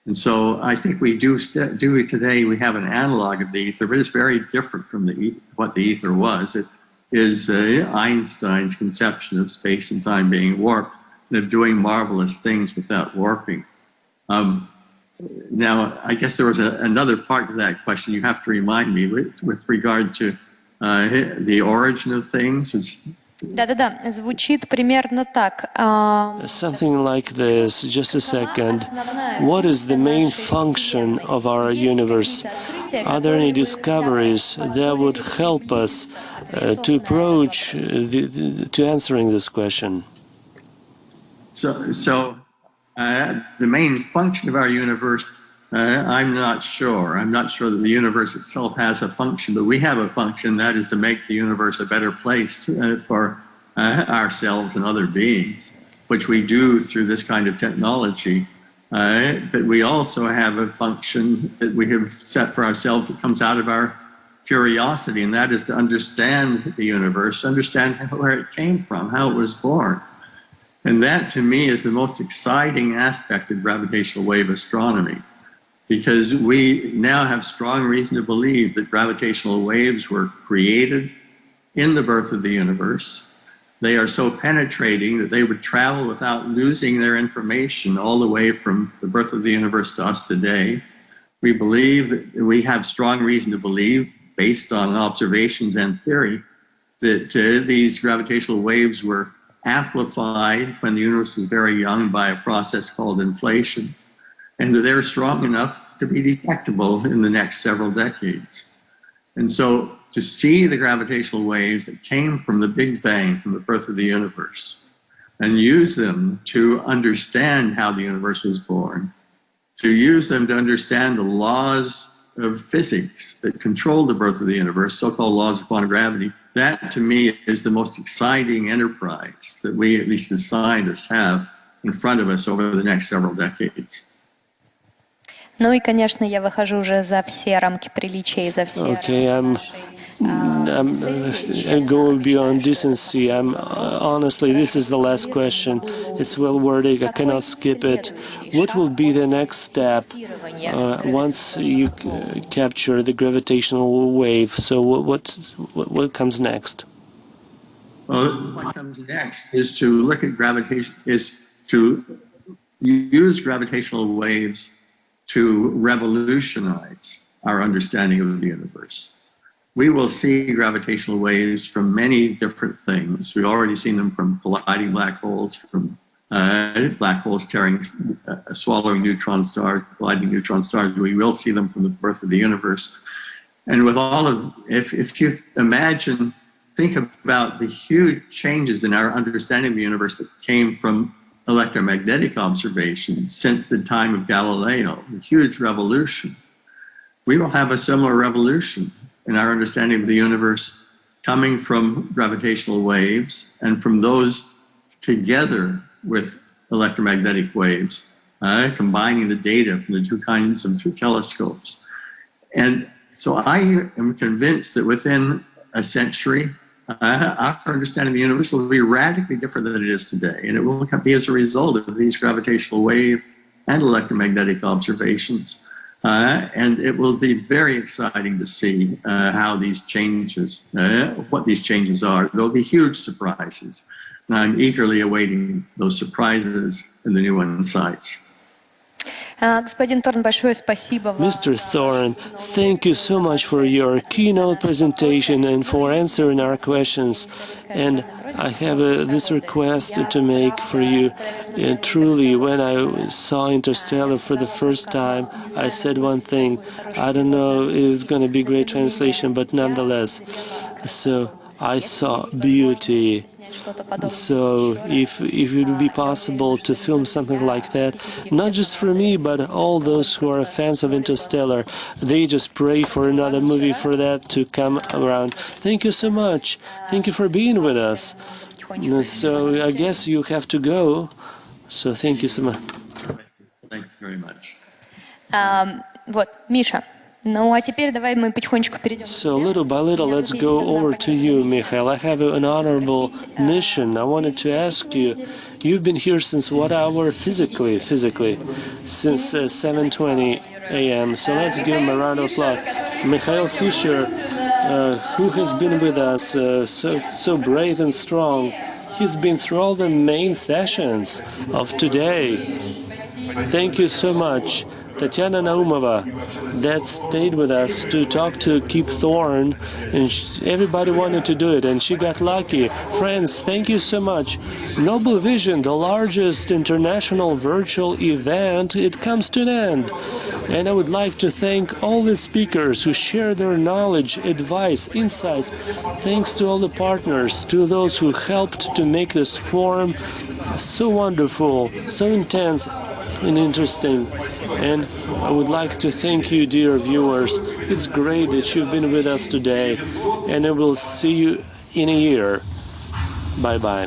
And so I think we do today, we have an analog of the ether, but it's very different from what the ether was. It is Einstein's conception of space and time being warped and of doing marvelous things without warping. Now, I guess there was another part to that question you have to remind me with regard to the origin of things. Да-да-да, звучит примерно так. Something like this, just a second. What is the main function of our universe? Are there any discoveries that would help us to approach to answering this question? So the main function of our universe, I'm not sure. I'm not sure that the universe itself has a function, but we have a function, that is to make the universe a better place for ourselves and other beings, which we do through this kind of technology. But we also have a function that we have set for ourselves that comes out of our curiosity, and that is to understand the universe, understand where it came from, how it was born. And that, to me, is the most exciting aspect of gravitational wave astronomy, because we now have strong reason to believe that gravitational waves were created in the birth of the universe. They are so penetrating that they would travel without losing their information all the way from the birth of the universe to us today. We believe that we have strong reason to believe, based on observations and theory, that these gravitational waves were amplified when the universe was very young by a process called inflation, and that they're strong enough to be detectable in the next several decades. And so to see the gravitational waves that came from the Big Bang, from the birth of the universe, and use them to understand how the universe was born, to use them to understand the laws of physics that control the birth of the universe, so-called laws of quantum gravity, that to me is the most exciting enterprise that we, at least as scientists, have in front of us over the next several decades. Ну и, конечно, я выхожу уже за все рамки приличия и за все рамки I'm going beyond decency. Honestly, this is the last question. It's well worded. I cannot skip it. What will be the next step once you capture the gravitational wave? So what comes next? Well, what comes next is to look at gravitation, is to use gravitational waves to revolutionize our understanding of the universe. We will see gravitational waves from many different things. We've already seen them from colliding black holes, from black holes swallowing neutron stars, colliding neutron stars. We will see them from the birth of the universe. And with all of, if you imagine, think about the huge changes in our understanding of the universe that came from electromagnetic observation since the time of Galileo, a huge revolution. We will have a similar revolution in our understanding of the universe coming from gravitational waves, and from those together with electromagnetic waves, combining the data from the two kinds of telescopes. And so I am convinced that within a century, our understanding of the universe will be radically different than it is today. And it will be as a result of these gravitational wave and electromagnetic observations. And it will be very exciting to see how these changes, what these changes are. There'll be huge surprises. And I'm eagerly awaiting those surprises in the new insights. Господин Торн, большое спасибо вам. Mr. Thorne, thank you so much for your keynote presentation and for answering our questions. And I have this request to make for you. Truly, when I saw Interstellar for the first time, I said one thing. I don't know if it's going to be great translation, but nonetheless. So I saw beauty. So if it would be possible to film something like that, not just for me, but all those who are fans of Interstellar, they just pray for another movie for that to come around. Thank you so much. Thank you for being with us. So I guess you have to go. So thank you so much. Thank you very much. Вот, Миша. Ну, а теперь давай мы потихонечку перейдем. So little by little, let's go over to you, Mikhail. I have an honorable mission. I wanted to ask you, you've been here since what hour physically? Since 7:20 a.m. So let's give him a round of applause. Mikhail Fisher, who has been with us, so brave and strong. He's been through all the main sessions of today. Thank you so much. Tatiana Naumova, that stayed with us to talk to Kip Thorne, and everybody wanted to do it, and she got lucky. Friends, thank you so much. Nobel Vision, the largest international virtual event, it comes to an end. And I would like to thank all the speakers who share their knowledge, advice, insights. Thanks to all the partners, to those who helped to make this forum so wonderful, so intense and interesting. And I would like to thank you, dear viewers. It's great that you've been with us today, and I will see you in a year. Bye-bye.